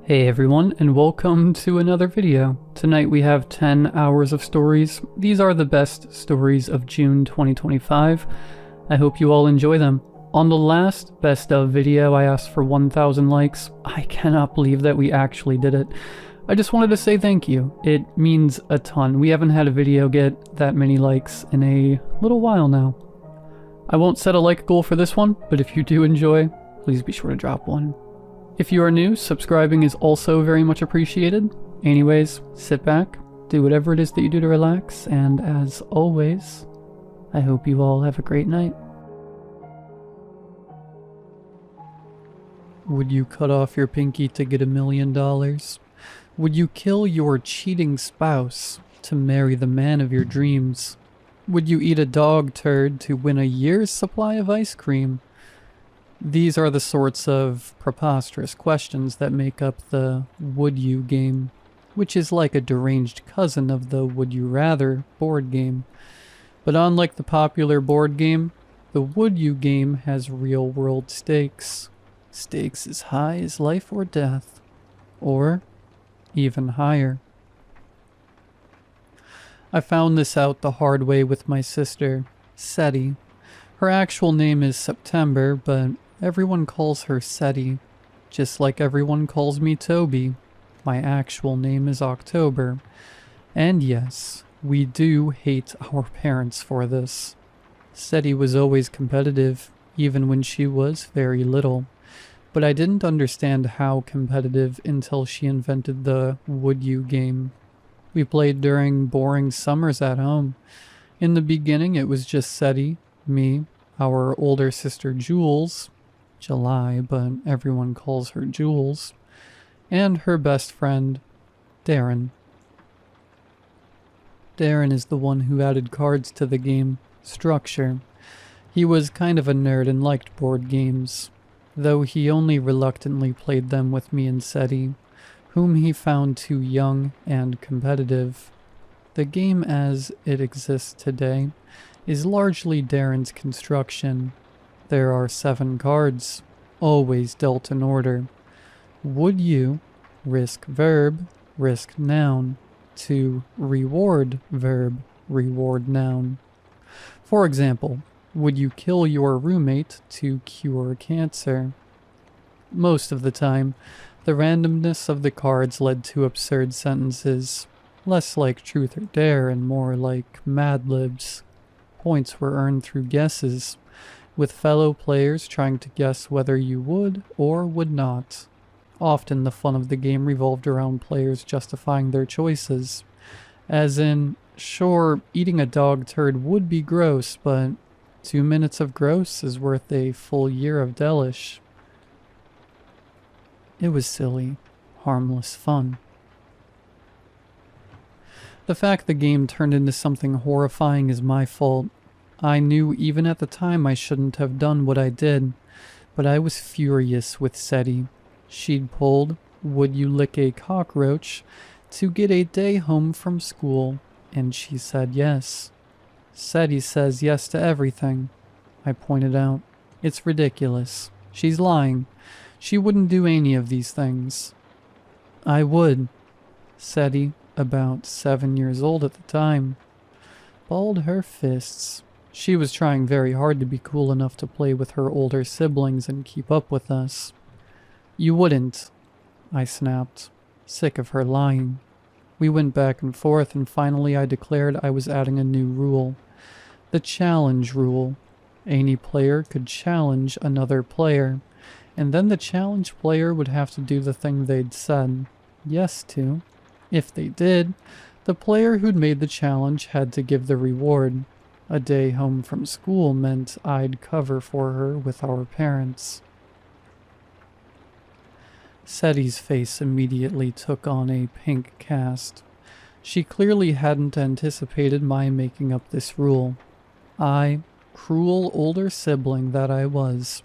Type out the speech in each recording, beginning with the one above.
Hey everyone, and welcome to another video. Tonight we have 10 hours of stories. These are the best stories of June 2025. I hope you all enjoy them. On the last best of video, I asked for 1,000 likes. I cannot believe that we actually did it. I just wanted to say thank you. It means a ton. We haven't had a video get that many likes in a little while now. I won't set a like goal for this one, but if you do enjoy, please be sure to drop one. If you are new, subscribing is also very much appreciated. Anyways, sit back, do whatever it is that you do to relax, and as always, I hope you all have a great night. Would you cut off your pinky to get $1 million? Would you kill your cheating spouse to marry the man of your dreams? Would you eat a dog turd to win a year's supply of ice cream? These are the sorts of preposterous questions that make up the Would You game, which is like a deranged cousin of the Would You Rather board game. But unlike the popular board game, the Would You game has real-world stakes. Stakes as high as life or death, or even higher. I found this out the hard way with my sister, Seti. Her actual name is September, but everyone calls her Seti, just like everyone calls me Toby. My actual name is October. And yes, we do hate our parents for this. Seti was always competitive, even when she was very little. But I didn't understand how competitive until she invented the Would You game. We played during boring summers at home. In the beginning, it was just Seti, me, our older sister Jules, July, but everyone calls her Jules, and her best friend, Darren. Darren is the one who added cards to the game structure. He was kind of a nerd and liked board games, though he only reluctantly played them with me and Seti, whom he found too young and competitive. The game as it exists today is largely Darren's construction. There are 7 cards, always dealt in order. Would you risk verb, risk noun, to reward verb, reward noun? For example, would you kill your roommate to cure cancer? Most of the time, the randomness of the cards led to absurd sentences, less like truth or dare and more like Mad Libs. Points were earned through guesses, with fellow players trying to guess whether you would or would not. Often the fun of the game revolved around players justifying their choices. As in, sure, eating a dog turd would be gross, but 2 minutes of gross is worth a full year of delish. It was silly, harmless fun. The fact the game turned into something horrifying is my fault. I knew even at the time I shouldn't have done what I did, but I was furious with Seti. She'd pulled, would you lick a cockroach, to get a day home from school, and she said yes. Seti says yes to everything, I pointed out. It's ridiculous. She's lying. She wouldn't do any of these things. I would. Seti, about 7 years old at the time, balled her fists. She was trying very hard to be cool enough to play with her older siblings and keep up with us. You wouldn't, I snapped, sick of her lying. We went back and forth, and finally I declared I was adding a new rule. The challenge rule. Any player could challenge another player, and then the challenge player would have to do the thing they'd said yes to. If they did, the player who'd made the challenge had to give the reward. A day home from school meant I'd cover for her with our parents. Seti's face immediately took on a pink cast. She clearly hadn't anticipated my making up this rule. I, cruel older sibling that I was,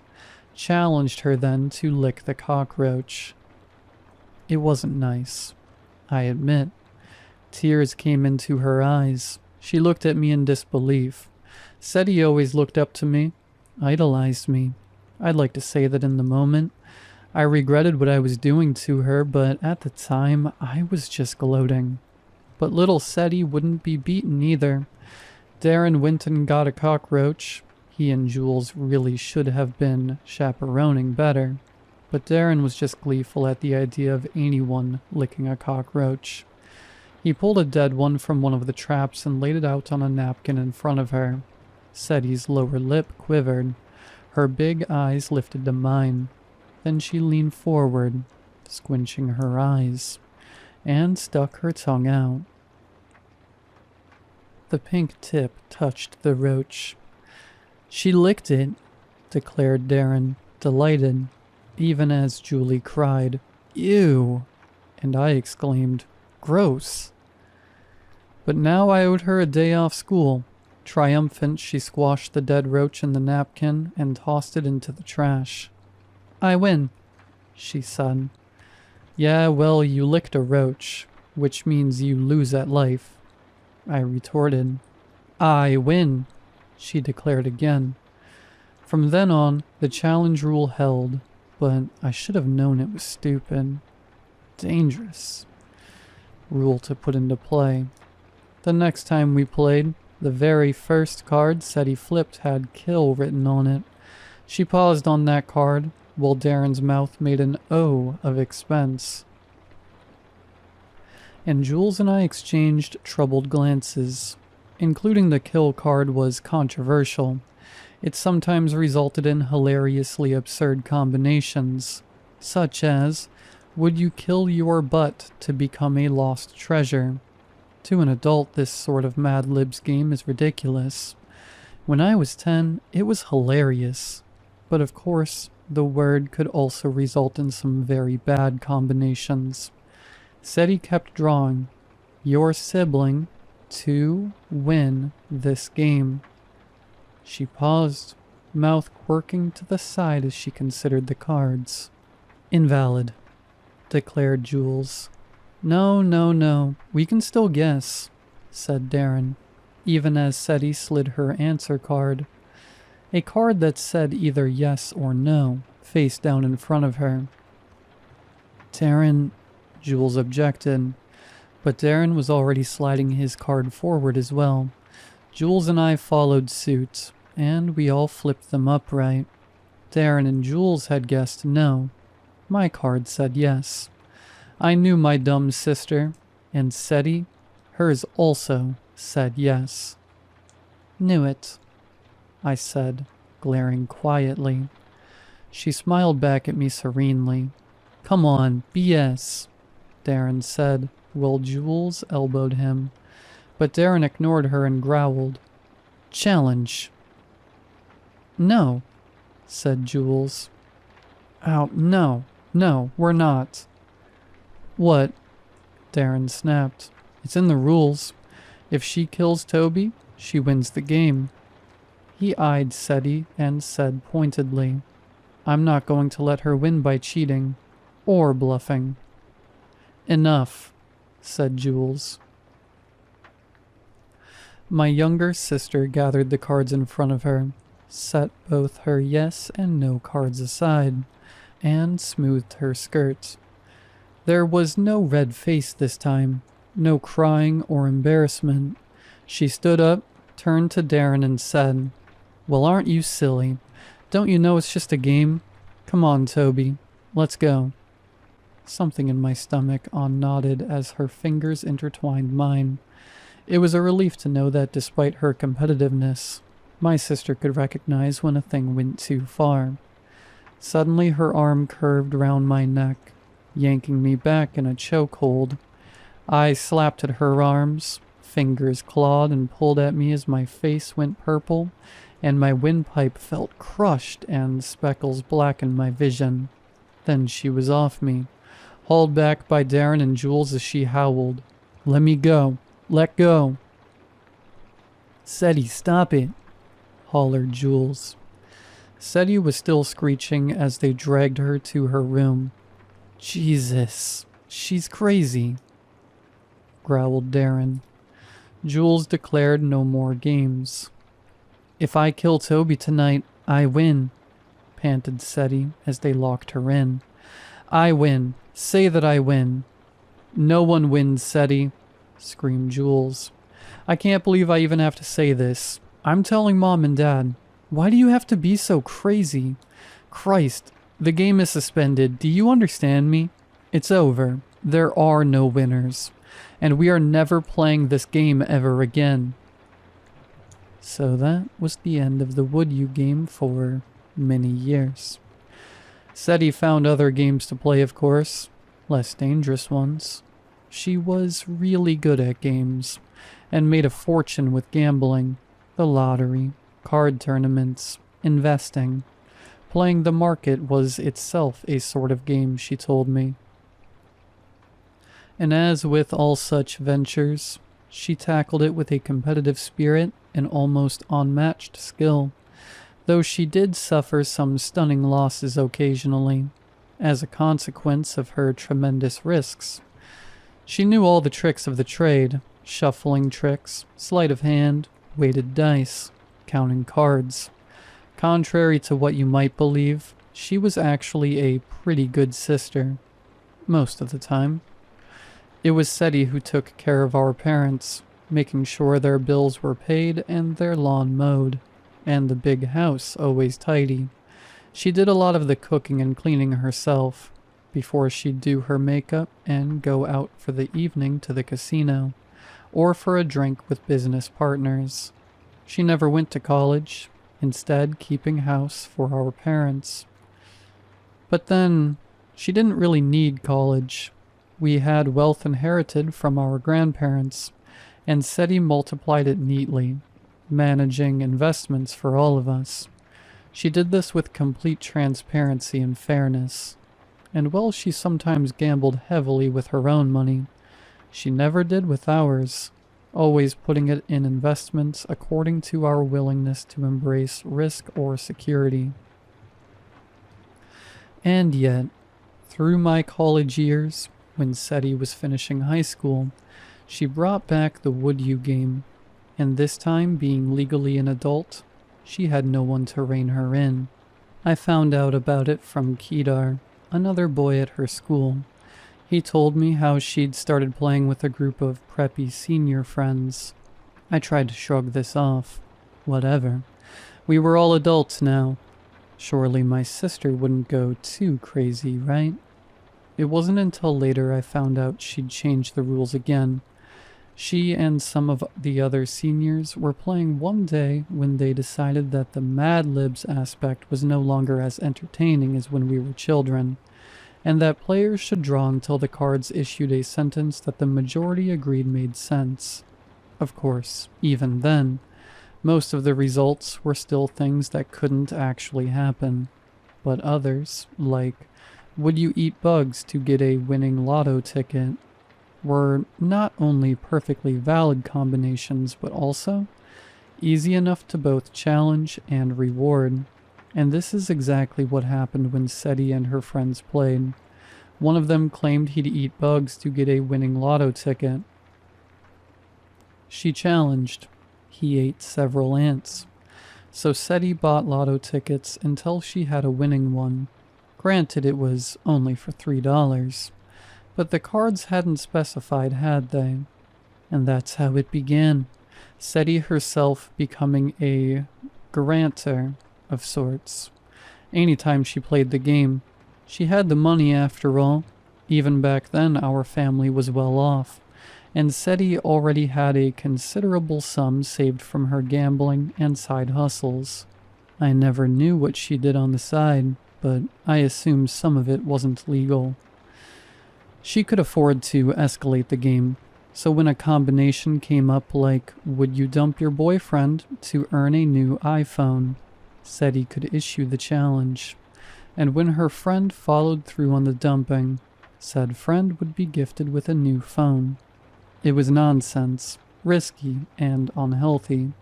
challenged her then to lick the cockroach. It wasn't nice, I admit. Tears came into her eyes. She looked at me in disbelief. Seti always looked up to me, idolized me. I'd like to say that in the moment, I regretted what I was doing to her, but at the time, I was just gloating. But little Seti wouldn't be beaten either. Darren went and got a cockroach. He and Jules really should have been chaperoning better. But Darren was just gleeful at the idea of anyone licking a cockroach. He pulled a dead one from one of the traps and laid it out on a napkin in front of her. Seti's lower lip quivered. Her big eyes lifted to mine. Then she leaned forward, squinching her eyes, and stuck her tongue out. The pink tip touched the roach. "She licked it," declared Darren, delighted, even as Julie cried, "Ew!" and I exclaimed, "Gross!" But now I owed her a day off school. Triumphant, she squashed the dead roach in the napkin and tossed it into the trash. "I win," she said. "Yeah, well, you licked a roach, which means you lose at life," I retorted. "I win," she declared again. From then on, the challenge rule held, but I should have known it was stupid. Dangerous rule to put into play. The next time we played, the very first card Seti flipped had kill written on it. She paused on that card, while Darren's mouth made an O of expense. And Jules and I exchanged troubled glances. Including the kill card was controversial. It sometimes resulted in hilariously absurd combinations, such as, would you kill your butt to become a lost treasure? To an adult, this sort of Mad Libs game is ridiculous. When I was 10, it was hilarious. But of course, the word could also result in some very bad combinations. Seti kept drawing, your sibling, to win this game. She paused, mouth quirking to the side as she considered the cards. "Invalid," declared Jules. No, we can still guess," said Darren, even as Seti slid her answer card. A card that said either yes or no, face down in front of her. "Darren," Jules objected, but Darren was already sliding his card forward as well. Jules and I followed suit, and we all flipped them upright. Darren and Jules had guessed no. My card said yes. I knew my dumb sister, and Seti, hers also said yes. "Knew it," I said, glaring quietly. She smiled back at me serenely. "Come on, BS," Darren said, while Jules elbowed him. But Darren ignored her and growled, "Challenge." "No," said Jules. "Oh, no, we're not." "What?" Darren snapped. "It's in the rules. If she kills Toby, she wins the game." He eyed Seti and said pointedly, "I'm not going to let her win by cheating or bluffing." "Enough," said Jules. My younger sister gathered the cards in front of her, set both her yes and no cards aside, and smoothed her skirt. There was no red face this time, no crying or embarrassment. She stood up, turned to Darren and said, "Well, aren't you silly? Don't you know it's just a game? Come on, Toby, let's go." Something in my stomach nodded as her fingers intertwined mine. It was a relief to know that despite her competitiveness, my sister could recognize when a thing went too far. Suddenly her arm curved round my neck, yanking me back in a chokehold. I slapped at her arms, fingers clawed and pulled at me as my face went purple, and my windpipe felt crushed and speckles blackened my vision. Then she was off me, hauled back by Darren and Jules as she howled, "Let me go! Let go!" "Seti, stop it!" hollered Jules. Seti was still screeching as they dragged her to her room. "Jesus, she's crazy," growled Darren. Jules declared no more games. "If I kill Toby tonight, I win," panted Seti as they locked her in. I win. Say that I win. No one wins, Seti, screamed Jules. I can't believe I even have to say this. I'm telling Mom and Dad. Why do you have to be so crazy? Christ, the game is suspended. Do you understand me? It's over. There are no winners. And we are never playing this game ever again. So that was the end of the Would You game for many years. Seti found other games to play, of course. Less dangerous ones. She was really good at games, and made a fortune with gambling, the lottery, card tournaments, investing. Playing the market was itself a sort of game, she told me. And as with all such ventures, she tackled it with a competitive spirit and almost unmatched skill, though she did suffer some stunning losses occasionally, as a consequence of her tremendous risks. She knew all the tricks of the trade, shuffling tricks, sleight of hand, weighted dice, counting cards. Contrary to what you might believe, she was actually a pretty good sister, most of the time. It was Seti who took care of our parents, making sure their bills were paid and their lawn mowed, and the big house always tidy. She did a lot of the cooking and cleaning herself, before she'd do her makeup and go out for the evening to the casino, or for a drink with business partners. She never went to college, instead keeping house for our parents. But then, she didn't really need college. We had wealth inherited from our grandparents, and Seti multiplied it neatly, managing investments for all of us. She did this with complete transparency and fairness. And while she sometimes gambled heavily with her own money, she never did with ours, always putting it in investments according to our willingness to embrace risk or security. And yet, through my college years, when Seti was finishing high school, she brought back the Would You game, and this time being legally an adult, she had no one to rein her in. I found out about it from Kedar, another boy at her school. He told me how she'd started playing with a group of preppy senior friends. I tried to shrug this off. Whatever. We were all adults now. Surely my sister wouldn't go too crazy, right? It wasn't until later I found out she'd changed the rules again. She and some of the other seniors were playing one day when they decided that the Mad Libs aspect was no longer as entertaining as when we were children, and that players should draw until the cards issued a sentence that the majority agreed made sense. Of course, even then, most of the results were still things that couldn't actually happen, but others, like, would you eat bugs to get a winning lotto ticket, were not only perfectly valid combinations, but also easy enough to both challenge and reward. And this is exactly what happened when Seti and her friends played. One of them claimed he'd eat bugs to get a winning lotto ticket. She challenged. He ate several ants. So Seti bought lotto tickets until she had a winning one. Granted, it was only for $3. But the cards hadn't specified, had they? And that's how it began. Seti herself becoming a grantor of sorts. Anytime she played the game. She had the money after all. Even back then our family was well off. And Seti already had a considerable sum saved from her gambling and side hustles. I never knew what she did on the side, but I assume some of it wasn't legal. She could afford to escalate the game, so when a combination came up like, would you dump your boyfriend to earn a new iPhone, Seti could issue the challenge. And when her friend followed through on the dumping, said friend would be gifted with a new phone. It was nonsense, risky, and unhealthy.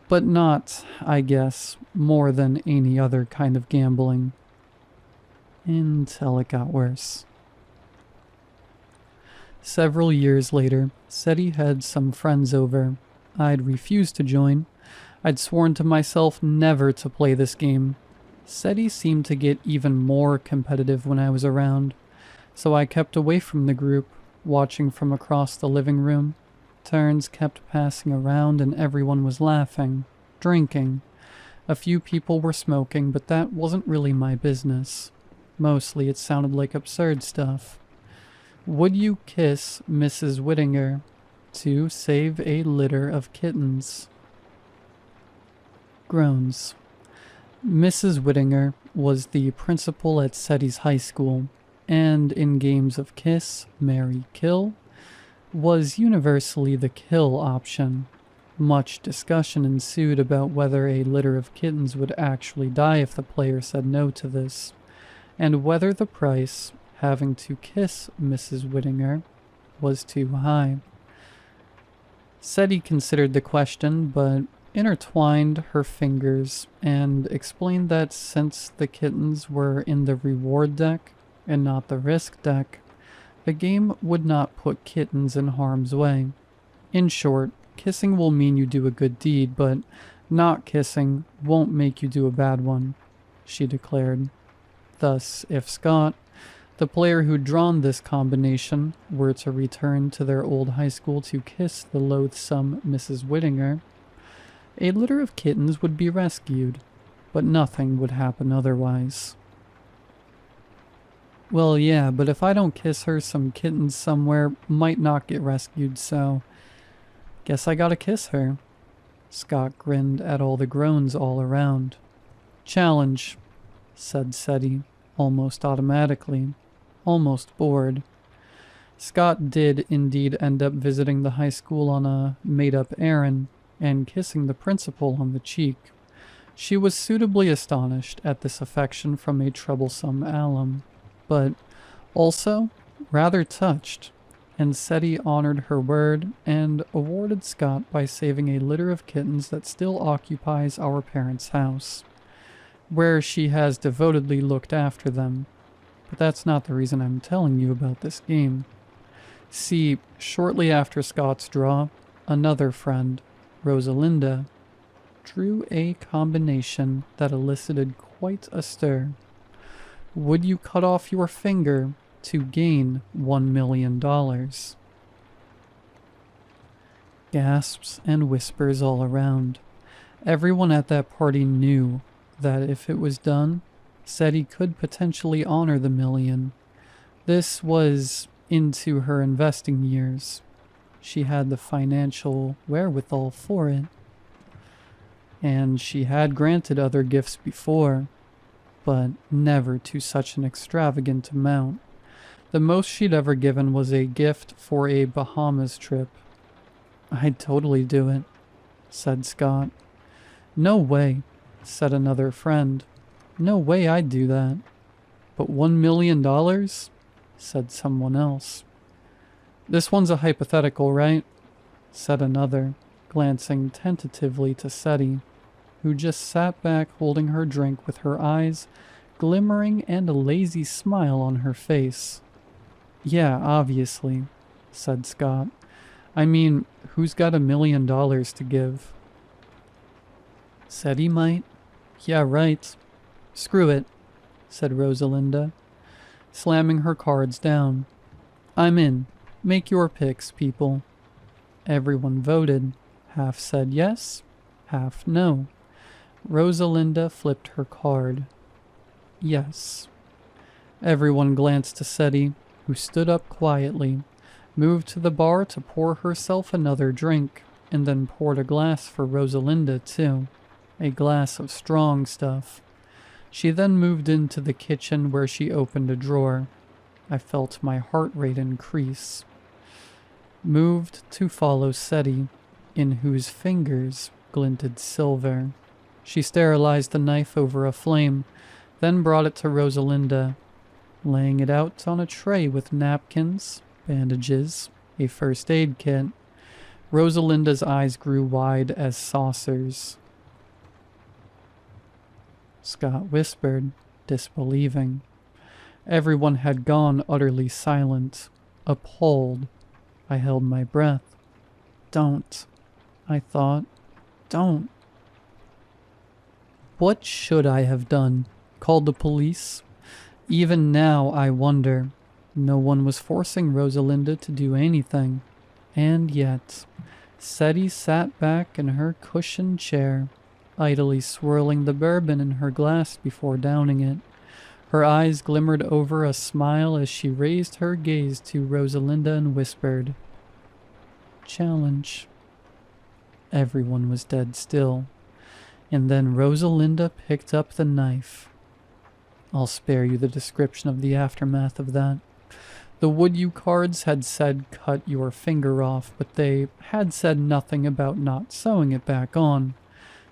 But not, I guess, more than any other kind of gambling. Until it got worse. Several years later, Seti had some friends over. I'd refused to join. I'd sworn to myself never to play this game. SETI seemed to get even more competitive when I was around, so I kept away from the group, watching from across the living room. Turns kept passing around and everyone was laughing, drinking. A few people were smoking, but that wasn't really my business. Mostly it sounded like absurd stuff. Would you kiss Mrs. Whittinger to save a litter of kittens? Groans. Mrs. Whittinger was the principal at SETI's high school, and in games of kiss, marry, kill, was universally the kill option. Much discussion ensued about whether a litter of kittens would actually die if the player said no to this, and whether the price, having to kiss Mrs. Whittinger, was too high. SETI considered the question, but intertwined her fingers and explained that since the kittens were in the reward deck and not the risk deck, the game would not put kittens in harm's way. In short, kissing will mean you do a good deed, but not kissing won't make you do a bad one, she declared. Thus, if Scott, the player who'd drawn this combination, were to return to their old high school to kiss the loathsome Mrs. Whittinger, a litter of kittens would be rescued, but nothing would happen otherwise. Well, yeah, but if I don't kiss her, some kittens somewhere might not get rescued, so guess I gotta kiss her. Scott grinned at all the groans all around. Challenge, said SETI, almost automatically, almost bored. Scott did indeed end up visiting the high school on a made-up errand, and kissing the principal on the cheek. She was suitably astonished at this affection from a troublesome alum, but also rather touched, and SETI honored her word and awarded Scott by saving a litter of kittens that still occupies our parents' house, where she has devotedly looked after them. But that's not the reason I'm telling you about this game. See, shortly after Scott's draw, another friend, Rosalinda, drew a combination that elicited quite a stir. Would you cut off your finger to gain $1 million? Gasps and whispers all around. Everyone at that party knew that if it was done, SETI could potentially honor the million. This was into her investing years. She had the financial wherewithal for it. And she had granted other gifts before, but never to such an extravagant amount. The most she'd ever given was a gift for a Bahamas trip. I'd totally do it, said Scott. No way, said another friend. No way I'd do that. But $1 million? Said someone else. This one's a hypothetical, right? Said another, glancing tentatively to SETI, who just sat back holding her drink with her eyes glimmering and a lazy smile on her face. Yeah, obviously, said Scott. I mean, who's got $1 million to give? SETI might. Yeah, right. Screw it, said Rosalinda, slamming her cards down. I'm in. Make your picks, people. Everyone voted. Half said yes, half no. Rosalinda flipped her card. Yes. Everyone glanced to SETI, who stood up quietly, moved to the bar to pour herself another drink, and then poured a glass for Rosalinda, too. A glass of strong stuff. She then moved into the kitchen where she opened a drawer. I felt my heart rate increase. Moved to follow SETI, in whose fingers glinted silver. She sterilized the knife over a flame, then brought it to Rosalinda, laying it out on a tray with napkins, bandages, a first aid kit. Rosalinda's eyes grew wide as saucers. Scott whispered, disbelieving. Everyone had gone utterly silent, appalled. I held my breath. Don't, I thought. Don't. What should I have done? called the police? Even now, I wonder. No one was forcing Rosalinda to do anything. And yet, Seti sat back in her cushioned chair, idly swirling the bourbon in her glass before downing it. Her eyes glimmered over a smile as she raised her gaze to Rosalinda and whispered, "Challenge." Everyone was dead still. And then Rosalinda picked up the knife. I'll spare you the description of the aftermath of that. The would you cards had said cut your finger off, but they had said nothing about not sewing it back on.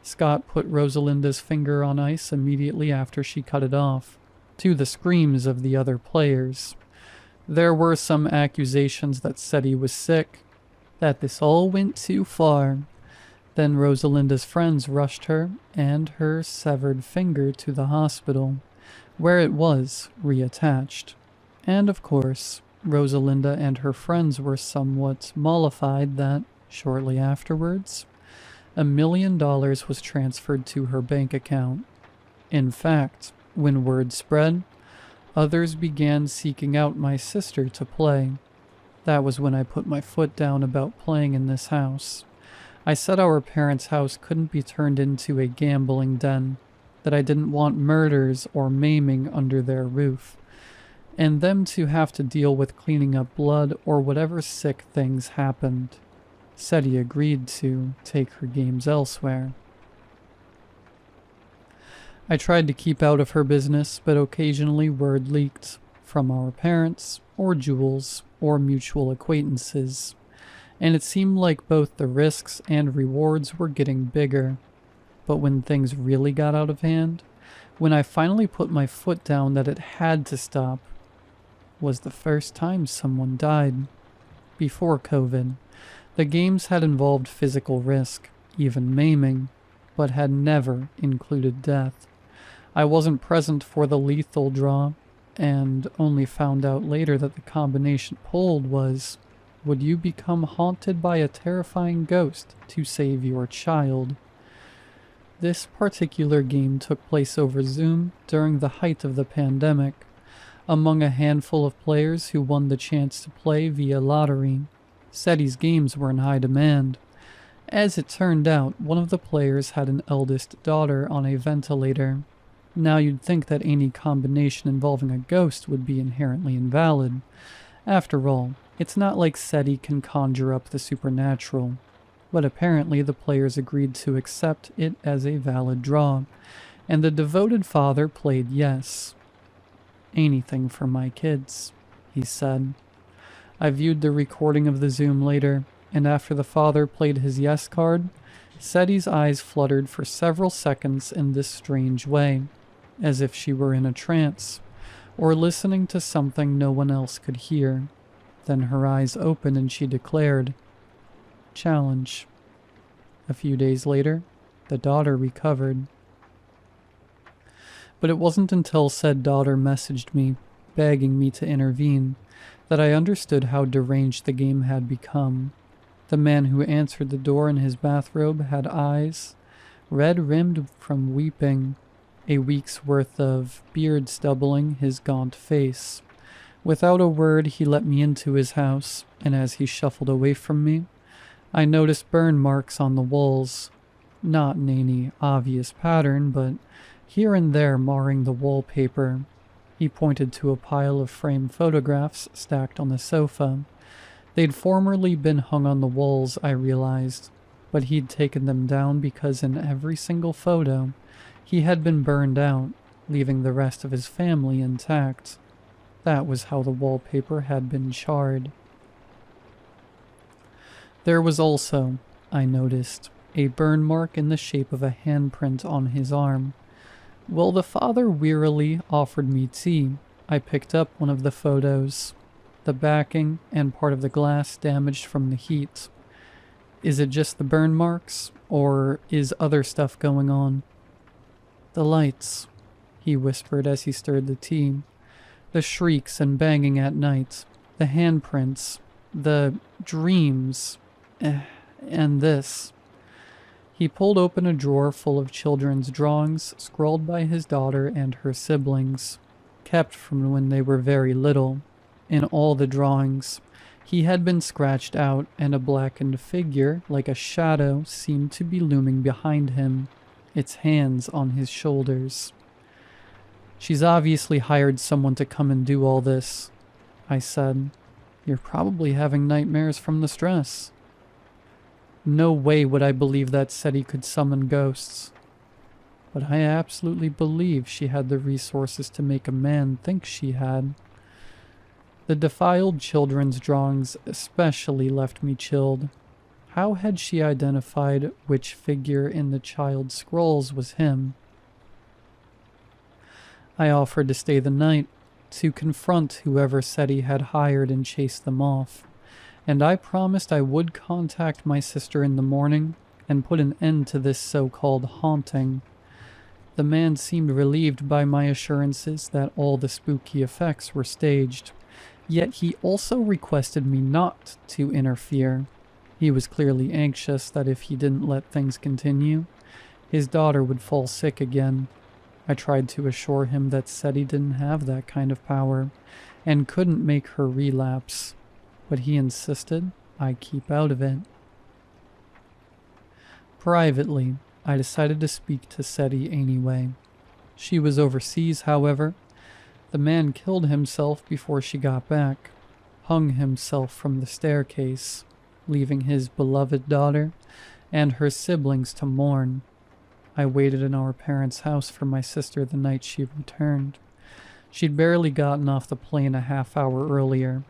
Scott put Rosalinda's finger on ice immediately after she cut it off, to the screams of the other players. There were some accusations that Seti was sick, that this all went too far. Then Rosalinda's friends rushed her and her severed finger to the hospital, where it was reattached. And of course, Rosalinda and her friends were somewhat mollified that, shortly afterwards, $1 million was transferred to her bank account. In fact, when word spread, others began seeking out my sister to play. That was when I put my foot down about playing in this house. I said our parents' house couldn't be turned into a gambling den, that I didn't want murders or maiming under their roof, and them to have to deal with cleaning up blood or whatever sick things happened. Seti agreed to take her games elsewhere. I tried to keep out of her business, but occasionally word leaked from our parents, or Jules, or mutual acquaintances, and it seemed like both the risks and rewards were getting bigger. But when things really got out of hand, when I finally put my foot down that it had to stop, was the first time someone died. Before COVID, the games had involved physical risk, even maiming, but had never included death. I wasn't present for the lethal draw, and only found out later that the combination pulled was, would you become haunted by a terrifying ghost to save your child? This particular game took place over Zoom during the height of the pandemic, among a handful of players who won the chance to play via lottery. Seti's games were in high demand. As it turned out, one of the players had an eldest daughter on a ventilator. Now you'd think that any combination involving a ghost would be inherently invalid. After all, it's not like Seti can conjure up the supernatural. But apparently the players agreed to accept it as a valid draw, and the devoted father played yes. "Anything for my kids," he said. I viewed the recording of the Zoom later, and after the father played his yes card, Seti's eyes fluttered for several seconds in this strange way, as if she were in a trance, or listening to something no one else could hear. Then her eyes opened and she declared, "Challenge." A few days later, the daughter recovered. But it wasn't until said daughter messaged me, begging me to intervene, that I understood how deranged the game had become. The man who answered the door in his bathrobe had eyes, red-rimmed from weeping, a week's worth of beard stubbling his gaunt face. Without a word, he let me into his house, and as he shuffled away from me, I noticed burn marks on the walls, not in any obvious pattern, but here and there marring the wallpaper. He pointed to a pile of framed photographs stacked on the sofa. They'd formerly been hung on the walls, I realized, but he'd taken them down because in every single photo, he had been burned out, leaving the rest of his family intact. That was how the wallpaper had been charred. There was also, I noticed, a burn mark in the shape of a handprint on his arm. While the father wearily offered me tea, I picked up one of the photos, the backing and part of the glass damaged from the heat. Is it just the burn marks, or is other stuff going on? "The lights," he whispered as he stirred the tea. "The shrieks and banging at night, the handprints, the dreams, and this." He pulled open a drawer full of children's drawings scrawled by his daughter and her siblings, kept from when they were very little. In all the drawings, he had been scratched out, and a blackened figure, like a shadow, seemed to be looming behind him, its hands on his shoulders. "She's obviously hired someone to come and do all this," I said. "You're probably having nightmares from the stress." No way would I believe that SETI could summon ghosts. But I absolutely believe she had the resources to make a man think she had. The defiled children's drawings especially left me chilled. How had she identified which figure in the child's scrolls was him? I offered to stay the night, to confront whoever SETI had hired and chase them off, and I promised I would contact my sister in the morning and put an end to this so-called haunting. The man seemed relieved by my assurances that all the spooky effects were staged, yet he also requested me not to interfere. He was clearly anxious that if he didn't let things continue, his daughter would fall sick again. I tried to assure him that SETI didn't have that kind of power and couldn't make her relapse, but he insisted I keep out of it. Privately, I decided to speak to SETI anyway. She was overseas, however. The man killed himself before she got back, hung himself from the staircase, leaving his beloved daughter and her siblings to mourn. I waited in our parents' house for my sister the night she returned. She'd barely gotten off the plane a half hour earlier,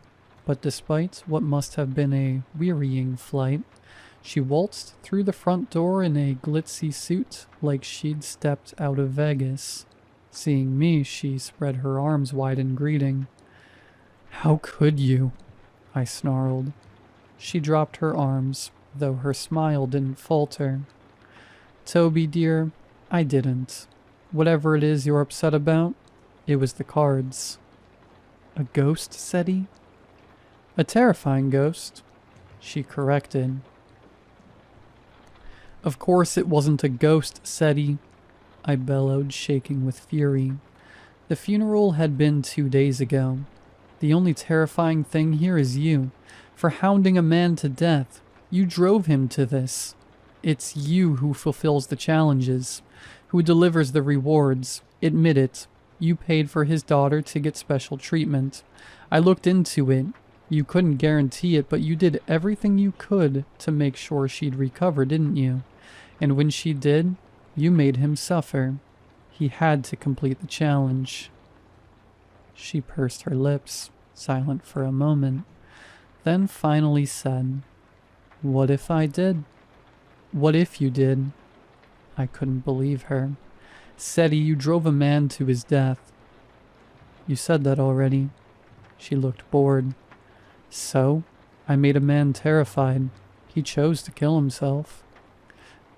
but despite what must have been a wearying flight, she waltzed through the front door in a glitzy suit like she'd stepped out of Vegas. Seeing me, she spread her arms wide in greeting. "How could you?" I snarled. She dropped her arms, though her smile didn't falter. "Toby, dear, I didn't. Whatever it is you're upset about, it was the cards." "A ghost, SETI?" "A terrifying ghost," she corrected. "Of course it wasn't a ghost, SETI," I bellowed, shaking with fury. "The funeral had been 2 days ago. The only terrifying thing here is you, for hounding a man to death. You drove him to this. It's you who fulfills the challenges, who delivers the rewards. Admit it. You paid for his daughter to get special treatment. I looked into it. You couldn't guarantee it, but you did everything you could to make sure she'd recover, didn't you? And when she did, you made him suffer. He had to complete the challenge." She pursed her lips, silent for a moment, then finally said, "What if I did? What if you did?" I couldn't believe her. "SETI, you drove a man to his death." "You said that already." She looked bored. "So, I made a man terrified. He chose to kill himself."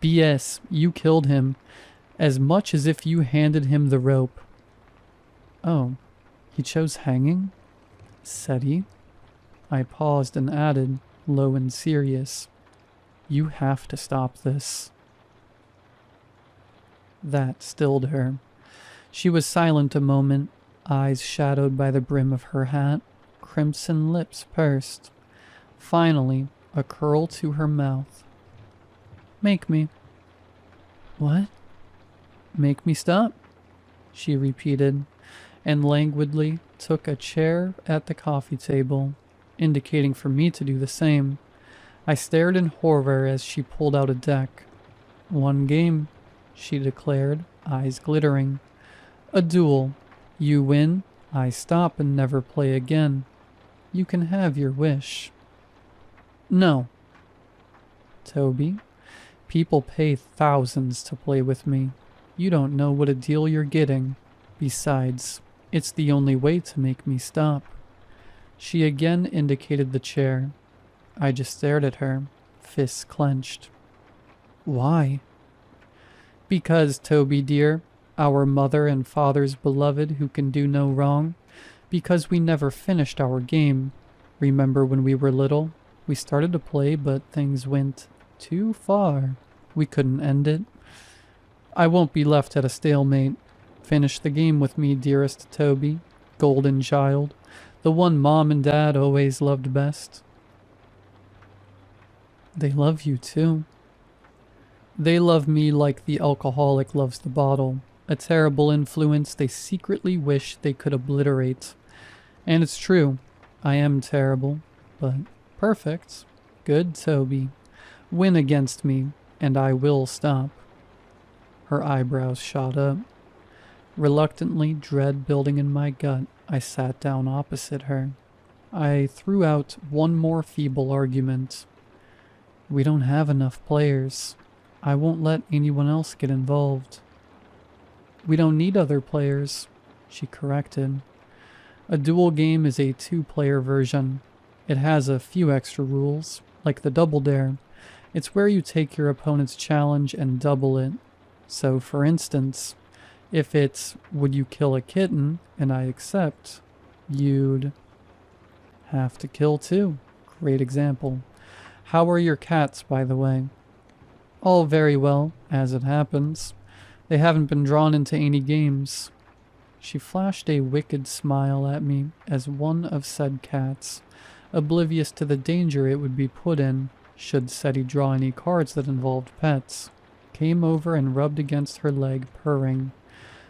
"BS, you killed him, as much as if you handed him the rope." "Oh, he chose hanging? SETI?" I paused and added, low and serious, "You have to stop this." That stilled her. She was silent a moment, eyes shadowed by the brim of her hat, crimson lips pursed. Finally, a curl to her mouth. "Make me." "What?" "Make me stop," she repeated, and languidly took a chair at the coffee table, indicating for me to do the same. I stared in horror as she pulled out a deck. "One game," she declared, eyes glittering. "A duel. You win, I stop and never play again. You can have your wish." "No." "Toby, people pay thousands to play with me. You don't know what a deal you're getting. Besides, it's the only way to make me stop." She again indicated the chair. I just stared at her, fists clenched. "Why?" "Because, Toby dear, our mother and father's beloved who can do no wrong. Because we never finished our game. Remember when we were little? We started to play, but things went too far." We couldn't end it. I won't be left at a stalemate. Finish the game with me, dearest Toby, golden child, the one Mom and Dad always loved best. They love you too. They love me like the alcoholic loves the bottle, a terrible influence they secretly wish they could obliterate. And it's true, I am terrible, but perfect. Good Toby. Win against me, and I will stop. Her eyebrows shot up. Reluctantly, dread building in my gut, I sat down opposite her. I threw out one more feeble argument. We don't have enough players. I won't let anyone else get involved. We don't need other players, she corrected. A duel game is a two-player version. It has a few extra rules, like the double dare. It's where you take your opponent's challenge and double it. So, for instance, if it's, would you kill a kitten, and I accept, you'd have to kill two. Great example. How are your cats, by the way? All very well, as it happens. They haven't been drawn into any games. She flashed a wicked smile at me as one of said cats, oblivious to the danger it would be put in should SETI draw any cards that involved pets, came over and rubbed against her leg, purring.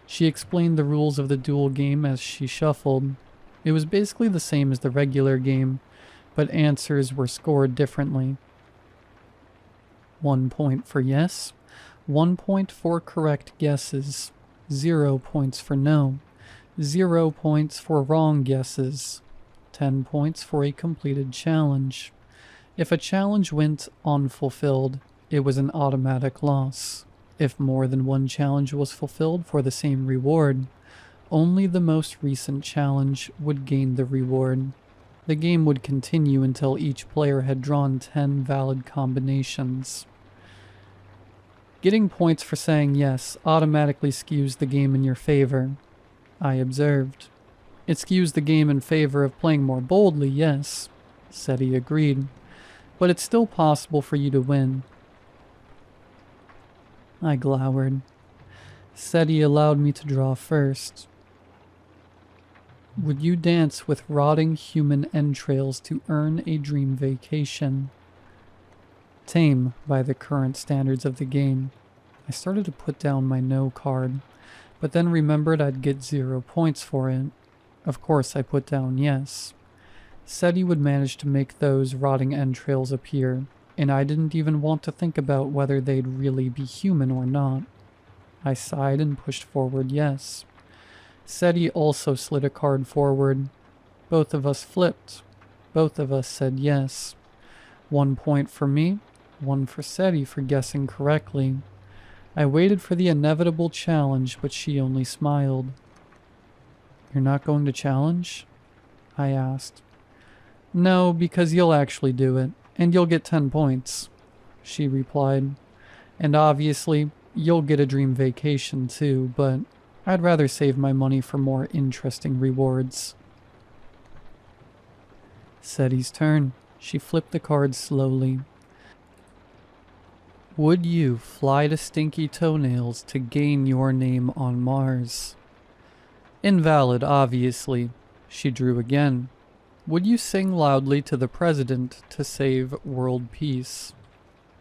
She explained the rules of the duel game as she shuffled. It was basically the same as the regular game, but answers were scored differently. 1 point for yes, 1 point for correct guesses, 0 points for no, 0 points for wrong guesses, 10 points for a completed challenge. If a challenge went unfulfilled, it was an automatic loss. If more than one challenge was fulfilled for the same reward, only the most recent challenge would gain the reward. The game would continue until each player had drawn 10 valid combinations. Getting points for saying yes automatically skews the game in your favor, I observed. It skews the game in favor of playing more boldly, yes, SETI agreed. But it's still possible for you to win. I glowered. SETI allowed me to draw first. Would you dance with rotting human entrails to earn a dream vacation? Tame by the current standards of the game. I started to put down my no card, but then remembered I'd get 0 points for it. Of course I put down yes. SETI would manage to make those rotting entrails appear, and I didn't even want to think about whether they'd really be human or not. I sighed and pushed forward yes. SETI also slid a card forward. Both of us flipped. Both of us said yes. 1 point for me, 1 for SETI for guessing correctly. I waited for the inevitable challenge, but she only smiled. You're not going to challenge? I asked. No, because you'll actually do it, and you'll get 10 points, she replied. And obviously, you'll get a dream vacation too, but I'd rather save my money for more interesting rewards. SETI's turn. She flipped the cards slowly. Would you fly to Stinky Toenails to gain your name on Mars? Invalid, obviously. She drew again. Would you sing loudly to the president to save world peace?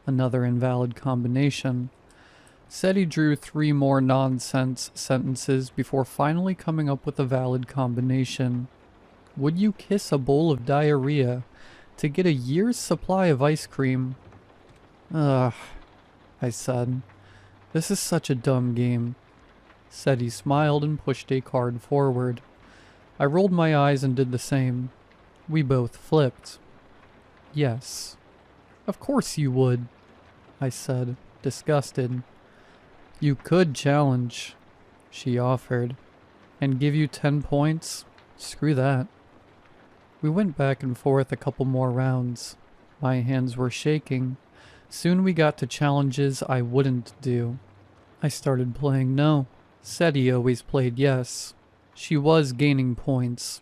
Another invalid combination. SETI drew 3 more nonsense sentences before finally coming up with a valid combination. Would you kiss a bowl of diarrhea to get a year's supply of ice cream? Ugh, I said. This is such a dumb game. SETI smiled and pushed a card forward. I rolled my eyes and did the same. We both flipped. Yes. Of course you would, I said, disgusted. You could challenge, she offered, and give you 10 points? Screw that. We went back and forth a couple more rounds. My hands were shaking. Soon we got to challenges I wouldn't do. I started playing no. SETI always played yes. She was gaining points,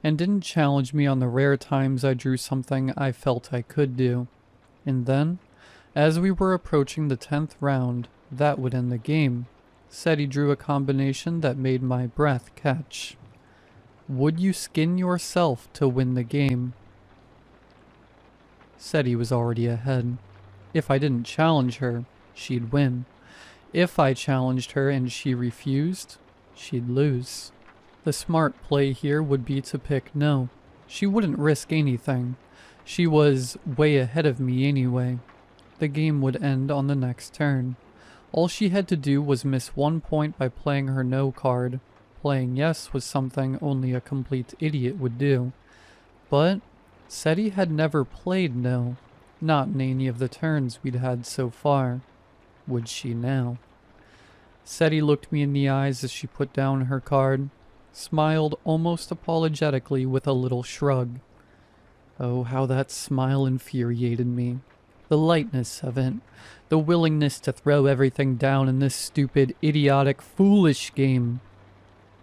and didn't challenge me on the rare times I drew something I felt I could do. And then, As we were approaching the 10th round, that would end the game. Seti drew a combination that made my breath catch. Would you skin yourself to win the game? Seti was already ahead. If I didn't challenge her, she'd win. If I challenged her and she refused, she'd lose. The smart play here would be to pick no. She wouldn't risk anything. She was way ahead of me anyway. The game would end on the next turn. All she had to do was miss 1 point by playing her no card. Playing yes was something only a complete idiot would do. But Seti had never played no, not in any of the turns we'd had so far. Would she now? Seti looked me in the eyes as she put down her card, smiled almost apologetically with a little shrug. Oh, how that smile infuriated me. The lightness of it, the willingness to throw everything down in this stupid, idiotic, foolish game.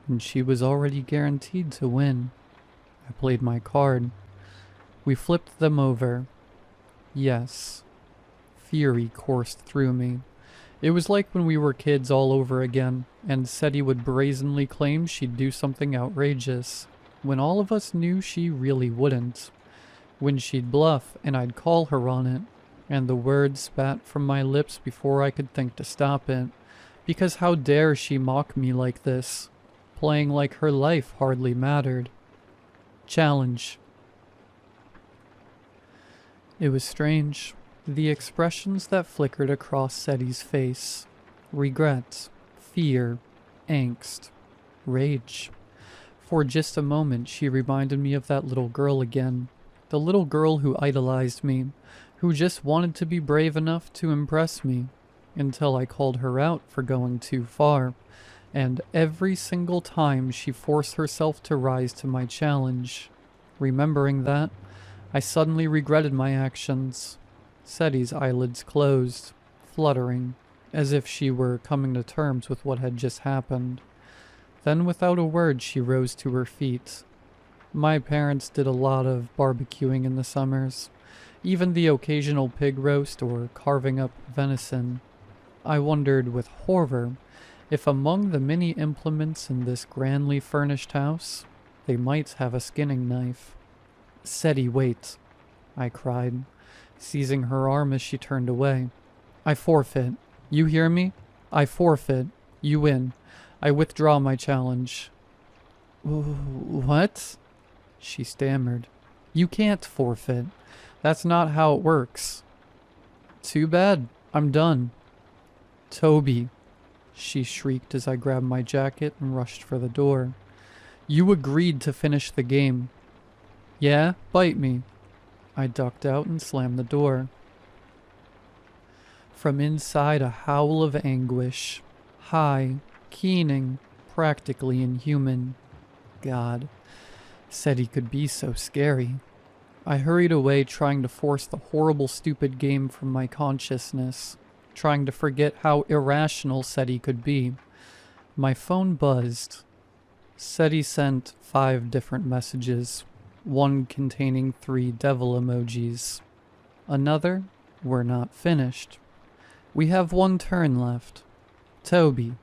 And she was already guaranteed to win. I played my card. We flipped them over. Yes. Fury coursed through me. It was like when we were kids all over again, and Seti would brazenly claim she'd do something outrageous, when all of us knew she really wouldn't. When she'd bluff, and I'd call her on it, and the words spat from my lips before I could think to stop it. Because how dare she mock me like this, playing like her life hardly mattered. Challenge. It was strange. The expressions that flickered across Seti's face. Regret, fear, angst, rage. For just a moment she reminded me of that little girl again. The little girl who idolized me, who just wanted to be brave enough to impress me, until I called her out for going too far, and every single time she forced herself to rise to my challenge. Remembering that, I suddenly regretted my actions. Seti's eyelids closed, fluttering, as if she were coming to terms with what had just happened. Then without a word she rose to her feet. My parents did a lot of barbecuing in the summers, even the occasional pig roast or carving up venison. I wondered with horror if among the many implements in this grandly furnished house, they might have a skinning knife. "Seti, wait," I cried, seizing her arm as she turned away. "I forfeit. You hear me? I forfeit. You win. I withdraw my challenge." "What?" she stammered. "You can't forfeit. That's not how it works." "Too bad. I'm done." "Toby," she shrieked as I grabbed my jacket and rushed for the door. "You agreed to finish the game." "Yeah, bite me." I ducked out and slammed the door. From inside, a howl of anguish. High, keening, practically inhuman. God, Seti could be so scary. I hurried away, trying to force the horrible, stupid game from my consciousness, trying to forget how irrational Seti could be. My phone buzzed. Seti sent 5 different messages, one containing 3 devil emojis. Another, "We're not finished. We have 1 turn left. Toby,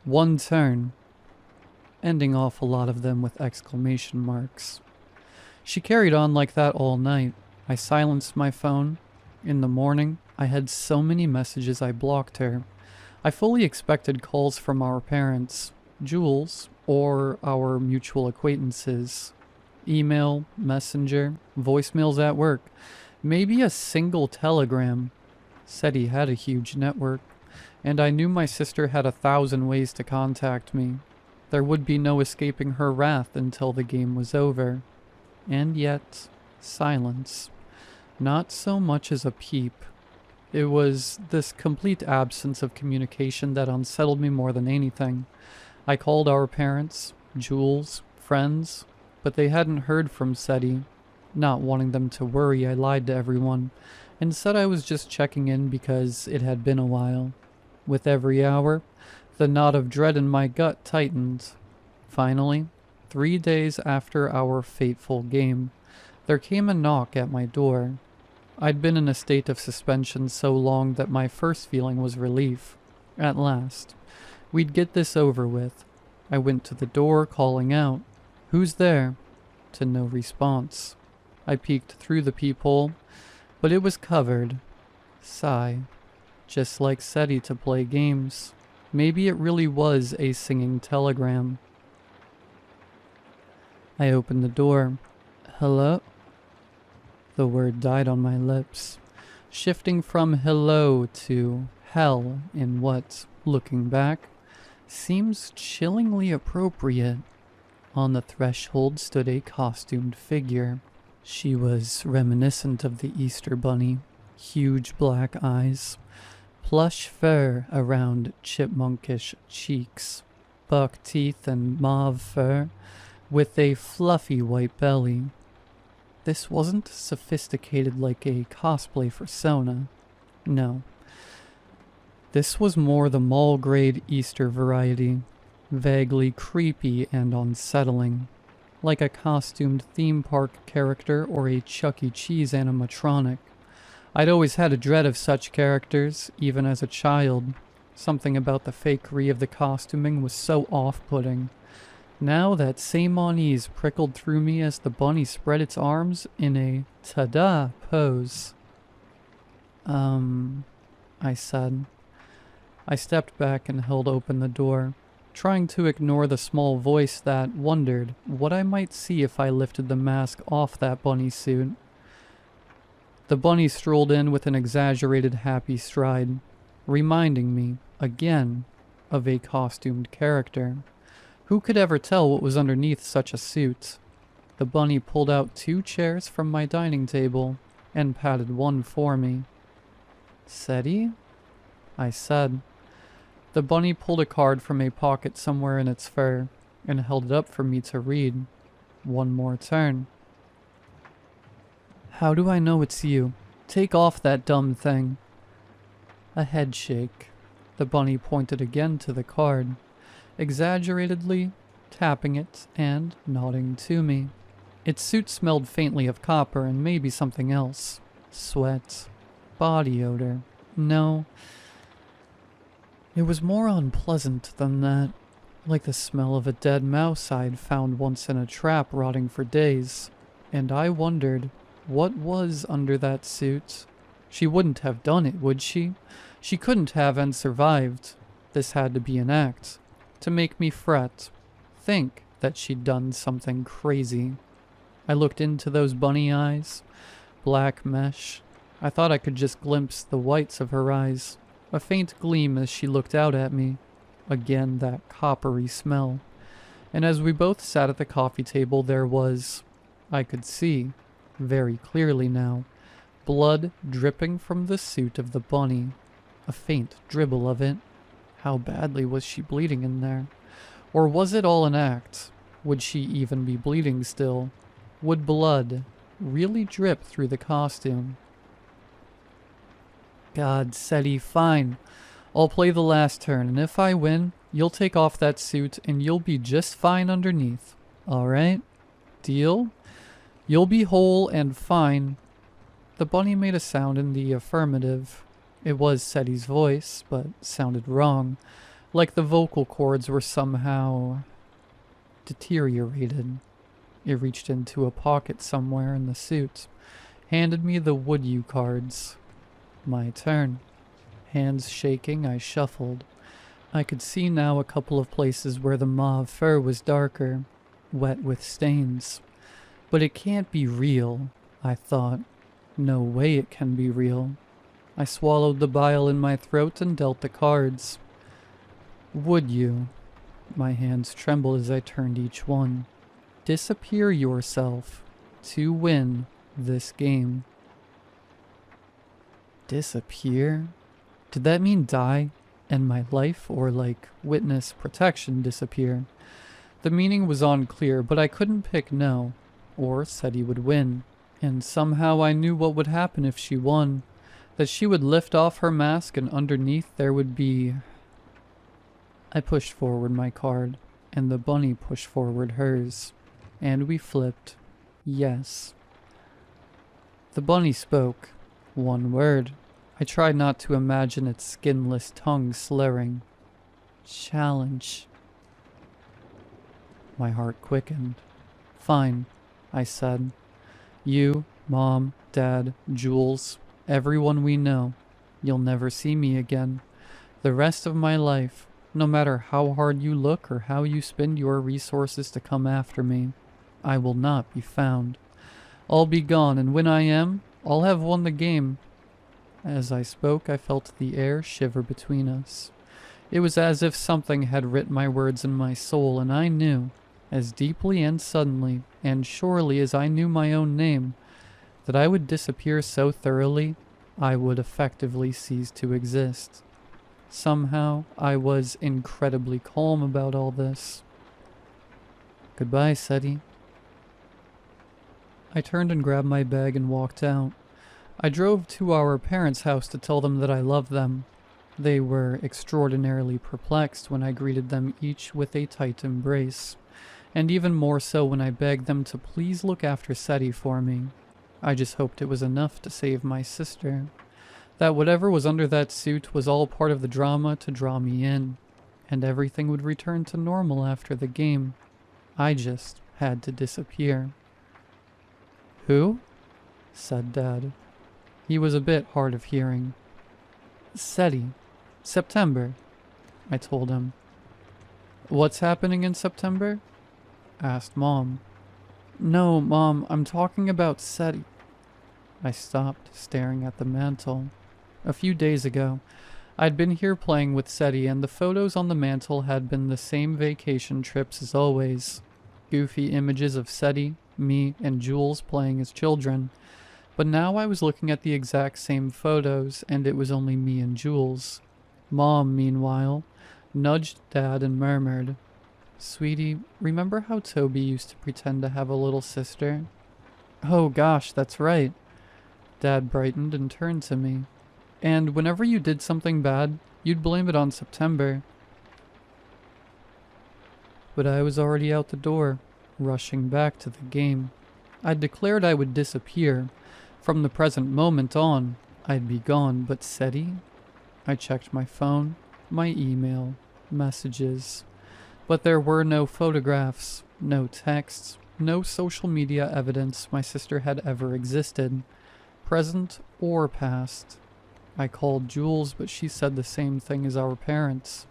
1 turn." Ending off a lot of them with exclamation marks. She carried on like that all night. I silenced my phone. In the morning, I had so many messages I blocked her. I fully expected calls from our parents, Jules, or our mutual acquaintances. Email, messenger, voicemails at work, maybe a single telegram. Seti had a huge network, and I knew my sister had 1,000 ways to contact me. There would be no escaping her wrath until the game was over. And yet, silence. Not so much as a peep. It was this complete absence of communication that unsettled me more than anything. I called our parents, Jules, friends, but they hadn't heard from Seti. Not wanting them to worry, I lied to everyone, and said I was just checking in because it had been a while. With every hour, the knot of dread in my gut tightened. Finally, 3 days after our fateful game, there came a knock at my door. I'd been in a state of suspension so long that my first feeling was relief. At last. We'd get this over with. I went to the door, calling out, "Who's there?" To no response. I peeked through the peephole, but it was covered. Sigh. Just like SETI to play games. Maybe it really was a singing telegram. I opened the door. "Hello?" The word died on my lips, shifting from hello to hell in what, looking back, seems chillingly appropriate. On the threshold stood a costumed figure. She was reminiscent of the Easter Bunny. Huge black eyes, plush fur around chipmunkish cheeks, buck teeth and mauve fur, with a fluffy white belly. This wasn't sophisticated like a cosplay persona. No. This was more the mall-grade Easter variety, vaguely creepy and unsettling, like a costumed theme park character or a Chuck E. Cheese animatronic. I'd always had a dread of such characters, even as a child. Something about the fakery of the costuming was so off-putting. Now that same unease prickled through me as the bunny spread its arms in a ta-da pose. I said. I stepped back and held open the door, trying to ignore the small voice that wondered what I might see if I lifted the mask off that bunny suit. The bunny strolled in with an exaggerated happy stride, reminding me, again, of a costumed character. Who could ever tell what was underneath such a suit? The bunny pulled out 2 chairs from my dining table and patted one for me. "SETI?" I said. The bunny pulled a card from a pocket somewhere in its fur and held it up for me to read. One more turn. "How do I know it's you? Take off that dumb thing." A head shake. The bunny pointed again to the card, exaggeratedly tapping it and nodding to me. Its suit smelled faintly of copper and maybe something else. Sweat. Body odor. No. It was more unpleasant than that, like the smell of a dead mouse I'd found once in a trap rotting for days. And I wondered, what was under that suit? She wouldn't have done it, would she? She couldn't have and survived. This had to be an act. To make me fret. Think that she'd done something crazy. I looked into those bunny eyes. Black mesh. I thought I could just glimpse the whites of her eyes. A faint gleam as she looked out at me. Again that coppery smell. And as we both sat at the coffee table, there was, I could see, very clearly now, blood dripping from the suit of the bunny. A faint dribble of it. How badly was she bleeding in there? Or was it all an act? Would she even be bleeding still? Would blood really drip through the costume? God, SETI, fine. I'll play the last turn, and if I win, you'll take off that suit and you'll be just fine underneath. Alright? Deal? You'll be whole and fine. The bunny made a sound in the affirmative. It was SETI's voice, but sounded wrong, like the vocal cords were somehow deteriorated. It reached into a pocket somewhere in the suit, handed me the would you cards. My turn. Hands shaking, I shuffled. I could see now a couple of places where the mauve fur was darker, wet with stains. But it can't be real, I thought. No way it can be real. I swallowed the bile in my throat and dealt the cards. Would you? My hands trembled as I turned each one. Disappear yourself to win this game. Disappear? Did that mean die and my life, or like witness protection disappear? The meaning was unclear, but I couldn't pick no, or SETI would win. And somehow I knew what would happen if she won. That she would lift off her mask and underneath there would be... I pushed forward my card, and the bunny pushed forward hers. And we flipped. Yes. The bunny spoke. One word. I tried not to imagine its skinless tongue slurring. Challenge. My heart quickened. Fine, I said. You, Mom, Dad, Jules, everyone we know. You'll never see me again. The rest of my life, no matter how hard you look or how you spend your resources to come after me, I will not be found. I'll be gone, and when I am, I'll have won the game. As I spoke, I felt the air shiver between us. It was as if something had writ my words in my soul, and I knew, as deeply and suddenly, and surely as I knew my own name, that I would disappear so thoroughly, I would effectively cease to exist. Somehow, I was incredibly calm about all this. Goodbye, Seti. I turned and grabbed my bag and walked out. I drove to our parents' house to tell them that I loved them. They were extraordinarily perplexed when I greeted them each with a tight embrace, and even more so when I begged them to please look after Seti for me. I just hoped it was enough to save my sister. That whatever was under that suit was all part of the drama to draw me in, and everything would return to normal after the game. I just had to disappear. Who? Said Dad. He was a bit hard of hearing. Seti. September, I told him. What's happening in September? Asked Mom. No, Mom, I'm talking about Seti. I stopped, staring at the mantel. A few days ago, I'd been here playing with Seti, and the photos on the mantel had been the same vacation trips as always. Goofy images of Seti, me, and Jules playing as children. But now I was looking at the exact same photos, and it was only me and Jules. Mom, meanwhile, nudged Dad and murmured, Sweetie, remember how Toby used to pretend to have a little sister? Oh gosh, that's right. Dad brightened and turned to me. And whenever you did something bad, you'd blame it on September. But I was already out the door, rushing back to the game. I'd declared I would disappear. From the present moment on, I'd be gone, but Seti? I checked my phone, my email, messages. But there were no photographs, no texts, no social media evidence my sister had ever existed, present or past. I called Jules, but she said the same thing as our parents.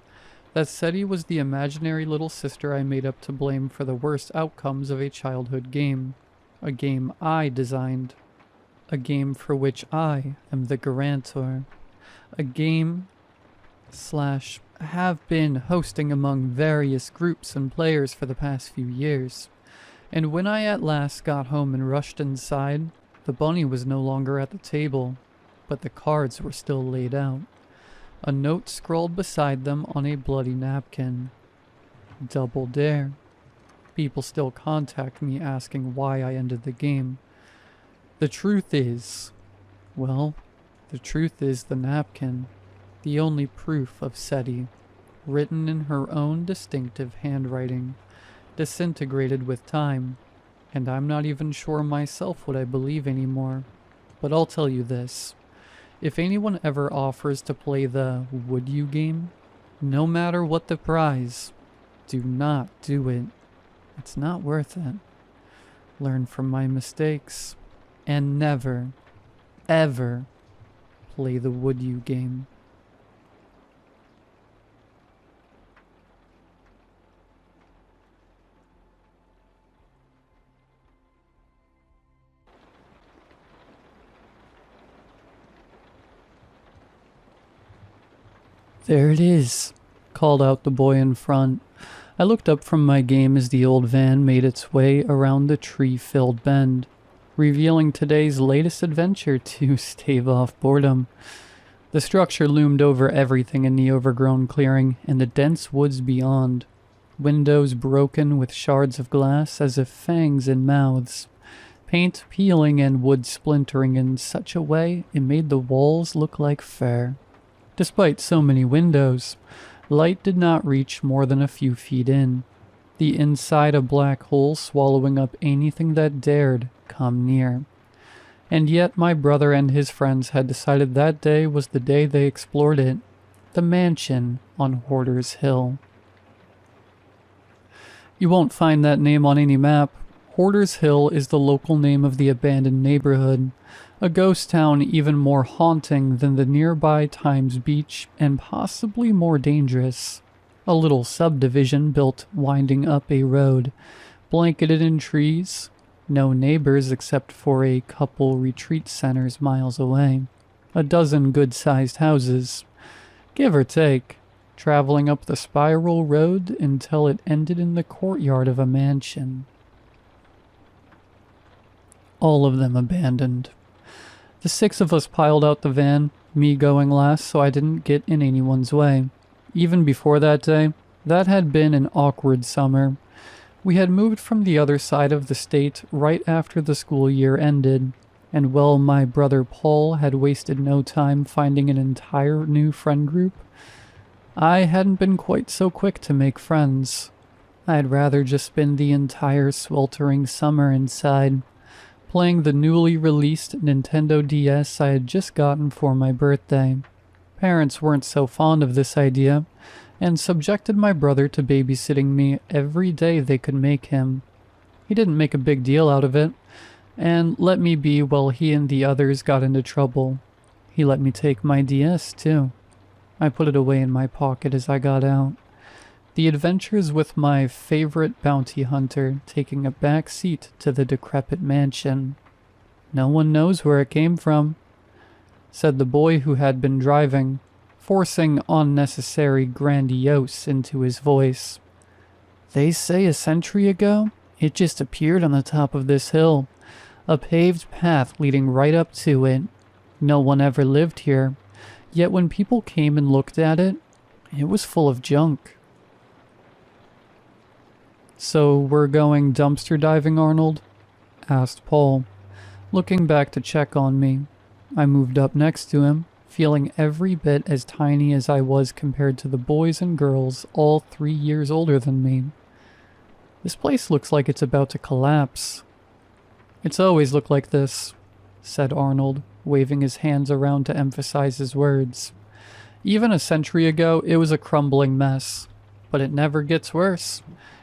That Seti was the imaginary little sister I made up to blame for the worst outcomes of a childhood game. A game I designed. A game for which I am the guarantor. A game / have been hosting among various groups and players for the past few years. And when I at last got home and rushed inside, the bunny was no longer at the table, but the cards were still laid out. A note scrawled beside them on a bloody napkin. Double dare. People still contact me asking why I ended the game. The truth is the napkin, the only proof of Seti, written in her own distinctive handwriting, disintegrated with time, and I'm not even sure myself what I believe anymore. But I'll tell you this. If anyone ever offers to play the would you game, no matter what the prize, do not do it. It's not worth it. Learn from my mistakes, and never, ever play the would you game. There it is, called out the boy in front. I looked up from my game as the old van made its way around the tree-filled bend, revealing today's latest adventure to stave off boredom. The structure loomed over everything in the overgrown clearing and the dense woods beyond, windows broken with shards of glass as if fangs in mouths, paint peeling and wood splintering in such a way it made the walls look like fur. Despite so many windows, light did not reach more than a few feet in, the inside a black hole swallowing up anything that dared come near. And yet my brother and his friends had decided that day was the day they explored it. The mansion on Hoarder's Hill. You won't find that name on any map. Hoarder's Hill is the local name of the abandoned neighborhood, a ghost town even more haunting than the nearby Times Beach and possibly more dangerous. A little subdivision built winding up a road, blanketed in trees, no neighbors except for a couple retreat centers miles away, a dozen good-sized houses, give or take, traveling up the spiral road until it ended in the courtyard of a mansion. All of them abandoned. The 6 of us piled out the van, me going last so I didn't get in anyone's way. Even before that day, that had been an awkward summer. We had moved from the other side of the state right after the school year ended, and while my brother Paul had wasted no time finding an entire new friend group, I hadn't been quite so quick to make friends. I'd rather just spend the entire sweltering summer inside, playing the newly released Nintendo DS I had just gotten for my birthday. Parents weren't so fond of this idea, and subjected my brother to babysitting me every day they could make him. He didn't make a big deal out of it, and let me be while he and the others got into trouble. He let me take my DS too. I put it away in my pocket as I got out. The adventures with my favorite bounty hunter taking a back seat to the decrepit mansion. No one knows where it came from, said the boy who had been driving, forcing unnecessary grandiose into his voice. They say a century ago, it just appeared on the top of this hill, a paved path leading right up to it. No one ever lived here, yet when people came and looked at it, it was full of junk. So we're going dumpster diving, Arnold? Asked Paul, looking back to check on me. I moved up next to him, feeling every bit as tiny as I was compared to the boys and girls all 3 years older than me. This place looks like it's about to collapse. It's always looked like this, said Arnold, waving his hands around to emphasize his words. Even a century ago, it was a crumbling mess. But it never gets worse.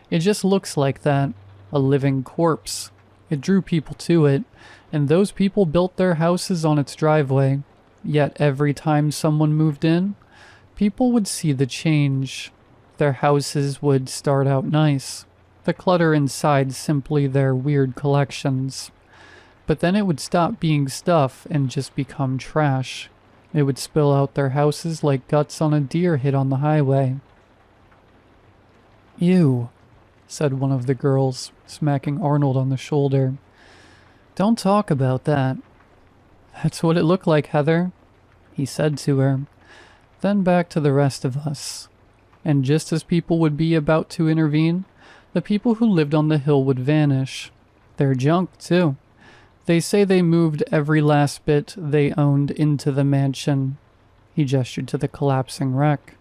It just looks like that, a living corpse. It drew people to it, and those people built their houses on its driveway. Yet every time someone moved in, people would see the change. Their houses would start out nice. The clutter inside simply their weird collections. But then it would stop being stuff and just become trash. It would spill out their houses like guts on a deer hit on the highway. Ew, said one of the girls, smacking Arnold on the shoulder. Don't talk about that. That's what it looked like, Heather, he said to her. Then back to the rest of us. And just as people would be about to intervene, the people who lived on the hill would vanish. Their junk, too. They say they moved every last bit they owned into the mansion. He gestured to the collapsing wreck.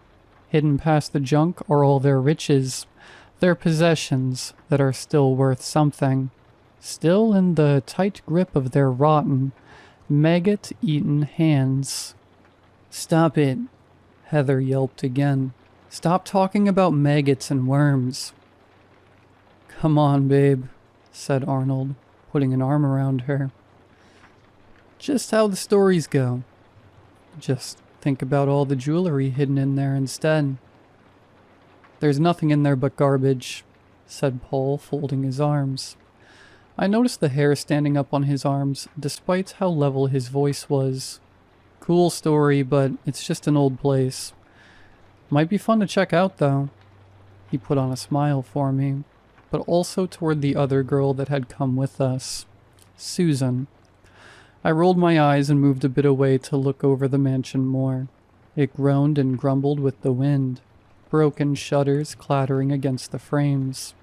Hidden past the junk are all their riches, their possessions that are still worth something. Still in the tight grip of their rotten, maggot-eaten hands. Stop it, Heather yelped again. Stop talking about maggots and worms. Come on, babe, said Arnold, putting an arm around her. Just how the stories go. Just think about all the jewelry hidden in there instead. There's nothing in there but garbage, said Paul, folding his arms. I noticed the hair standing up on his arms, despite how level his voice was. Cool story, but it's just an old place. Might be fun to check out, though. He put on a smile for me, but also toward the other girl that had come with us, Susan. I rolled my eyes and moved a bit away to look over the mansion more. It groaned and grumbled with the wind, broken shutters clattering against the frames.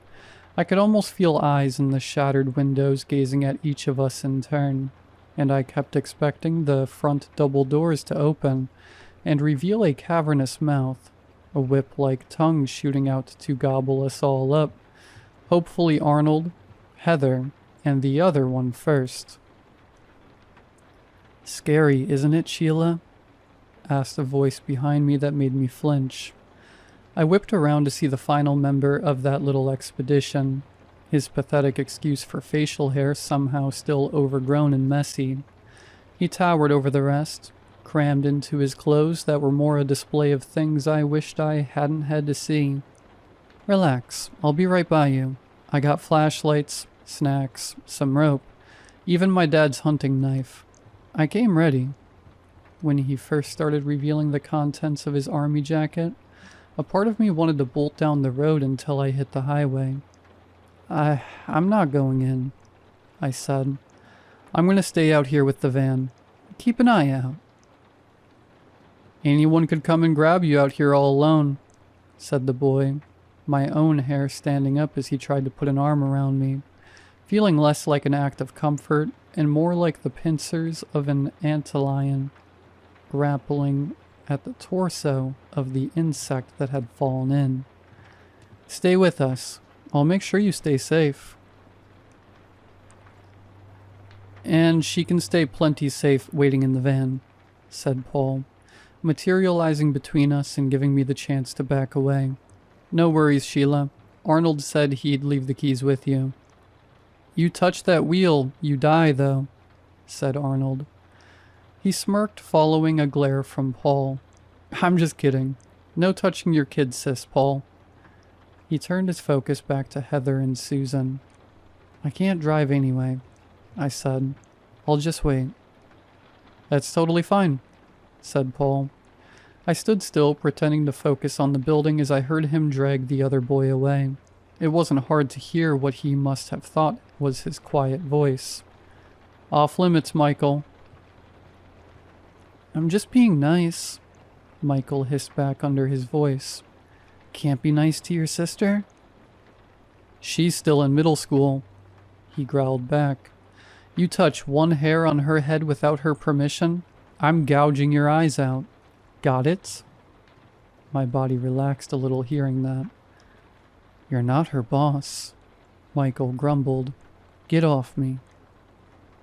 I could almost feel eyes in the shattered windows gazing at each of us in turn, and I kept expecting the front double doors to open and reveal a cavernous mouth, a whip-like tongue shooting out to gobble us all up. Hopefully Arnold, Heather, and the other one first. Scary, isn't it, Sheila? Asked a voice behind me that made me flinch. I whipped around to see the final member of that little expedition, his pathetic excuse for facial hair somehow still overgrown and messy. He towered over the rest, crammed into his clothes that were more a display of things I wished I hadn't had to see. Relax, I'll be right by you. I got flashlights, snacks, some rope, even my dad's hunting knife. I came ready. When he first started revealing the contents of his army jacket, a part of me wanted to bolt down the road until I hit the highway. I'm not going in, I said. I'm going to stay out here with the van. Keep an eye out. Anyone could come and grab you out here all alone, said the boy, my own hair standing up as he tried to put an arm around me, feeling less like an act of comfort and more like the pincers of an antlion grappling at the torso of the insect that had fallen in. Stay with us. I'll make sure you stay safe. And she can stay plenty safe waiting in the van, said Paul, materializing between us and giving me the chance to back away. No worries, Sheila. Arnold said he'd leave the keys with you. You touch that wheel, you die, though, said Arnold. He smirked, following a glare from Paul. I'm just kidding. No touching your kid, sis, Paul. He turned his focus back to Heather and Susan. I can't drive anyway, I said. I'll just wait. That's totally fine, said Paul. I stood still, pretending to focus on the building as I heard him drag the other boy away. It wasn't hard to hear what he must have thought was his quiet voice. Off limits, Michael. I'm just being nice, Michael hissed back under his voice. Can't be nice to your sister? She's still in middle school, he growled back. You touch one hair on her head without her permission, I'm gouging your eyes out. Got it? My body relaxed a little hearing that. You're not her boss, Michael grumbled. Get off me.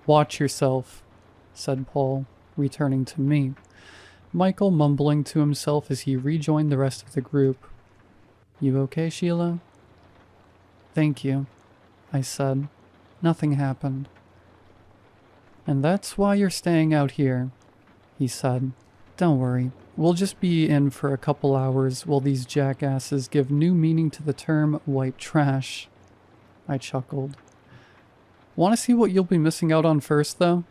Watch yourself, said Paul, returning to me, Michael mumbling to himself as he rejoined the rest of the group. You okay, Sheila? Thank you, I said. Nothing happened. And that's why you're staying out here, he said. Don't worry, we'll just be in for a couple hours while these jackasses give new meaning to the term white trash. I chuckled. Want to see what you'll be missing out on first, though?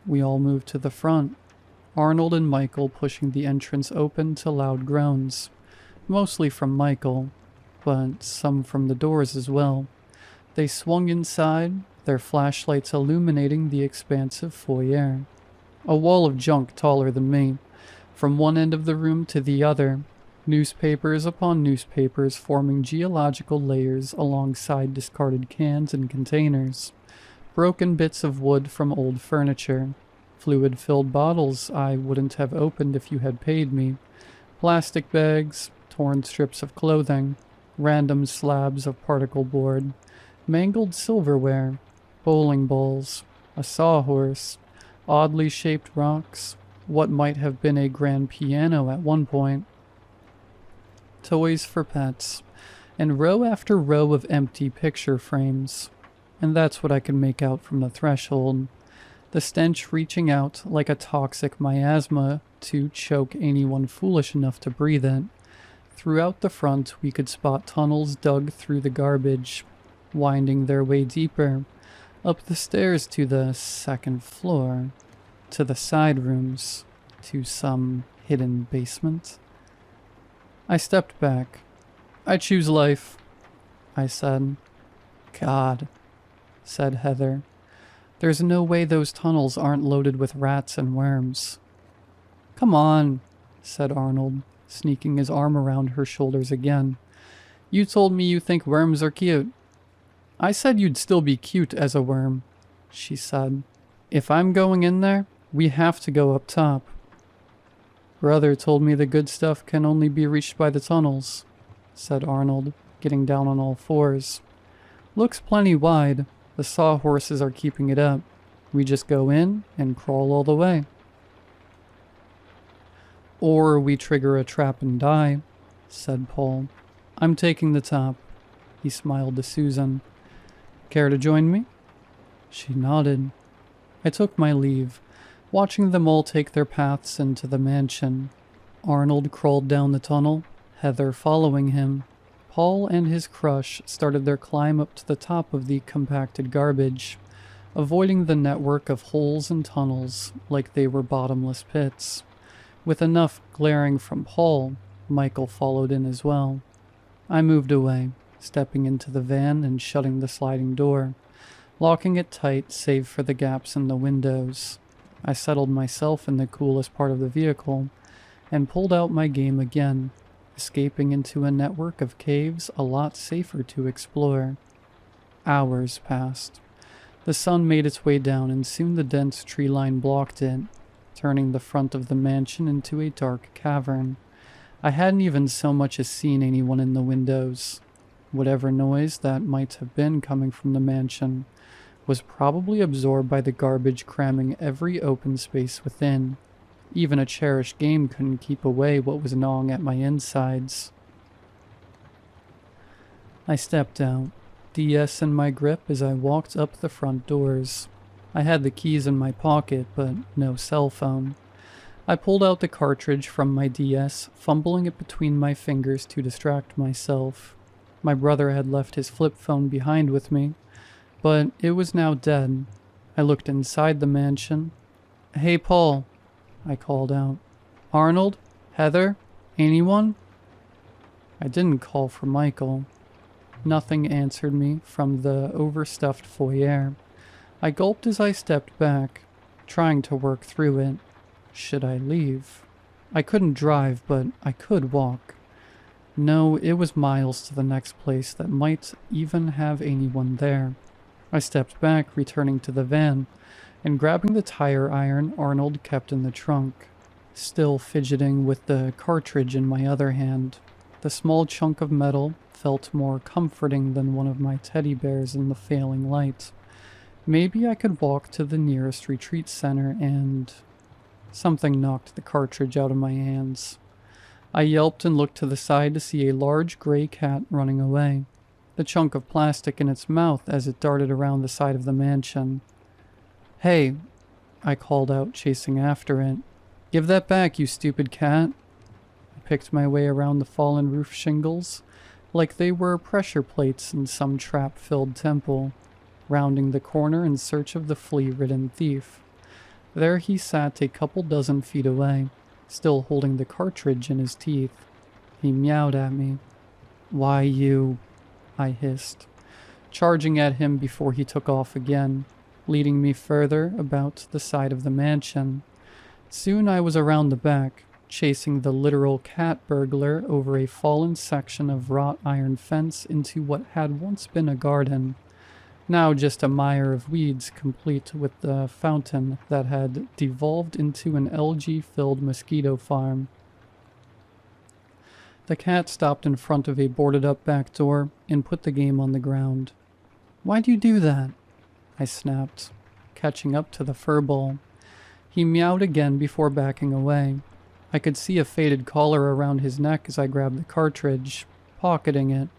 We all moved to the front, Arnold and Michael pushing the entrance open to loud groans, mostly from Michael, but some from the doors as well. They swung inside, their flashlights illuminating the expansive foyer. A wall of junk taller than me, from one end of the room to the other, newspapers upon newspapers forming geological layers alongside discarded cans and containers, broken bits of wood from old furniture, fluid-filled bottles I wouldn't have opened if you had paid me, plastic bags, torn strips of clothing, random slabs of particle board, mangled silverware, bowling balls, a sawhorse, oddly shaped rocks, what might have been a grand piano at one point, toys for pets, and row after row of empty picture frames. And that's what I could make out from the threshold, the stench reaching out like a toxic miasma to choke anyone foolish enough to breathe it. Throughout the front we could spot tunnels dug through the garbage, winding their way deeper, up the stairs to the second floor, to the side rooms, to some hidden basement. I stepped back. I choose life, I said. God, said Heather. There's no way those tunnels aren't loaded with rats and worms. Come on, said Arnold, sneaking his arm around her shoulders again. You told me you think worms are cute. I said you'd still be cute as a worm, she said. If I'm going in there, we have to go up top. Brother told me the good stuff can only be reached by the tunnels, said Arnold, getting down on all fours. Looks plenty wide. The sawhorses are keeping it up. We just go in and crawl all the way. Or we trigger a trap and die, said Paul. I'm taking the top. He smiled to Susan. Care to join me? She nodded. I took my leave, watching them all take their paths into the mansion. Arnold crawled down the tunnel, Heather following him. Paul and his crush started their climb up to the top of the compacted garbage, avoiding the network of holes and tunnels like they were bottomless pits. With enough glaring from Paul, Michael followed in as well. I moved away, stepping into the van and shutting the sliding door, locking it tight save for the gaps in the windows. I settled myself in the coolest part of the vehicle and pulled out my game again, escaping into a network of caves a lot safer to explore. Hours passed. The sun made its way down and soon the dense tree line blocked it, turning the front of the mansion into a dark cavern. I hadn't even so much as seen anyone in the windows. Whatever noise that might have been coming from the mansion was probably absorbed by the garbage cramming every open space within. Even a cherished game couldn't keep away what was gnawing at my insides. I stepped out, DS in my grip as I walked up the front doors. I had the keys in my pocket, but no cell phone. I pulled out the cartridge from my DS, fumbling it between my fingers to distract myself. My brother had left his flip phone behind with me, but it was now dead. I looked inside the mansion. Hey, Paul, I called out. Arnold? Heather? Anyone? I didn't call for Michael. Nothing answered me from the overstuffed foyer. I gulped as I stepped back, trying to work through it. Should I leave? I couldn't drive, but I could walk. No, it was miles to the next place that might even have anyone there. I stepped back, returning to the van, and grabbing the tire iron Arnold kept in the trunk, still fidgeting with the cartridge in my other hand. The small chunk of metal felt more comforting than one of my teddy bears in the failing light. Maybe I could walk to the nearest retreat center and... Something knocked the cartridge out of my hands. I yelped and looked to the side to see a large gray cat running away, the chunk of plastic in its mouth as it darted around the side of the mansion. Hey, I called out, chasing after it. Give that back, you stupid cat. I picked my way around the fallen roof shingles, like they were pressure plates in some trap-filled temple, rounding the corner in search of the flea-ridden thief. There he sat a couple dozen feet away, still holding the cartridge in his teeth. He meowed at me. Why you... I hissed, charging at him before he took off again, leading me further about the side of the mansion. Soon I was around the back, chasing the literal cat burglar over a fallen section of wrought iron fence into what had once been a garden, now just a mire of weeds complete with the fountain that had devolved into an algae-filled mosquito farm. The cat stopped in front of a boarded-up back door and put the game on the ground. Why'd you do that? I snapped, catching up to the furball. He meowed again before backing away. I could see a faded collar around his neck as I grabbed the cartridge, pocketing it.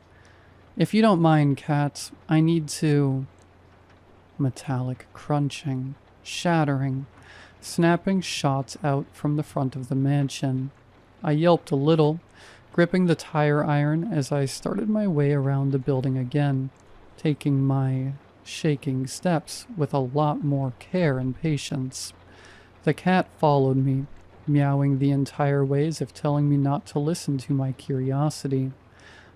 If you don't mind, cat, I need to... Metallic crunching, shattering, snapping shots out from the front of the mansion. I yelped a little, gripping the tire iron as I started my way around the building again, taking my shaking steps with a lot more care and patience. The cat followed me, meowing the entire way as if telling me not to listen to my curiosity.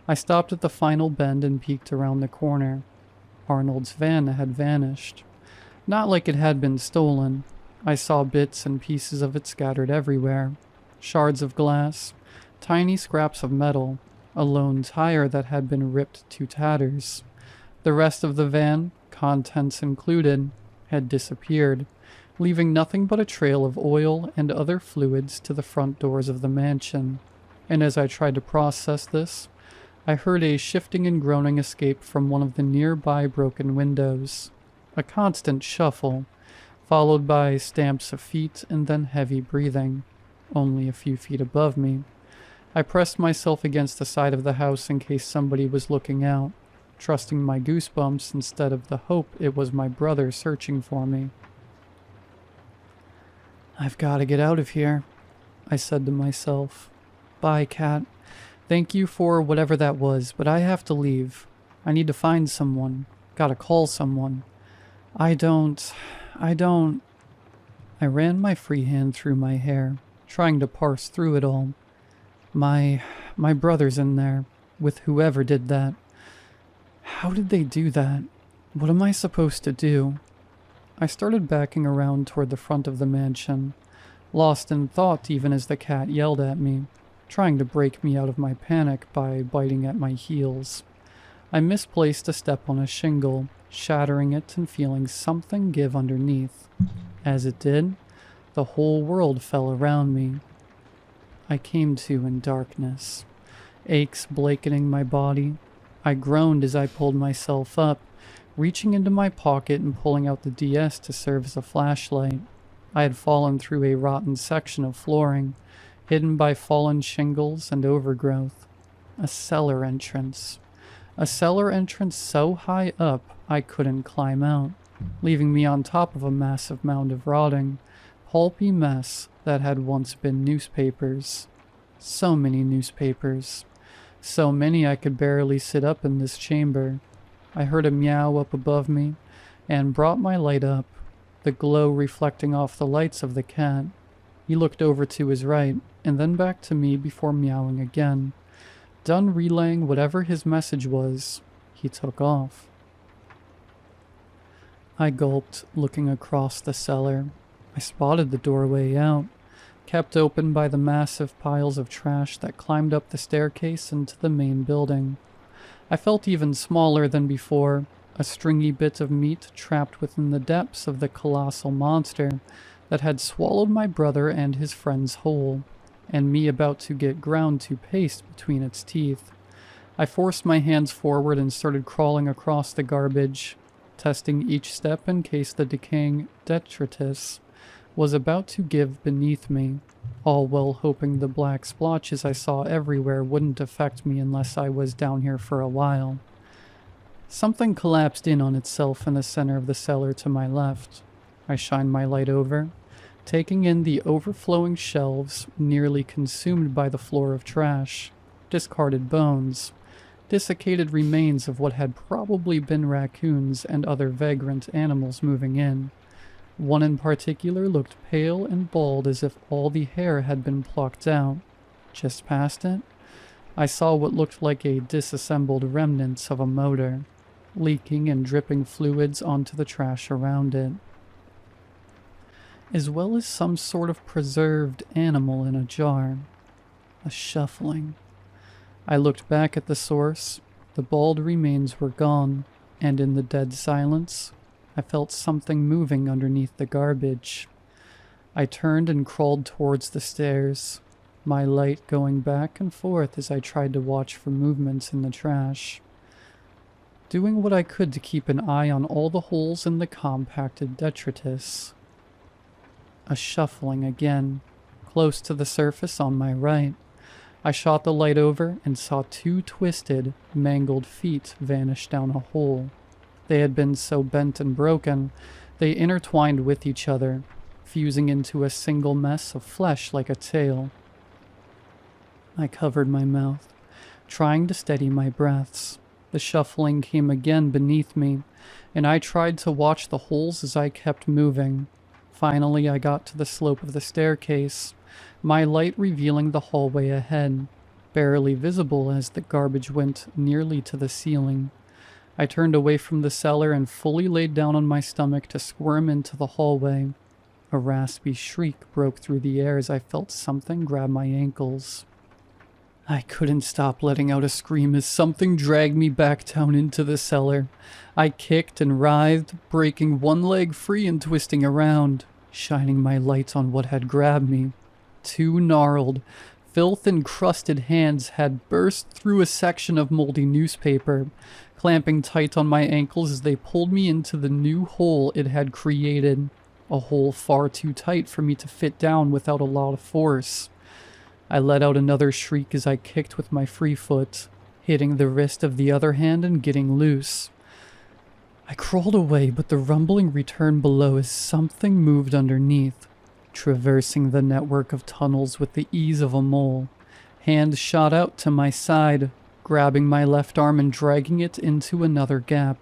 I stopped at the final bend and peeked around the corner. Arnold's van had vanished. Not like it had been stolen. I saw bits and pieces of it scattered everywhere. Shards of glass, tiny scraps of metal, a lone tire that had been ripped to tatters. The rest of the van, contents included, had disappeared, leaving nothing but a trail of oil and other fluids to the front doors of the mansion. And as I tried to process this, I heard a shifting and groaning escape from one of the nearby broken windows. A constant shuffle, followed by stamps of feet and then heavy breathing, only a few feet above me. I pressed myself against the side of the house in case somebody was looking out, trusting my goosebumps instead of the hope it was my brother searching for me. "I've got to get out of here," I said to myself. "Bye, Cat. Thank you for whatever that was, but I have to leave. I need to find someone. Gotta call someone. I ran my free hand through my hair, trying to parse through it all. My brother's in there, with whoever did that. How did they do that? What am I supposed to do?" I started backing around toward the front of the mansion, lost in thought even as the cat yelled at me, trying to break me out of my panic by biting at my heels. I misplaced a step on a shingle, shattering it and feeling something give underneath. As it did, the whole world fell around me. I came to in darkness, aches blanketing my body. I groaned as I pulled myself up, reaching into my pocket and pulling out the DS to serve as a flashlight. I had fallen through a rotten section of flooring, hidden by fallen shingles and overgrowth. A cellar entrance. A cellar entrance so high up I couldn't climb out, leaving me on top of a massive mound of rotting, pulpy mess that had once been newspapers. So many newspapers. So many I could barely sit up in this chamber. I heard a meow up above me and brought my light up, the glow reflecting off the lights of the cat. He looked over to his right and then back to me before meowing again. Done relaying whatever his message was, he took off. I gulped, looking across the cellar. I spotted the doorway out, kept open by the massive piles of trash that climbed up the staircase into the main building. I felt even smaller than before, a stringy bit of meat trapped within the depths of the colossal monster that had swallowed my brother and his friends whole, and me about to get ground to paste between its teeth. I forced my hands forward and started crawling across the garbage, testing each step in case the decaying detritus was about to give beneath me, all while hoping the black splotches I saw everywhere wouldn't affect me unless I was down here for a while. Something collapsed in on itself in the center of the cellar to my left. I shined my light over, taking in the overflowing shelves nearly consumed by the floor of trash, discarded bones, desiccated remains of what had probably been raccoons and other vagrant animals moving in. One in particular looked pale and bald as if all the hair had been plucked out. Just past it, I saw what looked like a disassembled remnants of a motor, leaking and dripping fluids onto the trash around it, as well as some sort of preserved animal in a jar. A shuffling. I looked back at the source. The bald remains were gone, and in the dead silence, I felt something moving underneath the garbage. I turned and crawled towards the stairs, my light going back and forth as I tried to watch for movements in the trash, doing what I could to keep an eye on all the holes in the compacted detritus. A shuffling again, close to the surface on my right. I shot the light over and saw two twisted, mangled feet vanish down a hole. They had been so bent and broken, they intertwined with each other, fusing into a single mess of flesh like a tail. I covered my mouth, trying to steady my breaths. The shuffling came again beneath me, and I tried to watch the holes as I kept moving. Finally, I got to the slope of the staircase, my light revealing the hallway ahead, barely visible as the garbage went nearly to the ceiling. I turned away from the cellar and fully laid down on my stomach to squirm into the hallway. A raspy shriek broke through the air as I felt something grab my ankles. I couldn't stop letting out a scream as something dragged me back down into the cellar. I kicked and writhed, breaking one leg free and twisting around, shining my light on what had grabbed me. Two gnarled, filth-encrusted hands had burst through a section of moldy newspaper, clamping tight on my ankles as they pulled me into the new hole it had created, a hole far too tight for me to fit down without a lot of force. I let out another shriek as I kicked with my free foot, hitting the wrist of the other hand and getting loose. I crawled away, but the rumbling returned below as something moved underneath, traversing the network of tunnels with the ease of a mole. Hand shot out to my side, grabbing my left arm and dragging it into another gap.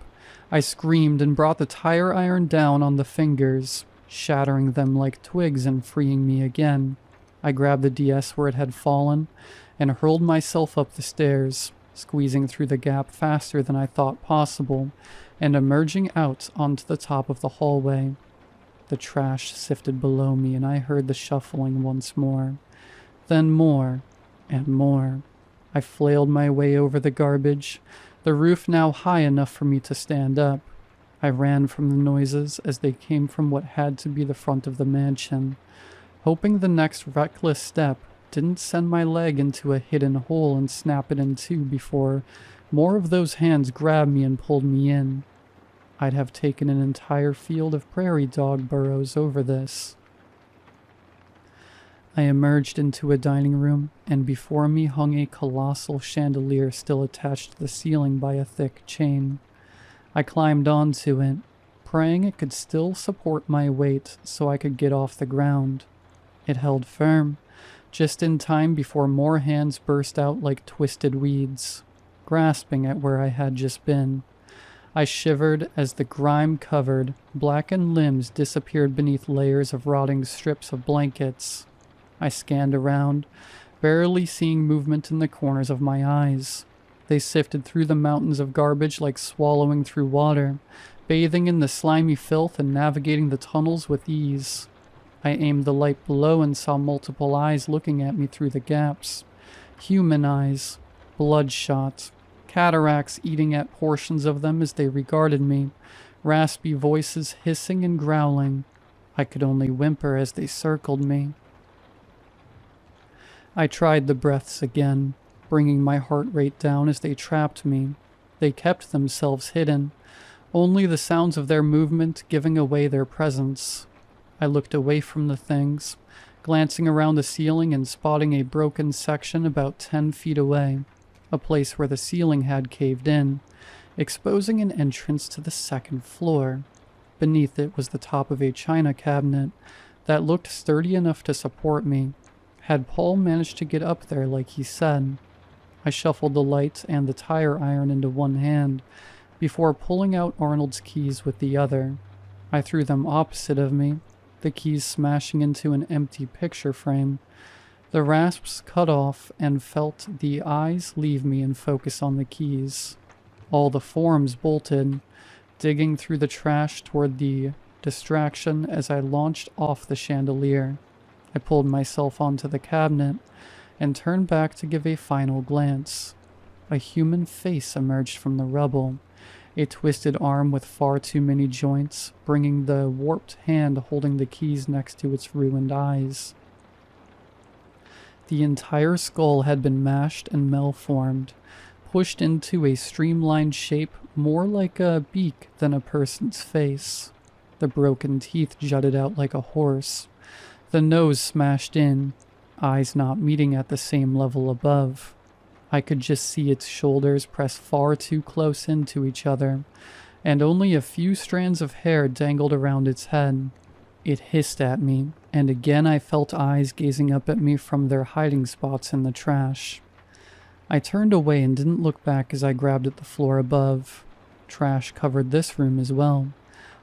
I screamed and brought the tire iron down on the fingers, shattering them like twigs and freeing me again. I grabbed the DS where it had fallen and hurled myself up the stairs, squeezing through the gap faster than I thought possible, and emerging out onto the top of the hallway. The trash sifted below me and I heard the shuffling once more. Then more and more. I flailed my way over the garbage, the roof now high enough for me to stand up. I ran from the noises as they came from what had to be the front of the mansion, hoping the next reckless step didn't send my leg into a hidden hole and snap it in two before more of those hands grabbed me and pulled me in. I'd have taken an entire field of prairie dog burrows over this. I emerged into a dining room, and before me hung a colossal chandelier still attached to the ceiling by a thick chain. I climbed onto it, praying it could still support my weight so I could get off the ground. It held firm, just in time before more hands burst out like twisted weeds, grasping at where I had just been. I shivered as the grime-covered, blackened limbs disappeared beneath layers of rotting strips of blankets. I scanned around, barely seeing movement in the corners of my eyes. They sifted through the mountains of garbage like swallowing through water, bathing in the slimy filth and navigating the tunnels with ease. I aimed the light below and saw multiple eyes looking at me through the gaps. Human eyes, bloodshot, cataracts eating at portions of them as they regarded me, raspy voices hissing and growling. I could only whimper as they circled me. I tried the breaths again, bringing my heart rate down as they trapped me. They kept themselves hidden, only the sounds of their movement giving away their presence. I looked away from the things, glancing around the ceiling and spotting a broken section about 10 feet away, a place where the ceiling had caved in, exposing an entrance to the second floor. Beneath it was the top of a china cabinet that looked sturdy enough to support me. Had Paul managed to get up there like he said? I shuffled the light and the tire iron into one hand before pulling out Arnold's keys with the other. I threw them opposite of me, the keys smashing into an empty picture frame. The rasps cut off and felt the eyes leave me and focus on the keys. All the forms bolted, digging through the trash toward the distraction as I launched off the chandelier. I pulled myself onto the cabinet and turned back to give a final glance. A human face emerged from the rubble, a twisted arm with far too many joints, bringing the warped hand holding the keys next to its ruined eyes. The entire skull had been mashed and malformed, pushed into a streamlined shape more like a beak than a person's face. The broken teeth jutted out like a horse, the nose smashed in, eyes not meeting at the same level above. I could just see its shoulders press far too close into each other, and only a few strands of hair dangled around its head. It hissed at me, and again I felt eyes gazing up at me from their hiding spots in the trash. I turned away and didn't look back as I grabbed at the floor above. Trash covered this room as well.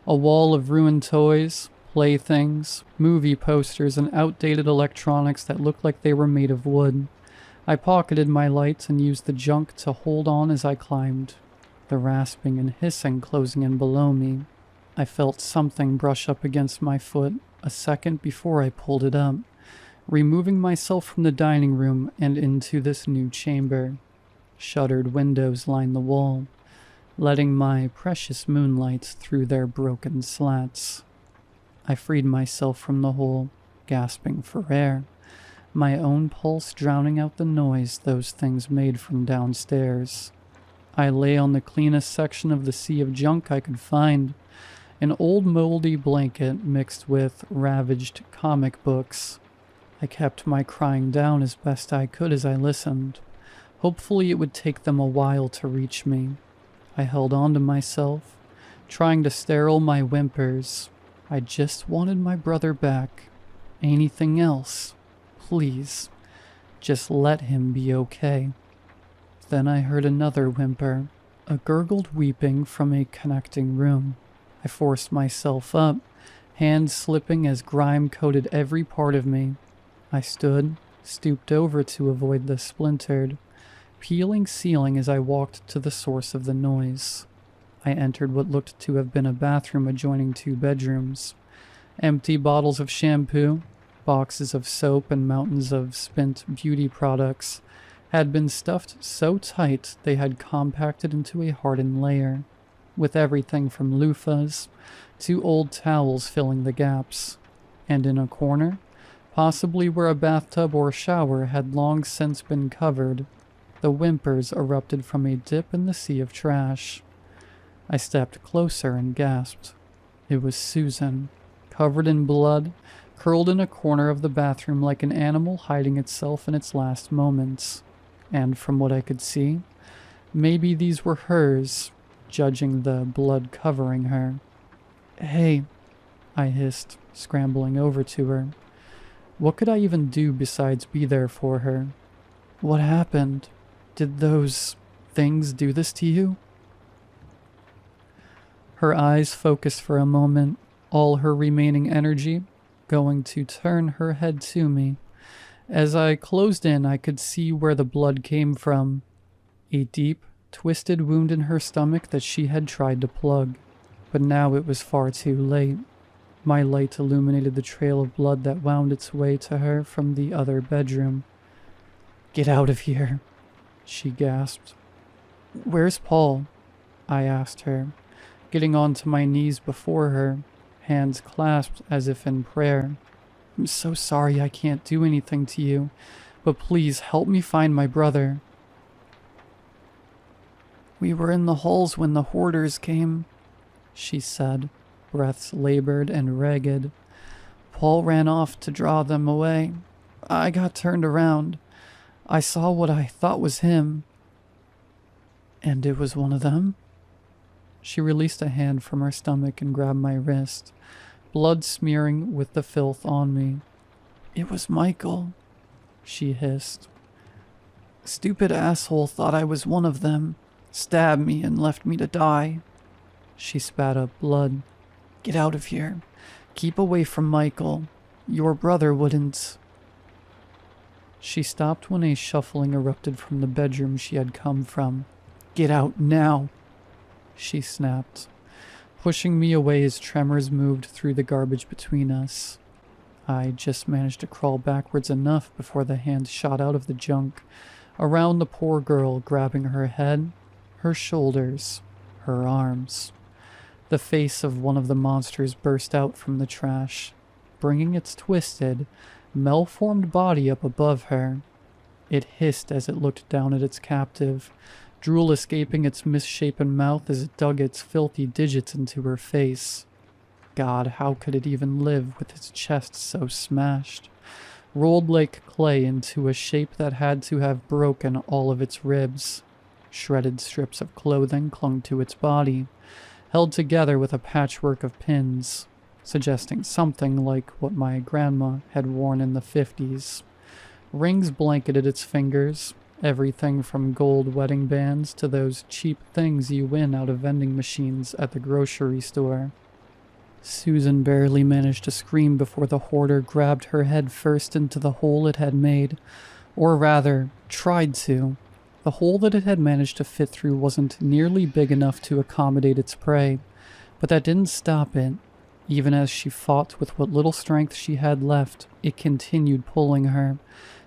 A wall of ruined toys, playthings, movie posters, and outdated electronics that looked like they were made of wood. I pocketed my lights and used the junk to hold on as I climbed, the rasping and hissing closing in below me. I felt something brush up against my foot a second before I pulled it up, removing myself from the dining room and into this new chamber. Shuttered windows lined the wall, letting my precious moonlight through their broken slats. I freed myself from the hole, gasping for air, my own pulse drowning out the noise those things made from downstairs. I lay on the cleanest section of the sea of junk I could find, An old moldy blanket mixed with ravaged comic books. I kept my crying down as best I could as I listened. Hopefully it would take them a while to reach me. I held on to myself, trying to sterile my whimpers. I just wanted my brother back. Anything else? Please. Just let him be okay. Then I heard another whimper, a gurgled weeping from a connecting room. I forced myself up, hands slipping as grime coated every part of me. I stood, stooped over to avoid the splintered, peeling ceiling as I walked to the source of the noise. I entered what looked to have been a bathroom adjoining 2 bedrooms. Empty bottles of shampoo, boxes of soap, and mountains of spent beauty products had been stuffed so tight they had compacted into a hardened layer, with everything from loofahs to old towels filling the gaps. And in a corner, possibly where a bathtub or shower had long since been covered, the whimpers erupted from a dip in the sea of trash. I stepped closer and gasped. It was Susan, covered in blood, curled in a corner of the bathroom like an animal hiding itself in its last moments. And from what I could see, maybe these were hers, judging the blood covering her. "Hey," I hissed, scrambling over to her. What could I even do besides be there for her? "What happened? Did those things do this to you?" Her eyes focused for a moment, all her remaining energy going to turn her head to me. As I closed in, I could see where the blood came from. A deep, twisted wound in her stomach that she had tried to plug. But now it was far too late. My light illuminated the trail of blood that wound its way to her from the other bedroom. "Get out of here," she gasped. "Where's Paul?" I asked her, getting onto my knees before her, hands clasped as if in prayer. "I'm so sorry I can't do anything to you, but please help me find my brother." "We were in the halls when the hoarders came," she said, breaths labored and ragged. "Paul ran off to draw them away. I got turned around. I saw what I thought was him." "And it was one of them?" She released a hand from her stomach and grabbed my wrist, blood smearing with the filth on me. "It was Michael," she hissed. "Stupid asshole thought I was one of them, stabbed me and left me to die." She spat up blood. "Get out of here. Keep away from Michael. Your brother wouldn't." She stopped when a shuffling erupted from the bedroom she had come from. "Get out now," she snapped, pushing me away as tremors moved through the garbage between us. I just managed to crawl backwards enough before the hand shot out of the junk, around the poor girl, grabbing her head, her shoulders, her arms. The face of one of the monsters burst out from the trash, bringing its twisted, malformed body up above her. It hissed as it looked down at its captive, drool escaping its misshapen mouth as it dug its filthy digits into her face. God, how could it even live with its chest so smashed? Rolled like clay into a shape that had to have broken all of its ribs. Shredded strips of clothing clung to its body, held together with a patchwork of pins, suggesting something like what my grandma had worn in the 50s. Rings blanketed its fingers, everything from gold wedding bands to those cheap things you win out of vending machines at the grocery store. Susan barely managed to scream before the hoarder grabbed her head first into the hole it had made, or rather, tried to. The hole that it had managed to fit through wasn't nearly big enough to accommodate its prey, but that didn't stop it. Even as she fought with what little strength she had left, it continued pulling her,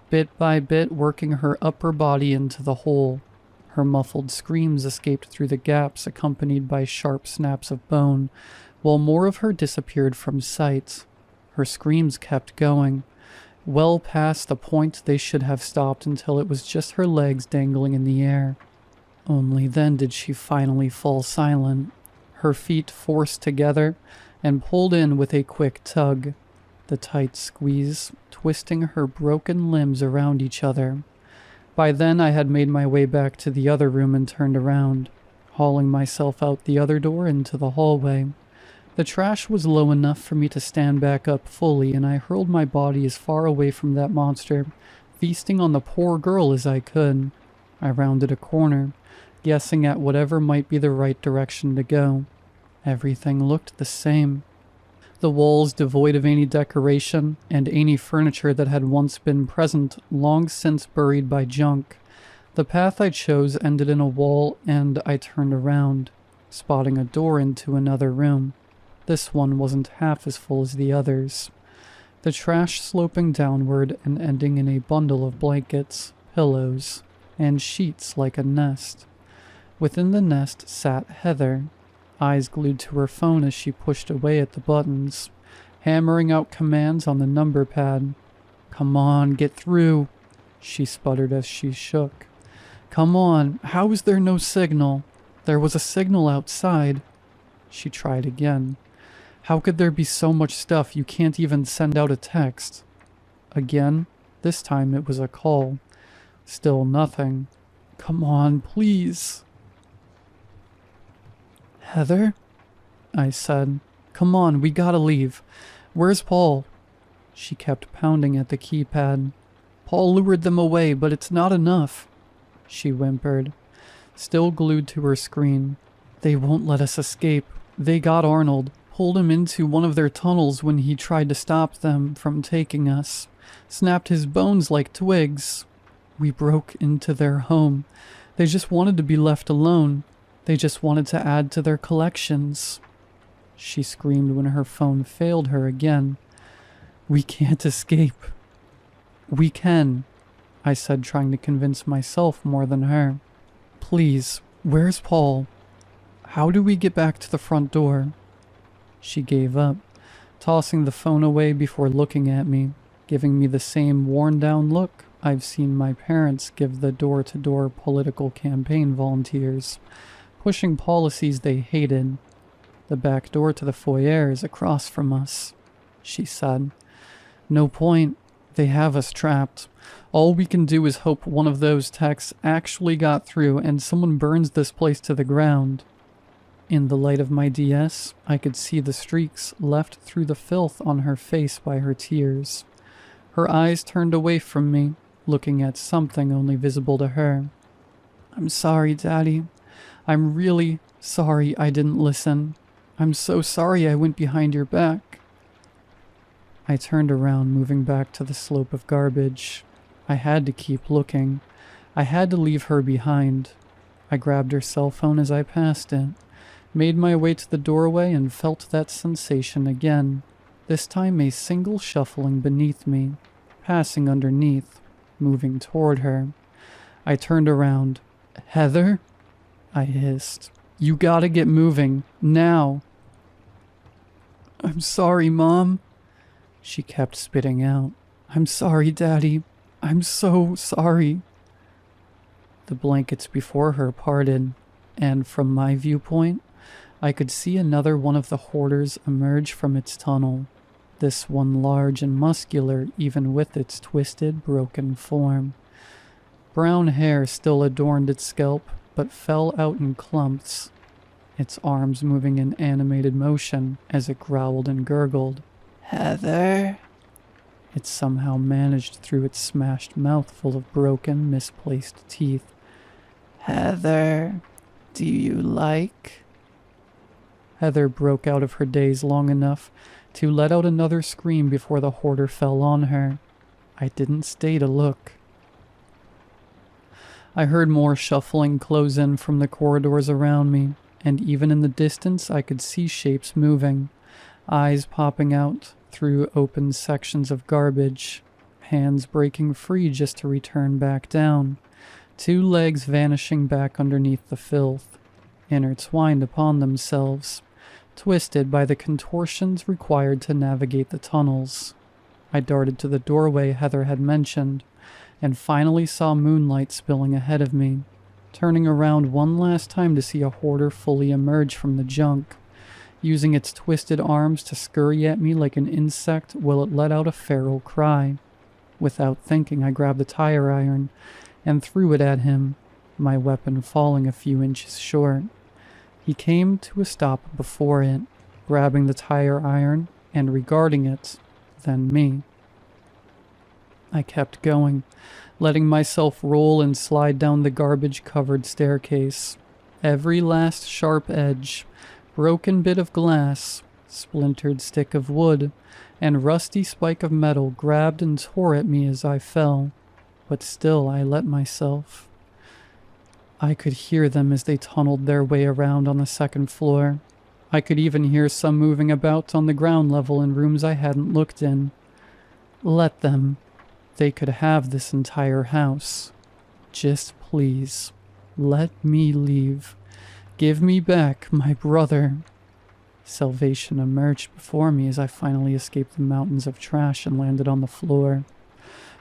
bit by bit working her upper body into the hole. Her muffled screams escaped through the gaps, accompanied by sharp snaps of bone, while more of her disappeared from sight. Her screams kept going, well past the point they should have stopped until it was just her legs dangling in the air. Only then did she finally fall silent. her feet forced together and pulled in with a quick tug, the tight squeeze twisting her broken limbs around each other. By then I had made my way back to the other room and turned around, hauling myself out the other door into the hallway. The trash was low enough for me to stand back up fully, and I hurled my body as far away from that monster, feasting on the poor girl as I could. I rounded a corner, guessing at whatever might be the right direction to go. Everything looked the same. The walls devoid of any decoration, and any furniture that had once been present long since buried by junk. The path I chose ended in a wall, and I turned around, spotting a door into another room. This one wasn't half as full as the others. The trash sloping downward and ending in a bundle of blankets, pillows, and sheets like a nest. Within the nest sat Heather, eyes glued to her phone as she pushed away at the buttons, hammering out commands on the number pad. "Come on, get through," she sputtered as she shook. "Come on, how is there no signal? There was a signal outside." She tried again. "How could there be so much stuff you can't even send out a text?" Again, this time it was a call. Still nothing. "Come on, please." "Heather?" I said. "Come on, we gotta leave. Where's Paul?" She kept pounding at the keypad. "Paul lured them away, but it's not enough," she whimpered, still glued to her screen. "They won't let us escape. They got Arnold, pulled him into one of their tunnels when he tried to stop them from taking us, snapped his bones like twigs. We broke into their home. They just wanted to be left alone. They just wanted to add to their collections." She screamed when her phone failed her again. "We can't escape." "We can," I said, trying to convince myself more than her. "Please, where's Paul? How do we get back to the front door?" She gave up, tossing the phone away before looking at me, giving me the same worn-down look I've seen my parents give the door-to-door political campaign volunteers, pushing policies they hated. "The back door to the foyer is across from us," she said. "No point. They have us trapped. All we can do is hope one of those texts actually got through and someone burns this place to the ground." In the light of my DS, I could see the streaks left through the filth on her face by her tears. Her eyes turned away from me, looking at something only visible to her. "I'm sorry, Daddy. I'm really sorry I didn't listen. I'm so sorry I went behind your back." I turned around, moving back to the slope of garbage. I had to keep looking. I had to leave her behind. I grabbed her cell phone as I passed it, made my way to the doorway, and felt that sensation again. This time a single shuffling beneath me, passing underneath, moving toward her. I turned around. "Heather?" I hissed. "You gotta get moving, now." "I'm sorry, Mom," she kept spitting out. "I'm sorry, Daddy. I'm so sorry." The blankets before her parted, and from my viewpoint, I could see another one of the hoarders emerge from its tunnel, this one large and muscular even with its twisted, broken form. Brown hair still adorned its scalp, but fell out in clumps, its arms moving in animated motion as it growled and gurgled. "Heather?" It somehow managed through its smashed mouth full of broken, misplaced teeth. "Heather, do you like?" Heather broke out of her daze long enough to let out another scream before the hoarder fell on her. I didn't stay to look. I heard more shuffling close in from the corridors around me, and even in the distance I could see shapes moving, eyes popping out through open sections of garbage, hands breaking free just to return back down, two legs vanishing back underneath the filth, intertwined upon themselves, twisted by the contortions required to navigate the tunnels. I darted to the doorway Heather had mentioned, and finally saw moonlight spilling ahead of me. turning around one last time to see a hoarder fully emerge from the junk. Using its twisted arms to scurry at me like an insect while it let out a feral cry. Without thinking, I grabbed the tire iron and threw it at him, my weapon falling a few inches short. He came to a stop before it, grabbing the tire iron and regarding it, then me. I kept going, letting myself roll and slide down the garbage-covered staircase. Every last sharp edge, broken bit of glass, splintered stick of wood, and rusty spike of metal grabbed and tore at me as I fell, but still I let myself. I could hear them as they tunneled their way around on the second floor. I could even hear some moving about on the ground level in rooms I hadn't looked in. Let them. They could have this entire house. Just please, let me leave. Give me back my brother. Salvation emerged before me as I finally escaped the mountains of trash and landed on the floor,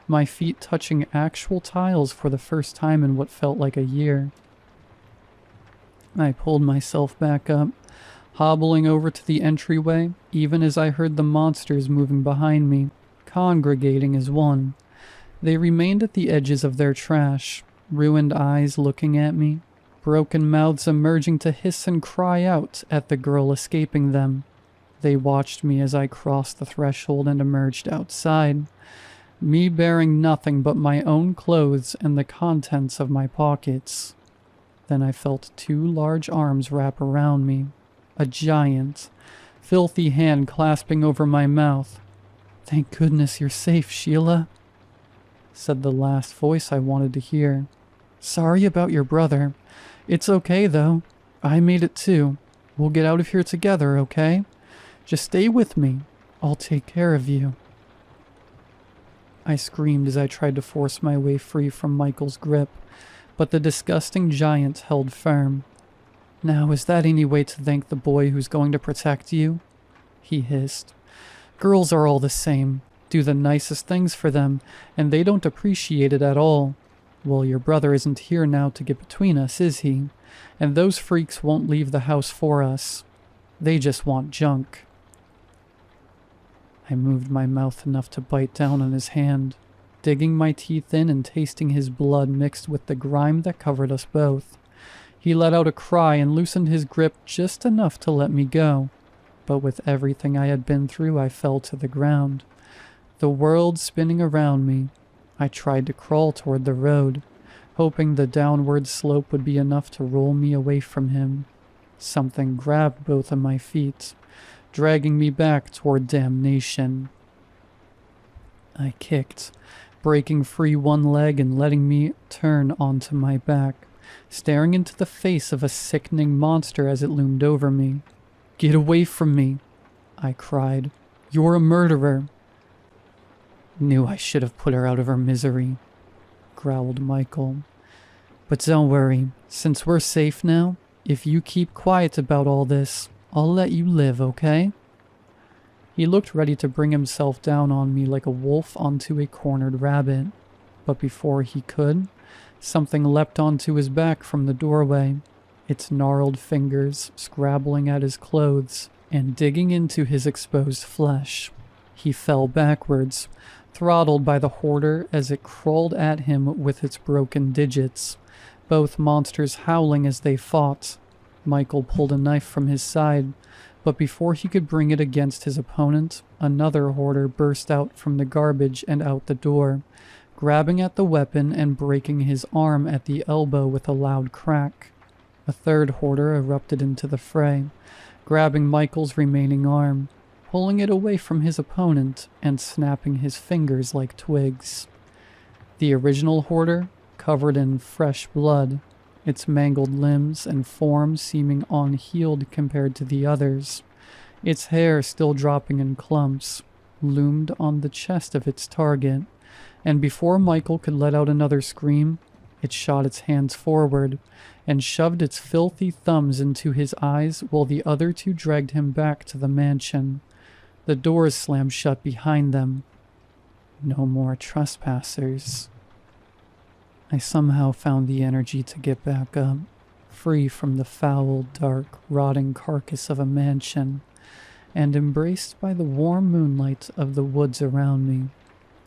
my feet touching actual tiles for the first time in what felt like a year. I pulled myself back up, hobbling over to the entryway, even as I heard the monsters moving behind me, congregating as one. They remained at the edges of their trash, ruined eyes looking at me, broken mouths emerging to hiss and cry out at the girl escaping them. They watched me as I crossed the threshold and emerged outside, me bearing nothing but my own clothes and the contents of my pockets. Then I felt two large arms wrap around me, a giant, filthy hand clasping over my mouth. "Thank goodness you're safe, Sheila," said the last voice I wanted to hear. "Sorry about your brother. It's okay, though. I made it too. We'll get out of here together, okay? Just stay with me. I'll take care of you." I screamed as I tried to force my way free from Michael's grip, but the disgusting giant held firm. "Now, is that any way to thank the boy who's going to protect you?" he hissed. "Girls are all the same. Do the nicest things for them, and they don't appreciate it at all. Well, your brother isn't here now to get between us, is he? And those freaks won't leave the house for us. They just want junk." I moved my mouth enough to bite down on his hand, digging my teeth in and tasting his blood mixed with the grime that covered us both. He let out a cry and loosened his grip just enough to let me go, but with everything I had been through, I fell to the ground. The world spinning around me, I tried to crawl toward the road, hoping the downward slope would be enough to roll me away from him. Something grabbed both of my feet, dragging me back toward damnation. I kicked, breaking free one leg and letting me turn onto my back, staring into the face of a sickening monster as it loomed over me. "Get away from me," I cried. "You're a murderer." "Knew I should have put her out of her misery," growled Michael. "But don't worry, since we're safe now, if you keep quiet about all this, I'll let you live, okay?" He looked ready to bring himself down on me like a wolf onto a cornered rabbit, but before he could, something leapt onto his back from the doorway, its gnarled fingers scrabbling at his clothes and digging into his exposed flesh. He fell backwards, throttled by the hoarder as it crawled at him with its broken digits, both monsters howling as they fought. Michael pulled a knife from his side, but before he could bring it against his opponent, another hoarder burst out from the garbage and out the door, grabbing at the weapon and breaking his arm at the elbow with a loud crack. A third hoarder erupted into the fray, grabbing Michael's remaining arm, pulling it away from his opponent and snapping his fingers like twigs. The original hoarder, covered in fresh blood, its mangled limbs and form seeming unhealed compared to the others, its hair still dropping in clumps, loomed on the chest of its target, and before Michael could let out another scream, it shot its hands forward and shoved its filthy thumbs into his eyes while the other two dragged him back to the mansion. The doors slammed shut behind them. No more trespassers. I somehow found the energy to get back up, free from the foul, dark, rotting carcass of a mansion, and embraced by the warm moonlight of the woods around me.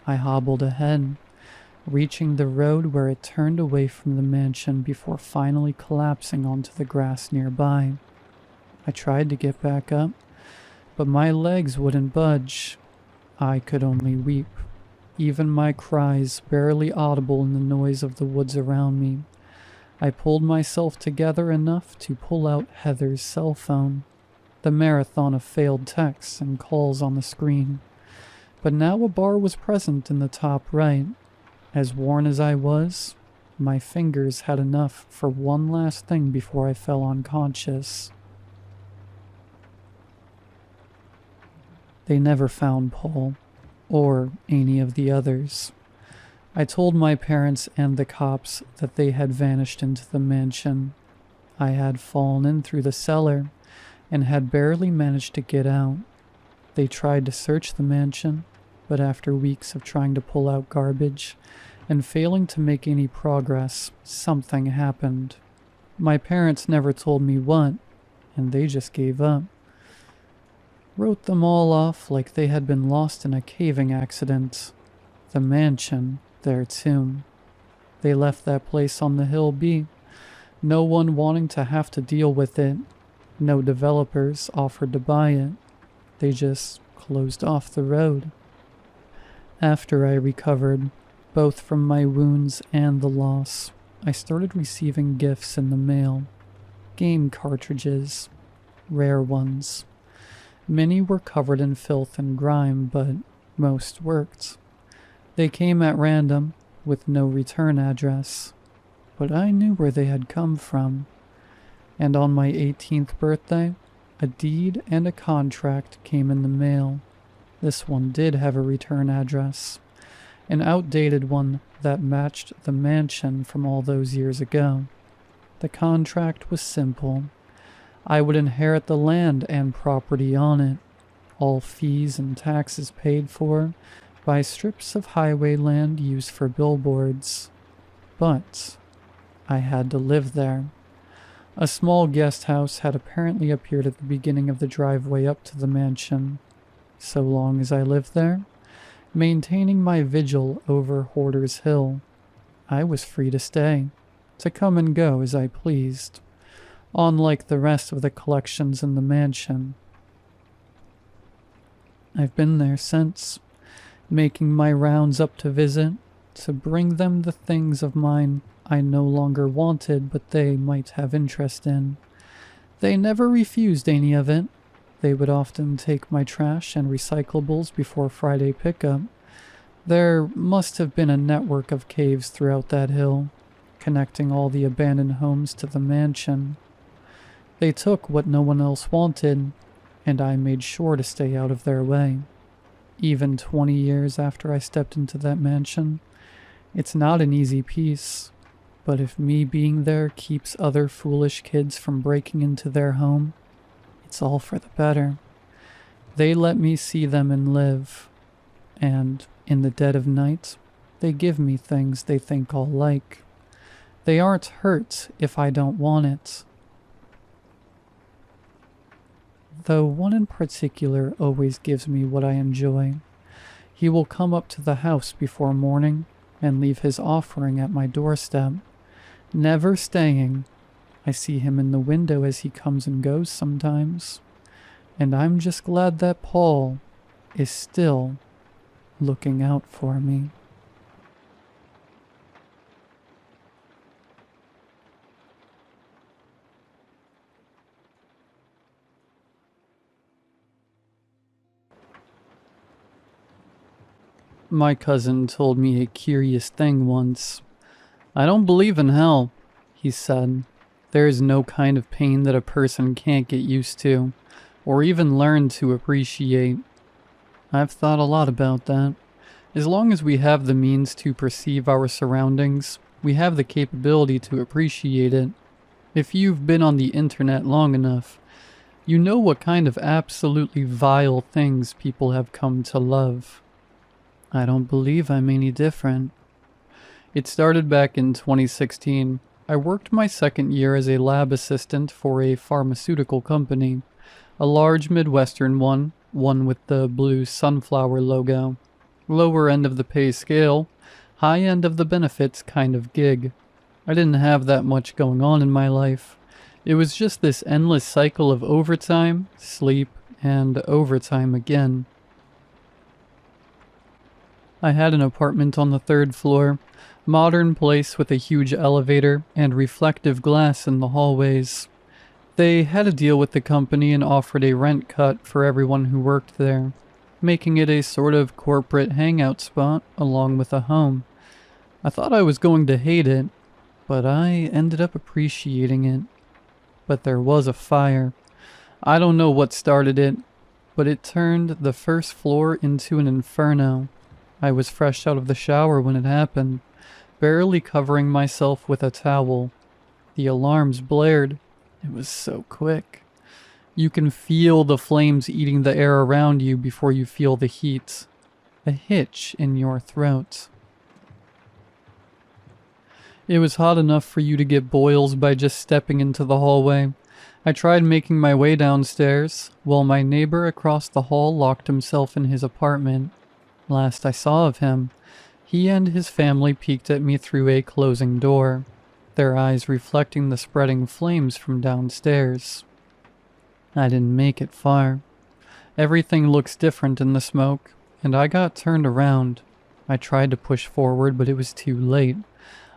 I hobbled ahead, reaching the road where it turned away from the mansion before finally collapsing onto the grass nearby. I tried to get back up, but my legs wouldn't budge. I could only weep, even my cries barely audible in the noise of the woods around me. I pulled myself together enough to pull out Heather's cell phone, the marathon of failed texts and calls on the screen. But now a bar was present in the top right. As worn as I was, my fingers had enough for one last thing before I fell unconscious. They never found Paul, or any of the others. I told my parents and the cops that they had vanished into the mansion. I had fallen in through the cellar and had barely managed to get out. They tried to search the mansion, but after weeks of trying to pull out garbage and failing to make any progress, something happened. My parents never told me what, and they just gave up. Wrote them all off like they had been lost in a caving accident. The mansion, their tomb. They left that place on the hill be, no one wanting to have to deal with it. No developers offered to buy it. They just closed off the road. After I recovered, both from my wounds and the loss, I started receiving gifts in the mail. Game cartridges, rare ones. Many were covered in filth and grime, but most worked. They came at random, with no return address, but I knew where they had come from. And on my 18th birthday, a deed and a contract came in the mail. This one did have a return address, an outdated one that matched the mansion from all those years ago. The contract was simple. I would inherit the land and property on it, all fees and taxes paid for by strips of highway land used for billboards. But I had to live there. A small guest house had apparently appeared at the beginning of the driveway up to the mansion. So long as I lived there, maintaining my vigil over Hoarder's Hill, I was free to stay, to come and go as I pleased, unlike the rest of the collections in the mansion. I've been there since, making my rounds up to visit, to bring them the things of mine I no longer wanted but they might have interest in. They never refused any of it. They would often take my trash and recyclables before Friday pickup. There must have been a network of caves throughout that hill, connecting all the abandoned homes to the mansion. They took what no one else wanted, and I made sure to stay out of their way. Even 20 years after I stepped into that mansion, it's not an easy piece, but if me being there keeps other foolish kids from breaking into their home, it's all for the better. They let me see them and live, and in the dead of night, they give me things they think I'll like. They aren't hurt if I don't want it. Though one in particular always gives me what I enjoy. He will come up to the house before morning and leave his offering at my doorstep, never staying. I see him in the window as he comes and goes sometimes, and I'm just glad that Paul is still looking out for me. My cousin told me a curious thing once. "I don't believe in hell," he said. "There is no kind of pain that a person can't get used to, or even learn to appreciate." I've thought a lot about that. As long as we have the means to perceive our surroundings, we have the capability to appreciate it. If you've been on the internet long enough, you know what kind of absolutely vile things people have come to love. I don't believe I'm any different. It started back in 2016. I worked my second year as a lab assistant for a pharmaceutical company, a large Midwestern one with the blue sunflower logo. Lower end of the pay scale, high end of the benefits kind of gig. I didn't have that much going on in my life. It was just this endless cycle of overtime, sleep, and overtime again. I had an apartment on the third floor, modern place with a huge elevator and reflective glass in the hallways. They had a deal with the company and offered a rent cut for everyone who worked there, making it a sort of corporate hangout spot along with a home. I thought I was going to hate it, but I ended up appreciating it. But there was a fire. I don't know what started it, but it turned the first floor into an inferno. I was fresh out of the shower when it happened, barely covering myself with a towel. The alarms blared. It was so quick. You can feel the flames eating the air around you before you feel the heat. A hitch in your throat. It was hot enough for you to get boils by just stepping into the hallway. I tried making my way downstairs, while my neighbor across the hall locked himself in his apartment. Last I saw of him, he and his family peeked at me through a closing door, their eyes reflecting the spreading flames from downstairs. I didn't make it far. Everything looks different in the smoke, and I got turned around. I tried to push forward, but it was too late.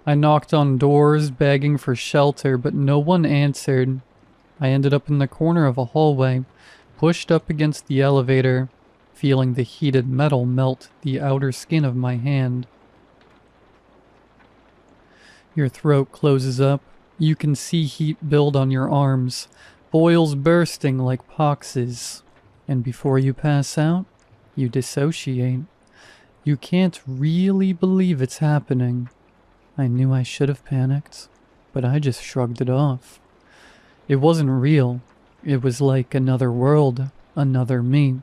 I knocked on doors, begging for shelter, but no one answered. I ended up in the corner of a hallway, pushed up against the elevator, feeling the heated metal melt the outer skin of my hand. Your throat closes up. You can see heat build on your arms, boils bursting like poxes. And before you pass out, you dissociate. You can't really believe it's happening. I knew I should have panicked, but I just shrugged it off. It wasn't real. It was like another world, another me.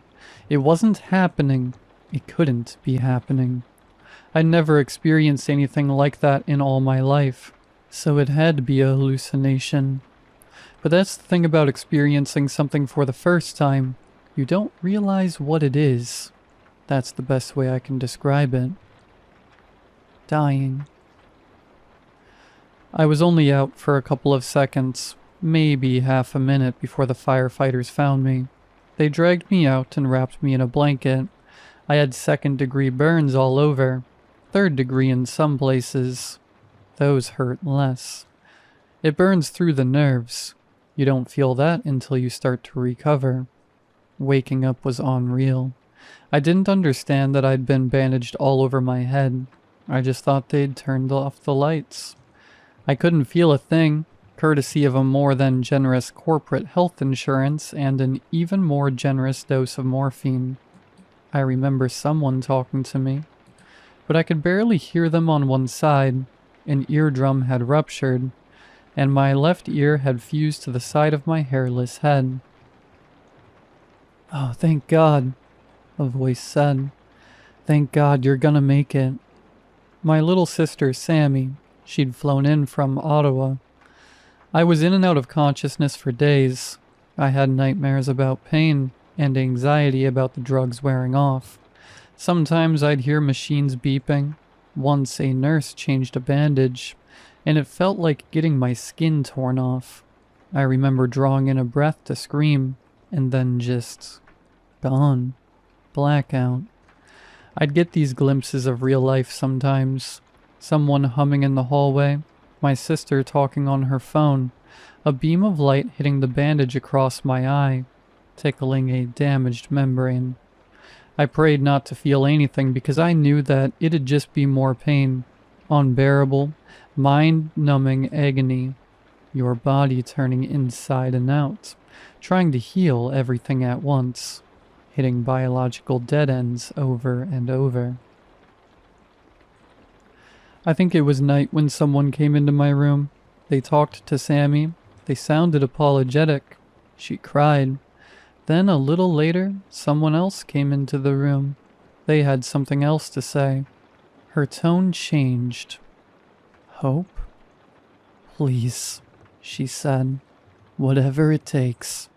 It wasn't happening. It couldn't be happening. I'd never experienced anything like that in all my life, so it had to be a hallucination. But that's the thing about experiencing something for the first time. You don't realize what it is. That's the best way I can describe it. Dying. I was only out for a couple of seconds, maybe half a minute before the firefighters found me. They dragged me out and wrapped me in a blanket. I had second-degree burns all over, third-degree in some places. Those hurt less. It burns through the nerves. You don't feel that until you start to recover. Waking up was unreal. I didn't understand that I'd been bandaged all over my head. I just thought they'd turned off the lights. I couldn't feel a thing, courtesy of a more than generous corporate health insurance and an even more generous dose of morphine. I remember someone talking to me, but I could barely hear them on one side. An eardrum had ruptured, and my left ear had fused to the side of my hairless head. "Oh, thank God," a voice said. "Thank God you're gonna make it." My little sister, Sammy, she'd flown in from Ottawa. I was in and out of consciousness for days. I had nightmares about pain and anxiety about the drugs wearing off. Sometimes I'd hear machines beeping. Once a nurse changed a bandage, and it felt like getting my skin torn off. I remember drawing in a breath to scream, and then just gone. Blackout. I'd get these glimpses of real life sometimes. Someone humming in the hallway, my sister talking on her phone, a beam of light hitting the bandage across my eye, tickling a damaged membrane. I prayed not to feel anything because I knew that it'd just be more pain, unbearable, mind-numbing agony, your body turning inside and out, trying to heal everything at once, hitting biological dead ends over and over. I think it was night when someone came into my room. They talked to Sammy. They sounded apologetic. She cried. Then a little later, someone else came into the room. They had something else to say. Her tone changed. Hope? Please, she said. Whatever it takes.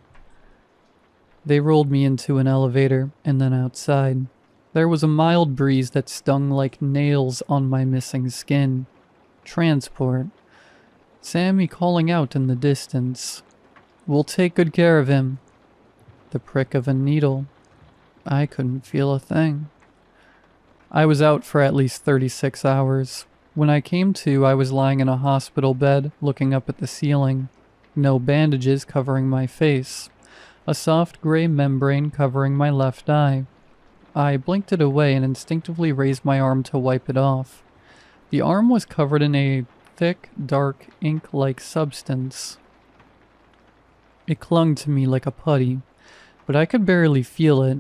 They rolled me into an elevator and then outside. There was a mild breeze that stung like nails on my missing skin. Transport. Sammy calling out in the distance. We'll take good care of him. The prick of a needle. I couldn't feel a thing. I was out for at least 36 hours. When I came to, I was lying in a hospital bed, looking up at the ceiling. No bandages covering my face. A soft gray membrane covering my left eye. I blinked it away and instinctively raised my arm to wipe it off. The arm was covered in a thick, dark, ink-like substance. It clung to me like a putty, but I could barely feel it.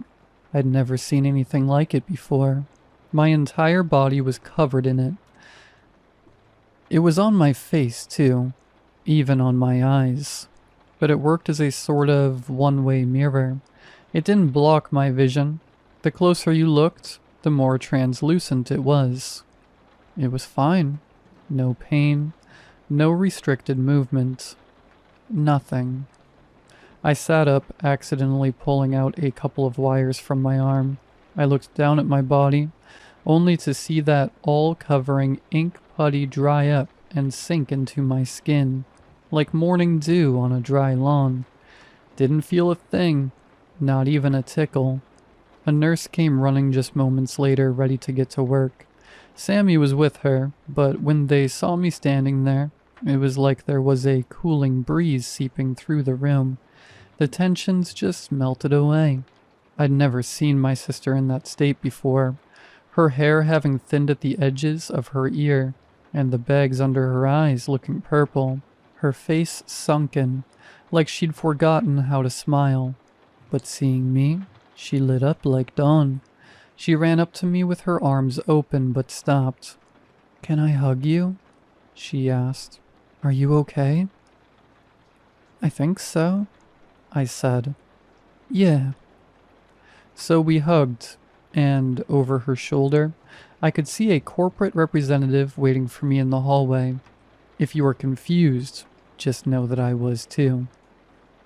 I'd never seen anything like it before. My entire body was covered in it. It was on my face, too, even on my eyes. But it worked as a sort of one-way mirror. It didn't block my vision. The closer you looked, the more translucent it was. It was fine. No pain. No restricted movement. Nothing. I sat up, accidentally pulling out a couple of wires from my arm. I looked down at my body, only to see that all-covering ink putty dry up and sink into my skin, like morning dew on a dry lawn. Didn't feel a thing, not even a tickle. A nurse came running just moments later, ready to get to work. Sammy was with her, but when they saw me standing there, it was like there was a cooling breeze seeping through the room. The tensions just melted away. I'd never seen my sister in that state before, her hair having thinned at the edges of her ear, and the bags under her eyes looking purple, her face sunken, like she'd forgotten how to smile. But seeing me, she lit up like dawn. She ran up to me with her arms open but stopped. "Can I hug you?" she asked. "Are you okay?" "I think so," I said. "Yeah." So we hugged, and over her shoulder, I could see a corporate representative waiting for me in the hallway. If you are confused, just know that I was too.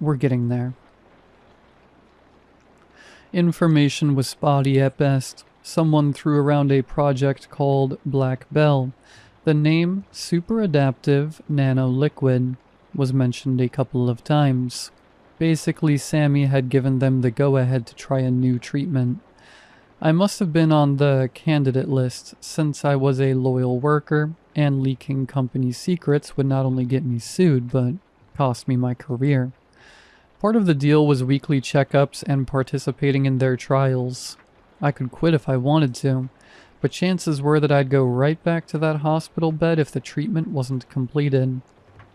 We're getting there. Information was spotty at best. Someone threw around a project called Black Bell. The name Super Adaptive Nano Liquid was mentioned a couple of times. Basically, Sammy had given them the go-ahead to try a new treatment. I must have been on the candidate list since I was a loyal worker, and leaking company secrets would not only get me sued, but cost me my career. Part of the deal was weekly checkups and participating in their trials. I could quit if I wanted to, but chances were that I'd go right back to that hospital bed if the treatment wasn't completed.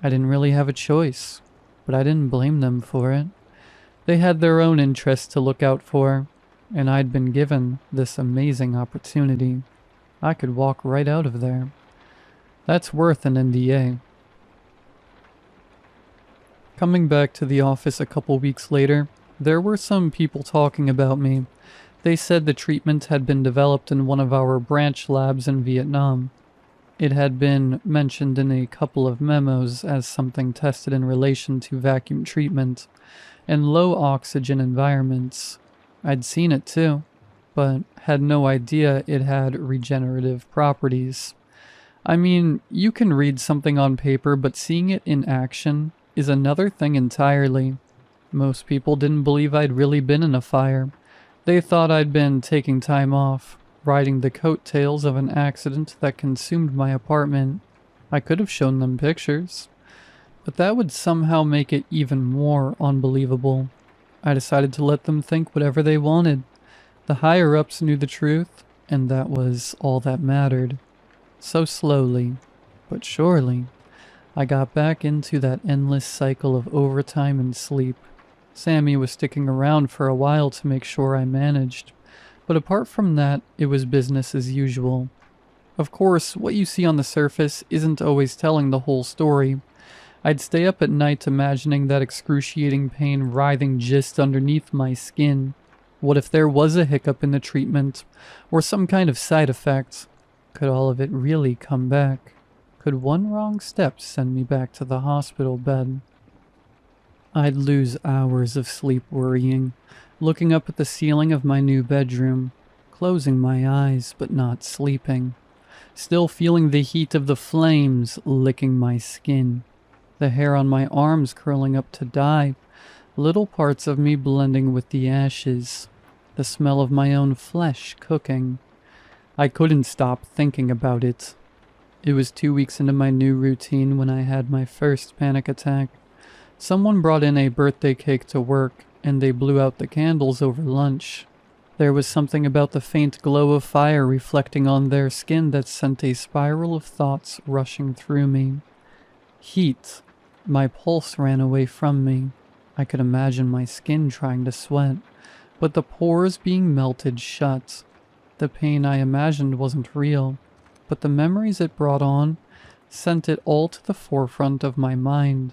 I didn't really have a choice, but I didn't blame them for it. They had their own interests to look out for, and I'd been given this amazing opportunity. I could walk right out of there. That's worth an NDA. Coming back to the office a couple weeks later, there were some people talking about me. They said the treatment had been developed in one of our branch labs in Vietnam. It had been mentioned in a couple of memos as something tested in relation to vacuum treatment and low oxygen environments. I'd seen it too, but had no idea it had regenerative properties. I mean, you can read something on paper, but seeing it in action is another thing entirely. Most people didn't believe I'd really been in a fire. They thought I'd been taking time off, riding the coattails of an accident that consumed my apartment. I could have shown them pictures, but that would somehow make it even more unbelievable. I decided to let them think whatever they wanted. The higher-ups knew the truth, and that was all that mattered. So slowly, but surely, I got back into that endless cycle of overtime and sleep. Sammy was sticking around for a while to make sure I managed, but apart from that, it was business as usual. Of course, what you see on the surface isn't always telling the whole story. I'd stay up at night imagining that excruciating pain writhing just underneath my skin. What if there was a hiccup in the treatment, or some kind of side effect? Could all of it really come back? Could one wrong step send me back to the hospital bed? I'd lose hours of sleep worrying, looking up at the ceiling of my new bedroom, closing my eyes but not sleeping, still feeling the heat of the flames licking my skin, the hair on my arms curling up to die, little parts of me blending with the ashes, the smell of my own flesh cooking. I couldn't stop thinking about it. It was 2 weeks into my new routine when I had my first panic attack. Someone brought in a birthday cake to work, and they blew out the candles over lunch. There was something about the faint glow of fire reflecting on their skin that sent a spiral of thoughts rushing through me. Heat. My pulse ran away from me. I could imagine my skin trying to sweat, but the pores being melted shut. The pain I imagined wasn't real, but the memories it brought on sent it all to the forefront of my mind.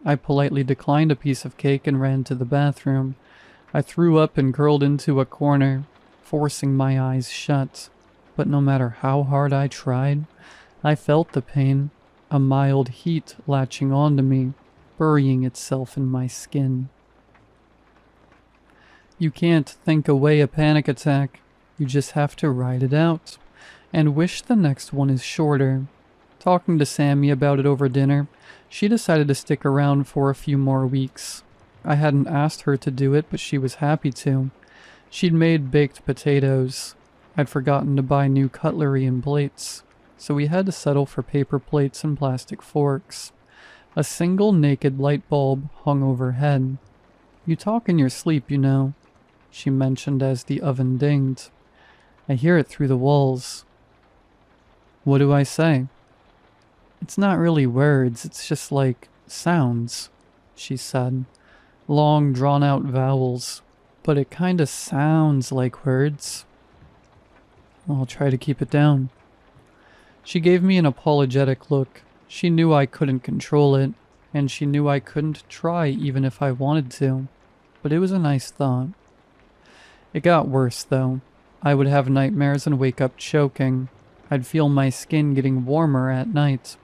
I politely declined a piece of cake and ran to the bathroom. I threw up and curled into a corner, forcing my eyes shut. But no matter how hard I tried, I felt the pain, a mild heat latching onto me, burying itself in my skin. You can't think away a panic attack. You just have to ride it out, and wish the next one is shorter. Talking to Sammy about it over dinner, she decided to stick around for a few more weeks. I hadn't asked her to do it, but she was happy to. She'd made baked potatoes. I'd forgotten to buy new cutlery and plates, so we had to settle for paper plates and plastic forks. A single naked light bulb hung overhead. "You talk in your sleep, you know," she mentioned as the oven dinged. "I hear it through the walls." "What do I say?" "It's not really words, it's just like sounds," she said. "Long, drawn-out vowels, but it kinda sounds like words." "I'll try to keep it down." She gave me an apologetic look. She knew I couldn't control it, and she knew I couldn't try even if I wanted to, but it was a nice thought. It got worse, though. I would have nightmares and wake up choking. I'd feel my skin getting warmer at night.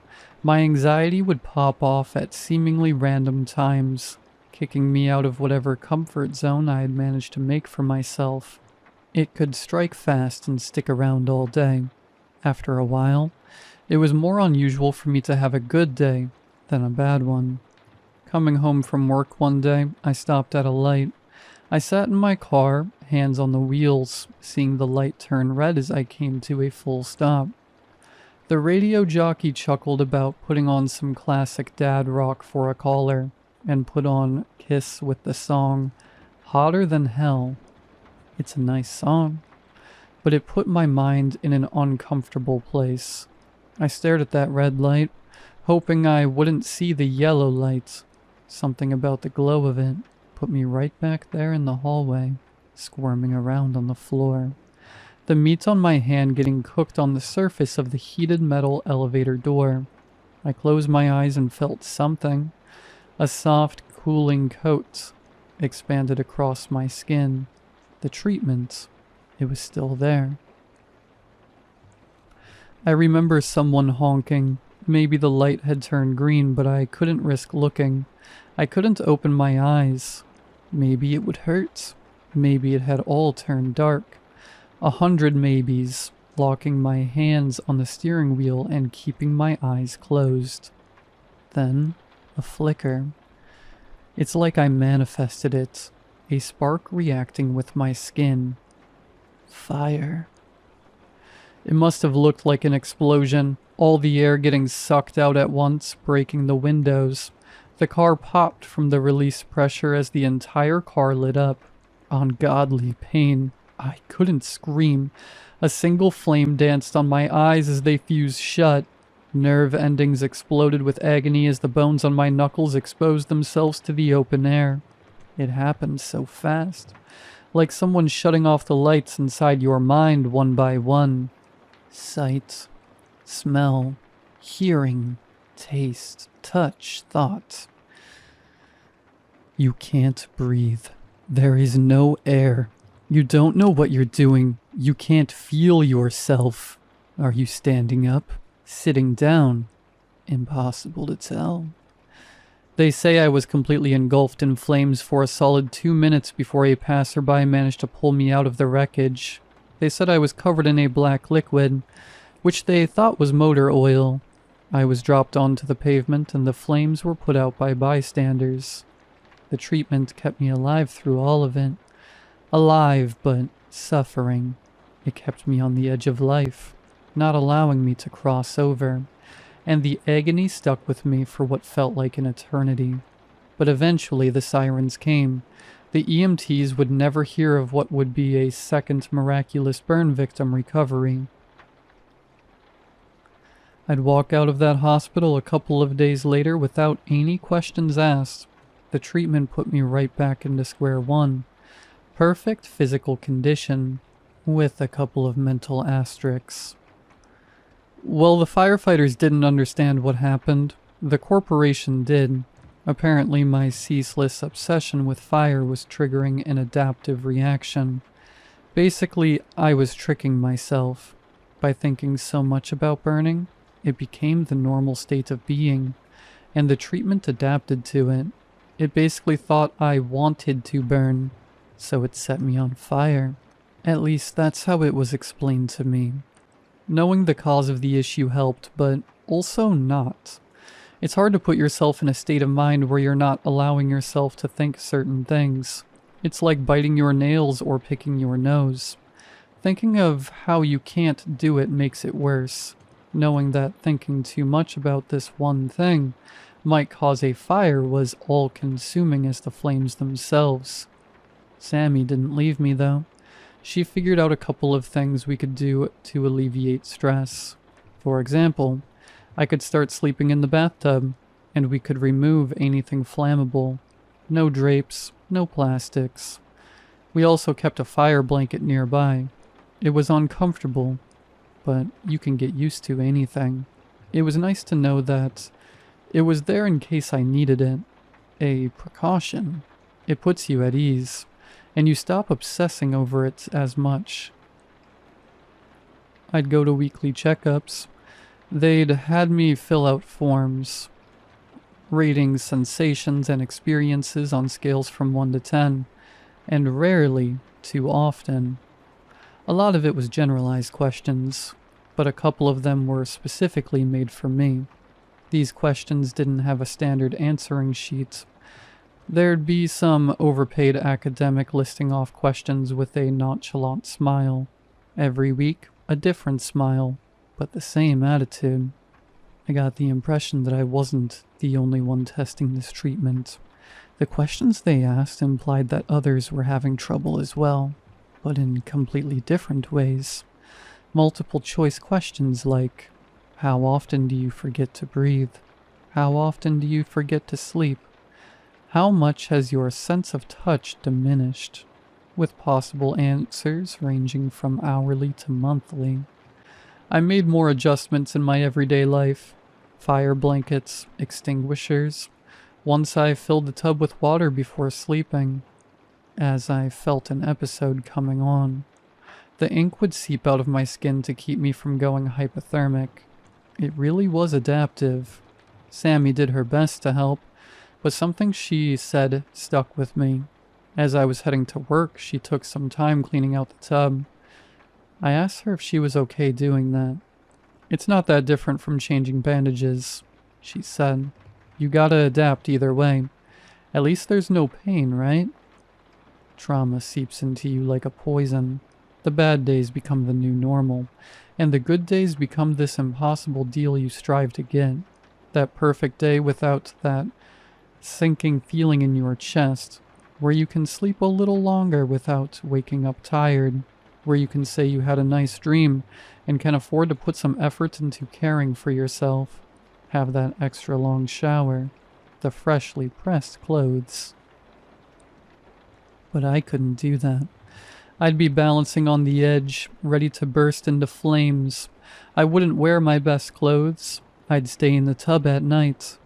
My anxiety would pop off at seemingly random times, kicking me out of whatever comfort zone I had managed to make for myself. It could strike fast and stick around all day. After a while, it was more unusual for me to have a good day than a bad one. Coming home from work one day, I stopped at a light. I sat in my car, hands on the wheels, seeing the light turn red as I came to a full stop. The radio jockey chuckled about putting on some classic dad rock for a caller, and put on Kiss with the song Hotter Than Hell. It's a nice song, but it put my mind in an uncomfortable place. I stared at that red light, hoping I wouldn't see the yellow light. Something about the glow of it put me right back there in the hallway, squirming around on the floor. The meat on my hand getting cooked on the surface of the heated metal elevator door. I closed my eyes and felt something. A soft, cooling coat expanded across my skin. The treatment, it was still there. I remember someone honking. Maybe the light had turned green, but I couldn't risk looking. I couldn't open my eyes. Maybe it would hurt. Maybe it had all turned dark. 100 maybes, locking my hands on the steering wheel and keeping my eyes closed. Then, a flicker. It's like I manifested it, a spark reacting with my skin. Fire. It must have looked like an explosion, all the air getting sucked out at once, breaking the windows. The car popped from the release pressure as the entire car lit up. Ungodly pain. I couldn't scream. A single flame danced on my eyes as they fused shut. Nerve endings exploded with agony as the bones on my knuckles exposed themselves to the open air. It happened so fast. Like someone shutting off the lights inside your mind one by one. Sight, smell, hearing, taste, touch, thought. You can't breathe. There is no air. You don't know what you're doing. You can't feel yourself. Are you standing up? Sitting down? Impossible to tell. They say I was completely engulfed in flames for a solid 2 minutes before a passerby managed to pull me out of the wreckage. They said I was covered in a black liquid, which they thought was motor oil. I was dropped onto the pavement and the flames were put out by bystanders. The treatment kept me alive through all of it. Alive, but suffering. It kept me on the edge of life, not allowing me to cross over. And the agony stuck with me for what felt like an eternity. But eventually the sirens came. The EMTs would never hear of what would be a second miraculous burn victim recovery. I'd walk out of that hospital a couple of days later without any questions asked. The treatment put me right back into square one. Perfect physical condition, with a couple of mental asterisks. Well, the firefighters didn't understand what happened. The corporation did. Apparently my ceaseless obsession with fire was triggering an adaptive reaction. Basically, I was tricking myself. By thinking so much about burning, it became the normal state of being, and the treatment adapted to it. It basically thought I wanted to burn, so it set me on fire. At least that's how it was explained to me. Knowing the cause of the issue helped, but also not. It's hard to put yourself in a state of mind where you're not allowing yourself to think certain things. It's like biting your nails or picking your nose. Thinking of how you can't do it makes it worse. Knowing that thinking too much about this one thing might cause a fire was all-consuming as the flames themselves. Sammy didn't leave me, though. She figured out a couple of things we could do to alleviate stress. For example, I could start sleeping in the bathtub, and we could remove anything flammable. No drapes, no plastics. We also kept a fire blanket nearby. It was uncomfortable, but you can get used to anything. It was nice to know that it was there in case I needed it. A precaution. It puts you at ease, and you stop obsessing over it as much. I'd go to weekly checkups. They'd had me fill out forms, rating sensations and experiences on scales from 1 to 10, and rarely too often. A lot of it was generalized questions, but a couple of them were specifically made for me. These questions didn't have a standard answering sheet. There'd be some overpaid academic listing off questions with a nonchalant smile. Every week, a different smile, but the same attitude. I got the impression that I wasn't the only one testing this treatment. The questions they asked implied that others were having trouble as well, but in completely different ways. Multiple choice questions like, how often do you forget to breathe? How often do you forget to sleep? How much has your sense of touch diminished? With possible answers ranging from hourly to monthly. I made more adjustments in my everyday life. Fire blankets, extinguishers. Once I filled the tub with water before sleeping, as I felt an episode coming on. The ink would seep out of my skin to keep me from going hypothermic. It really was adaptive. Sammy did her best to help, but something she said stuck with me. As I was heading to work, she took some time cleaning out the tub. I asked her if she was okay doing that. It's not that different from changing bandages, she said. You gotta adapt either way. At least there's no pain, right? Trauma seeps into you like a poison. The bad days become the new normal, and the good days become this impossible deal you strive to get. That perfect day without that sinking feeling in your chest, where you can sleep a little longer without waking up tired, where you can say you had a nice dream and can afford to put some effort into caring for yourself, have that extra long shower, the freshly pressed clothes. But I couldn't do that. I'd be balancing on the edge, ready to burst into flames. I wouldn't wear my best clothes. I'd stay in the tub at night.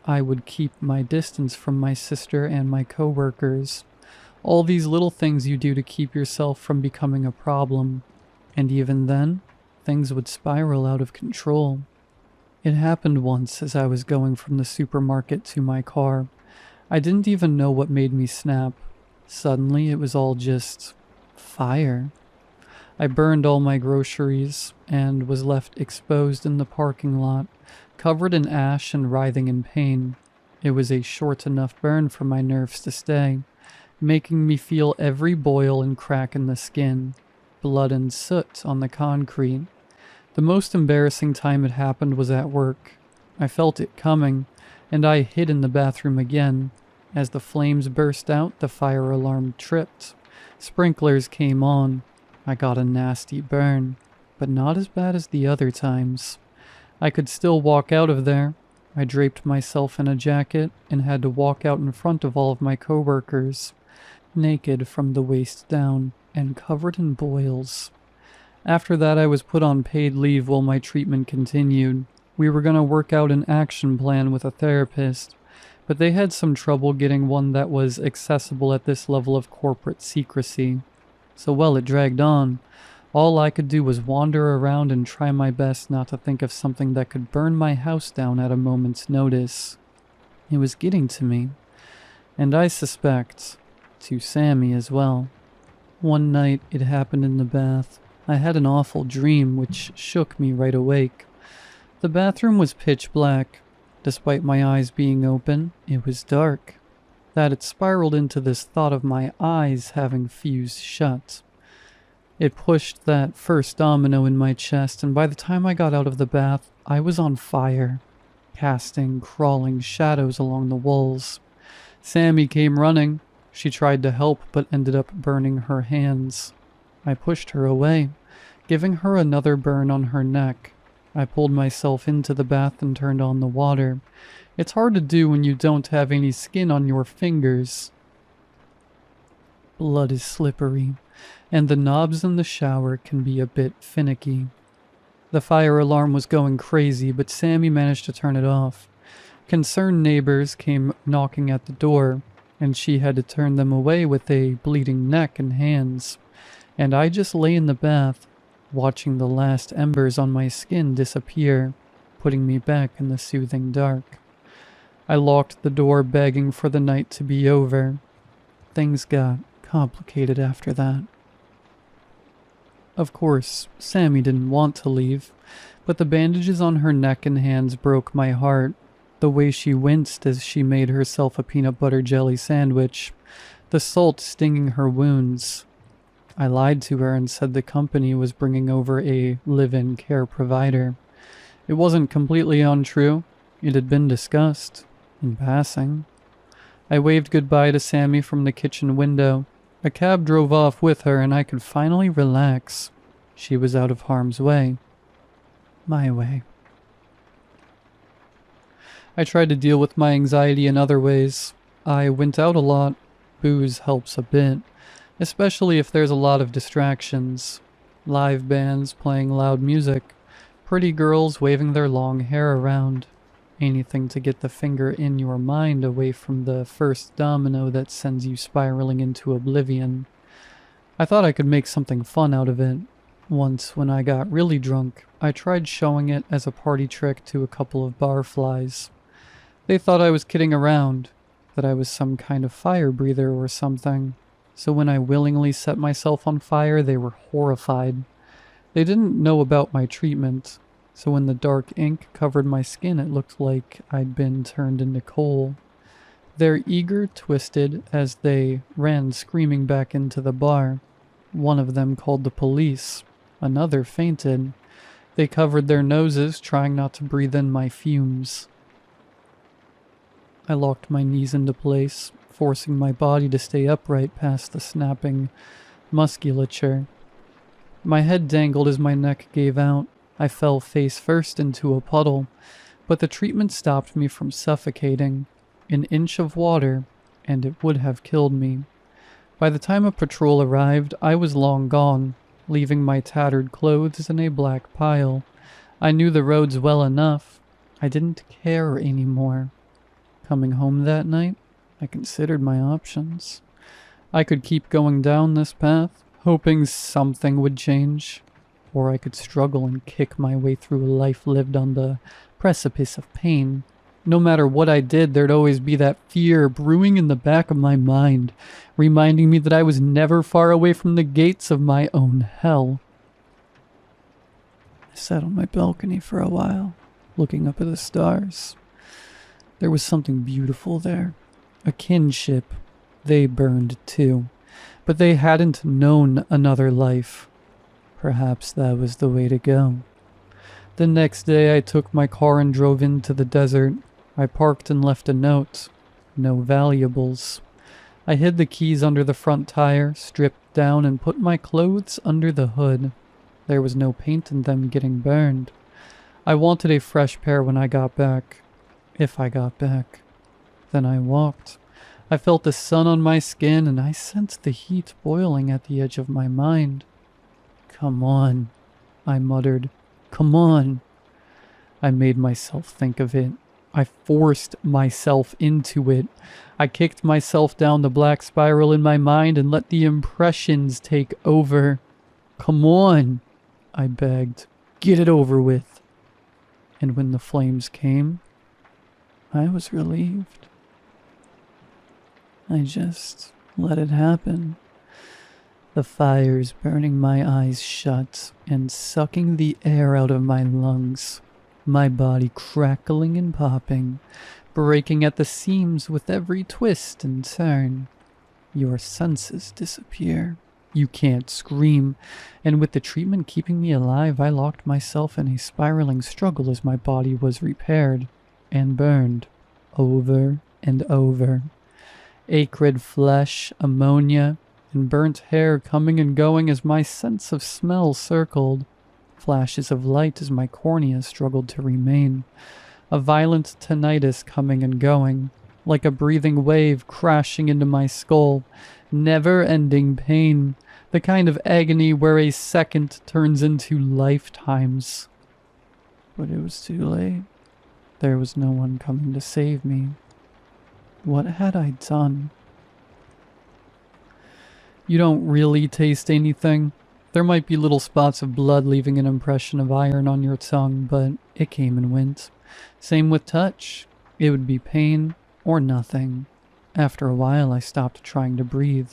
I would keep my distance from my sister and my coworkers. All these little things you do to keep yourself from becoming a problem. And even then, things would spiral out of control. It happened once as I was going from the supermarket to my car. I didn't even know what made me snap. Suddenly, it was all just fire. I burned all my groceries and was left exposed in the parking lot, covered in ash and writhing in pain. It was a short enough burn for my nerves to stay, making me feel every boil and crack in the skin, blood and soot on the concrete. The most embarrassing time it happened was at work. I felt it coming, and I hid in the bathroom again. As the flames burst out, the fire alarm tripped. Sprinklers came on. I got a nasty burn, but not as bad as the other times. I could still walk out of there. I draped myself in a jacket and had to walk out in front of all of my coworkers, naked from the waist down and covered in boils. After that, I was put on paid leave while my treatment continued. We were going to work out an action plan with a therapist, but they had some trouble getting one that was accessible at this level of corporate secrecy. So while it dragged on, all I could do was wander around and try my best not to think of something that could burn my house down at a moment's notice. It was getting to me, and I suspect, to Sammy as well. One night, it happened in the bath. I had an awful dream which shook me right awake. The bathroom was pitch black. Despite my eyes being open, it was dark. That it spiraled into this thought of my eyes having fused shut. It pushed that first domino in my chest, and by the time I got out of the bath, I was on fire, casting crawling shadows along the walls. Sammy came running. She tried to help, but ended up burning her hands. I pushed her away, giving her another burn on her neck. I pulled myself into the bath and turned on the water. It's hard to do when you don't have any skin on your fingers. Blood is slippery, and the knobs in the shower can be a bit finicky. The fire alarm was going crazy, but Sammy managed to turn it off. Concerned neighbors came knocking at the door, and she had to turn them away with a bleeding neck and hands. And I just lay in the bath, watching the last embers on my skin disappear, putting me back in the soothing dark. I locked the door, begging for the night to be over. Things got complicated after that. Of course, Sammy didn't want to leave, but the bandages on her neck and hands broke my heart. The way she winced as she made herself a peanut butter jelly sandwich, the salt stinging her wounds. I lied to her and said the company was bringing over a live-in care provider. It wasn't completely untrue. It had been discussed, in passing. I waved goodbye to Sammy from the kitchen window. A cab drove off with her and I could finally relax. She was out of harm's way. My way. I tried to deal with my anxiety in other ways. I went out a lot. Booze helps a bit, especially if there's a lot of distractions. Live bands playing loud music, pretty girls waving their long hair around. Anything to get the finger in your mind away from the first domino that sends you spiraling into oblivion. I thought I could make something fun out of it. Once, when I got really drunk, I tried showing it as a party trick to a couple of barflies. They thought I was kidding around, that I was some kind of fire breather or something. So when I willingly set myself on fire, they were horrified. They didn't know about my treatment, so when the dark ink covered my skin, it looked like I'd been turned into coal. Their eager twisted as they ran screaming back into the bar. One of them called the police. Another fainted. They covered their noses, trying not to breathe in my fumes. I locked my knees into place, forcing my body to stay upright past the snapping musculature. My head dangled as my neck gave out. I fell face first into a puddle, but the treatment stopped me from suffocating. An inch of water, and it would have killed me. By the time a patrol arrived, I was long gone, leaving my tattered clothes in a black pile. I knew the roads well enough. I didn't care anymore. Coming home that night, I considered my options. I could keep going down this path, hoping something would change, or I could struggle and kick my way through a life lived on the precipice of pain. No matter what I did, there'd always be that fear brewing in the back of my mind, reminding me that I was never far away from the gates of my own hell. I sat on my balcony for a while, looking up at the stars. There was something beautiful there, a kinship. They burned too, but they hadn't known another life. Perhaps that was the way to go. The next day I took my car and drove into the desert. I parked and left a note. No valuables. I hid the keys under the front tire, stripped down, and put my clothes under the hood. There was no paint in them getting burned. I wanted a fresh pair when I got back. If I got back. Then I walked. I felt the sun on my skin, and I sensed the heat boiling at the edge of my mind. Come on, I muttered. Come on. I made myself think of it. I forced myself into it. I kicked myself down the black spiral in my mind and let the impressions take over. Come on, I begged. Get it over with. And when the flames came, I was relieved. I just let it happen. The fires burning my eyes shut and sucking the air out of my lungs. My body crackling and popping, breaking at the seams with every twist and turn. Your senses disappear. You can't scream. And with the treatment keeping me alive, I locked myself in a spiraling struggle as my body was repaired and burned over and over. Acrid flesh, ammonia, and burnt hair coming and going as my sense of smell circled. Flashes of light as my cornea struggled to remain. A violent tinnitus coming and going, like a breathing wave crashing into my skull. Never-ending pain, the kind of agony where a second turns into lifetimes. But it was too late. There was no one coming to save me. What had I done? You don't really taste anything. There might be little spots of blood leaving an impression of iron on your tongue, but it came and went. Same with touch. It would be pain or nothing. After a while, I stopped trying to breathe.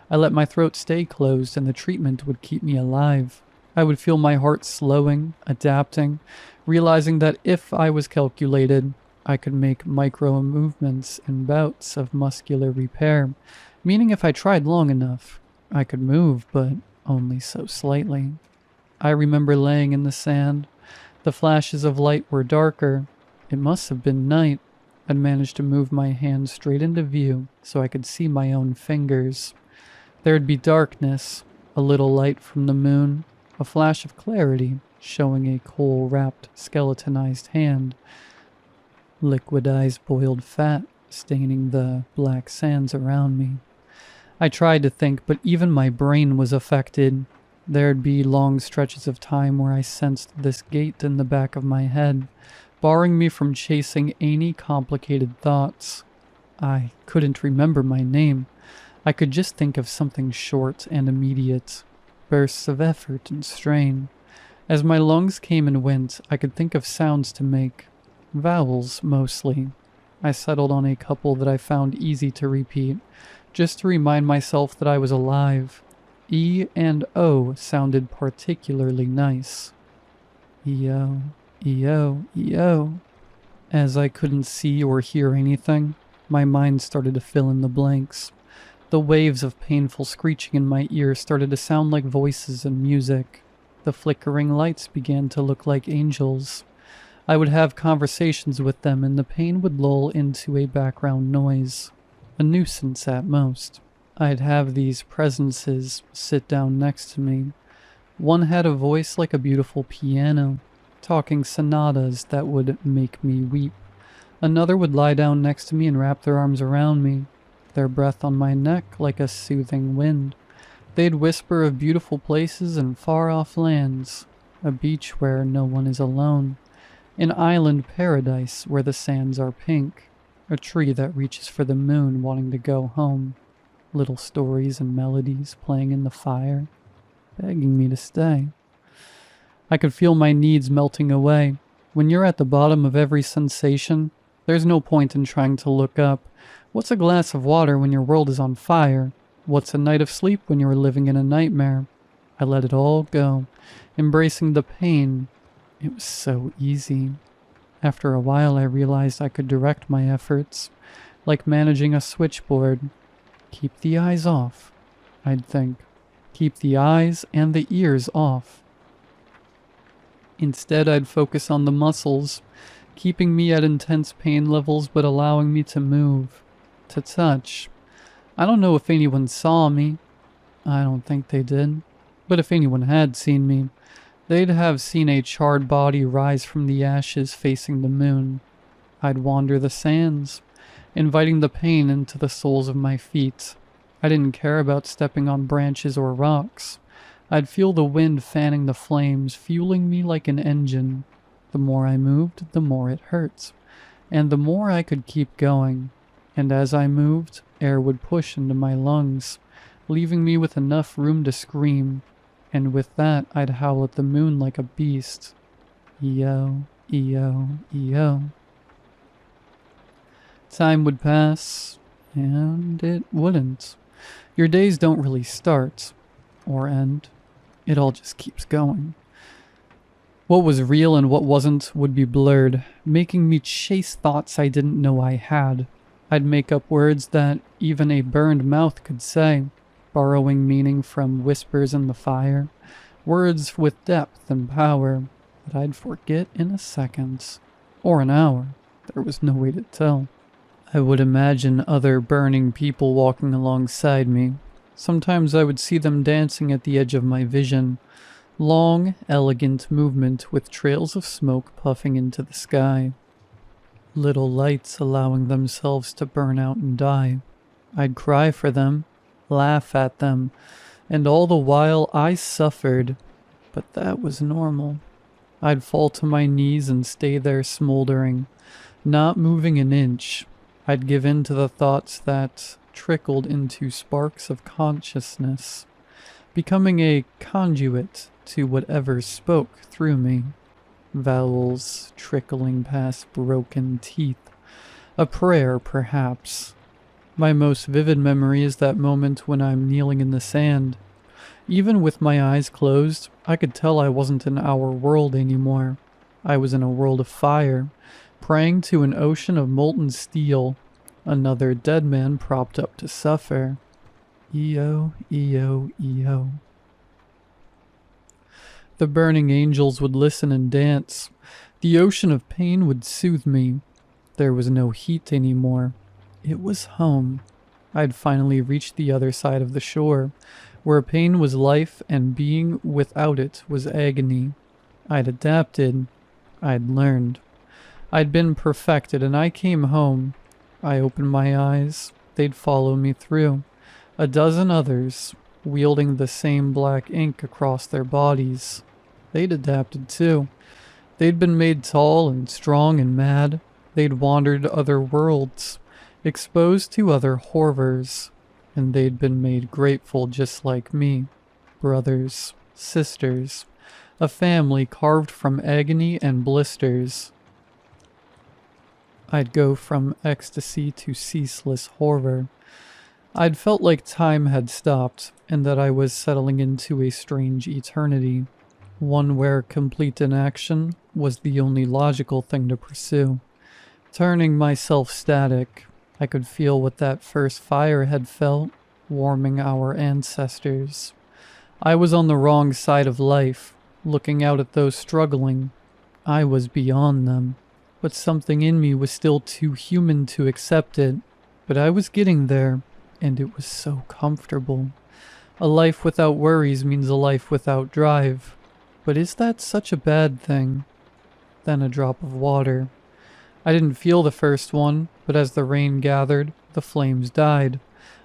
I let my throat stay closed, and the treatment would keep me alive. I would feel my heart slowing, adapting, realizing that if I was calculated, I could make micro movements and bouts of muscular repair, meaning if I tried long enough, I could move, but only so slightly. I remember laying in the sand. The flashes of light were darker. It must have been night. I'd managed to move my hand straight into view so I could see my own fingers. There'd be darkness, a little light from the moon, a flash of clarity showing a coal-wrapped, skeletonized hand. Liquidized boiled fat staining the black sands around me. I tried to think, but even my brain was affected. There'd be long stretches of time where I sensed this gate in the back of my head, barring me from chasing any complicated thoughts. I couldn't remember my name. I could just think of something short and immediate, bursts of effort and strain. As my lungs came and went, I could think of sounds to make. Vowels, mostly. I settled on a couple that I found easy to repeat, just to remind myself that I was alive. E and O sounded particularly nice. E-O, E-O, E-O. As I couldn't see or hear anything, my mind started to fill in the blanks. The waves of painful screeching in my ears started to sound like voices and music. The flickering lights began to look like angels. I would have conversations with them, and the pain would lull into a background noise. A nuisance at most. I'd have these presences sit down next to me. One had a voice like a beautiful piano, talking sonatas that would make me weep. Another would lie down next to me and wrap their arms around me, their breath on my neck like a soothing wind. They'd whisper of beautiful places and far-off lands, a beach where no one is alone, an island paradise where the sands are pink, a tree that reaches for the moon wanting to go home, little stories and melodies playing in the fire, begging me to stay. I could feel my needs melting away. When you're at the bottom of every sensation, there's no point in trying to look up. What's a glass of water when your world is on fire? What's a night of sleep when you are living in a nightmare? I let it all go, embracing the pain. It was so easy. After a while, I realized I could direct my efforts, like managing a switchboard. Keep the eyes off, I'd think. Keep the eyes and the ears off. Instead, I'd focus on the muscles, keeping me at intense pain levels but allowing me to move, to touch. I don't know if anyone saw me. I don't think they did. But if anyone had seen me, they'd have seen a charred body rise from the ashes facing the moon. I'd wander the sands, inviting the pain into the soles of my feet. I didn't care about stepping on branches or rocks. I'd feel the wind fanning the flames, fueling me like an engine. The more I moved, the more it hurt, and the more I could keep going. And as I moved, air would push into my lungs, leaving me with enough room to scream. And with that, I'd howl at the moon like a beast. E-O, E-O, E-O. Time would pass, and it wouldn't. Your days don't really start or end. It all just keeps going. What was real and what wasn't would be blurred, making me chase thoughts I didn't know I had. I'd make up words that even a burned mouth could say, borrowing meaning from whispers in the fire, words with depth and power that I'd forget in a second, or an hour. There was no way to tell. I would imagine other burning people walking alongside me. Sometimes I would see them dancing at the edge of my vision. Long, elegant movement with trails of smoke puffing into the sky. Little lights allowing themselves to burn out and die. I'd cry for them, laugh at them, and all the while I suffered. But that was normal. I'd fall to my knees and stay there smoldering, not moving an inch. I'd give in to the thoughts that trickled into sparks of consciousness, becoming a conduit to whatever spoke through me. Vowels trickling past broken teeth. A prayer, perhaps. My most vivid memory is that moment when I'm kneeling in the sand. Even with my eyes closed, I could tell I wasn't in our world anymore. I was in a world of fire, praying to an ocean of molten steel. Another dead man propped up to suffer. E-O, E-O, E-O. The burning angels would listen and dance. The ocean of pain would soothe me. There was no heat anymore. It was home. I'd finally reached the other side of the shore, where pain was life and being without it was agony. I'd adapted. I'd learned. I'd been perfected, and I came home. I opened my eyes. They'd follow me through. A dozen others, wielding the same black ink across their bodies. They'd adapted too. They'd been made tall and strong and mad. They'd wandered other worlds, exposed to other horrors, and they'd been made grateful just like me. Brothers, sisters, a family carved from agony and blisters. I'd go from ecstasy to ceaseless horror. I'd felt like time had stopped, and that I was settling into a strange eternity, one where complete inaction was the only logical thing to pursue. Turning myself static, I could feel what that first fire had felt, warming our ancestors. I was on the wrong side of life, looking out at those struggling. I was beyond them, but something in me was still too human to accept it. But I was getting there, and it was so comfortable. A life without worries means a life without drive. But is that such a bad thing? Then a drop of water. I didn't feel the first one, but as the rain gathered, the flames died.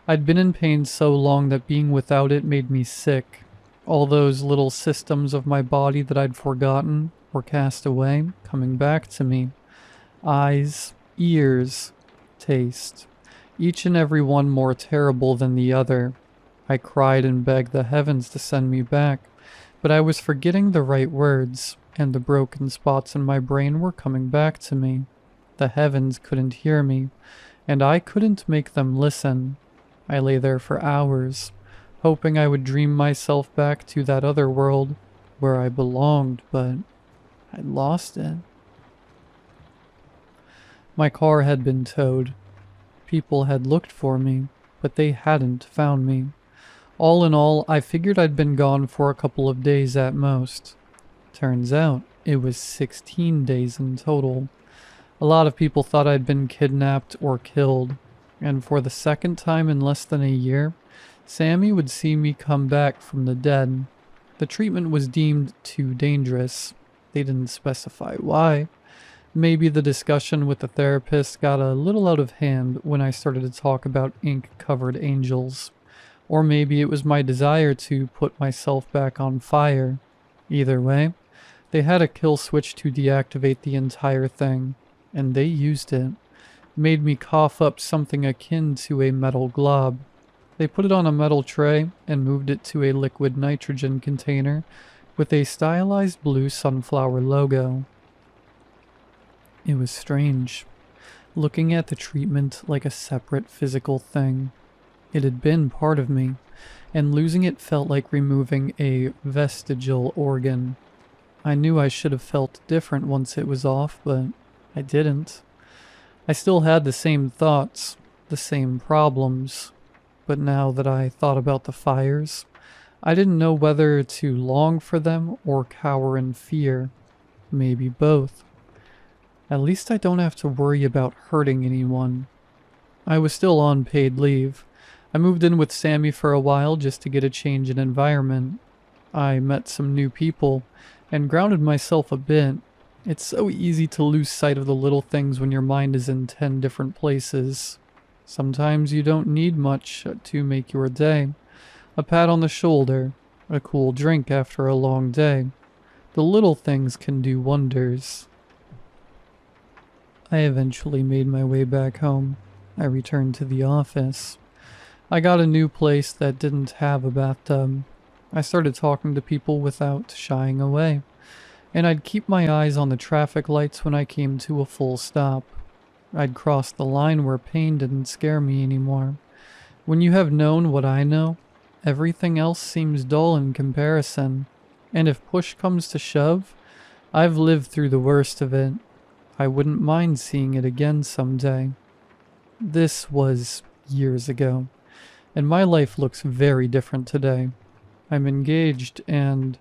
I'd been in pain so long that being without it made me sick. All those little systems of my body that I'd forgotten were cast away, coming back to me. Eyes, ears, taste. Each and every one more terrible than the other. I cried and begged the heavens to send me back, but I was forgetting the right words, and the broken spots in my brain were coming back to me. The heavens couldn't hear me, and I couldn't make them listen. I lay there for hours, hoping I would dream myself back to that other world where I belonged, but I'd lost it. My car had been towed. People had looked for me, but they hadn't found me. All in all, I figured I'd been gone for a couple of days at most. Turns out, it was 16 days in total. A lot of people thought I'd been kidnapped or killed, and for the second time in less than a year, Sammy would see me come back from the dead. The treatment was deemed too dangerous. They didn't specify why. Maybe the discussion with the therapist got a little out of hand when I started to talk about ink-covered angels. Or maybe it was my desire to put myself back on fire. Either way, they had a kill switch to deactivate the entire thing, and they used it. Made me cough up something akin to a metal glob. They put it on a metal tray and moved it to a liquid nitrogen container with a stylized blue sunflower logo. It was strange, looking at the treatment like a separate physical thing. It had been part of me, and losing it felt like removing a vestigial organ. I knew I should have felt different once it was off, but I didn't. I still had the same thoughts, the same problems, but now that I thought about the fires, I didn't know whether to long for them or cower in fear. Maybe both. At least I don't have to worry about hurting anyone. I was still on paid leave. I moved in with Sammy for a while just to get a change in environment. I met some new people and grounded myself a bit. It's so easy to lose sight of the little things when your mind is in 10 different places. Sometimes you don't need much to make your day. A pat on the shoulder, a cool drink after a long day. The little things can do wonders. I eventually made my way back home. I returned to the office. I got a new place that didn't have a bathtub. I started talking to people without shying away, and I'd keep my eyes on the traffic lights when I came to a full stop. I'd cross the line where pain didn't scare me anymore. When you have known what I know, everything else seems dull in comparison, and if push comes to shove, I've lived through the worst of it. I wouldn't mind seeing it again someday. This was years ago, and my life looks very different today. I'm engaged and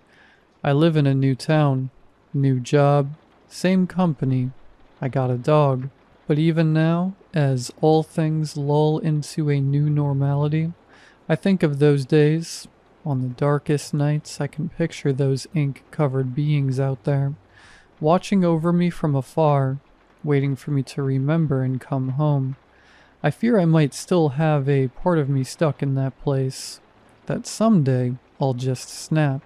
I live in a new town, new job, same company. I got a dog. But even now, as all things lull into a new normality, I think of those days. On the darkest nights, I can picture those ink-covered beings out there, watching over me from afar, waiting for me to remember and come home. I fear I might still have a part of me stuck in that place, that someday I'll just snap.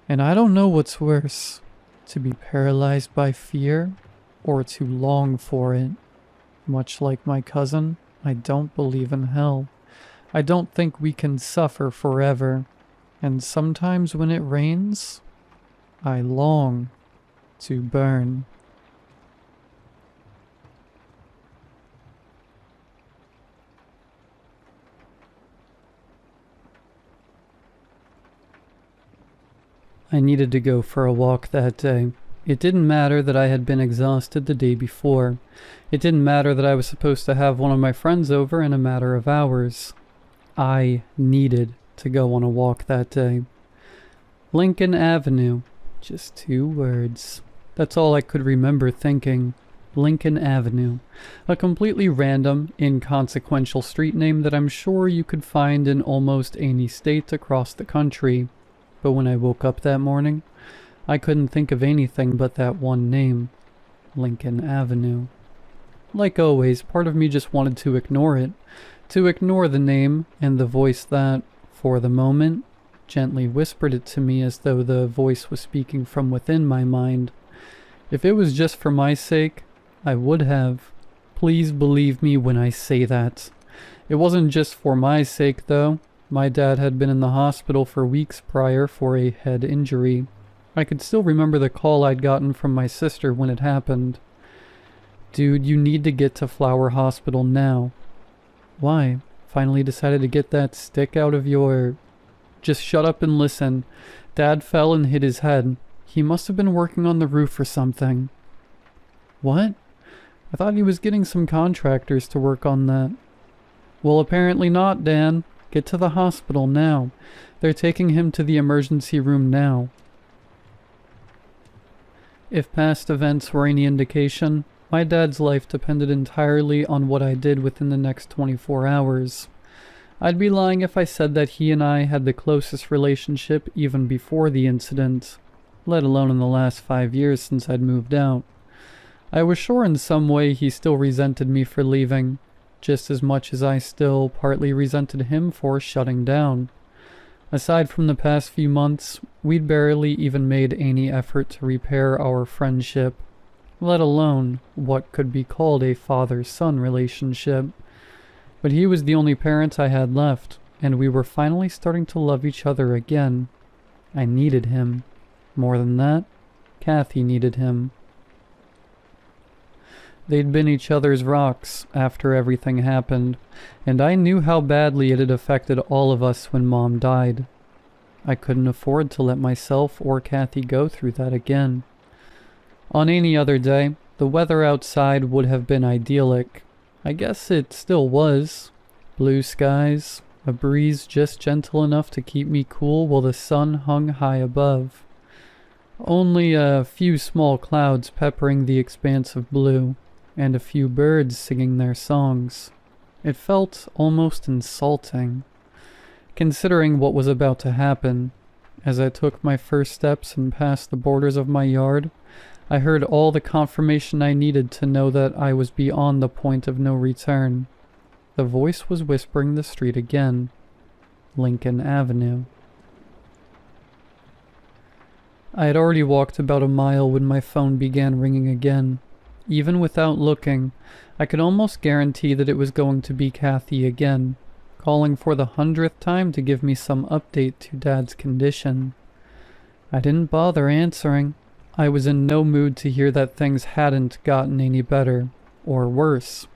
And I don't know what's worse, to be paralyzed by fear or to long for it. Much like my cousin, I don't believe in hell. I don't think we can suffer forever. And sometimes when it rains, I long to burn. I needed to go for a walk that day. It didn't matter that I had been exhausted the day before. It didn't matter that I was supposed to have one of my friends over in a matter of hours. I needed to go on a walk that day. Lincoln Avenue. Just 2 words. That's all I could remember thinking. Lincoln Avenue. A completely random, inconsequential street name that I'm sure you could find in almost any state across the country. But when I woke up that morning, I couldn't think of anything but that one name, Lincoln Avenue. Like always, part of me just wanted to ignore it, to ignore the name and the voice that, for the moment, gently whispered it to me as though the voice was speaking from within my mind. If it was just for my sake, I would have. Please believe me when I say that. It wasn't just for my sake, though. My dad had been in the hospital for weeks prior for a head injury. I could still remember the call I'd gotten from my sister when it happened. "Dude, you need to get to Flower Hospital now." "Why? Finally decided to get that stick out of your—" "Just shut up and listen. Dad fell and hit his head. He must have been working on the roof or something." "What? I thought he was getting some contractors to work on that." "Well, apparently not, Dan. Get to the hospital now. They're taking him to the emergency room now." If past events were any indication, my dad's life depended entirely on what I did within the next 24 hours. I'd be lying if I said that he and I had the closest relationship even before the incident, let alone in the last 5 years since I'd moved out. I was sure in some way he still resented me for leaving, just as much as I still partly resented him for shutting down. Aside from the past few months, we'd barely even made any effort to repair our friendship, let alone what could be called a father-son relationship. But he was the only parent I had left, and we were finally starting to love each other again. I needed him. More than that, Kathy needed him. They'd been each other's rocks after everything happened, and I knew how badly it had affected all of us when Mom died. I couldn't afford to let myself or Kathy go through that again. On any other day, the weather outside would have been idyllic. I guess it still was. Blue skies, a breeze just gentle enough to keep me cool while the sun hung high above. Only a few small clouds peppering the expanse of blue, and a few birds singing their songs. It felt almost insulting, considering what was about to happen. As I took my first steps and passed the borders of my yard, I heard all the confirmation I needed to know that I was beyond the point of no return. The voice was whispering the street again. Lincoln Avenue. I had already walked about a mile when my phone began ringing again. Even without looking, I could almost guarantee that it was going to be Kathy again, calling for the 100th time to give me some update to Dad's condition. I didn't bother answering. I was in no mood to hear that things hadn't gotten any better, or worse,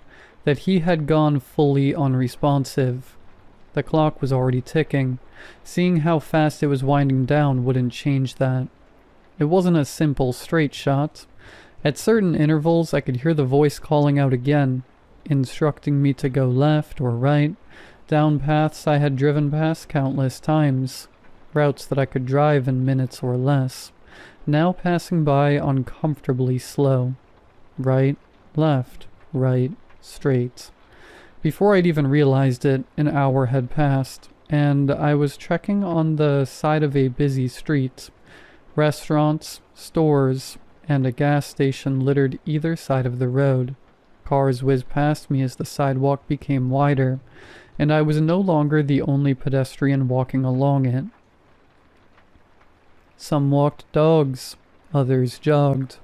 that he had gone fully unresponsive. The clock was already ticking. Seeing how fast it was winding down wouldn't change that. It wasn't a simple straight shot. At certain intervals, I could hear the voice calling out again, instructing me to go left or right, down paths I had driven past countless times, routes that I could drive in minutes or less, now passing by uncomfortably slow. Right, left, right, straight. Before I'd even realized it, an hour had passed, and I was trekking on the side of a busy street. Restaurants, stores, and a gas station littered either side of the road. Cars whizzed past me as the sidewalk became wider, and I was no longer the only pedestrian walking along it. Some walked dogs, others jogged,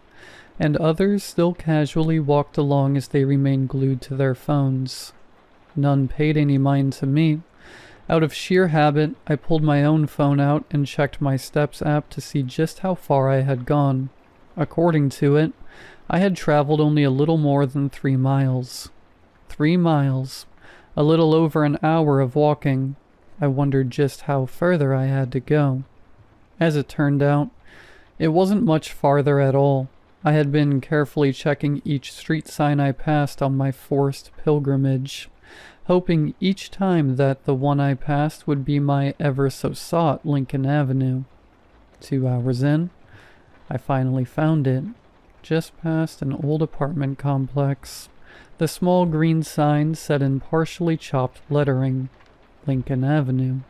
and others still casually walked along as they remained glued to their phones. None paid any mind to me. Out of sheer habit, I pulled my own phone out and checked my Steps app to see just how far I had gone. According to it, I had traveled only a little more than 3 miles. 3 miles. A little over an hour of walking. I wondered just how further I had to go. As it turned out, it wasn't much farther at all. I had been carefully checking each street sign I passed on my forced pilgrimage, hoping each time that the one I passed would be my ever-so-sought Lincoln Avenue. 2 hours in, I finally found it, just past an old apartment complex. The small green sign said in partially chopped lettering, Lincoln Avenue.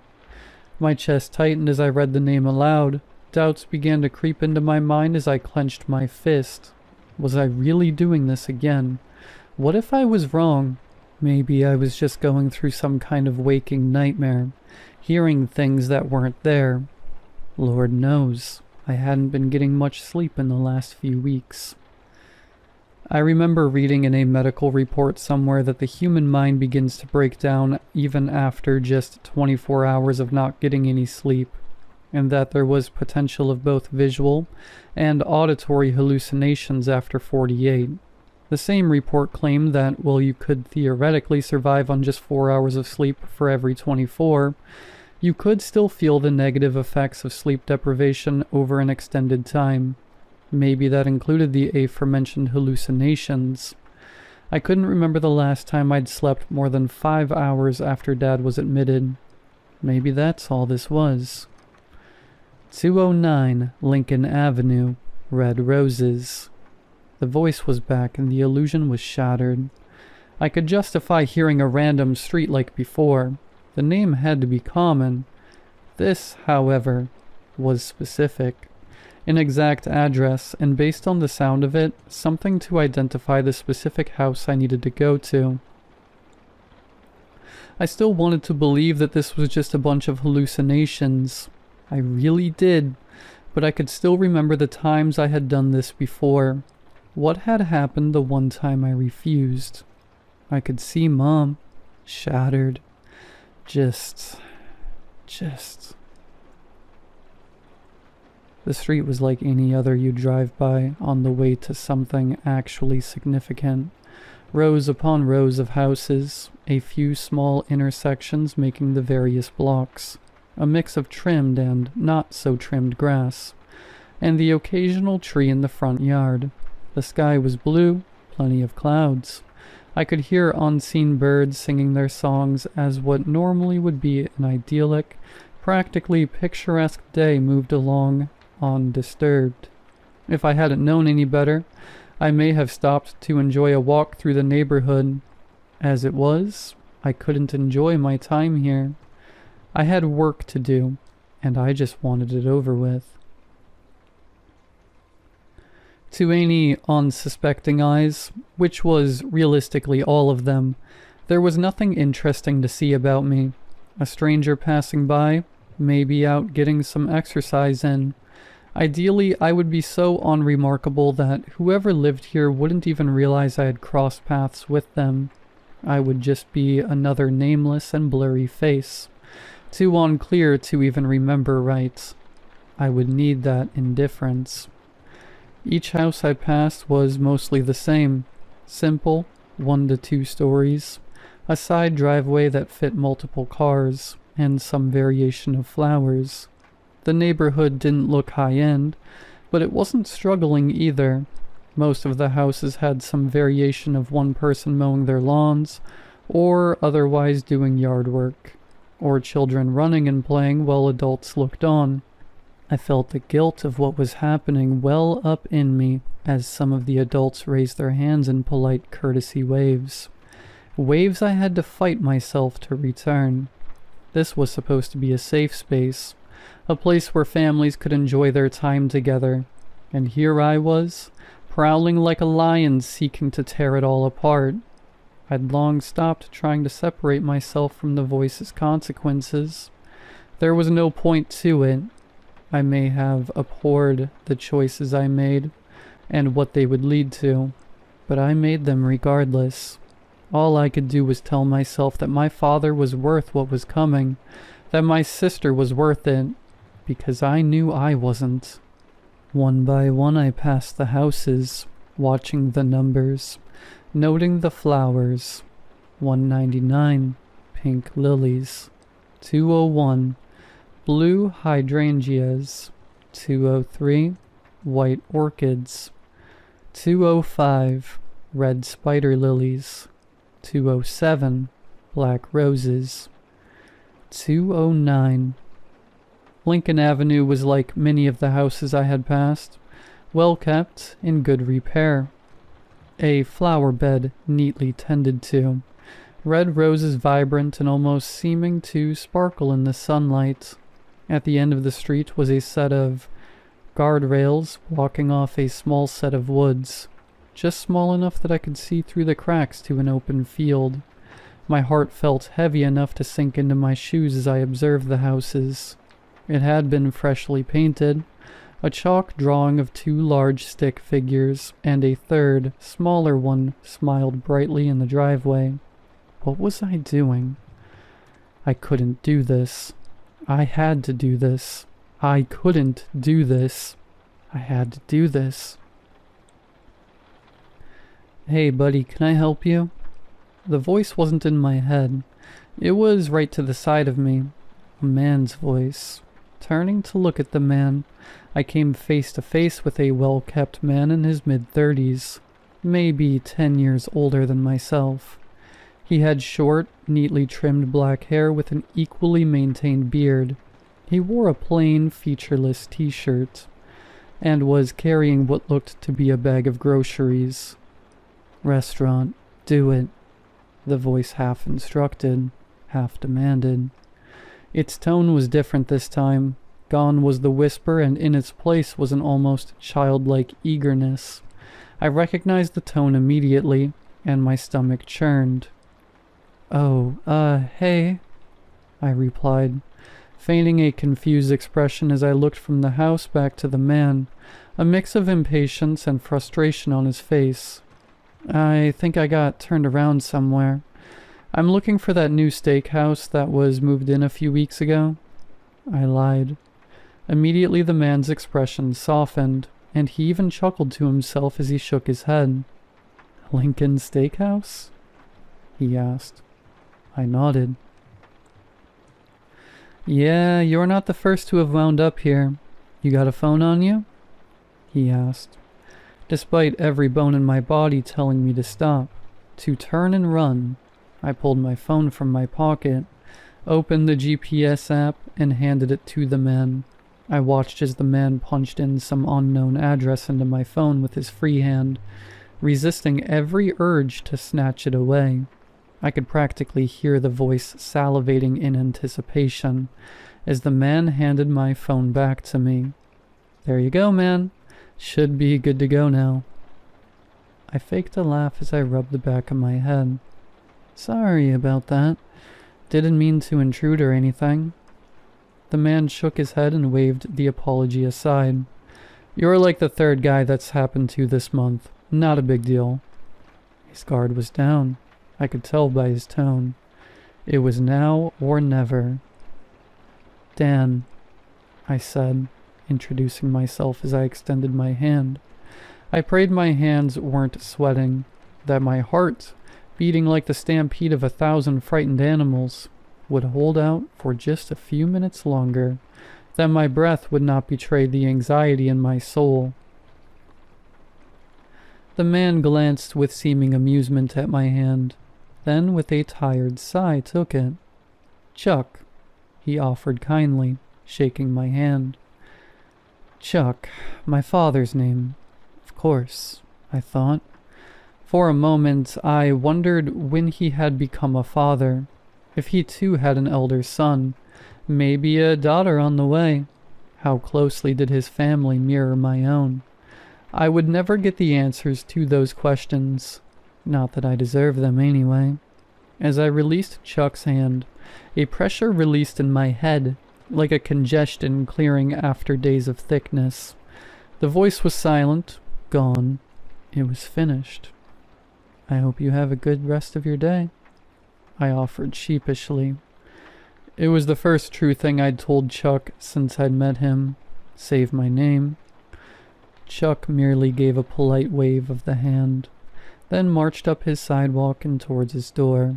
My chest tightened as I read the name aloud. Doubts began to creep into my mind as I clenched my fist. Was I really doing this again? What if I was wrong? Maybe I was just going through some kind of waking nightmare, hearing things that weren't there. Lord knows, I hadn't been getting much sleep in the last few weeks. I remember reading in a medical report somewhere that the human mind begins to break down even after just 24 hours of not getting any sleep. and that there was potential of both visual and auditory hallucinations after 48. The same report claimed that while you could theoretically survive on just 4 hours of sleep for every 24, you could still feel the negative effects of sleep deprivation over an extended time. Maybe that included the aforementioned hallucinations. I couldn't remember the last time I'd slept more than 5 hours after Dad was admitted. Maybe that's all this was. 209 Lincoln Avenue, Red Roses. The voice was back and the illusion was shattered. I could justify hearing a random street like before. The name had to be common. This, however, was specific. An exact address, and based on the sound of it, something to identify the specific house I needed to go to. I still wanted to believe that this was just a bunch of hallucinations. I really did, but I could still remember the times I had done this before. What had happened the one time I refused? I could see Mom, shattered. Just. The street was like any other you drive by on the way to something actually significant. Rows upon rows of houses, a few small intersections making the various blocks, a mix of trimmed and not so trimmed grass, and the occasional tree in the front yard. The sky was blue, plenty of clouds. I could hear unseen birds singing their songs as what normally would be an idyllic, practically picturesque day moved along undisturbed. If I hadn't known any better, I may have stopped to enjoy a walk through the neighborhood. As it was, I couldn't enjoy my time here. I had work to do, and I just wanted it over with. To any unsuspecting eyes, which was realistically all of them, there was nothing interesting to see about me. A stranger passing by, maybe out getting some exercise in. Ideally, I would be so unremarkable that whoever lived here wouldn't even realize I had crossed paths with them. I would just be another nameless and blurry face, too unclear to even remember right. I would need that indifference. Each house I passed was mostly the same. Simple, 1 to 2 stories, a side driveway that fit multiple cars, and some variation of flowers. The neighborhood didn't look high-end, but it wasn't struggling either. Most of the houses had some variation of one person mowing their lawns, or otherwise doing yard work, or children running and playing while adults looked on. I felt the guilt of what was happening well up in me as some of the adults raised their hands in polite courtesy waves. Waves I had to fight myself to return. This was supposed to be a safe space, a place where families could enjoy their time together, and here I was, prowling like a lion seeking to tear it all apart. I'd long stopped trying to separate myself from the voice's consequences. There was no point to it. I may have abhorred the choices I made, and what they would lead to, but I made them regardless. All I could do was tell myself that my father was worth what was coming, that my sister was worth it, because I knew I wasn't. One by one I passed the houses, watching the numbers, noting the flowers. 199, pink lilies. 201, blue hydrangeas. 203, white orchids. 205, red spider lilies. 207, black roses. 209. Lincoln Avenue was like many of the houses I had passed, well kept, in good repair. A flower bed neatly tended to, red roses vibrant and almost seeming to sparkle in the sunlight. At the end of the street was a set of guardrails blocking off a small set of woods, just small enough that I could see through the cracks to an open field. My heart felt heavy enough to sink into my shoes as I observed the houses. It had been freshly painted. A chalk drawing of 2 large stick figures and a third, smaller one smiled brightly in the driveway. What was I doing? I couldn't do this. I had to do this. I couldn't do this. I had to do this. Hey buddy, can I help you? The voice wasn't in my head. It was right to the side of me. A man's voice. Turning to look at the man, I came face to face with a well-kept man in his mid-30s, maybe 10 years older than myself. He had short, neatly trimmed black hair with an equally maintained beard. He wore a plain, featureless t-shirt, and was carrying what looked to be a bag of groceries. "Restaurant, do it," the voice half instructed, half demanded. Its tone was different this time. Gone was the whisper, and in its place was an almost childlike eagerness. I recognized the tone immediately, and my stomach churned. "Oh, hey," I replied, feigning a confused expression as I looked from the house back to the man, a mix of impatience and frustration on his face. "I think I got turned around somewhere. I'm looking for that new steakhouse that was moved in a few weeks ago." I lied. Immediately the man's expression softened, and he even chuckled to himself as he shook his head. "Lincoln Steakhouse?" he asked. I nodded. "Yeah, you're not the first to have wound up here. You got a phone on you?" he asked, despite every bone in my body telling me to stop, to turn and run. I pulled my phone from my pocket, opened the GPS app, and handed it to the man. I watched as the man punched in some unknown address into my phone with his free hand, resisting every urge to snatch it away. I could practically hear the voice salivating in anticipation as the man handed my phone back to me. "There you go, man. Should be good to go now." I faked a laugh as I rubbed the back of my head. "Sorry about that. Didn't mean to intrude or anything." The man shook his head and waved the apology aside. "You're like the third guy that's happened to this month. Not a big deal." His guard was down. I could tell by his tone. It was now or never. "Dan," I said, introducing myself as I extended my hand. I prayed my hands weren't sweating, that my heart, beating like the stampede of 1,000 frightened animals, would hold out for just a few minutes longer, that my breath would not betray the anxiety in my soul. The man glanced with seeming amusement at my hand, then with a tired sigh took it. "Chuck," he offered kindly, shaking my hand. Chuck, my father's name. Of course, I thought. For a moment, I wondered when he had become a father, if he too had an elder son, maybe a daughter on the way. How closely did his family mirror my own? I would never get the answers to those questions. Not that I deserve them anyway. As I released Chuck's hand, a pressure released in my head, like a congestion clearing after days of thickness. The voice was silent, gone. It was finished. "I hope you have a good rest of your day," I offered sheepishly. It was the first true thing I'd told Chuck since I'd met him, save my name. Chuck merely gave a polite wave of the hand, then marched up his sidewalk and towards his door.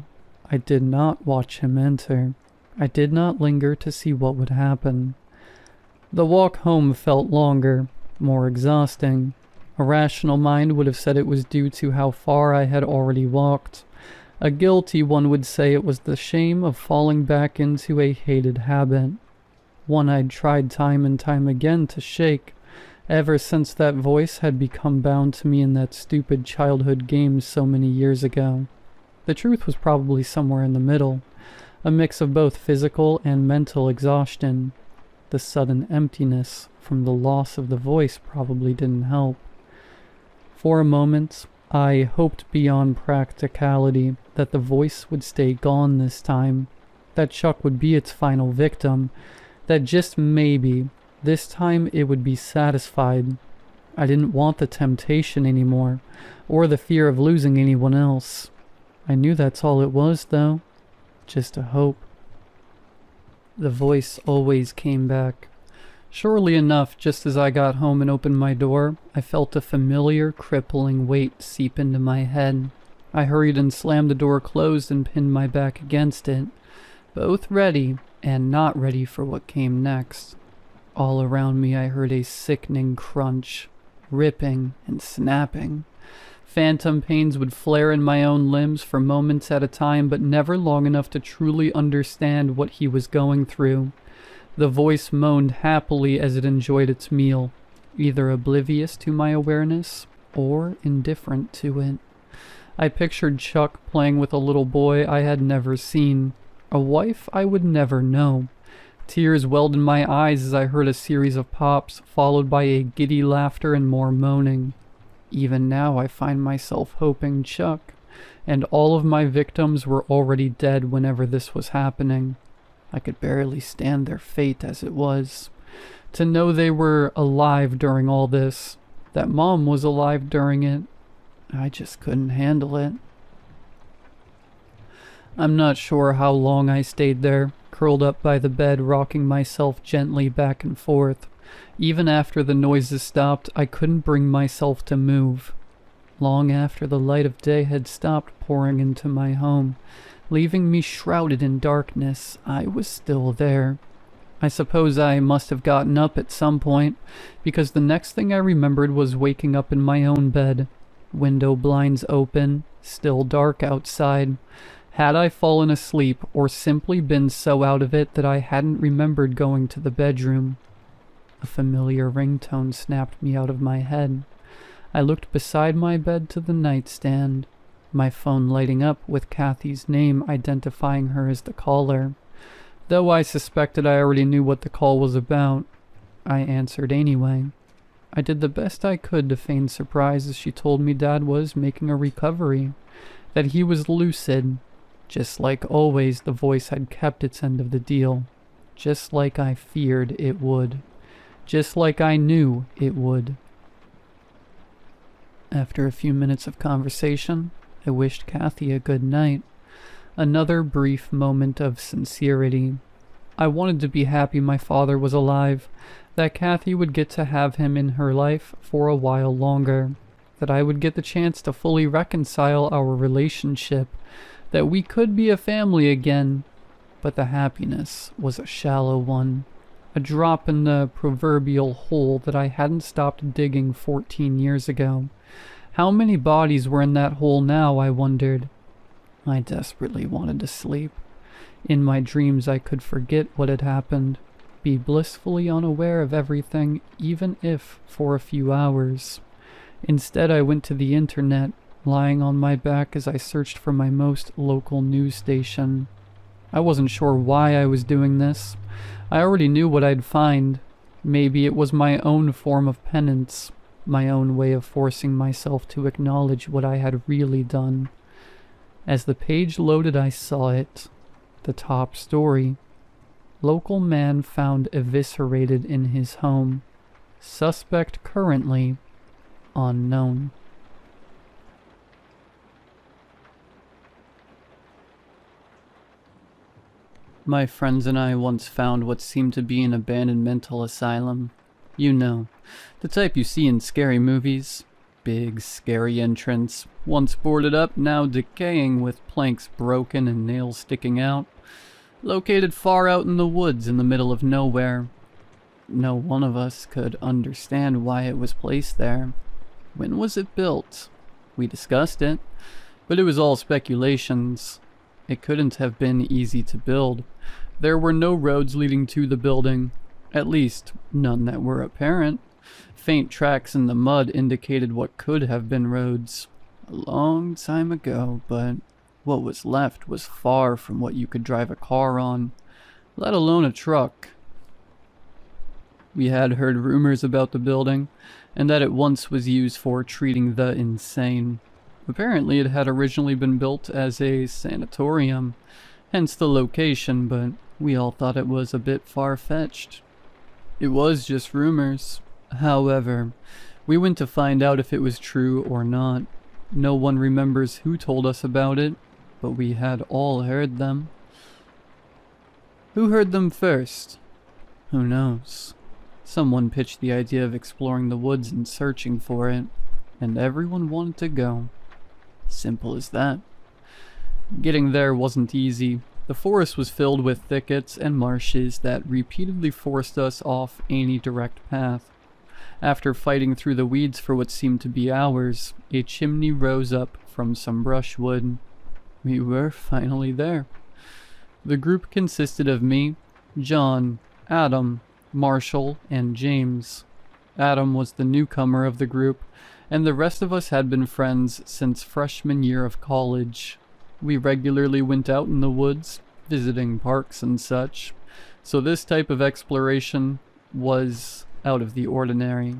I did not watch him enter. I did not linger to see what would happen. The walk home felt longer, more exhausting. A rational mind would have said it was due to how far I had already walked. A guilty one would say it was the shame of falling back into a hated habit, one I'd tried time and time again to shake, ever since that voice had become bound to me in that stupid childhood game so many years ago. The truth was probably somewhere in the middle, a mix of both physical and mental exhaustion. The sudden emptiness from the loss of the voice probably didn't help. For a moment, I hoped beyond practicality that the voice would stay gone this time, that Chuck would be its final victim, that just maybe, this time it would be satisfied. I didn't want the temptation anymore, or the fear of losing anyone else. I knew that's all it was, though. Just a hope. The voice always came back, Surely enough, just as I got home and opened my door, I felt a familiar, crippling weight seep into my head. I hurried and slammed the door closed and pinned my back against it, both ready and not ready for what came next. All around me I heard a sickening crunch, ripping and snapping. Phantom pains would flare in my own limbs for moments at a time, but never long enough to truly understand what he was going through. The voice moaned happily as it enjoyed its meal, either oblivious to my awareness or indifferent to it. I pictured Chuck playing with a little boy I had never seen, a wife I would never know. Tears welled in my eyes as I heard a series of pops, followed by a giddy laughter and more moaning. Even now I find myself hoping Chuck and all of my victims were already dead whenever this was happening. I could barely stand their fate as it was. To know they were alive during all this, that Mom was alive during it, I just couldn't handle it. I'm not sure how long I stayed there, curled up by the bed, rocking myself gently back and forth. Even after the noises stopped, I couldn't bring myself to move. Long after the light of day had stopped pouring into my home, leaving me shrouded in darkness, I was still there. I suppose I must have gotten up at some point, because the next thing I remembered was waking up in my own bed. Window blinds open, still dark outside. Had I fallen asleep or simply been so out of it that I hadn't remembered going to the bedroom? A familiar ringtone snapped me out of my head. I looked beside my bed to the nightstand, my phone lighting up with Kathy's name identifying her as the caller. Though I suspected I already knew what the call was about, I answered anyway. I did the best I could to feign surprise as she told me Dad was making a recovery, that he was lucid. Just like always, the voice had kept its end of the deal, just like I feared it would. Just like I knew it would. After a few minutes of conversation, I wished Kathy a good night. Another brief moment of sincerity. I wanted to be happy my father was alive, that Kathy would get to have him in her life for a while longer, that I would get the chance to fully reconcile our relationship, that we could be a family again, but the happiness was a shallow one. A drop in the proverbial hole that I hadn't stopped digging 14 years ago. How many bodies were in that hole now, I wondered. I desperately wanted to sleep. In my dreams I could forget what had happened, be blissfully unaware of everything, even if for a few hours. Instead I went to the internet, lying on my back as I searched for my most local news station. I wasn't sure why I was doing this. I already knew what I'd find. Maybe it was my own form of penance, my own way of forcing myself to acknowledge what I had really done. As the page loaded, I saw it. The top story. Local man found eviscerated in his home. Suspect currently unknown. My friends and I once found what seemed to be an abandoned mental asylum. You know, the type you see in scary movies. Big, scary entrance, once boarded up, now decaying with planks broken and nails sticking out. Located far out in the woods in the middle of nowhere. No one of us could understand why it was placed there. When was it built? We discussed it, but it was all speculations. It couldn't have been easy to build. There were no roads leading to the building, at least none that were apparent. Faint tracks in the mud indicated what could have been roads. A long time ago, but what was left was far from what you could drive a car on, let alone a truck. We had heard rumors about the building, and that it once was used for treating the insane. Apparently it had originally been built as a sanatorium, hence the location, but we all thought it was a bit far-fetched. It was just rumors. However, we went to find out if it was true or not. No one remembers who told us about it, but we had all heard them. Who heard them first? Who knows? Someone pitched the idea of exploring the woods and searching for it, and everyone wanted to go. Simple as that. Getting there wasn't easy. The forest was filled with thickets and marshes that repeatedly forced us off any direct path. After fighting through the weeds for what seemed to be hours, a chimney rose up from some brushwood. We were finally there. The group consisted of me, John, Adam, Marshall, and James. Adam was the newcomer of the group, and the rest of us had been friends since freshman year of college. We regularly went out in the woods, visiting parks and such, so this type of exploration was out of the ordinary.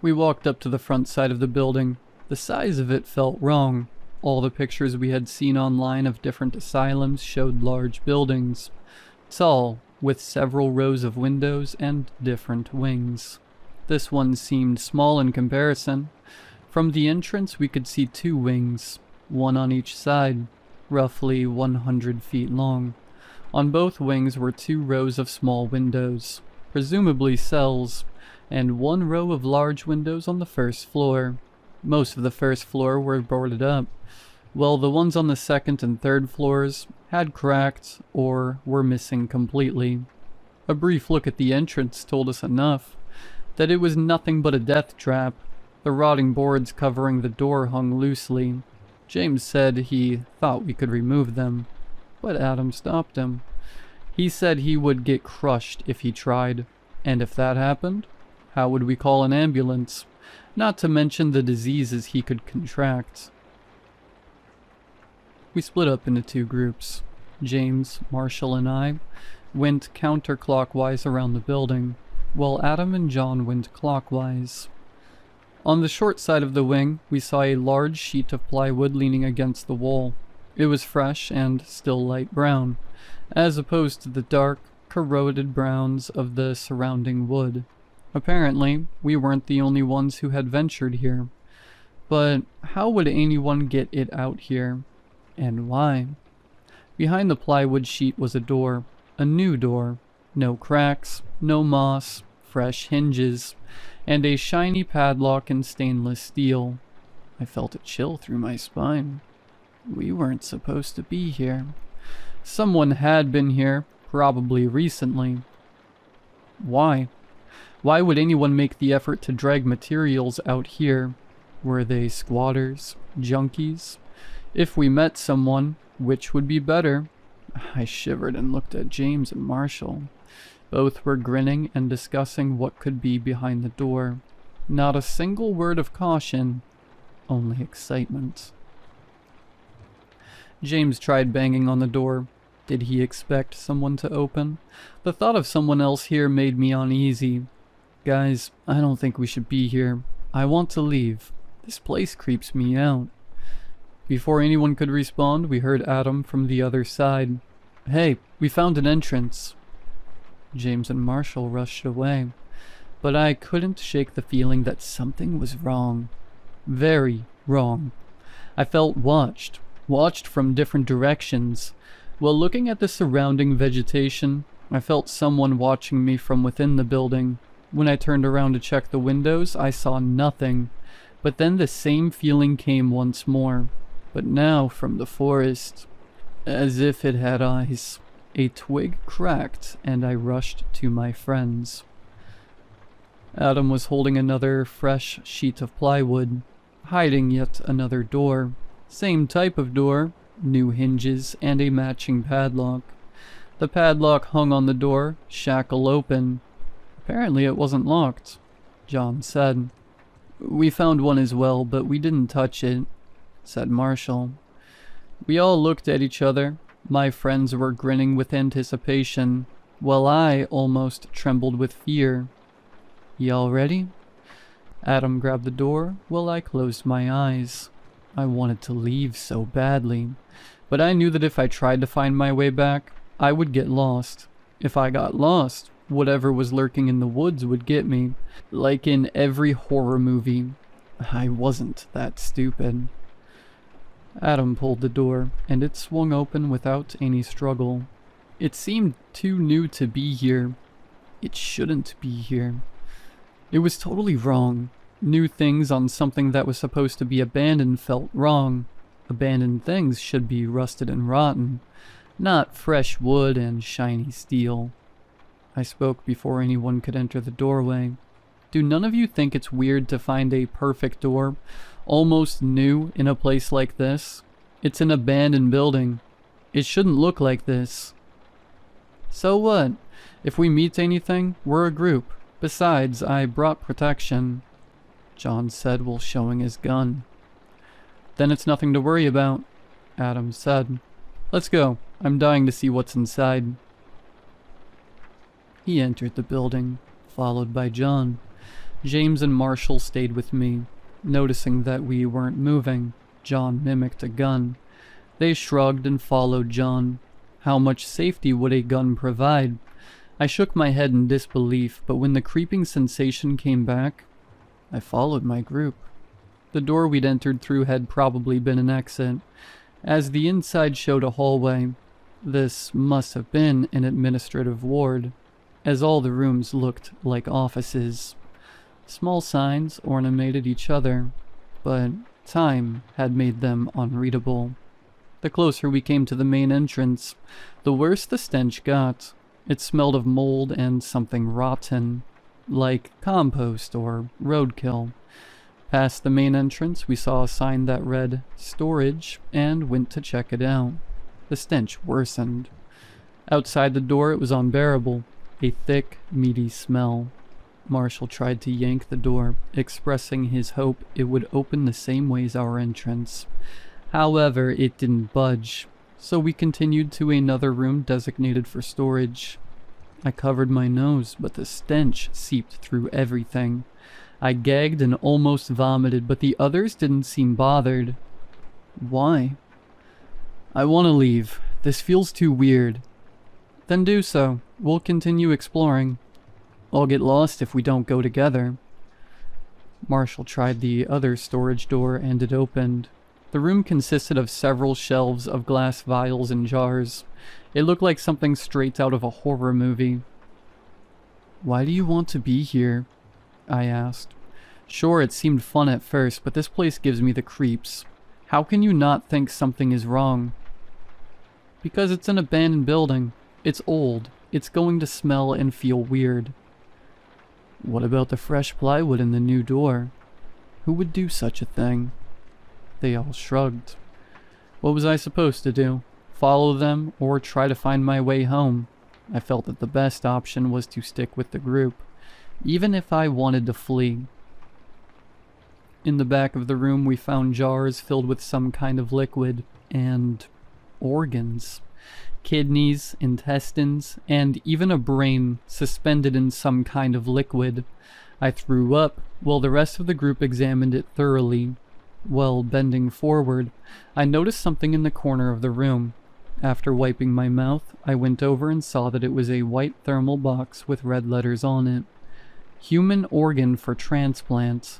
We walked up to the front side of the building. The size of it felt wrong. All the pictures we had seen online of different asylums showed large buildings, tall, with several rows of windows and different wings. This one seemed small in comparison. From the entrance we could see 2 wings, one on each side, roughly 100 feet long. On both wings were 2 rows of small windows, presumably cells, and 1 row of large windows on the first floor. Most of the first floor were boarded up, while the ones on the second and third floors had cracked or were missing completely. A brief look at the entrance told us enough, that it was nothing but a death trap. The rotting boards covering the door hung loosely. James said he thought we could remove them, but Adam stopped him. He said he would get crushed if he tried, and if that happened, how would we call an ambulance? Not to mention the diseases he could contract. We split up into 2 groups. James, Marshall, and I went counterclockwise around the building, while Adam and John went clockwise. On the short side of the wing, we saw a large sheet of plywood leaning against the wall. It was fresh and still light brown, as opposed to the dark, corroded browns of the surrounding wood. Apparently, we weren't the only ones who had ventured here. But how would anyone get it out here? And why? Behind the plywood sheet was a door, a new door. No cracks, no moss, fresh hinges, and a shiny padlock in stainless steel. I felt a chill through my spine. We weren't supposed to be here. Someone had been here, probably recently. Why? Why would anyone make the effort to drag materials out here? Were they squatters? Junkies? If we met someone, which would be better? I shivered and looked at James and Marshall. Both were grinning and discussing what could be behind the door. Not a single word of caution, only excitement. James tried banging on the door. Did he expect someone to open? The thought of someone else here made me uneasy. Guys, I don't think we should be here. I want to leave. This place creeps me out. Before anyone could respond, we heard Adam from the other side. Hey, we found an entrance. James and Marshall rushed away, but I couldn't shake the feeling that something was wrong. Very wrong. I felt watched from different directions. While looking at the surrounding vegetation, I felt someone watching me from within the building. When I turned around to check the windows, I saw nothing, but then the same feeling came once more, but now from the forest, as if it had eyes. A twig cracked, and I rushed to my friends. Adam was holding another fresh sheet of plywood, hiding yet another door. Same type of door, new hinges, and a matching padlock. The padlock hung on the door, shackle open. Apparently it wasn't locked, John said. We found one as well, but we didn't touch it, said Marshall. We all looked at each other. My friends were grinning with anticipation, while I almost trembled with fear. Y'all ready? Adam grabbed the door while I closed my eyes. I wanted to leave so badly, but I knew that if I tried to find my way back, I would get lost. If I got lost, whatever was lurking in the woods would get me, like in every horror movie. I wasn't that stupid. Adam pulled the door, and it swung open without any struggle. It seemed too new to be here. It shouldn't be here. It was totally wrong. New things on something that was supposed to be abandoned felt wrong. Abandoned things should be rusted and rotten, not fresh wood and shiny steel. I spoke before anyone could enter the doorway. Do none of you think it's weird to find a perfect door, almost new, in a place like this? It's an abandoned building. It shouldn't look like this. So what? If we meet anything, we're a group. Besides, I brought protection, John said while showing his gun. Then it's nothing to worry about, Adam said. Let's go. I'm dying to see what's inside. He entered the building, followed by John. James and Marshall stayed with me. Noticing that we weren't moving, John mimicked a gun. They shrugged and followed John. How much safety would a gun provide? I shook my head in disbelief, but when the creeping sensation came back, I followed my group. The door we'd entered through had probably been an exit, as the inside showed a hallway. This must have been an administrative ward, as all the rooms looked like offices. Small signs ornamented each other, but time had made them unreadable. The closer we came to the main entrance, the worse the stench got. It smelled of mold and something rotten, like compost or roadkill. Past the main entrance, we saw a sign that read "Storage" and went to check it out. The stench worsened. Outside the door, it was unbearable, a thick, meaty smell. Marshall tried to yank the door, expressing his hope it would open the same way as our entrance. However, it didn't budge, so we continued to another room designated for storage. I covered my nose, but the stench seeped through everything. I gagged and almost vomited, but the others didn't seem bothered. Why? I want to leave. This feels too weird. Then do so. We'll continue exploring. I'll get lost if we don't go together. Marshall tried the other storage door and it opened. The room consisted of several shelves of glass vials and jars. It looked like something straight out of a horror movie. Why do you want to be here? I asked. Sure, it seemed fun at first, but this place gives me the creeps. How can you not think something is wrong? Because it's an abandoned building. It's old. It's going to smell and feel weird. What about the fresh plywood in the new door? Who would do such a thing? They all shrugged. What was I supposed to do? Follow them or try to find my way home? I felt that the best option was to stick with the group, even if I wanted to flee. In the back of the room, we found jars filled with some kind of liquid and organs. Kidneys, intestines, and even a brain suspended in some kind of liquid. I threw up while the rest of the group examined it thoroughly. While bending forward, I noticed something in the corner of the room. After wiping my mouth, I went over and saw that it was a white thermal box with red letters on it. Human organ for transplant.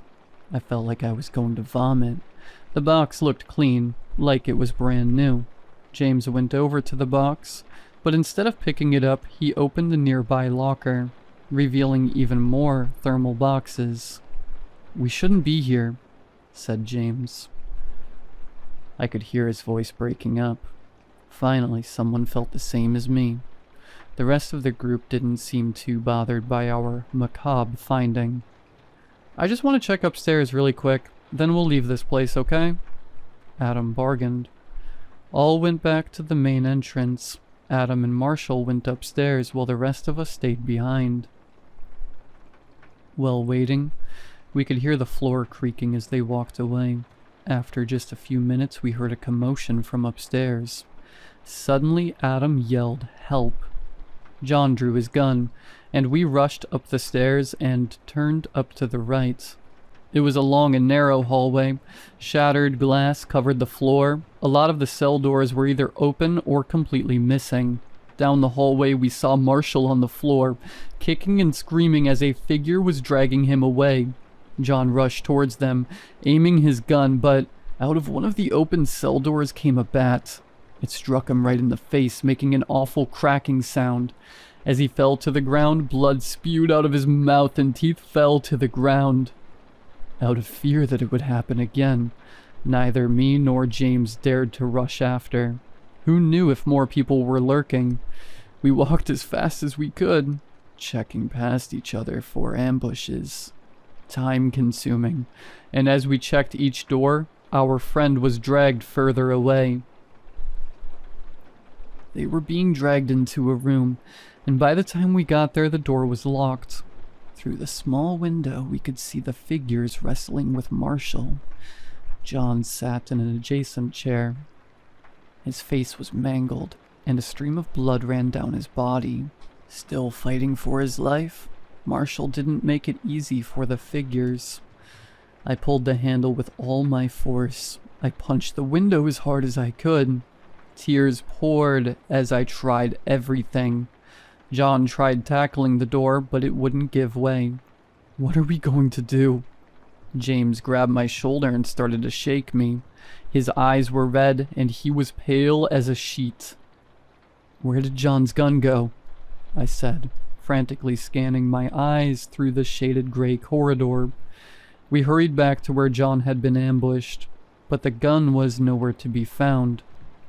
I felt like I was going to vomit. The box looked clean, like it was brand new. James went over to the box, but instead of picking it up, he opened the nearby locker, revealing even more thermal boxes. We shouldn't be here, said James. I could hear his voice breaking up. Finally, someone felt the same as me. The rest of the group didn't seem too bothered by our macabre finding. I just want to check upstairs really quick, then we'll leave this place, okay? Adam bargained. All went back to the main entrance. Adam and Marshall went upstairs while the rest of us stayed behind. While waiting, we could hear the floor creaking as they walked away. After just a few minutes, we heard a commotion from upstairs. Suddenly, Adam yelled, "Help!" John drew his gun, and we rushed up the stairs and turned up to the right. It was a long and narrow hallway. Shattered glass covered the floor. A lot of the cell doors were either open or completely missing. Down the hallway, we saw Marshall on the floor, kicking and screaming as a figure was dragging him away. John rushed towards them, aiming his gun, but out of one of the open cell doors came a bat. It struck him right in the face, making an awful cracking sound. As he fell to the ground, blood spewed out of his mouth and teeth fell to the ground. Out of fear that it would happen again, neither me nor James dared to rush after. Who knew if more people were lurking? We walked as fast as we could, checking past each other for ambushes. Time-consuming, and as we checked each door, our friend was dragged further away. They were being dragged into a room, and by the time we got there, the door was locked. Through the small window, we could see the figures wrestling with Marshall. John sat in an adjacent chair. His face was mangled, and a stream of blood ran down his body. Still fighting for his life, Marshall didn't make it easy for the figures. I pulled the handle with all my force. I punched the window as hard as I could. Tears poured as I tried everything. John tried tackling the door, but it wouldn't give way. What are we going to do? James grabbed my shoulder and started to shake me. His eyes were red, and he was pale as a sheet. Where did John's gun go? I said, frantically scanning my eyes through the shaded gray corridor. We hurried back to where John had been ambushed, but the gun was nowhere to be found.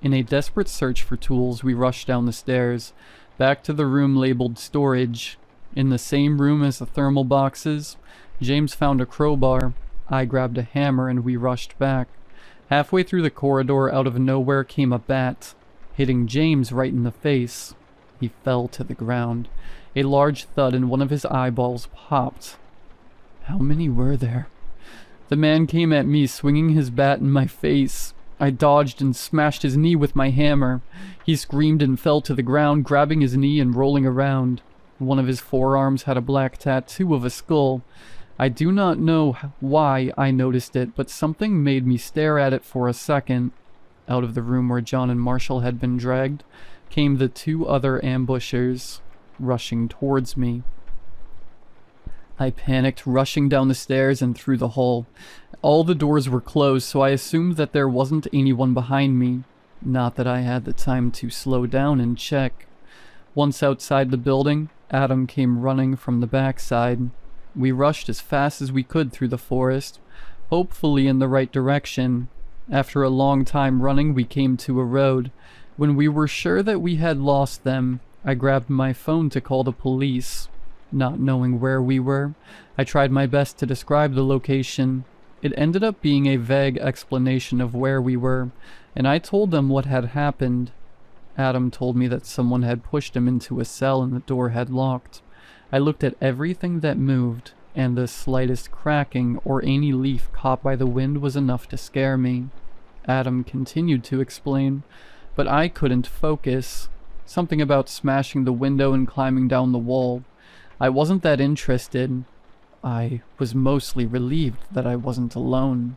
In a desperate search for tools, we rushed down the stairs, back to the room labeled storage. In the same room as the thermal boxes, James found a crowbar. I grabbed a hammer and we rushed back. Halfway through the corridor, out of nowhere came a bat, hitting James right in the face. He fell to the ground. A large thud and one of his eyeballs popped. How many were there? The man came at me, swinging his bat in my face. I dodged and smashed his knee with my hammer. He screamed and fell to the ground, grabbing his knee and rolling around. One of his forearms had a black tattoo of a skull. I do not know why I noticed it, but something made me stare at it for a second. Out of the room where John and Marshall had been dragged came the two other ambushers, rushing towards me. I panicked, rushing down the stairs and through the hall. All the doors were closed, so I assumed that there wasn't anyone behind me. Not that I had the time to slow down and check. Once outside the building, Adam came running from the backside. We rushed as fast as we could through the forest, hopefully in the right direction. After a long time running, we came to a road. When we were sure that we had lost them, I grabbed my phone to call the police. Not knowing where we were, I tried my best to describe the location. It ended up being a vague explanation of where we were, and I told them what had happened. Adam told me that someone had pushed him into a cell and the door had locked. I looked at everything that moved, and the slightest cracking or any leaf caught by the wind was enough to scare me. Adam continued to explain, but I couldn't focus. Something about smashing the window and climbing down the wall. I wasn't that interested. I was mostly relieved that I wasn't alone.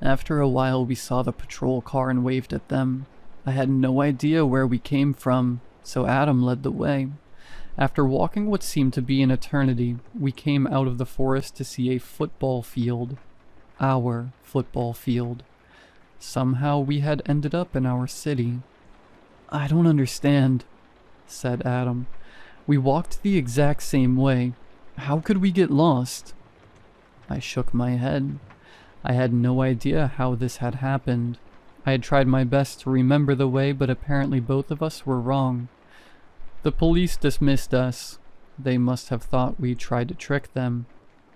After a while, we saw the patrol car and waved at them. I had no idea where we came from, so Adam led the way. After walking what seemed to be an eternity, we came out of the forest to see a football field. Our football field. Somehow we had ended up in our city. I don't understand, said Adam. We walked the exact same way. How could we get lost? I shook my head. I had no idea how this had happened. I had tried my best to remember the way, but apparently both of us were wrong. The police dismissed us. They must have thought we tried to trick them.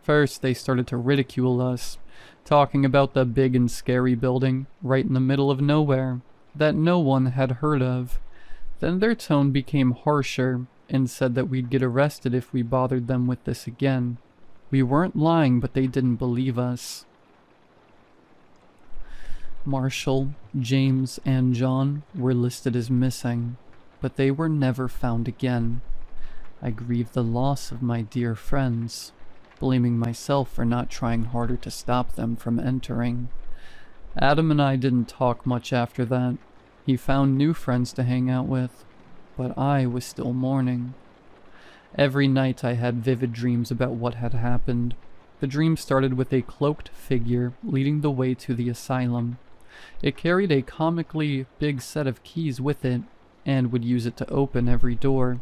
First, they started to ridicule us, talking about the big and scary building right in the middle of nowhere that no one had heard of. Then their tone became harsher and said that we'd get arrested if we bothered them with this again. We weren't lying, but they didn't believe us. Marshall, James, and John were listed as missing, but they were never found again. I grieved the loss of my dear friends, blaming myself for not trying harder to stop them from entering. Adam and I didn't talk much after that. He found new friends to hang out with, but I was still mourning. Every night I had vivid dreams about what had happened. The dream started with a cloaked figure leading the way to the asylum. It carried a comically big set of keys with it, and would use it to open every door.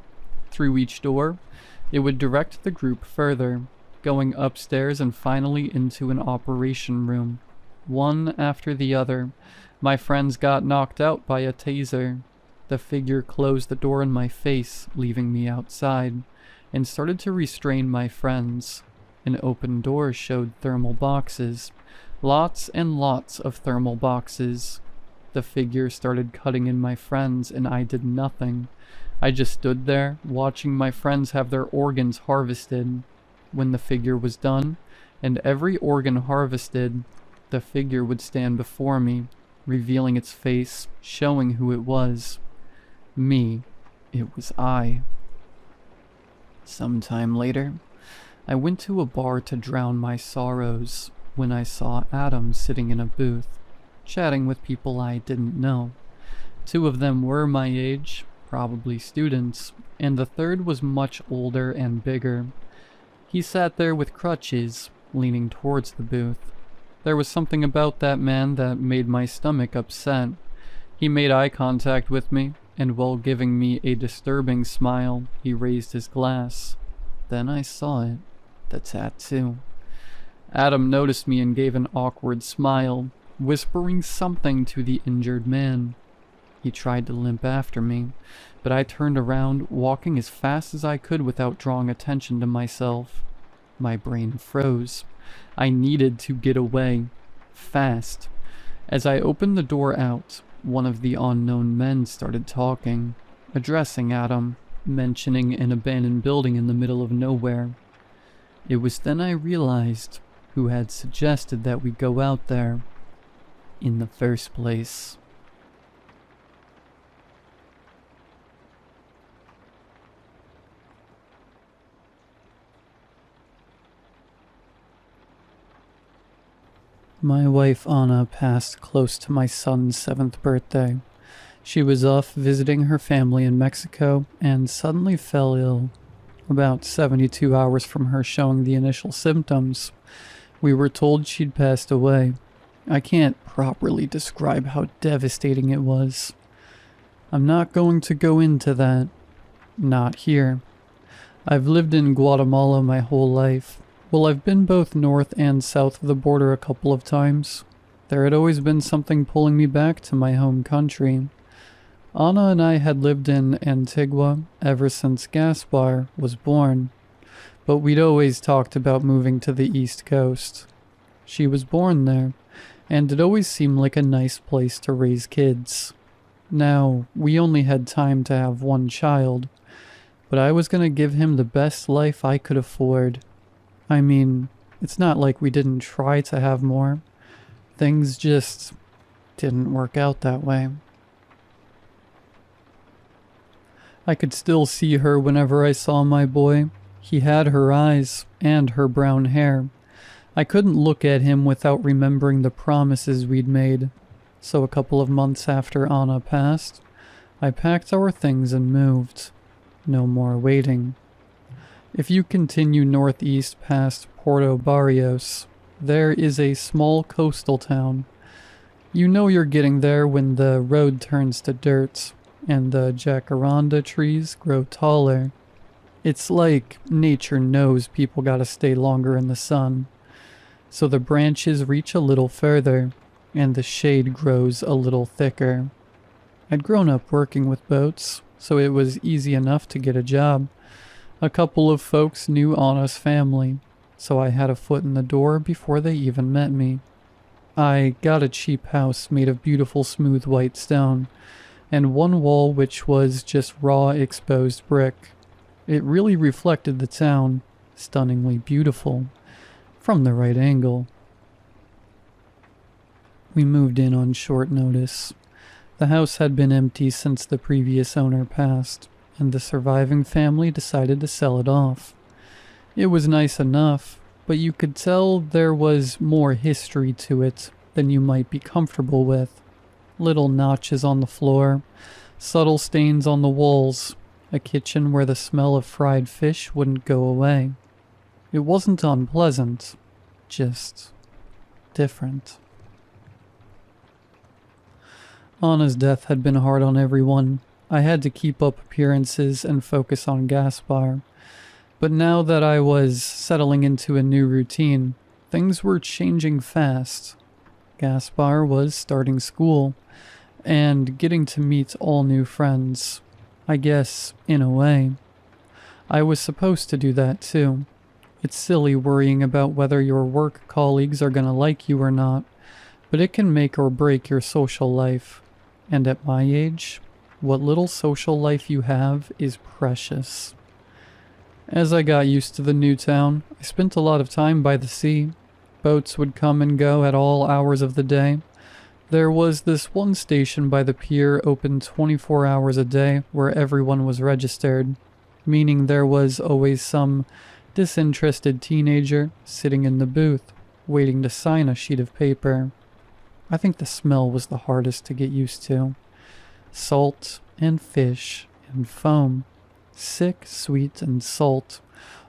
Through each door, it would direct the group further, going upstairs and finally into an operation room. One after the other, my friends got knocked out by a taser. The figure closed the door in my face, leaving me outside, and started to restrain my friends. An open door showed thermal boxes. Lots and lots of thermal boxes. The figure started cutting in my friends, and I did nothing. I just stood there, watching my friends have their organs harvested. When the figure was done, and every organ harvested, the figure would stand before me, revealing its face, showing who it was. Me. It was I. Sometime later, I went to a bar to drown my sorrows when I saw Adam sitting in a booth, chatting with people I didn't know. Two of them were my age, probably students, and the third was much older and bigger. He sat there with crutches, leaning towards the booth. There was something about that man that made my stomach upset. He made eye contact with me, and while giving me a disturbing smile, he raised his glass. Then I saw it, the tattoo. Adam noticed me and gave an awkward smile, whispering something to the injured man. He tried to limp after me, but I turned around, walking as fast as I could without drawing attention to myself. My brain froze. I needed to get away. Fast. As I opened the door out, one of the unknown men started talking, addressing Adam, mentioning an abandoned building in the middle of nowhere. It was then I realized who had suggested that we go out there in the first place. My wife Anna passed close to my son's 7th birthday. She was off visiting her family in Mexico and suddenly fell ill. About 72 hours from her showing the initial symptoms, we were told she'd passed away. I can't properly describe how devastating it was. I'm not going to go into that. Not here. I've lived in Guatemala my whole life. Well, I've been both north and south of the border a couple of times. There had always been something pulling me back to my home country. Anna and I had lived in Antigua ever since Gaspar was born, but we'd always talked about moving to the East Coast. She was born there, and it always seemed like a nice place to raise kids. Now, we only had time to have one child, but I was going to give him the best life I could afford. I mean, it's not like we didn't try to have more. Things just didn't work out that way. I could still see her whenever I saw my boy. He had her eyes and her brown hair. I couldn't look at him without remembering the promises we'd made. So a couple of months after Anna passed, I packed our things and moved. No more waiting. If you continue northeast past Puerto Barrios, there is a small coastal town. You know you're getting there when the road turns to dirt, and the jacaranda trees grow taller. It's like nature knows people gotta stay longer in the sun. So the branches reach a little further, and the shade grows a little thicker. I'd grown up working with boats, so it was easy enough to get a job. A couple of folks knew Anna's family, so I had a foot in the door before they even met me. I got a cheap house made of beautiful smooth white stone, and one wall which was just raw exposed brick. It really reflected the town, stunningly beautiful, from the right angle. We moved in on short notice. The house had been empty since the previous owner passed, and the surviving family decided to sell it off. It was nice enough, but you could tell there was more history to it than you might be comfortable with. Little notches on the floor, subtle stains on the walls, a kitchen where the smell of fried fish wouldn't go away. It wasn't unpleasant, just different. Anna's death had been hard on everyone. I had to keep up appearances and focus on Gaspar. But now that I was settling into a new routine, things were changing fast. Gaspar was starting school and getting to meet all new friends. I guess, in a way. I was supposed to do that too. It's silly worrying about whether your work colleagues are gonna like you or not, but it can make or break your social life. And at my age, what little social life you have is precious. As I got used to the new town, I spent a lot of time by the sea. Boats would come and go at all hours of the day. There was this one station by the pier open 24 hours a day where everyone was registered, meaning there was always some disinterested teenager sitting in the booth, waiting to sign a sheet of paper. I think the smell was the hardest to get used to. Salt and fish and foam. Sick, sweet, and salt,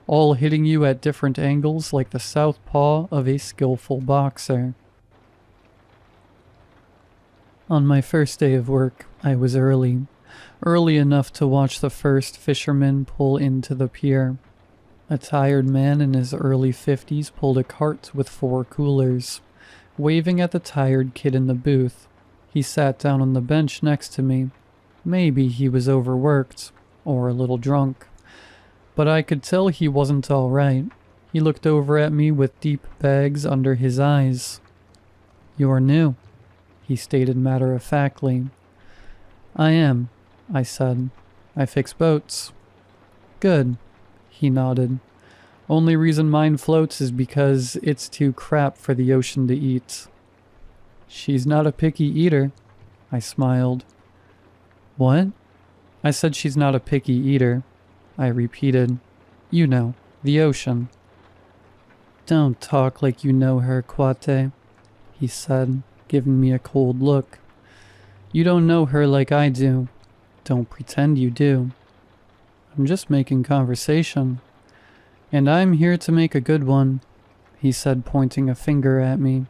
all hitting you at different angles like the southpaw of a skillful boxer. On my first day of work, I was early enough to watch the first fisherman pull into the pier. A tired man in his early 50s pulled a cart with 4 coolers. Waving at the tired kid in the booth, he sat down on the bench next to me. Maybe he was overworked, or a little drunk, but I could tell he wasn't all right. He looked over at me with deep bags under his eyes. "You're new," he stated matter-of-factly. "I am," I said. "I fix boats." "Good," he nodded. "Only reason mine floats is because it's too crap for the ocean to eat." "She's not a picky eater," I smiled. "What?" "I said she's not a picky eater," I repeated. "You know, the ocean." "Don't talk like you know her, Cuate," he said, giving me a cold look. "You don't know her like I do. Don't pretend you do." "I'm just making conversation." "And I'm here to make a good one," he said, pointing a finger at me.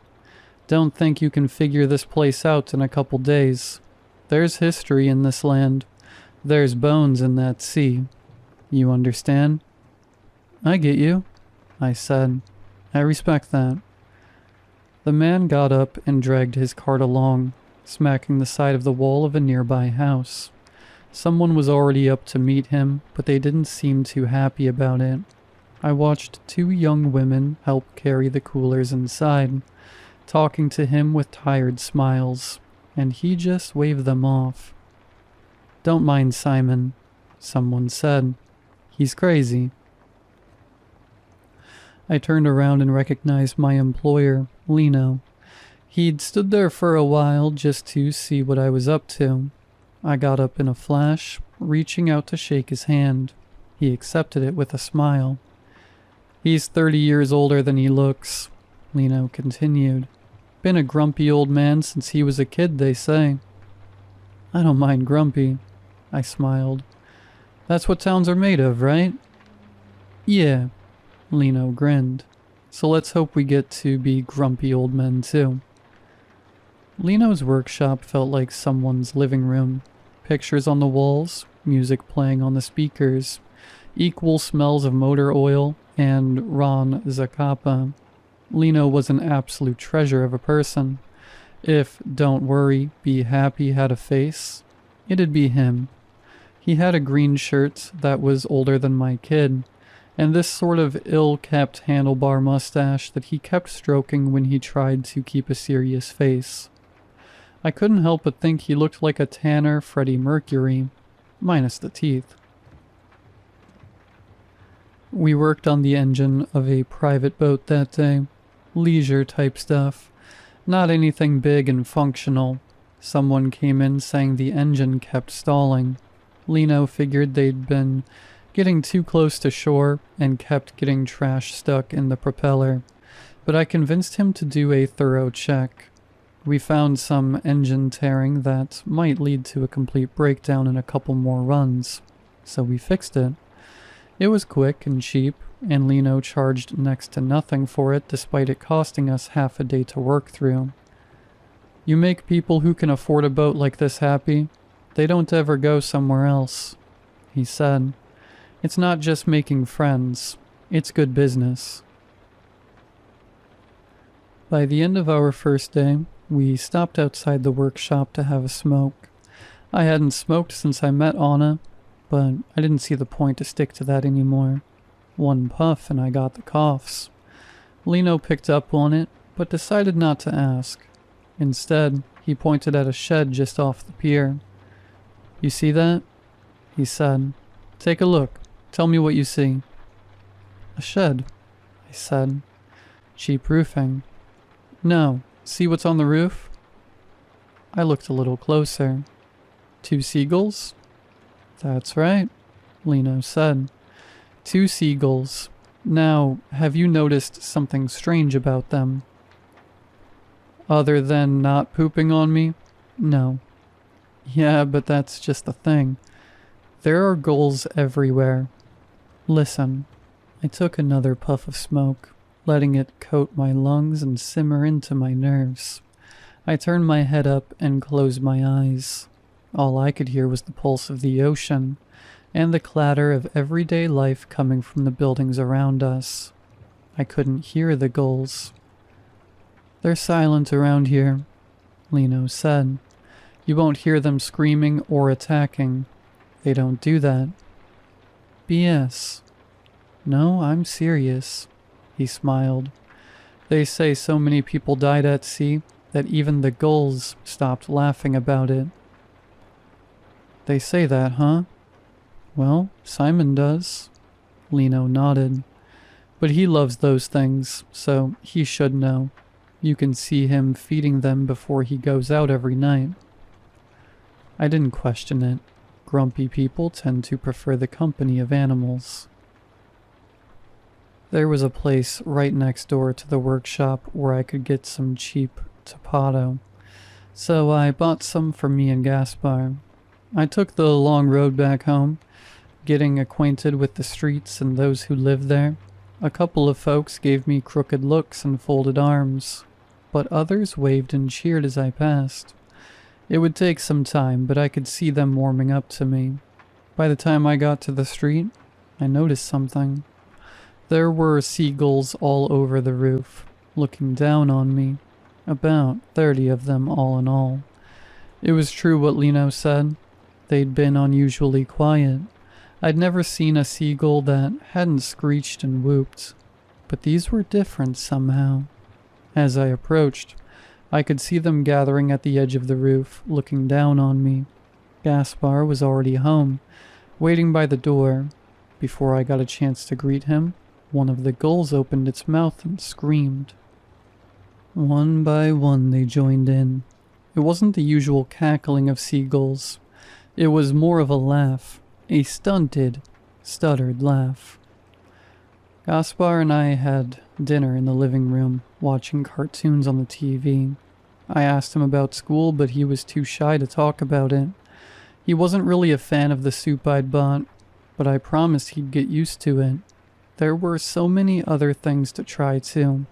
"Don't think you can figure this place out in a couple days. There's history in this land. There's bones in that sea. You understand?" "I get you," I said. "I respect that." The man got up and dragged his cart along, smacking the side of the wall of a nearby house. Someone was already up to meet him, but they didn't seem too happy about it. I watched 2 young women help carry the coolers inside, talking to him with tired smiles, and he just waved them off. "Don't mind Simon," someone said. "He's crazy." I turned around and recognized my employer, Lino. He'd stood there for a while just to see what I was up to. I got up in a flash, reaching out to shake his hand. He accepted it with a smile. "He's 30 years older than he looks," Lino continued. "Been a grumpy old man since he was a kid, they say." "I don't mind grumpy," I smiled. "That's what towns are made of, right?" "Yeah," Lino grinned. "So let's hope we get to be grumpy old men too." Lino's workshop felt like someone's living room. Pictures on the walls, music playing on the speakers, equal smells of motor oil and Ron Zacapa. Lino was an absolute treasure of a person. If "don't worry, be happy" had a face, it'd be him. He had a green shirt that was older than my kid, and this sort of ill-kept handlebar mustache that he kept stroking when he tried to keep a serious face. I couldn't help but think he looked like a tanner Freddie Mercury, minus the teeth. We worked on the engine of a private boat that day. Leisure type stuff. Not anything big and functional. Someone came in saying the engine kept stalling. Lino figured they'd been getting too close to shore and kept getting trash stuck in the propeller, but I convinced him to do a thorough check. We found some engine tearing that might lead to a complete breakdown in a couple more runs, so we fixed it. It was quick and cheap, and Lino charged next to nothing for it despite it costing us half a day to work through. You make people who can afford a boat like this happy. They don't ever go somewhere else, he said. It's not just making friends, it's good business. By the end of our first day, we stopped outside the workshop to have a smoke. I hadn't smoked since I met Anna, but I didn't see the point to stick to that anymore. One puff and I got the coughs. Lino picked up on it, but decided not to ask. Instead, he pointed at a shed just off the pier. You see that? He said. Take a look. Tell me what you see. A shed, I said. Cheap roofing. No. See what's on the roof? I looked a little closer. 2 seagulls? That's right, Lino said. 2 seagulls. Now, have you noticed something strange about them? Other than not pooping on me? No. Yeah, but that's just the thing. There are gulls everywhere. Listen. I took another puff of smoke, letting it coat my lungs and simmer into my nerves. I turned my head up and closed my eyes. All I could hear was the pulse of the ocean and the clatter of everyday life coming from the buildings around us. I couldn't hear the gulls. They're silent around here, Lino said. You won't hear them screaming or attacking. They don't do that. BS. No, I'm serious, he smiled. They say so many people died at sea that even the gulls stopped laughing about it. They say that, huh? Well, Simon does. Lino nodded. But he loves those things, so he should know. You can see him feeding them before he goes out every night. I didn't question it. Grumpy people tend to prefer the company of animals. There was a place right next door to the workshop where I could get some cheap tapato, so I bought some for me and Gaspar. I took the long road back home, getting acquainted with the streets and those who lived there. A couple of folks gave me crooked looks and folded arms, but others waved and cheered as I passed. It would take some time, but I could see them warming up to me. By the time I got to the street, I noticed something. There were seagulls all over the roof, looking down on me. About 30 of them all in all. It was true what Lino said. They'd been unusually quiet. I'd never seen a seagull that hadn't screeched and whooped, but these were different somehow. As I approached, I could see them gathering at the edge of the roof, looking down on me. Gaspar was already home, waiting by the door. Before I got a chance to greet him, one of the gulls opened its mouth and screamed. One by one they joined in. It wasn't the usual cackling of seagulls. It was more of a laugh, a stunted, stuttered laugh. Gaspar and I had dinner in the living room, watching cartoons on the TV. I asked him about school, but he was too shy to talk about it. He wasn't really a fan of the soup I'd bought, but I promised he'd get used to it. There were so many other things to try too.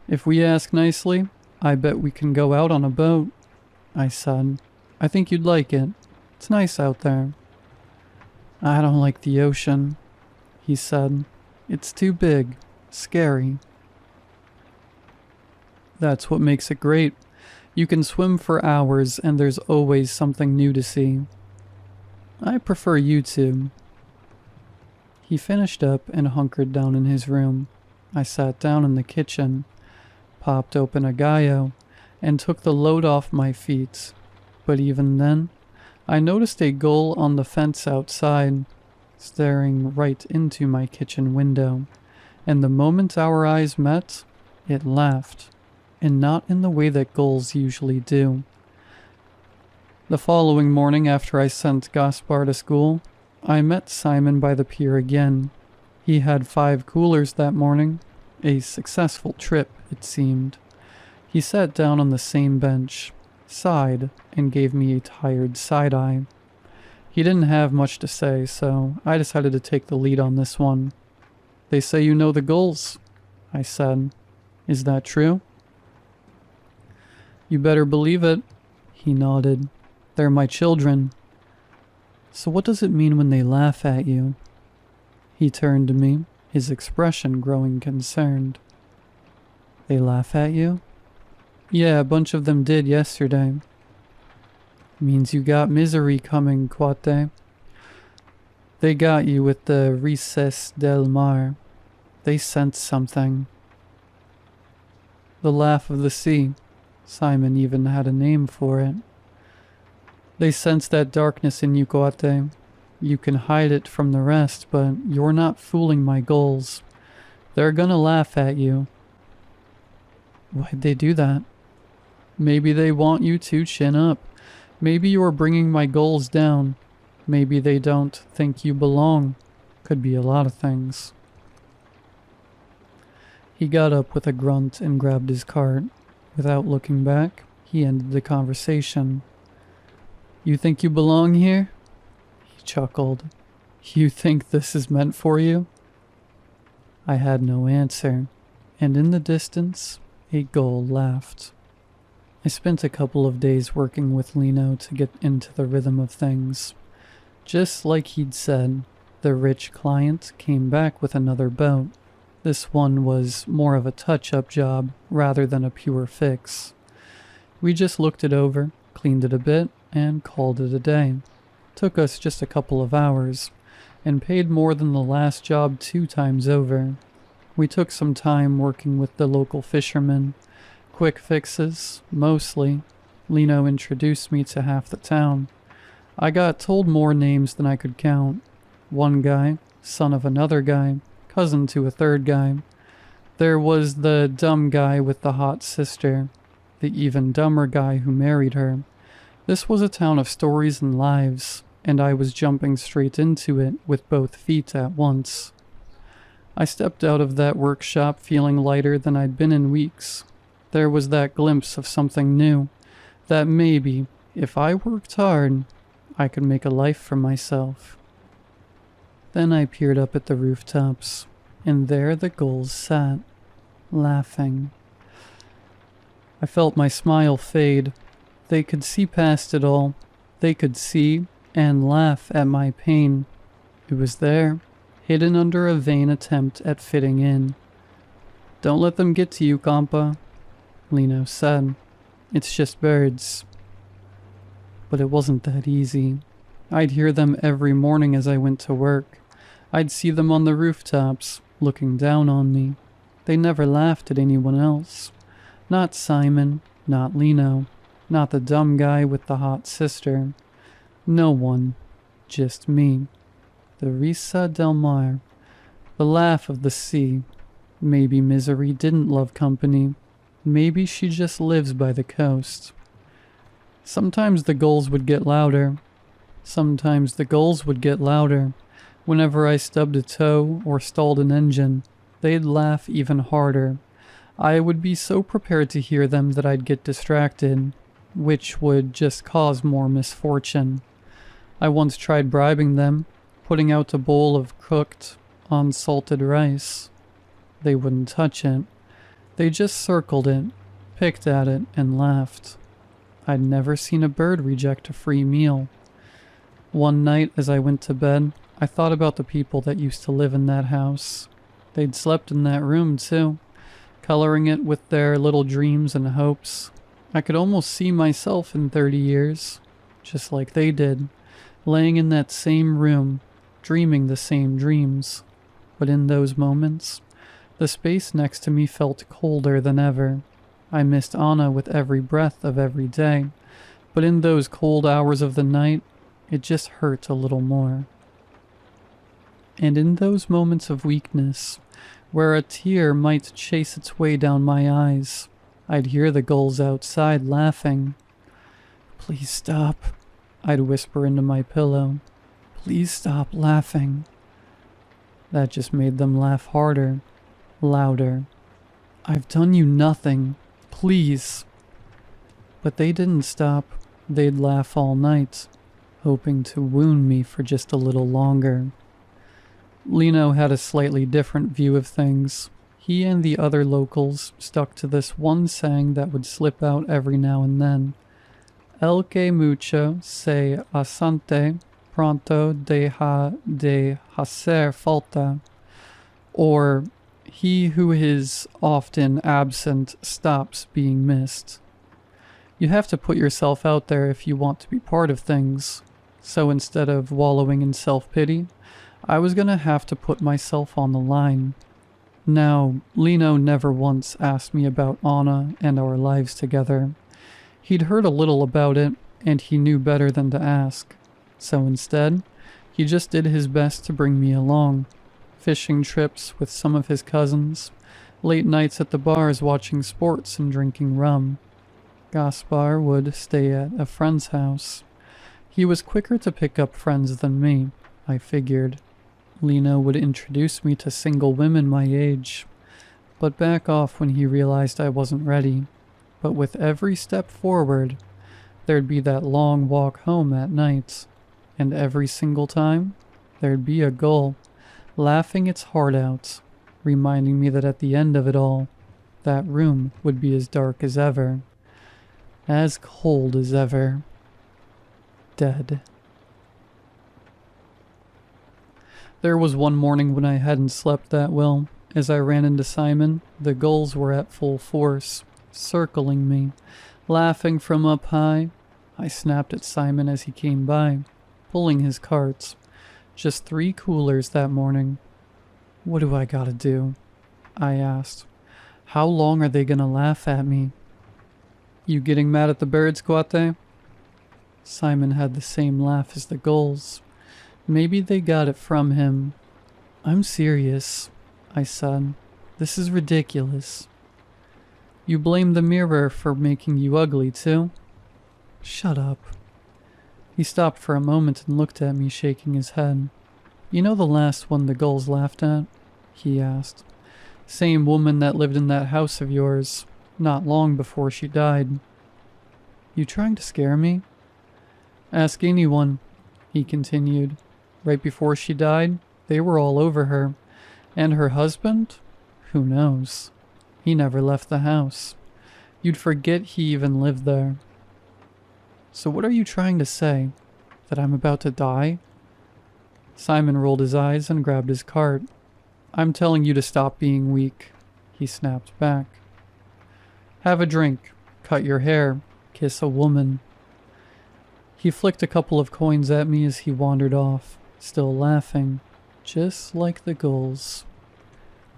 If we ask nicely, I bet we can go out on a boat, I said. I think you'd like it. It's nice out there. I don't like the ocean, he said. It's too big, scary. That's what makes it great. You can swim for hours and there's always something new to see. I prefer YouTube. He finished up and hunkered down in his room. I sat down in the kitchen, popped open a gallo, and took the load off my feet. But even then, I noticed a gull on the fence outside, staring right into my kitchen window. And the moment our eyes met, it laughed, and not in the way that gulls usually do. The following morning after I sent Gaspar to school, I met Simon by the pier again. He had 5 coolers that morning. A successful trip, it seemed. He sat down on the same bench, sighed, and gave me a tired side-eye. He didn't have much to say, so I decided to take the lead on this one. They say you know the gulls, I said. Is that true? You better believe it. He nodded. They're my children. So what does it mean when they laugh at you? He turned to me, his expression growing concerned. They laugh at you? Yeah, a bunch of them did yesterday. Means you got misery coming, Cuate. They got you with the Rises del Mar. They sensed something. The laugh of the sea. Simon even had a name for it. They sense that darkness in you, Cuate. You can hide it from the rest, but you're not fooling my goals. They're gonna laugh at you. Why'd they do that? Maybe they want you to chin up. Maybe you're bringing my goals down. Maybe they don't think you belong. Could be a lot of things. He got up with a grunt and grabbed his cart. Without looking back, he ended the conversation. You think you belong here? He chuckled. You think this is meant for you? I had no answer, and in the distance, a gull laughed. I spent a couple of days working with Lino to get into the rhythm of things. Just like he'd said, the rich client came back with another boat. This one was more of a touch-up job rather than a pure fix. We just looked it over, cleaned it a bit, and called it a day. Took us just a couple of hours, and paid more than the last job 2 times over. We took some time working with the local fishermen. Quick fixes, mostly. Lino introduced me to half the town. I got told more names than I could count. One guy, son of another guy, cousin to a third guy. There was the dumb guy with the hot sister, the even dumber guy who married her. This was a town of stories and lives, and I was jumping straight into it with both feet at once. I stepped out of that workshop feeling lighter than I'd been in weeks. There was that glimpse of something new, that maybe, if I worked hard, I could make a life for myself. Then I peered up at the rooftops, and there the gulls sat, laughing. I felt my smile fade. They could see past it all. They could see and laugh at my pain. It was there, hidden under a vain attempt at fitting in. Don't let them get to you, compa, Lino said. It's just birds. But it wasn't that easy. I'd hear them every morning as I went to work. I'd see them on the rooftops, looking down on me. They never laughed at anyone else. Not Simon, not Lino, not the dumb guy with the hot sister. No one, just me. The Risa del Mar, the laugh of the sea. Maybe Misery didn't love company. Maybe she just lives by the coast. Sometimes the gulls would get louder. Sometimes the gulls would get louder. Whenever I stubbed a toe or stalled an engine, they'd laugh even harder. I would be so prepared to hear them that I'd get distracted, which would just cause more misfortune. I once tried bribing them, putting out a bowl of cooked, unsalted rice. They wouldn't touch it. They just circled it, picked at it, and laughed. I'd never seen a bird reject a free meal. One night as I went to bed, I thought about the people that used to live in that house. They'd slept in that room too, coloring it with their little dreams and hopes. I could almost see myself in 30 years, just like they did, laying in that same room, dreaming the same dreams. But in those moments, the space next to me felt colder than ever. I missed Anna with every breath of every day, but in those cold hours of the night, it just hurt a little more. And in those moments of weakness, where a tear might chase its way down my eyes, I'd hear the gulls outside laughing. Please stop, I'd whisper into my pillow. Please stop laughing. That just made them laugh harder, louder. I've done you nothing. Please. But they didn't stop. They'd laugh all night, hoping to wound me for just a little longer. Lino had a slightly different view of things. He and the other locals stuck to this one saying that would slip out every now and then. El que mucho se asante pronto deja de hacer falta. Or, he who is often absent stops being missed. You have to put yourself out there if you want to be part of things. So instead of wallowing in self-pity, I was gonna have to put myself on the line. Now, Lino never once asked me about Anna and our lives together. He'd heard a little about it, and he knew better than to ask. So instead, he just did his best to bring me along. Fishing trips with some of his cousins, late nights at the bars watching sports and drinking rum. Gaspar would stay at a friend's house. He was quicker to pick up friends than me, I figured. Lino would introduce me to single women my age, but back off when he realized I wasn't ready. But with every step forward, there'd be that long walk home at night, and every single time, there'd be a gull, laughing its heart out, reminding me that at the end of it all, that room would be as dark as ever, as cold as ever, dead. There was one morning when I hadn't slept that well. As I ran into Simon, the gulls were at full force, circling me, laughing from up high. I snapped at Simon as he came by, pulling his carts. Just 3 coolers that morning. What do I gotta do? I asked. How long are they gonna laugh at me? You getting mad at the birds, Guate? Simon had the same laugh as the gulls. Maybe they got it from him. I'm serious, I said. This is ridiculous. You blame the mirror for making you ugly, too? Shut up. He stopped for a moment and looked at me, shaking his head. You know the last one the gulls laughed at? He asked. Same woman that lived in that house of yours, not long before she died. You trying to scare me? Ask anyone, he continued. Right before she died, they were all over her. And her husband? Who knows? He never left the house. You'd forget he even lived there. So what are you trying to say? That I'm about to die? Simon rolled his eyes and grabbed his cart. I'm telling you to stop being weak, he snapped back. Have a drink, cut your hair, kiss a woman. He flicked a couple of coins at me as he wandered off, still laughing, just like the gulls.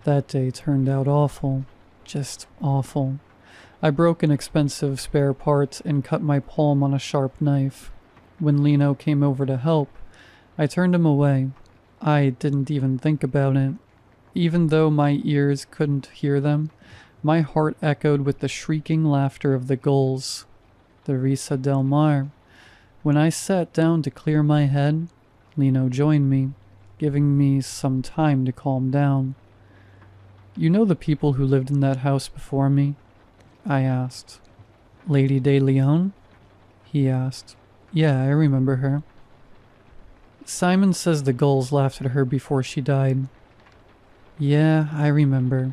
That day turned out awful, just awful. I broke an expensive spare part and cut my palm on a sharp knife. When Lino came over to help, I turned him away. I didn't even think about it. Even though my ears couldn't hear them, my heart echoed with the shrieking laughter of the gulls. The Risa del Mar. When I sat down to clear my head, Lino joined me, giving me some time to calm down. You know the people who lived in that house before me? I asked. Lady de Leon? He asked. Yeah, I remember her. Simon says the gulls laughed at her before she died. Yeah, I remember,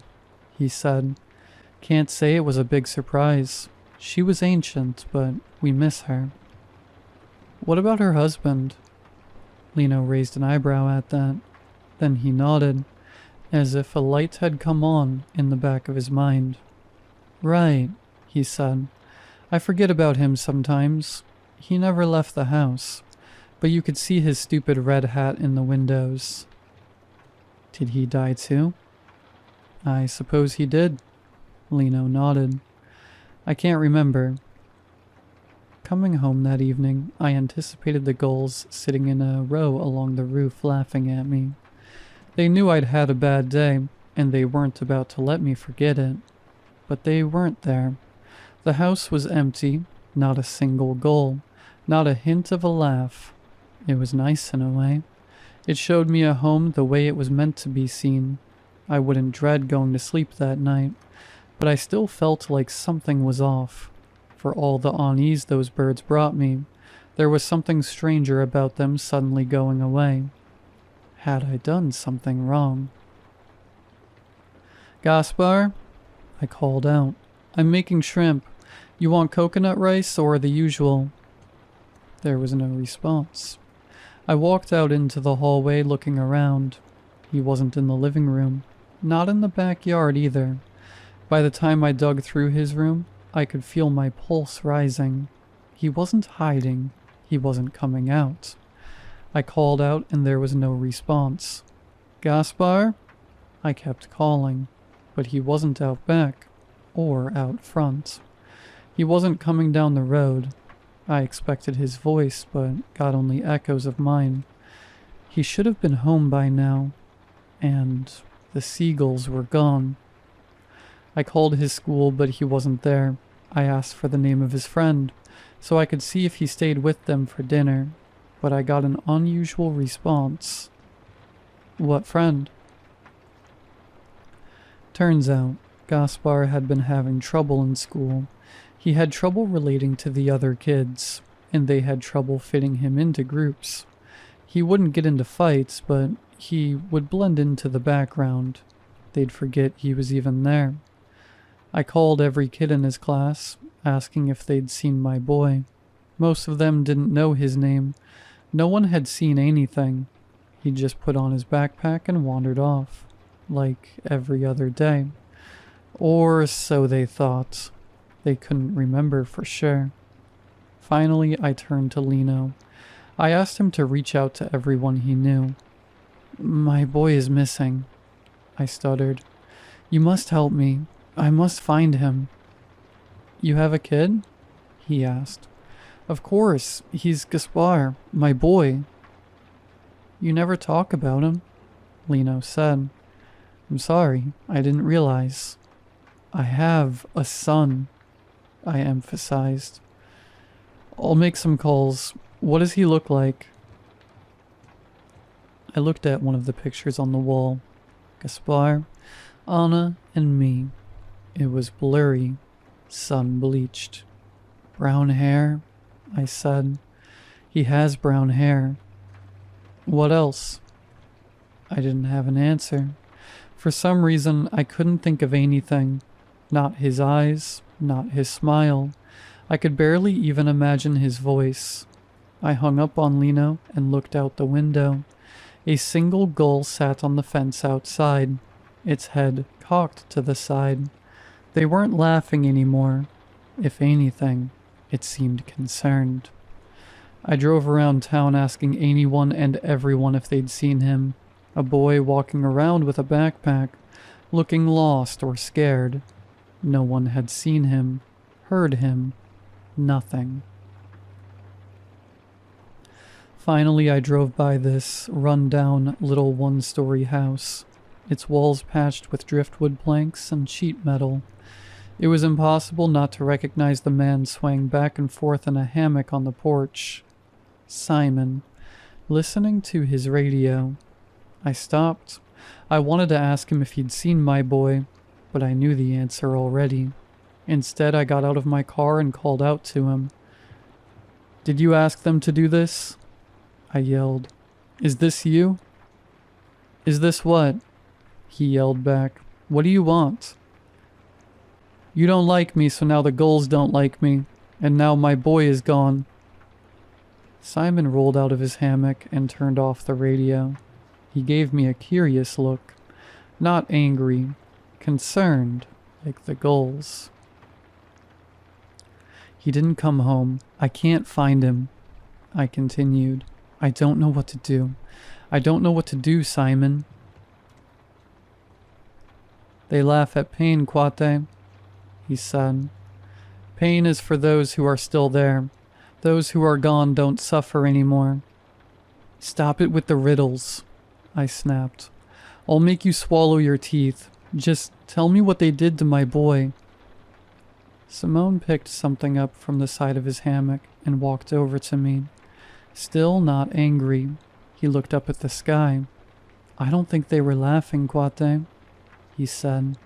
he said. Can't say it was a big surprise. She was ancient, but we miss her. What about her husband? Lino raised an eyebrow at that. Then he nodded, as if a light had come on in the back of his mind. Right, he said. I forget about him sometimes. He never left the house, but you could see his stupid red hat in the windows. Did he die too? I suppose he did. Lino nodded. I can't remember. Coming home that evening, I anticipated the gulls sitting in a row along the roof laughing at me. They knew I'd had a bad day, and they weren't about to let me forget it. But they weren't there. The house was empty, not a single gull, not a hint of a laugh. It was nice in a way. It showed me a home the way it was meant to be seen. I wouldn't dread going to sleep that night, but I still felt like something was off. For all the unease those birds brought me, there was something stranger about them suddenly going away. Had I done something wrong? Gaspar? I called out. I'm making shrimp. You want coconut rice or the usual? There was no response. I walked out into the hallway looking around. He wasn't in the living room. Not in the backyard either. By the time I dug through his room, I could feel my pulse rising. He wasn't hiding. He wasn't coming out. I called out and there was no response. Gaspar? I kept calling, but he wasn't out back or out front. He wasn't coming down the road. I expected his voice, but got only echoes of mine. He should have been home by now, and the seagulls were gone. I called his school, but he wasn't there. I asked for the name of his friend, so I could see if he stayed with them for dinner, but I got an unusual response. What friend? Turns out, Gaspar had been having trouble in school. He had trouble relating to the other kids, and they had trouble fitting him into groups. He wouldn't get into fights, but he would blend into the background. They'd forget he was even there. I called every kid in his class, asking if they'd seen my boy. Most of them didn't know his name. No one had seen anything. He just put on his backpack and wandered off, like every other day. Or so they thought. They couldn't remember for sure. Finally, I turned to Lino. I asked him to reach out to everyone he knew. My boy is missing, I stuttered. You must help me. I must find him. You have a kid? He asked. Of course, he's Gaspar, my boy. You never talk about him, Lino said. I'm sorry, I didn't realize. I have a son, I emphasized. I'll make some calls. What does he look like? I looked at one of the pictures on the wall. Gaspar, Anna, and me. It was blurry, sun-bleached. Brown hair, I said. He has brown hair. What else? I didn't have an answer. For some reason, I couldn't think of anything. Not his eyes, not his smile. I could barely even imagine his voice. I hung up on Lino and looked out the window. A single gull sat on the fence outside, its head cocked to the side. They weren't laughing anymore. If anything, it seemed concerned. I drove around town asking anyone and everyone if they'd seen him. A boy walking around with a backpack, looking lost or scared. No one had seen him, heard him, nothing. Finally, I drove by this run-down little one-story house, its walls patched with driftwood planks and sheet metal. It was impossible not to recognize the man swaying back and forth in a hammock on the porch. Simon, listening to his radio. I stopped. I wanted to ask him if he'd seen my boy, but I knew the answer already. Instead, I got out of my car and called out to him. Did you ask them to do this? I yelled. Is this you? Is this what? He yelled back. What do you want? You don't like me, so now the gulls don't like me, and now my boy is gone. Simon rolled out of his hammock and turned off the radio. He gave me a curious look, not angry, concerned, like the gulls. He didn't come home. I can't find him, I continued. I don't know what to do. I don't know what to do, Simon. They laugh at pain, Kwate, he said. Pain is for those who are still there. Those who are gone don't suffer anymore. Stop it with the riddles, I snapped. I'll make you swallow your teeth. Just tell me what they did to my boy. Simone picked something up from the side of his hammock and walked over to me. Still not angry, he looked up at the sky. I don't think they were laughing, Kwate, he said.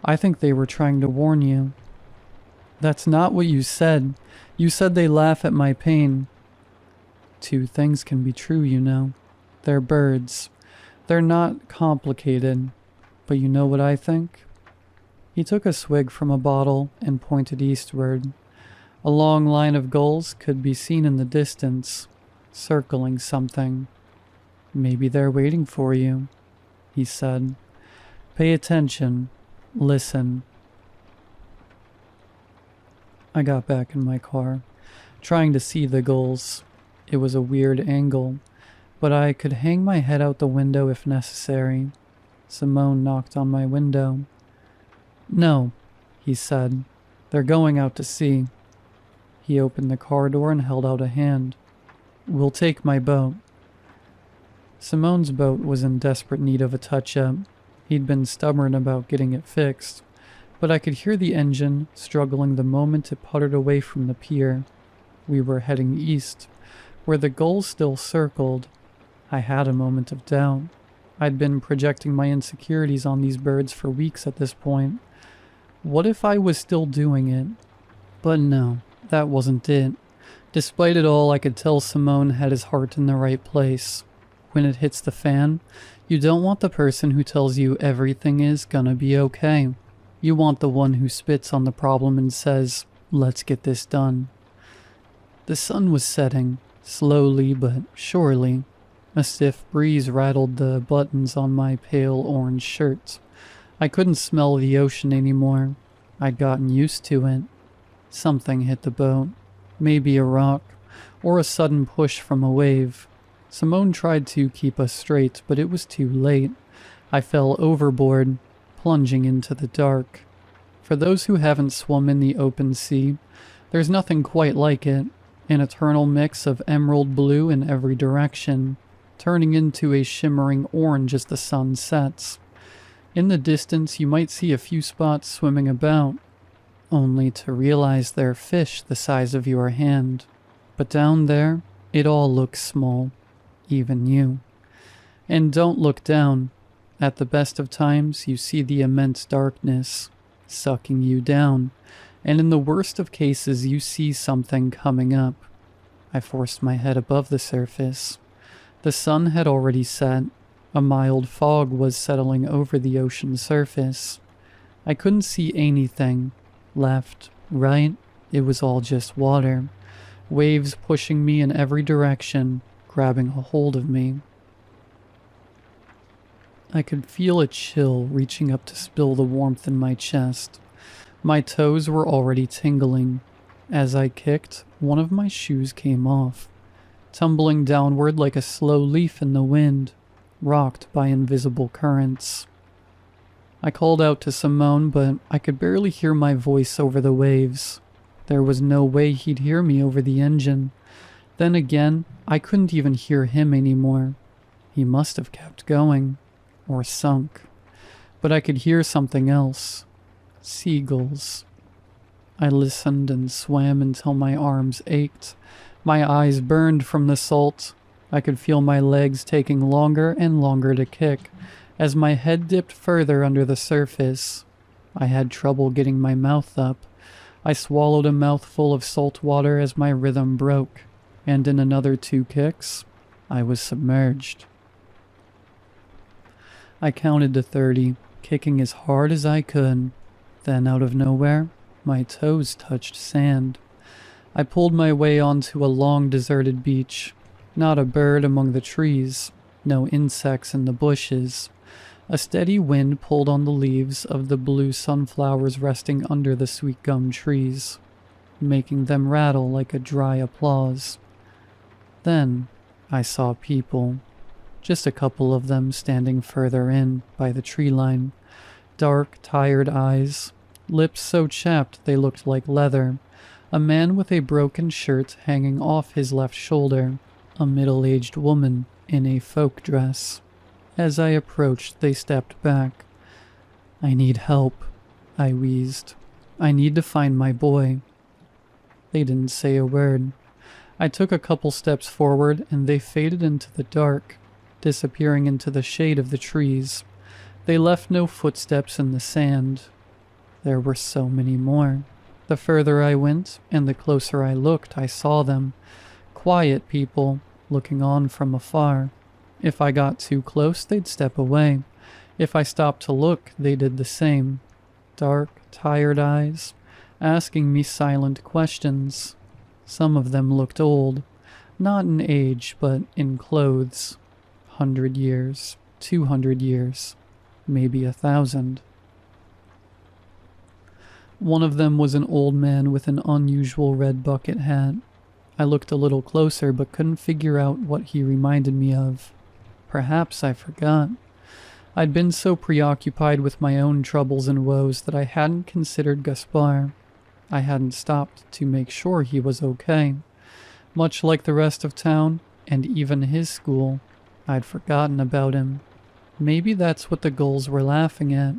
I think they were trying to warn you. That's not what you said. You said they laugh at my pain. Two things can be true, you know. They're birds. They're not complicated, But you know what I think? He took a swig from a bottle and pointed eastward. A long line of gulls could be seen in the distance, circling something. Maybe they're waiting for you, he said. Pay attention. Listen. I got back in my car, trying to see the gulls. It was a weird angle, but I could hang my head out the window if necessary. Simone knocked on my window. No, he said. They're going out to sea. He opened the car door and held out a hand. We'll take my boat. Simone's boat was in desperate need of a touch-up. He'd been stubborn about getting it fixed, but I could hear the engine struggling the moment it puttered away from the pier. We were heading east, where the gulls still circled. I had a moment of doubt. I'd been projecting my insecurities on these birds for weeks at this point. What if I was still doing it? But no, that wasn't it. Despite it all, I could tell Simone had his heart in the right place. When it hits the fan, you don't want the person who tells you everything is gonna be okay. You want the one who spits on the problem and says, let's get this done. The sun was setting, slowly but surely. A stiff breeze rattled the buttons on my pale orange shirt. I couldn't smell the ocean anymore. I'd gotten used to it. Something hit the boat. Maybe a rock, or a sudden push from a wave. Simone tried to keep us straight, but it was too late. I fell overboard, plunging into the dark. For those who haven't swum in the open sea, there's nothing quite like it. An eternal mix of emerald blue in every direction, turning into a shimmering orange as the sun sets. In the distance, you might see a few spots swimming about, only to realize they're fish the size of your hand. But down there, it all looks small, even you. And don't look down. At the best of times, you see the immense darkness sucking you down, and in the worst of cases, you see something coming up. I forced my head above the surface. The sun had already set. A mild fog was settling over the ocean surface. I couldn't see anything. Left, right, it was all just water. Waves pushing me in every direction, grabbing a hold of me. I could feel a chill reaching up to spill the warmth in my chest. My toes were already tingling. As I kicked, one of my shoes came off, tumbling downward like a slow leaf in the wind, rocked by invisible currents. I called out to Simone, but I could barely hear my voice over the waves. There was no way he'd hear me over the engine. Then again, I couldn't even hear him anymore. He must have kept going, or sunk. But I could hear something else. Seagulls. I listened and swam until my arms ached. My eyes burned from the salt. I could feel my legs taking longer and longer to kick as my head dipped further under the surface. I had trouble getting my mouth up. I swallowed a mouthful of salt water as my rhythm broke, and in another 2 kicks, I was submerged. I counted to 30, kicking as hard as I could. Then, out of nowhere, my toes touched sand. I pulled my way onto a long deserted beach. Not a bird among the trees, no insects in the bushes. A steady wind pulled on the leaves of the blue sunflowers resting under the sweet gum trees, making them rattle like a dry applause. Then I saw people, just a couple of them standing further in by the tree line. Dark, tired eyes, lips so chapped they looked like leather, a man with a broken shirt hanging off his left shoulder, a middle-aged woman in a folk dress. As I approached, they stepped back. I need help, I wheezed. I need to find my boy. They didn't say a word. I took a couple steps forward and they faded into the dark, disappearing into the shade of the trees. They left no footsteps in the sand. There were so many more. The further I went and the closer I looked, I saw them. Quiet people, looking on from afar. If I got too close, they'd step away. If I stopped to look, they did the same. Dark, tired eyes, asking me silent questions. Some of them looked old, not in age, but in clothes. 100 years, 200 years, maybe 1,000. One of them was an old man with an unusual red bucket hat. I looked a little closer but couldn't figure out what he reminded me of. Perhaps I forgot. I'd been so preoccupied with my own troubles and woes that I hadn't considered Gaspar. I hadn't stopped to make sure he was okay. Much like the rest of town, and even his school, I'd forgotten about him. Maybe that's what the gulls were laughing at.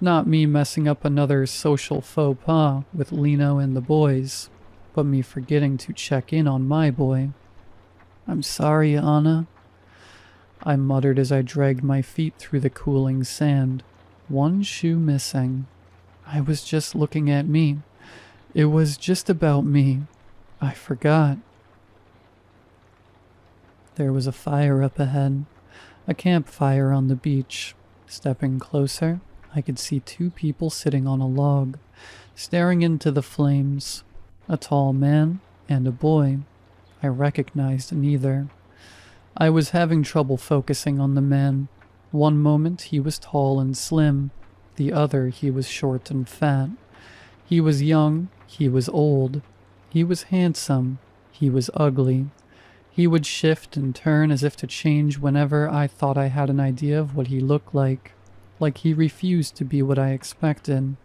Not me messing up another social faux pas with Lino and the boys, but me forgetting to check in on my boy. "I'm sorry, Anna," I muttered as I dragged my feet through the cooling sand. One shoe missing. I was just looking at me. It was just about me. I forgot. There was a fire up ahead, a campfire on the beach. Stepping closer, I could see two people sitting on a log, staring into the flames. A tall man and a boy. I recognized neither. I was having trouble focusing on the man. One moment he was tall and slim, the other he was short and fat. He was young, he was old. He was handsome, he was ugly. He would shift and turn as if to change whenever I thought I had an idea of what he looked like he refused to be what I expected.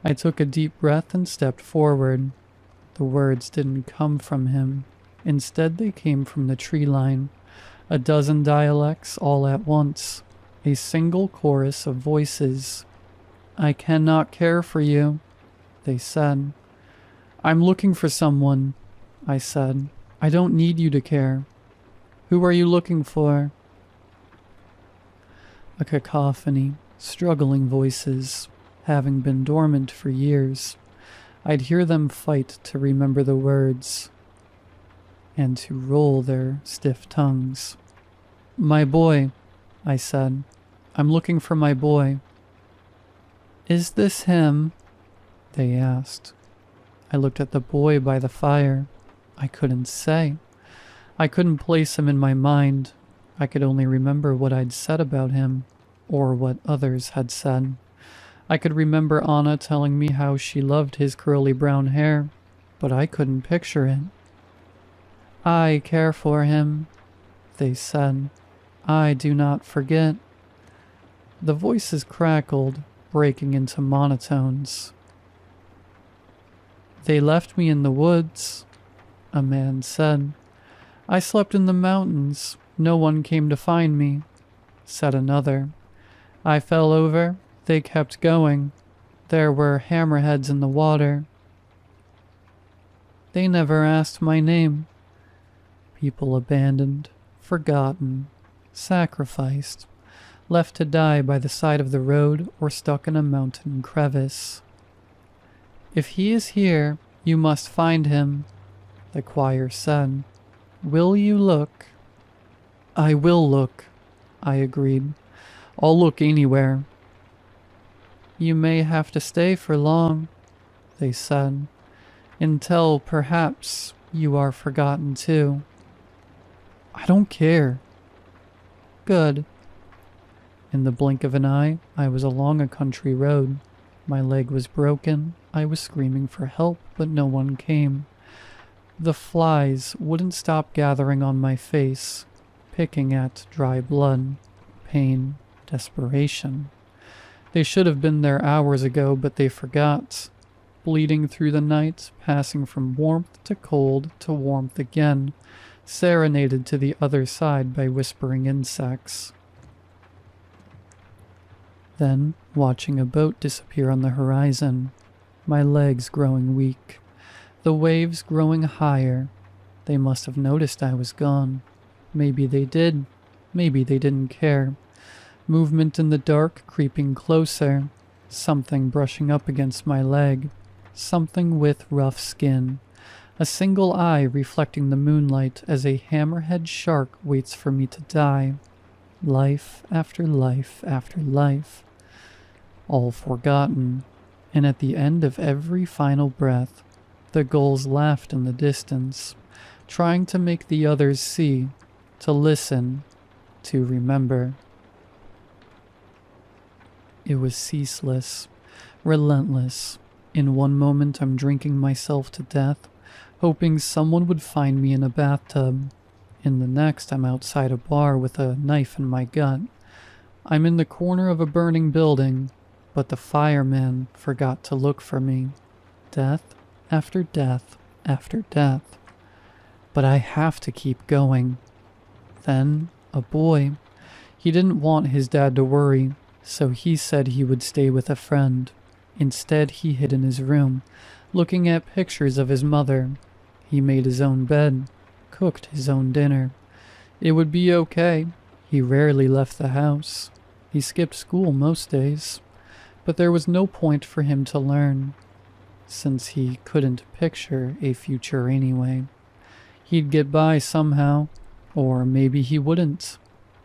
I took a deep breath and stepped forward. The words didn't come from him. Instead, they came from the tree line. A dozen dialects all at once. A single chorus of voices. "I cannot care for you," they said. "I'm looking for someone," I said. "I don't need you to care." "Who are you looking for?" A cacophony, struggling voices, having been dormant for years. I'd hear them fight to remember the words and to roll their stiff tongues. "My boy," I said. "I'm looking for my boy." "Is this him?" they asked. I looked at the boy by the fire. I couldn't say. I couldn't place him in my mind. I could only remember what I'd said about him, or what others had said. I could remember Anna telling me how she loved his curly brown hair, but I couldn't picture it. "I care for him," they said. "I do not forget." The voices crackled, breaking into monotones. "They left me in the woods," a man said. "I slept in the mountains. No one came to find me," said another. "I fell over. They kept going. There were hammerheads in the water. They never asked my name." People abandoned, forgotten, sacrificed, left to die by the side of the road or stuck in a mountain crevice. "If he is here, you must find him," the choir said. "Will you look?" "I will look," I agreed. "I'll look anywhere." "You may have to stay for long," they said, "until perhaps you are forgotten too." "I don't care." "Good." In the blink of an eye, I was along a country road. My leg was broken. I was screaming for help, but no one came. The flies wouldn't stop gathering on my face, picking at dry blood, pain, desperation. They should have been there hours ago, but they forgot. Bleeding through the night, passing from warmth to cold to warmth again, serenaded to the other side by whispering insects. Then, watching a boat disappear on the horizon, my legs growing weak, the waves growing higher. They must have noticed I was gone. Maybe they did. Maybe they didn't care. Movement in the dark creeping closer. Something brushing up against my leg. Something with rough skin. A single eye reflecting the moonlight as a hammerhead shark waits for me to die. Life after life after life, all forgotten, and at the end of every final breath, the gulls laughed in the distance, trying to make the others see, to listen, to remember. It was ceaseless, relentless. In one moment I'm drinking myself to death, hoping someone would find me in a bathtub. In the next I'm outside a bar with a knife in my gut. I'm in the corner of a burning building, but the fireman forgot to look for me. Death after death after death. But I have to keep going. Then a boy. He didn't want his dad to worry, so he said he would stay with a friend. Instead, he hid in his room, looking at pictures of his mother. He made his own bed, cooked his own dinner. It would be okay. He rarely left the house. He skipped school most days, but there was no point for him to learn, since he couldn't picture a future anyway. He'd get by somehow, or maybe he wouldn't.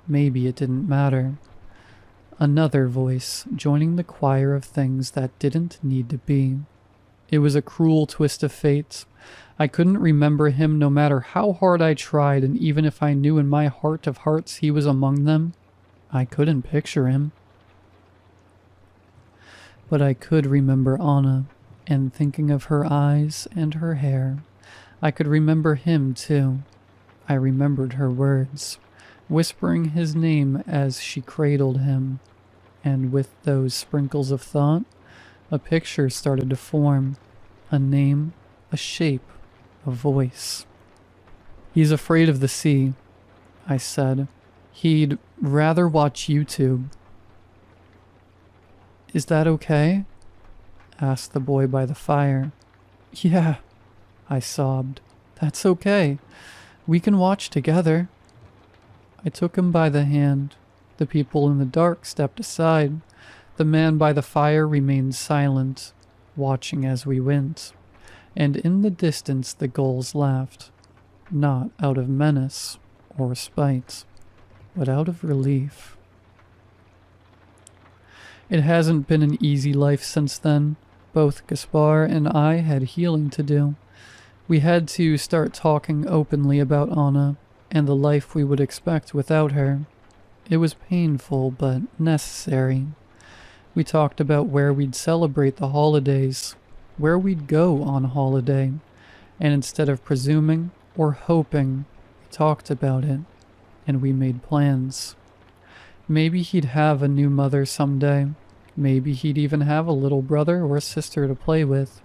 Maybe it didn't matter. Another voice joining the choir of things that didn't need to be. It was a cruel twist of fate. I couldn't remember him no matter how hard I tried, and even if I knew in my heart of hearts he was among them, I couldn't picture him. But I could remember Anna, and thinking of her eyes and her hair, I could remember him too. I remembered her words, whispering his name as she cradled him, and with those sprinkles of thought, a picture started to form, a name, a shape, a voice. He's afraid of the sea, I said. He'd rather watch YouTube. Is that okay? Asked the boy by the fire. Yeah, I sobbed. That's okay. We can watch together. I took him by the hand. The people in the dark stepped aside. The man by the fire remained silent, watching as we went. And in the distance the gulls laughed, not out of menace or spite, but out of relief. It hasn't been an easy life since then. Both Gaspar and I had healing to do. We had to start talking openly about Anna and the life we would expect without her. It was painful, but necessary. We talked about where we'd celebrate the holidays, where we'd go on holiday, and instead of presuming or hoping, we talked about it, and we made plans. Maybe he'd have a new mother someday. Maybe he'd even have a little brother or a sister to play with.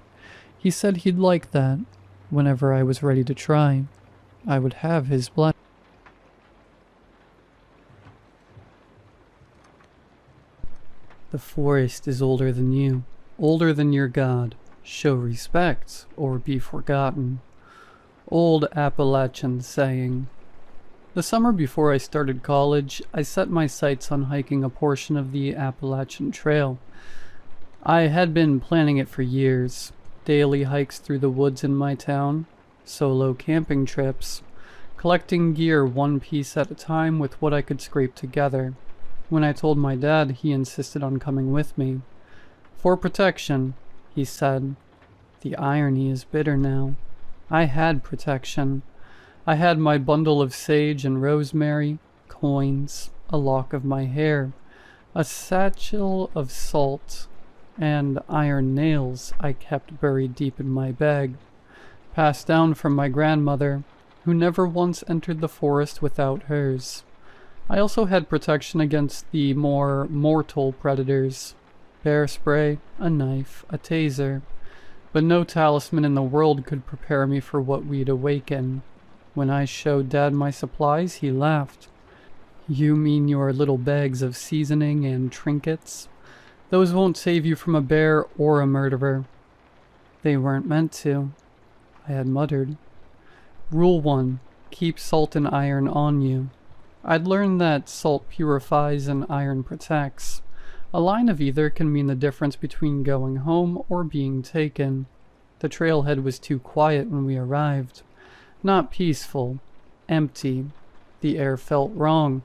He said he'd like that. Whenever I was ready to try, I would have his blessing. The forest is older than you, older than your God. Show respect or be forgotten. Old Appalachian saying. The summer before I started college, I set my sights on hiking a portion of the Appalachian Trail. I had been planning it for years. Daily hikes through the woods in my town, solo camping trips, collecting gear one piece at a time with what I could scrape together. When I told my dad, he insisted on coming with me. For protection, he said. The irony is bitter now. I had protection. I had my bundle of sage and rosemary, coins, a lock of my hair, a satchel of salt, and iron nails I kept buried deep in my bag, passed down from my grandmother, who never once entered the forest without hers. I also had protection against the more mortal predators, bear spray, a knife, a taser, but no talisman in the world could prepare me for what we'd awaken. When I showed Dad my supplies, he laughed. You mean your little bags of seasoning and trinkets? Those won't save you from a bear or a murderer. They weren't meant to, I had muttered. Rule 1. Keep salt and iron on you. I'd learned that salt purifies and iron protects. A line of either can mean the difference between going home or being taken. The trailhead was too quiet when we arrived. Not peaceful. Empty. The air felt wrong.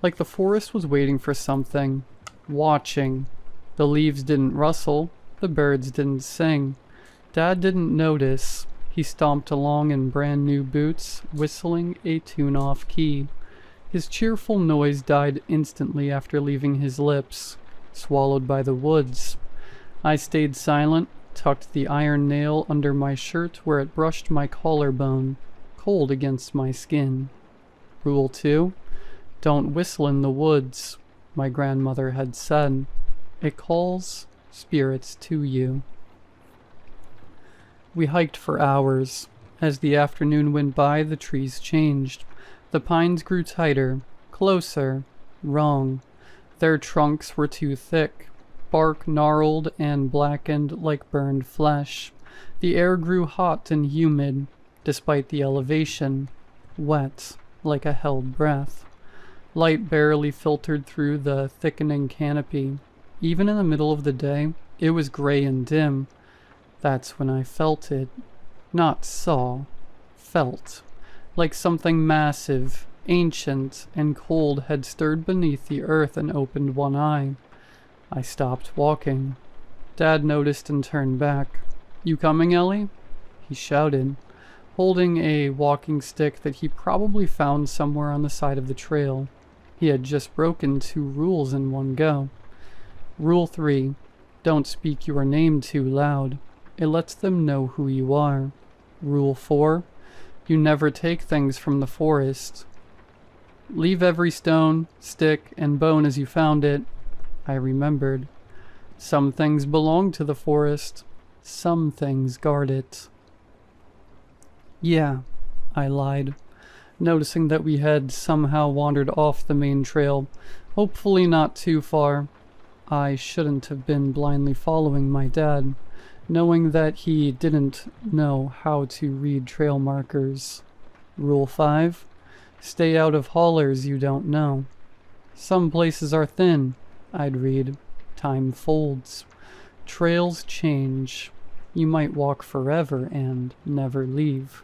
Like the forest was waiting for something. Watching. The leaves didn't rustle. The birds didn't sing. Dad didn't notice. He stomped along in brand new boots, whistling a tune off key. His cheerful noise died instantly after leaving his lips, swallowed by the woods. I stayed silent, tucked the iron nail under my shirt where it brushed my collarbone, cold against my skin. Rule 2. Don't whistle in the woods, my grandmother had said. It calls spirits to you. We hiked for hours. As the afternoon went by, the trees changed. The pines grew tighter, closer, wrong. Their trunks were too thick, bark gnarled and blackened like burned flesh. The air grew hot and humid, despite the elevation, wet like a held breath. Light barely filtered through the thickening canopy. Even in the middle of the day, it was gray and dim. That's when I felt it. Not saw. Felt. Like something massive, ancient, and cold had stirred beneath the earth and opened one eye. I stopped walking. Dad noticed and turned back. "You coming, Ellie?" he shouted, holding a walking stick that he probably found somewhere on the side of the trail. He had just broken 2 rules in one go. Rule 3. Don't speak your name too loud. It lets them know who you are. Rule 4. You never take things from the forest. Leave every stone, stick, and bone as you found it. I remembered. Some things belong to the forest. Some things guard it. Yeah, I lied, noticing that we had somehow wandered off the main trail, hopefully not too far. I shouldn't have been blindly following my dad, knowing that he didn't know how to read trail markers. Rule 5. Stay out of hollers you don't know. Some places are thin, I'd read. Time folds. Trails change. You might walk forever and never leave.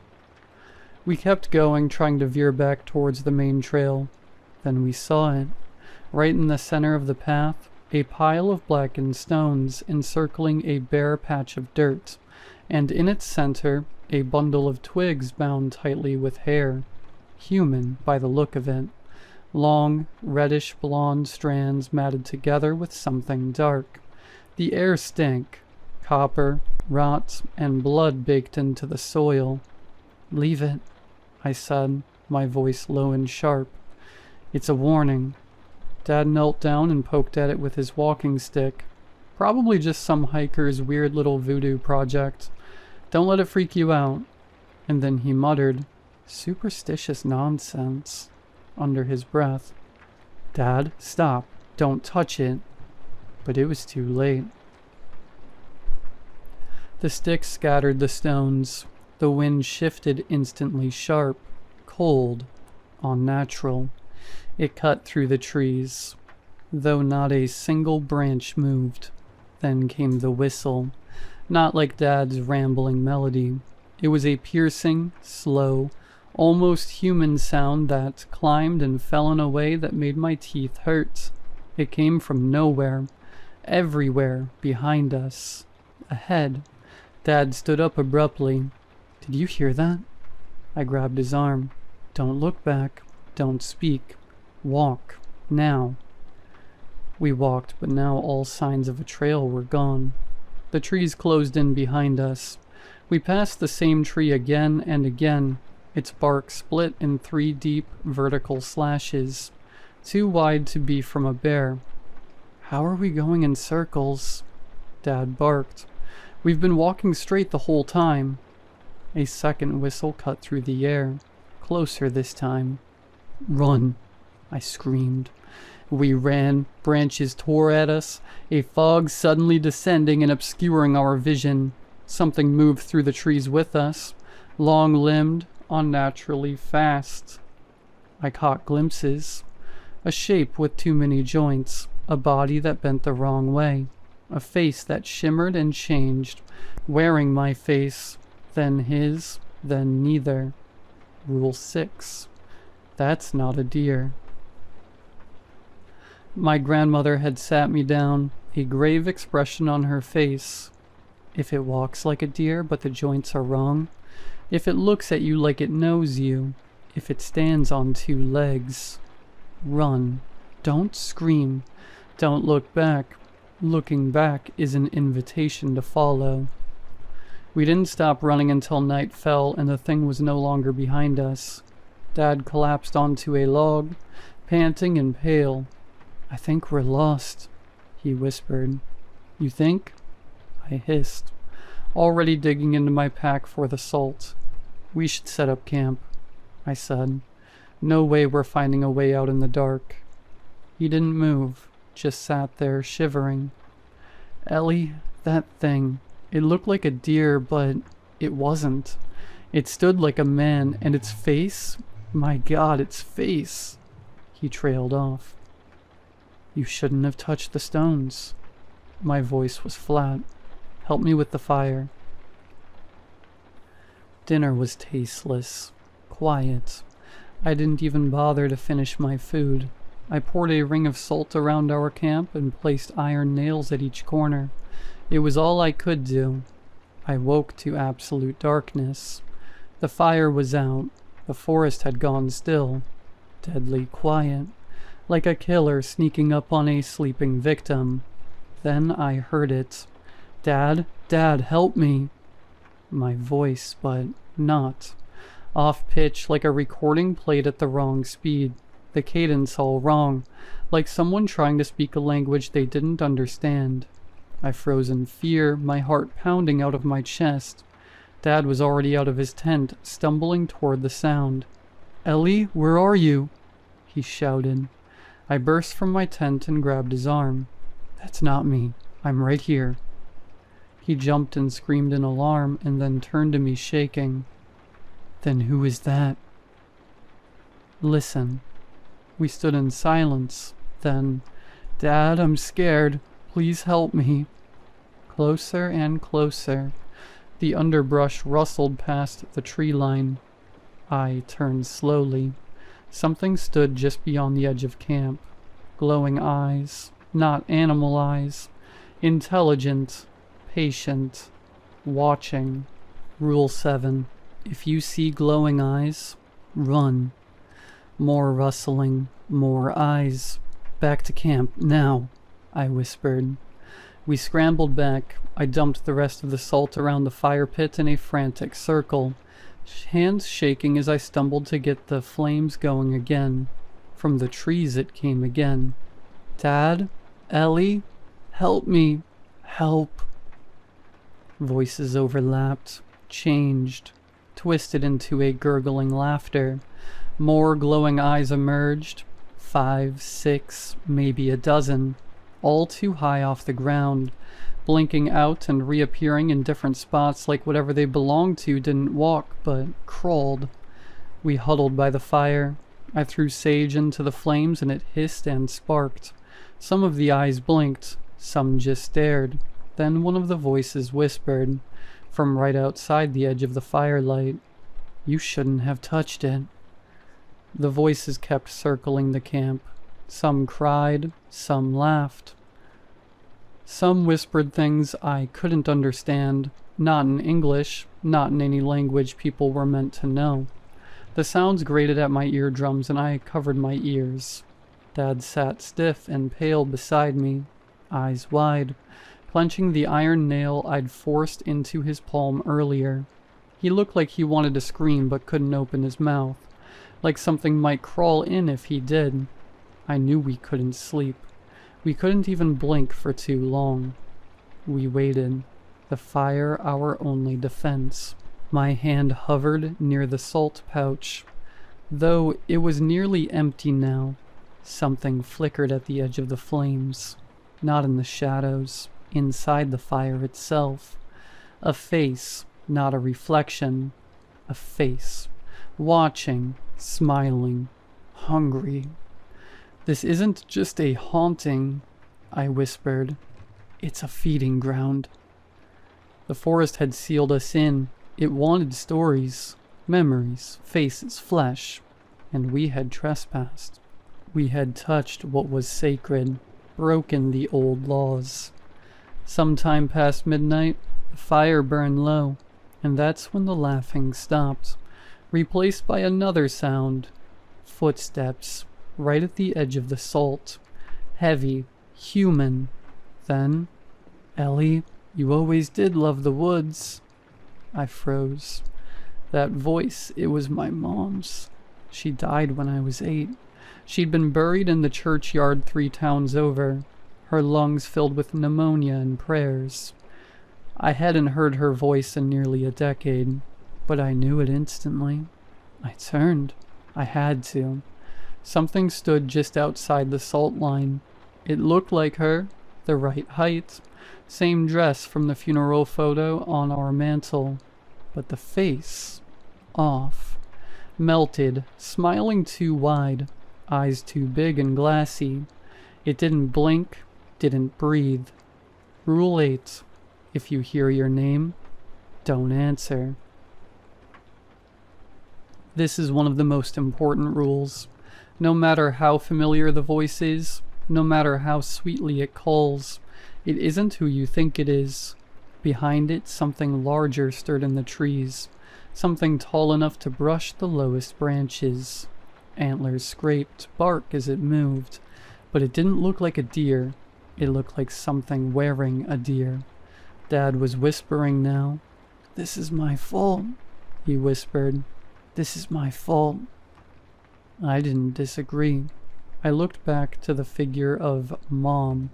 We kept going, trying to veer back towards the main trail. Then we saw it. Right in the center of the path, a pile of blackened stones encircling a bare patch of dirt, and in its center, a bundle of twigs bound tightly with hair. Human, by the look of it. Long, reddish-blonde strands matted together with something dark. The air stank. Copper, rot, and blood baked into the soil. "Leave it," I said, my voice low and sharp. "It's a warning." Dad knelt down and poked at it with his walking stick. Probably just some hiker's weird little voodoo project. "Don't let it freak you out." And then he muttered, "Superstitious nonsense," under his breath. "Dad, stop. Don't touch it." But it was too late. The stick scattered the stones. The wind shifted instantly sharp, cold, unnatural. It cut through the trees, though not a single branch moved. Then came the whistle, not like Dad's rambling melody. It was a piercing, slow, almost human sound that climbed and fell in a way that made my teeth hurt. It came from nowhere, everywhere behind us. Ahead. Dad stood up abruptly. "Did you hear that?" I grabbed his arm. "Don't look back. Don't speak. Walk. Now." We walked, but now all signs of a trail were gone. The trees closed in behind us. We passed the same tree again and again. Its bark split in 3 deep, vertical slashes, too wide to be from a bear. "How are we going in circles?" Dad barked. "We've been walking straight the whole time." A second whistle cut through the air, closer this time. "Run!" I screamed. We ran, branches tore at us, a fog suddenly descending and obscuring our vision. Something moved through the trees with us, long-limbed, unnaturally fast. I caught glimpses. A shape with too many joints, a body that bent the wrong way, a face that shimmered and changed, wearing my face, then his, then neither. Rule 6. That's not a deer. My grandmother had sat me down, a grave expression on her face. If it walks like a deer but the joints are wrong, if it looks at you like it knows you, if it stands on two legs, run. Don't scream. Don't look back. Looking back is an invitation to follow. We didn't stop running until night fell and the thing was no longer behind us. Dad collapsed onto a log, panting and pale. "I think we're lost," he whispered. "You think?" I hissed, already digging into my pack for the salt. "We should set up camp," I said. "No way we're finding a way out in the dark." He didn't move, just sat there shivering. "Ellie, that thing, it looked like a deer, but it wasn't. It stood like a man, and its face, my God, its face." He trailed off. "You shouldn't have touched the stones." My voice was flat. "Help me with the fire." Dinner was tasteless, quiet. I didn't even bother to finish my food. I poured a ring of salt around our camp and placed iron nails at each corner. It was all I could do. I woke to absolute darkness. The fire was out. The forest had gone still. Deadly quiet. Like a killer sneaking up on a sleeping victim. Then I heard it. "Dad, Dad, help me." My voice, but not. Off pitch, like a recording played at the wrong speed. The cadence all wrong, like someone trying to speak a language they didn't understand. I froze in fear, my heart pounding out of my chest. Dad was already out of his tent, stumbling toward the sound. "Ellie, where are you?" he shouted. I burst from my tent and grabbed his arm. "That's not me. I'm right here." He jumped and screamed in alarm and then turned to me shaking. "Then who is that?" "Listen." We stood in silence. Then, "Dad, I'm scared. Please help me." Closer and closer. The underbrush rustled past the tree line. I turned slowly. Something stood just beyond the edge of camp. Glowing eyes. Not animal eyes. Intelligent. Patient. Watching. Rule 7. If you see glowing eyes, run. More rustling. More eyes. "Back to camp, now," I whispered. We scrambled back. I dumped the rest of the salt around the fire pit in a frantic circle, hands shaking as I stumbled to get the flames going again. From the trees it came again. "Dad? Ellie? Help me! Help!" Voices overlapped, changed, twisted into a gurgling laughter. More glowing eyes emerged. 5, 6, maybe a dozen. All too high off the ground, blinking out and reappearing in different spots like whatever they belonged to didn't walk, but crawled. We huddled by the fire. I threw sage into the flames and it hissed and sparked. Some of the eyes blinked, some just stared. Then one of the voices whispered, from right outside the edge of the firelight, "You shouldn't have touched it." The voices kept circling the camp. Some cried, some laughed. Some whispered things I couldn't understand, not in English, not in any language people were meant to know. The sounds grated at my eardrums and I covered my ears. Dad sat stiff and pale beside me, eyes wide, clenching the iron nail I'd forced into his palm earlier. He looked like he wanted to scream but couldn't open his mouth, like something might crawl in if he did. I knew we couldn't sleep. We couldn't even blink for too long. We waited, the fire our only defense. My hand hovered near the salt pouch. Though it was nearly empty now, something flickered at the edge of the flames. Not in the shadows, inside the fire itself. A face, not a reflection. A face. Watching, smiling, hungry. "This isn't just a haunting," I whispered. "It's a feeding ground." The forest had sealed us in. It wanted stories, memories, faces, flesh, and we had trespassed. We had touched what was sacred, broken the old laws. Sometime past midnight, the fire burned low, and that's when the laughing stopped, replaced by another sound. Footsteps, right at the edge of the salt. Heavy, human. Then, "Ellie, you always did love the woods." I froze. That voice, it was my mom's. She died when I was 8. She'd been buried in the churchyard 3 towns over, her lungs filled with pneumonia and prayers. I hadn't heard her voice in nearly a decade, but I knew it instantly. I turned. I had to. Something stood just outside the salt line. It looked like her, the right height, same dress from the funeral photo on our mantle, but the face, off, melted, smiling too wide, eyes too big and glassy. It didn't blink, didn't breathe. Rule 8. If you hear your name, don't answer. This is one of the most important rules. No matter how familiar the voice is, no matter how sweetly it calls, it isn't who you think it is. Behind it, something larger stirred in the trees, something tall enough to brush the lowest branches. Antlers scraped, bark as it moved, but it didn't look like a deer. It looked like something wearing a deer. Dad was whispering now. "This is my fault," he whispered. "This is my fault." I didn't disagree. I looked back to the figure of Mom.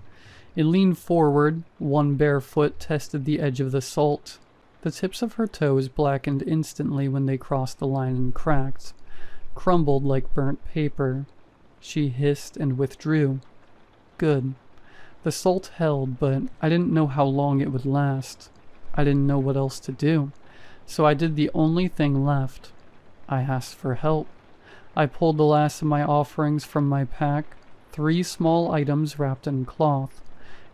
It leaned forward, one bare foot tested the edge of the salt. The tips of her toes blackened instantly when they crossed the line and cracked, crumbled like burnt paper. She hissed and withdrew. Good. The salt held, but I didn't know how long it would last. I didn't know what else to do, so I did the only thing left. I asked for help. I pulled the last of my offerings from my pack, 3 small items wrapped in cloth,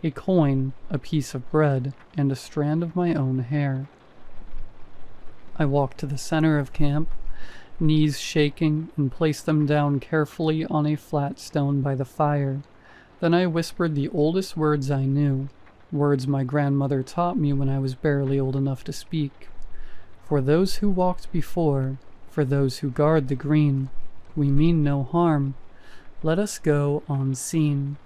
a coin, a piece of bread, and a strand of my own hair. I walked to the center of camp, knees shaking, and placed them down carefully on a flat stone by the fire. Then I whispered the oldest words I knew, words my grandmother taught me when I was barely old enough to speak. For those who walked before, for those who guard the green, we mean no harm. Let us go unseen.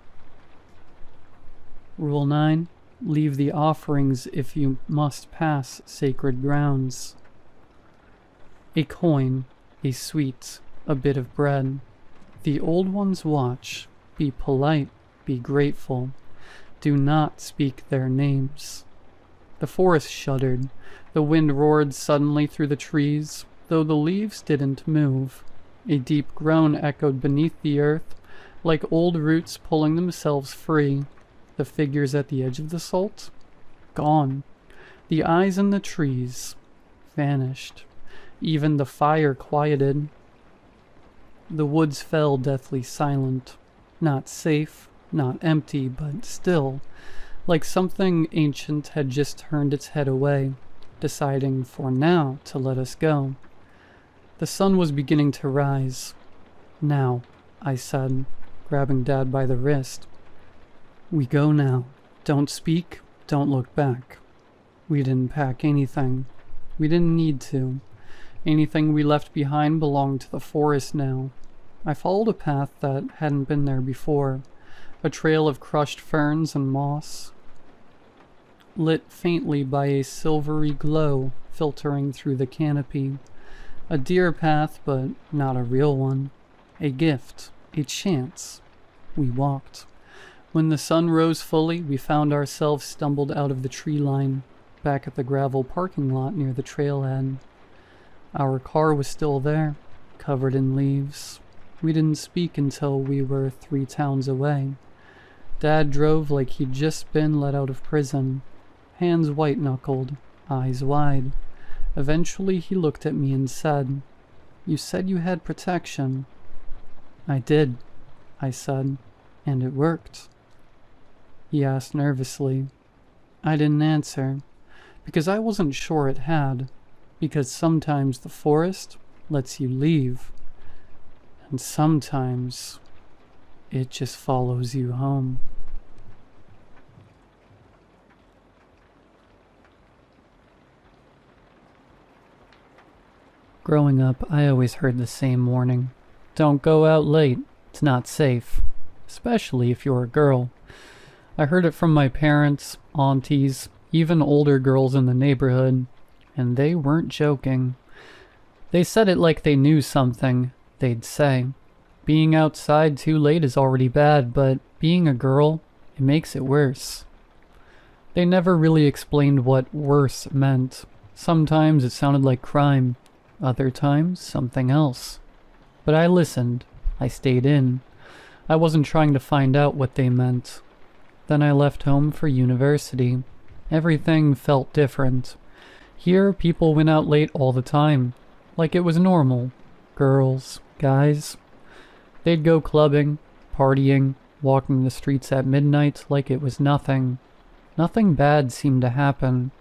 Rule 9. Leave the offerings if you must pass sacred grounds. A coin, a sweet, a bit of bread. The old ones watch. Be polite, be grateful. Do not speak their names. The forest shuddered. The wind roared suddenly through the trees, though the leaves didn't move. A deep groan echoed beneath the earth, like old roots pulling themselves free. The figures at the edge of the salt? Gone. The eyes in the trees vanished. Even the fire quieted. The woods fell deathly silent. Not safe, not empty, but still, like something ancient had just turned its head away, deciding for now to let us go. The sun was beginning to rise. "Now," I said, grabbing Dad by the wrist. "We go now. Don't speak, don't look back." We didn't pack anything. We didn't need to. Anything we left behind belonged to the forest now. I followed a path that hadn't been there before, a trail of crushed ferns and moss, lit faintly by a silvery glow filtering through the canopy. A deer path, but not a real one. A gift, a chance. We walked. When the sun rose fully, we found ourselves stumbled out of the tree line, back at the gravel parking lot near the trailhead. Our car was still there, covered in leaves. We didn't speak until we were 3 towns away. Dad drove like he'd just been let out of prison, hands white-knuckled, eyes wide. Eventually he looked at me and said, "You said you had protection." "I did," I said, "and it worked." He asked nervously. I didn't answer, because I wasn't sure it had, because sometimes the forest lets you leave, and sometimes it just follows you home. Growing up, I always heard the same warning. Don't go out late. It's not safe. Especially if you're a girl. I heard it from my parents, aunties, even older girls in the neighborhood, and they weren't joking. They said it like they knew something. They'd say, being outside too late is already bad, but being a girl, it makes it worse. They never really explained what worse meant. Sometimes it sounded like crime. Other times, something else. But I listened. I stayed in. I wasn't trying to find out what they meant. Then I left home for university. Everything felt different. Here, people went out late all the time. Like it was normal. Girls, guys. They'd go clubbing, partying, walking the streets at midnight like it was nothing. Nothing bad seemed to happen.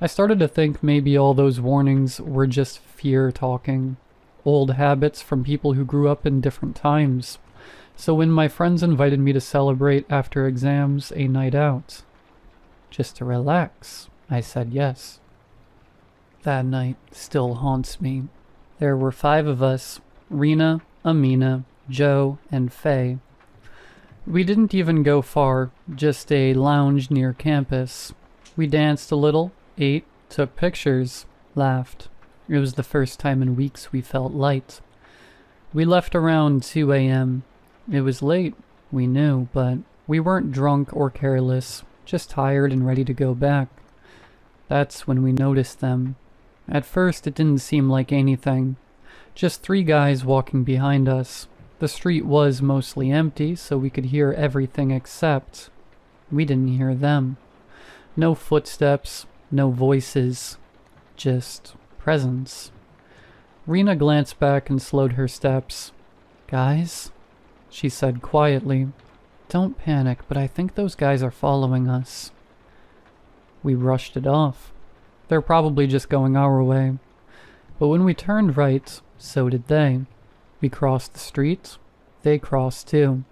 I started to think maybe all those warnings were just fear talking. Old habits from people who grew up in different times. So when my friends invited me to celebrate after exams a night out, just to relax, I said yes. That night still haunts me. There were 5 of us, Rena, Amina, Joe, and Faye. We didn't even go far, just a lounge near campus. We danced a little, ate, took pictures, laughed. It was the first time in weeks we felt light. We left around 2 a.m. It was late, we knew, but we weren't drunk or careless, just tired and ready to go back. That's when we noticed them. At first it didn't seem like anything. Just 3 guys walking behind us. The street was mostly empty, so we could hear everything except we didn't hear them. No footsteps, no voices, just presence. Rena glanced back and slowed her steps. "Guys?" she said quietly. "Don't panic, but I think those guys are following us." We brushed it off. They're probably just going our way. But when we turned right, so did they. We crossed the street. They crossed too.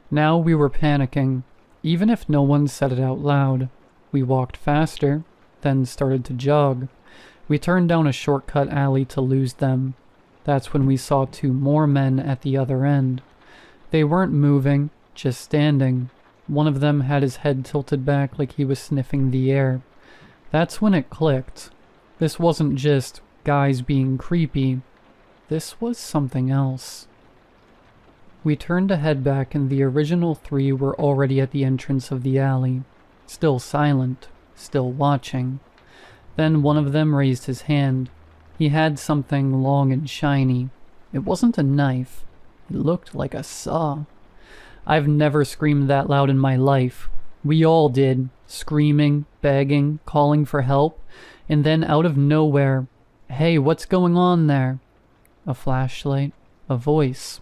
Now we were panicking, even if no one said it out loud. We walked faster, then started to jog. We turned down a shortcut alley to lose them. That's when we saw 2 more men at the other end. They weren't moving, just standing. One of them had his head tilted back like he was sniffing the air. That's when it clicked. This wasn't just guys being creepy. This was something else. We turned to head back and the original 3 were already at the entrance of the alley. Still silent, still watching. Then one of them raised his hand. He had something long and shiny. It wasn't a knife. It looked like a saw. I've never screamed that loud in my life. We all did, screaming, begging, calling for help, and then out of nowhere, "Hey, what's going on there?" A flashlight, a voice.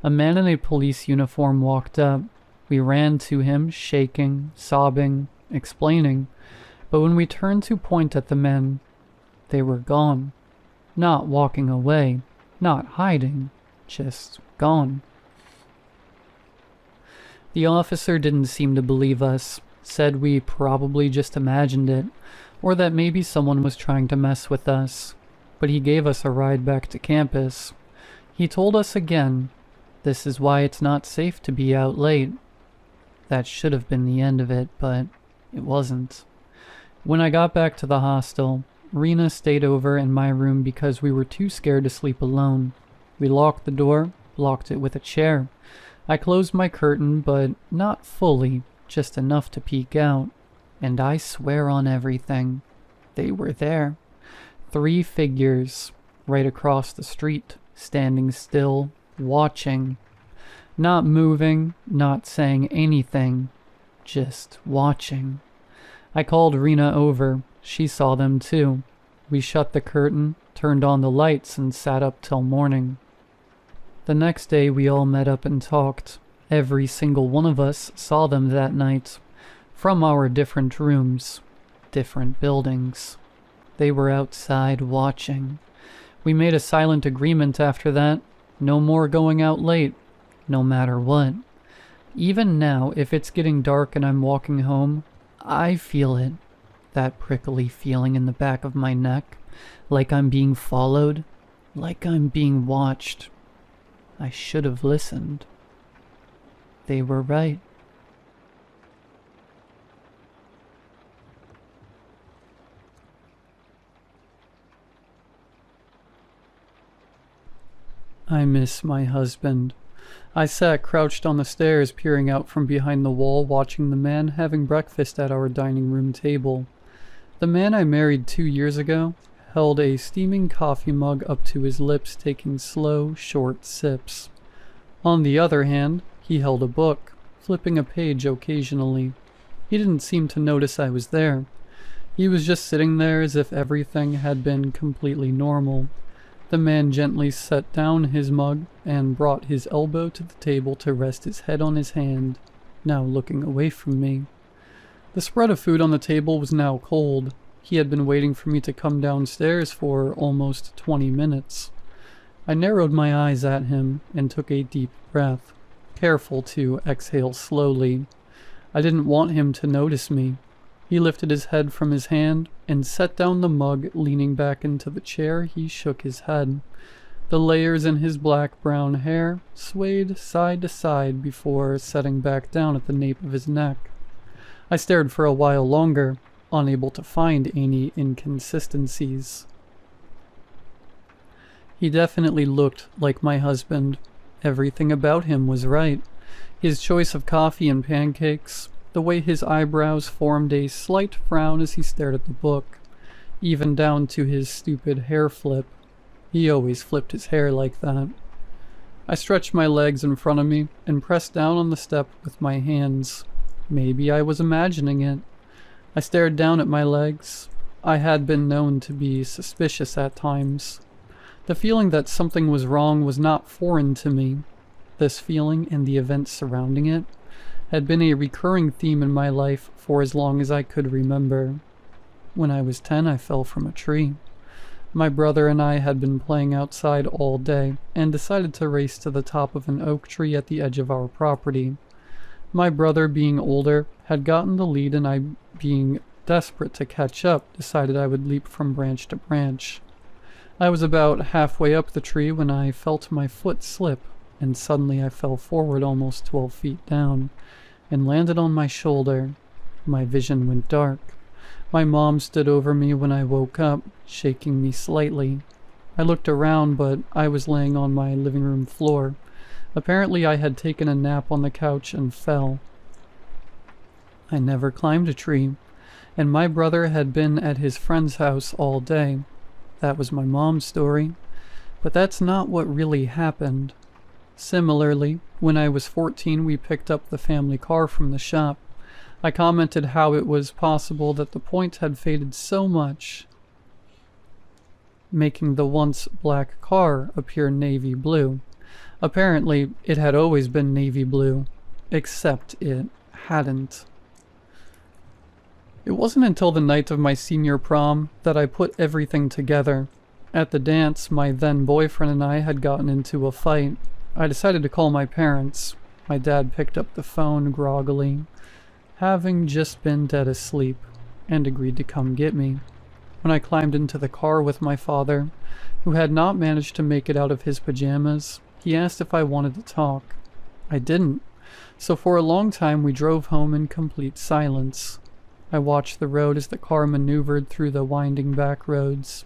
A man in a police uniform walked up. We ran to him, shaking, sobbing, explaining. But when we turned to point at the men, they were gone. Not walking away, not hiding, just gone. The officer didn't seem to believe us, said we probably just imagined it, or that maybe someone was trying to mess with us. But he gave us a ride back to campus. He told us again, this is why it's not safe to be out late. That should have been the end of it, but it wasn't. When I got back to the hostel, Rena stayed over in my room because we were too scared to sleep alone. We locked the door, blocked it with a chair. I closed my curtain, but not fully, just enough to peek out. And I swear on everything, they were there. 3 figures, right across the street, standing still, watching. Not moving, not saying anything, just watching. I called Rena over. She saw them too. We shut the curtain, turned on the lights, and sat up till morning. The next day we all met up and talked. Every single one of us saw them that night, from our different rooms, different buildings. They were outside watching. We made a silent agreement after that. No more going out late. no matter what. Even now, if it's getting dark and I'm walking home, I feel it. That prickly feeling in the back of my neck, like I'm being followed, like I'm being watched. I should have listened. They were right. I miss my husband. I sat crouched on the stairs, peering out from behind the wall, watching the man having breakfast at our dining room table. The man I married 2 years ago held a steaming coffee mug up to his lips, taking slow, short sips. On the other hand, he held a book, flipping a page occasionally. He didn't seem to notice I was there. He was just sitting there as if everything had been completely normal. The man gently set down his mug and brought his elbow to the table to rest his head on his hand, now looking away from me. The spread of food on the table was now cold. He had been waiting for me to come downstairs for almost 20 minutes. I narrowed my eyes at him and took a deep breath, careful to exhale slowly. I didn't want him to notice me. He lifted his head from his hand and set down the mug, leaning back into the chair. He shook his head. The layers in his black-brown hair swayed side to side before setting back down at the nape of his neck. I stared for a while longer, unable to find any inconsistencies. He definitely looked like my husband. Everything about him was right. His choice of coffee and pancakes, the way his eyebrows formed a slight frown as he stared at the book, even down to his stupid hair flip. He always flipped his hair like that. I stretched my legs in front of me and pressed down on the step with my hands. Maybe I was imagining it. I stared down at my legs. I had been known to be suspicious at times. The feeling that something was wrong was not foreign to me. This feeling and the events surrounding it had been a recurring theme in my life for as long as I could remember. When I was 10, I fell from a tree. My brother and I had been playing outside all day and decided to race to the top of an oak tree at the edge of our property. My brother, being older, had gotten the lead, and I, being desperate to catch up, decided I would leap from branch to branch. I was about halfway up the tree when I felt my foot slip, and suddenly I fell forward almost 12 feet down and landed on my shoulder. My vision went dark. My mom stood over me when I woke up, shaking me slightly. I looked around, but I was laying on my living room floor. Apparently I had taken a nap on the couch and fell. I never climbed a tree, and my brother had been at his friend's house all day. That was my mom's story, but that's not what really happened. Similarly, when I was 14, we picked up the family car from the shop. I commented how it was possible that the points had faded so much, making the once black car appear navy blue. Apparently, it had always been navy blue, except it hadn't. It wasn't until the night of my senior prom that I put everything together. At the dance, my then boyfriend and I had gotten into a fight. I decided to call my parents. My dad picked up the phone groggily, having just been dead asleep, and agreed to come get me. When I climbed into the car with my father, who had not managed to make it out of his pajamas, he asked if I wanted to talk. I didn't, so for a long time we drove home in complete silence. I watched the road as the car maneuvered through the winding back roads,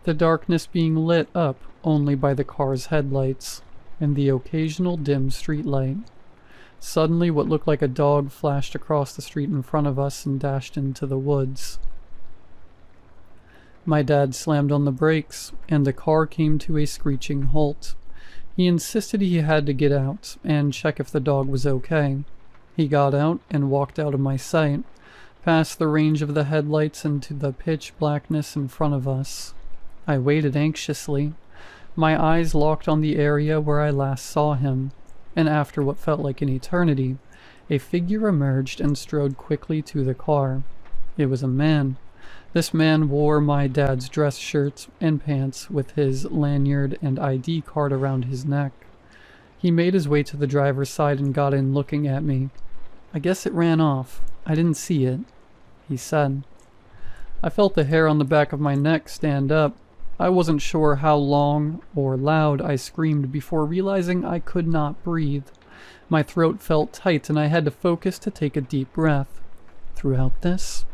the darkness being lit up only by the car's headlights and the occasional dim streetlight. Suddenly, what looked like a dog flashed across the street in front of us and dashed into the woods. My dad slammed on the brakes, and the car came to a screeching halt. He insisted he had to get out and check if the dog was okay. He got out and walked out of my sight, past the range of the headlights into the pitch blackness in front of us. I waited anxiously. My eyes locked on the area where I last saw him, and after what felt like an eternity, a figure emerged and strode quickly to the car. It was a man. This man wore my dad's dress shirt and pants with his lanyard and ID card around his neck. He made his way to the driver's side and got in, looking at me. "I guess it ran off. I didn't see it," he said. I felt the hair on the back of my neck stand up. I wasn't sure how long or loud I screamed before realizing I could not breathe. My throat felt tight and I had to focus to take a deep breath. Throughout this,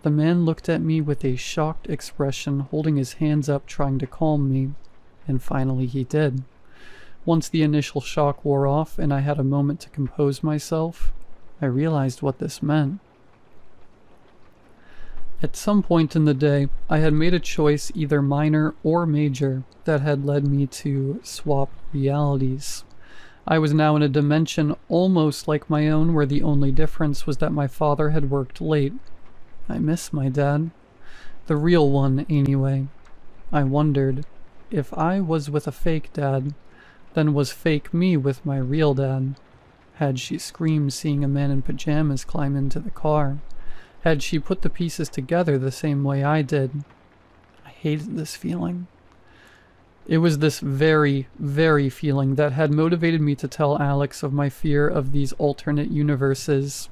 the man looked at me with a shocked expression, holding his hands up trying to calm me. And finally he did. Once the initial shock wore off and I had a moment to compose myself, I realized what this meant. At some point in the day, I had made a choice, either minor or major, that had led me to swap realities. I was now in a dimension almost like my own, where the only difference was that my father had worked late. I miss my dad. The real one, anyway. I wondered, if I was with a fake dad, then was fake me with my real dad? Had she screamed seeing a man in pajamas climb into the car? Had she put the pieces together the same way I did? I hated this feeling. It was this very, very feeling that had motivated me to tell Alex of my fear of these alternate universes,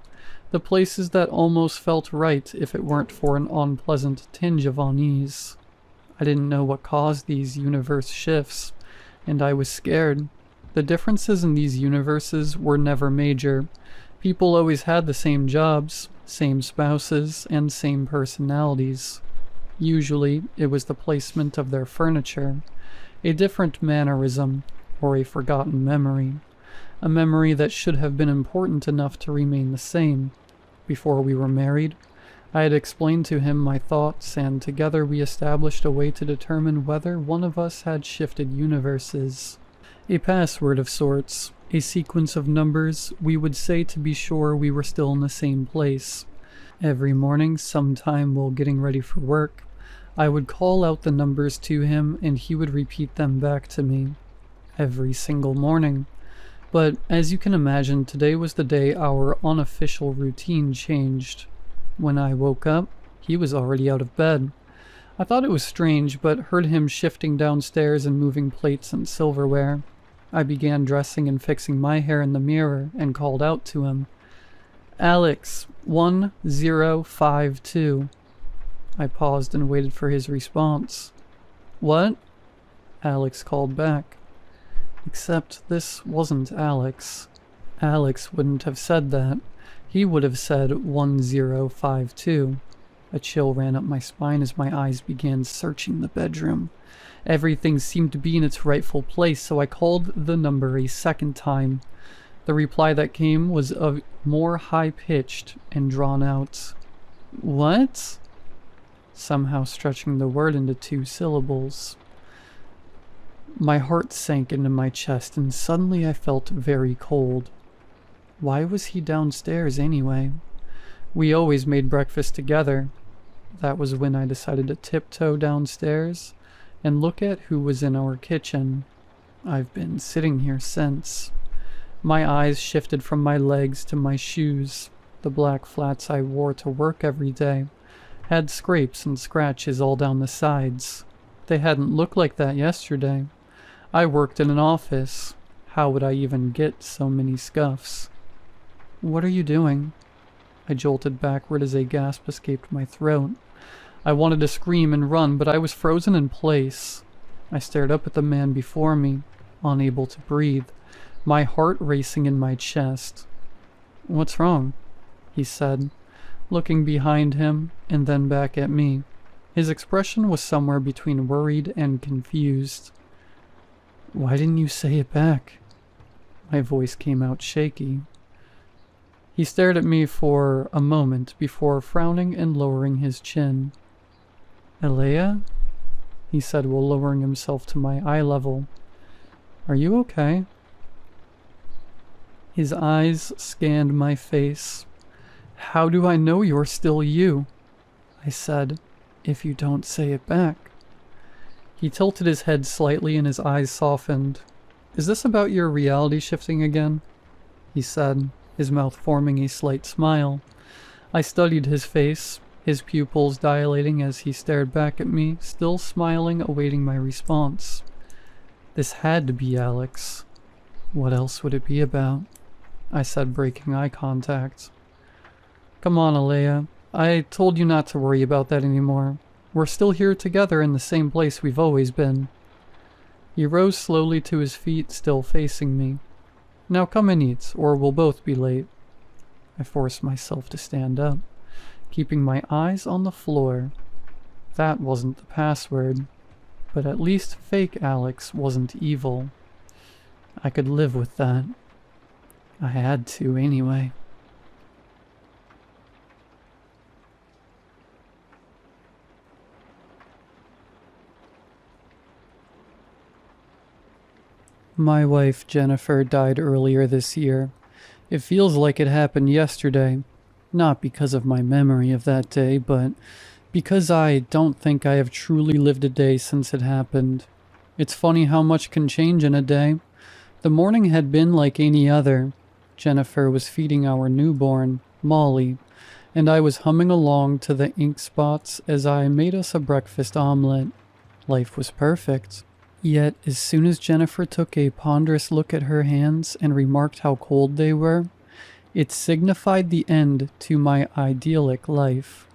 the places that almost felt right if it weren't for an unpleasant tinge of unease. I didn't know what caused these universe shifts, and I was scared. The differences in these universes were never major. People always had the same jobs, same spouses, and same personalities. Usually, it was the placement of their furniture, a different mannerism, or a forgotten memory. A memory that should have been important enough to remain the same. Before we were married, I had explained to him my thoughts, and together we established a way to determine whether one of us had shifted universes. A password of sorts, a sequence of numbers we would say to be sure we were still in the same place. Every morning, sometime while getting ready for work, I would call out the numbers to him and he would repeat them back to me. Every single morning. But as you can imagine, today was the day our unofficial routine changed. When I woke up, he was already out of bed. I thought it was strange, but heard him shifting downstairs and moving plates and silverware. I began dressing and fixing my hair in the mirror and called out to him, "Alex, 1052. I paused and waited for his response. "What?" Alex called back. Except this wasn't Alex. Alex wouldn't have said that. He would have said 1052. A chill ran up my spine as my eyes began searching the bedroom. Everything seemed to be in its rightful place, so I called the number a second time. The reply that came was more high-pitched and drawn out. "What?" Somehow stretching the word into 2 syllables. My heart sank into my chest, and suddenly I felt very cold. Why was he downstairs anyway? We always made breakfast together. That was when I decided to tiptoe downstairs and look at who was in our kitchen. I've been sitting here since. My eyes shifted from my legs to my shoes. The black flats I wore to work every day had scrapes and scratches all down the sides. They hadn't looked like that yesterday. I worked in an office. How would I even get so many scuffs? "What are you doing?" I jolted backward as a gasp escaped my throat. I wanted to scream and run, but I was frozen in place. I stared up at the man before me, unable to breathe, my heart racing in my chest. "What's wrong?" he said, looking behind him and then back at me. His expression was somewhere between worried and confused. "Why didn't you say it back?" My voice came out shaky. He stared at me for a moment before frowning and lowering his chin. "Elea?" he said while lowering himself to my eye level. "Are you okay?" His eyes scanned my face. "How do I know you're still you?" I said, "if you don't say it back." He tilted his head slightly and his eyes softened. "Is this about your reality shifting again?" he said, his mouth forming a slight smile. I studied his face, his pupils dilating as he stared back at me, still smiling, awaiting my response. This had to be Alex. What else would it be about? I said, breaking eye contact. Come on, Alea. I told you not to worry about that anymore. We're still here together in the same place we've always been. He rose slowly to his feet, still facing me. Now come and eat, or we'll both be late. I forced myself to stand up, keeping my eyes on the floor. That wasn't the password, but at least fake Alex wasn't evil. I could live with that. I had to anyway. My wife, Jennifer, died earlier this year. It feels like it happened yesterday. Not because of my memory of that day, but because I don't think I have truly lived a day since it happened. It's funny how much can change in a day. The morning had been like any other. Jennifer was feeding our newborn, Molly, and I was humming along to the ink spots as I made us a breakfast omelet. Life was perfect. Yet, as soon as Jennifer took a ponderous look at her hands and remarked how cold they were, it signified the end to my idyllic life.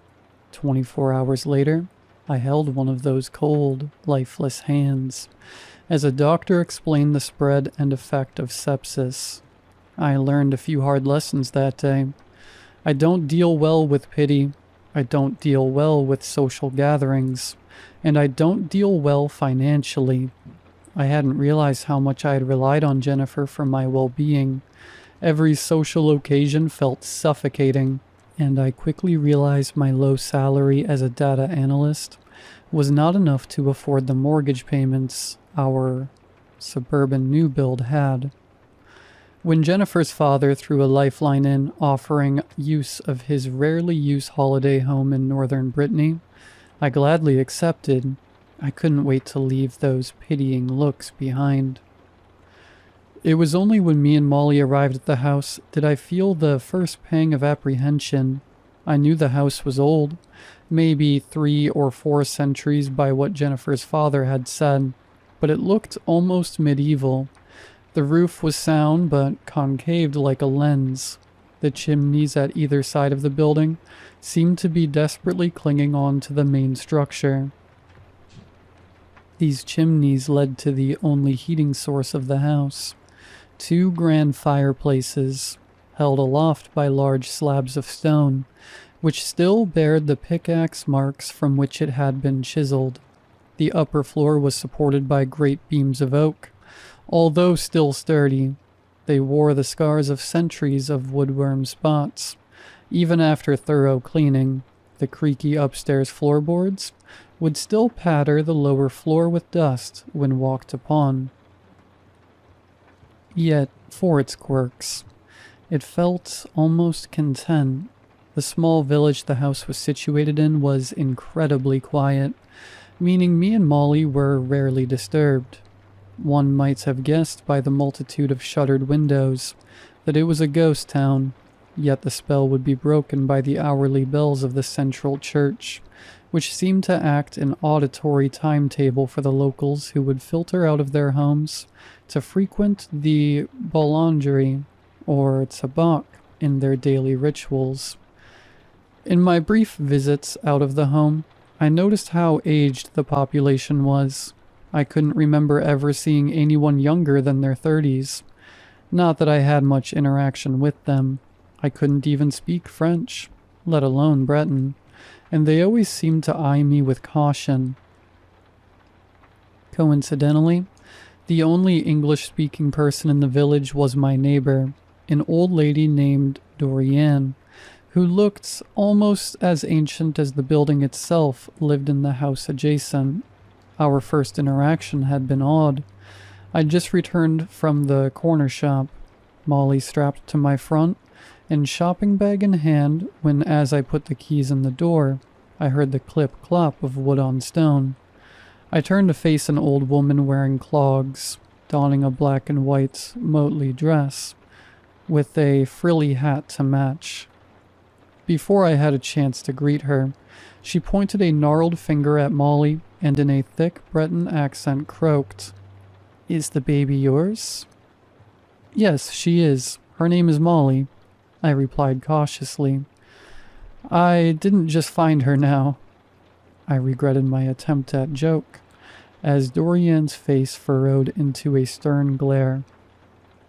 24 hours later, I held one of those cold, lifeless hands, as a doctor explained the spread and effect of sepsis. I learned a few hard lessons that day. I don't deal well with pity. I don't deal well with social gatherings. And I don't deal well financially. I hadn't realized how much I had relied on Jennifer for my well-being. Every social occasion felt suffocating, and I quickly realized my low salary as a data analyst was not enough to afford the mortgage payments our suburban new build had. When Jennifer's father threw a lifeline in offering use of his rarely used holiday home in northern Brittany, I gladly accepted. I couldn't wait to leave those pitying looks behind. It was only when me and Molly arrived at the house did I feel the first pang of apprehension. I knew the house was old, maybe 3 or 4 centuries by what Jennifer's father had said, but it looked almost medieval. The roof was sound but concaved like a lens. The chimneys at either side of the building seemed to be desperately clinging on to the main structure. These chimneys led to the only heating source of the house. 2 grand fireplaces, held aloft by large slabs of stone, which still bared the pickaxe marks from which it had been chiseled. The upper floor was supported by great beams of oak. Although still sturdy, they wore the scars of centuries of woodworm spots. Even after thorough cleaning, the creaky upstairs floorboards would still patter the lower floor with dust when walked upon. Yet, for its quirks, it felt almost content. The small village the house was situated in was incredibly quiet, meaning me and Molly were rarely disturbed. One might have guessed by the multitude of shuttered windows that it was a ghost town, yet the spell would be broken by the hourly bells of the central church, which seemed to act an auditory timetable for the locals who would filter out of their homes to frequent the boulangerie or tabak in their daily rituals. In my brief visits out of the home, I noticed how aged the population was. I couldn't remember ever seeing anyone younger than their 30s. Not that I had much interaction with them. I couldn't even speak French, let alone Breton, and they always seemed to eye me with caution. Coincidentally, the only English-speaking person in the village was my neighbor, an old lady named Doriane, who looked almost as ancient as the building itself lived in the house adjacent. Our first interaction had been odd. I'd just returned from the corner shop, Molly strapped to my front, and shopping bag in hand, when as I put the keys in the door, I heard the clip-clop of wood on stone. I turned to face an old woman wearing clogs, donning a black and white motley dress, with a frilly hat to match. Before I had a chance to greet her, she pointed a gnarled finger at Molly and in a thick Breton accent croaked, "Is the baby yours?" Yes, she is. Her name is Molly, I replied cautiously. I didn't just find her now. I regretted my attempt at joke, as Dorian's face furrowed into a stern glare.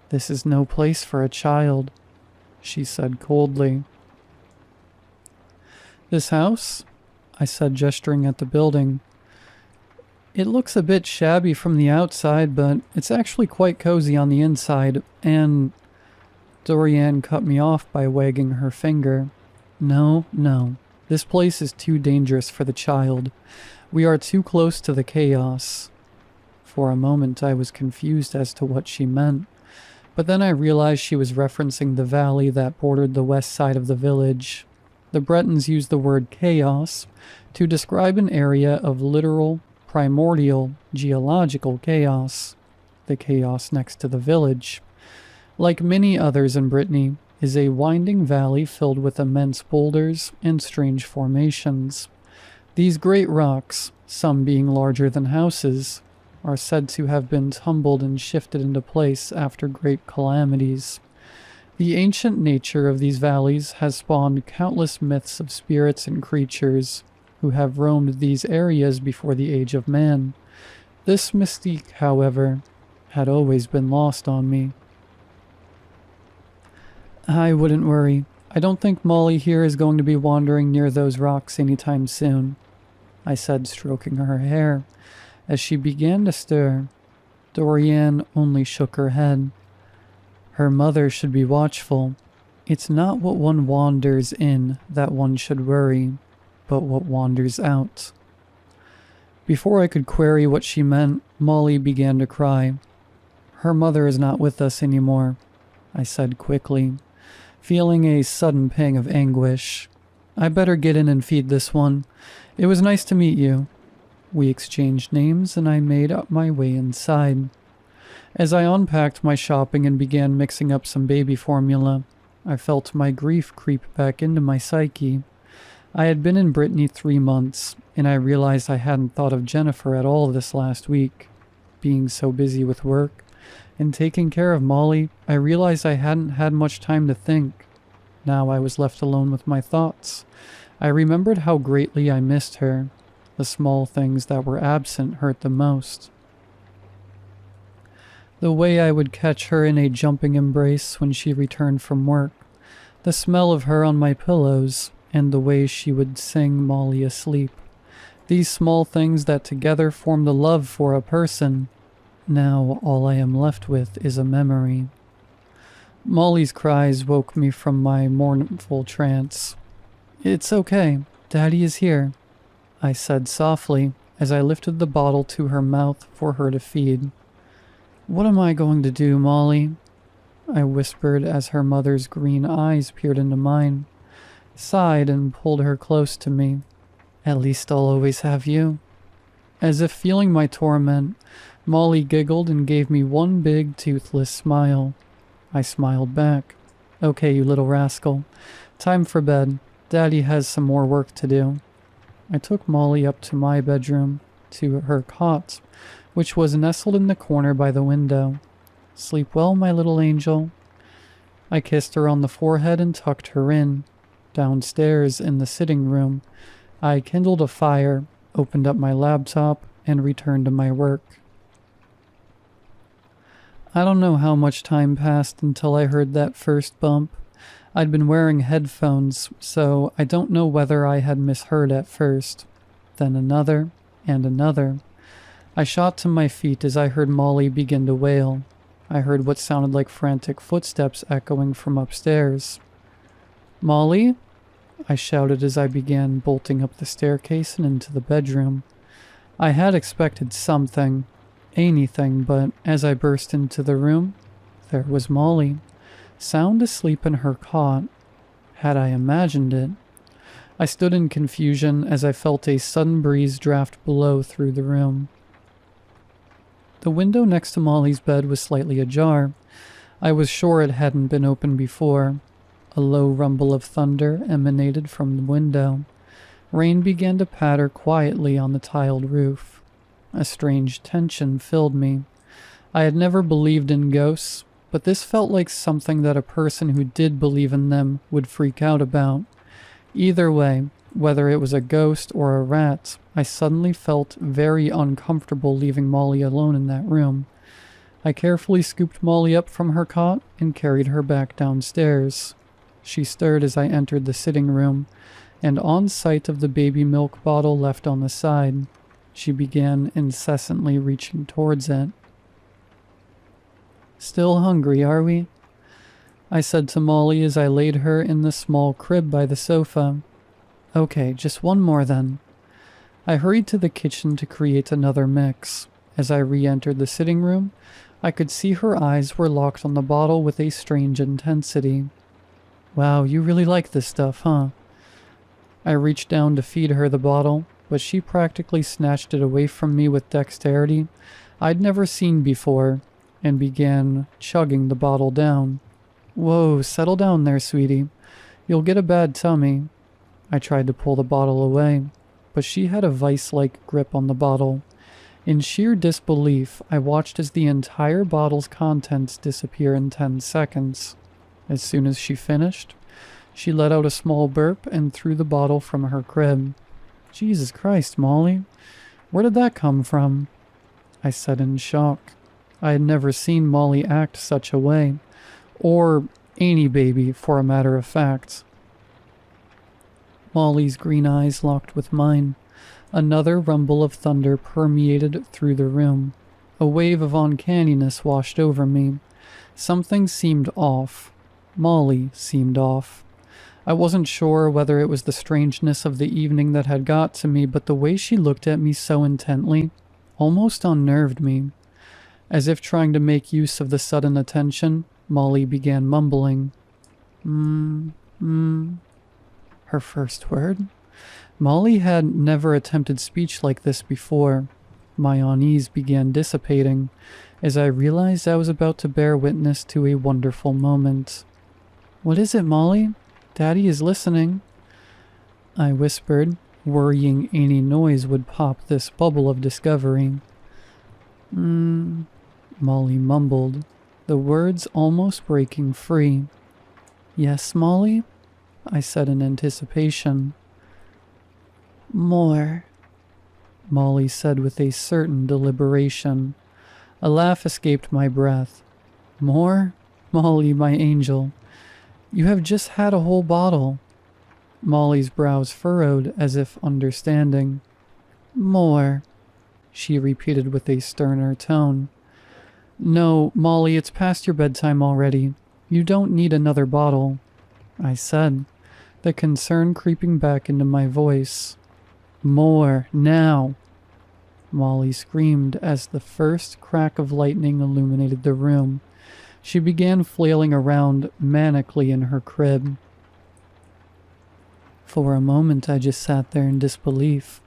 This is no place for a child, she said coldly. This house? I said, gesturing at the building. It looks a bit shabby from the outside, but it's actually quite cozy on the inside, and... Dorian cut me off by wagging her finger. No, no. This place is too dangerous for the child. We are too close to the chaos. For a moment I was confused as to what she meant, but then I realized she was referencing the valley that bordered the west side of the village. The Bretons used the word chaos to describe an area of literal, primordial, geological chaos, the chaos next to the village. Like many others in Brittany, is a winding valley filled with immense boulders and strange formations. These great rocks, some being larger than houses, are said to have been tumbled and shifted into place after great calamities. The ancient nature of these valleys has spawned countless myths of spirits and creatures who have roamed these areas before the age of man. This mystique, however, had always been lost on me. I wouldn't worry. I don't think Molly here is going to be wandering near those rocks anytime soon, I said, stroking her hair. As she began to stir, Dorian only shook her head. Her mother should be watchful. It's not what one wanders in that one should worry, but what wanders out. Before I could query what she meant, Molly began to cry. Her mother is not with us anymore, I said quickly, feeling a sudden pang of anguish. I better get in and feed this one. It was nice to meet you. We exchanged names and I made up my way inside. As I unpacked my shopping and began mixing up some baby formula, I felt my grief creep back into my psyche. I had been in Brittany 3 months, and I realized I hadn't thought of Jennifer at all this last week. Being so busy with work and taking care of Molly, I realized I hadn't had much time to think. Now I was left alone with my thoughts. I remembered how greatly I missed her. The small things that were absent hurt the most. The way I would catch her in a jumping embrace when she returned from work, the smell of her on my pillows, and the way she would sing Molly asleep. These small things that together formed a love for a person. Now all I am left with is a memory. Molly's cries woke me from my mournful trance. It's okay. Daddy is here, I said softly as I lifted the bottle to her mouth for her to feed. What am I going to do, Molly? I whispered as her mother's green eyes peered into mine, sighed and pulled her close to me. At least I'll always have you. As if feeling my torment, Molly giggled and gave me one big toothless smile. I smiled back. Okay, you little rascal. Time for bed. Daddy has some more work to do. I took Molly up to my bedroom, to her cot, which was nestled in the corner by the window. Sleep well, my little angel. I kissed her on the forehead and tucked her in. Downstairs in the sitting room, I kindled a fire, opened up my laptop, and returned to my work. I don't know how much time passed until I heard that first bump. I'd been wearing headphones, so I don't know whether I had misheard at first. Then another, and another. I shot to my feet as I heard Molly begin to wail. I heard what sounded like frantic footsteps echoing from upstairs. Molly? I shouted as I began bolting up the staircase and into the bedroom. I had expected something, anything, but as I burst into the room, there was Molly, sound asleep in her cot. Had I imagined it? I stood in confusion as I felt a sudden breeze draft blow through the room. The window next to Molly's bed was slightly ajar. I was sure it hadn't been opened before. A low rumble of thunder emanated from the window. Rain began to patter quietly on the tiled roof. A strange tension filled me. I had never believed in ghosts, but this felt like something that a person who did believe in them would freak out about. Either way, whether it was a ghost or a rat, I suddenly felt very uncomfortable leaving Molly alone in that room. I carefully scooped Molly up from her cot and carried her back downstairs. She stirred as I entered the sitting room, and on sight of the baby milk bottle left on the side, she began incessantly reaching towards it. "Still hungry, are we?" I said to Molly as I laid her in the small crib by the sofa. "Okay, just one more then." I hurried to the kitchen to create another mix. As I re-entered the sitting room, I could see her eyes were locked on the bottle with a strange intensity. "Wow, you really like this stuff, huh?" I reached down to feed her the bottle, but she practically snatched it away from me with dexterity I'd never seen before, and began chugging the bottle down. "Whoa, settle down there, sweetie. You'll get a bad tummy." I tried to pull the bottle away, but she had a vice-like grip on the bottle. In sheer disbelief, I watched as the entire bottle's contents disappear in 10 seconds. As soon as she finished, she let out a small burp and threw the bottle from her crib. "Jesus Christ, Molly. Where did that come from?" I said in shock. I had never seen Molly act such a way. Or any baby, for a matter of fact. Molly's green eyes locked with mine. Another rumble of thunder permeated through the room. A wave of uncanniness washed over me. Something seemed off. Molly seemed off. I wasn't sure whether it was the strangeness of the evening that had got to me, but the way she looked at me so intently almost unnerved me. As if trying to make use of the sudden attention, Molly began mumbling. Her first word? Molly had never attempted speech like this before. My unease began dissipating as I realized I was about to bear witness to a wonderful moment. "What is it, Molly? Daddy is listening," I whispered, worrying any noise would pop this bubble of discovery. Molly mumbled, the words almost breaking free. "Yes, Molly?" I said in anticipation. "More," Molly said with a certain deliberation. A laugh escaped my breath. "More? Molly, my angel. You have just had a whole bottle." Molly's brows furrowed as if understanding. "More," she repeated with a sterner tone. "No, Molly, it's past your bedtime already. You don't need another bottle," I said, the concern creeping back into my voice. "More, now!" Molly screamed as the first crack of lightning illuminated the room. She began flailing around manically in her crib. For a moment, I just sat there in disbelief.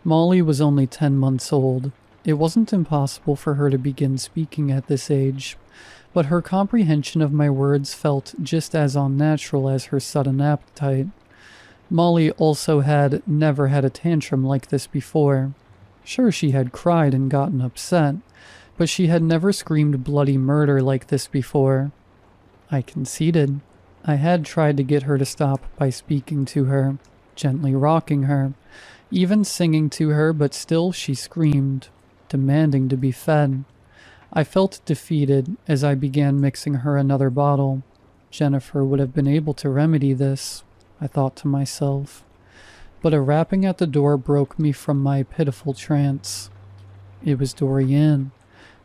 Molly was only 10 months old. It wasn't impossible for her to begin speaking at this age, but her comprehension of my words felt just as unnatural as her sudden appetite. Molly also had never had a tantrum like this before. Sure, she had cried and gotten upset, but she had never screamed bloody murder like this before. I conceded. I had tried to get her to stop by speaking to her, gently rocking her, even singing to her, but still she screamed, demanding to be fed. I felt defeated as I began mixing her another bottle. Jennifer would have been able to remedy this, I thought to myself. But a rapping at the door broke me from my pitiful trance. It was Dorian,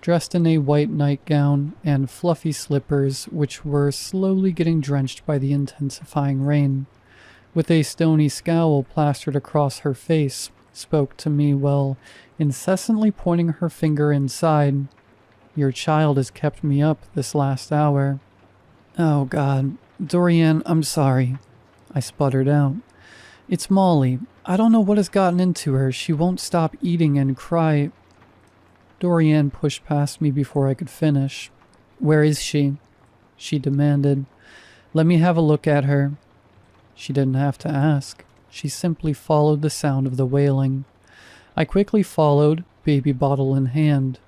dressed in a white nightgown and fluffy slippers which were slowly getting drenched by the intensifying rain. With a stony scowl plastered across her face, spoke to me while incessantly pointing her finger inside. "Your child has kept me up this last hour." "Oh God, Dorian, I'm sorry," I sputtered out. "It's Molly. I don't know what has gotten into her. She won't stop eating and cry." Dorian pushed past me before I could finish. "Where is she?" she demanded. "Let me have a look at her." She didn't have to ask. She simply followed the sound of the wailing. I quickly followed, baby bottle in hand.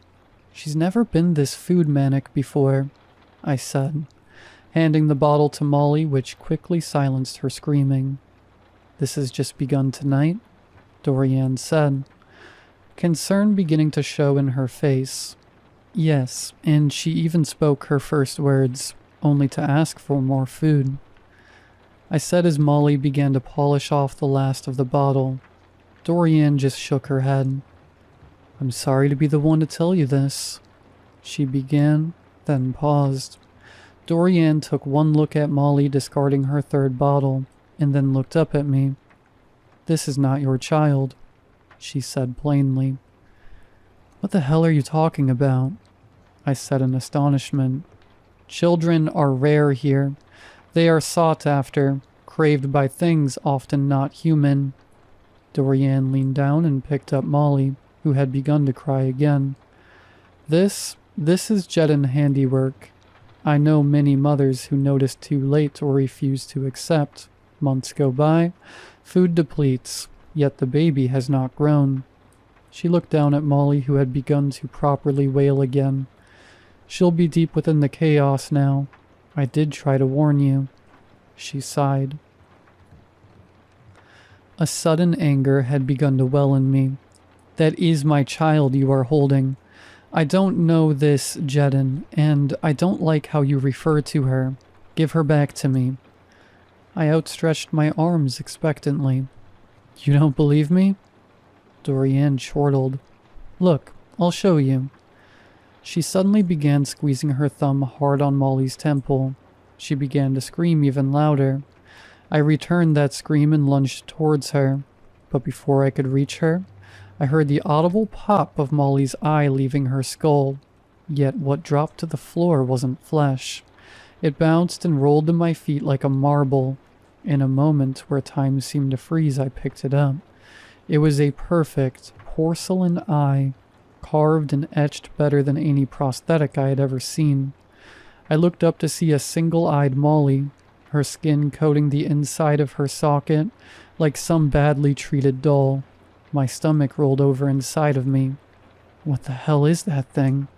She's never been this food manic before. I said, handing the bottle to Molly, which quickly silenced her screaming. This has just begun tonight, Dorian said, concern beginning to show in her face. Yes, and she even spoke her first words, only to ask for more food. I said as Molly began to polish off the last of the bottle. Dorian just shook her head. I'm sorry to be the one to tell you this, she began, then paused. Dorian took one look at Molly discarding her third bottle, and then looked up at me. This is not your child, she said plainly. What the hell are you talking about? I said in astonishment. Children are rare here. They are sought after, craved by things often not human. Dorian leaned down and picked up Molly, who had begun to cry again. This is Jeddan handiwork. I know many mothers who notice too late or refuse to accept. Months go by, food depletes, yet the baby has not grown. She looked down at Molly, who had begun to properly wail again. She'll be deep within the chaos now. I did try to warn you. She sighed. A sudden anger had begun to well in me. That is my child you are holding. I don't know this, Jeddan, and I don't like how you refer to her. Give her back to me. I outstretched my arms expectantly. You don't believe me? Dorian chortled. Look, I'll show you. She suddenly began squeezing her thumb hard on Molly's temple. She began to scream even louder. I returned that scream and lunged towards her, but before I could reach her, I heard the audible pop of Molly's eye leaving her skull. Yet what dropped to the floor wasn't flesh. It bounced and rolled to my feet like a marble. In a moment where time seemed to freeze, I picked it up. It was a perfect porcelain eye, carved and etched better than any prosthetic I had ever seen. I looked up to see a single-eyed Molly, her skin coating the inside of her socket like some badly treated doll. My stomach rolled over inside of me. What the hell is that thing?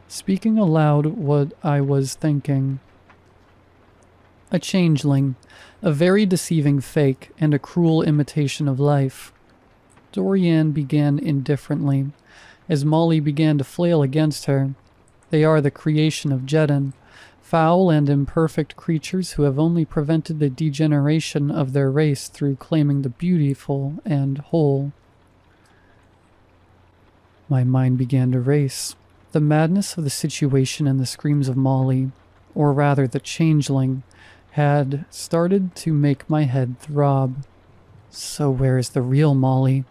Speaking aloud what I was thinking. A changeling, a very deceiving fake, and a cruel imitation of life. Dorian began indifferently, as Molly began to flail against her. They are the creation of Jeddan, foul and imperfect creatures who have only prevented the degeneration of their race through claiming the beautiful and whole. My mind began to race. The madness of the situation and the screams of Molly, or rather the changeling, had started to make my head throb. So where is the real Molly?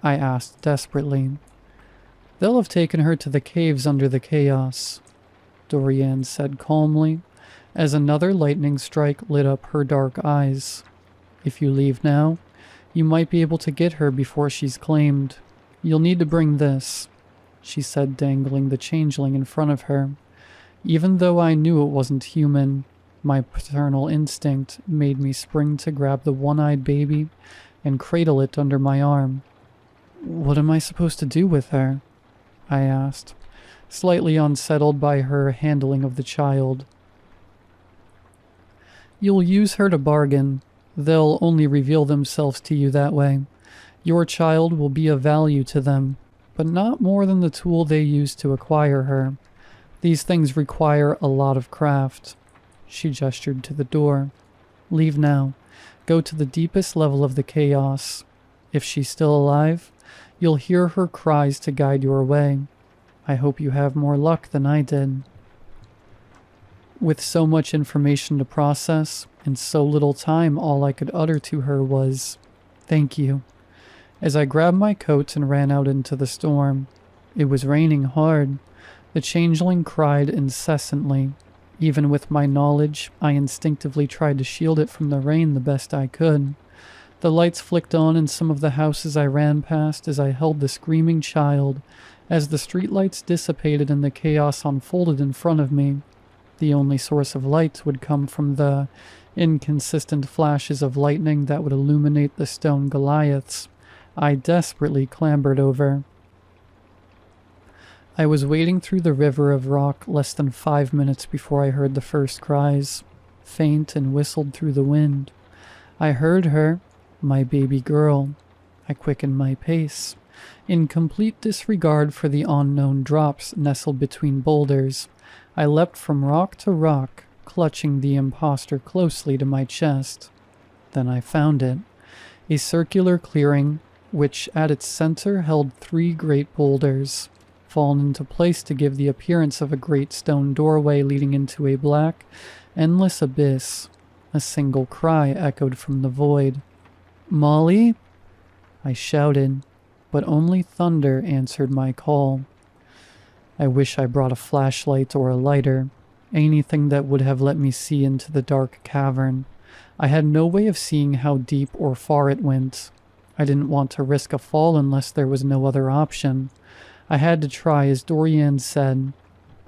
I asked desperately. They'll have taken her to the caves under the chaos, Dorian said calmly, as another lightning strike lit up her dark eyes. If you leave now, you might be able to get her before she's claimed. You'll need to bring this, she said, dangling the changeling in front of her. Even though I knew it wasn't human, my paternal instinct made me spring to grab the one-eyed baby and cradle it under my arm. What am I supposed to do with her? I asked, slightly unsettled by her handling of the child. You'll use her to bargain. They'll only reveal themselves to you that way. Your child will be of value to them, but not more than the tool they use to acquire her. These things require a lot of craft. She gestured to the door. Leave now. Go to the deepest level of the chaos. If she's still alive, you'll hear her cries to guide your way. I hope you have more luck than I did. With so much information to process, and so little time, all I could utter to her was, "Thank you," as I grabbed my coat and ran out into the storm. It was raining hard. The changeling cried incessantly. Even with my knowledge, I instinctively tried to shield it from the rain the best I could. The lights flicked on in some of the houses I ran past as I held the screaming child. As the streetlights dissipated and the chaos unfolded in front of me, the only source of light would come from the inconsistent flashes of lightning that would illuminate the stone Goliaths I desperately clambered over. I was wading through the river of rock less than 5 minutes before I heard the first cries, faint and whistled through the wind. I heard her, my baby girl. I quickened my pace. In complete disregard for the unknown drops nestled between boulders, I leapt from rock to rock, clutching the imposter closely to my chest. Then I found it, a circular clearing which at its center held 3 great boulders, fallen into place to give the appearance of a great stone doorway leading into a black, endless abyss. A single cry echoed from the void. "Molly?" I shouted, but only thunder answered my call. I wish I brought a flashlight or a lighter, anything that would have let me see into the dark cavern. I had no way of seeing how deep or far it went. I didn't want to risk a fall unless there was no other option. I had to try, as Dorian said.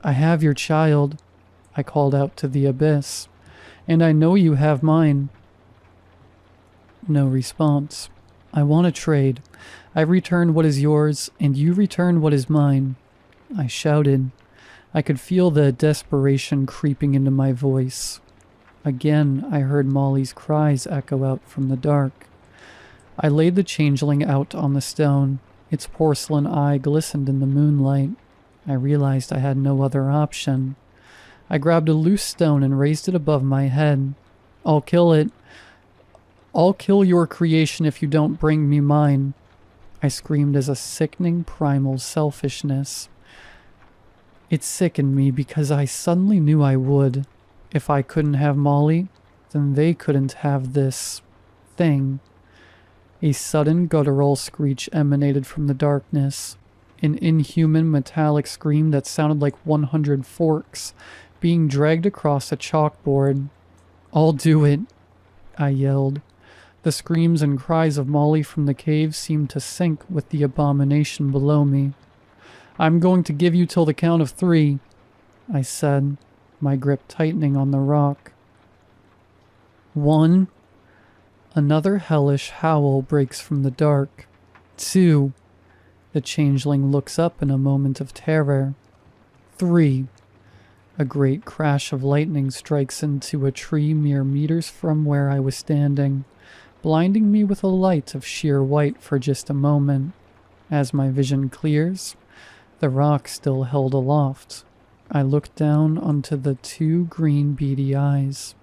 "I have your child," I called out to the abyss, "and I know you have mine." No response. "I want to trade. I return what is yours, and you return what is mine," I shouted. I could feel the desperation creeping into my voice. Again, I heard Molly's cries echo out from the dark. I laid the changeling out on the stone. Its porcelain eye glistened in the moonlight. I realized I had no other option. I grabbed a loose stone and raised it above my head. "I'll kill it. I'll kill your creation if you don't bring me mine," I screamed as a sickening primal selfishness. It sickened me because I suddenly knew I would. If I couldn't have Molly, then they couldn't have this thing. A sudden guttural screech emanated from the darkness, an inhuman metallic scream that sounded like 100 forks being dragged across a chalkboard. "I'll do it," I yelled. The screams and cries of Molly from the cave seemed to sync with the abomination below me. "I'm going to give you till the count of 3, I said, my grip tightening on the rock. 1. Another hellish howl breaks from the dark. 2. The changeling looks up in a moment of terror. 3. A great crash of lightning strikes into a tree mere meters from where I was standing, blinding me with a light of sheer white for just a moment. As my vision clears, the rock still held aloft. I looked down onto the 2 green beady eyes.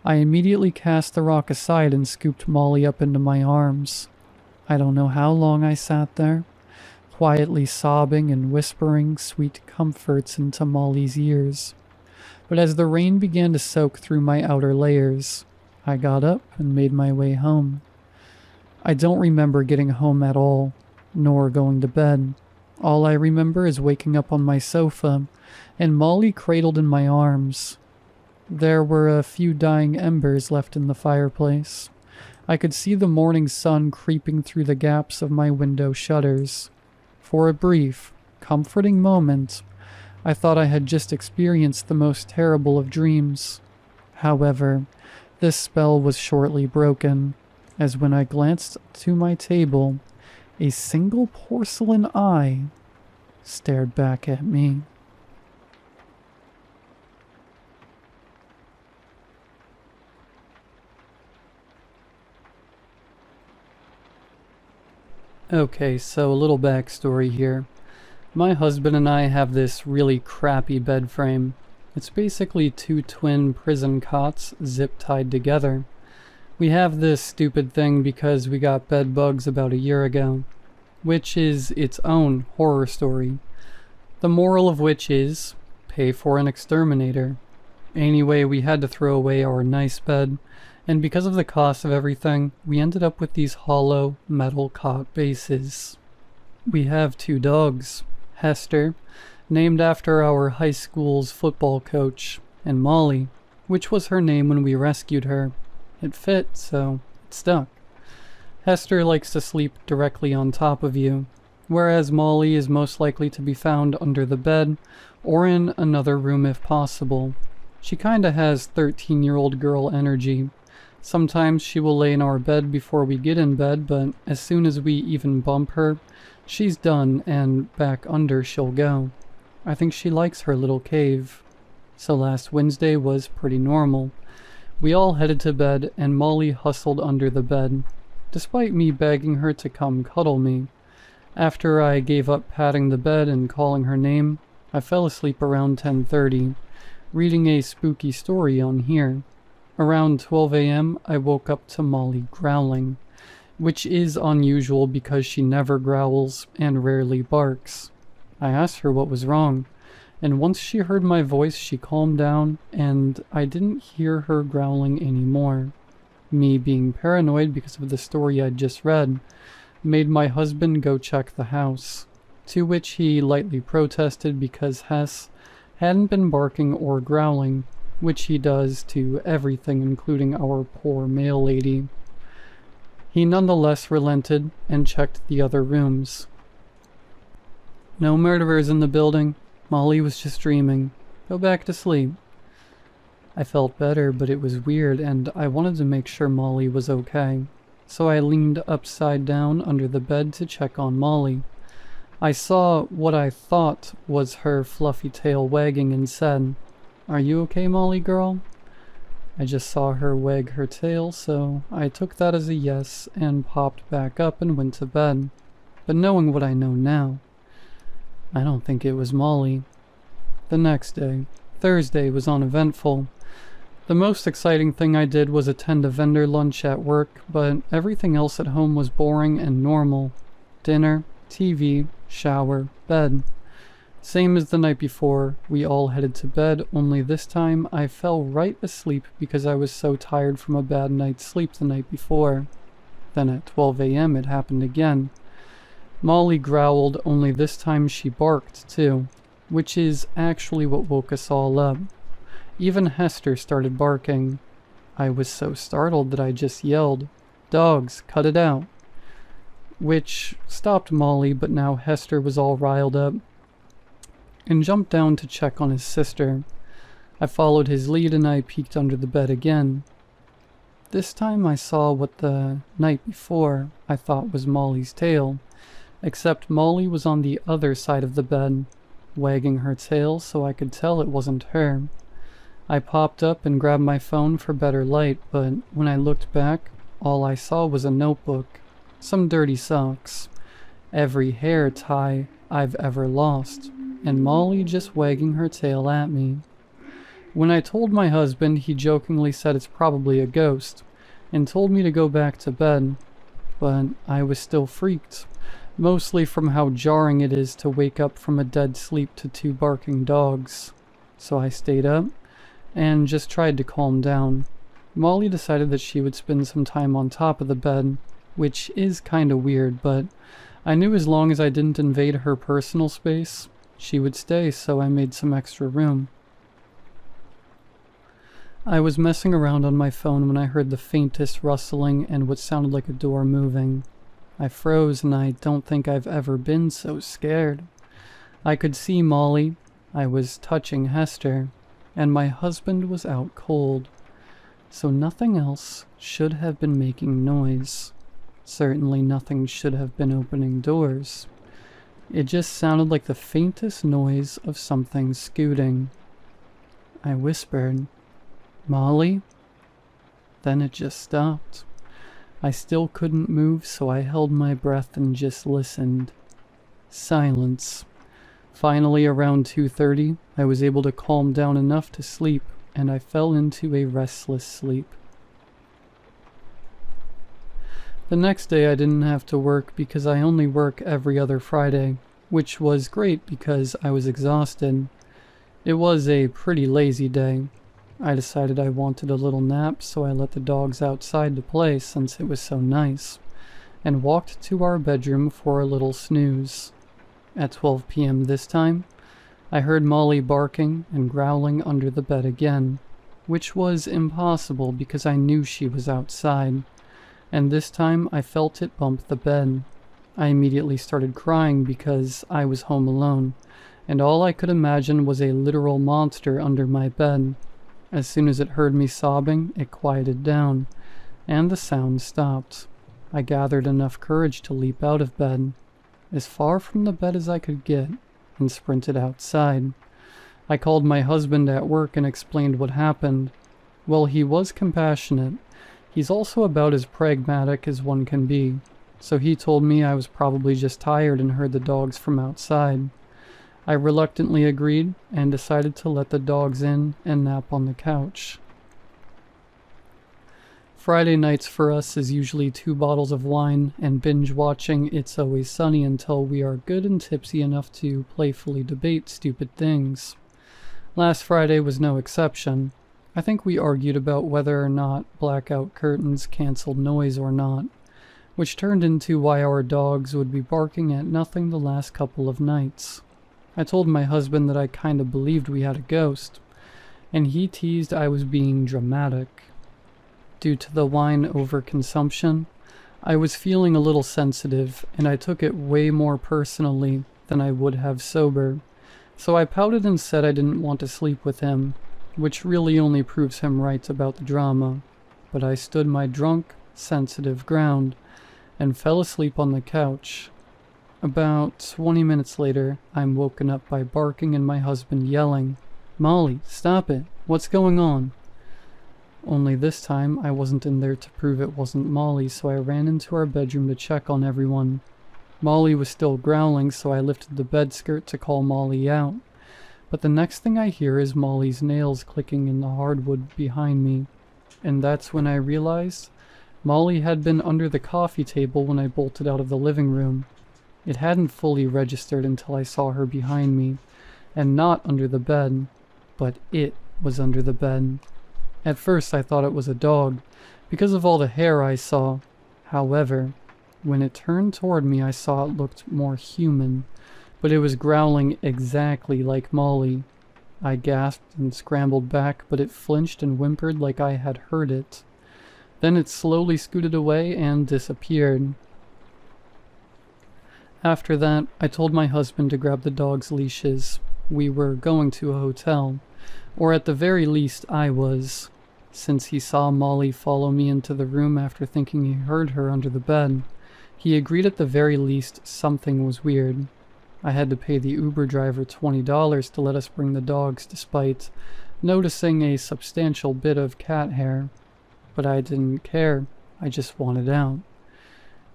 I immediately cast the rock aside and scooped Molly up into my arms. I don't know how long I sat there, quietly sobbing and whispering sweet comforts into Molly's ears. But as the rain began to soak through my outer layers, I got up and made my way home. I don't remember getting home at all, nor going to bed. All I remember is waking up on my sofa and Molly cradled in my arms. There were a few dying embers left in the fireplace. I could see the morning sun creeping through the gaps of my window shutters. For a brief, comforting moment, I thought I had just experienced the most terrible of dreams. However, this spell was shortly broken, as when I glanced to my table, a single porcelain eye stared back at me. Okay, so a little backstory here. My husband and I have this really crappy bed frame. It's basically 2 twin prison cots zip-tied together. We have this stupid thing because we got bed bugs about a year ago, which is its own horror story. The moral of which is, pay for an exterminator. Anyway, we had to throw away our nice bed, and because of the cost of everything, we ended up with these hollow metal cot bases. We have 2 dogs, Hester, named after our high school's football coach, and Molly, which was her name when we rescued her. It fit, so it stuck. Hester likes to sleep directly on top of you, whereas Molly is most likely to be found under the bed or in another room if possible. She kinda has 13-year-old girl energy. Sometimes she will lay in our bed before we get in bed, but as soon as we even bump her, She's done, and back under she'll go. I think she likes her little cave. So last Wednesday was pretty normal. We all headed to bed, and Molly hustled under the bed, despite me begging her to come cuddle me. After I gave up patting the bed and calling her name, I fell asleep around 10:30, reading a spooky story on here. Around 12 a.m., I woke up to Molly growling, which is unusual because she never growls and rarely barks. I asked her what was wrong, and once she heard my voice, she calmed down, and I didn't hear her growling anymore. Me being paranoid because of the story I'd just read made my husband go check the house, to which he lightly protested because Hess hadn't been barking or growling, which he does to everything including our poor mail lady. He nonetheless relented and checked the other rooms. No murderers in the building. Molly was just dreaming. Go back to sleep. I felt better, but it was weird, and I wanted to make sure Molly was okay. So I leaned upside down under the bed to check on Molly. I saw what I thought was her fluffy tail wagging and said, "Are you okay, Molly girl?" I just saw her wag her tail, so I took that as a yes and popped back up and went to bed. But knowing what I know now, I don't think it was Molly. The next day, Thursday, was uneventful. The most exciting thing I did was attend a vendor lunch at work, but everything else at home was boring and normal. Dinner, TV, shower, bed. Same as the night before, we all headed to bed, only this time I fell right asleep because I was so tired from a bad night's sleep the night before. Then at 12 a.m. it happened again. Molly growled, only this time she barked too, which is actually what woke us all up. Even Hester started barking. I was so startled that I just yelled, "Dogs, cut it out!" Which stopped Molly, but now Hester was all riled up and jumped down to check on his sister. I followed his lead and I peeked under the bed again. This time I saw what the night before I thought was Molly's tail, except Molly was on the other side of the bed, wagging her tail so I could tell it wasn't her. I popped up and grabbed my phone for better light, but when I looked back, all I saw was a notebook, some dirty socks, every hair tie I've ever lost, and Molly just wagging her tail at me. When I told my husband, he jokingly said it's probably a ghost, and told me to go back to bed, but I was still freaked, mostly from how jarring it is to wake up from a dead sleep to two barking dogs. So I stayed up and just tried to calm down. Molly decided that she would spend some time on top of the bed, which is kinda weird, but I knew as long as I didn't invade her personal space, she would stay, so I made some extra room. I was messing around on my phone when I heard the faintest rustling and what sounded like a door moving. I froze, and I don't think I've ever been so scared. I could see Molly, I was touching Hester, and my husband was out cold. So nothing else should have been making noise. Certainly nothing should have been opening doors. It just sounded like the faintest noise of something scooting. I whispered, "Molly?" Then it just stopped. I still couldn't move, so I held my breath and just listened. Silence. Finally, around 2:30, I was able to calm down enough to sleep, and I fell into a restless sleep. The next day I didn't have to work because I only work every other Friday, which was great because I was exhausted. It was a pretty lazy day. I decided I wanted a little nap, so I let the dogs outside to play since it was so nice, and walked to our bedroom for a little snooze. At 12 p.m. this time, I heard Molly barking and growling under the bed again, which was impossible because I knew she was outside, and this time I felt it bump the bed. I immediately started crying because I was home alone, and all I could imagine was a literal monster under my bed. As soon as it heard me sobbing, it quieted down, and the sound stopped. I gathered enough courage to leap out of bed. as far from the bed as I could get, and sprinted outside. I called my husband at work and explained what happened. Well, he was compassionate. He's also about as pragmatic as one can be, so he told me I was probably just tired and heard the dogs from outside. I reluctantly agreed and decided to let the dogs in and nap on the couch. Friday nights for us is usually 2 bottles of wine and binge watching It's Always Sunny until we are good and tipsy enough to playfully debate stupid things. Last Friday was no exception. I think we argued about whether or not blackout curtains canceled noise or not, which turned into why our dogs would be barking at nothing the last couple of nights. I told my husband that I kinda believed we had a ghost, and he teased I was being dramatic. Due to the wine overconsumption, I was feeling a little sensitive, and I took it way more personally than I would have sober, so I pouted and said I didn't want to sleep with him, which really only proves him right about the drama. But I stood my drunk, sensitive ground, and fell asleep on the couch. About 20 minutes later, I'm woken up by barking and my husband yelling, "Molly, stop it! What's going on?" Only this time, I wasn't in there to prove it wasn't Molly, so I ran into our bedroom to check on everyone. Molly was still growling, so I lifted the bed skirt to call Molly out. But the next thing I hear is Molly's nails clicking in the hardwood behind me, and that's when I realized Molly had been under the coffee table when I bolted out of the living room. It hadn't fully registered until I saw her behind me, and not under the bed, but it was under the bed. At first I thought it was a dog, because of all the hair I saw. However, when it turned toward me I saw it looked more human, but it was growling exactly like Molly. I gasped and scrambled back, but it flinched and whimpered like I had heard it. Then it slowly scooted away and disappeared. After that, I told my husband to grab the dog's leashes. We were going to a hotel, or at the very least I was, since he saw Molly follow me into the room after thinking he heard her under the bed. He agreed at the very least something was weird. I had to pay the Uber driver $20 to let us bring the dogs despite noticing a substantial bit of cat hair. But I didn't care, I just wanted out.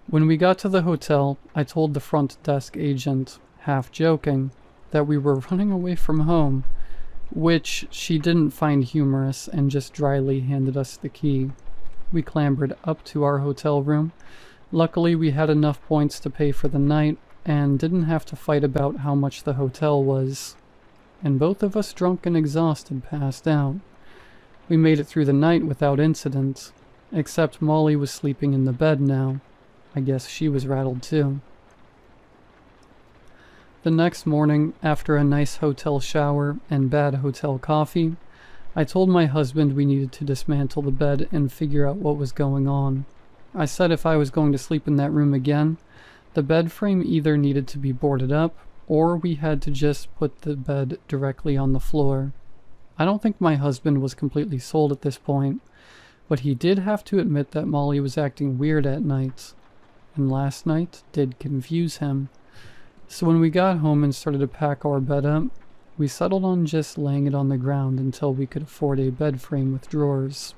When we got to the hotel, I told the front desk agent, half joking, that we were running away from home, which she didn't find humorous and just dryly handed us the key. We clambered up to our hotel room. Luckily, we had enough points to pay for the night and didn't have to fight about how much the hotel was. And both of us, drunk and exhausted, passed out. We made it through the night without incident, except Molly was sleeping in the bed now. I guess she was rattled too. The next morning, after a nice hotel shower and bad hotel coffee, I told my husband we needed to dismantle the bed and figure out what was going on. I said if I was going to sleep in that room again, the bed frame either needed to be boarded up, or we had to just put the bed directly on the floor. I don't think my husband was completely sold at this point, but he did have to admit that Molly was acting weird at night, and last night did confuse him. So when we got home and started to pack our bed up, we settled on just laying it on the ground until we could afford a bed frame with drawers.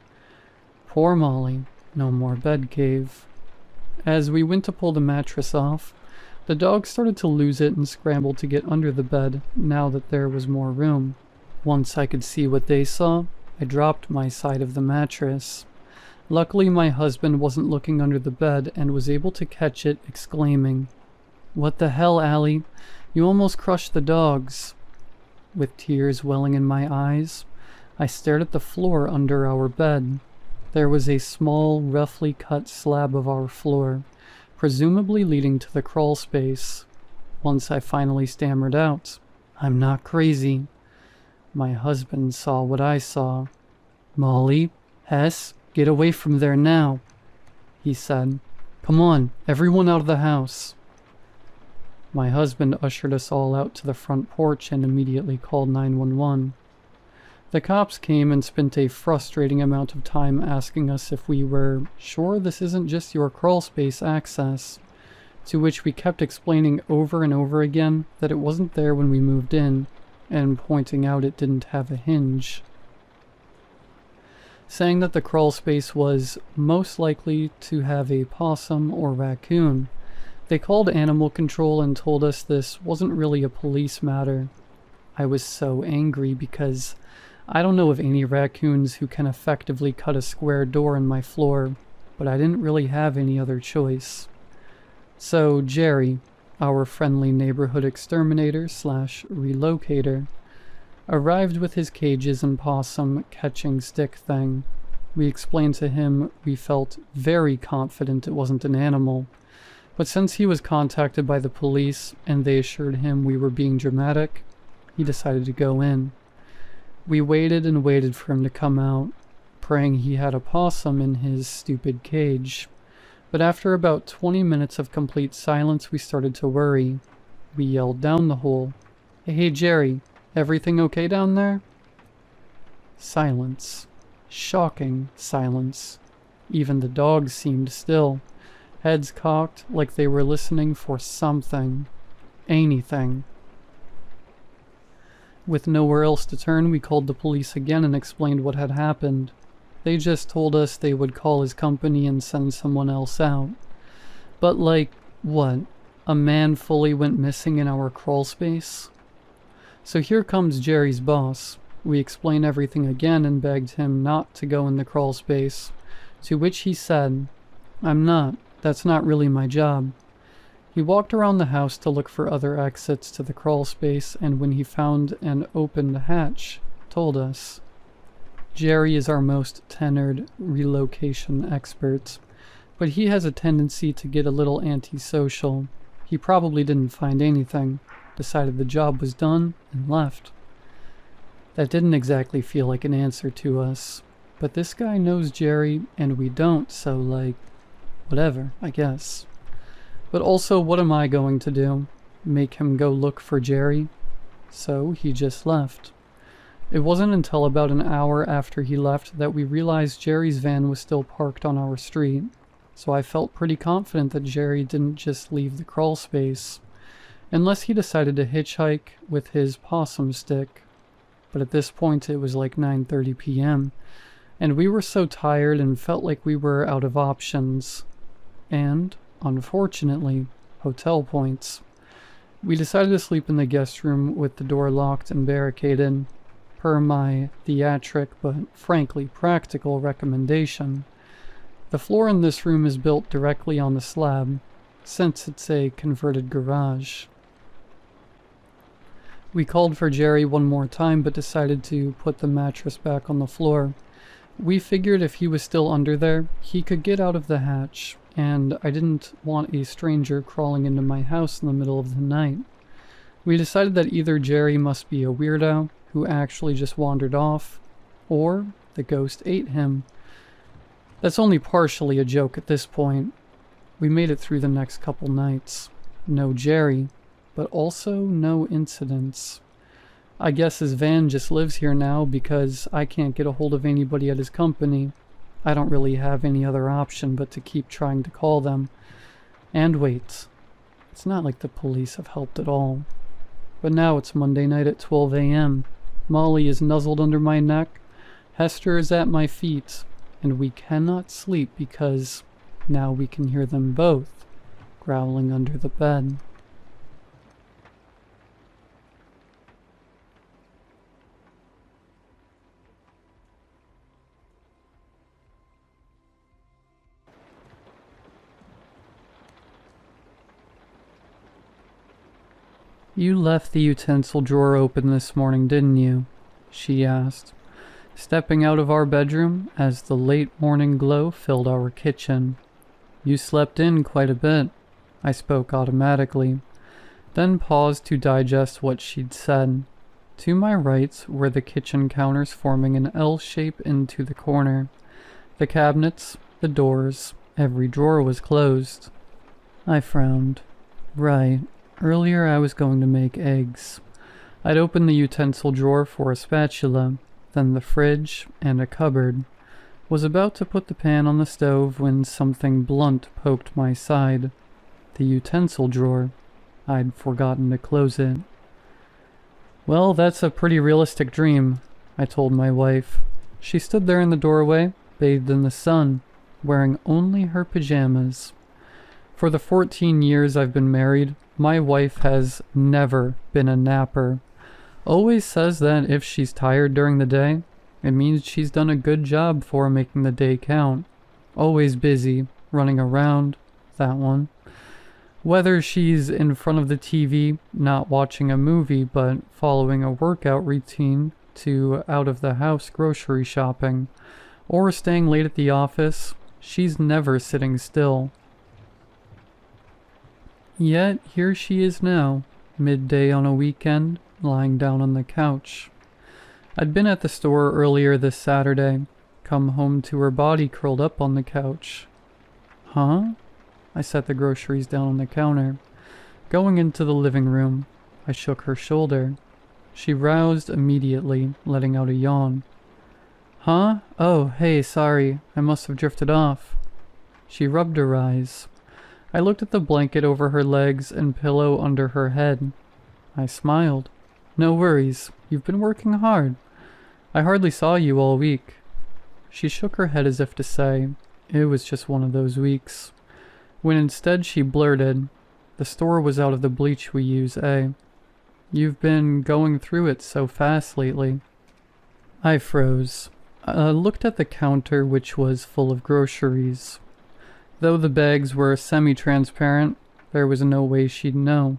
Poor Molly, no more bed cave. As we went to pull the mattress off, the dog started to lose it and scrambled to get under the bed now that there was more room. Once I could see what they saw, I dropped my side of the mattress. Luckily, my husband wasn't looking under the bed and was able to catch it, exclaiming, "What the hell, Allie? You almost crushed the dogs." With tears welling in my eyes, I stared at the floor under our bed. There was a small, roughly cut slab of our floor, presumably leading to the crawl space. Once I finally stammered out, "I'm not crazy." My husband saw what I saw. "Molly, Hess, get away from there now," he said. "Come on, everyone out of the house." My husband ushered us all out to the front porch and immediately called 911. The cops came and spent a frustrating amount of time asking us if we were sure this isn't just your crawl space access. to which we kept explaining over and over again that it wasn't there when we moved in, and pointing out it didn't have a hinge. Saying that the crawl space was most likely to have a possum or raccoon. They called animal control and told us this wasn't really a police matter. I was so angry because I don't know of any raccoons who can effectively cut a square door in my floor, but I didn't really have any other choice. So Jerry, our friendly neighborhood exterminator / relocator, arrived with his cages and possum catching stick thing. We explained to him we felt very confident it wasn't an animal, but since he was contacted by the police and they assured him we were being dramatic, he decided to go in. We waited and waited for him to come out, praying he had a possum in his stupid cage. But after about 20 minutes of complete silence, we started to worry. We yelled down the hole, "Hey Jerry, everything okay down there?" Silence. Shocking silence. Even the dogs seemed still, heads cocked like they were listening for something. Anything. With nowhere else to turn, we called the police again and explained what had happened. They just told us they would call his company and send someone else out. But like, what? A man fully went missing in our crawl space? So here comes Jerry's boss. We explained everything again and begged him not to go in the crawl space, to which he said, "I'm not. That's not really my job." He walked around the house to look for other exits to the crawl space, and when he found an opened hatch, told us. Jerry is our most tenured relocation expert, but he has a tendency to get a little antisocial. He probably didn't find anything, decided the job was done, and left. That didn't exactly feel like an answer to us, but this guy knows Jerry and we don't, so like, whatever, I guess. But also, what am I going to do? Make him go look for Jerry? So he just left. It wasn't until about an hour after he left that we realized Jerry's van was still parked on our street, so I felt pretty confident that Jerry didn't just leave the crawl space, unless he decided to hitchhike with his possum stick. But at this point it was like 9:30 p.m., and we were so tired and felt like we were out of options. And, unfortunately, hotel points. We decided to sleep in the guest room with the door locked and barricaded, per my theatric but frankly practical recommendation. The floor in this room is built directly on the slab, since it's a converted garage. We called for Jerry one more time but decided to put the mattress back on the floor. We figured if he was still under there, he could get out of the hatch, and I didn't want a stranger crawling into my house in the middle of the night. We decided that either Jerry must be a weirdo who actually just wandered off, or the ghost ate him. That's only partially a joke at this point. We made it through the next couple nights. No Jerry, but also no incidents. I guess his van just lives here now because I can't get a hold of anybody at his company. I don't really have any other option but to keep trying to call them. And wait, it's not like the police have helped at all. But now it's Monday night at 12 a.m. Molly is nuzzled under my neck, Hester is at my feet, and we cannot sleep because now we can hear them both growling under the bed. "You left the utensil drawer open this morning, didn't you?" she asked, stepping out of our bedroom as the late morning glow filled our kitchen. "You slept in quite a bit," I spoke automatically, then paused to digest what she'd said. To my right were the kitchen counters forming an L shape into the corner. The cabinets, the doors, every drawer was closed. I frowned. Right. Earlier I was going to make eggs. I'd opened the utensil drawer for a spatula, then the fridge, and a cupboard. Was about to put the pan on the stove when something blunt poked my side. the utensil drawer. I'd forgotten to close it. Well, that's a pretty realistic dream, I told my wife. She stood there in the doorway, bathed in the sun, wearing only her pajamas. For the 14 years I've been married, my wife has never been a napper. Always says that if she's tired during the day, it means she's done a good job for making the day count. Always busy, running around, that one. Whether she's in front of the TV, not watching a movie, but following a workout routine, to out-of-the-house grocery shopping, or staying late at the office, she's never sitting still. Yet here she is now, midday on a weekend, lying down on the couch. I'd been at the store earlier this Saturday, come home to her body curled up on the couch. Huh? I set the groceries down on the counter. Going into the living room, I shook her shoulder. She roused immediately, letting out a yawn. Huh? Oh, hey, sorry. I must have drifted off. She rubbed her eyes. I looked at the blanket over her legs and pillow under her head. I smiled. No worries. You've been working hard. I hardly saw you all week. She shook her head as if to say, it was just one of those weeks. When instead she blurted, the store was out of the bleach we use, eh? You've been going through it so fast lately. I froze. Looked at the counter, which was full of groceries. Though the bags were semi-transparent, there was no way she'd know.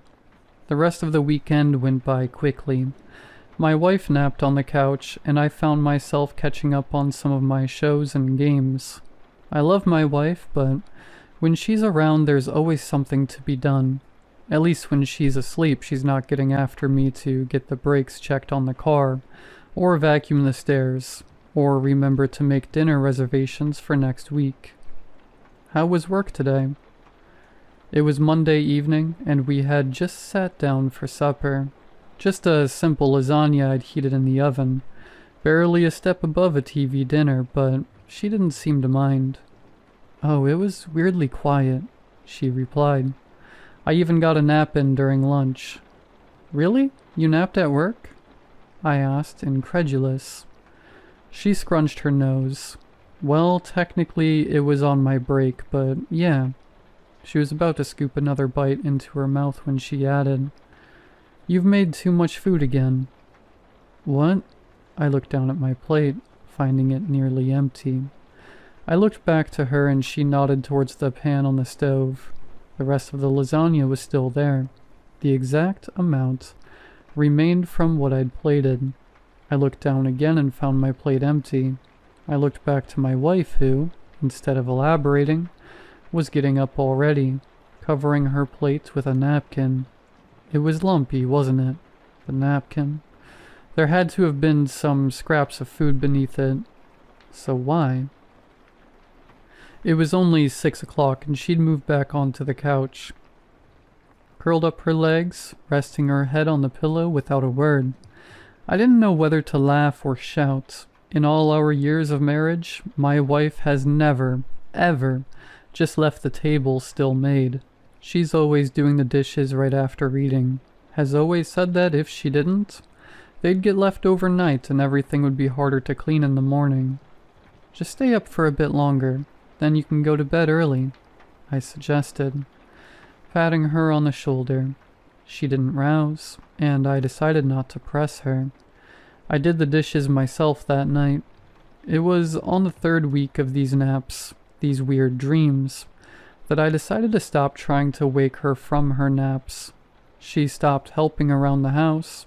The rest of the weekend went by quickly. My wife napped on the couch, and I found myself catching up on some of my shows and games. I love my wife, but when she's around, there's always something to be done. At least when she's asleep, she's not getting after me to get the brakes checked on the car, or vacuum the stairs, or remember to make dinner reservations for next week. How was work today? It was Monday evening, and we had just sat down for supper. Just a simple lasagna I'd heated in the oven. Barely a step above a TV dinner, but she didn't seem to mind. Oh, it was weirdly quiet, she replied. I even got a nap in during lunch. Really? You napped at work? I asked, incredulous. She scrunched her nose. Well, technically it was on my break, but yeah. She was about to scoop another bite into her mouth when she added, You've made too much food again. What? I looked down at my plate, finding it nearly empty. I looked back to her and she nodded towards the pan on the stove. The rest of the lasagna was still there. The exact amount remained from what I'd plated. I looked down again and found my plate empty. I looked back to my wife who, instead of elaborating, was getting up already, covering her plate with a napkin. It was lumpy, wasn't it? The napkin. There had to have been some scraps of food beneath it. So why? It was only 6 o'clock and she'd moved back onto the couch. Curled up her legs, resting her head on the pillow without a word. I didn't know whether to laugh or shout. In all our years of marriage, my wife has never, ever, just left the table still made. She's always doing the dishes right after eating. Has always said that if she didn't, they'd get left overnight and everything would be harder to clean in the morning. Just stay up for a bit longer. Then you can go to bed early, I suggested, patting her on the shoulder. She didn't rouse, and I decided not to press her. I did the dishes myself that night. It was on the 3rd week of these naps, these weird dreams, that I decided to stop trying to wake her from her naps. She stopped helping around the house.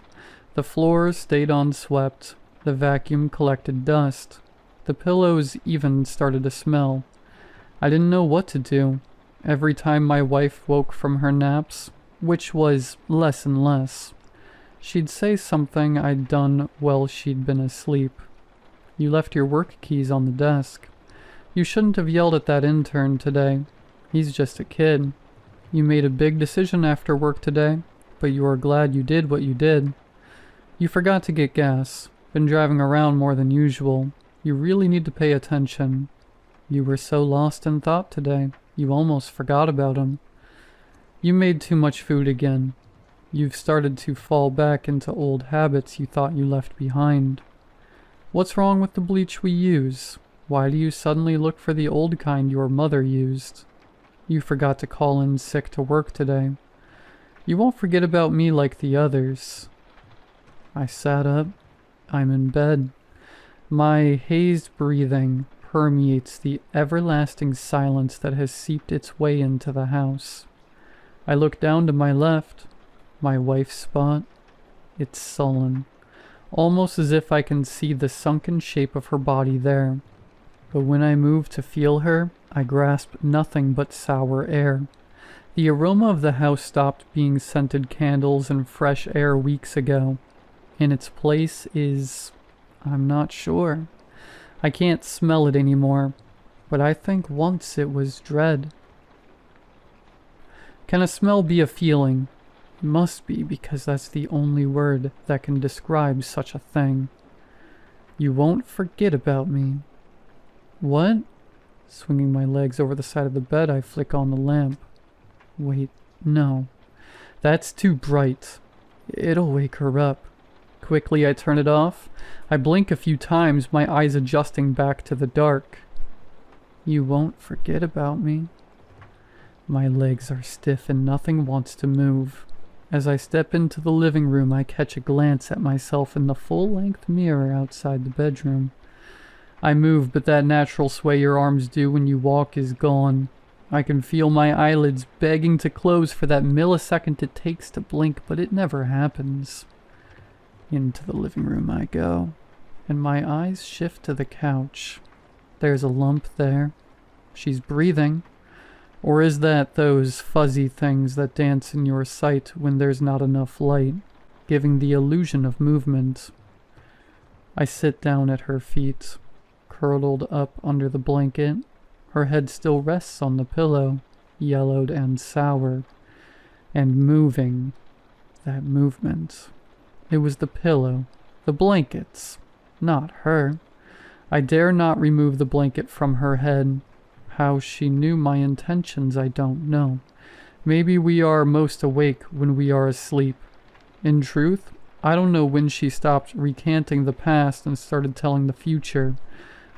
The floors stayed unswept. The vacuum collected dust. The pillows even started to smell. I didn't know what to do. Every time my wife woke from her naps, which was less and less, she'd say something I'd done while she'd been asleep. You left your work keys on the desk. You shouldn't have yelled at that intern today. He's just a kid. You made a big decision after work today, but you are glad you did what you did. You forgot to get gas. Been driving around more than usual. You really need to pay attention. You were so lost in thought today, you almost forgot about him. You made too much food again. You've started to fall back into old habits you thought you left behind. What's wrong with the bleach we use? Why do you suddenly look for the old kind your mother used? You forgot to call in sick to work today. You won't forget about me like the others. I sat up. I'm in bed. My hazed breathing permeates the everlasting silence that has seeped its way into the house. I look down to my left. My wife's spot. It's sullen. Almost as if I can see the sunken shape of her body there. But when I move to feel her, I grasp nothing but sour air. The aroma of the house stopped being scented candles and fresh air weeks ago. In its place is... I'm not sure. I can't smell it anymore, but I think once it was dread. Can a smell be a feeling? It must be, because that's the only word that can describe such a thing. You won't forget about me. What? Swinging my legs over the side of the bed, I flick on the lamp. Wait, no. That's too bright. It'll wake her up. Quickly I turn it off. I blink a few times, my eyes adjusting back to the dark. You won't forget about me. My legs are stiff and nothing wants to move. As I step into the living room, I catch a glance at myself in the full-length mirror outside the bedroom. I move, but that natural sway your arms do when you walk is gone. I can feel my eyelids begging to close for that millisecond it takes to blink, but it never happens. Into the living room I go, and my eyes shift to the couch. There's a lump there. She's breathing. Or is that those fuzzy things that dance in your sight when there's not enough light, giving the illusion of movement? I sit down at her feet, curled up under the blanket. Her head still rests on the pillow, yellowed and sour, and moving. That movement. It was the pillow, the blankets, not her. I dare not remove the blanket from her head. How she knew my intentions, I don't know. Maybe we are most awake when we are asleep. In truth, I don't know when she stopped recanting the past and started telling the future.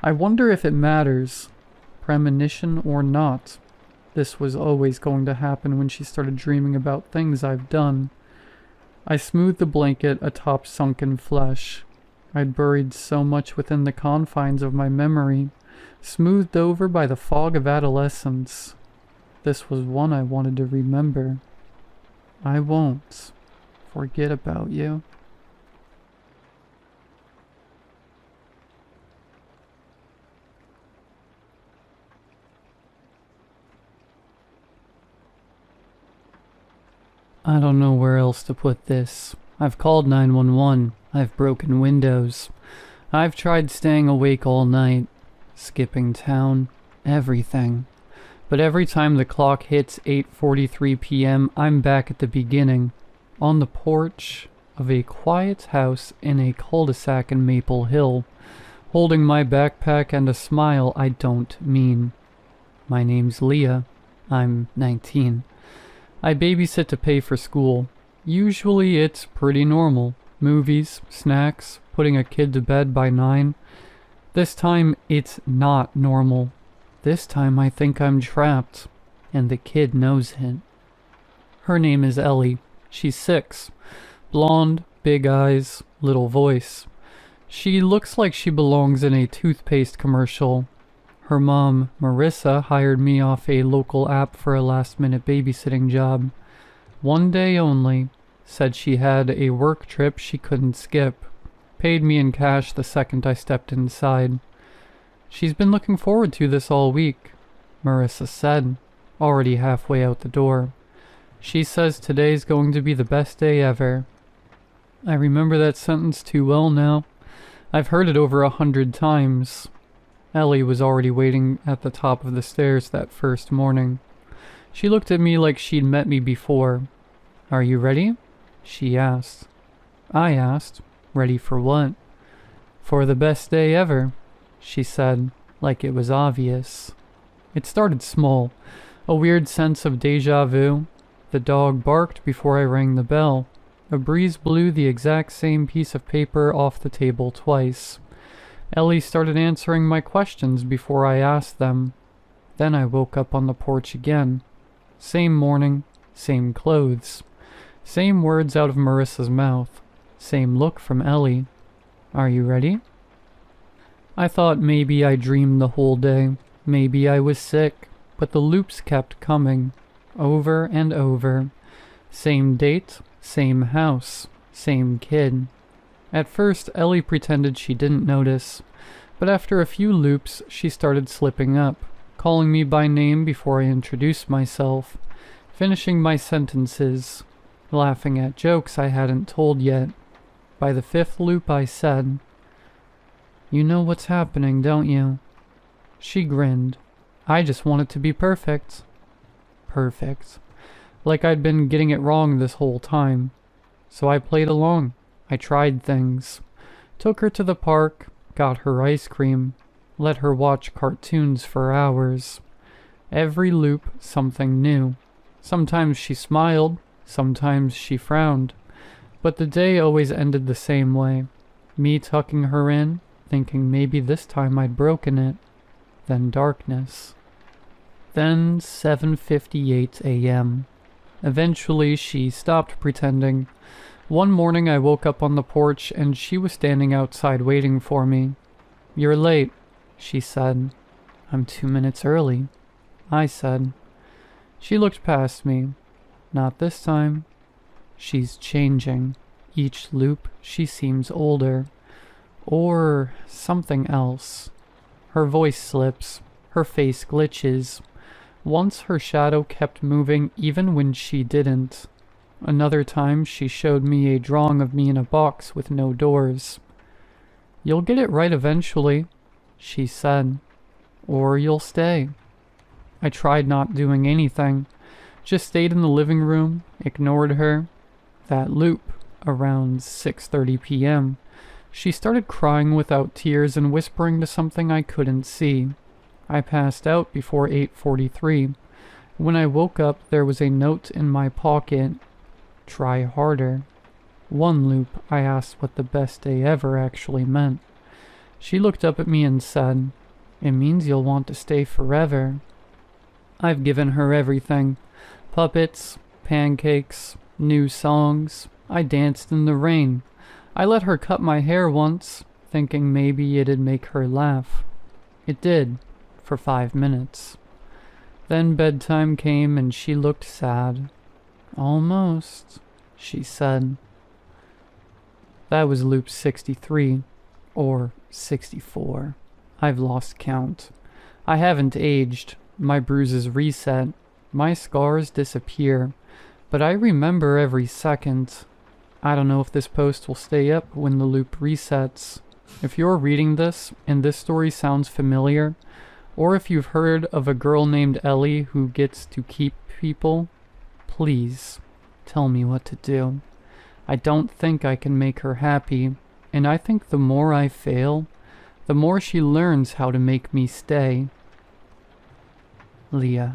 I wonder if it matters, premonition or not. This was always going to happen when she started dreaming about things I've done. I smoothed the blanket atop sunken flesh. I'd buried so much within the confines of my memory, smoothed over by the fog of adolescence. This was one I wanted to remember. I won't forget about you. I don't know where else to put this. I've called 911. I've broken windows. I've tried staying awake all night, skipping town, everything. But every time the clock hits 8:43 p.m., I'm back at the beginning, on the porch of a quiet house in a cul-de-sac in Maple Hill, holding my backpack and a smile I don't mean. My name's Leah. I'm 19. I babysit to pay for school. Usually it's pretty normal. Movies, snacks, putting a kid to bed by 9. This time it's not normal. This time I think I'm trapped, and the kid knows it. Her name is Ellie. She's 6. Blonde, big eyes, little voice. She looks like she belongs in a toothpaste commercial. Her mom, Marissa, hired me off a local app for a last-minute babysitting job. One day only. Said she had a work trip she couldn't skip. Paid me in cash the second I stepped inside. She's been looking forward to this all week, Marissa said, already halfway out the door. She says today's going to be the best day ever. I remember that sentence too well now. I've heard it over 100 times. Ellie was already waiting at the top of the stairs that first morning. She looked at me like she'd met me before. Are you ready? She asked. I asked, ready for what? For the best day ever, she said, like it was obvious. It started small, a weird sense of déjà vu. The dog barked before I rang the bell. A breeze blew the exact same piece of paper off the table twice. Ellie started answering my questions before I asked them. Then I woke up on the porch again. Same morning, same clothes. Same words out of Marissa's mouth. Same look from Ellie. Are you ready? I thought maybe I dreamed the whole day. Maybe I was sick. But the loops kept coming. Over and over. Same date, same house, same kid. At first, Ellie pretended she didn't notice. But after a few loops, she started slipping up, calling me by name before I introduced myself, finishing my sentences, laughing at jokes I hadn't told yet. By the fifth loop I said, "You know what's happening, don't you?" She grinned. I just want it to be perfect. Perfect. Like I'd been getting it wrong this whole time. So I played along. I tried things. Took her to the park, got her ice cream, let her watch cartoons for hours. Every loop, something new. Sometimes she smiled, sometimes she frowned. But the day always ended the same way. Me tucking her in, thinking maybe this time I'd broken it. Then darkness. Then 7:58 a.m. Eventually she stopped pretending. One morning I woke up on the porch and she was standing outside waiting for me. "You're late," she said. "I'm 2 minutes early," I said. She looked past me. Not this time. She's changing. Each loop she seems older. Or something else. Her voice slips. Her face glitches. Once her shadow kept moving even when she didn't. Another time she showed me a drawing of me in a box with no doors. "You'll get it right eventually," she said. "Or you'll stay." I tried not doing anything. Just stayed in the living room, ignored her. That loop, around 6:30 p.m., she started crying without tears and whispering to something I couldn't see. I passed out before 8:43. When I woke up, there was a note in my pocket. Try harder. One loop, I asked what the best day ever actually meant. She looked up at me and said, "It means you'll want to stay forever." I've given her everything. Puppets, pancakes, new songs. I danced in the rain. I let her cut my hair once, thinking maybe it'd make her laugh. It did. For 5 minutes. Then bedtime came and she looked sad. "Almost," she said. That was loop 63, or 64. I've lost count. I haven't aged. My bruises reset. My scars disappear. But I remember every second. I don't know if this post will stay up when the loop resets. If you're reading this and this story sounds familiar, or if you've heard of a girl named Ellie who gets to keep people, please tell me what to do. I don't think I can make her happy, and I think the more I fail, the more she learns how to make me stay. Leah.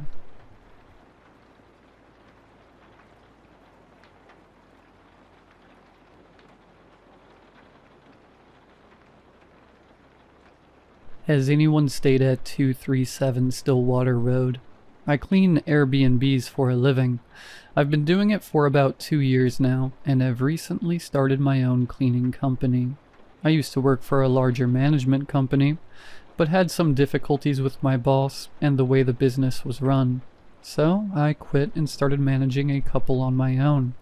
Has anyone stayed at 237 Stillwater Road? I clean Airbnbs for a living. I've been doing it for about 2 years now, and have recently started my own cleaning company. I used to work for a larger management company, but had some difficulties with my boss and the way the business was run. So I quit and started managing a couple on my own.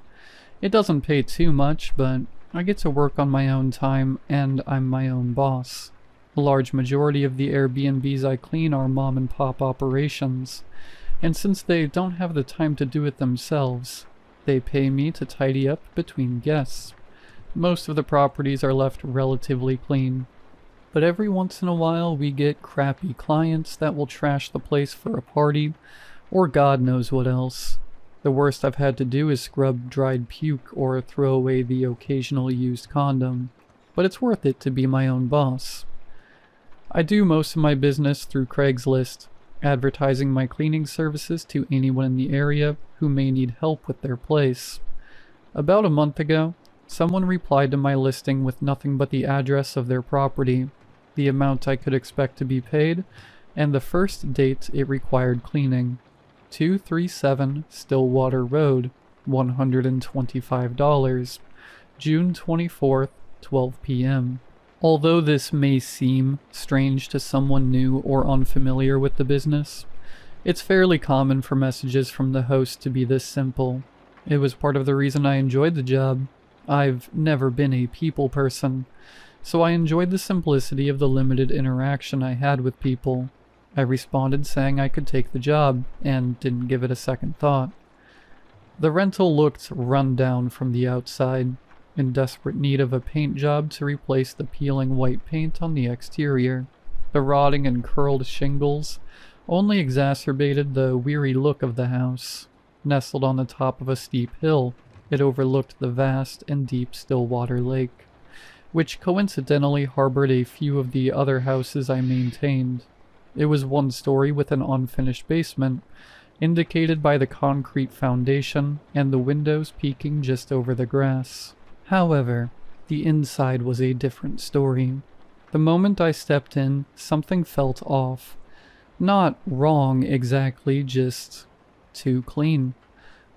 It doesn't pay too much, but I get to work on my own time, and I'm my own boss. A large majority of the Airbnbs I clean are mom and pop operations, and since they don't have the time to do it themselves, they pay me to tidy up between guests. Most of the properties are left relatively clean, but every once in a while we get crappy clients that will trash the place for a party, or God knows what else. The worst I've had to do is scrub dried puke or throw away the occasional used condom, but it's worth it to be my own boss. I do most of my business through Craigslist. advertising my cleaning services to anyone in the area who may need help with their place. About a month ago, someone replied to my listing with nothing but the address of their property, the amount I could expect to be paid, and the first date it required cleaning. 237 Stillwater Road, $125, June 24th, 12 p.m. Although this may seem strange to someone new or unfamiliar with the business, it's fairly common for messages from the host to be this simple. It was part of the reason I enjoyed the job. I've never been a people person, so I enjoyed the simplicity of the limited interaction I had with people. I responded saying I could take the job, and didn't give it a second thought. The rental looked run down from the outside, in desperate need of a paint job to replace the peeling white paint on the exterior. The rotting and curled shingles only exacerbated the weary look of the house. Nestled on the top of a steep hill, it overlooked the vast and deep Stillwater Lake, which coincidentally harbored a few of the other houses I maintained. It was one story with an unfinished basement, indicated by the concrete foundation and the windows peeking just over the grass. However, the inside was a different story. The moment I stepped in, something felt off. Not wrong exactly, just too clean.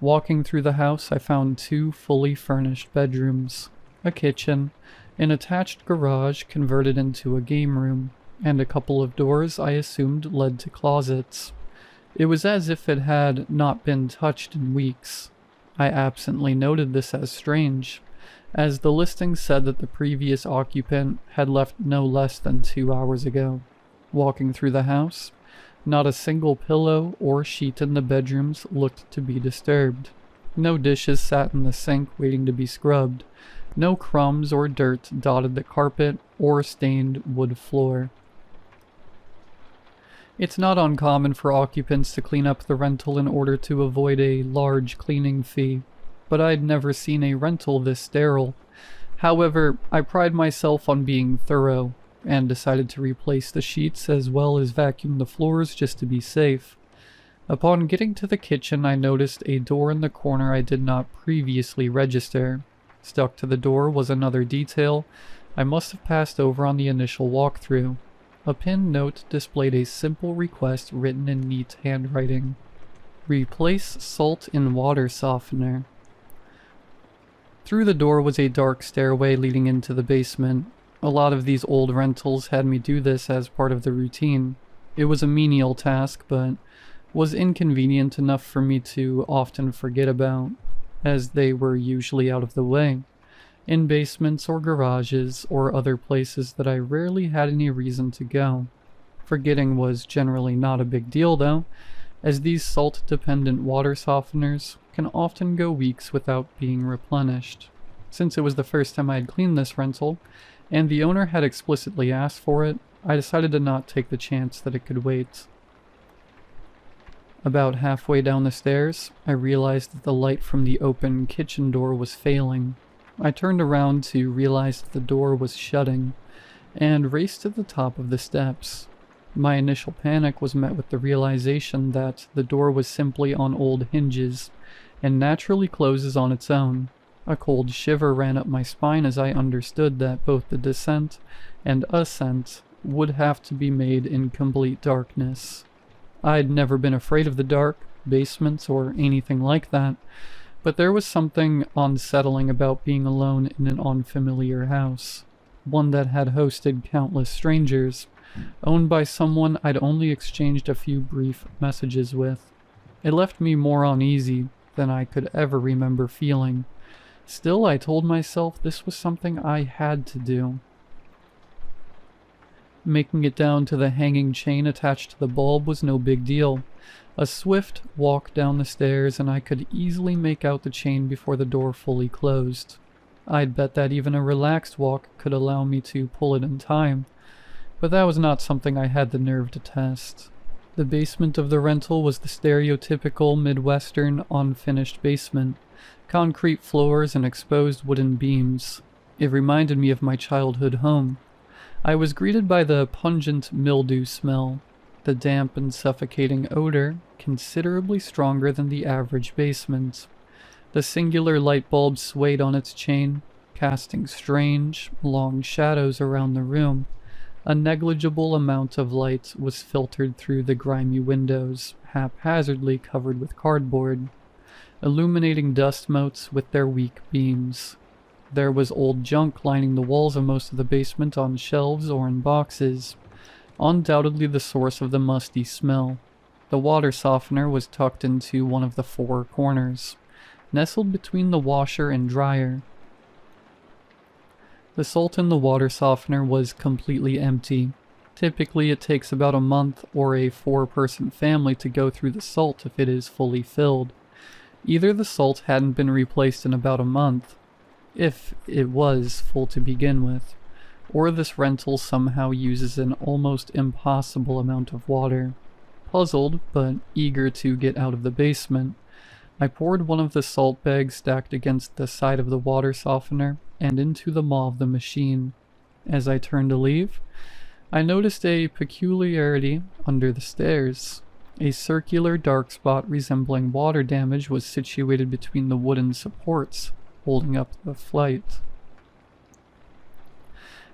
Walking through the house, I found 2 fully furnished bedrooms, a kitchen, an attached garage converted into a game room, and a couple of doors I assumed led to closets. It was as if it had not been touched in weeks. I absently noted this as strange, as the listing said that the previous occupant had left no less than 2 hours ago. Walking through the house, not a single pillow or sheet in the bedrooms looked to be disturbed. No dishes sat in the sink waiting to be scrubbed. No crumbs or dirt dotted the carpet or stained wood floor. It's not uncommon for occupants to clean up the rental in order to avoid a large cleaning fee, but I'd never seen a rental this sterile. However, I pride myself on being thorough, and decided to replace the sheets as well as vacuum the floors just to be safe. Upon getting to the kitchen, I noticed a door in the corner I did not previously register. Stuck to the door was another detail I must have passed over on the initial walkthrough. A pinned note displayed a simple request written in neat handwriting. Replace salt in water softener. Through the door was a dark stairway leading into the basement. A lot of these old rentals had me do this as part of the routine. It was a menial task, but was inconvenient enough for me to often forget about, as they were usually out of the way, in basements or garages or other places that I rarely had any reason to go. Forgetting was generally not a big deal though, as these salt-dependent water softeners can often go weeks without being replenished. Since it was the first time I had cleaned this rental, and the owner had explicitly asked for it, I decided to not take the chance that it could wait. About halfway down the stairs, I realized that the light from the open kitchen door was failing. I turned around to realize that the door was shutting, and raced to the top of the steps. My initial panic was met with the realization that the door was simply on old hinges, and naturally closes on its own. A cold shiver ran up my spine as I understood that both the descent and ascent would have to be made in complete darkness. I'd never been afraid of the dark, basements, or anything like that, but there was something unsettling about being alone in an unfamiliar house, one that had hosted countless strangers, owned by someone I'd only exchanged a few brief messages with. It left me more uneasy than I could ever remember feeling. Still, I told myself this was something I had to do. Making it down to the hanging chain attached to the bulb was no big deal. A swift walk down the stairs and I could easily make out the chain before the door fully closed. I'd bet that even a relaxed walk could allow me to pull it in time, but that was not something I had the nerve to test. The basement of the rental was the stereotypical Midwestern unfinished basement. Concrete floors and exposed wooden beams. It reminded me of my childhood home. I was greeted by the pungent mildew smell. the damp and suffocating odor considerably stronger than the average basement. The singular light bulb swayed on its chain, casting strange, long shadows around the room. A negligible amount of light was filtered through the grimy windows, haphazardly covered with cardboard, illuminating dust motes with their weak beams. There was old junk lining the walls of most of the basement on shelves or in boxes, undoubtedly the source of the musty smell. The water softener was tucked into one of the four corners, nestled between the washer and dryer. The salt in the water softener was completely empty. Typically, it takes about a month or a 4-person family to go through the salt if it is fully filled. Either the salt hadn't been replaced in about a month, if it was full to begin with, or this rental somehow uses an almost impossible amount of water. Puzzled, but eager to get out of the basement, I poured one of the salt bags stacked against the side of the water softener and into the maw of the machine. As I turned to leave, I noticed a peculiarity under the stairs. A circular dark spot resembling water damage was situated between the wooden supports holding up the flight.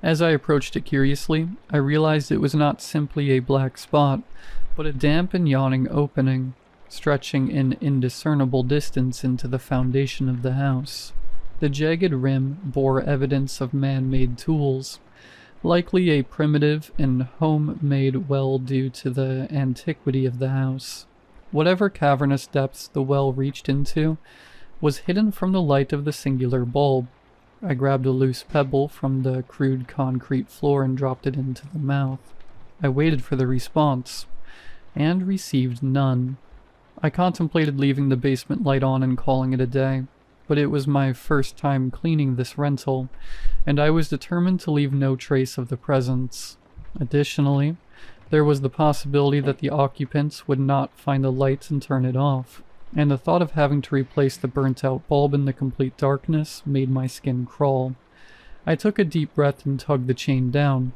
As I approached it curiously, I realized it was not simply a black spot, but a damp and yawning opening, stretching in indiscernible distance into the foundation of the house. The jagged rim bore evidence of man-made tools, likely a primitive and homemade well due to the antiquity of the house. Whatever cavernous depths the well reached into was hidden from the light of the singular bulb. I grabbed a loose pebble from the crude concrete floor and dropped it into the mouth. I waited for the response, and received none. I contemplated leaving the basement light on and calling it a day, but it was my first time cleaning this rental, and I was determined to leave no trace of the presence. Additionally, there was the possibility that the occupants would not find the lights and turn it off, and the thought of having to replace the burnt-out bulb in the complete darkness made my skin crawl. I took a deep breath and tugged the chain down,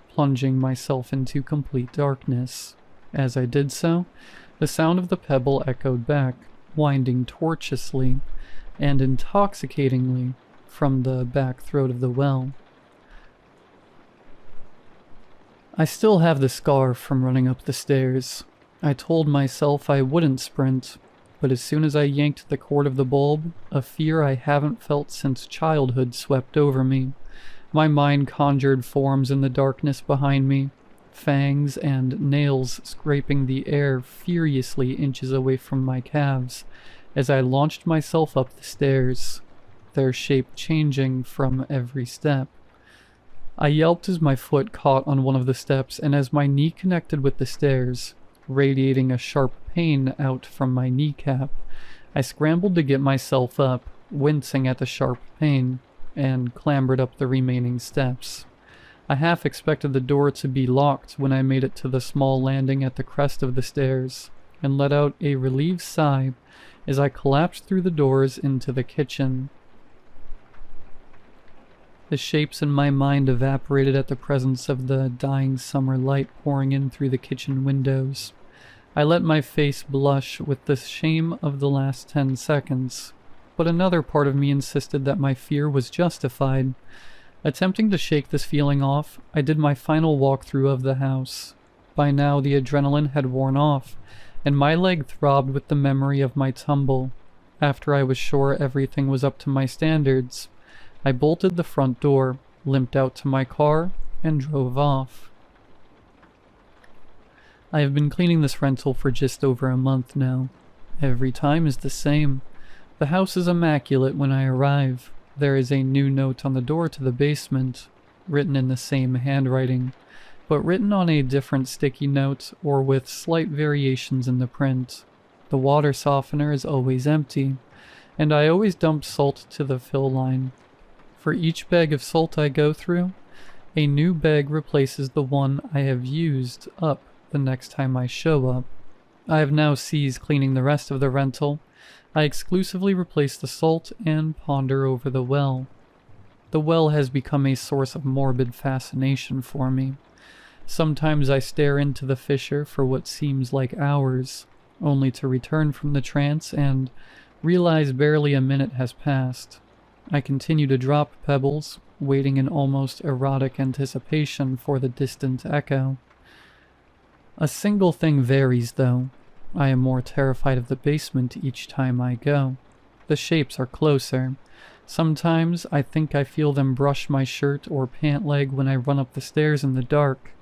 plunging myself into complete darkness. As I did so, the sound of the pebble echoed back, winding tortuously and intoxicatingly from the back throat of the well. I still have the scar from running up the stairs. I told myself I wouldn't sprint, but as soon as I yanked the cord of the bulb, a fear I haven't felt since childhood swept over me. My mind conjured forms in the darkness behind me, fangs and nails scraping the air furiously inches away from my calves as I launched myself up the stairs, their shape changing from every step. I yelped as my foot caught on one of the steps and as my knee connected with the stairs, radiating a sharp pain out from my kneecap. I scrambled to get myself up, wincing at the sharp pain, and clambered up the remaining steps. I half expected the door to be locked when I made it to the small landing at the crest of the stairs, and let out a relieved sigh as I collapsed through the doors into the kitchen. The shapes in my mind evaporated at the presence of the dying summer light pouring in through the kitchen windows. I let my face blush with the shame of the last 10 seconds, but another part of me insisted that my fear was justified. Attempting to shake this feeling off, I did my final walkthrough of the house. By now the adrenaline had worn off, and my leg throbbed with the memory of my tumble. After I was sure everything was up to my standards, I bolted the front door, limped out to my car, and drove off. I have been cleaning this rental for just over a month now. Every time is the same. The house is immaculate when I arrive. There is a new note on the door to the basement, written in the same handwriting, but written on a different sticky note or with slight variations in the print. The water softener is always empty, and I always dump salt to the fill line. For each bag of salt I go through, a new bag replaces the one I have used up the next time I show up. I have now ceased cleaning the rest of the rental. I exclusively replace the salt and ponder over the well. The well has become a source of morbid fascination for me. Sometimes I stare into the fissure for what seems like hours, only to return from the trance and realize barely a minute has passed. I continue to drop pebbles, waiting in almost erotic anticipation for the distant echo. A single thing varies, though. I am more terrified of the basement each time I go. The shapes are closer. Sometimes I think I feel them brush my shirt or pant leg when I run up the stairs in the dark.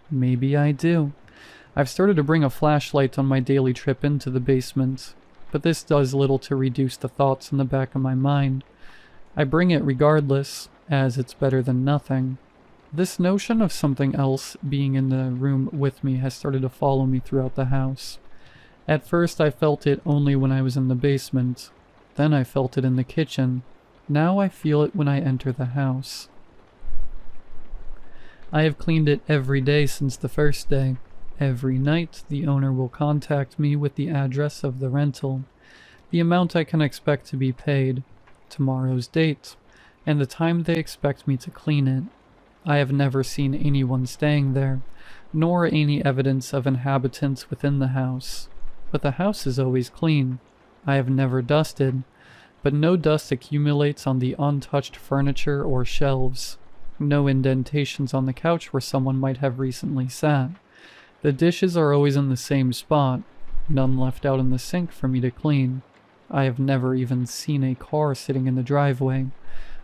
Maybe I do. I've started to bring a flashlight on my daily trip into the basement, but this does little to reduce the thoughts in the back of my mind. I bring it regardless, as it's better than nothing. This notion of something else being in the room with me has started to follow me throughout the house. At first I felt it only when I was in the basement. Then I felt it in the kitchen. Now I feel it when I enter the house. I have cleaned it every day since the first day. Every night, the owner will contact me with the address of the rental, the amount I can expect to be paid, tomorrow's date, and the time they expect me to clean it. I have never seen anyone staying there, nor any evidence of inhabitants within the house. But the house is always clean. I have never dusted, but no dust accumulates on the untouched furniture or shelves. No indentations on the couch where someone might have recently sat. The dishes are always in the same spot, none left out in the sink for me to clean. I have never even seen a car sitting in the driveway,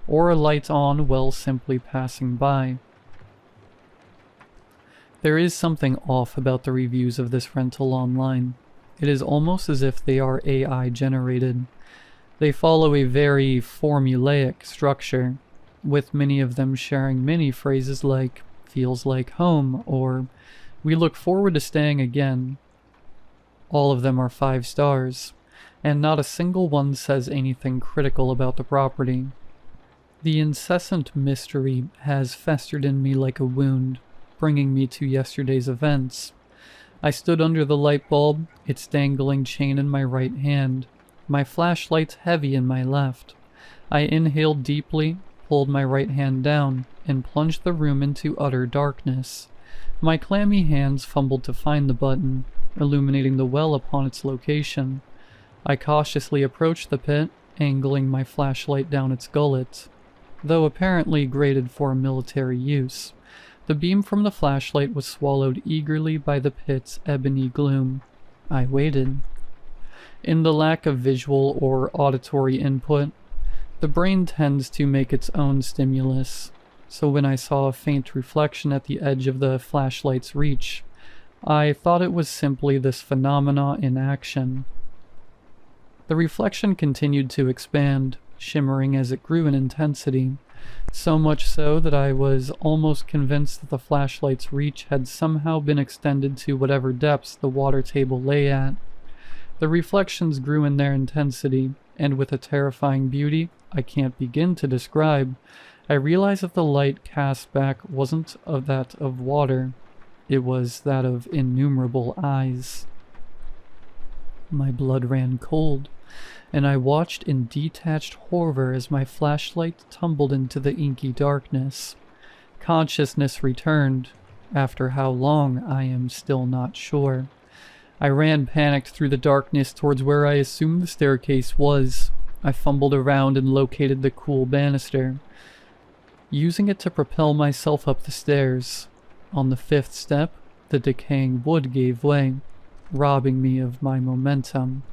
or a light on while simply passing by. There is something off about the reviews of this rental online. It is almost as if they are AI generated. They follow a very formulaic structure, with many of them sharing many phrases like, feels like home, or we look forward to staying again. All of them are 5 stars, and not a single one says anything critical about the property. The incessant mystery has festered in me like a wound, bringing me to yesterday's events. I stood under the light bulb, its dangling chain in my right hand, my flashlight heavy in my left. I inhaled deeply, pulled my right hand down, and plunged the room into utter darkness. My clammy hands fumbled to find the button, illuminating the well upon its location. I cautiously approached the pit, angling my flashlight down its gullet. Though apparently graded for military use, the beam from the flashlight was swallowed eagerly by the pit's ebony gloom. I waited. In the lack of visual or auditory input, the brain tends to make its own stimulus, so when I saw a faint reflection at the edge of the flashlight's reach, I thought it was simply this phenomena in action. The reflection continued to expand, shimmering as it grew in intensity, so much so that I was almost convinced that the flashlight's reach had somehow been extended to whatever depths the water table lay at. The reflections grew in their intensity, and with a terrifying beauty I can't begin to describe, I realized that the light cast back wasn't of that of water, it was that of innumerable eyes. My blood ran cold, and I watched in detached horror as my flashlight tumbled into the inky darkness. Consciousness returned, after how long I am still not sure. I ran panicked through the darkness towards where I assumed the staircase was. I fumbled around and located the cool banister, using it to propel myself up the stairs. On the 5th step, the decaying wood gave way, robbing me of my momentum.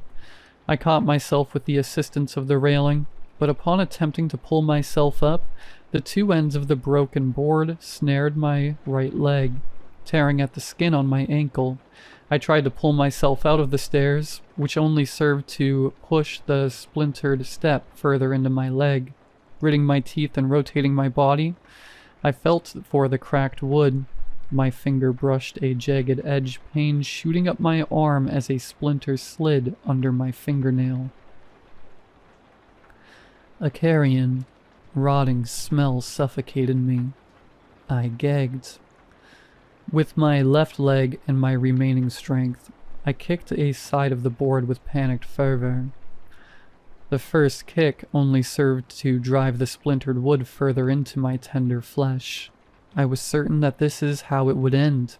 I caught myself with the assistance of the railing, but upon attempting to pull myself up, the 2 ends of the broken board snared my right leg, tearing at the skin on my ankle. I tried to pull myself out of the stairs, which only served to push the splintered step further into my leg. Gritting my teeth and rotating my body, I felt for the cracked wood. My finger brushed a jagged edge, pain shooting up my arm as a splinter slid under my fingernail. A carrion, rotting smell suffocated me. I gagged. With my left leg and my remaining strength, I kicked a side of the board with panicked fervor. The first kick only served to drive the splintered wood further into my tender flesh. I was certain that this is how it would end.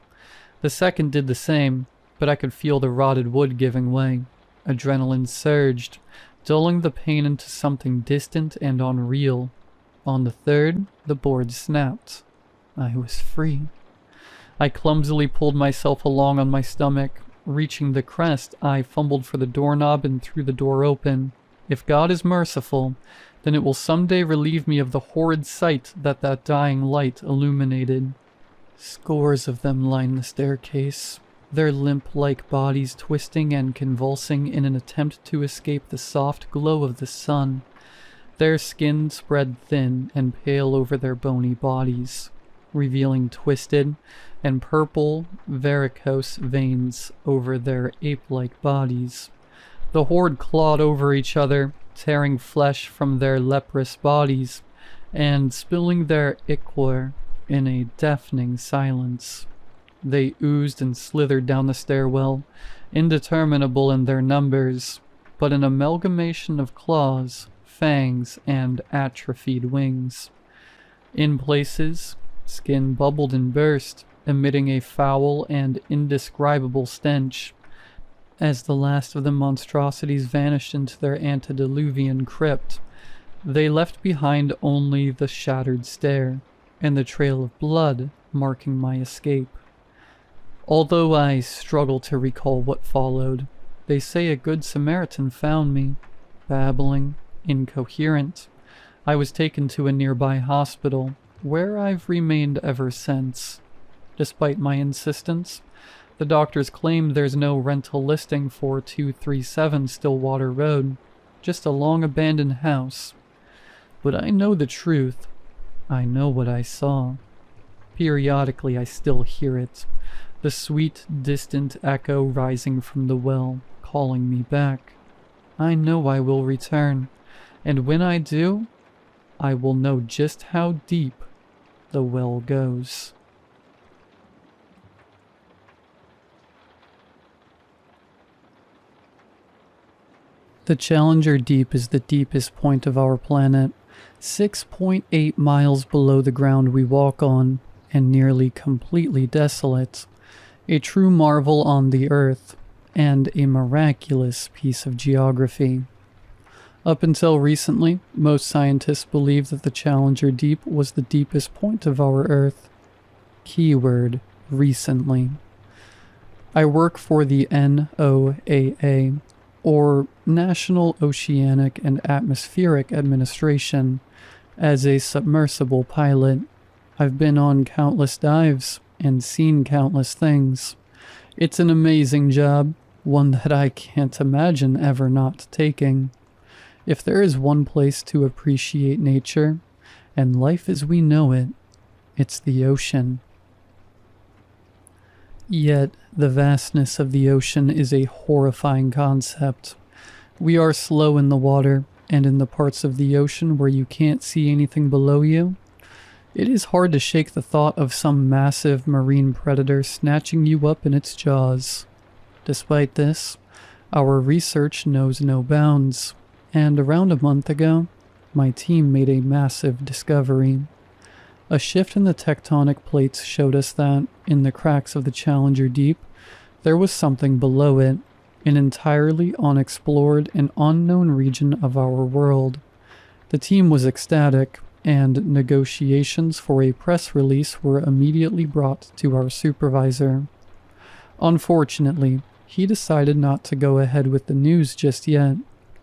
The second did the same, but I could feel the rotted wood giving way. Adrenaline surged, dulling the pain into something distant and unreal. On the third, the board snapped. I was free. I clumsily pulled myself along on my stomach. Reaching the crest, I fumbled for the doorknob and threw the door open. If God is merciful, then it will someday relieve me of the horrid sight that dying light illuminated. Scores of them line the staircase, their limp-like bodies twisting and convulsing in an attempt to escape the soft glow of the sun. Their skin spread thin and pale over their bony bodies, revealing twisted and purple varicose veins over their ape-like bodies. The horde clawed over each other, tearing flesh from their leprous bodies, and spilling their ichor in a deafening silence. They oozed and slithered down the stairwell, indeterminable in their numbers, but an amalgamation of claws, fangs, and atrophied wings. In places, skin bubbled and burst, emitting a foul and indescribable stench. As the last of the monstrosities vanished into their antediluvian crypt, they left behind only the shattered stair and the trail of blood marking my escape. Although I struggle to recall what followed, they say a good Samaritan found me, babbling, incoherent. I was taken to a nearby hospital, where I've remained ever since. Despite my insistence, the doctors claim there's no rental listing for 237 Stillwater Road, just a long abandoned house. But I know the truth. I know what I saw. Periodically I still hear it, the sweet, distant echo rising from the well, calling me back. I know I will return, and when I do, I will know just how deep the well goes. The Challenger Deep is the deepest point of our planet, 6.8 miles below the ground we walk on, and nearly completely desolate. A true marvel on the Earth, and a miraculous piece of geography. Up until recently, most scientists believed that the Challenger Deep was the deepest point of our Earth. Keyword, recently. I work for the NOAA, or National Oceanic and Atmospheric Administration, as a submersible pilot. I've been on countless dives and seen countless things. It's an amazing job, one that I can't imagine ever not taking. If there is one place to appreciate nature and life as we know it, it's the ocean. Yet, the vastness of the ocean is a horrifying concept. We are slow in the water, and in the parts of the ocean where you can't see anything below you, it is hard to shake the thought of some massive marine predator snatching you up in its jaws. Despite this, our research knows no bounds, and around a month ago, my team made a massive discovery. A shift in the tectonic plates showed us that, in the cracks of the Challenger Deep, there was something below it, an entirely unexplored and unknown region of our world. The team was ecstatic, and negotiations for a press release were immediately brought to our supervisor. Unfortunately, he decided not to go ahead with the news just yet.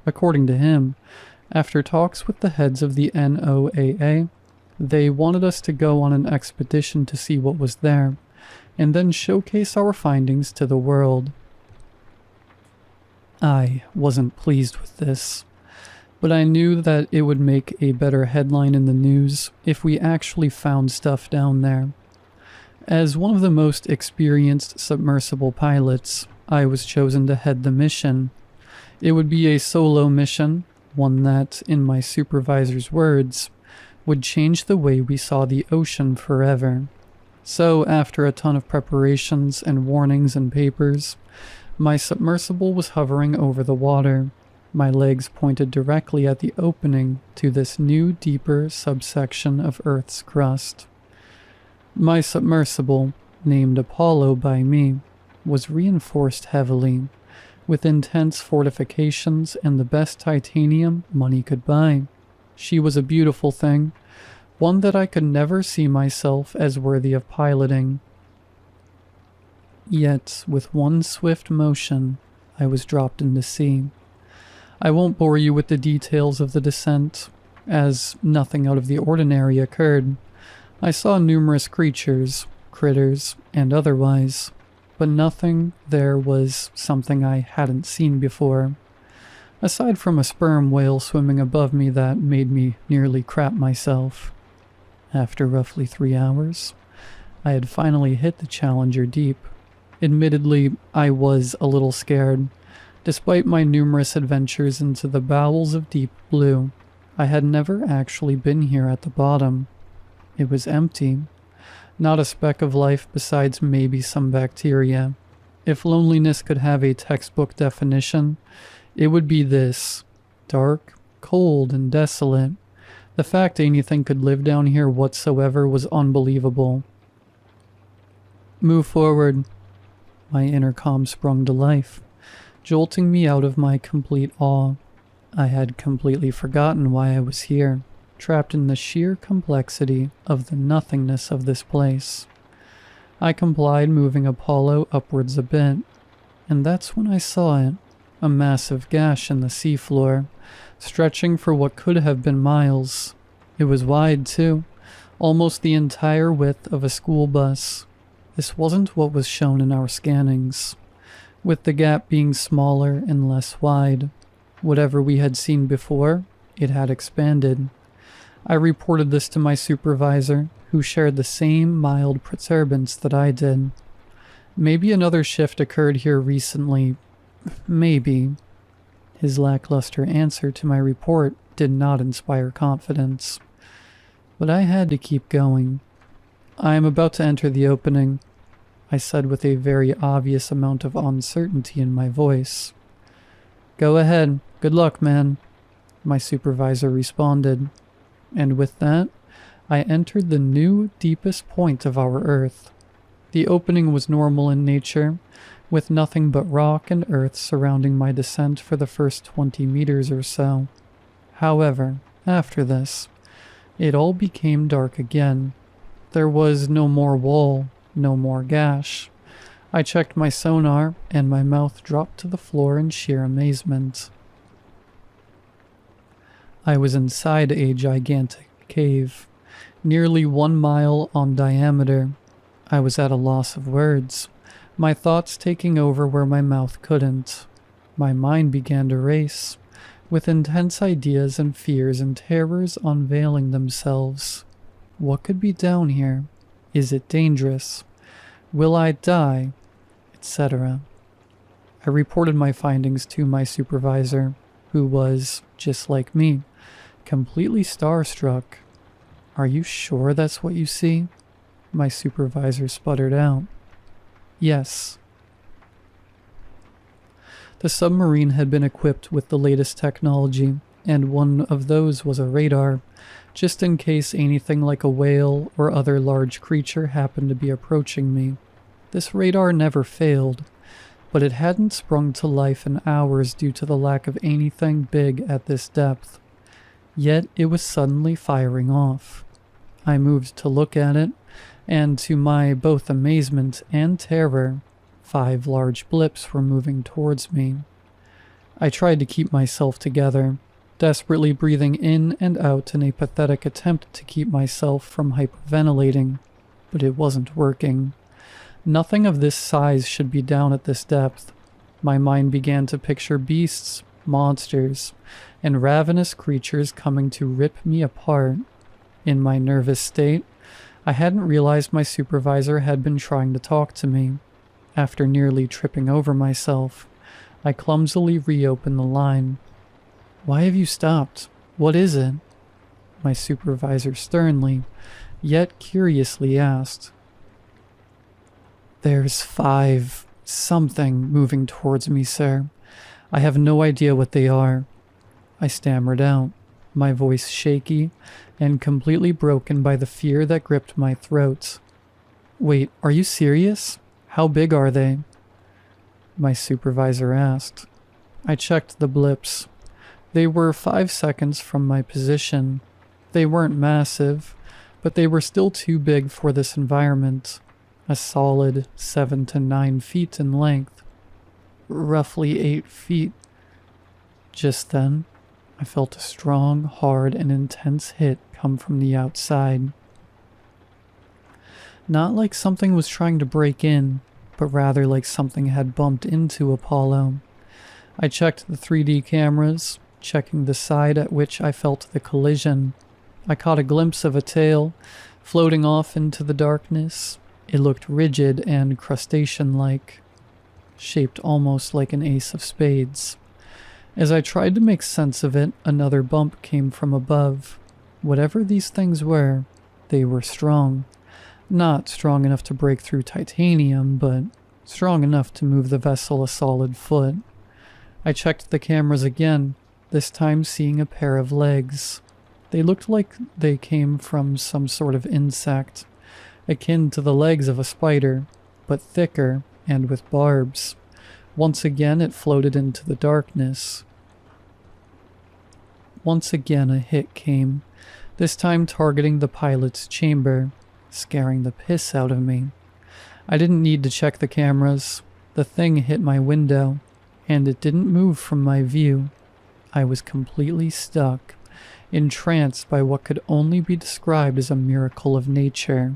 According to him, after talks with the heads of the NOAA, they wanted us to go on an expedition to see what was there, and then showcase our findings to the world. I wasn't pleased with this, but I knew that it would make a better headline in the news if we actually found stuff down there. As one of the most experienced submersible pilots, I was chosen to head the mission. It would be a solo mission, one that, in my supervisor's words, would change the way we saw the ocean forever. So, after a ton of preparations and warnings and papers, my submersible was hovering over the water. My legs pointed directly at the opening to this new, deeper subsection of Earth's crust. My submersible, named Apollo by me, was reinforced heavily, with intense fortifications and the best titanium money could buy. She was a beautiful thing, one that I could never see myself as worthy of piloting. Yet, with one swift motion, I was dropped into sea. I won't bore you with the details of the descent, as nothing out of the ordinary occurred. I saw numerous creatures, critters, and otherwise, but nothing there was something I hadn't seen before. Aside from a sperm whale swimming above me that made me nearly crap myself. After roughly 3 hours, I had finally hit the Challenger deep. Admittedly, I was a little scared. Despite my numerous adventures into the bowels of deep blue, I had never actually been here at the bottom. It was empty. Not a speck of life besides maybe some bacteria. If loneliness could have a textbook definition, it would be this: dark, cold, and desolate. The fact anything could live down here whatsoever was unbelievable. Move forward. My intercom sprung to life, jolting me out of my complete awe. I had completely forgotten why I was here, trapped in the sheer complexity of the nothingness of this place. I complied, moving Apollo upwards a bit, and that's when I saw it, a massive gash in the seafloor, stretching for what could have been miles. It was wide, too, almost the entire width of a school bus. This wasn't what was shown in our scannings, with the gap being smaller and less wide. Whatever we had seen before, it had expanded. I reported this to my supervisor, who shared the same mild perturbance that I did. Maybe another shift occurred here recently. Maybe. His lackluster answer to my report did not inspire confidence. But I had to keep going. I am about to enter the opening, I said with a very obvious amount of uncertainty in my voice. Go ahead. Good luck, man, my supervisor responded. And with that, I entered the new deepest point of our Earth. The opening was normal in nature, with nothing but rock and earth surrounding my descent for the first 20 meters or so. However, after this, it all became dark again. There was no more wall, no more gash. I checked my sonar, and my mouth dropped to the floor in sheer amazement. I was inside a gigantic cave, nearly 1 mile on diameter. I was at a loss of words, my thoughts taking over where my mouth couldn't. My mind began to race, with intense ideas and fears and terrors unveiling themselves. What could be down here? Is it dangerous? Will I die? Etc. I reported my findings to my supervisor, who was, just like me, completely starstruck. Are you sure that's what you see? My supervisor sputtered out. Yes. The submarine had been equipped with the latest technology, and one of those was a radar, just in case anything like a whale or other large creature happened to be approaching me. This radar never failed, but it hadn't sprung to life in hours due to the lack of anything big at this depth. Yet it was suddenly firing off. I moved to look at it, and to my both amazement and terror, 5 large blips were moving towards me. I tried to keep myself together, desperately breathing in and out in a pathetic attempt to keep myself from hyperventilating, but it wasn't working. Nothing of this size should be down at this depth. My mind began to picture beasts, monsters, and ravenous creatures coming to rip me apart. In my nervous state, I hadn't realized my supervisor had been trying to talk to me. After nearly tripping over myself, I clumsily reopened the line. Why have you stopped? What is it? My supervisor sternly, yet curiously asked. There's 5 something moving towards me, sir. I have no idea what they are. I stammered out, my voice shaky and completely broken by the fear that gripped my throat. Wait, are you serious? How big are they? My supervisor asked. I checked the blips. They were 5 seconds from my position. They weren't massive, but they were still too big for this environment. A solid 7 to 9 feet in length. Roughly 8 feet. Just then, I felt a strong, hard, and intense hit come from the outside. Not like something was trying to break in, but rather like something had bumped into Apollo. I checked the 3D cameras, checking the side at which I felt the collision. I caught a glimpse of a tail, floating off into the darkness. It looked rigid and crustacean-like, shaped almost like an ace of spades. As I tried to make sense of it, another bump came from above. Whatever these things were, they were strong. Not strong enough to break through titanium, but strong enough to move the vessel a solid foot. I checked the cameras again, this time seeing a pair of legs. They looked like they came from some sort of insect, akin to the legs of a spider, but thicker and with barbs. Once again it floated into the darkness. Once again a hit came, this time targeting the pilot's chamber, scaring the piss out of me. I didn't need to check the cameras. The thing hit my window, and it didn't move from my view. I was completely stuck, entranced by what could only be described as a miracle of nature.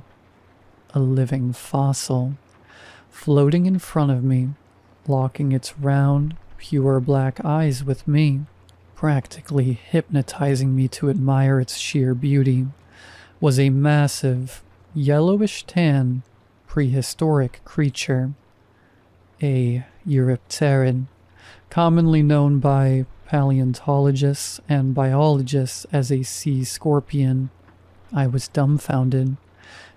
A living fossil, floating in front of me, locking its round, pure black eyes with me, practically hypnotizing me to admire its sheer beauty, was a massive, yellowish tan, prehistoric creature. A Eurypterid, commonly known by paleontologists and biologists as a sea scorpion. I was dumbfounded.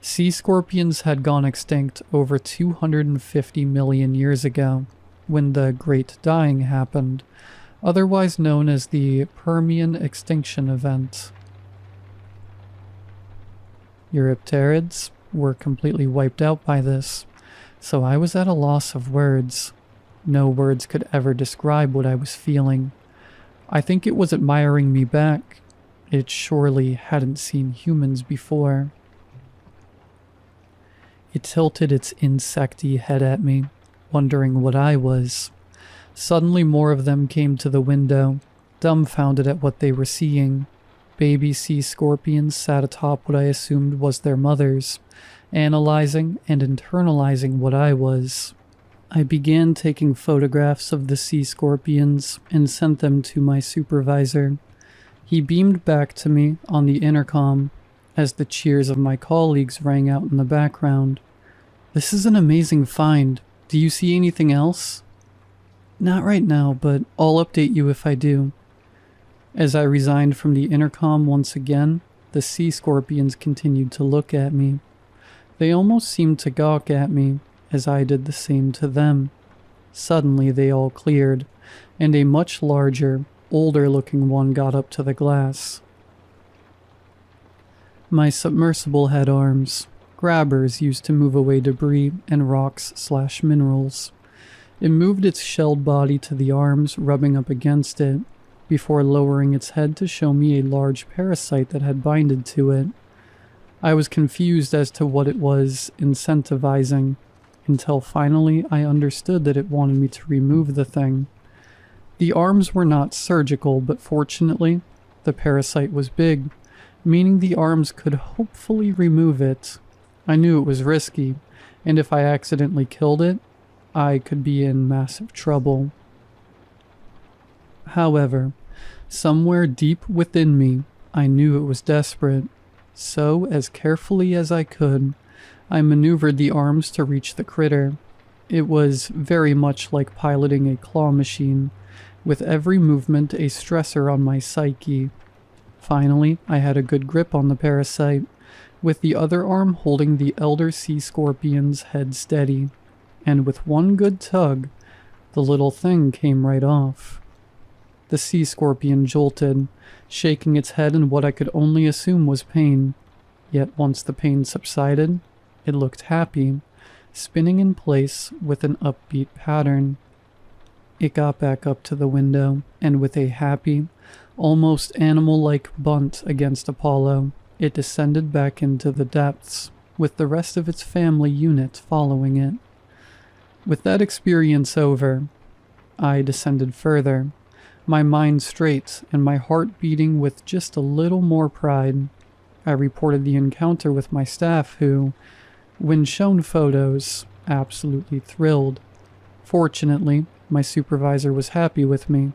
Sea scorpions had gone extinct over 250 million years ago, when the Great Dying happened, otherwise known as the Permian extinction event. Eurypterids were completely wiped out by this, so I was at a loss of words. No words could ever describe what I was feeling. I think it was admiring me back. It surely hadn't seen humans before. It tilted its insecty head at me, wondering what I was. Suddenly more of them came to the window, dumbfounded at what they were seeing. Baby sea scorpions sat atop what I assumed was their mothers, analyzing and internalizing what I was. I began taking photographs of the sea scorpions and sent them to my supervisor. He beamed back to me on the intercom as the cheers of my colleagues rang out in the background. "This is an amazing find. Do you see anything else?" "Not right now, but I'll update you if I do." As I resigned from the intercom once again, the sea scorpions continued to look at me. They almost seemed to gawk at me, as I did the same to them. Suddenly they all cleared, and a much larger, older-looking one got up to the glass. My submersible had arms, grabbers used to move away debris and rocks/minerals. It moved its shelled body to the arms, rubbing up against it, before lowering its head to show me a large parasite that had binded to it. I was confused as to what it was incentivizing, until finally I understood that it wanted me to remove the thing. The arms were not surgical, but fortunately, the parasite was big, meaning the arms could hopefully remove it. I knew it was risky, and if I accidentally killed it, I could be in massive trouble. However, somewhere deep within me, I knew it was desperate. So, as carefully as I could, I maneuvered the arms to reach the critter. It was very much like piloting a claw machine, with every movement a stressor on my psyche. Finally, I had a good grip on the parasite, with the other arm holding the elder sea scorpion's head steady, and with one good tug, the little thing came right off. The sea scorpion jolted, shaking its head in what I could only assume was pain, yet once the pain subsided, It looked happy, spinning in place with an upbeat pattern. It got back up to the window, and with a happy, almost animal-like bunt against Apollo, it descended back into the depths, with the rest of its family unit following it. With that experience over, I descended further, my mind straight and my heart beating with just a little more pride. I reported the encounter with my staff who, when shown photos, absolutely thrilled. Fortunately, my supervisor was happy with me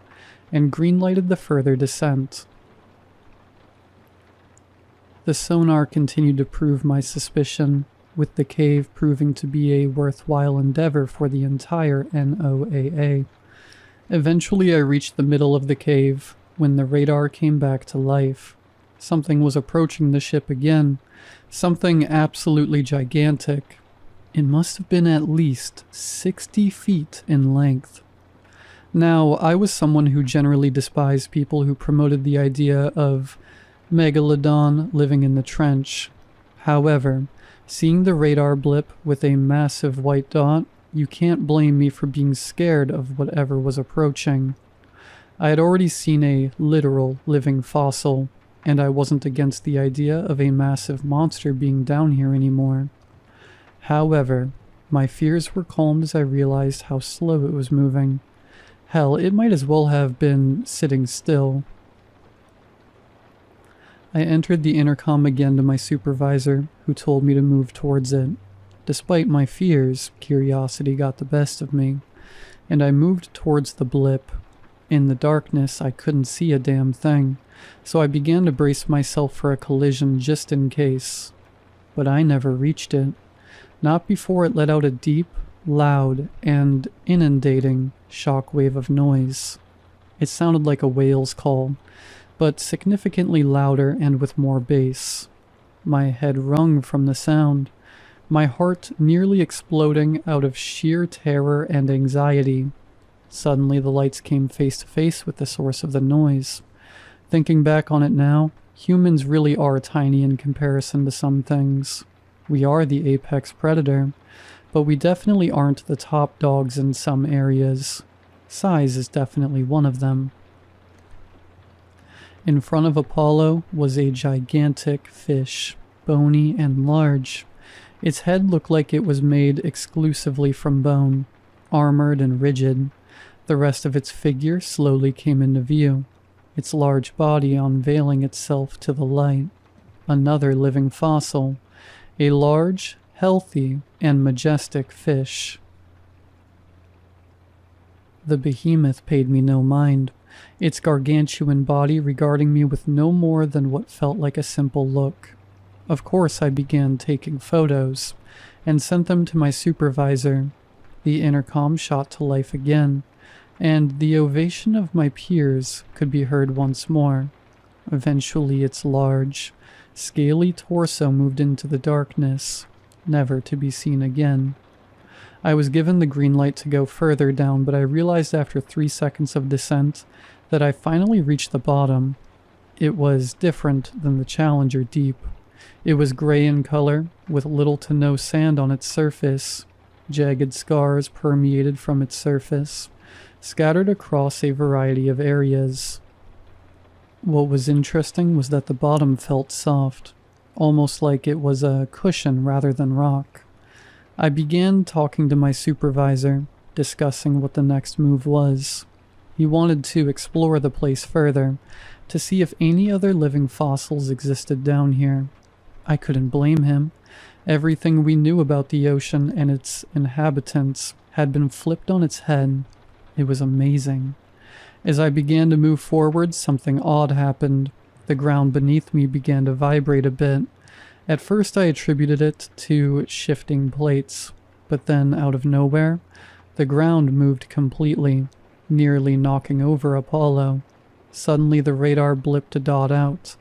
and green-lighted the further descent. The sonar continued to prove my suspicion, with the cave proving to be a worthwhile endeavor for the entire NOAA. Eventually I reached the middle of the cave when the radar came back to life. Something was approaching the ship again, something absolutely gigantic. It must have been at least 60 feet in length. Now, I was someone who generally despised people who promoted the idea of Megalodon living in the trench. However, seeing the radar blip with a massive white dot, you can't blame me for being scared of whatever was approaching. I had already seen a literal living fossil, and I wasn't against the idea of a massive monster being down here anymore. However, my fears were calmed as I realized how slow it was moving. Hell, it might as well have been sitting still. I entered the intercom again to my supervisor, who told me to move towards it. Despite my fears, curiosity got the best of me, and I moved towards the blip. In the darkness, I couldn't see a damn thing, so I began to brace myself for a collision just in case. But I never reached it. Not before it let out a deep, loud, and inundating shockwave of noise. It sounded like a whale's call, but significantly louder and with more bass. My head rung from the sound, my heart nearly exploding out of sheer terror and anxiety. Suddenly the lights came face to face with the source of the noise. Thinking back on it now, humans really are tiny in comparison to some things. We are the apex predator, but we definitely aren't the top dogs in some areas. Size is definitely one of them. In front of Apollo was a gigantic fish, bony and large. Its head looked like it was made exclusively from bone, armored and rigid. The rest of its figure slowly came into view, its large body unveiling itself to the light. Another living fossil, a large, healthy, and majestic fish. The behemoth paid me no mind, its gargantuan body regarding me with no more than what felt like a simple look. Of course, I began taking photos, and sent them to my supervisor. The intercom shot to life again, and the ovation of my peers could be heard once more. Eventually its large, scaly torso moved into the darkness, never to be seen again. I was given the green light to go further down, but I realized after 3 seconds of descent that I finally reached the bottom. It was different than the Challenger Deep. It was gray in color, with little to no sand on its surface. Jagged scars permeated from its surface, scattered across a variety of areas. What was interesting was that the bottom felt soft, almost like it was a cushion rather than rock. I began talking to my supervisor, discussing what the next move was. He wanted to explore the place further, to see if any other living fossils existed down here. I couldn't blame him. Everything we knew about the ocean and its inhabitants had been flipped on its head. It was amazing. As I began to move forward, something odd happened. The ground beneath me began to vibrate a bit. At first I attributed it to shifting plates, but then out of nowhere, the ground moved completely, nearly knocking over Apollo. Suddenly the radar blipped a dot out,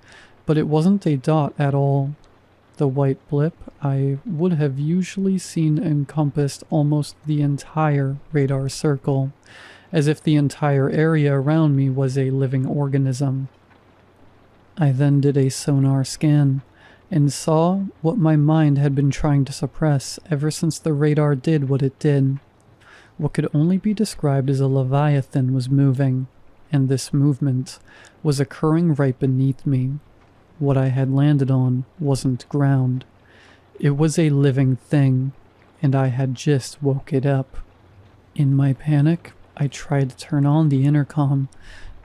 but it wasn't a dot at all. The white blip I would have usually seen encompassed almost the entire radar circle, as if the entire area around me was a living organism. I then did a sonar scan, and saw what my mind had been trying to suppress ever since the radar did what it did. What could only be described as a leviathan was moving, and this movement was occurring right beneath me. What I had landed on wasn't ground. It was a living thing, and I had just woke it up. In my panic, I tried to turn on the intercom,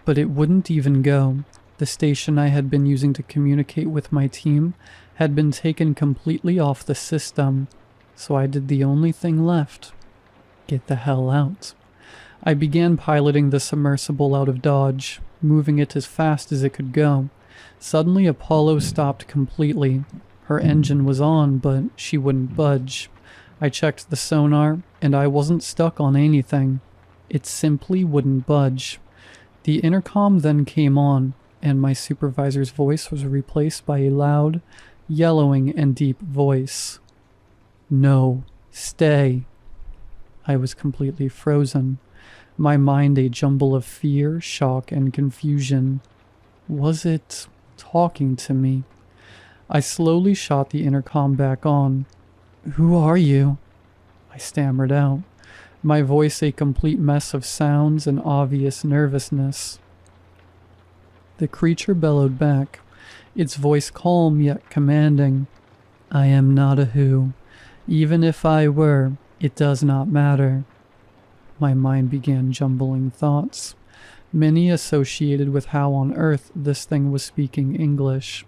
but it wouldn't even go. The station I had been using to communicate with my team had been taken completely off the system, so I did the only thing left: get the hell out. I began piloting the submersible out of Dodge, moving it as fast as it could go. Suddenly Apollo stopped completely. Her engine was on, but she wouldn't budge. I checked the sonar, and I wasn't stuck on anything. It simply wouldn't budge. The intercom then came on, and my supervisor's voice was replaced by a loud, yellowing and deep voice. "No, stay." I was completely frozen, my mind a jumble of fear, shock, and confusion. Was it talking to me? I slowly shot the intercom back on. "Who are you?" I stammered out, my voice a complete mess of sounds and obvious nervousness. The creature bellowed back, its voice calm yet commanding. "I am not a who. Even if I were, it does not matter." My mind began jumbling thoughts, many associated with how on earth this thing was speaking English,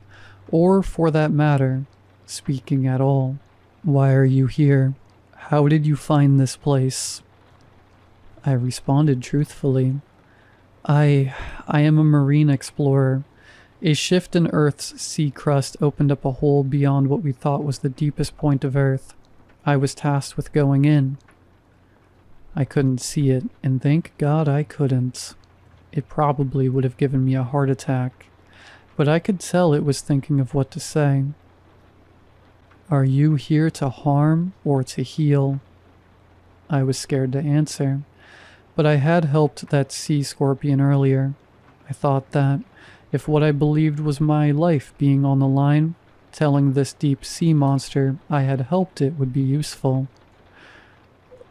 or, for that matter, speaking at all. "Why are you here? How did you find this place?" I responded truthfully. I am a marine explorer. A shift in Earth's sea crust opened up a hole beyond what we thought was the deepest point of Earth. I was tasked with going in." I couldn't see it, and thank God I couldn't. It probably would have given me a heart attack, but I could tell it was thinking of what to say. "Are you here to harm or to heal?" I was scared to answer, but I had helped that sea scorpion earlier. I thought that, if what I believed was my life being on the line, telling this deep sea monster I had helped it would be useful.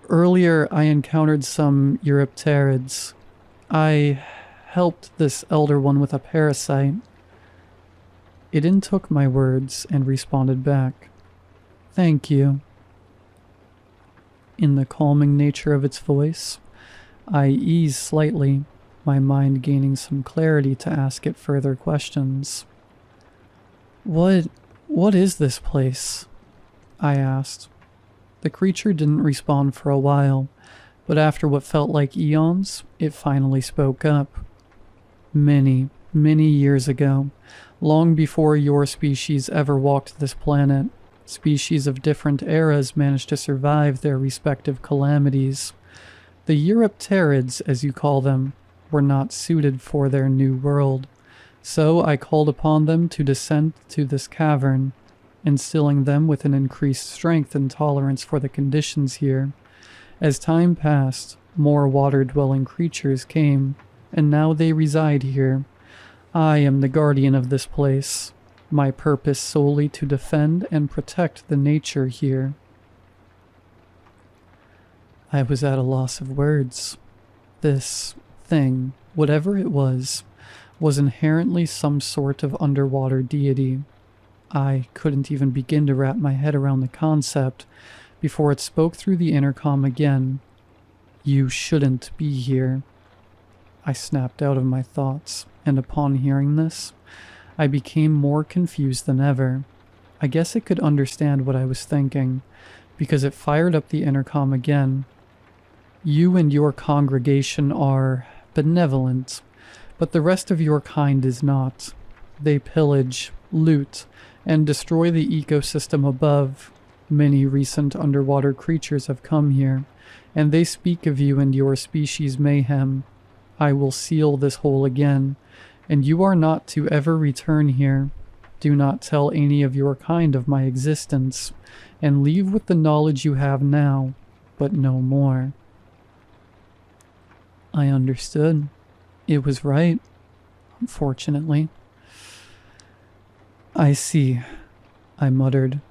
"Earlier I encountered some Eurypterids. I helped this elder one with a parasite." It intook my words and responded back, "Thank you." In the calming nature of its voice, I eased slightly, my mind gaining some clarity to ask it further questions. What is this place?" I asked. The creature didn't respond for a while, but after what felt like eons, it finally spoke up. "Many, many years ago, long before your species ever walked this planet, species of different eras managed to survive their respective calamities. The Eurypterids, as you call them, were not suited for their new world, so I called upon them to descend to this cavern, instilling them with an increased strength and tolerance for the conditions here. As time passed, more water-dwelling creatures came, and now they reside here. I am the guardian of this place, my purpose solely to defend and protect the nature here." I was at a loss of words. This thing, whatever it was inherently some sort of underwater deity. I couldn't even begin to wrap my head around the concept before it spoke through the intercom again. "You shouldn't be here." I snapped out of my thoughts, and upon hearing this, I became more confused than ever. I guess it could understand what I was thinking, because it fired up the intercom again. "You and your congregation are benevolent, but the rest of your kind is not. They pillage, loot, and destroy the ecosystem above. Many recent underwater creatures have come here, and they speak of you and your species' mayhem. I will seal this hole again, and you are not to ever return here. Do not tell any of your kind of my existence, and leave with the knowledge you have now, but no more." I understood. It was right, unfortunately. "I see. I muttered.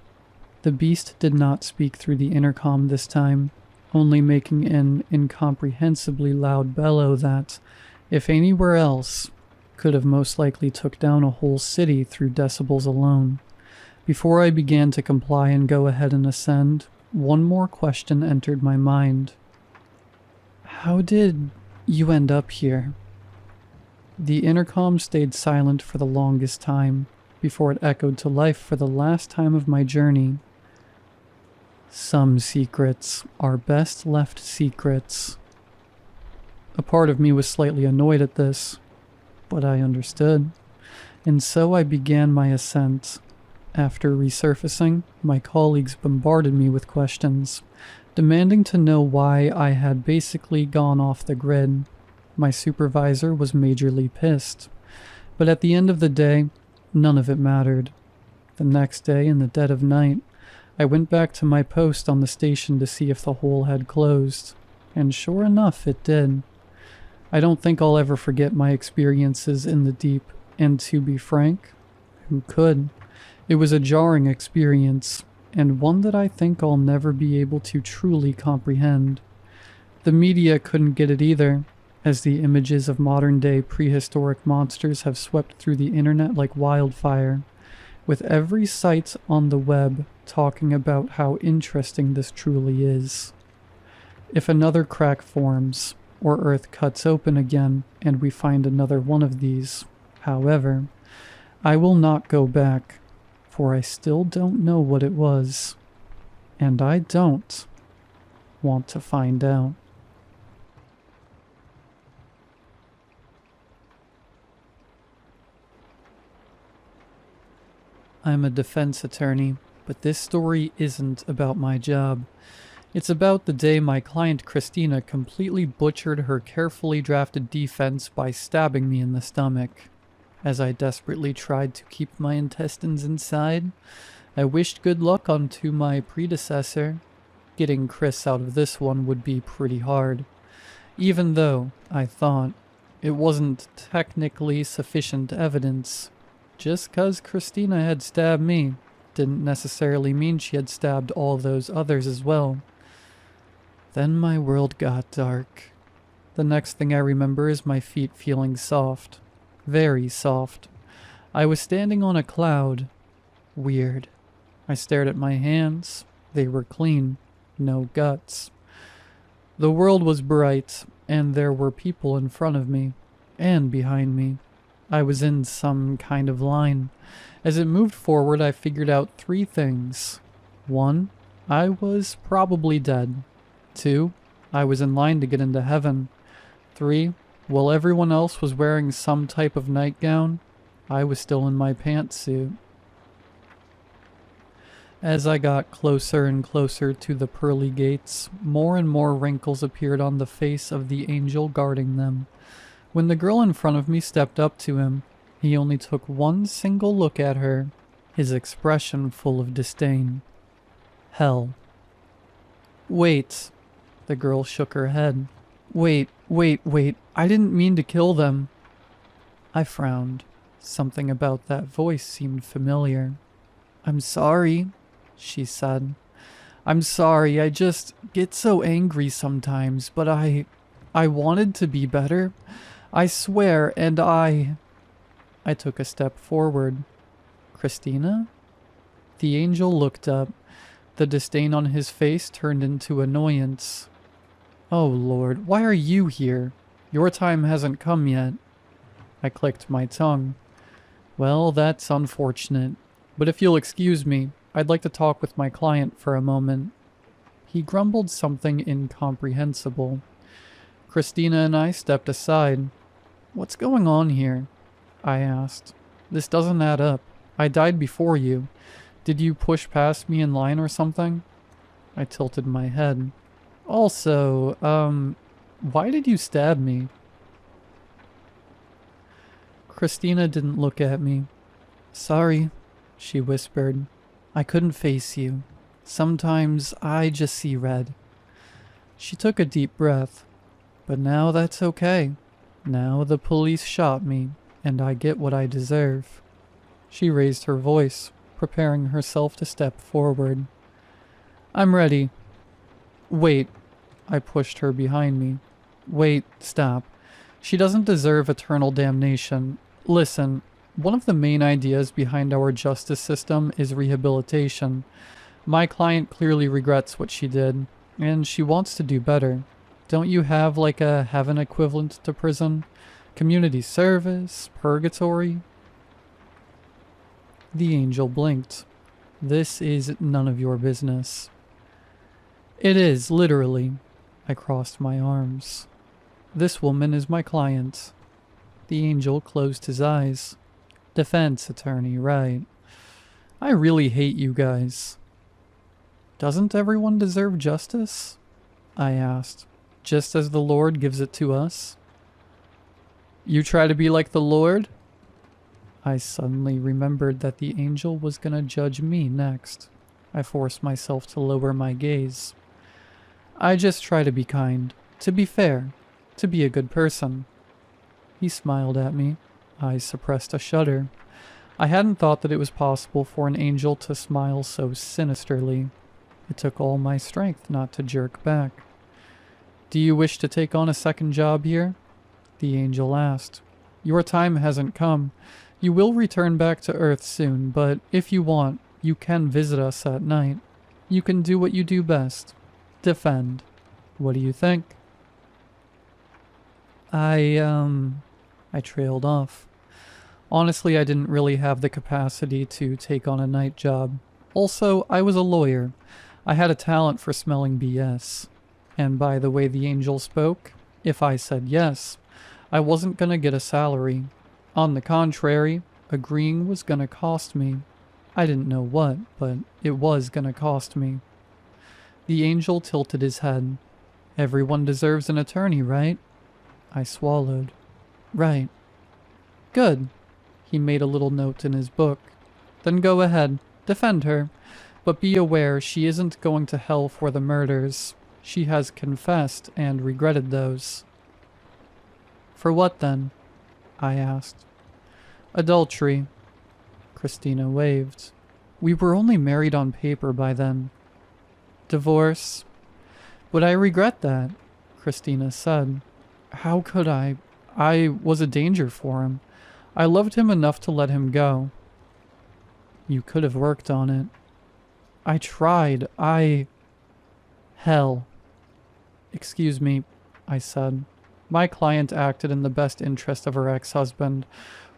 The beast did not speak through the intercom this time, only making an incomprehensibly loud bellow that, if anywhere else, could have most likely took down a whole city through decibels alone. Before I began to comply and go ahead and ascend, one more question entered my mind. How did you end up here? The intercom stayed silent for the longest time, before it echoed to life for the last time of my journey. Some secrets are best left secrets. A part of me was slightly annoyed at this, but I understood, and so I began my ascent. After resurfacing, my colleagues bombarded me with questions, demanding to know why I had basically gone off the grid. My supervisor was majorly pissed, but at the end of the day, none of it mattered. The next day, in the dead of night, I went back to my post on the station to see if the hole had closed, and sure enough, it did. I don't think I'll ever forget my experiences in the deep, and to be frank, who could? It was a jarring experience, and one that I think I'll never be able to truly comprehend. The media couldn't get it either, as the images of modern-day prehistoric monsters have swept through the internet like wildfire, with every site on the web talking about how interesting this truly is. If another crack forms, or Earth cuts open again and we find another one of these, however, I will not go back, for I still don't know what it was, and I don't want to find out. I'm a defense attorney, but this story isn't about my job. It's about the day my client Christina completely butchered her carefully drafted defense by stabbing me in the stomach. As I desperately tried to keep my intestines inside, I wished good luck onto my predecessor. Getting Chris out of this one would be pretty hard, even though, I thought, it wasn't technically sufficient evidence. Just 'cause Christina had stabbed me didn't necessarily mean she had stabbed all those others as well. Then my world got dark. The next thing I remember is my feet feeling soft. Very soft. I was standing on a cloud. Weird. I stared at my hands. They were clean. No guts. The world was bright, and there were people in front of me, and behind me. I was in some kind of line. As it moved forward, I figured out 3 things. 1, I was probably dead. 2, I was in line to get into heaven. 3, while everyone else was wearing some type of nightgown, I was still in my pantsuit. As I got closer and closer to the pearly gates, more and more wrinkles appeared on the face of the angel guarding them. When the girl in front of me stepped up to him, he only took one single look at her, his expression full of disdain. Hell. Wait. The girl shook her head. Wait, I didn't mean to kill them. I frowned. Something about that voice seemed familiar. I'm sorry, she said. I'm sorry, I just get so angry sometimes, but I wanted to be better. I swear, and I took a step forward. Christina? The angel looked up. The disdain on his face turned into annoyance. Oh Lord, why are you here? Your time hasn't come yet. I clicked my tongue. Well, that's unfortunate. But if you'll excuse me, I'd like to talk with my client for a moment. He grumbled something incomprehensible. Christina and I stepped aside. What's going on here? I asked. This doesn't add up. I died before you. Did you push past me in line or something? I tilted my head. Also, why did you stab me? Christina didn't look at me. Sorry, she whispered. I couldn't face you. Sometimes I just see red. She took a deep breath. But now that's okay. Now the police shot me, and I get what I deserve. She raised her voice. preparing herself to step forward. I'm ready. Wait. I pushed her behind me. Wait, stop. She doesn't deserve eternal damnation. Listen, one of the main ideas behind our justice system is rehabilitation. My client clearly regrets what she did, and she wants to do better. Don't you have like a heaven equivalent to prison? Community service? Purgatory? The angel blinked. This is none of your business. It is, literally. I crossed my arms. This woman is my client. The angel closed his eyes. Defense attorney, right. I really hate you guys. Doesn't everyone deserve justice? I asked. Just as the Lord gives it to us. You try to be like the Lord? I suddenly remembered that the angel was gonna judge me next. I forced myself to lower my gaze. I just try to be kind, to be fair, to be a good person. He smiled at me. I suppressed a shudder. I hadn't thought that it was possible for an angel to smile so sinisterly. It took all my strength not to jerk back. Do you wish to take on a second job here? The angel asked. Your time hasn't come. You will return back to Earth soon, but if you want, you can visit us at night. You can do what you do best. Defend. What do you think? I trailed off. Honestly, I didn't really have the capacity to take on a night job. Also, I was a lawyer. I had a talent for smelling BS. And by the way the angel spoke, if I said yes, I wasn't gonna get a salary. On the contrary, agreeing was gonna cost me. I didn't know what, but it was gonna cost me. The angel tilted his head. Everyone deserves an attorney, right? I swallowed. Right. Good. He made a little note in his book. Then go ahead. Defend her. But be aware she isn't going to hell for the murders. She has confessed and regretted those. For what then? I asked. Adultery. Christina waved. We were only married on paper by then. Divorce. Would I regret that? Christina said. How could I? I was a danger for him. I loved him enough to let him go. You could have worked on it. I tried. Hell. Excuse me, I said. My client acted in the best interest of her ex-husband.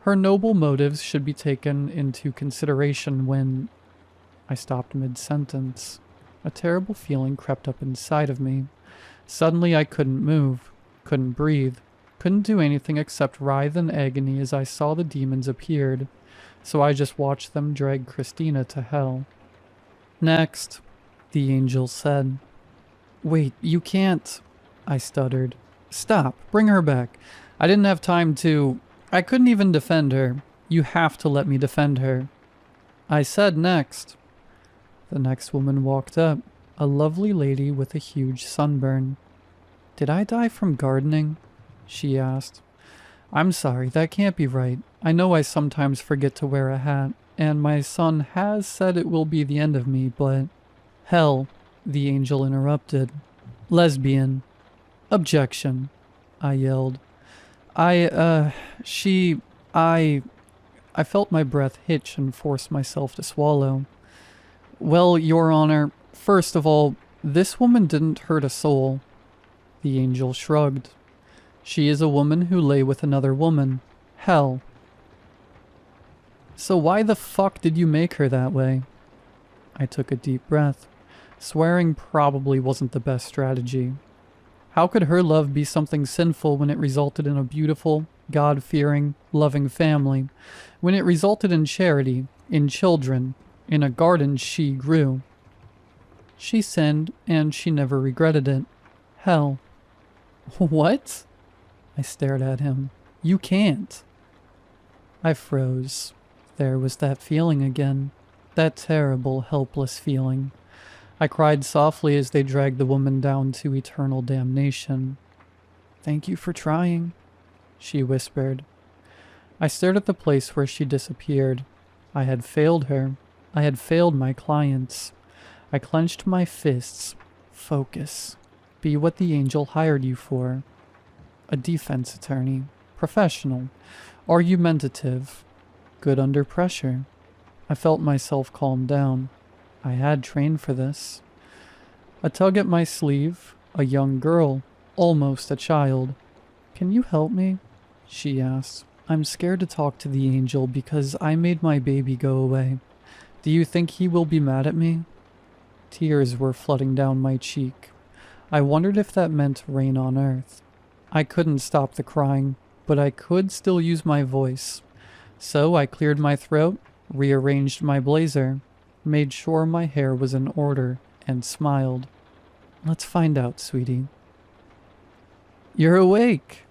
Her noble motives should be taken into consideration when... I stopped mid-sentence. A terrible feeling crept up inside of me. Suddenly I couldn't move, couldn't breathe, couldn't do anything except writhe in agony as I saw the demons appeared. So I just watched them drag Christina to hell. Next, the angel said. Wait, you can't... I stuttered. Stop, bring her back. I didn't have time to... I couldn't even defend her. You have to let me defend her. I said next. The next woman walked up, a lovely lady with a huge sunburn. Did I die from gardening? She asked. I'm sorry, that can't be right. I know I sometimes forget to wear a hat, and my son has said it will be the end of me, but... Hell, the angel interrupted. Lesbian. Objection, I yelled. I felt my breath hitch and forced myself to swallow. Well, Your Honor, first of all, this woman didn't hurt a soul. The angel shrugged. She is a woman who lay with another woman. Hell. So why the fuck did you make her that way? I took a deep breath. Swearing probably wasn't the best strategy. How could her love be something sinful when it resulted in a beautiful, God-fearing, loving family? When it resulted in charity, in children, in a garden she grew? She sinned, and she never regretted it. Hell. What? I stared at him. You can't. I froze. There was that feeling again. That terrible, helpless feeling. I cried softly as they dragged the woman down to eternal damnation. Thank you for trying, she whispered. I stared at the place where she disappeared. I had failed her. I had failed my clients. I clenched my fists. Focus. Be what the angel hired you for. A defense attorney. Professional. Argumentative. Good under pressure. I felt myself calm down. I had trained for this. A tug at my sleeve. A young girl. Almost a child. "Can you help me?" she asked. "I'm scared to talk to the angel because I made my baby go away. Do you think he will be mad at me?" Tears were flooding down my cheek. I wondered if that meant rain on earth. I couldn't stop the crying, but I could still use my voice. So I cleared my throat, rearranged my blazer, made sure my hair was in order, and smiled. "Let's find out, sweetie." "You're awake!"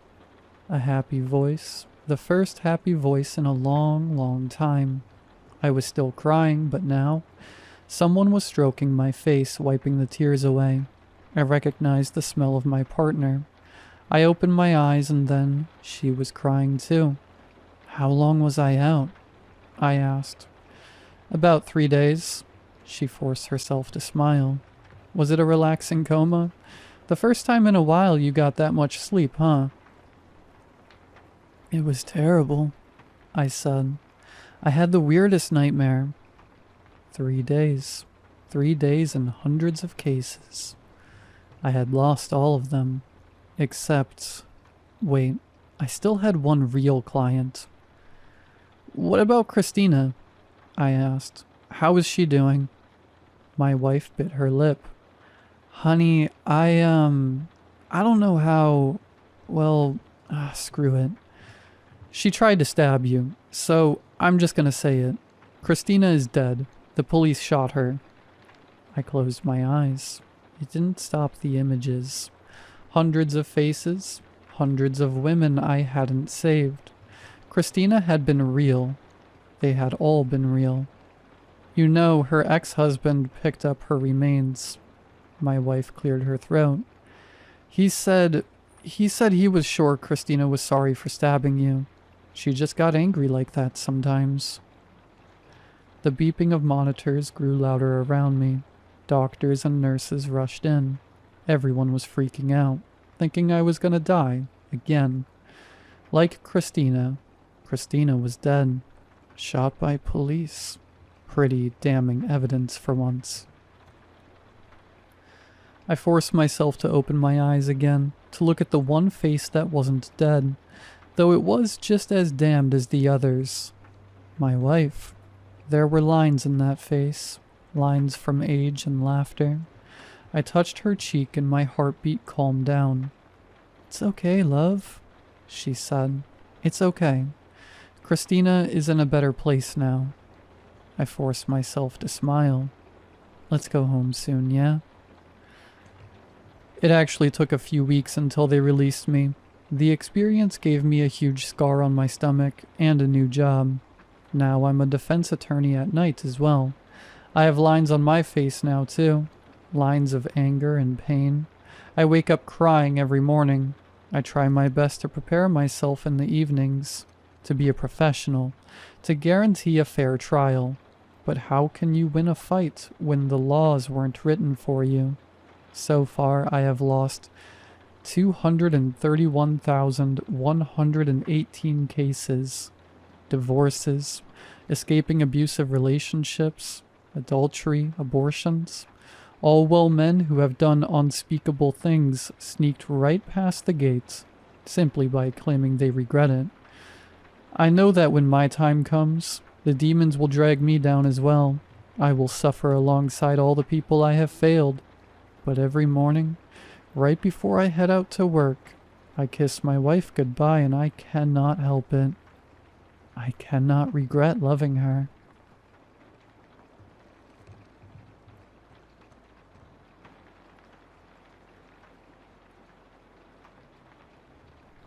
A happy voice. The first happy voice in a long, long time. I was still crying, but now someone was stroking my face, wiping the tears away. I recognized the smell of my partner. I opened my eyes and then she was crying too. "How long was I out?" I asked. "About 3 days." She forced herself to smile. "Was it a relaxing coma? The first time in a while you got that much sleep, huh?" "It was terrible," I said. "I had the weirdest nightmare." 3 days. 3 days and hundreds of cases. I had lost all of them. Except... wait, I still had one real client. "What about Christina?" I asked. "How is she doing?" My wife bit her lip. "Honey, I don't know how... well, screw it. She tried to stab you, so I'm just gonna say it. Christina is dead. The police shot her." I closed my eyes. It didn't stop the images. Hundreds of faces, hundreds of women I hadn't saved. Christina had been real. They had all been real. You know, her ex-husband picked up her remains. My wife cleared her throat. He said he was sure Christina was sorry for stabbing you. She just got angry like that sometimes. The beeping of monitors grew louder around me. Doctors and nurses rushed in. Everyone was freaking out, thinking I was gonna die, again. Like Christina. Christina was dead. Shot by police. Pretty damning evidence for once. I forced myself to open my eyes again, to look at the one face that wasn't dead, though it was just as damned as the others. My wife. There were lines in that face, lines from age and laughter. I touched her cheek and my heartbeat calmed down. "It's okay, love," she said. "It's okay. Christina is in a better place now." I forced myself to smile. "Let's go home soon, yeah?" It actually took a few weeks until they released me. The experience gave me a huge scar on my stomach and a new job. Now I'm a defense attorney at night as well. I have lines on my face now too. Lines of anger and pain. I wake up crying every morning. I try my best to prepare myself in the evenings. To be a professional. To guarantee a fair trial. But how can you win a fight when the laws weren't written for you? So far, I have lost 231,118 cases. Divorces, escaping abusive relationships, adultery, abortions. All while men who have done unspeakable things sneaked right past the gates, simply by claiming they regret it. I know that when my time comes, the demons will drag me down as well. I will suffer alongside all the people I have failed. But every morning, right before I head out to work, I kiss my wife goodbye and I cannot help it. I cannot regret loving her.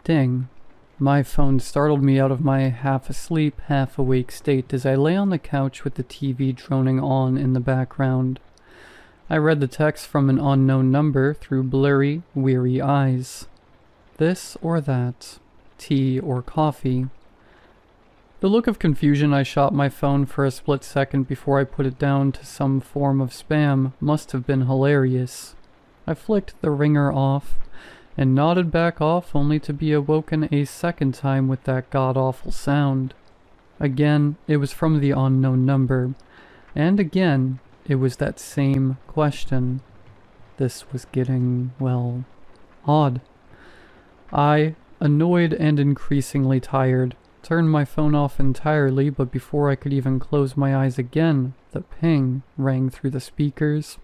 Ding. My phone startled me out of my half-asleep, half-awake state as I lay on the couch with the TV droning on in the background. I read the text from an unknown number through blurry, weary eyes. This or that. Tea or coffee. The look of confusion I shot my phone for a split second before I put it down to some form of spam must have been hilarious. I flicked the ringer off and nodded back off only to be awoken a second time with that god-awful sound. Again, it was from the unknown number, and again, it was that same question. This was getting, well, odd. I, annoyed and increasingly tired, turned my phone off entirely, but before I could even close my eyes again, the ping rang through the speakers,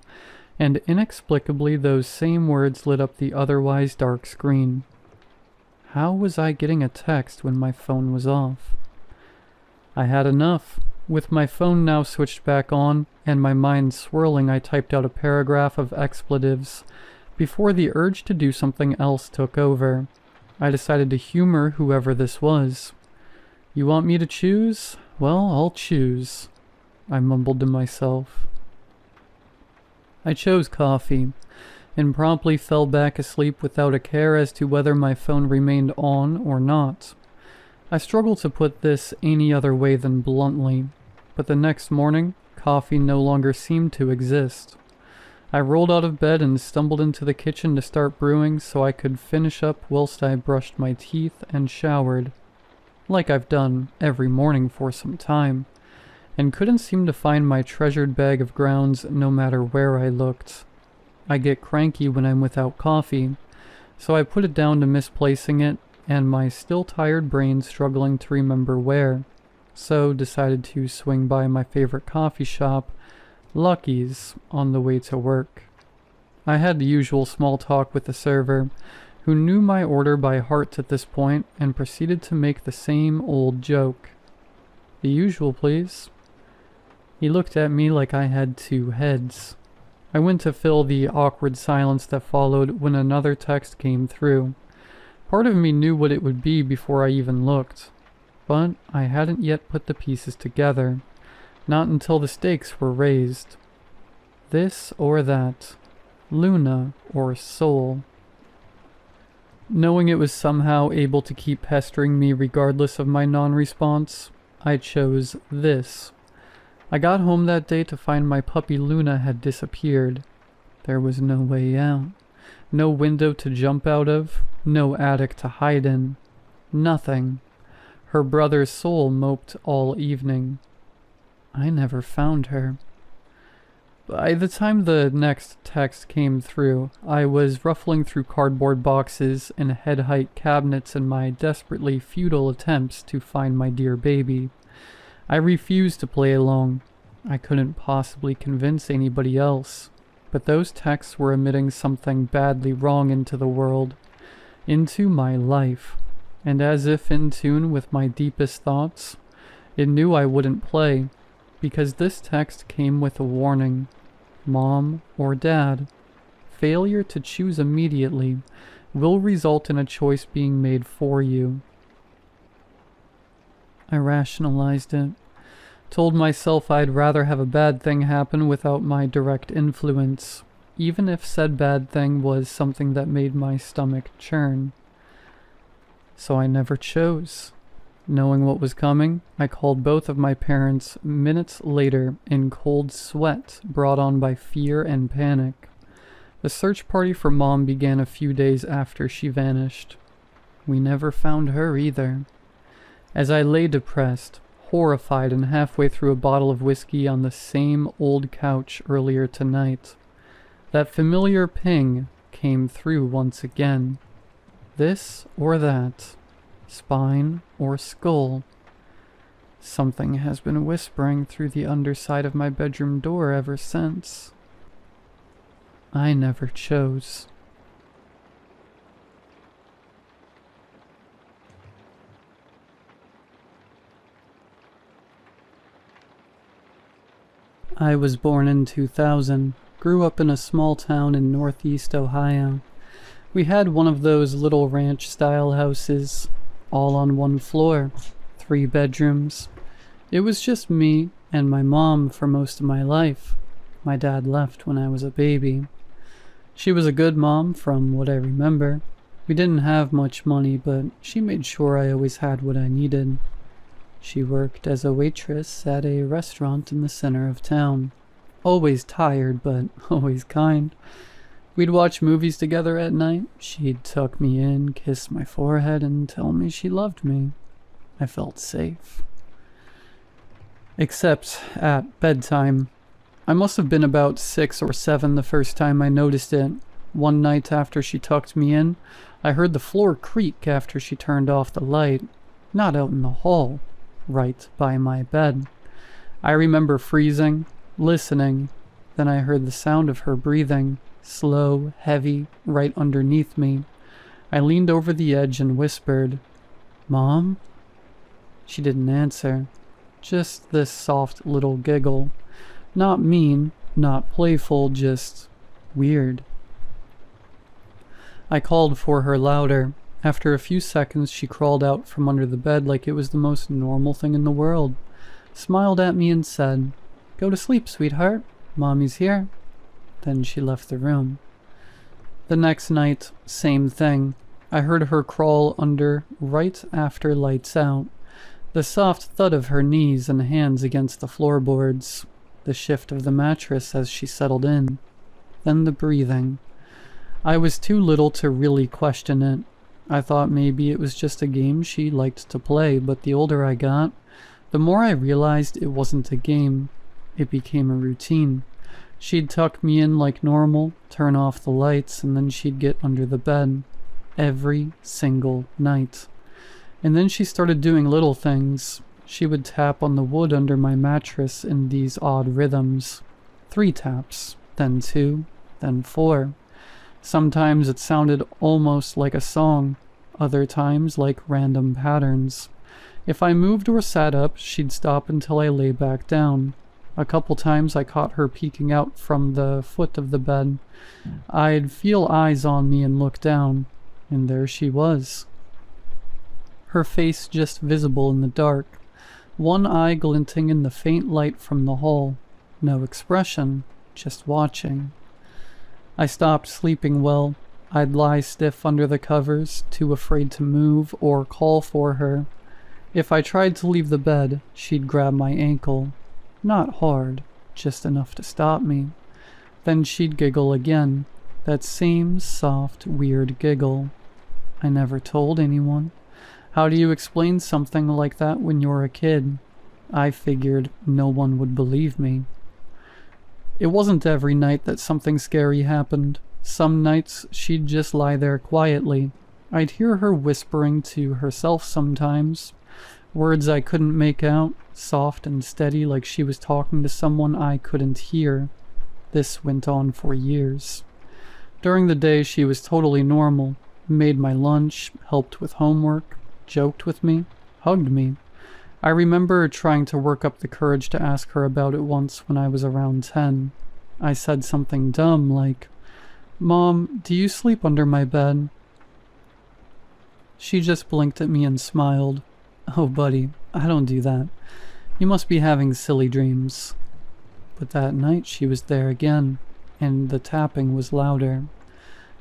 and inexplicably those same words lit up the otherwise dark screen. How was I getting a text when my phone was off? I had enough. With my phone now switched back on, and my mind swirling, I typed out a paragraph of expletives before the urge to do something else took over. I decided to humor whoever this was. "You want me to choose? Well, I'll choose," I mumbled to myself. I chose coffee, and promptly fell back asleep without a care as to whether my phone remained on or not. I struggle to put this any other way than bluntly, but the next morning, coffee no longer seemed to exist. I rolled out of bed and stumbled into the kitchen to start brewing so I could finish up whilst I brushed my teeth and showered, like I've done every morning for some time, and couldn't seem to find my treasured bag of grounds no matter where I looked. I get cranky when I'm without coffee, so I put it down to misplacing it and my still tired brain struggling to remember where, so decided to swing by my favorite coffee shop, Lucky's, on the way to work. I had the usual small talk with the server, who knew my order by heart at this point and proceeded to make the same old joke. "The usual, please." He looked at me like I had two heads. I went to fill the awkward silence that followed when another text came through. Part of me knew what it would be before I even looked, but I hadn't yet put the pieces together, not until the stakes were raised. This or that, Luna or Soul. Knowing it was somehow able to keep pestering me regardless of my non-response, I chose this. I got home that day to find my puppy Luna had disappeared. There was no way out. No window to jump out of, no attic to hide in. Nothing. Her brother's Soul moped all evening. I never found her. By the time the next text came through, I was ruffling through cardboard boxes and head-height cabinets in my desperately futile attempts to find my dear baby. I refused to play along. I couldn't possibly convince anybody else. But those texts were emitting something badly wrong into the world, into my life, and as if in tune with my deepest thoughts, it knew I wouldn't play, because this text came with a warning. Mom or Dad, failure to choose immediately will result in a choice being made for you. I rationalized it. Told myself I'd rather have a bad thing happen without my direct influence, even if said bad thing was something that made my stomach churn. So I never chose. Knowing what was coming, I called both of my parents minutes later in cold sweat brought on by fear and panic. The search party for Mom began a few days after she vanished. We never found her either. As I lay depressed, horrified and halfway through a bottle of whiskey on the same old couch earlier tonight, that familiar ping came through once again. This or that, spine or skull. Something has been whispering through the underside of my bedroom door ever since. I never chose. I was born in 2000, grew up in a small town in northeast Ohio. We had one of those little ranch-style houses, all on one floor, 3 bedrooms. It was just me and my mom for most of my life. My dad left when I was a baby. She was a good mom from what I remember. We didn't have much money, but she made sure I always had what I needed. She worked as a waitress at a restaurant in the center of town. Always tired, but always kind. We'd watch movies together at night. She'd tuck me in, kiss my forehead, and tell me she loved me. I felt safe. Except at bedtime. I must have been about 6 or 7 the first time I noticed it. One night after she tucked me in, I heard the floor creak after she turned off the light. Not out in the hall, right by my bed. I remember freezing, listening. Then I heard the sound of her breathing, slow, heavy, right underneath me. I leaned over the edge and whispered, "Mom?" She didn't answer. Just this soft little giggle. Not mean, not playful, just weird. I called for her louder. After a few seconds, she crawled out from under the bed like it was the most normal thing in the world, smiled at me and said, "Go to sleep, sweetheart. Mommy's here." Then she left the room. The next night, same thing. I heard her crawl under right after lights out. The soft thud of her knees and hands against the floorboards. The shift of the mattress as she settled in. Then the breathing. I was too little to really question it. I thought maybe it was just a game she liked to play, but the older I got, the more I realized it wasn't a game. It became a routine. She'd tuck me in like normal, turn off the lights, and then she'd get under the bed. Every single night. And then she started doing little things. She would tap on the wood under my mattress in these odd rhythms. 3 taps, then 2, then 4. Sometimes it sounded almost like a song, other times like random patterns. If I moved or sat up, she'd stop until I lay back down. A couple times I caught her peeking out from the foot of the bed. I'd feel eyes on me and look down, and there she was. Her face just visible in the dark, one eye glinting in the faint light from the hall. No expression, just watching. I stopped sleeping well. I'd lie stiff under the covers, too afraid to move or call for her. If I tried to leave the bed, she'd grab my ankle. Not hard, just enough to stop me. Then she'd giggle again, that same soft, weird giggle. I never told anyone. How do you explain something like that when you're a kid? I figured no one would believe me. It wasn't every night that something scary happened. Some nights she'd just lie there quietly. I'd hear her whispering to herself sometimes. Words I couldn't make out, soft and steady like she was talking to someone I couldn't hear. This went on for years. During the day she was totally normal. Made my lunch, helped with homework, joked with me, hugged me. I remember trying to work up the courage to ask her about it once when I was around 10. I said something dumb like, "Mom, do you sleep under my bed?" She just blinked at me and smiled. "Oh, buddy, I don't do that. You must be having silly dreams." But that night she was there again, and the tapping was louder.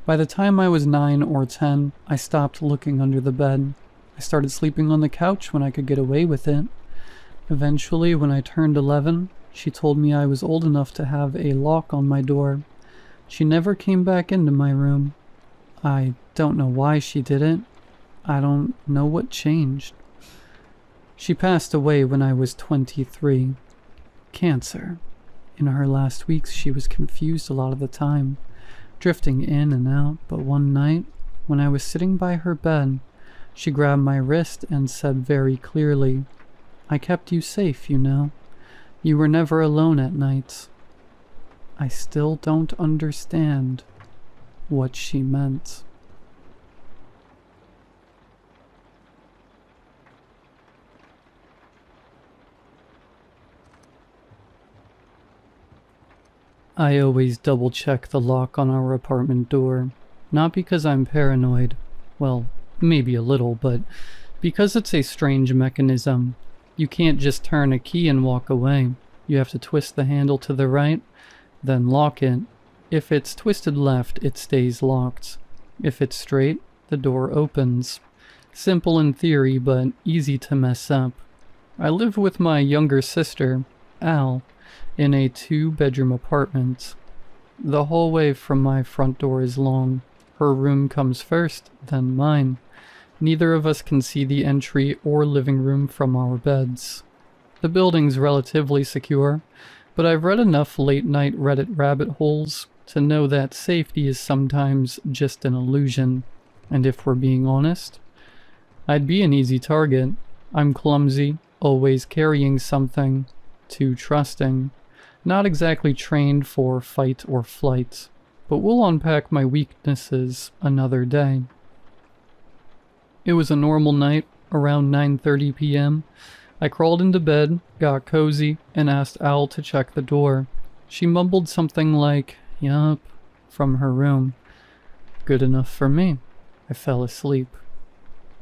By the time I was 9 or 10, I stopped looking under the bed. I started sleeping on the couch when I could get away with it. Eventually, when I turned 11, she told me I was old enough to have a lock on my door. She never came back into my room. I don't know why she did it. I don't know what changed. She passed away when I was 23. Cancer. In her last weeks, she was confused a lot of the time, drifting in and out, but one night, when I was sitting by her bed, she grabbed my wrist and said very clearly, "I kept you safe, you know. You were never alone at night." I still don't understand what she meant. I always double-check the lock on our apartment door, not because I'm paranoid, well, maybe a little, but because it's a strange mechanism. You can't just turn a key and walk away. You have to twist the handle to the right, then lock it. If it's twisted left, it stays locked. If it's straight, the door opens. Simple in theory, but easy to mess up. I live with my younger sister, Al, in a 2-bedroom apartment. The hallway from my front door is long. Her room comes first, then mine. Neither of us can see the entry or living room from our beds. The building's relatively secure, but I've read enough late-night Reddit rabbit holes to know that safety is sometimes just an illusion. And if we're being honest, I'd be an easy target. I'm clumsy, always carrying something, too trusting. Not exactly trained for fight or flight, but we'll unpack my weaknesses another day. It was a normal night, around 9:30 p.m. I crawled into bed, got cozy, and asked Al to check the door. She mumbled something like, "Yup," from her room. Good enough for me. I fell asleep.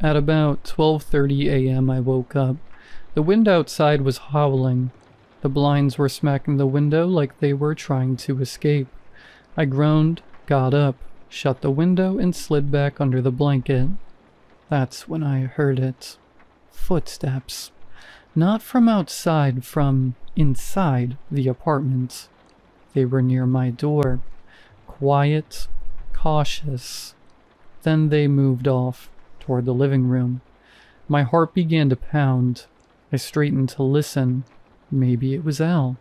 At about 12:30 a.m. I woke up. The wind outside was howling. The blinds were smacking the window like they were trying to escape. I groaned, got up, shut the window, and slid back under the blanket. That's when I heard it. Footsteps. Not from outside, from inside the apartment. They were near my door. Quiet, cautious. Then they moved off, toward the living room. My heart began to pound. I straightened to listen. Maybe it was Al.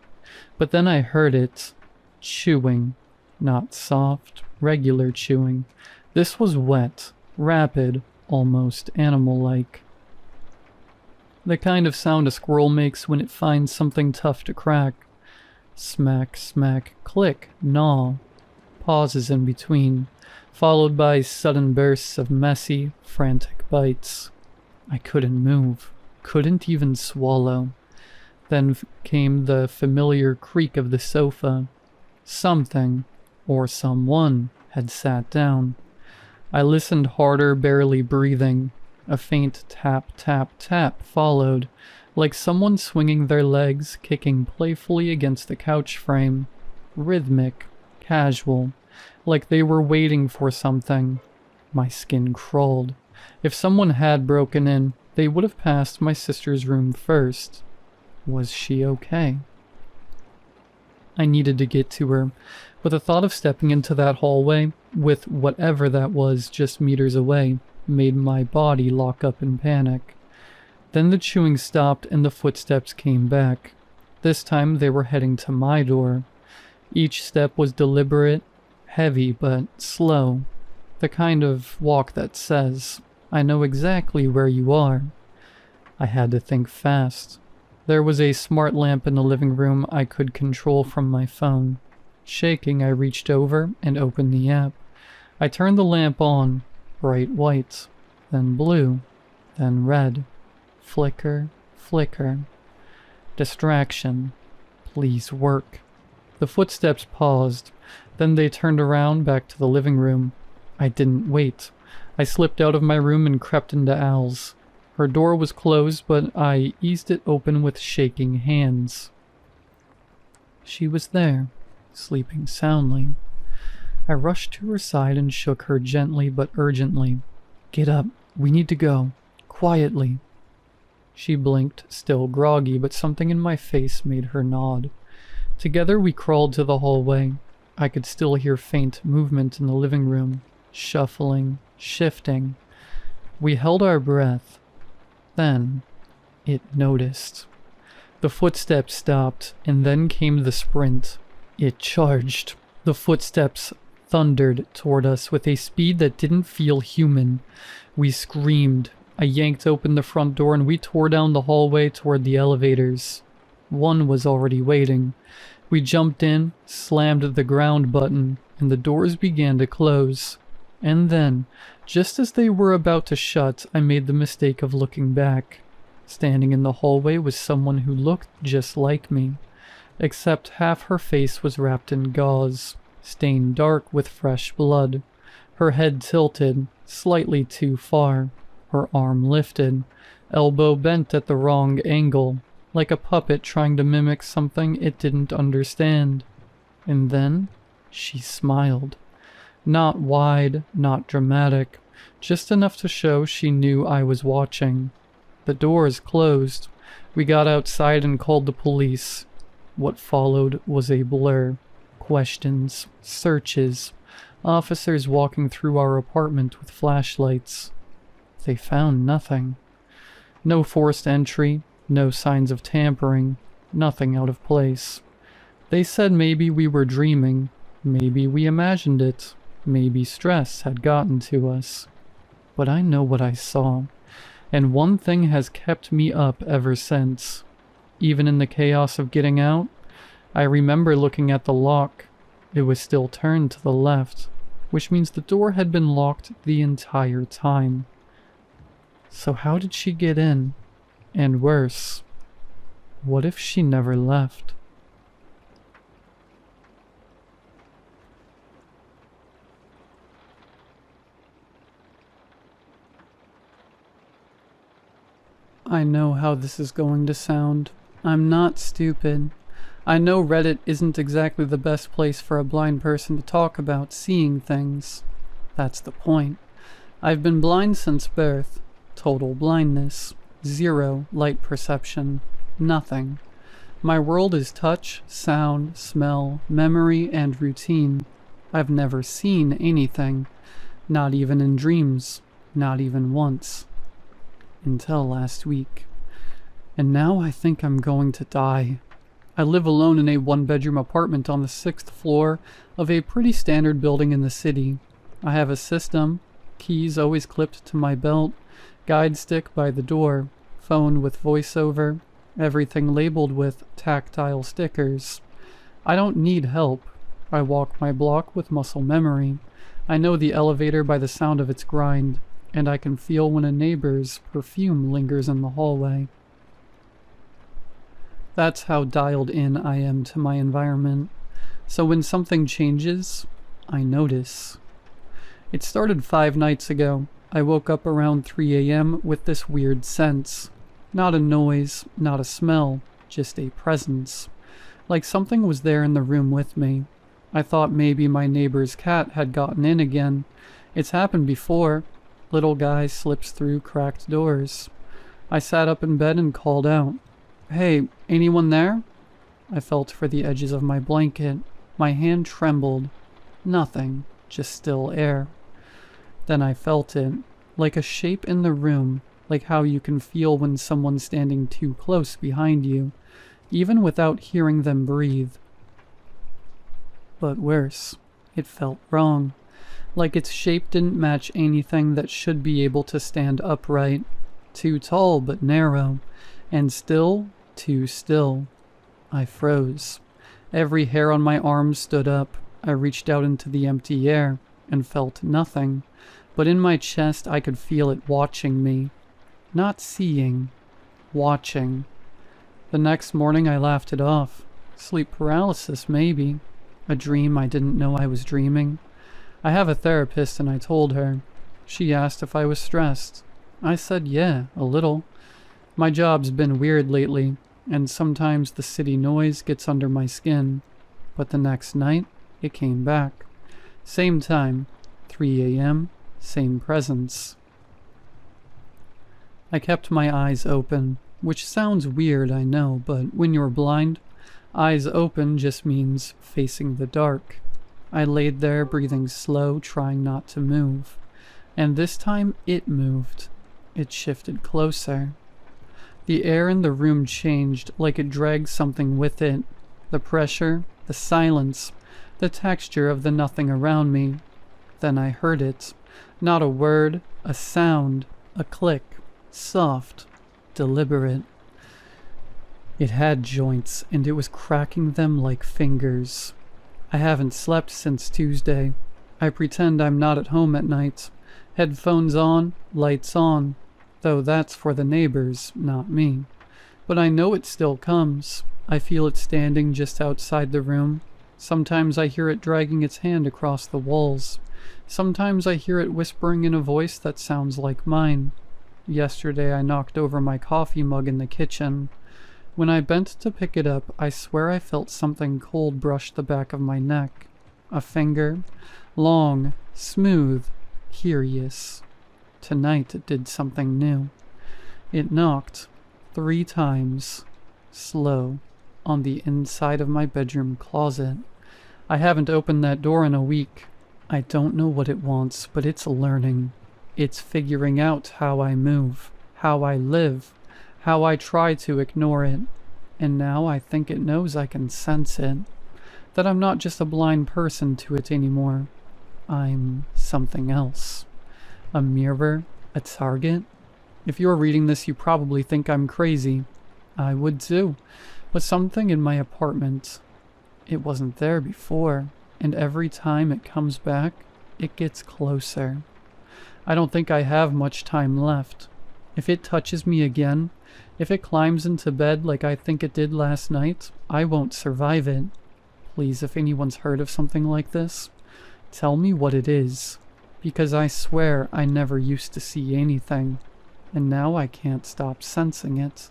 But then I heard it. Chewing. Not soft, regular chewing. This was wet, rapid, almost animal-like. The kind of sound a squirrel makes when it finds something tough to crack. Smack, smack, click, gnaw. Pauses in between, followed by sudden bursts of messy, frantic bites. I couldn't move, couldn't even swallow. Then came the familiar creak of the sofa. Something, or someone, had sat down. I listened harder, barely breathing. A faint tap, tap, tap followed, like someone swinging their legs, kicking playfully against the couch frame. Rhythmic, casual, like they were waiting for something. My skin crawled. If someone had broken in, they would have passed my sister's room first. Was she okay? I needed to get to her, but the thought of stepping into that hallway, with whatever that was just meters away, made my body lock up in panic. Then the chewing stopped and the footsteps came back. This time they were heading to my door. Each step was deliberate, heavy but slow. The kind of walk that says, "I know exactly where you are." I had to think fast. There was a smart lamp in the living room I could control from my phone. Shaking, I reached over and opened the app. I turned the lamp on. Bright white, then blue, then red. Flicker, flicker. Distraction. Please work. The footsteps paused. Then they turned around back to the living room. I didn't wait. I slipped out of my room and crept into Al's. Her door was closed, but I eased it open with shaking hands. She was there, sleeping soundly. I rushed to her side and shook her gently but urgently. "Get up. We need to go. Quietly." She blinked, still groggy, but something in my face made her nod. Together we crawled to the hallway. I could still hear faint movement in the living room. Shuffling, shifting. We held our breath. Then, it noticed. The footsteps stopped, and then came the sprint. It charged. The footsteps thundered toward us with a speed that didn't feel human. We screamed. I yanked open the front door and we tore down the hallway toward the elevators. One was already waiting. We jumped in, slammed the ground button, and the doors began to close. And then, just as they were about to shut, I made the mistake of looking back. Standing in the hallway was someone who looked just like me, except half her face was wrapped in gauze, stained dark with fresh blood. Her head tilted, slightly too far, her arm lifted, elbow bent at the wrong angle, like a puppet trying to mimic something it didn't understand. And then, she smiled. Not wide, not dramatic, just enough to show she knew I was watching. The doors closed. We got outside and called the police. What followed was a blur. Questions, searches, officers walking through our apartment with flashlights. They found nothing. No forced entry, no signs of tampering, nothing out of place. They said maybe we were dreaming, maybe we imagined it, maybe stress had gotten to us. But I know what I saw, and one thing has kept me up ever since. Even in the chaos of getting out, I remember looking at the lock. It was still turned to the left, which means the door had been locked the entire time. So how did she get in? And worse, what if she never left? I know how this is going to sound. I'm not stupid. I know Reddit isn't exactly the best place for a blind person to talk about seeing things. That's the point. I've been blind since birth. Total blindness. Zero light perception. Nothing. My world is touch, sound, smell, memory, and routine. I've never seen anything. Not even in dreams. Not even once. Until last week. And now I think I'm going to die. I live alone in a one-bedroom apartment on the 6th floor of a pretty standard building in the city. I have a system, keys always clipped to my belt, guide stick by the door, phone with voiceover, everything labeled with tactile stickers. I don't need help. I walk my block with muscle memory. I know the elevator by the sound of its grind, and I can feel when a neighbor's perfume lingers in the hallway. That's how dialed in I am to my environment. So when something changes, I notice. It started 5 nights ago. I woke up around 3 a.m. with this weird sense. Not a noise, not a smell, just a presence. Like something was there in the room with me. I thought maybe my neighbor's cat had gotten in again. It's happened before. Little guy slips through cracked doors. I sat up in bed and called out, "Hey, anyone there?" I felt for the edges of my blanket. My hand trembled. Nothing, just still air. Then I felt it, like a shape in the room, like how you can feel when someone's standing too close behind you, even without hearing them breathe. But worse, it felt wrong. Like its shape didn't match anything that should be able to stand upright. Too tall but narrow, and still too still. I froze. Every hair on my arm stood up. I reached out into the empty air and felt nothing, but in my chest I could feel it watching me. Not seeing, watching. The next morning I laughed it off. Sleep paralysis, maybe. A dream I didn't know I was dreaming. I have a therapist and I told her. She asked if I was stressed. I said yeah, a little. My job's been weird lately, and sometimes the city noise gets under my skin. But the next night, it came back. Same time, 3 a.m., same presence. I kept my eyes open, which sounds weird, I know, but when you're blind, eyes open just means facing the dark. I laid there breathing slow, trying not to move. And this time it moved. It shifted closer. The air in the room changed, like it dragged something with it. The pressure, the silence, the texture of the nothing around me. Then I heard it. Not a word, a sound, a click. Soft, deliberate. It had joints, and it was cracking them like fingers. I haven't slept since Tuesday. I pretend I'm not at home at night. Headphones on, lights on. Though that's for the neighbors, not me. But I know it still comes. I feel it standing just outside the room. Sometimes I hear it dragging its hand across the walls. Sometimes I hear it whispering in a voice that sounds like mine. Yesterday I knocked over my coffee mug in the kitchen. When I bent to pick it up, I swear I felt something cold brush the back of my neck. A finger. Long, smooth, curious. Tonight it did something new. It knocked. 3 times, slow, on the inside of my bedroom closet. I haven't opened that door in a week. I don't know what it wants, but it's learning. It's figuring out how I move, how I live, how I try to ignore it. And now I think it knows I can sense it. That I'm not just a blind person to it anymore. I'm something else. A mirror, a target. If you're reading this, you probably think I'm crazy. I would too. But something in my apartment, it wasn't there before, and every time it comes back, it gets closer. I don't think I have much time left. If it touches me again, if it climbs into bed like I think it did last night, I won't survive it. Please, if anyone's heard of something like this, tell me what it is, because I swear I never used to see anything, and now I can't stop sensing it.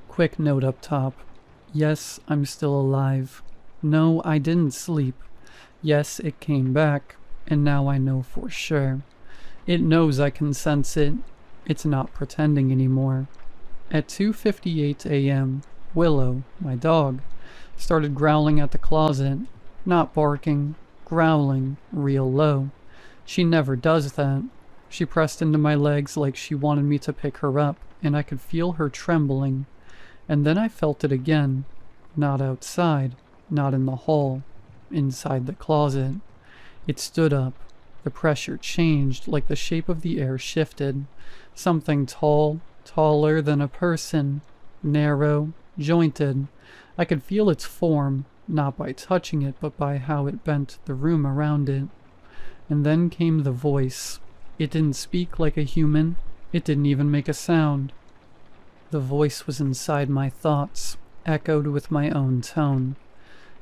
Quick note up top. Yes, I'm still alive. No, I didn't sleep. Yes, it came back, and now I know for sure. It knows I can sense it. It's not pretending anymore. At 2:58 a.m., Willow, my dog, started growling at the closet. Not barking, growling, real low. She never does that. She pressed into my legs like she wanted me to pick her up, and I could feel her trembling. And then I felt it again. Not outside, not in the hall, inside the closet. It stood up. The pressure changed, like the shape of the air shifted. Something tall, taller than a person, narrow, jointed. I could feel its form, not by touching it, but by how it bent the room around it. And then came the voice. It didn't speak like a human. It didn't even make a sound. The voice was inside my thoughts, echoed with my own tone.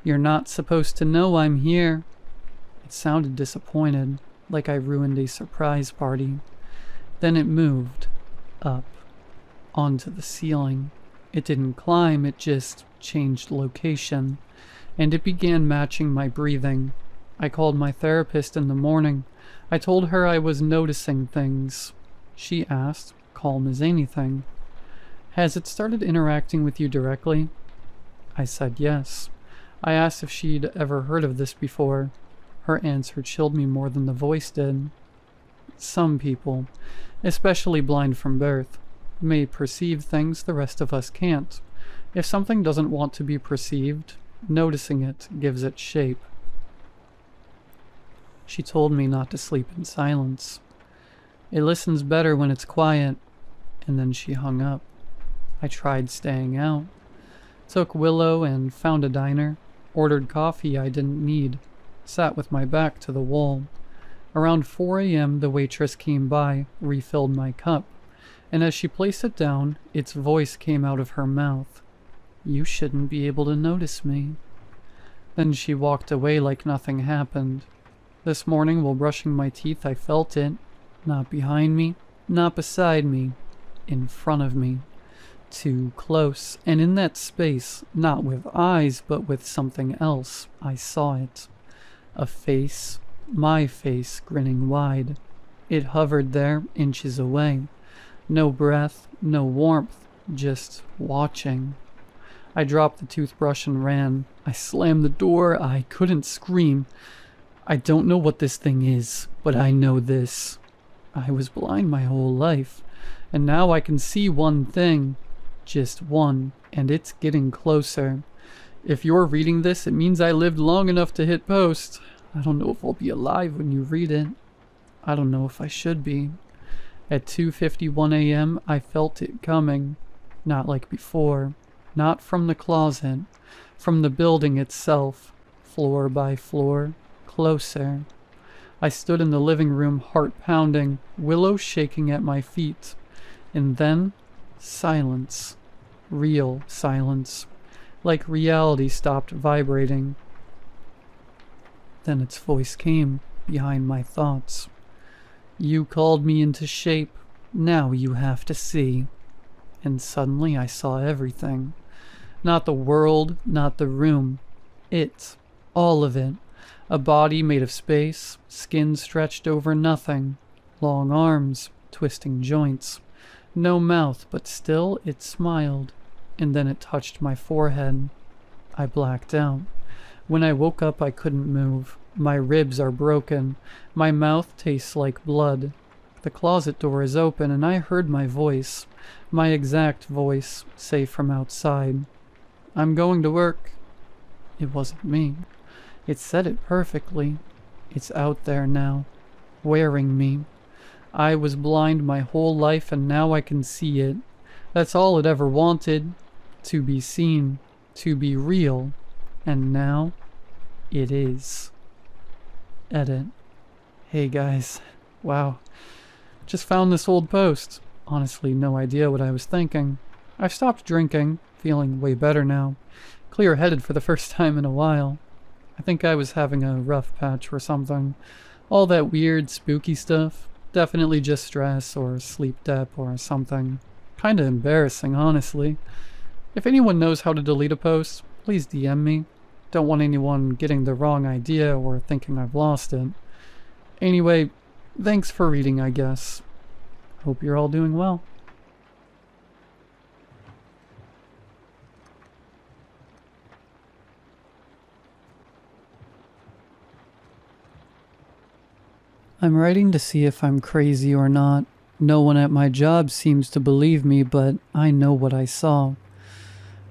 "You're not supposed to know I'm here." It sounded disappointed, like I ruined a surprise party. Then it moved, up, onto the ceiling. It didn't climb, it just changed location, and it began matching my breathing. I called my therapist in the morning. I told her I was noticing things. She asked, calm as anything, "Has it started interacting with you directly?" I said yes. I asked if she'd ever heard of this before. Her answer chilled me more than the voice did. Some people, especially blind from birth, may perceive things the rest of us can't. If something doesn't want to be perceived, noticing it gives it shape. She told me not to sleep in silence. It listens better when it's quiet, and then she hung up. I tried staying out. Took Willow and found a diner. Ordered coffee I didn't need. Sat with my back to the wall. Around 4 a.m. the waitress came by, refilled my cup, and as she placed it down, its voice came out of her mouth. "You shouldn't be able to notice me." Then she walked away like nothing happened. This morning while brushing my teeth I felt it. Not behind me, not beside me, in front of me. Too close, and in that space, not with eyes, but with something else, I saw it. A face, my face, grinning wide. It hovered there, inches away. No breath, no warmth, just watching. I dropped the toothbrush and ran. I slammed the door. I couldn't scream. I don't know what this thing is, but I know this. I was blind my whole life, and now I can see one thing. Just one, and it's getting closer. If you're reading this, it means I lived long enough to hit post. I don't know if I'll be alive when you read it. I don't know if I should be. At 2:51 a.m., I felt it coming. Not like before. Not from the closet. From the building itself. Floor by floor. Closer. I stood in the living room, heart pounding, Willow shaking at my feet. And then, silence. Real silence. Like reality stopped vibrating. Then its voice came, behind my thoughts. "You called me into shape. Now you have to see." And suddenly I saw everything. Not the world, not the room. It. All of it. A body made of space, skin stretched over nothing. Long arms, twisting joints. No mouth, but still it smiled. And then it touched my forehead. I blacked out. When I woke up, I couldn't move. My ribs are broken. My mouth tastes like blood. The closet door is open, and I heard my voice, my exact voice, say from outside, "I'm going to work." It wasn't me. It said it perfectly. It's out there now, wearing me. I was blind my whole life, and now I can see it. That's all it ever wanted. To be seen, to be real. And now, it is. Edit. Hey guys. Wow. Just found this old post. Honestly, no idea what I was thinking. I've stopped drinking, feeling way better now. Clear-headed for the first time in a while. I think I was having a rough patch or something. All that weird, spooky stuff. Definitely just stress or sleep dep or something. Kinda embarrassing, honestly. If anyone knows how to delete a post, please DM me. Don't want anyone getting the wrong idea or thinking I've lost it. Anyway, thanks for reading, I guess. Hope you're all doing well. I'm writing to see if I'm crazy or not. No one at my job seems to believe me, but I know what I saw.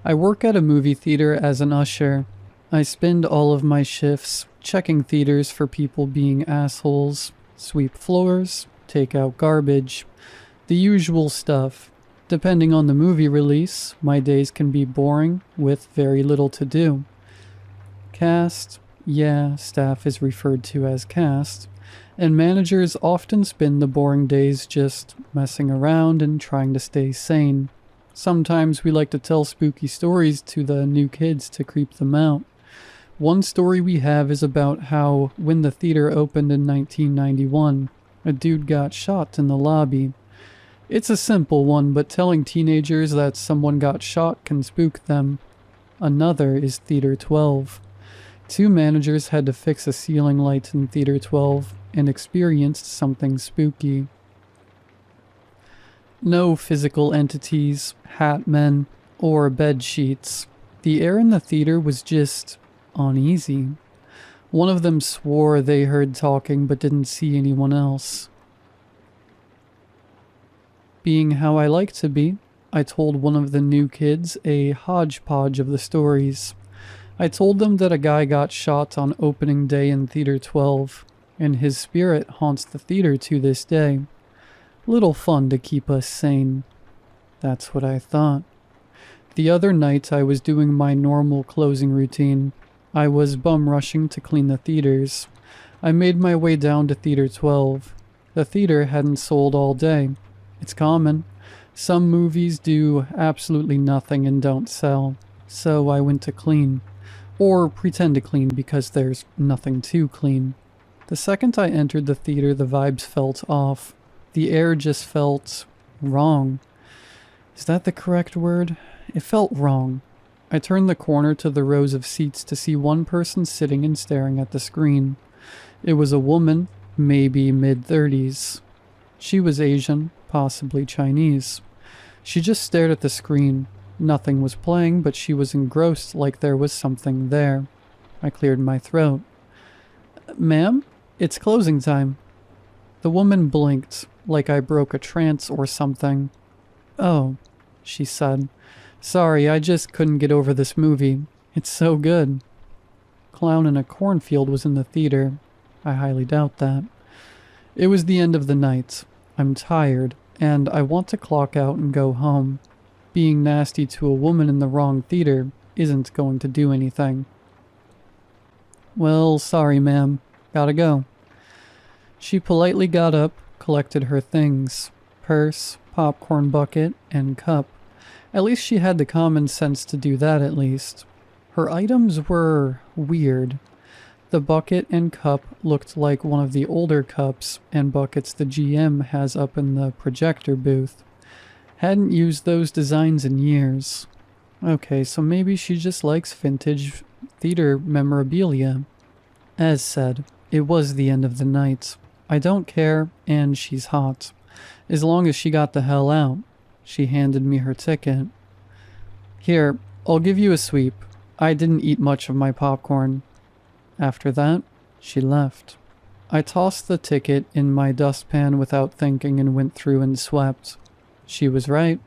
I work at a movie theater as an usher. I spend all of my shifts checking theaters for people being assholes, sweep floors, take out garbage, the usual stuff. Depending on the movie release, my days can be boring with very little to do. Cast, yeah, staff is referred to as cast, and managers often spend the boring days just messing around and trying to stay sane. Sometimes we like to tell spooky stories to the new kids to creep them out. One story we have is about how, when the theater opened in 1991, a dude got shot in the lobby. It's a simple one, but telling teenagers that someone got shot can spook them. Another is Theater 12. Two managers had to fix a ceiling light in Theater 12 and experienced something spooky. No physical entities, hat men, or bed sheets. The air in the theater was just uneasy. One of them swore they heard talking but didn't see anyone else. Being how I like to be, I told one of the new kids a hodgepodge of the stories. I told them that a guy got shot on opening day in Theater 12, and his spirit haunts the theater to this day. Little fun to keep us sane. That's what I thought. The other night I was doing my normal closing routine. I was bum rushing to clean the theaters. I made my way down to Theater 12. The theater hadn't sold all day. It's common. Some movies do absolutely nothing and don't sell. So I went to clean. Or pretend to clean because there's nothing to clean. The second I entered the theater, the vibes felt off. The air just felt wrong. Is that the correct word? It felt wrong. I turned the corner to the rows of seats to see one person sitting and staring at the screen. It was a woman, maybe mid-30s. She was Asian, possibly Chinese. She just stared at the screen. Nothing was playing, but she was engrossed like there was something there. I cleared my throat. "Ma'am, it's closing time." The woman blinked, like I broke a trance or something. "Oh," she said. "Sorry, I just couldn't get over this movie. It's so good." Clown in a cornfield was in the theater. I highly doubt that. It was the end of the night. I'm tired, and I want to clock out and go home. Being nasty to a woman in the wrong theater isn't going to do anything. "Well, sorry, ma'am. Gotta go." She politely got up, collected her things. Purse, popcorn bucket, and cup. At least she had the common sense to do that at least. Her items were weird. The bucket and cup looked like one of the older cups and buckets the GM has up in the projector booth. Hadn't used those designs in years. Okay, so maybe she just likes vintage theater memorabilia. As said, it was the end of the night. I don't care, and she's hot. As long as she got the hell out. She handed me her ticket. Here, I'll give you a sweep. I didn't eat much of my popcorn. After that, she left. I tossed the ticket in my dustpan without thinking and went through and swept. She was right.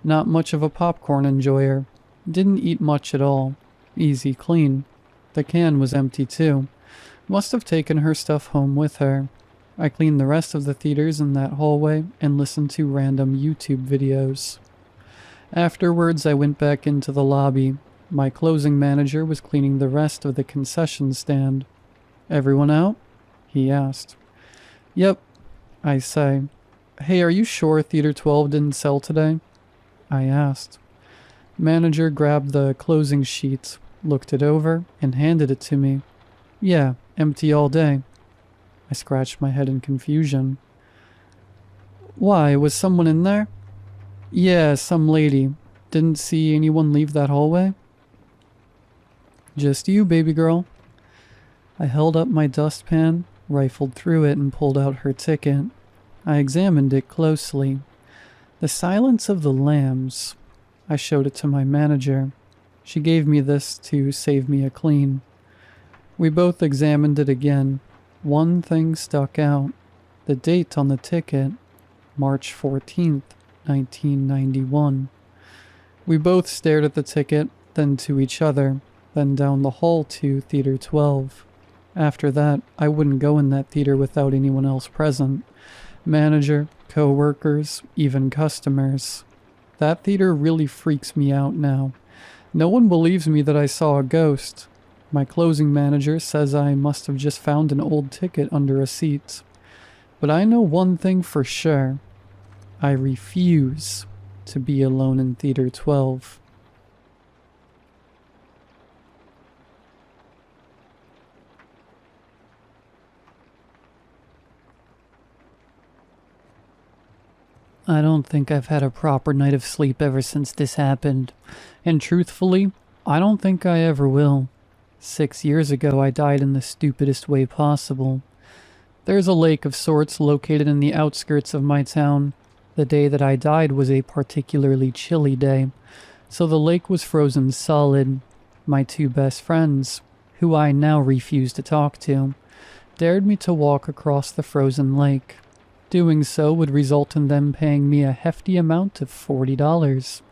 Not much of a popcorn enjoyer. Didn't eat much at all. Easy clean. The can was empty too. Must have taken her stuff home with her. I cleaned the rest of the theaters in that hallway and listened to random YouTube videos. Afterwards, I went back into the lobby. My closing manager was cleaning the rest of the concession stand. Everyone out? He asked. Yep, I say. Hey, are you sure Theater 12 didn't sell today? I asked. Manager grabbed the closing sheet, looked it over, and handed it to me. Yeah, empty all day. I scratched my head in confusion. Why, was someone in there? Yeah, some lady. Didn't see anyone leave that hallway? Just you, baby girl. I held up my dustpan, rifled through it, and pulled out her ticket. I examined it closely. The Silence of the Lambs. I showed it to my manager. She gave me this to save me a clean. We both examined it again. One thing stuck out. The date on the ticket, March 14th, 1991. We both stared at the ticket, then to each other, then down the hall to Theater 12. After that, I wouldn't go in that theater without anyone else present. Manager, co-workers, even customers. That theater really freaks me out now. No one believes me that I saw a ghost. My closing manager says I must have just found an old ticket under a seat. But I know one thing for sure. I refuse to be alone in Theater 12. I don't think I've had a proper night of sleep ever since this happened. And truthfully, I don't think I ever will. 6 years ago, I died in the stupidest way possible. There's a lake of sorts located in the outskirts of my town. The day that I died was a particularly chilly day, so the lake was frozen solid. My two best friends, who I now refuse to talk to, dared me to walk across the frozen lake. Doing so would result in them paying me a hefty amount of $40.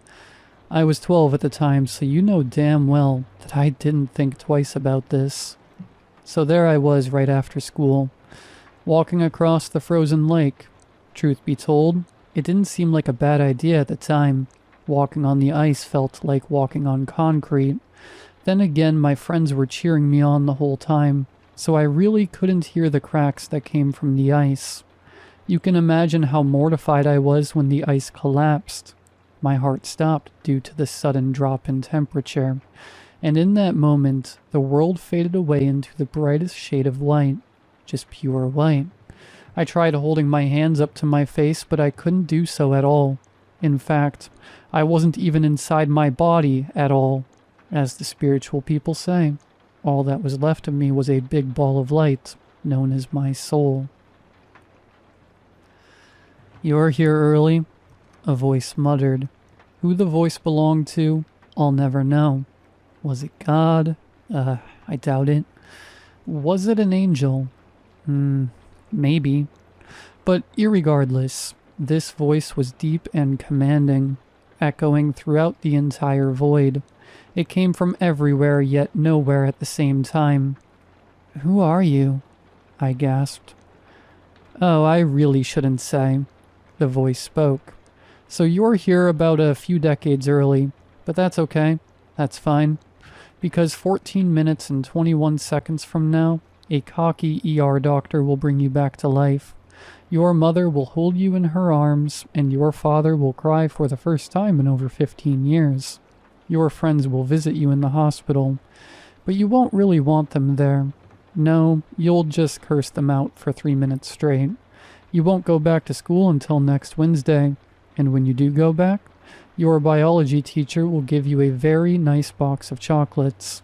I was 12 at the time, so you know damn well that I didn't think twice about this. So there I was right after school, walking across the frozen lake. Truth be told, it didn't seem like a bad idea at the time. Walking on the ice felt like walking on concrete. Then again, my friends were cheering me on the whole time, so I really couldn't hear the cracks that came from the ice. You can imagine how mortified I was when the ice collapsed. My heart stopped due to the sudden drop in temperature, and in that moment, the world faded away into the brightest shade of white, just pure white. I tried holding my hands up to my face, but I couldn't do so at all. In fact, I wasn't even inside my body at all. As the spiritual people say, all that was left of me was a big ball of light, known as my soul. You're here early, a voice muttered. Who the voice belonged to, I'll never know. Was it God? I doubt it. Was it an angel? Maybe. But irregardless, this voice was deep and commanding, echoing throughout the entire void. It came from everywhere, yet nowhere at the same time. Who are you? I gasped. Oh, I really shouldn't say. The voice spoke. So you're here about a few decades early, but that's okay. That's fine. Because 14 minutes and 21 seconds from now, a cocky ER doctor will bring you back to life. Your mother will hold you in her arms, and your father will cry for the first time in over 15 years. Your friends will visit you in the hospital, but you won't really want them there. No, you'll just curse them out for 3 minutes straight. You won't go back to school until next Wednesday, and when you do go back, your biology teacher will give you a very nice box of chocolates.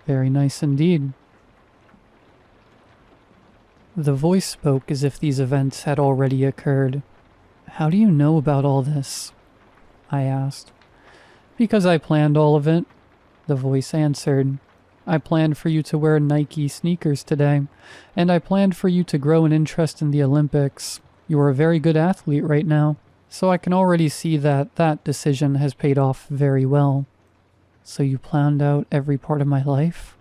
Very nice indeed. The voice spoke as if these events had already occurred. How do you know about all this? I asked. Because I planned all of it, the voice answered. I planned for you to wear Nike sneakers today, and I planned for you to grow an interest in the Olympics. You are a very good athlete right now, so I can already see that that decision has paid off very well. So you planned out every part of my life?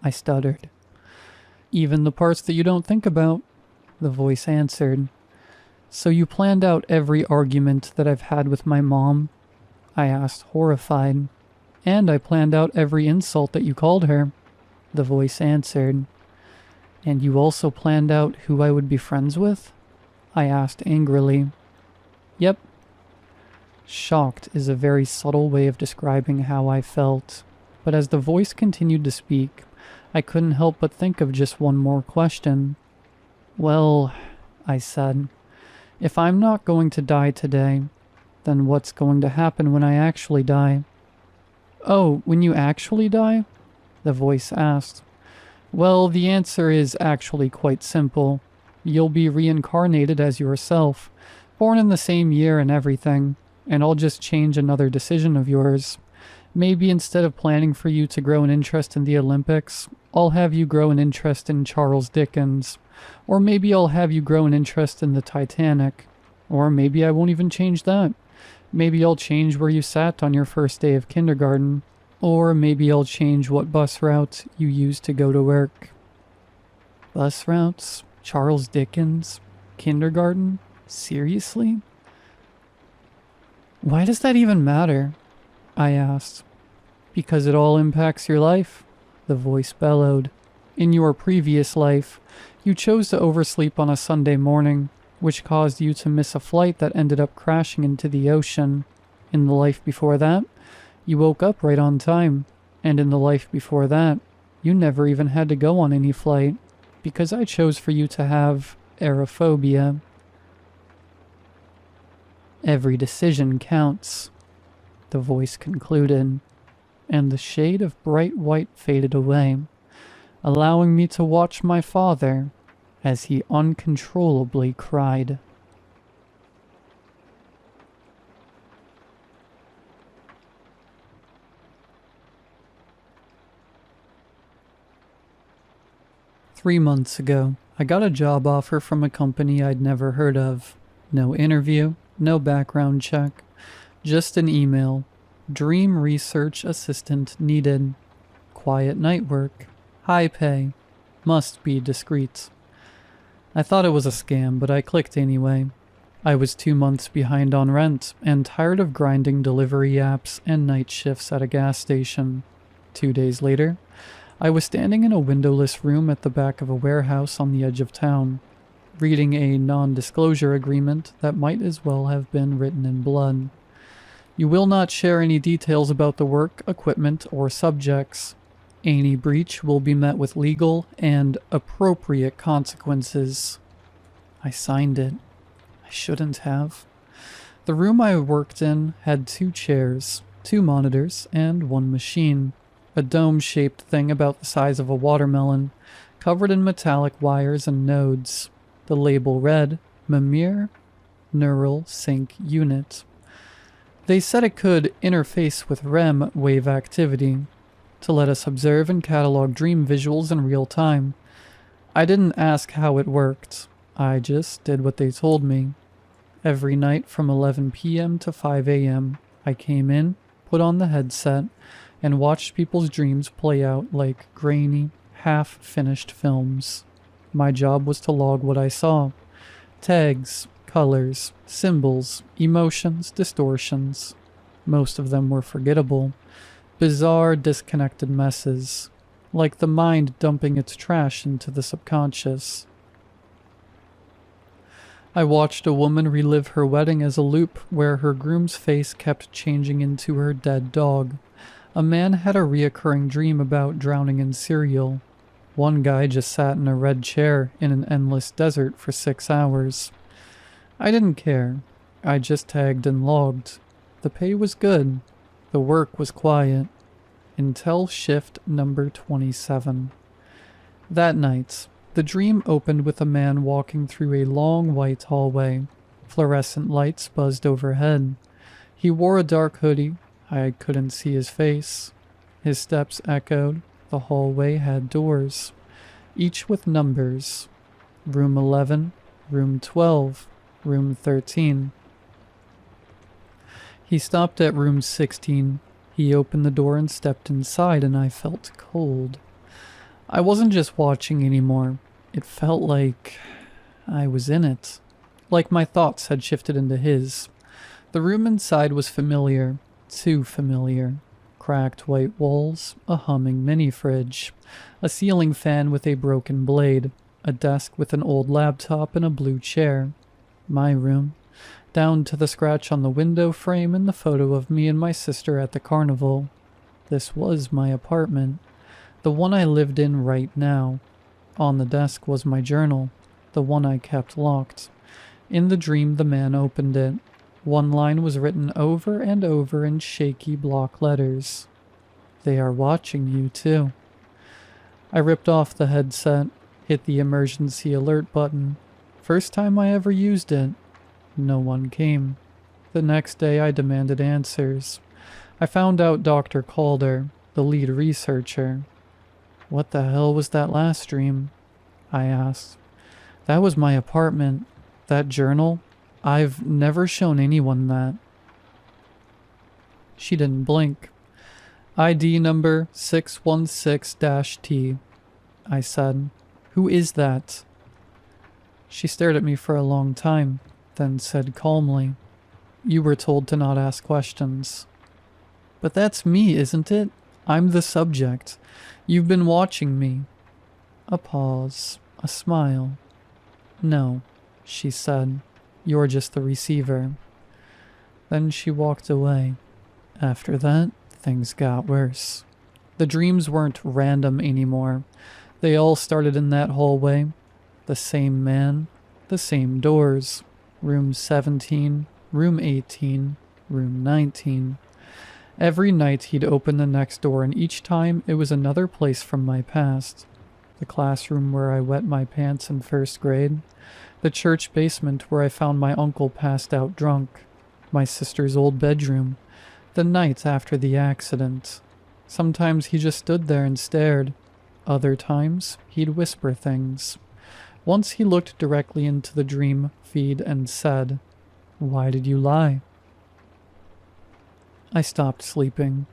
I stuttered. Even the parts that you don't think about, the voice answered. So you planned out every argument that I've had with my mom? I asked, horrified. And I planned out every insult that you called her, the voice answered. And you also planned out who I would be friends with? I asked angrily. Yep. Shocked is a very subtle way of describing how I felt, but as the voice continued to speak, I couldn't help but think of just one more question. Well, I said, if I'm not going to die today, then what's going to happen when I actually die? Oh, when you actually die? The voice asked. Well, the answer is actually quite simple. You'll be reincarnated as yourself, born in the same year and everything, and I'll just change another decision of yours. Maybe instead of planning for you to grow an interest in the Olympics, I'll have you grow an interest in Charles Dickens. Or maybe I'll have you grow an interest in the Titanic. Or maybe I won't even change that. Maybe I'll change where you sat on your first day of kindergarten. Or maybe I'll change what bus route you used to go to work. Bus routes? Charles Dickens? Kindergarten? Seriously? Why does that even matter? I asked. Because it all impacts your life, the voice bellowed. In your previous life, you chose to oversleep on a Sunday morning, which caused you to miss a flight that ended up crashing into the ocean. In the life before that, you woke up right on time. And in the life before that, you never even had to go on any flight, because I chose for you to have aerophobia. Every decision counts, the voice concluded, and the shade of bright white faded away, allowing me to watch my father as he uncontrollably cried. "3 months ago, I got a job offer from a company I'd never heard of. No interview, no background check, just an email. Dream research assistant needed. Quiet night work. High pay. Must be discreet. I thought it was a scam, but I clicked anyway. I was 2 months behind on rent and tired of grinding delivery apps and night shifts at a gas station. 2 days later, I was standing in a windowless room at the back of a warehouse on the edge of town, reading a non-disclosure agreement that might as well have been written in blood. You will not share any details about the work, equipment, or subjects. Any breach will be met with legal and appropriate consequences. I signed it. I shouldn't have. The room I worked in had 2 chairs, 2 monitors, and 1 machine. A dome-shaped thing about the size of a watermelon, covered in metallic wires and nodes. The label read, Mimir Neural Sync Unit. They said it could interface with REM wave activity, to let us observe and catalog dream visuals in real time. I didn't ask how it worked. I just did what they told me. Every night from 11 p.m. to 5 a.m., I came in, put on the headset, and watched people's dreams play out like grainy, half-finished films. My job was to log what I saw. Tags, colors, symbols, emotions, distortions. Most of them were forgettable. Bizarre, disconnected messes. Like the mind dumping its trash into the subconscious. I watched a woman relive her wedding as a loop where her groom's face kept changing into her dead dog. A man had a reoccurring dream about drowning in cereal. One guy just sat in a red chair in an endless desert for 6 hours. I didn't care. I just tagged and logged. The pay was good. The work was quiet. Until shift number 27. That night, the dream opened with a man walking through a long white hallway. Fluorescent lights buzzed overhead. He wore a dark hoodie. I couldn't see his face. His steps echoed. The hallway had doors, each with numbers. Room 11, room 12, room 13. He stopped at room 16. He opened the door and stepped inside, and I felt cold. I wasn't just watching anymore. It felt like I was in it. Like my thoughts had shifted into his. The room inside was familiar. Too familiar. Cracked white walls, a humming mini-fridge, a ceiling fan with a broken blade, a desk with an old laptop and a blue chair. My room. Down to the scratch on the window frame and the photo of me and my sister at the carnival. This was my apartment. The one I lived in right now. On the desk was my journal, the one I kept locked. In the dream, the man opened it. One line was written over and over in shaky block letters. They are watching you, too. I ripped off the headset, hit the emergency alert button. First time I ever used it. No one came. The next day, I demanded answers. I found out Dr. Calder, the lead researcher. What the hell was that last dream? I asked. That was my apartment. That journal? I've never shown anyone that. She didn't blink. ID number 616-T. I said. Who is that? She stared at me for a long time, then said calmly, You were told to not ask questions. But that's me, isn't it? I'm the subject. You've been watching me. A pause. A smile. No, she said. You're just the receiver. Then she walked away. After that, things got worse. The dreams weren't random anymore. They all started in that hallway. The same man, the same doors. Room 17, room 18, room 19. Every night he'd open the next door, and each time it was another place from my past. The classroom where I wet my pants in first grade. The church basement where I found my uncle passed out drunk. My sister's old bedroom. The night after the accident. Sometimes he just stood there and stared. Other times, he'd whisper things. Once he looked directly into the dream feed and said, Why did you lie? I stopped sleeping.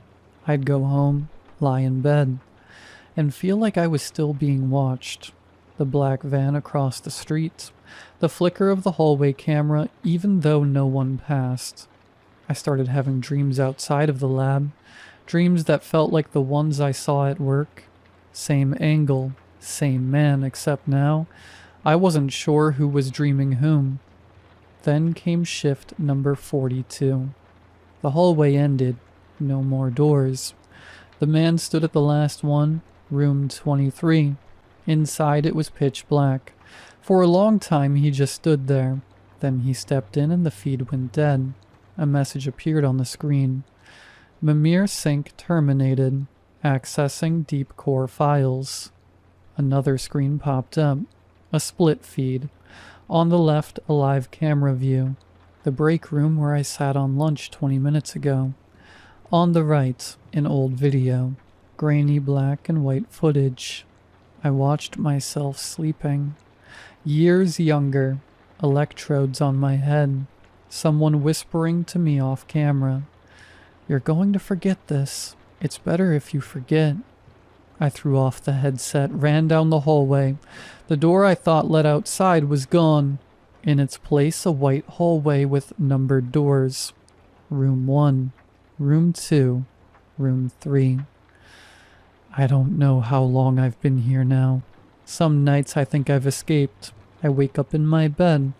I'd go home, lie in bed, and feel like I was still being watched. The black van across the street, the flicker of the hallway camera, even though no one passed. I started having dreams outside of the lab, dreams that felt like the ones I saw at work. Same angle, same man, except now, I wasn't sure who was dreaming whom. Then came shift number 42. The hallway ended. No more doors. The man stood at the last one, room 23. Inside it was pitch black. For a long time he just stood there. Then he stepped in and the feed went dead. A message appeared on the screen. Mimir sync terminated. Accessing deep core files. Another screen popped up. A split feed. On the left, a live camera view. The break room where I sat on lunch 20 minutes ago. On the right, an old video. Grainy black and white footage. I watched myself sleeping. Years younger. Electrodes on my head. Someone whispering to me off camera. You're going to forget this. It's better if you forget. I threw off the headset, ran down the hallway. The door I thought led outside was gone. In its place, a white hallway with numbered doors. Room 1, room 2, room 3. I don't know how long I've been here now. Some nights I think I've escaped. I wake up in my bed.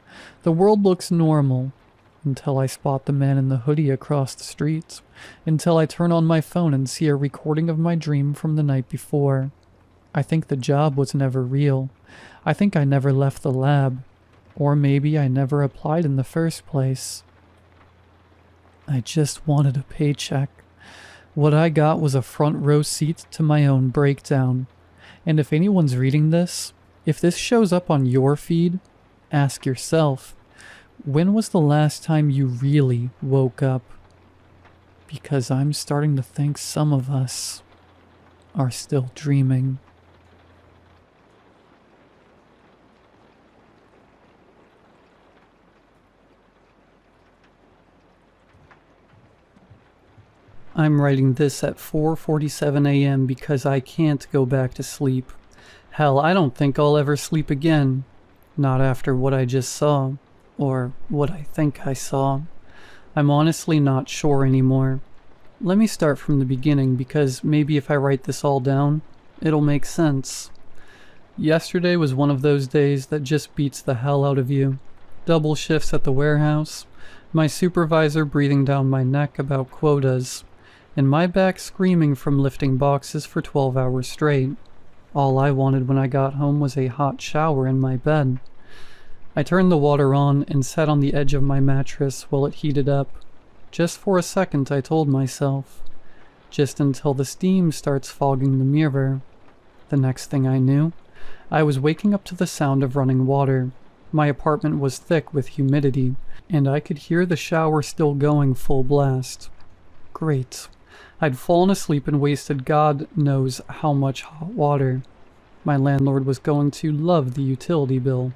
The world looks normal. Until I spot the man in the hoodie across the street. Until I turn on my phone and see a recording of my dream from the night before. I think the job was never real. I think I never left the lab. Or maybe I never applied in the first place. I just wanted a paycheck. What I got was a front row seat to my own breakdown. And if anyone's reading this, if this shows up on your feed, ask yourself, when was the last time you really woke up? Because I'm starting to think some of us are still dreaming. I'm writing this at 4:47 a.m. because I can't go back to sleep. Hell, I don't think I'll ever sleep again. Not after what I just saw. Or what I think I saw. I'm honestly not sure anymore. Let me start from the beginning because maybe if I write this all down, it'll make sense. Yesterday was one of those days that just beats the hell out of you. Double shifts at the warehouse, my supervisor breathing down my neck about quotas, and my back screaming from lifting boxes for 12 hours straight. All I wanted when I got home was a hot shower in my bed. I turned the water on and sat on the edge of my mattress while it heated up. Just for a second, I told myself. Just until the steam starts fogging the mirror. The next thing I knew, I was waking up to the sound of running water. My apartment was thick with humidity, and I could hear the shower still going full blast. Great. I'd fallen asleep and wasted God knows how much hot water. My landlord was going to love the utility bill.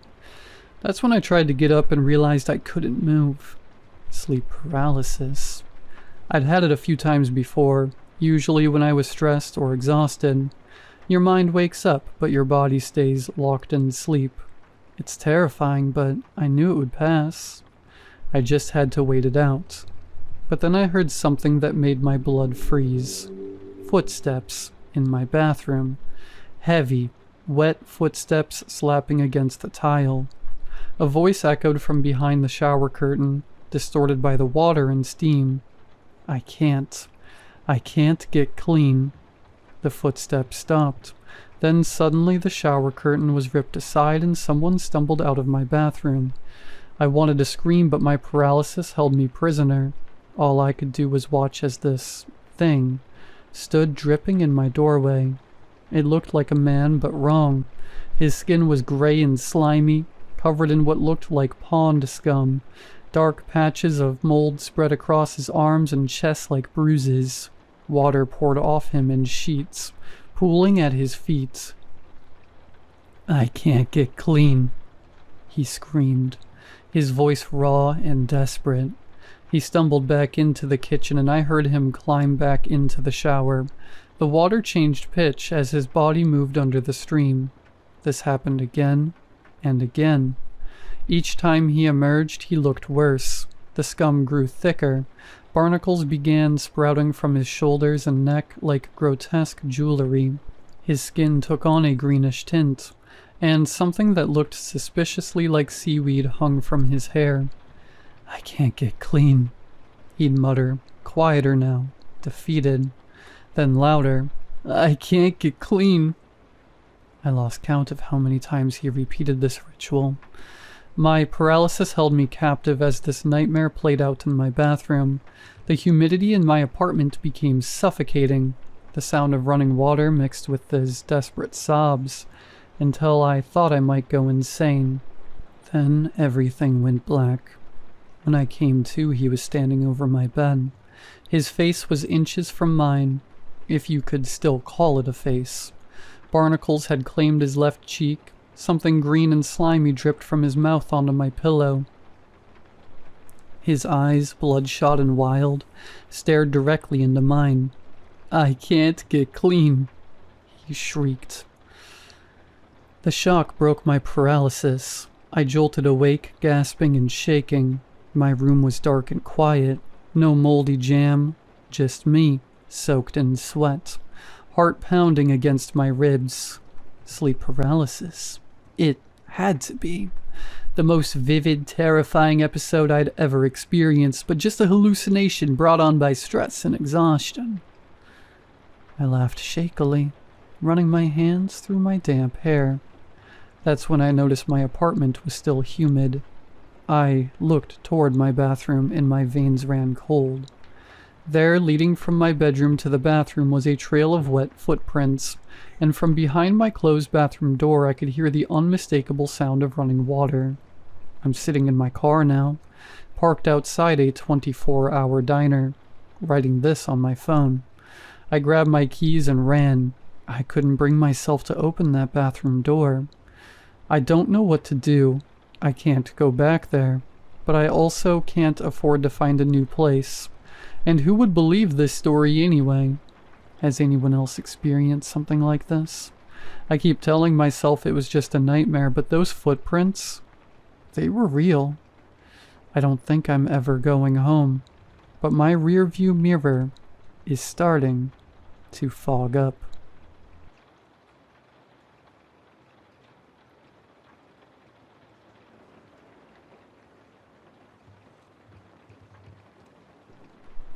That's when I tried to get up and realized I couldn't move. Sleep paralysis. I'd had it a few times before, usually when I was stressed or exhausted. Your mind wakes up, but your body stays locked in sleep. It's terrifying, but I knew it would pass. I just had to wait it out. But then I heard something that made my blood freeze. Footsteps in my bathroom. Heavy, wet footsteps slapping against the tile. A voice echoed from behind the shower curtain, distorted by the water and steam. I can't get clean. The footsteps stopped. Then suddenly the shower curtain was ripped aside and someone stumbled out of my bathroom. I wanted to scream, but my paralysis held me prisoner. All I could do was watch as this thing stood dripping in my doorway. It looked like a man, but wrong. His skin was gray and slimy, covered in what looked like pond scum. Dark patches of mold spread across his arms and chest like bruises. Water poured off him in sheets, pooling at his feet. I can't get clean, he screamed, his voice raw and desperate. He stumbled back into the kitchen and I heard him climb back into the shower. The water changed pitch as his body moved under the stream. This happened again and again. Each time he emerged, he looked worse. The scum grew thicker. Barnacles began sprouting from his shoulders and neck like grotesque jewelry. His skin took on a greenish tint, and something that looked suspiciously like seaweed hung from his hair. I can't get clean, he'd mutter, quieter now, defeated. Then louder, I can't get clean. I lost count of how many times he repeated this ritual. My paralysis held me captive as this nightmare played out in my bathroom. The humidity in my apartment became suffocating. The sound of running water mixed with his desperate sobs, until I thought I might go insane. Then everything went black. When I came to, he was standing over my bed. His face was inches from mine, if you could still call it a face. Barnacles had claimed his left cheek. Something green and slimy dripped from his mouth onto my pillow. His eyes, bloodshot and wild, stared directly into mine. I can't get clean, he shrieked. The shock broke my paralysis. I jolted awake, gasping and shaking. My room was dark and quiet. No moldy jam, just me, soaked in sweat. Heart pounding against my ribs. Sleep paralysis. It had to be. The most vivid, terrifying episode I'd ever experienced, but just a hallucination brought on by stress and exhaustion. I laughed shakily, running my hands through my damp hair. That's when I noticed my apartment was still humid. I looked toward my bathroom and my veins ran cold. There, leading from my bedroom to the bathroom, was a trail of wet footprints, and from behind my closed bathroom door I could hear the unmistakable sound of running water. I'm sitting in my car now, parked outside a 24-hour diner. writing this on my phone. I grabbed my keys and ran. I couldn't bring myself to open that bathroom door. I don't know what to do. I can't go back there. But I also can't afford to find a new place. And who would believe this story anyway? Has anyone else experienced something like this? I keep telling myself it was just a nightmare, but those footprints, they were real. I don't think I'm ever going home, but my rearview mirror is starting to fog up.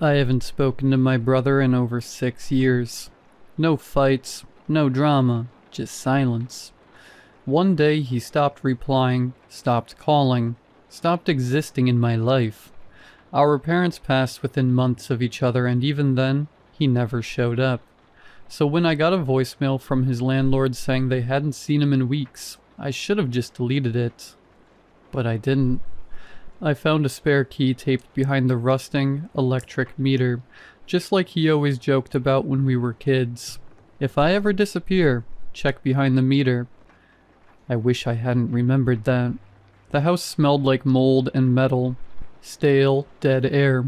I haven't spoken to my brother in over 6 years. No fights, no drama, just silence. One day he stopped replying, stopped calling, stopped existing in my life. Our parents passed within months of each other, and even then, he never showed up. So when I got a voicemail from his landlord saying they hadn't seen him in weeks, I should have just deleted it. But I didn't. I found a spare key taped behind the rusting electric meter, just like he always joked about when we were kids. If I ever disappear, check behind the meter. I wish I hadn't remembered that. The house smelled like mold and metal. Stale, dead air.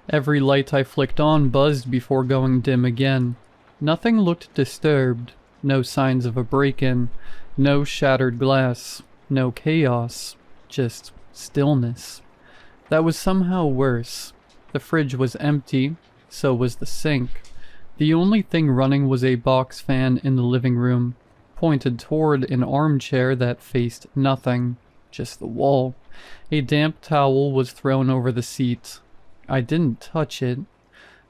Every light I flicked on buzzed before going dim again. Nothing looked disturbed. No signs of a break-in. No shattered glass. No chaos. Just stillness. That was somehow worse. The fridge was empty. So was the sink. The only thing running was a box fan in the living room, pointed toward an armchair that faced nothing, just the wall. A damp towel was thrown over the seat. I didn't touch it.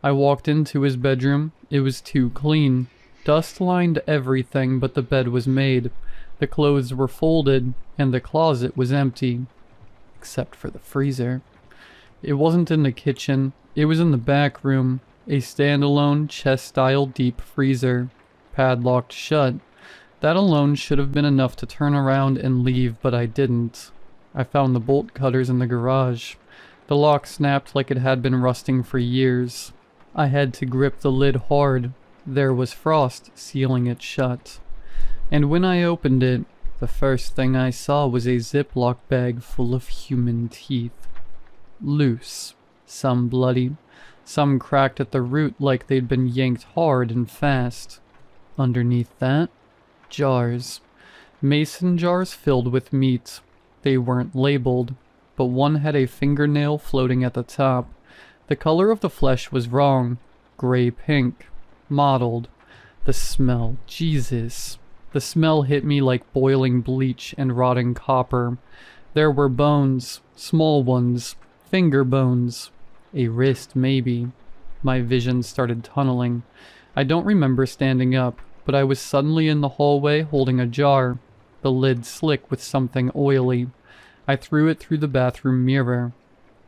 I walked into his bedroom. It was too clean. Dust lined everything, but the bed was made. The clothes were folded, and the closet was empty. Except for the freezer. It wasn't in the kitchen. It was in the back room. A standalone, chest-style deep freezer. Padlocked shut. That alone should have been enough to turn around and leave, but I didn't. I found the bolt cutters in the garage. The lock snapped like it had been rusting for years. I had to grip the lid hard. There was frost sealing it shut. And when I opened it, the first thing I saw was a Ziploc bag full of human teeth. Loose. Some bloody. Some cracked at the root like they'd been yanked hard and fast. Underneath that, jars. Mason jars filled with meat. They weren't labeled, but one had a fingernail floating at the top. The color of the flesh was wrong. Gray-pink. Mottled. The smell. Jesus. The smell hit me like boiling bleach and rotting copper. There were bones. Small ones. Finger bones. A wrist, maybe. My vision started tunneling. I don't remember standing up, but I was suddenly in the hallway holding a jar, the lid slick with something oily. I threw it through the bathroom mirror.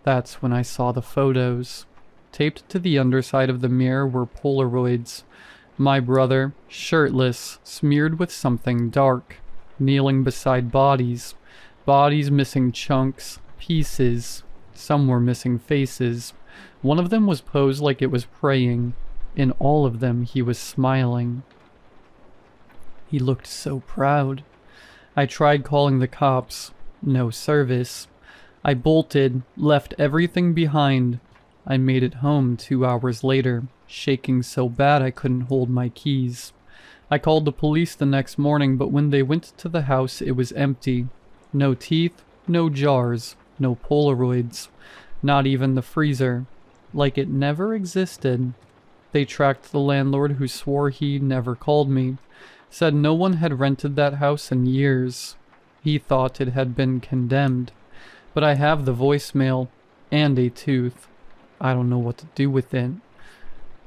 That's when I saw the photos. Taped to the underside of the mirror were Polaroids. My brother, shirtless, smeared with something dark, kneeling beside bodies. Bodies missing chunks, pieces. Some were missing faces. One of them was posed like it was praying. In all of them, he was smiling. He looked so proud. I tried calling the cops. No service. I bolted, left everything behind. I made it home 2 hours later, shaking so bad I couldn't hold my keys. I called the police the next morning, but when they went to the house, it was empty. No teeth, no jars, no Polaroids. Not even the freezer. Like it never existed. They tracked the landlord who swore he never called me. Said no one had rented that house in years. He thought it had been condemned. But I have the voicemail. And a tooth. I don't know what to do with it.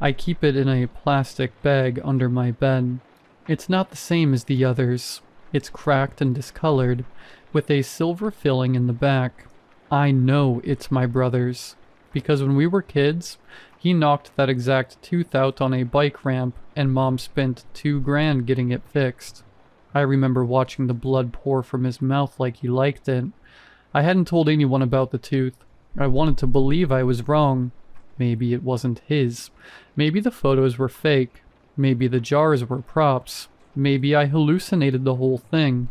I keep it in a plastic bag under my bed. It's not the same as the others. It's cracked and discolored, with a silver filling in the back. I know it's my brother's, because when we were kids, he knocked that exact tooth out on a bike ramp, and Mom spent $2,000 getting it fixed. I remember watching the blood pour from his mouth like he liked it. I hadn't told anyone about the tooth. I wanted to believe I was wrong. Maybe it wasn't his. Maybe the photos were fake. Maybe the jars were props. Maybe I hallucinated the whole thing.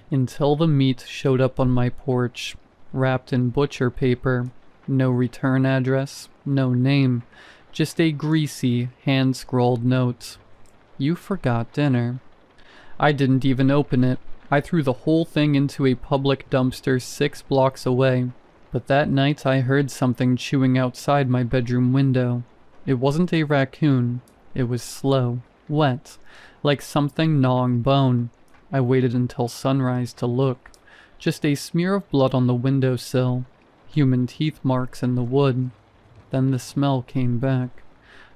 Until the meat showed up on my porch, wrapped in butcher paper. No return address, no name, just a greasy, hand-scrawled note. You forgot dinner. I didn't even open it. I threw the whole thing into a public dumpster 6 blocks away. But that night I heard something chewing outside my bedroom window. It wasn't a raccoon. It was slow, wet, like something gnawing bone. I waited until sunrise to look. Just a smear of blood on the windowsill. Human teeth marks in the wood. Then the smell came back.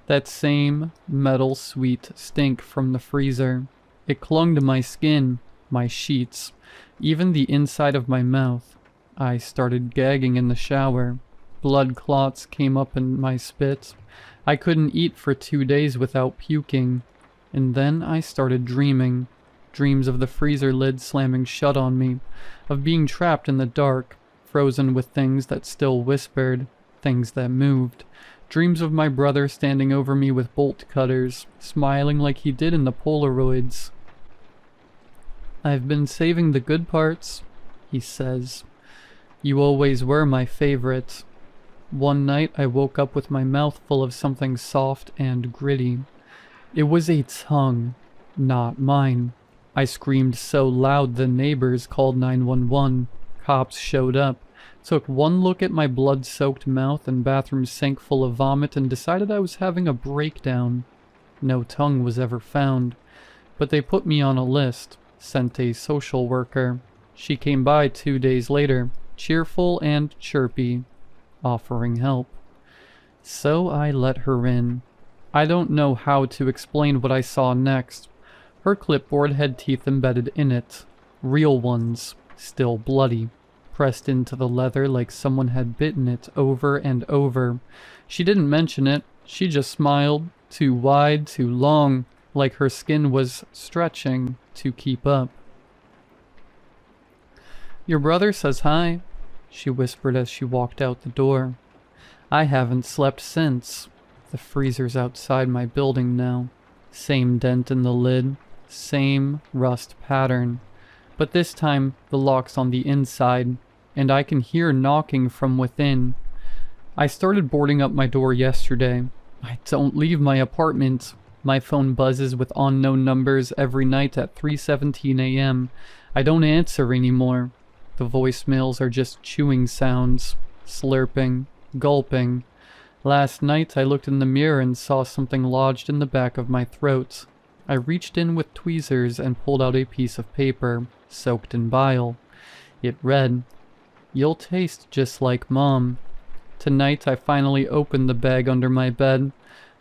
That same metal sweet stink from the freezer. It clung to my skin, my sheets, even the inside of my mouth. I started gagging in the shower. Blood clots came up in my spit. I couldn't eat for 2 days without puking. And then I started dreaming. Dreams of the freezer lid slamming shut on me, of being trapped in the dark, frozen with things that still whispered, things that moved. Dreams of my brother standing over me with bolt cutters, smiling like he did in the Polaroids. I've been saving the good parts, he says. You always were my favorite. One night I woke up with my mouth full of something soft and gritty. It was a tongue, not mine. I screamed so loud the neighbors called 911. Cops showed up, took one look at my blood-soaked mouth and bathroom sink full of vomit and decided I was having a breakdown. No tongue was ever found, but they put me on a list, sent a social worker. She came by 2 days later, cheerful and chirpy, offering help. So I let her in. I don't know how to explain what I saw next. Her clipboard had teeth embedded in it. Real ones, still bloody, pressed into the leather like someone had bitten it over and over. She didn't mention it. She just smiled, too wide, too long, like her skin was stretching to keep up. Your brother says hi, she whispered as she walked out the door. I haven't slept since. The freezer's outside my building now. Same dent in the lid, same rust pattern. But this time, the lock's on the inside, and I can hear knocking from within. I started boarding up my door yesterday. I don't leave my apartment. My phone buzzes with unknown numbers every night at 3:17 a.m. I don't answer anymore. The voicemails are just chewing sounds, slurping, gulping. Last night I looked in the mirror and saw something lodged in the back of my throat. I reached in with tweezers and pulled out a piece of paper, soaked in bile. It read, "You'll taste just like Mom." Tonight I finally opened the bag under my bed,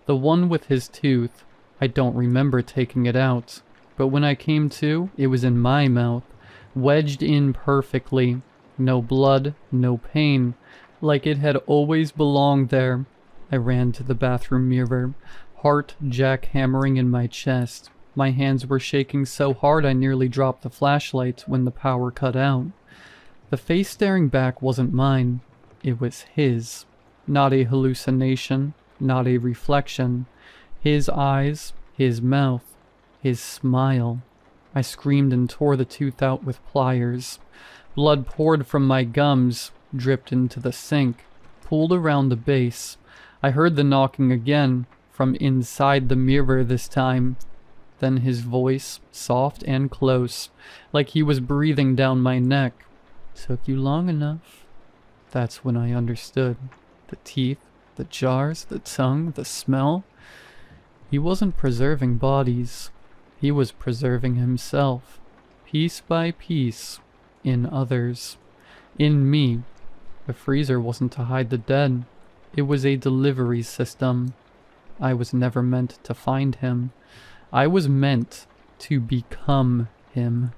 the one with his tooth. I don't remember taking it out, but when I came to, it was in my mouth, wedged in perfectly. No blood, no pain, like it had always belonged there. I ran to the bathroom mirror, heart jackhammering in my chest. My hands were shaking so hard I nearly dropped the flashlight when the power cut out. The face staring back wasn't mine. It was his. Not a hallucination, not a reflection. His eyes, his mouth, his smile. I screamed and tore the tooth out with pliers. Blood poured from my gums, dripped into the sink, pooled around the base. I heard the knocking again, from inside the mirror this time. Then his voice, soft and close, like he was breathing down my neck. Took you long enough. That's when I understood. The teeth, the jars, the tongue, the smell. He wasn't preserving bodies. He was preserving himself, piece by piece, in others. In me. The freezer wasn't to hide the dead. It was a delivery system. I was never meant to find him. I was meant to become him.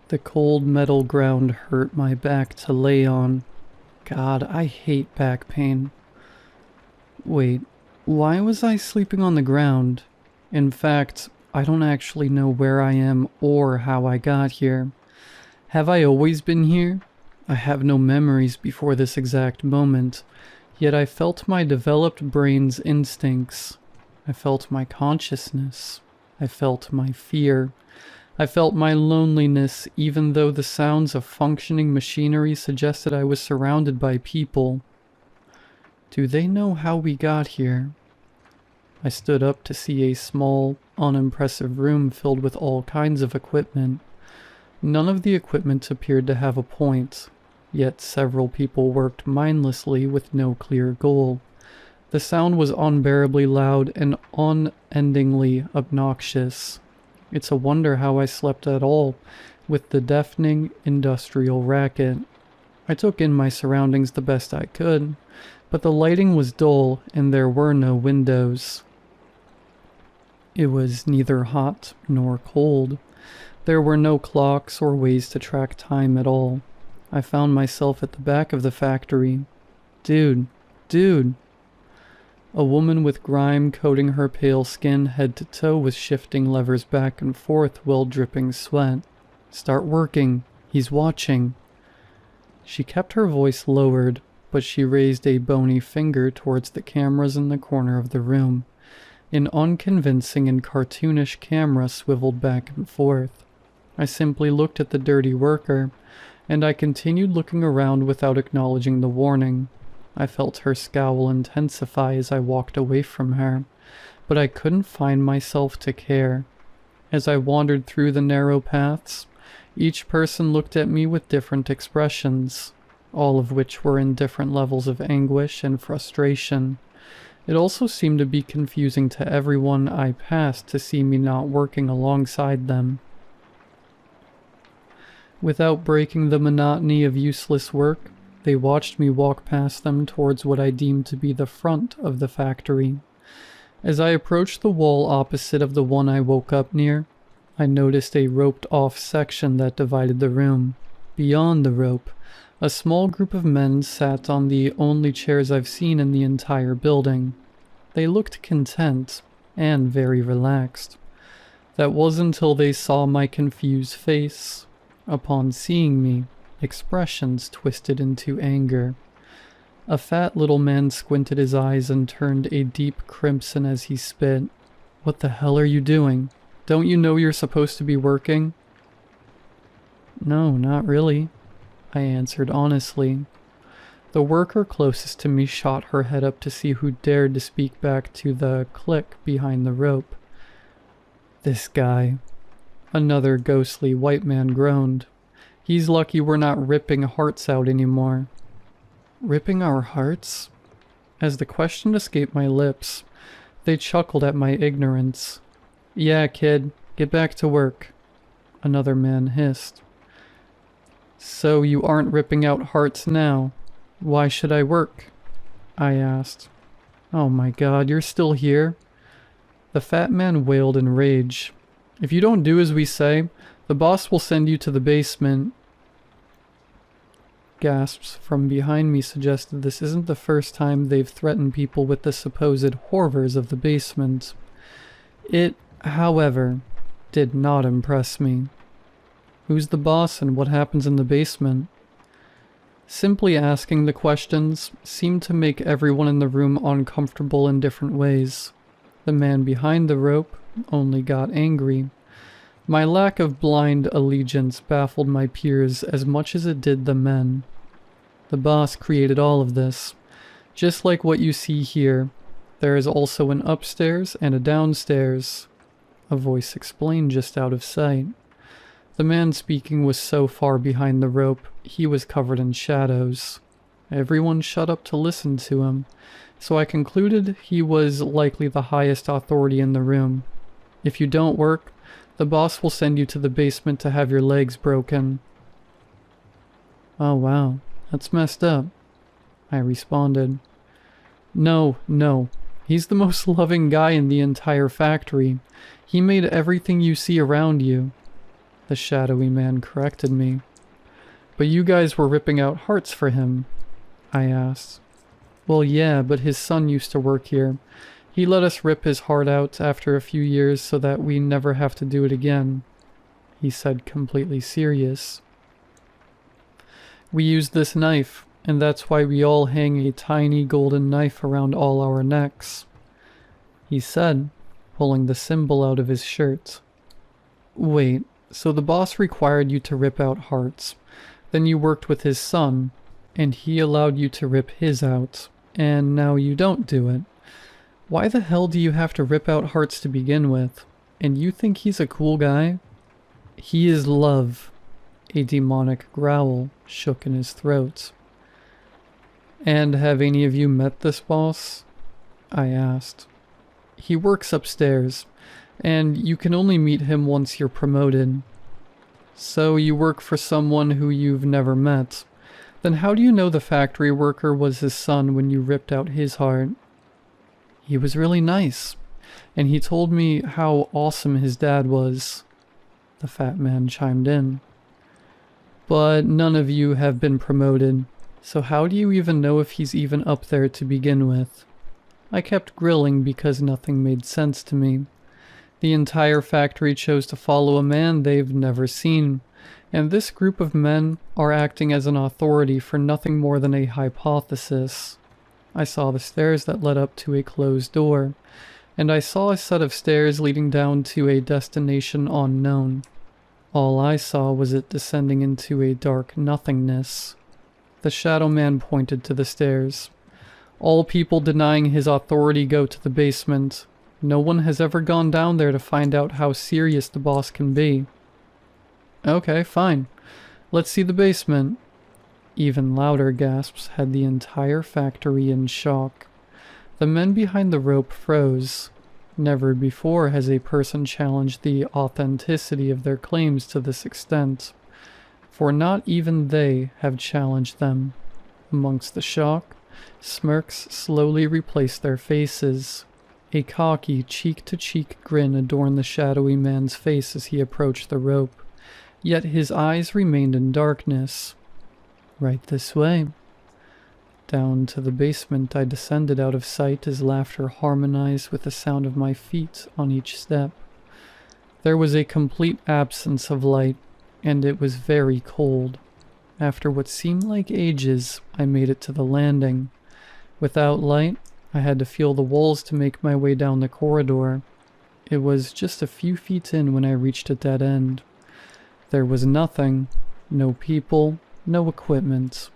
The cold metal ground hurt my back to lay on. God, I hate back pain. Wait, why was I sleeping on the ground? In fact, I don't actually know where I am or how I got here. Have I always been here? I have no memories before this exact moment, yet I felt my developed brain's instincts. I felt my consciousness. I felt my fear. I felt my loneliness, even though the sounds of functioning machinery suggested I was surrounded by people. Do they know how we got here? I stood up to see a small, unimpressive room filled with all kinds of equipment. None of the equipment appeared to have a point, yet several people worked mindlessly with no clear goal. The sound was unbearably loud and unendingly obnoxious. It's a wonder how I slept at all, with the deafening industrial racket. I took in my surroundings the best I could, but the lighting was dull and there were no windows. It was neither hot nor cold. There were no clocks or ways to track time at all. I found myself at the back of the factory. Dude. A woman with grime coating her pale skin head to toe was shifting levers back and forth while dripping sweat. Start working. He's watching. She kept her voice lowered, but she raised a bony finger towards the cameras in the corner of the room. An unconvincing and cartoonish camera swiveled back and forth. I simply looked at the dirty worker, and I continued looking around without acknowledging the warning. I felt her scowl intensify as I walked away from her, but I couldn't find myself to care. As I wandered through the narrow paths, each person looked at me with different expressions, all of which were in different levels of anguish and frustration. It also seemed to be confusing to everyone I passed to see me not working alongside them. Without breaking the monotony of useless work, they watched me walk past them towards what I deemed to be the front of the factory. As I approached the wall opposite of the one I woke up near, I noticed a roped-off section that divided the room. Beyond the rope, a small group of men sat on the only chairs I've seen in the entire building. They looked content and very relaxed. That was until they saw my confused face. Upon seeing me, expressions twisted into anger. A fat little man squinted his eyes and turned a deep crimson as he spit. "What the hell are you doing? Don't you know you're supposed to be working?" "No, not really," I answered honestly. The worker closest to me shot her head up to see who dared to speak back to the clique behind the rope. "This guy." Another ghostly white man groaned. "He's lucky we're not ripping hearts out anymore." Ripping our hearts? As the question escaped my lips, they chuckled at my ignorance. "Yeah, kid, get back to work," another man hissed. "So you aren't ripping out hearts now? Why should I work?" I asked. "Oh my God, you're still here?" The fat man wailed in rage. "If you don't do as we say, the boss will send you to the basement." Gasps from behind me suggested this isn't the first time they've threatened people with the supposed horrors of the basement. It, however, did not impress me. Who's the boss and what happens in the basement? Simply asking the questions seemed to make everyone in the room uncomfortable in different ways. The man behind the rope only got angry. My lack of blind allegiance baffled my peers as much as it did the men. The boss created all of this. Just like what you see here, there is also an upstairs and a downstairs. A voice explained just out of sight. The man speaking was so far behind the rope, he was covered in shadows. Everyone shut up to listen to him, so I concluded he was likely the highest authority in the room. "If you don't work, the boss will send you to the basement to have your legs broken." "Oh wow, that's messed up," I responded. No, he's the most loving guy in the entire factory. He made everything you see around you," the shadowy man corrected me. "But you guys were ripping out hearts for him," I asked. "Well, yeah, but his son used to work here. He let us rip his heart out after a few years so that we never have to do it again," he said, completely serious. "We used this knife, and that's why we all hang a tiny golden knife around all our necks," he said, pulling the symbol out of his shirt. "Wait, so the boss required you to rip out hearts. Then you worked with his son, and he allowed you to rip his out, and now you don't do it. Why the hell do you have to rip out hearts to begin with? And you think he's a cool guy?" "He is love." A demonic growl shook in his throat. "And have any of you met this boss?" I asked. "He works upstairs, and you can only meet him once you're promoted." "So you work for someone who you've never met. Then how do you know the factory worker was his son when you ripped out his heart?" "He was really nice, and he told me how awesome his dad was," the fat man chimed in. "But none of you have been promoted, so how do you even know if he's even up there to begin with?" I kept grilling because nothing made sense to me. The entire factory chose to follow a man they've never seen, and this group of men are acting as an authority for nothing more than a hypothesis. I saw the stairs that led up to a closed door, and I saw a set of stairs leading down to a destination unknown. All I saw was it descending into a dark nothingness. The Shadow Man pointed to the stairs. "All people denying his authority go to the basement. No one has ever gone down there to find out how serious the boss can be." "Okay, fine. Let's see the basement." Even louder gasps had the entire factory in shock. The men behind the rope froze. Never before has a person challenged the authenticity of their claims to this extent, for not even they have challenged them. Amongst the shock, smirks slowly replaced their faces. A cocky, cheek-to-cheek grin adorned the shadowy man's face as he approached the rope, yet his eyes remained in darkness. "Right this way." Down to the basement I descended out of sight as laughter harmonized with the sound of my feet on each step. There was a complete absence of light, and it was very cold. After what seemed like ages, I made it to the landing. Without light, I had to feel the walls to make my way down the corridor. It was just a few feet in when I reached a dead end. There was nothing. No people, no equipment.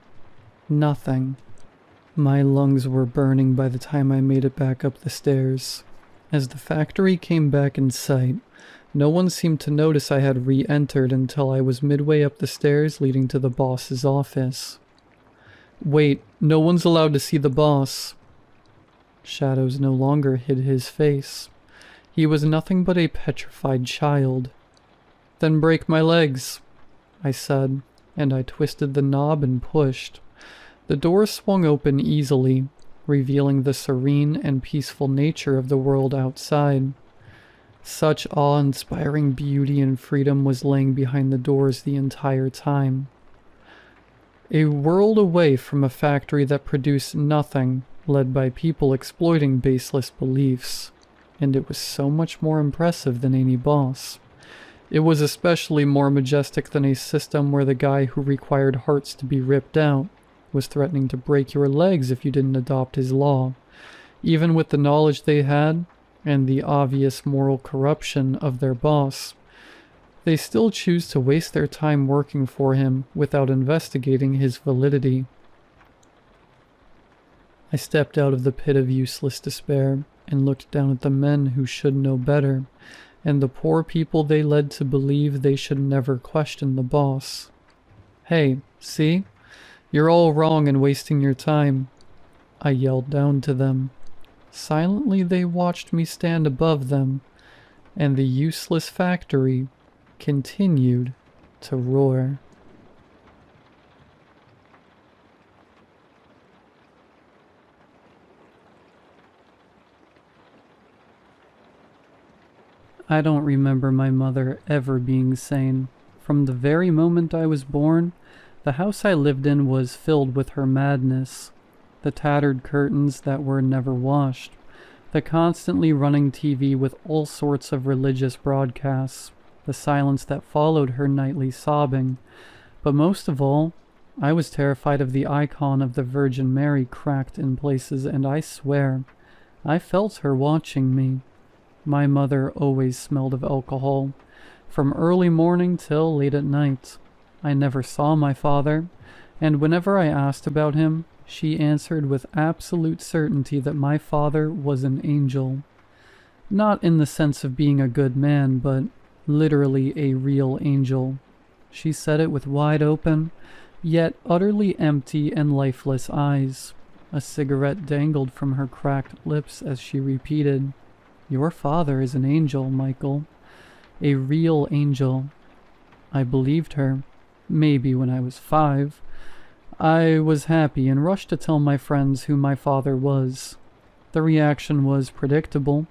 Nothing. My lungs were burning by the time I made it back up the stairs. As the factory came back in sight, no one seemed to notice I had re-entered until I was midway up the stairs leading to the boss's office. "Wait, no one's allowed to see the boss." Shadows no longer hid his face. He was nothing but a petrified child. "Then break my legs," I said, and I twisted the knob and pushed. The door swung open easily, revealing the serene and peaceful nature of the world outside. Such awe-inspiring beauty and freedom was laying behind the doors the entire time. A world away from a factory that produced nothing, led by people exploiting baseless beliefs. And it was so much more impressive than any boss. It was especially more majestic than a system where the guy who required hearts to be ripped out was threatening to break your legs if you didn't adopt his law. Even with the knowledge they had, and the obvious moral corruption of their boss, they still choose to waste their time working for him without investigating his validity. I stepped out of the pit of useless despair and looked down at the men who should know better, and the poor people they led to believe they should never question the boss. "Hey, see? You're all wrong and wasting your time," I yelled down to them. Silently they watched me stand above them, and the useless factory continued to roar. I don't remember my mother ever being sane. From the very moment I was born, the house I lived in was filled with her madness. The tattered curtains that were never washed, The constantly running TV with all sorts of religious broadcasts, the silence that followed her nightly sobbing, but most of all, I was terrified of the icon of the Virgin Mary cracked in places, and I swear, I felt her watching me. My mother always smelled of alcohol, from early morning till late at night. I never saw my father, and whenever I asked about him, she answered with absolute certainty that my father was an angel. Not in the sense of being a good man, but literally a real angel. She said it with wide open, yet utterly empty and lifeless eyes. A cigarette dangled from her cracked lips as she repeated, "Your father is an angel, Michael. A real angel." I believed her. Maybe when I was 5. I was happy and rushed to tell my friends who my father was. The reaction was predictable.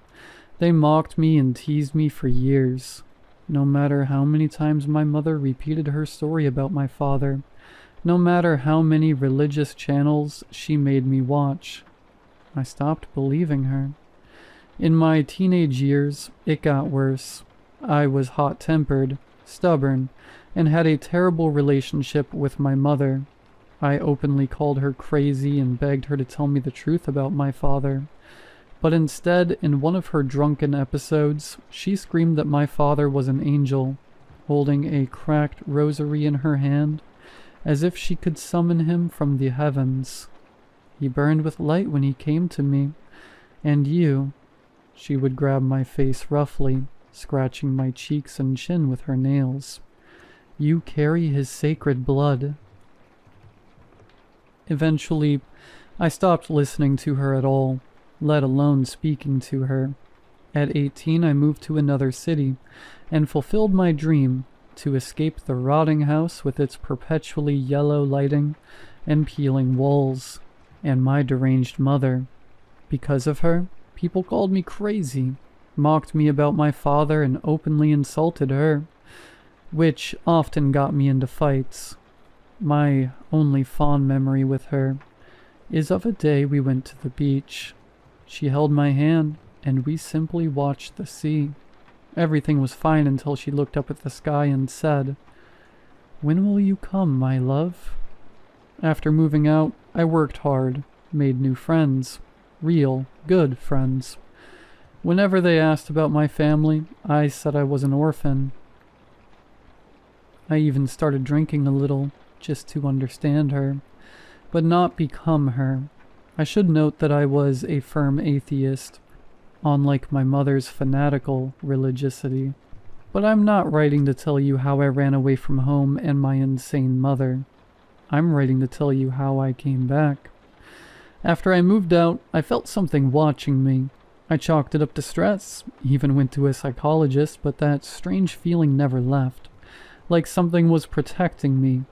They mocked me and teased me for years. No matter how many times my mother repeated her story about my father, no matter how many religious channels she made me watch, I stopped believing her. In my teenage years, it got worse. I was hot-tempered, stubborn, and had a terrible relationship with my mother. I openly called her crazy and begged her to tell me the truth about my father. But instead, in one of her drunken episodes, she screamed that my father was an angel, holding a cracked rosary in her hand, as if she could summon him from the heavens. He burned with light when he came to me, and you. She would grab my face roughly, scratching my cheeks and chin with her nails. You carry his sacred blood. Eventually, I stopped listening to her at all, let alone speaking to her. At 18, I moved to another city and fulfilled my dream to escape the rotting house with its perpetually yellow lighting and peeling walls, and my deranged mother. Because of her, people called me crazy, mocked me about my father, and openly insulted her, which often got me into fights. My only fond memory with her is of a day we went to the beach. She held my hand, and we simply watched the sea. Everything was fine until she looked up at the sky and said, "When will you come, my love?" After moving out, I worked hard, made new friends, real, good friends. Whenever they asked about my family, I said I was an orphan. I even started drinking a little, just to understand her, but not become her. I should note that I was a firm atheist, unlike my mother's fanatical religiosity. But I'm not writing to tell you how I ran away from home and my insane mother. I'm writing to tell you how I came back. After I moved out, I felt something watching me. I chalked it up to stress, even went to a psychologist, but that strange feeling never left, like something was protecting me.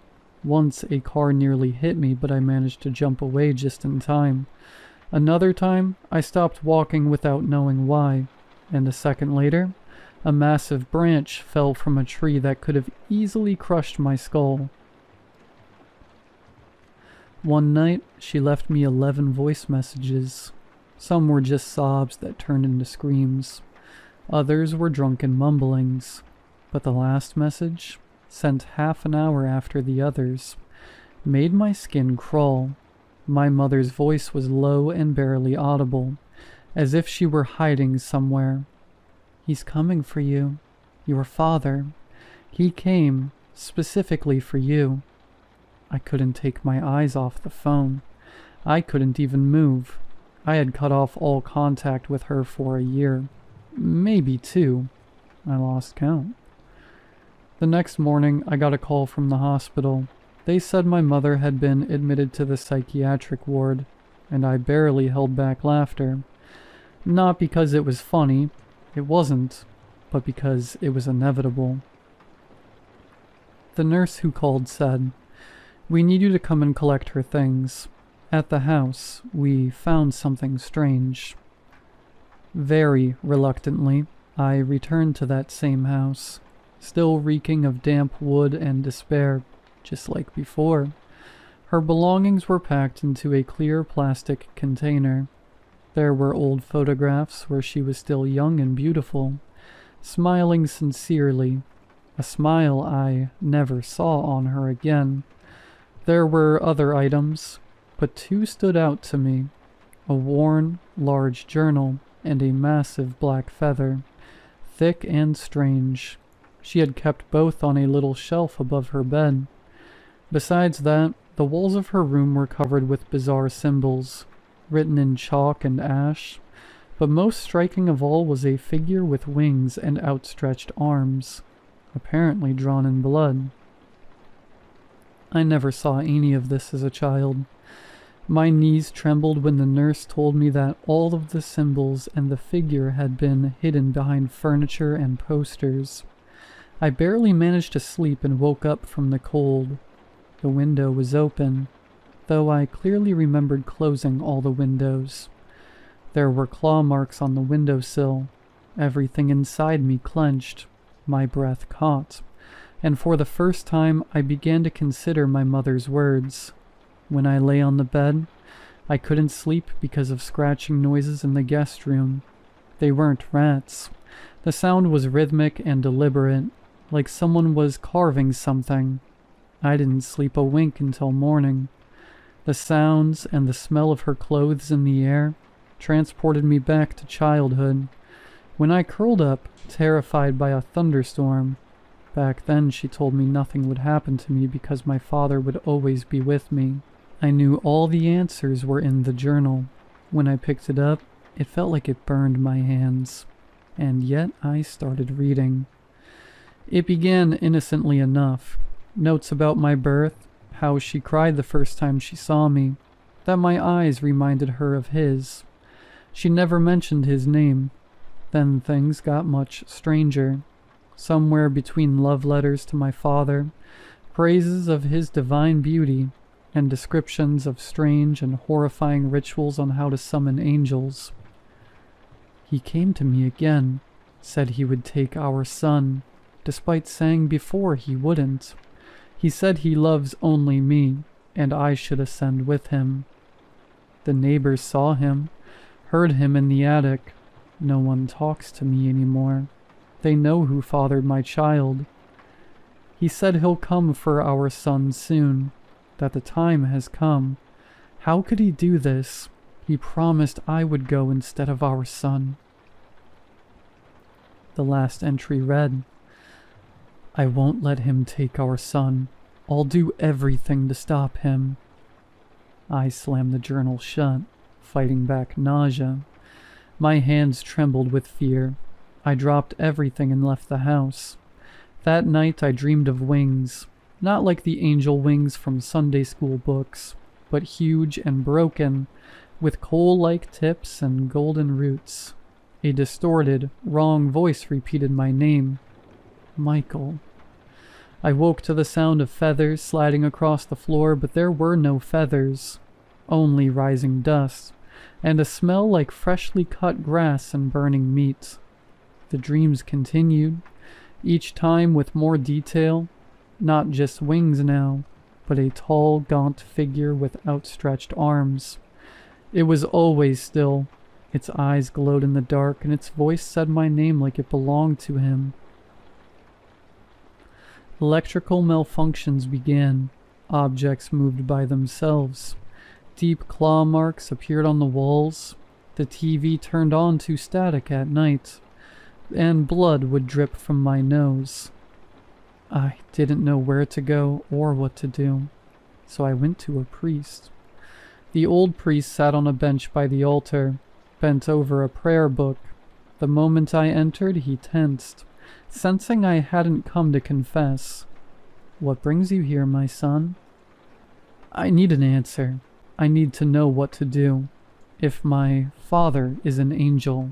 Once a car nearly hit me, but I managed to jump away just in time. Another time, I stopped walking without knowing why, and a second later, a massive branch fell from a tree that could have easily crushed my skull. One night, she left me 11 voice messages. Some were just sobs that turned into screams. Others were drunken mumblings. But the last message, sent half an hour after the others, made my skin crawl. My mother's voice was low and barely audible, as if she were hiding somewhere. "He's coming for you. Your father. He came specifically for you." I couldn't take my eyes off the phone. I couldn't even move. I had cut off all contact with her for a year. Maybe 2. I lost count. The next morning, I got a call from the hospital. They said my mother had been admitted to the psychiatric ward, and I barely held back laughter. Not because it was funny, it wasn't, but because it was inevitable. The nurse who called said, "We need you to come and collect her things. At the house, we found something strange." Very reluctantly, I returned to that same house, still reeking of damp wood and despair, just like before. Her belongings were packed into a clear plastic container. There were old photographs where she was still young and beautiful, smiling sincerely, a smile I never saw on her again. There were other items, but two stood out to me: a worn, large journal and a massive black feather, thick and strange. She had kept both on a little shelf above her bed. Besides that, the walls of her room were covered with bizarre symbols, written in chalk and ash, but most striking of all was a figure with wings and outstretched arms, apparently drawn in blood. I never saw any of this as a child. My knees trembled when the nurse told me that all of the symbols and the figure had been hidden behind furniture and posters. I barely managed to sleep and woke up from the cold. The window was open, though I clearly remembered closing all the windows. There were claw marks on the windowsill. Everything inside me clenched. My breath caught. And for the first time, I began to consider my mother's words. When I lay on the bed, I couldn't sleep because of scratching noises in the guest room. They weren't rats. The sound was rhythmic and deliberate, like someone was carving something. I didn't sleep a wink until morning. The sounds and the smell of her clothes in the air transported me back to childhood, when I curled up, terrified by a thunderstorm. Back then she told me nothing would happen to me because my father would always be with me. I knew all the answers were in the journal. When I picked it up, it felt like it burned my hands. And yet I started reading. It began innocently enough. Notes about my birth, how she cried the first time she saw me, that my eyes reminded her of his. She never mentioned his name. Then things got much stranger. Somewhere between love letters to my father, praises of his divine beauty, and descriptions of strange and horrifying rituals on how to summon angels. He came to me again, said he would take our son, despite saying before he wouldn't. He said he loves only me, and I should ascend with him. The neighbors saw him, heard him in the attic. No one talks to me anymore. They know who fathered my child. He said he'll come for our son soon, that the time has come. How could he do this? He promised I would go instead of our son. The last entry read, I won't let him take our son. I'll do everything to stop him. I slammed the journal shut, fighting back nausea. My hands trembled with fear. I dropped everything and left the house. That night I dreamed of wings, not like the angel wings from Sunday school books, but huge and broken, with coal-like tips and golden roots. A distorted, wrong voice repeated my name. Michael. I woke to the sound of feathers sliding across the floor, but there were no feathers, only rising dust, and a smell like freshly cut grass and burning meat. The dreams continued, each time with more detail, not just wings now, but a tall, gaunt figure with outstretched arms. It was always still. Its eyes glowed in the dark, and its voice said my name like it belonged to him. Electrical malfunctions began. Objects moved by themselves. Deep claw marks appeared on the walls. The TV turned on to static at night, and blood would drip from my nose. I didn't know where to go or what to do, so I went to a priest. The old priest sat on a bench by the altar, bent over a prayer book. The moment I entered, he tensed, sensing I hadn't come to confess. What brings you here, my son? I need an answer. I need to know what to do. If my father is an angel.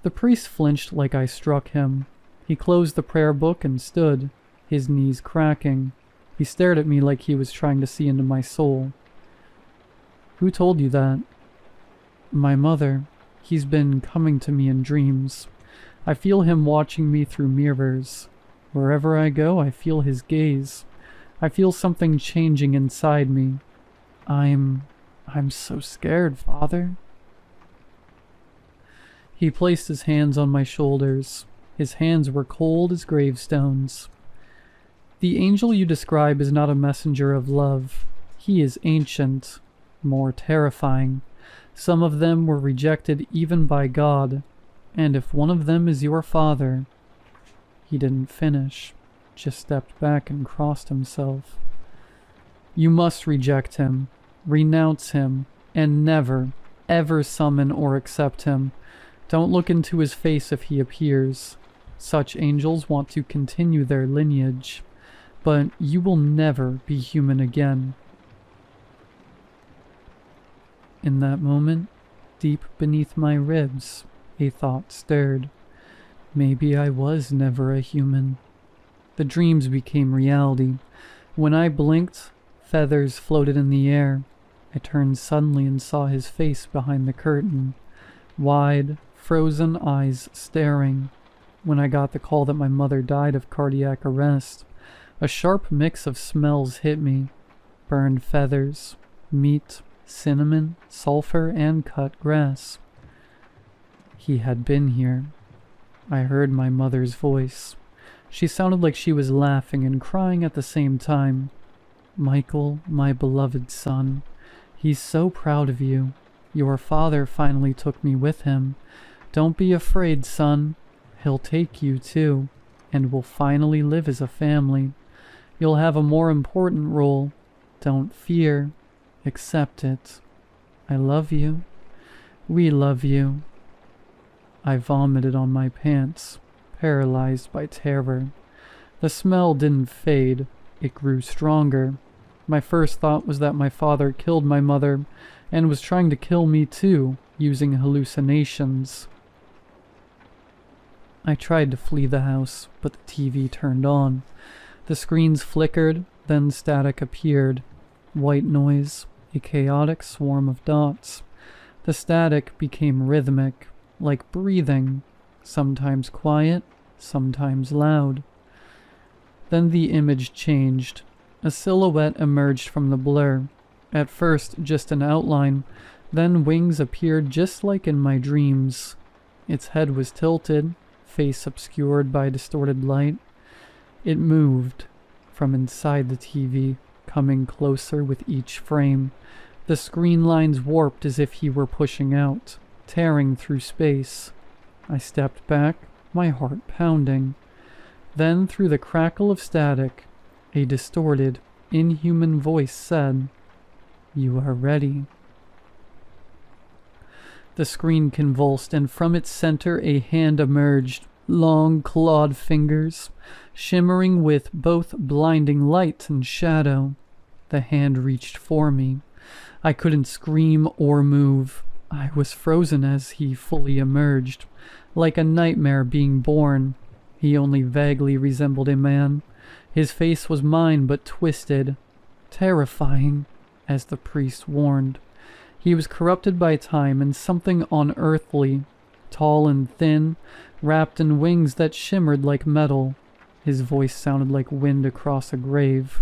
The priest flinched like I struck him. He closed the prayer book and stood, his knees cracking. He stared at me like he was trying to see into my soul. Who told you that? My mother. He's been coming to me in dreams. I feel him watching me through mirrors. Wherever I go, I feel his gaze. I feel something changing inside me. I'm so scared, Father. He placed his hands on my shoulders. His hands were cold as gravestones. The angel you describe is not a messenger of love. He is ancient, more terrifying. Some of them were rejected even by God, and if one of them is your father... He didn't finish, just stepped back and crossed himself. You must reject him, renounce him, and never, ever summon or accept him. Don't look into his face if he appears. Such angels want to continue their lineage, but you will never be human again. In that moment, deep beneath my ribs, a thought stirred. Maybe I was never a human. The dreams became reality. When I blinked, feathers floated in the air. I turned suddenly and saw his face behind the curtain. Wide, frozen eyes staring. When I got the call that my mother died of cardiac arrest, a sharp mix of smells hit me. Burned feathers, meat, cinnamon, sulfur, and cut grass. He had been here. I heard my mother's voice. She sounded like she was laughing and crying at the same time. Michael, my beloved son, he's so proud of you. Your father finally took me with him. Don't be afraid, son. He'll take you too, and we'll finally live as a family. You'll have a more important role. Don't fear. Accept it. I love you. We love you. I vomited on my pants, paralyzed by terror. The smell didn't fade. It grew stronger. My first thought was that my father killed my mother and was trying to kill me too, using hallucinations. I tried to flee the house, but the TV turned on. The screens flickered, then static appeared. White noise, a chaotic swarm of dots. The static became rhythmic, like breathing, sometimes quiet, sometimes loud. Then the image changed. A silhouette emerged from the blur. At first, just an outline, then wings appeared just like in my dreams. Its head was tilted, face obscured by distorted light. It moved from inside the TV, coming closer with each frame. The screen lines warped as if he were pushing out, tearing through space. I stepped back, my heart pounding. Then, through the crackle of static, a distorted, inhuman voice said, "You are ready." The screen convulsed, and from its center a hand emerged, long clawed fingers, shimmering with both blinding light and shadow. The hand reached for me. I couldn't scream or move. I was frozen as he fully emerged, like a nightmare being born. He only vaguely resembled a man. His face was mine, but twisted, terrifying, as the priest warned. He was corrupted by time and something unearthly, tall and thin, wrapped in wings that shimmered like metal. His voice sounded like wind across a grave.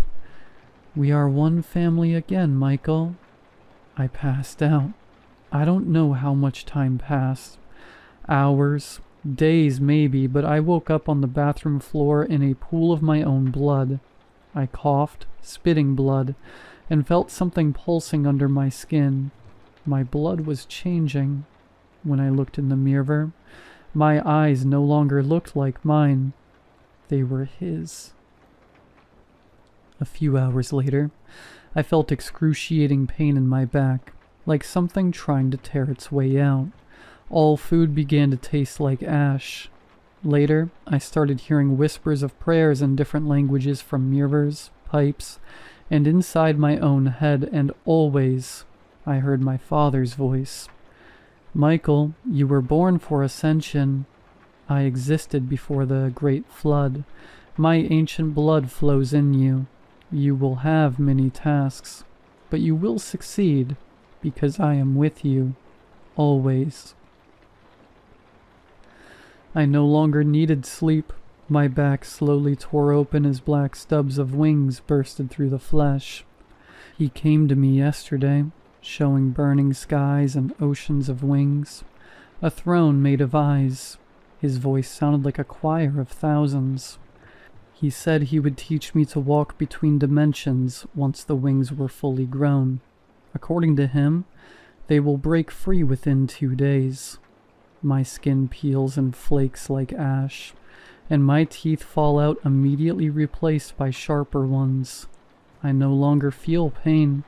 "We are one family again, Michael." I passed out. I don't know how much time passed. Hours, days maybe, but I woke up on the bathroom floor in a pool of my own blood. I coughed, spitting blood, and felt something pulsing under my skin. My blood was changing. When I looked in the mirror, my eyes no longer looked like mine. They were his. A few hours later, I felt excruciating pain in my back, like something trying to tear its way out. All food began to taste like ash. Later, I started hearing whispers of prayers in different languages from mirrors, pipes, and inside my own head, and always I heard my father's voice. "Michael, you were born for ascension. I existed before the great flood. My ancient blood flows in you. You will have many tasks, but you will succeed, because I am with you, always." I no longer needed sleep. My back slowly tore open as black stubs of wings bursted through the flesh. He came to me yesterday, showing burning skies and oceans of wings. A throne made of eyes. His voice sounded like a choir of thousands. He said he would teach me to walk between dimensions once the wings were fully grown. According to him, they will break free within 2 days. My skin peels and flakes like ash, and my teeth fall out immediately replaced by sharper ones. I no longer feel pain.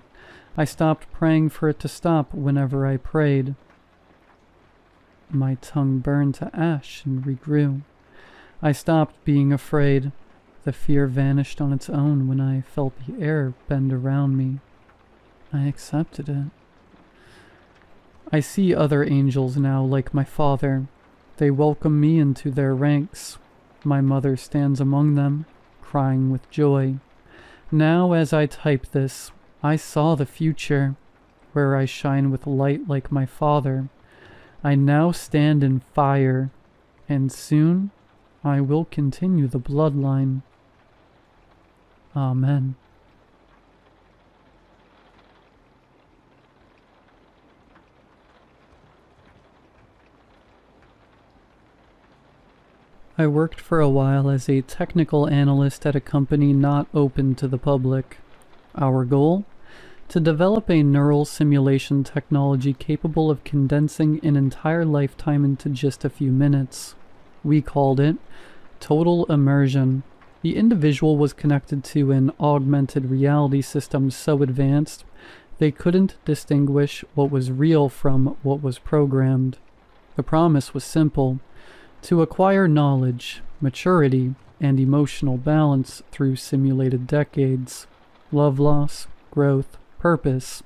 I stopped praying for it to stop whenever I prayed. My tongue burned to ash and regrew. I stopped being afraid. The fear vanished on its own when I felt the air bend around me. I accepted it. I see other angels now like my father. They welcome me into their ranks. My mother stands among them, crying with joy. Now as I type this, I saw the future, where I shine with light like my father. I now stand in fire, and soon I will continue the bloodline. Amen. I worked for a while as a technical analyst at a company not open to the public. Our goal? To develop a neural simulation technology capable of condensing an entire lifetime into just a few minutes. We called it total immersion. The individual was connected to an augmented reality system so advanced they couldn't distinguish what was real from what was programmed. The promise was simple: to acquire knowledge, maturity, and emotional balance through simulated decades, love loss, growth, purpose,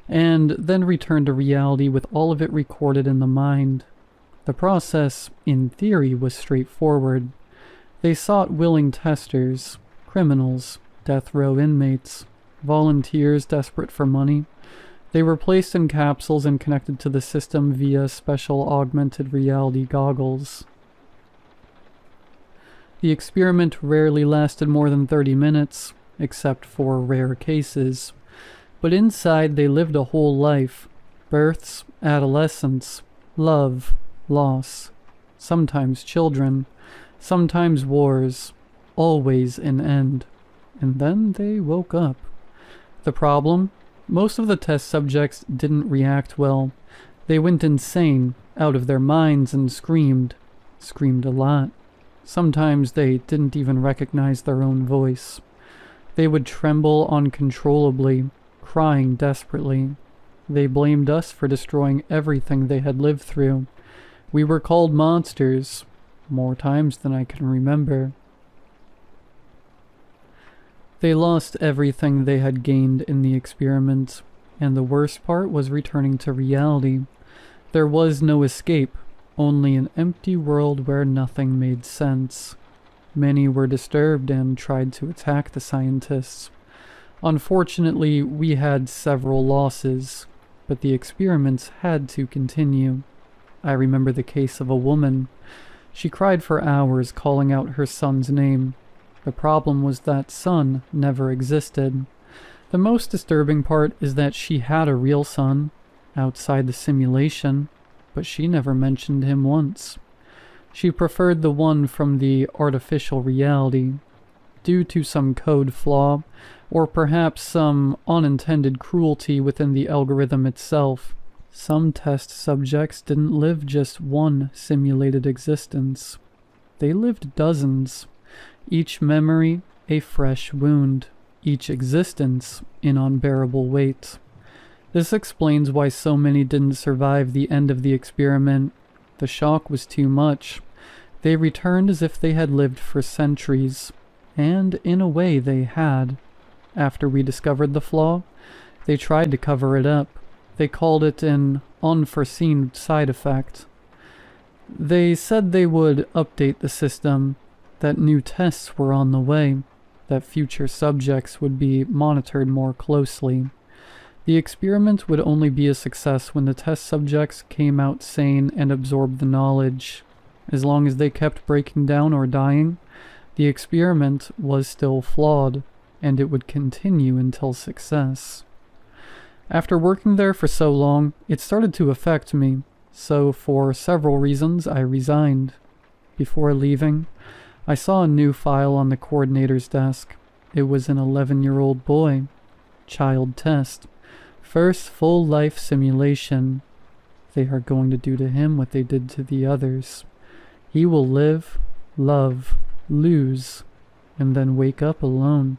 and then return to reality with all of it recorded in the mind. The process, in theory, was straightforward. They sought willing testers, criminals, death row inmates, volunteers desperate for money. They were placed in capsules and connected to the system via special augmented reality goggles. The experiment rarely lasted more than 30 minutes, except for rare cases. But inside they lived a whole life. Births, adolescence, love, loss, sometimes children, sometimes wars, always an end. And then they woke up. The problem? Most of the test subjects didn't react well. They went insane, out of their minds, and screamed. Screamed a lot. Sometimes they didn't even recognize their own voice. They would tremble uncontrollably, crying desperately. They blamed us for destroying everything they had lived through. We were called monsters, more times than I can remember. They lost everything they had gained in the experiment, and the worst part was returning to reality. There was no escape, only an empty world where nothing made sense. Many were disturbed and tried to attack the scientists. Unfortunately, we had several losses, but the experiments had to continue. I remember the case of a woman. She cried for hours, calling out her son's name. The problem was that son never existed. The most disturbing part is that she had a real son, outside the simulation, but she never mentioned him once. She preferred the one from the artificial reality. Due to some code flaw, or perhaps some unintended cruelty within the algorithm itself, some test subjects didn't live just one simulated existence. They lived dozens. Each memory a fresh wound, each existence an unbearable weight. This explains why so many didn't survive the end of the experiment. The shock was too much. They returned as if they had lived for centuries, and in a way they had. After we discovered the flaw, they tried to cover it up. They called it an unforeseen side effect. They said they would update the system, that new tests were on the way, that future subjects would be monitored more closely. The experiment would only be a success when the test subjects came out sane and absorbed the knowledge. As long as they kept breaking down or dying, the experiment was still flawed, and it would continue until success. After working there for so long, it started to affect me. So for several reasons, I resigned. Before leaving, I saw a new file on the coordinator's desk. It was an 11-year-old boy. Child test. First full life simulation. They are going to do to him what they did to the others. He will live, love, lose, and then wake up alone,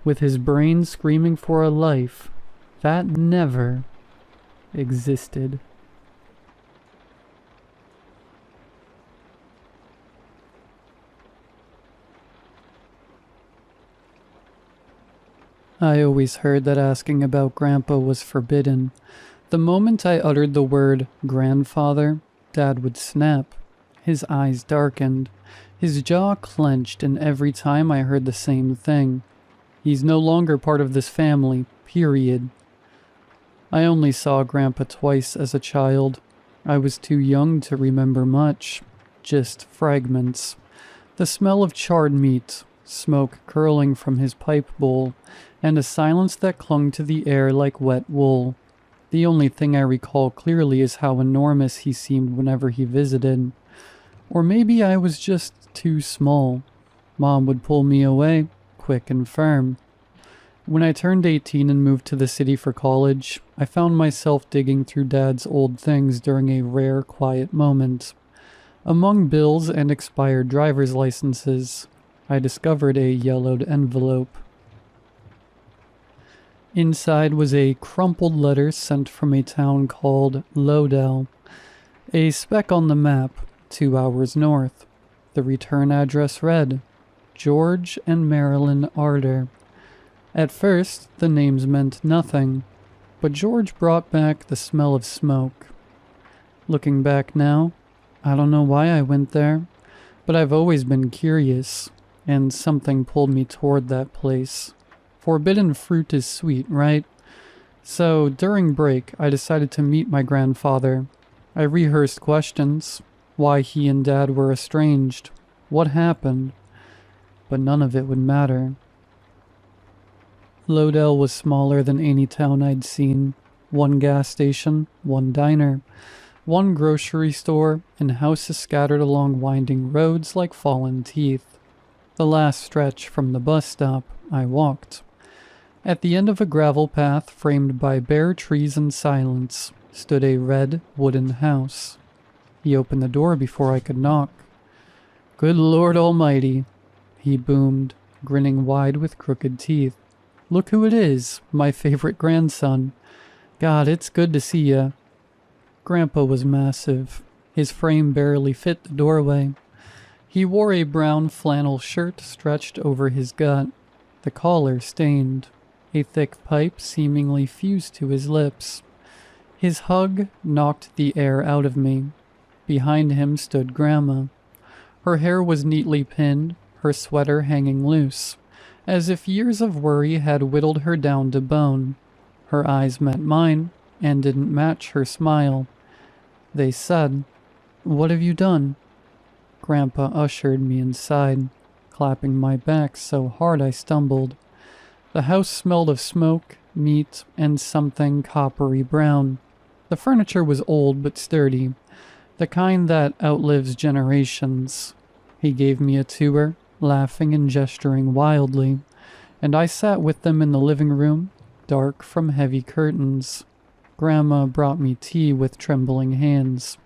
with his brain screaming for a life that never existed. I always heard that asking about Grandpa was forbidden. The moment I uttered the word grandfather, Dad would snap. His eyes darkened. His jaw clenched, and every time I heard the same thing. He's no longer part of this family, period. I only saw Grandpa twice as a child. I was too young to remember much, just fragments. The smell of charred meat, smoke curling from his pipe bowl, and a silence that clung to the air like wet wool. The only thing I recall clearly is how enormous he seemed whenever he visited. Or maybe I was just too small. Mom would pull me away, quick and firm. When I turned 18 and moved to the city for college, I found myself digging through Dad's old things during a rare, quiet moment. Among bills and expired driver's licenses, I discovered a yellowed envelope. Inside was a crumpled letter sent from a town called Lodell, a speck on the map, 2 hours north. The return address read, George and Marilyn Arter. At first, the names meant nothing, but George brought back the smell of smoke. Looking back now, I don't know why I went there, but I've always been curious, and something pulled me toward that place. Forbidden fruit is sweet, right? So, during break, I decided to meet my grandfather. I rehearsed questions. Why he and Dad were estranged. What happened. But none of it would matter. Lodell was smaller than any town I'd seen. 1 gas station, 1 diner, 1 grocery store, and houses scattered along winding roads like fallen teeth. The last stretch from the bus stop, I walked. At the end of a gravel path framed by bare trees and silence stood a red wooden house. He opened the door before I could knock. "Good Lord Almighty," he boomed, grinning wide with crooked teeth. "Look who it is, my favorite grandson. God, it's good to see ya." Grandpa was massive. His frame barely fit the doorway. He wore a brown flannel shirt stretched over his gut, the collar stained. A thick pipe seemingly fused to his lips. His hug knocked the air out of me. Behind him stood Grandma. Her hair was neatly pinned, her sweater hanging loose, as if years of worry had whittled her down to bone. Her eyes met mine, and didn't match her smile. They said, "What have you done?" Grandpa ushered me inside, clapping my back so hard I stumbled. The house smelled of smoke, meat, and something coppery brown. The furniture was old but sturdy, the kind that outlives generations. He gave me a tour, laughing and gesturing wildly, and I sat with them in the living room, dark from heavy curtains. Grandma brought me tea with trembling hands.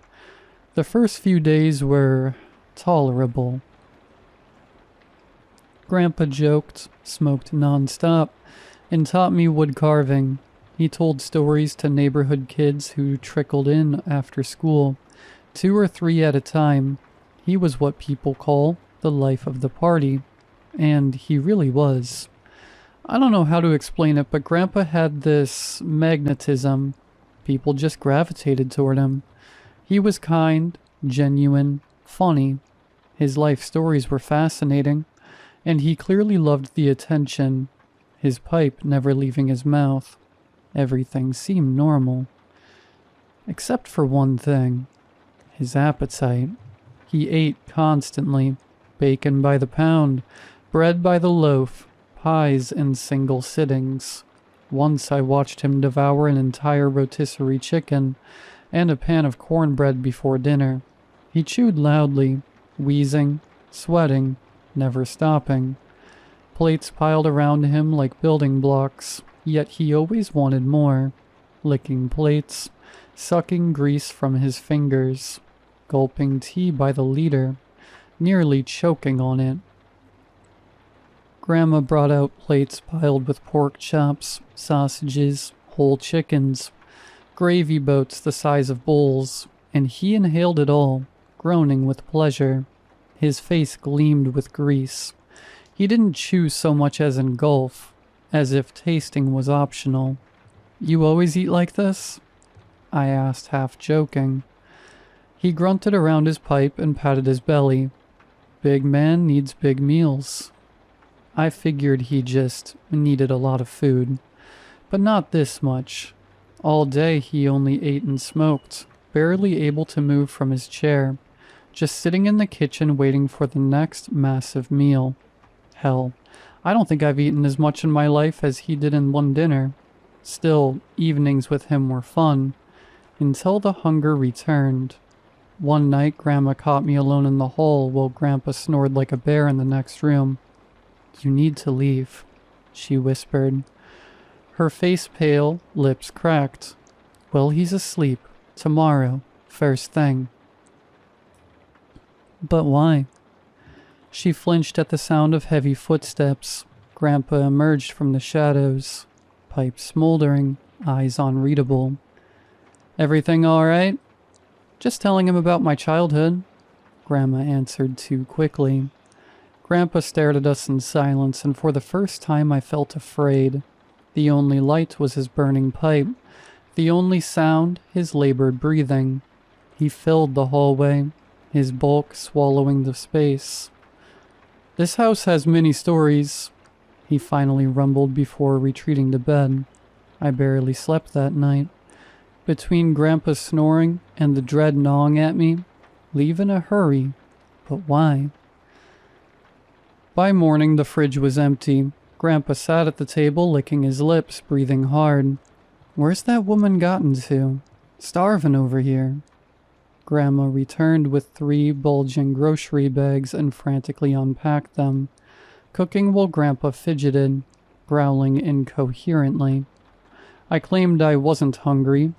The first few days were tolerable. Grandpa joked, smoked non-stop, and taught me wood carving. He told stories to neighborhood kids who trickled in after school, 2 or 3 at a time. He was what people call the life of the party, and he really was. I don't know how to explain it, but Grandpa had this magnetism. People just gravitated toward him. He was kind, genuine, funny. His life stories were fascinating, and he clearly loved the attention, his pipe never leaving his mouth. Everything seemed normal. Except for one thing, his appetite. He ate constantly, bacon by the pound, bread by the loaf, pies in single sittings. Once I watched him devour an entire rotisserie chicken, and a pan of cornbread before dinner. He chewed loudly, wheezing, sweating, never stopping. Plates piled around him like building blocks, yet he always wanted more. Licking plates, sucking grease from his fingers, gulping tea by the liter, nearly choking on it. Grandma brought out plates piled with pork chops, sausages, whole chickens, gravy boats the size of bowls, and he inhaled it all, groaning with pleasure. His face gleamed with grease. He didn't chew so much as engulf, as if tasting was optional. "You always eat like this?" I asked, half joking. He grunted around his pipe and patted his belly. Big man needs big meals. I figured he just needed a lot of food. But not this much. All day he only ate and smoked, barely able to move from his chair, just sitting in the kitchen waiting for the next massive meal. Hell, I don't think I've eaten as much in my life as he did in one dinner. Still, evenings with him were fun, until the hunger returned. One night, Grandma caught me alone in the hall while Grandpa snored like a bear in the next room. "You need to leave," she whispered. Her face pale, lips cracked. "Well, he's asleep. Tomorrow, first thing." "But why?" She flinched at the sound of heavy footsteps. Grandpa emerged from the shadows, pipe smoldering, eyes unreadable. "Everything all right?" "Just telling him about my childhood," Grandma answered too quickly. Grandpa stared at us in silence, and for the first time I felt afraid. The only light was his burning pipe. The only sound, his labored breathing. He filled the hallway, his bulk swallowing the space. "This house has many stories," he finally rumbled before retreating to bed. I barely slept that night. Between Grandpa's snoring and the dread gnawing at me, leave in a hurry, but why? By morning, the fridge was empty. Grandpa sat at the table, licking his lips, breathing hard. "Where's that woman gotten to? Starving over here." Grandma returned with 3 bulging grocery bags and frantically unpacked them, cooking while Grandpa fidgeted, growling incoherently. I claimed I wasn't hungry.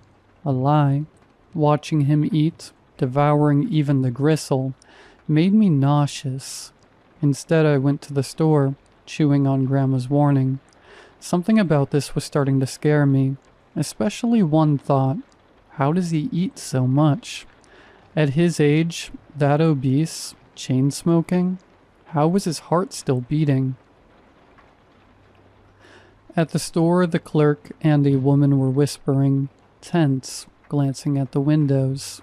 A lie. Watching him eat, devouring even the gristle, made me nauseous. Instead, I went to the store, chewing on Grandma's warning. Something about this was starting to scare me, especially one thought. How does he eat so much? At his age, that obese, chain-smoking, how was his heart still beating? At the store, the clerk and a woman were whispering, tense, glancing at the windows.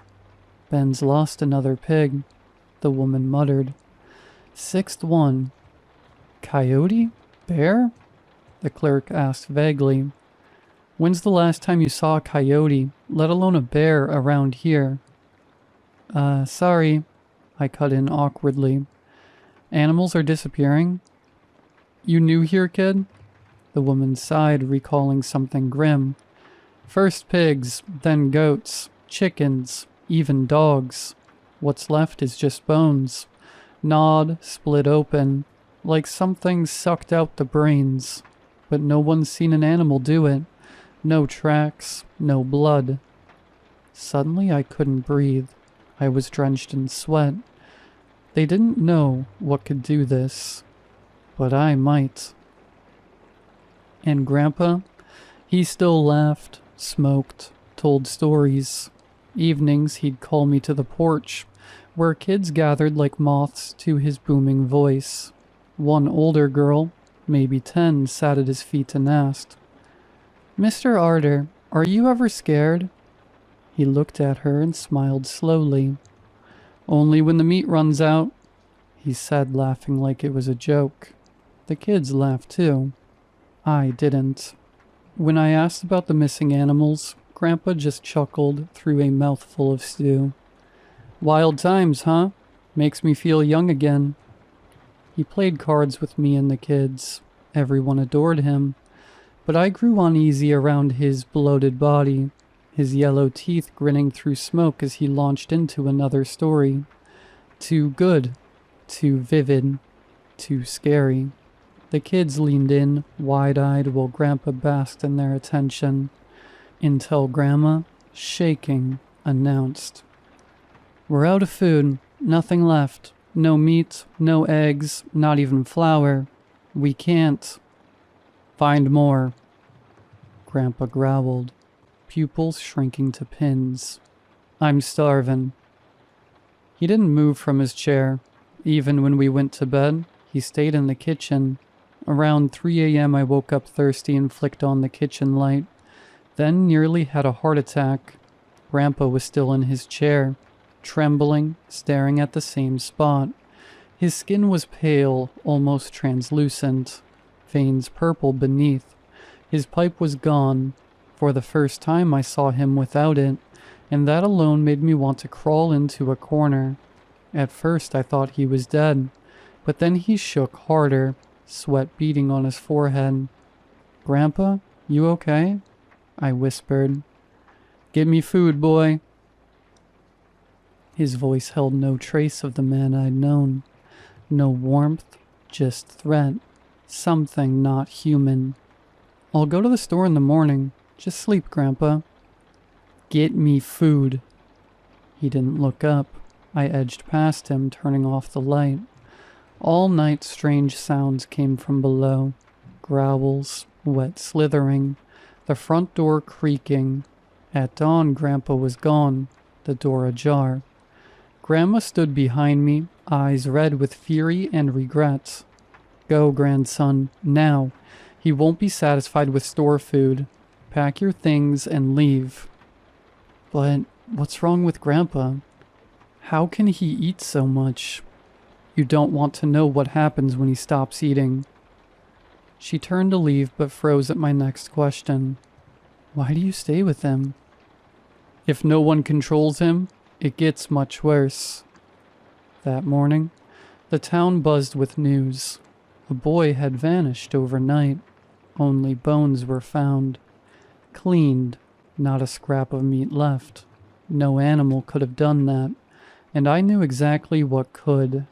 "Ben's lost another pig," the woman muttered. "6th one." "Coyote? Bear?" the clerk asked vaguely. "When's the last time you saw a coyote, let alone a bear, around here?" Sorry," I cut in awkwardly. "Animals are disappearing?" "You new here, kid?" The woman sighed, recalling something grim. "First pigs, then goats, chickens, even dogs. What's left is just bones. Gnawed, split open, like something sucked out the brains. But no one's seen an animal do it. No tracks, no blood." Suddenly I couldn't breathe. I was drenched in sweat. They didn't know what could do this, but I might. And Grandpa? He still laughed, smoked, told stories. Evenings he'd call me to the porch, where kids gathered like moths to his booming voice. One older girl, maybe 10, sat at his feet and asked, "Mr. Arter, are you ever scared?" He looked at her and smiled slowly. "Only when the meat runs out," he said, laughing like it was a joke. The kids laughed too. I didn't. When I asked about the missing animals, Grandpa just chuckled through a mouthful of stew. "Wild times, huh? Makes me feel young again." He played cards with me and the kids. Everyone adored him. But I grew uneasy around his bloated body, his yellow teeth grinning through smoke as he launched into another story. Too good, too vivid, too scary. The kids leaned in, wide-eyed, while Grandpa basked in their attention, until Grandma, shaking, announced, "We're out of food. Nothing left. No meat, no eggs, not even flour. We can't." "Find more," Grandpa growled, pupils shrinking to pins. "I'm starving." He didn't move from his chair. Even when we went to bed, he stayed in the kitchen. Around 3 a.m. I woke up thirsty and flicked on the kitchen light, then nearly had a heart attack. Grandpa was still in his chair, trembling, staring at the same spot. His skin was pale, almost translucent, veins purple beneath. His pipe was gone. For the first time I saw him without it, and that alone made me want to crawl into a corner. At first I thought he was dead, but then he shook harder, sweat beading on his forehead. "Grandpa, you okay?" I whispered. "Get me food, boy." His voice held no trace of the man I'd known. No warmth, just threat. Something not human. "I'll go to the store in the morning. Just sleep, Grandpa." "Get me food." He didn't look up. I edged past him, turning off the light. All night strange sounds came from below. Growls, wet slithering, the front door creaking. At dawn, Grandpa was gone, the door ajar. Grandma stood behind me, eyes red with fury and regret. "Go, grandson, now. He won't be satisfied with store food. Pack your things and leave." "But what's wrong with Grandpa? How can he eat so much?" "You don't want to know what happens when he stops eating." She turned to leave but froze at my next question. "Why do you stay with him?" "If no one controls him, it gets much worse." That morning, the town buzzed with news. A boy had vanished overnight. Only bones were found. Cleaned, not a scrap of meat left. No animal could have done that, and I knew exactly what could.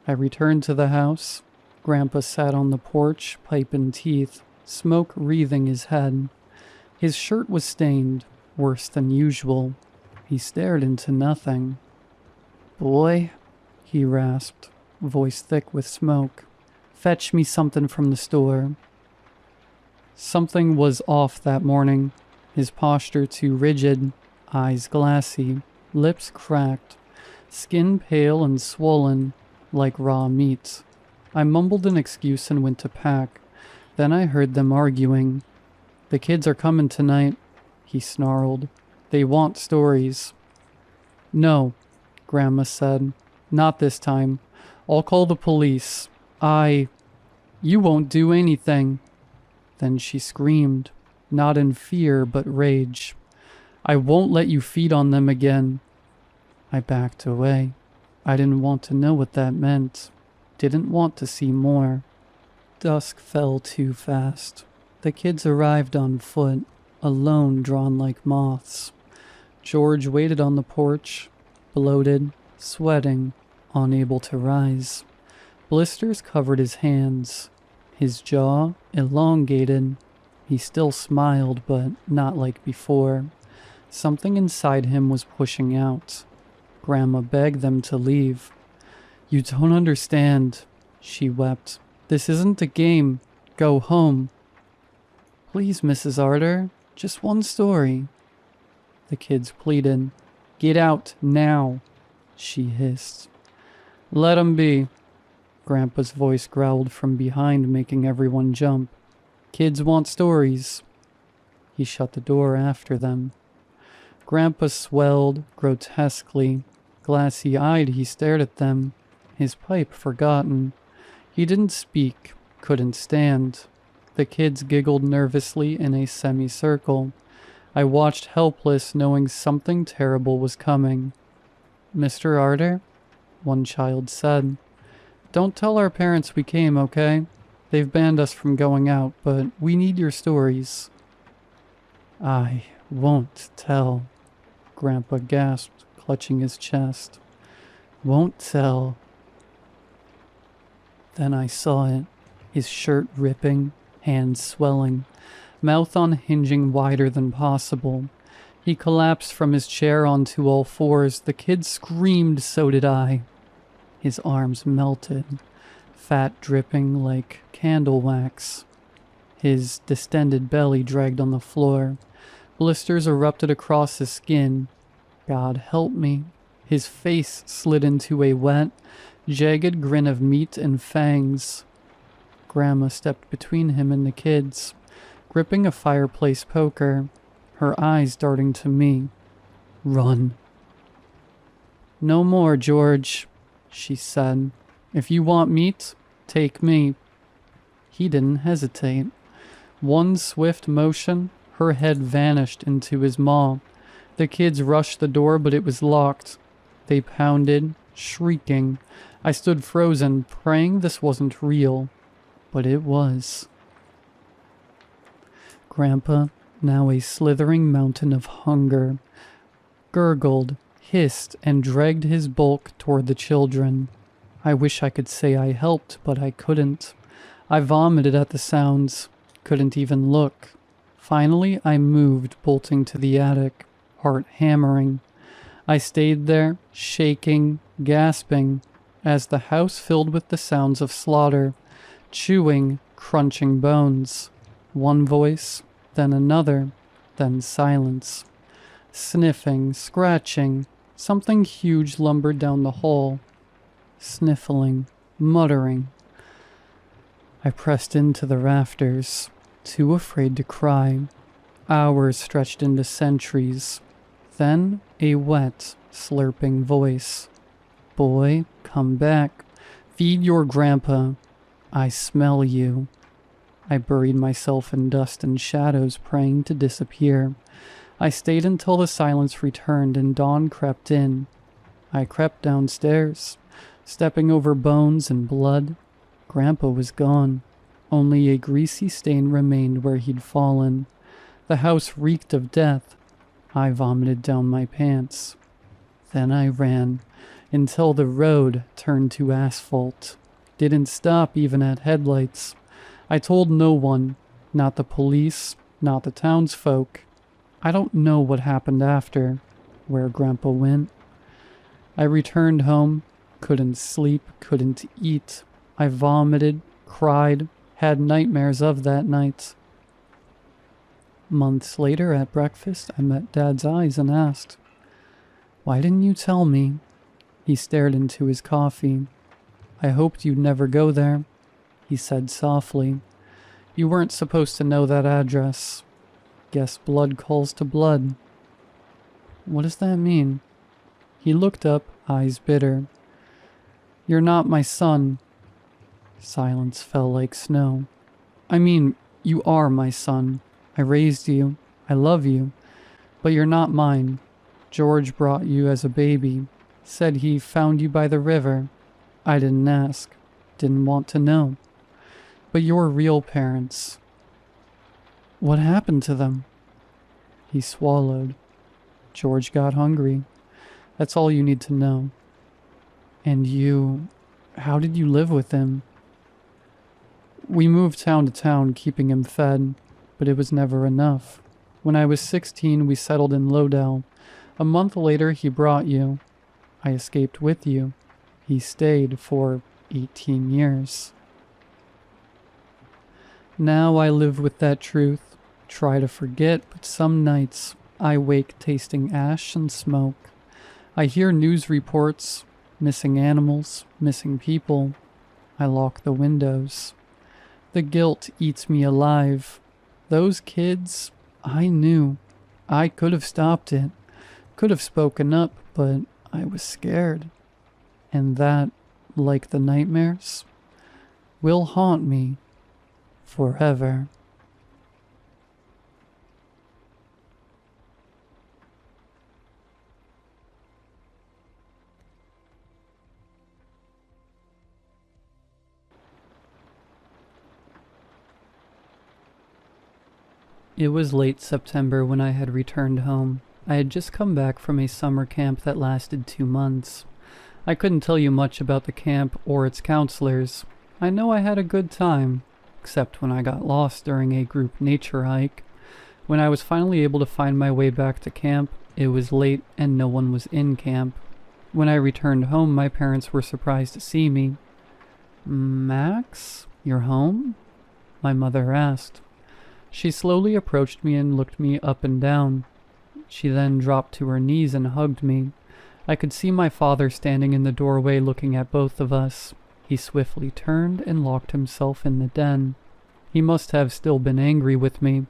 I returned to the house. Grandpa sat on the porch, pipe in teeth, smoke wreathing his head. His shirt was stained, worse than usual. He stared into nothing. "Boy," he rasped, voice thick with smoke, "fetch me something from the store." Something was off that morning. His posture too rigid, eyes glassy, lips cracked, skin pale and swollen, like raw meat. I mumbled an excuse and went to pack. Then I heard them arguing. "The kids are coming tonight," he snarled. "They want stories." "No," Grandma said. "Not this time. I'll call the police. You won't do anything." Then she screamed, not in fear but rage. "I won't let you feed on them again." I backed away. I didn't want to know what that meant. Didn't want to see more. Dusk fell too fast. The kids arrived on foot, alone, drawn like moths. George waited on the porch, bloated, sweating, unable to rise. Blisters covered his hands. His jaw elongated. He still smiled, but not like before. Something inside him was pushing out. Grandma begged them to leave. "You don't understand," she wept. "This isn't a game. Go home." "Please, Mrs. Arter, just one story." The kids pleaded. "Get out, now," she hissed. "Let 'em be." Grandpa's voice growled from behind, making everyone jump. "Kids want stories." He shut the door after them. Grandpa swelled grotesquely. Glassy-eyed, he stared at them, his pipe forgotten. He didn't speak, couldn't stand. The kids giggled nervously in a semicircle. I watched helpless, knowing something terrible was coming. "Mr. Arter?" one child said. "Don't tell our parents we came, okay? They've banned us from going out, but we need your stories." "Aye, Won't tell, Grandpa gasped, clutching his chest. Won't tell. Then I saw it, his shirt ripping, hands swelling, mouth unhinging wider than possible. He collapsed from his chair onto all fours. The kid screamed, so did I. His arms melted, fat dripping like candle wax. His distended belly dragged on the floor. Blisters erupted across his skin. God help me. His face slid into a wet, jagged grin of meat and fangs. Grandma stepped between him and the kids, gripping a fireplace poker, her eyes darting to me. Run. No more, George, she said. If you want meat, take me. He didn't hesitate. One swift motion, her head vanished into his maw. The kids rushed the door, but it was locked. They pounded, shrieking. I stood frozen, praying this wasn't real. But it was. Grandpa, now a slithering mountain of hunger, gurgled, hissed, and dragged his bulk toward the children. I wish I could say I helped, but I couldn't. I vomited at the sounds, couldn't even look. Finally, I moved, bolting to the attic, heart hammering. I stayed there, shaking, gasping, as the house filled with the sounds of slaughter, chewing, crunching bones. One voice, then another, then silence. Sniffing, scratching, something huge lumbered down the hall. Sniffling, muttering. I pressed into the rafters, too afraid to cry. Hours stretched into centuries. Then a wet, slurping voice. Boy, come back. Feed your grandpa. I smell you. I buried myself in dust and shadows, praying to disappear. I stayed until the silence returned and dawn crept in. I crept downstairs, stepping over bones and blood. Grandpa was gone. Only a greasy stain remained where he'd fallen. The house reeked of death. I vomited down my pants. Then I ran until the road turned to asphalt. Didn't stop even at headlights. I told no one, not the police, not the townsfolk. I don't know what happened after, where Grandpa went. I returned home, couldn't sleep, couldn't eat. I vomited, cried, had nightmares of that night. Months later at breakfast, I met Dad's eyes and asked, "Why didn't you tell me?" He stared into his coffee. "I hoped you'd never go there," he said softly. "You weren't supposed to know that address. Guess blood calls to blood." "What does that mean?" He looked up, eyes bitter. "You're not my son." Silence fell like snow. "I mean, you are my son. I raised you. I love you. But you're not mine. George brought you as a baby. Said he found you by the river. I didn't ask. Didn't want to know. But your real parents. What happened to them?" He swallowed. "George got hungry. That's all you need to know." "And you... how did you live with him?" "We moved town to town, keeping him fed, but it was never enough. When I was 16, we settled in Lodell. A month later, he brought you. I escaped with you. He stayed for 18 years. Now I live with that truth, try to forget, but some nights I wake tasting ash and smoke. I hear news reports, missing animals, missing people. I lock the windows. The guilt eats me alive. Those kids, I knew. I could have stopped it, could have spoken up, but I was scared. And that, like the nightmares, will haunt me forever. It was late September when I had returned home. I had just come back from a summer camp that lasted 2 months. I couldn't tell you much about the camp or its counselors. I know I had a good time, except when I got lost during a group nature hike. When I was finally able to find my way back to camp, it was late and no one was in camp. When I returned home, my parents were surprised to see me. "Max, you're home?" my mother asked. She slowly approached me and looked me up and down. She then dropped to her knees and hugged me. I could see my father standing in the doorway looking at both of us. He swiftly turned and locked himself in the den. He must have still been angry with me.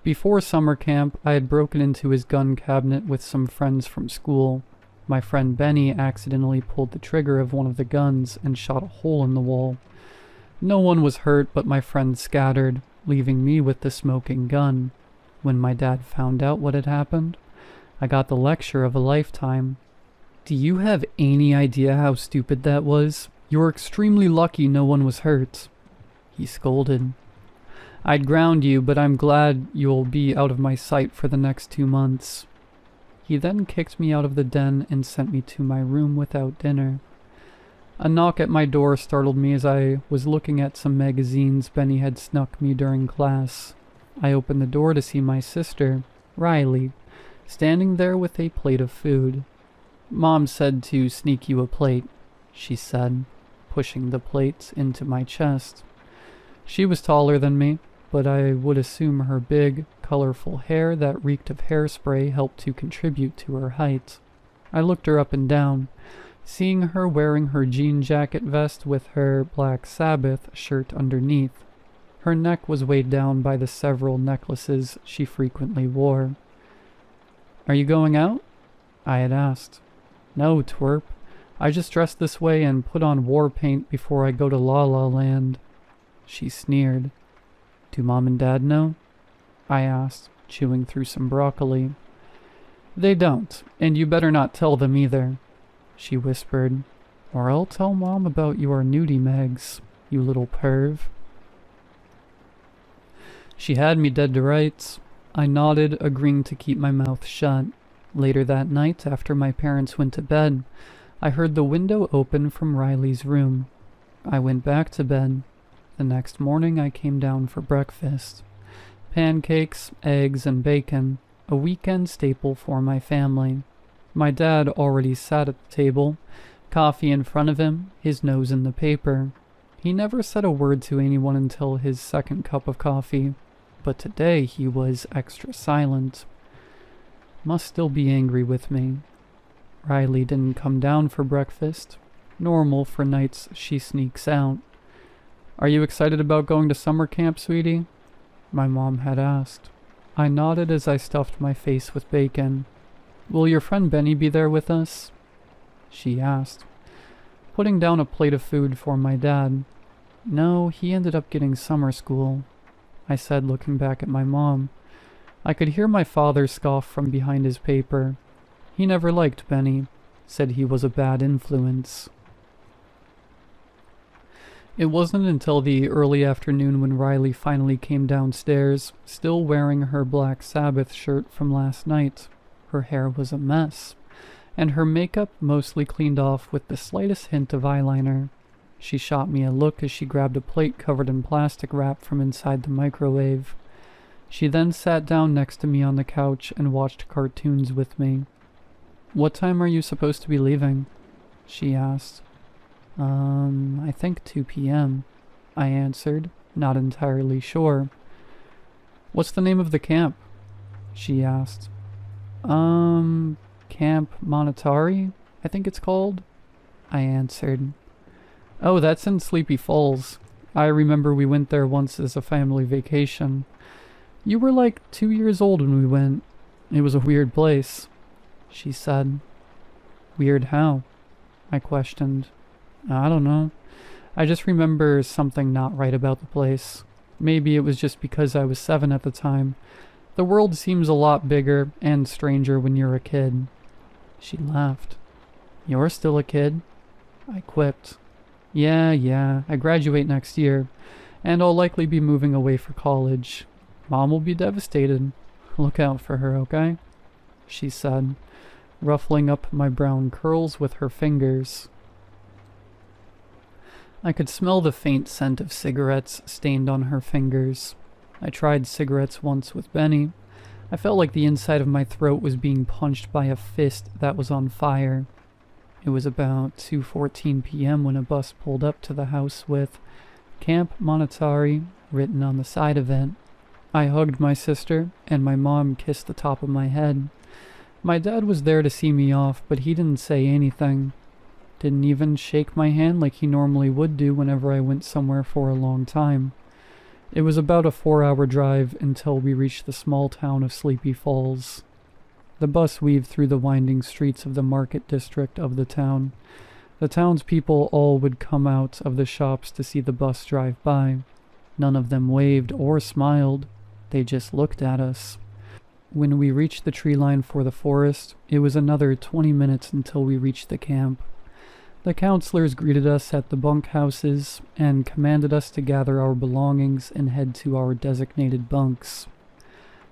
Before summer camp, I had broken into his gun cabinet with some friends from school. My friend Benny accidentally pulled the trigger of one of the guns and shot a hole in the wall. No one was hurt, but my friends scattered, leaving me with the smoking gun. When my dad found out what had happened, I got the lecture of a lifetime. "Do you have any idea how stupid that was? You're extremely lucky no one was hurt," he scolded. "I'd ground you, but I'm glad you'll be out of my sight for the next 2 months. He then kicked me out of the den and sent me to my room without dinner. A knock at my door startled me as I was looking at some magazines Benny had snuck me during class. I opened the door to see my sister, Riley, standing there with a plate of food. "Mom said to sneak you a plate," she said, pushing the plate into my chest. She was taller than me, but I would assume her big, colorful hair that reeked of hairspray helped to contribute to her height. I looked her up and down, seeing her wearing her jean jacket vest with her Black Sabbath shirt underneath. Her neck was weighed down by the several necklaces she frequently wore. "Are you going out?" I had asked. "No, twerp. I just dressed this way and put on war paint before I go to La La Land." She sneered. "Do Mom and Dad know?" I asked, chewing through some broccoli. "They don't, and you better not tell them either," she whispered. "Or I'll tell Mom about your nudie mags, you little perv." She had me dead to rights. I nodded, agreeing to keep my mouth shut. Later that night, after my parents went to bed, I heard the window open from Riley's room. I went back to bed. The next morning I came down for breakfast. Pancakes, eggs, and bacon, a weekend staple for my family. My dad already sat at the table, coffee in front of him, his nose in the paper. He never said a word to anyone until his second cup of coffee, but today he was extra silent. Must still be angry with me. Riley didn't come down for breakfast. Normal for nights she sneaks out. "Are you excited about going to summer camp, sweetie?" my mom had asked. I nodded as I stuffed my face with bacon. "Will your friend Benny be there with us?" she asked, putting down a plate of food for my dad. "No, he ended up getting summer school," I said, looking back at my mom. I could hear my father scoff from behind his paper. He never liked Benny, said he was a bad influence. It wasn't until the early afternoon when Riley finally came downstairs, still wearing her Black Sabbath shirt from last night. Her hair was a mess, and her makeup mostly cleaned off with the slightest hint of eyeliner. She shot me a look as she grabbed a plate covered in plastic wrap from inside the microwave. She then sat down next to me on the couch and watched cartoons with me. "What time are you supposed to be leaving?" she asked. I think 2 p.m., I answered, not entirely sure. "What's the name of the camp?" she asked. Camp Monetary, I think it's called," I answered. "Oh, that's in Sleepy Falls. I remember we went there once as a family vacation. You were like 2 years old when we went. It was a weird place," she said. "Weird how?" I questioned. "I don't know. I just remember something not right about the place. Maybe it was just because I was 7 at the time. The world seems a lot bigger and stranger when you're a kid." She laughed. "You're still a kid?" I quipped. Yeah, I graduate next year, and I'll likely be moving away for college." Mom will be devastated. Look out for her, okay? She said, ruffling up my brown curls with her fingers. I could smell the faint scent of cigarettes stained on her fingers. I tried cigarettes once with Benny. I felt like the inside of my throat was being punched by a fist that was on fire. It was about 2:14 p.m. when a bus pulled up to the house with Camp Monetary written on the side of it. I hugged my sister, and my mom kissed the top of my head. My dad was there to see me off, but he didn't say anything. Didn't even shake my hand like he normally would do whenever I went somewhere for a long time. It was about a 4-hour drive until we reached the small town of Sleepy Falls. The bus weaved through the winding streets of the market district of the town. The townspeople all would come out of the shops to see the bus drive by. None of them waved or smiled. They just looked at us. When we reached the tree line for the forest, it was another 20 minutes until we reached the camp. The counselors greeted us at the bunkhouses and commanded us to gather our belongings and head to our designated bunks.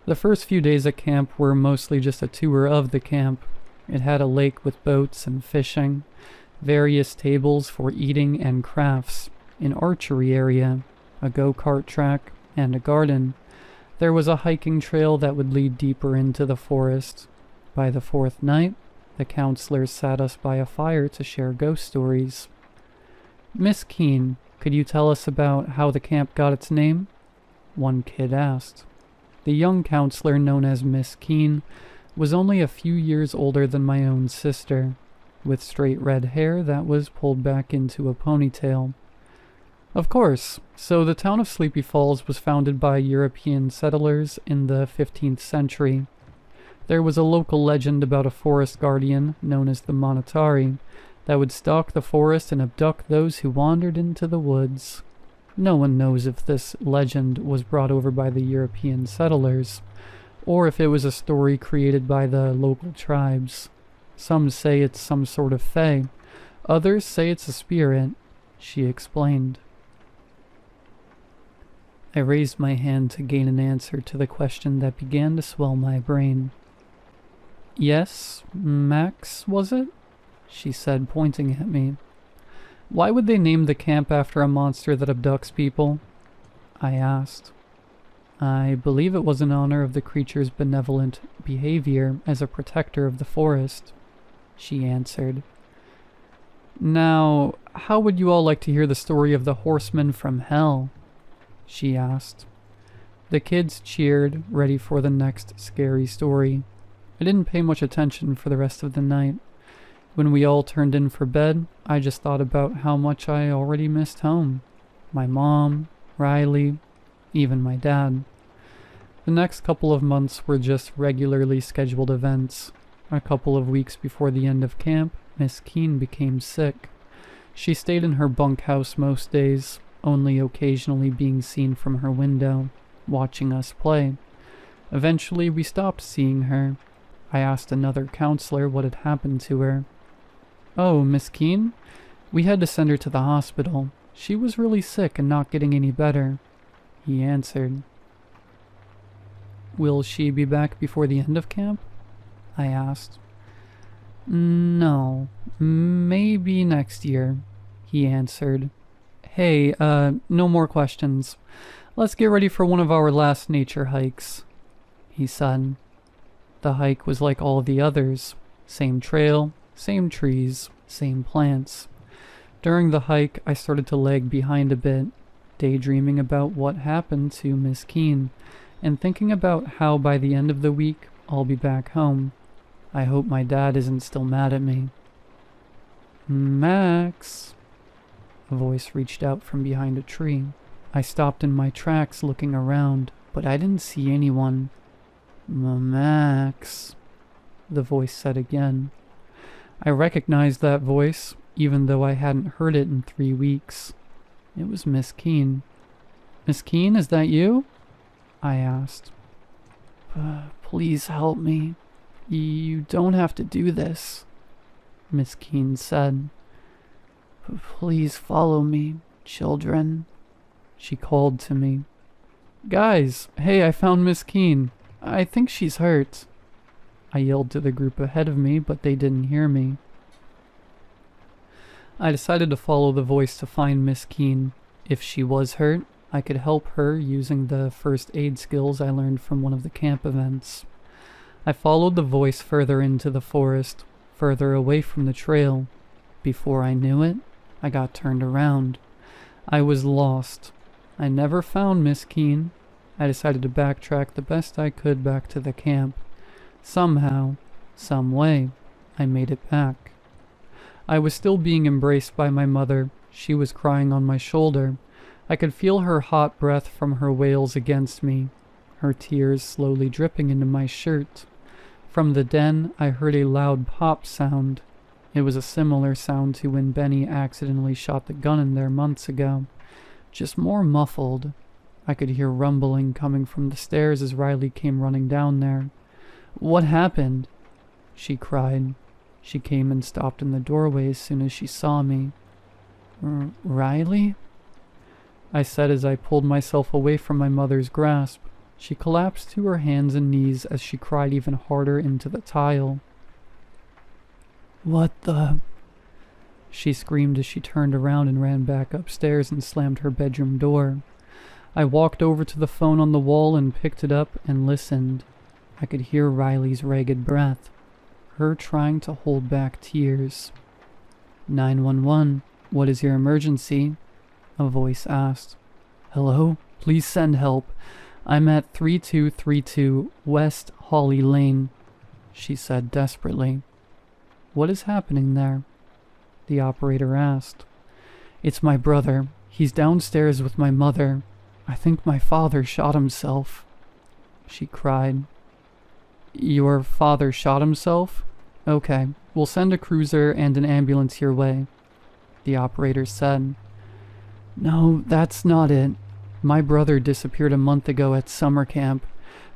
The first few days at camp were mostly just a tour of the camp. It had a lake with boats and fishing, various tables for eating and crafts, an archery area, a go-kart track, and a garden. There was a hiking trail that would lead deeper into the forest. By the fourth night, the counselors sat us by a fire to share ghost stories. Miss Keene, could you tell us about how the camp got its name? One kid asked. The young counselor, known as Miss Keene, was only a few years older than my own sister, with straight red hair that was pulled back into a ponytail. Of course, so the town of Sleepy Falls was founded by European settlers in the 15th century. There was a local legend about a forest guardian, known as the Monetary, that would stalk the forest and abduct those who wandered into the woods. No one knows if this legend was brought over by the European settlers, or if it was a story created by the local tribes. Some say it's some sort of fae. Others say it's a spirit, she explained. I raised my hand to gain an answer to the question that began to swell my brain. Yes, Max, was it? She said, pointing at me. Why would they name the camp after a monster that abducts people? I asked. I believe it was in honor of the creature's benevolent behavior as a protector of the forest, she answered. Now, how would you all like to hear the story of the horseman from hell? She asked. The kids cheered, ready for the next scary story. I didn't pay much attention for the rest of the night. When we all turned in for bed, I just thought about how much I already missed home. My mom, Riley, even my dad. The next couple of months were just regularly scheduled events. A couple of weeks before the end of camp, Miss Keene became sick. She stayed in her bunkhouse most days, only occasionally being seen from her window, watching us play. Eventually, we stopped seeing her. I asked another counselor what had happened to her. Oh, Miss Keene? We had to send her to the hospital. She was really sick and not getting any better, he answered. Will she be back before the end of camp? I asked. No, maybe next year, he answered. Hey, no more questions. Let's get ready for one of our last nature hikes, he said. The hike was like all the others. Same trail, same trees, same plants. During the hike, I started to lag behind a bit, daydreaming about what happened to Miss Keene, and thinking about how by the end of the week, I'll be back home. I hope my dad isn't still mad at me. Max. A voice reached out from behind a tree. I stopped in my tracks looking around, but I didn't see anyone. Max, the voice said again. I recognized that voice, even though I hadn't heard it in 3 weeks. It was Miss Keene. Miss Keene, is that you? I asked. Please help me. You don't have to do this, Miss Keene said. Please follow me, children, she called to me. Guys, hey, I found Miss Keene. I think she's hurt. I yelled to the group ahead of me, but they didn't hear me. I decided to follow the voice to find Miss Keene. If she was hurt, I could help her using the first aid skills I learned from one of the camp events. I followed the voice further into the forest, further away from the trail. Before I knew it, I got turned around. I was lost. I never found Miss Keene. I decided to backtrack the best I could back to the camp. Somehow, some way, I made it back. I was still being embraced by my mother. She was crying on my shoulder. I could feel her hot breath from her wails against me, her tears slowly dripping into my shirt. From the den, I heard a loud pop sound. It was a similar sound to when Benny accidentally shot the gun in there months ago, just more muffled. I could hear rumbling coming from the stairs as Riley came running down there. "What happened?" she cried. She came and stopped in the doorway as soon as she saw me. "Riley?" I said as I pulled myself away from my mother's grasp. She collapsed to her hands and knees as she cried even harder into the tile. "What the?" she screamed as she turned around and ran back upstairs and slammed her bedroom door. I walked over to the phone on the wall and picked it up and listened. I could hear Riley's ragged breath, her trying to hold back tears. 911, what is your emergency?" a voice asked. "Hello? Please send help. I'm at 3232 West Holly Lane," she said desperately. "What is happening there?" the operator asked. "It's my brother. He's downstairs with my mother. I think my father shot himself," she cried. "Your father shot himself? Okay, we'll send a cruiser and an ambulance your way," the operator said. "No, that's not it. My brother disappeared a month ago at summer camp.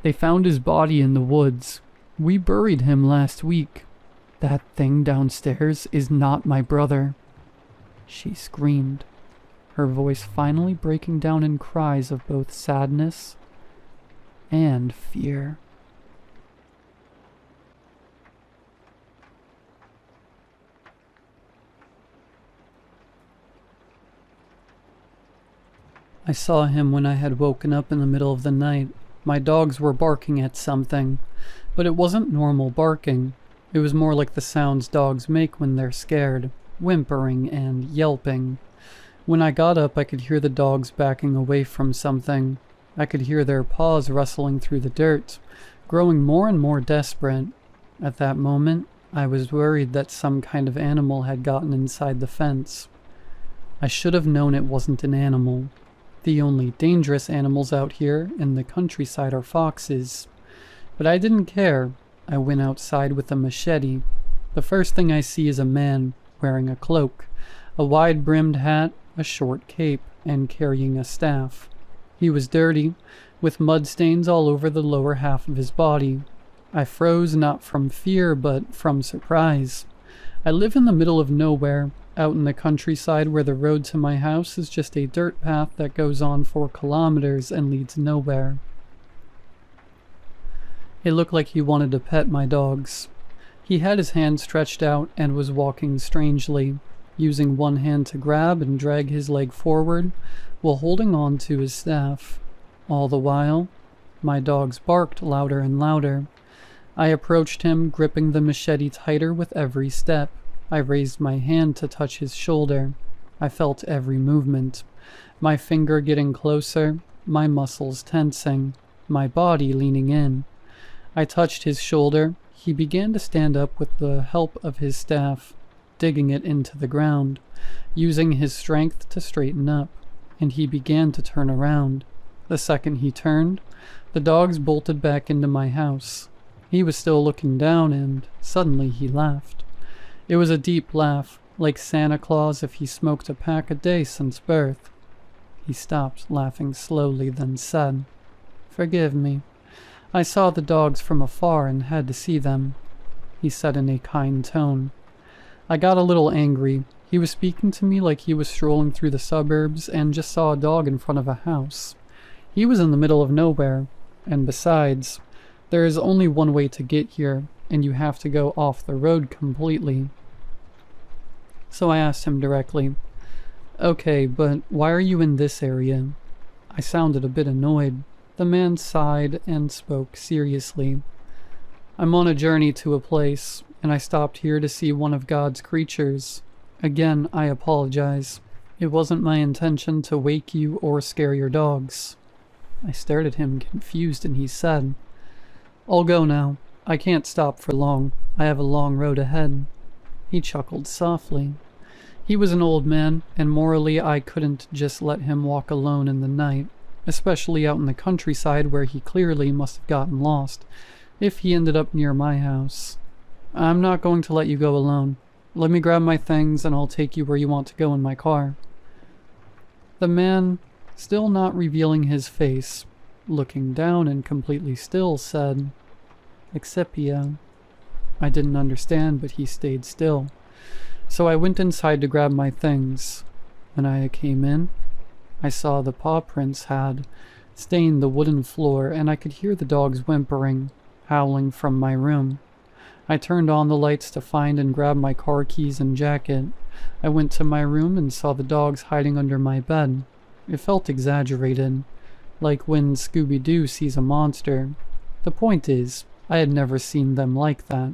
They found his body in the woods. We buried him last week. That thing downstairs is not my brother," she screamed, her voice finally breaking down in cries of both sadness and fear. I saw him when I had woken up in the middle of the night. My dogs were barking at something, but it wasn't normal barking. It was more like the sounds dogs make when they're scared, whimpering and yelping. When I got up, I could hear the dogs backing away from something. I could hear their paws rustling through the dirt, growing more and more desperate. At that moment, I was worried that some kind of animal had gotten inside the fence. I should have known it wasn't an animal. The only dangerous animals out here in the countryside are foxes. But I didn't care. I went outside with a machete. The first thing I see is a man wearing a cloak, a wide-brimmed hat, a short cape, and carrying a staff. He was dirty, with mud stains all over the lower half of his body. I froze not from fear, but from surprise. I live in the middle of nowhere, out in the countryside where the road to my house is just a dirt path that goes on for kilometers and leads nowhere. It looked like he wanted to pet my dogs. He had his hand stretched out and was walking strangely, using one hand to grab and drag his leg forward while holding on to his staff. All the while, my dogs barked louder and louder. I approached him, gripping the machete tighter with every step. I raised my hand to touch his shoulder. I felt every movement, my finger getting closer, my muscles tensing, my body leaning in. I touched his shoulder. He began to stand up with the help of his staff, digging it into the ground, using his strength to straighten up, and he began to turn around. The second he turned, the dogs bolted back into my house. He was still looking down, and suddenly he laughed. It was a deep laugh, like Santa Claus if he smoked a pack a day since birth. He stopped laughing slowly, then said, "Forgive me. I saw the dogs from afar and had to see them," he said in a kind tone. I got a little angry. He was speaking to me like he was strolling through the suburbs and just saw a dog in front of a house. He was in the middle of nowhere, and besides, there is only one way to get here, and you have to go off the road completely. So I asked him directly, "Okay, but why are you in this area?" I sounded a bit annoyed. The man sighed and spoke seriously. "I'm on a journey to a place, and I stopped here to see one of God's creatures. Again, I apologize. It wasn't my intention to wake you or scare your dogs." I stared at him confused, and he said, "I'll go now. I can't stop for long. I have a long road ahead." He chuckled softly. He was an old man, and morally I couldn't just let him walk alone in the night, especially out in the countryside where he clearly must have gotten lost, if he ended up near my house. "I'm not going to let you go alone. Let me grab my things and I'll take you where you want to go in my car." The man, still not revealing his face, looking down and completely still, said, "Excipia." I didn't understand, but he stayed still. So I went inside to grab my things. When I came in, I saw the paw prints had stained the wooden floor, and I could hear the dogs whimpering, howling from my room. I turned on the lights to find and grab my car keys and jacket. I went to my room and saw the dogs hiding under my bed. It felt exaggerated, like when Scooby-Doo sees a monster. The point is, I had never seen them like that.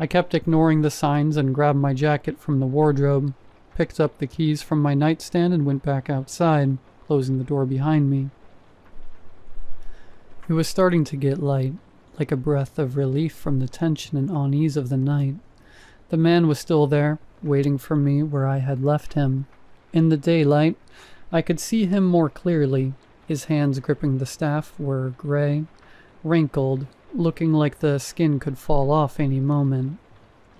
I kept ignoring the signs and grabbed my jacket from the wardrobe, picked up the keys from my nightstand and went back outside, closing the door behind me. It was starting to get light, like a breath of relief from the tension and unease of the night. The man was still there, waiting for me where I had left him. In the daylight, I could see him more clearly. His hands gripping the staff were gray, wrinkled, looking like the skin could fall off any moment.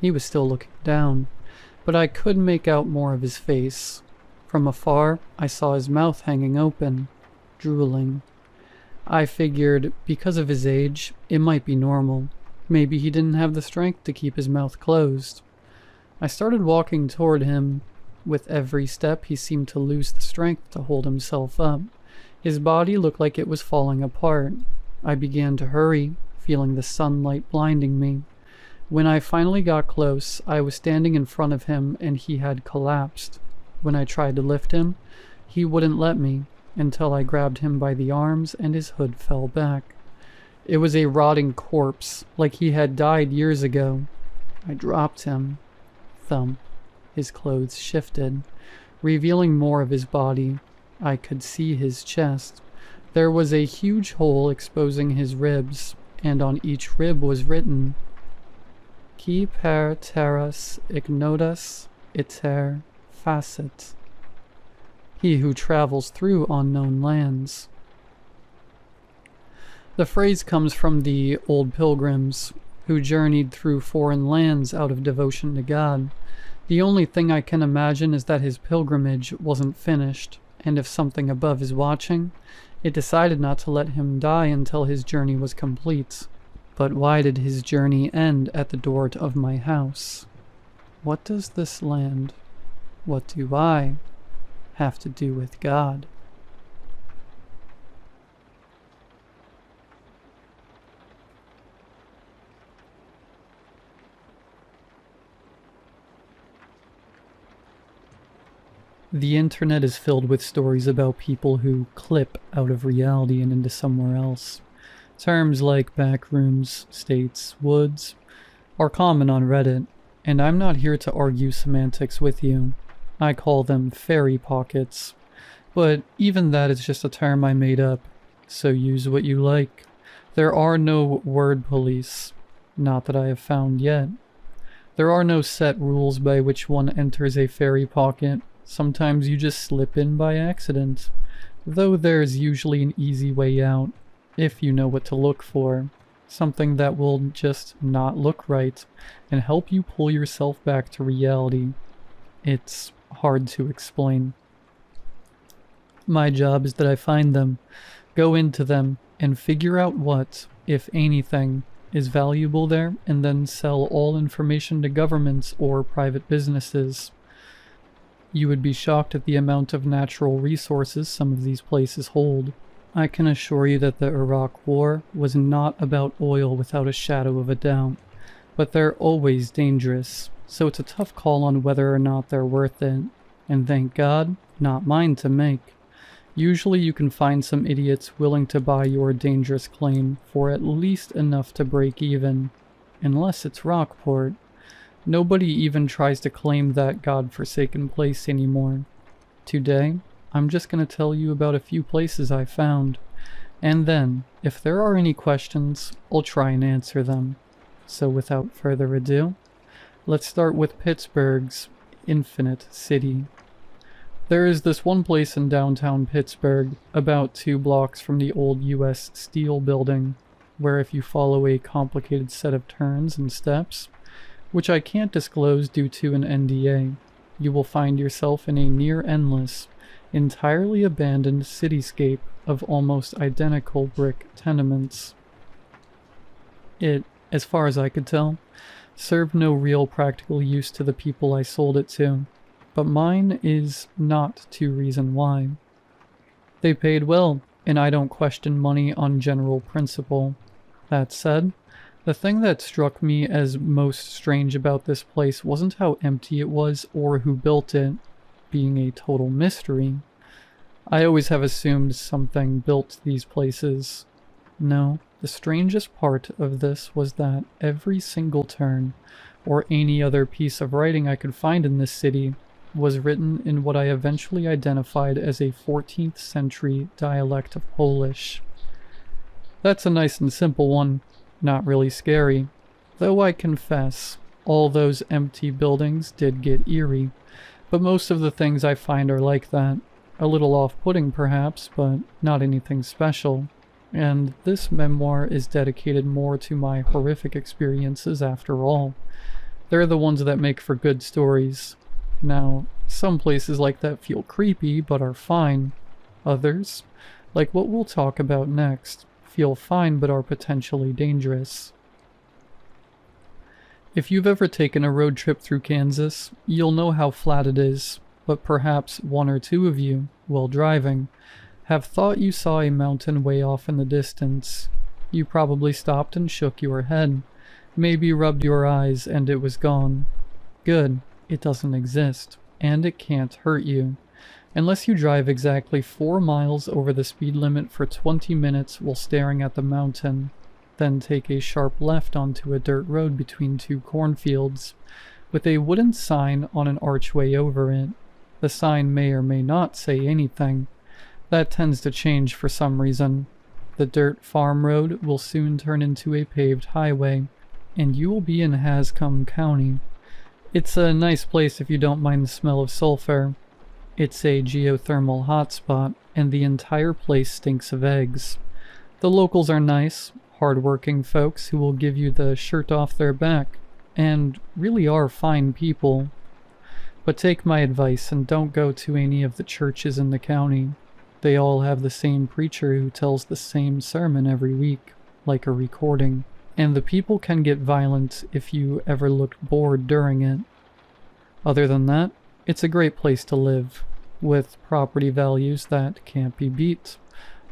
He was still looking down, but I could make out more of his face. From afar, I saw his mouth hanging open, drooling. I figured, because of his age, it might be normal. Maybe he didn't have the strength to keep his mouth closed. I started walking toward him. With every step, he seemed to lose the strength to hold himself up. His body looked like it was falling apart. I began to hurry, feeling the sunlight blinding me. When I finally got close, I was standing in front of him and he had collapsed. When I tried to lift him, he wouldn't let me, until I grabbed him by the arms and his hood fell back. It was a rotting corpse, like he had died years ago. I dropped him. Thump. His clothes shifted, revealing more of his body. I could see his chest. There was a huge hole exposing his ribs, and on each rib was written, "Qui per terras ignotus iter facit." He who travels through unknown lands. The phrase comes from the old pilgrims, who journeyed through foreign lands out of devotion to God. The only thing I can imagine is that his pilgrimage wasn't finished, and if something above is watching, it decided not to let him die until his journey was complete. But why did his journey end at the door of my house? What does this land, what do I, have to do with God? The internet is filled with stories about people who clip out of reality and into somewhere else. Terms like backrooms, states, woods are common on Reddit, and I'm not here to argue semantics with you. I call them fairy pockets. But even that is just a term I made up, so use what you like. There are no word police, not that I have found yet. There are no set rules by which one enters a fairy pocket. Sometimes you just slip in by accident, though there's usually an easy way out, if you know what to look for. Something that will just not look right, and help you pull yourself back to reality. It's hard to explain. My job is that I find them, go into them, and figure out what, if anything, is valuable there, and then sell all information to governments or private businesses. You would be shocked at the amount of natural resources some of these places hold. I can assure you that the Iraq War was not about oil without a shadow of a doubt, but they're always dangerous, so it's a tough call on whether or not they're worth it, and thank God, not mine to make. Usually you can find some idiots willing to buy your dangerous claim for at least enough to break even, unless it's Rockport. Nobody even tries to claim that godforsaken place anymore. Today, I'm just going to tell you about a few places I found, and then, if there are any questions, I'll try and answer them. So without further ado, let's start with Pittsburgh's Infinite City. There is this one place in downtown Pittsburgh, about 2 blocks from the old U.S. Steel building, where if you follow a complicated set of turns and steps, which I can't disclose due to an NDA, you will find yourself in a near-endless, entirely abandoned cityscape of almost identical brick tenements. It, as far as I could tell, served no real practical use to the people I sold it to, but mine is not to reason why. They paid well, and I don't question money on general principle. That said, the thing that struck me as most strange about this place wasn't how empty it was or who built it, being a total mystery. I always have assumed something built these places. No, the strangest part of this was that every single turn, or any other piece of writing I could find in this city, was written in what I eventually identified as a 14th century dialect of Polish. That's a nice and simple one, not really scary, though I confess, all those empty buildings did get eerie, but most of the things I find are like that. A little off-putting perhaps, but not anything special. And this memoir is dedicated more to my horrific experiences after all. They're the ones that make for good stories. Now, some places like that feel creepy, but are fine. Others, like what we'll talk about next, feel fine but are potentially dangerous. If you've ever taken a road trip through Kansas, you'll know how flat it is, but perhaps one or two of you, while driving, have thought you saw a mountain way off in the distance. You probably stopped and shook your head, maybe rubbed your eyes, and it was gone. Good. It doesn't exist, and it can't hurt you, unless you drive exactly 4 miles over the speed limit for 20 minutes while staring at the mountain, then take a sharp left onto a dirt road between 2 cornfields, with a wooden sign on an archway over it. The sign may or may not say anything. That tends to change for some reason. The dirt farm road will soon turn into a paved highway, and you will be in Hanscom County. It's a nice place if you don't mind the smell of sulfur. It's a geothermal hotspot, and the entire place stinks of eggs. The locals are nice, hard-working folks who will give you the shirt off their back, and really are fine people. But take my advice and don't go to any of the churches in the county. They all have the same preacher who tells the same sermon every week, like a recording. And the people can get violent if you ever looked bored during it. Other than that, it's a great place to live, with property values that can't be beat,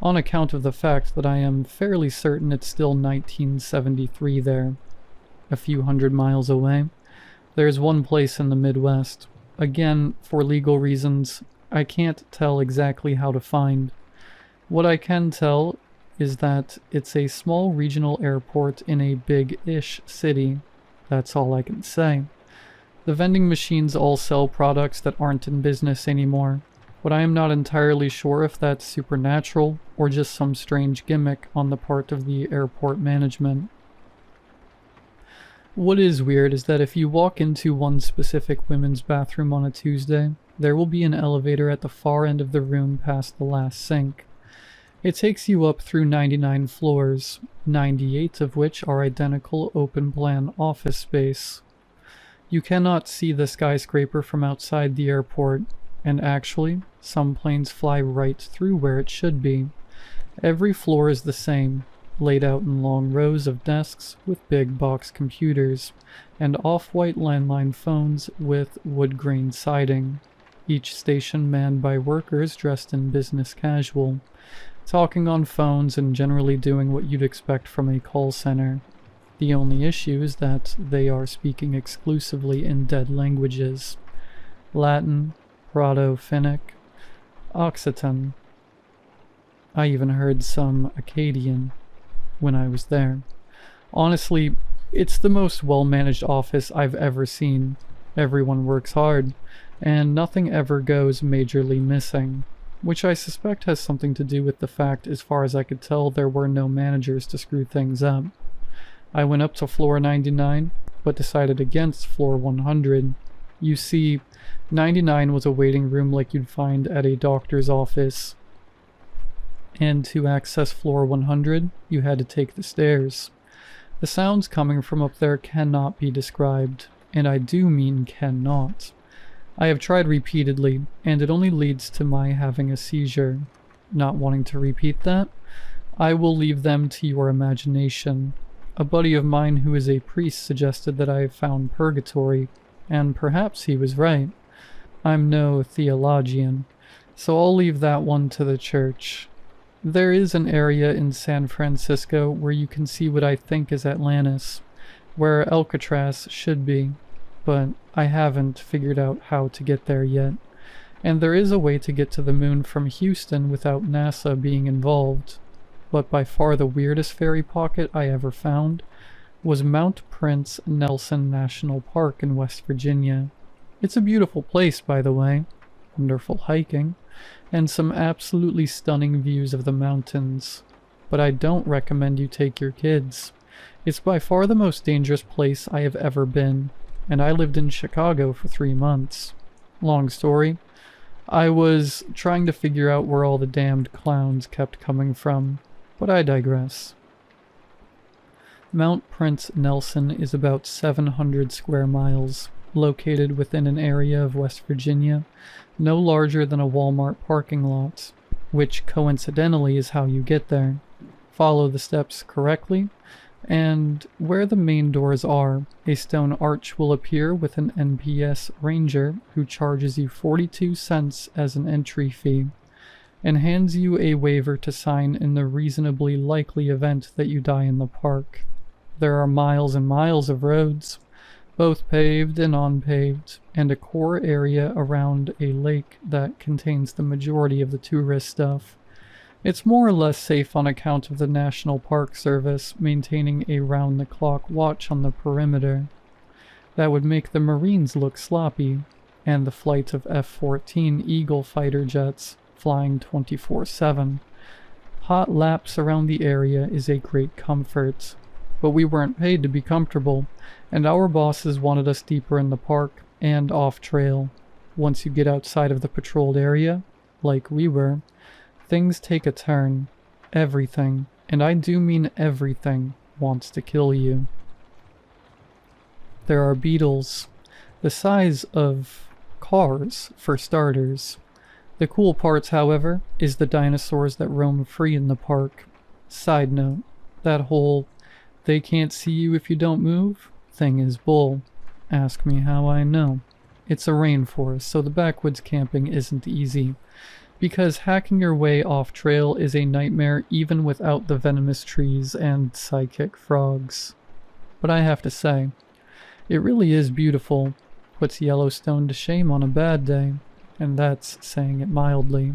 on account of the fact that I am fairly certain it's still 1973 there. A few hundred miles away, there's one place in the Midwest. Again, for legal reasons, I can't tell exactly how to find. What I can tell is that it's a small regional airport in a big-ish city. That's all I can say. The vending machines all sell products that aren't in business anymore, but I am not entirely sure if that's supernatural or just some strange gimmick on the part of the airport management. What is weird is that if you walk into one specific women's bathroom on a Tuesday, there will be an elevator at the far end of the room past the last sink. It takes you up through 99 floors, 98 of which are identical open-plan office space. You cannot see the skyscraper from outside the airport, and actually, some planes fly right through where it should be. Every floor is the same, laid out in long rows of desks with big box computers, and off-white landline phones with wood-grain siding. Each station manned by workers dressed in business casual. talking on phones and generally doing what you'd expect from a call center. The only issue is that they are speaking exclusively in dead languages: Latin, Proto-Finnic, Occitan. I even heard some Akkadian when I was there. Honestly, it's the most well-managed office I've ever seen. Everyone works hard, and nothing ever goes majorly missing, which I suspect has something to do with the fact, as far as I could tell, there were no managers to screw things up. I went up to floor 99, but decided against floor 100. You see, 99 was a waiting room like you'd find at a doctor's office, and to access floor 100, you had to take the stairs. The sounds coming from up there cannot be described, and I do mean cannot. I have tried repeatedly, and it only leads to my having a seizure. Not wanting to repeat that, I will leave them to your imagination. A buddy of mine who is a priest suggested that I have found purgatory, and perhaps he was right. I'm no theologian, so I'll leave that one to the church. There is an area in San Francisco where you can see what I think is Atlantis, where Alcatraz should be, but I haven't figured out how to get there yet. And there is a way to get to the moon from Houston without NASA being involved. But by far the weirdest fairy pocket I ever found was Mount Prince Nelson National Park in West Virginia. It's a beautiful place, by the way. Wonderful hiking, and some absolutely stunning views of the mountains. But I don't recommend you take your kids. It's by far the most dangerous place I have ever been, and I lived in Chicago for 3 months. Long story, I was trying to figure out where all the damned clowns kept coming from, but I digress. Mount Prince Nelson is about 700 square miles, located within an area of West Virginia no larger than a Walmart parking lot, which coincidentally is how you get there. Follow the steps correctly, and where the main doors are, a stone arch will appear with an NPS ranger who charges you 42 cents as an entry fee, and hands you a waiver to sign in the reasonably likely event that you die in the park. There are miles and miles of roads, both paved and unpaved, and a core area around a lake that contains the majority of the tourist stuff. It's more or less safe on account of the National Park Service maintaining a round-the-clock watch on the perimeter. That would make the Marines look sloppy, and the flight of F-14 Eagle fighter jets flying 24/7. Hot laps around the area is a great comfort, but we weren't paid to be comfortable, and our bosses wanted us deeper in the park and off-trail. Once you get outside of the patrolled area, like we were, things take a turn. Everything, and I do mean everything, wants to kill you. There are beetles, the size of cars, for starters. The cool parts, however, is the dinosaurs that roam free in the park. Side note, that whole "they can't see you if you don't move" thing is bull. Ask me how I know. It's a rainforest, so the backwoods camping isn't easy, because hacking your way off trail is a nightmare even without the venomous trees and psychic frogs. But I have to say, it really is beautiful. Puts Yellowstone to shame on a bad day, and that's saying it mildly.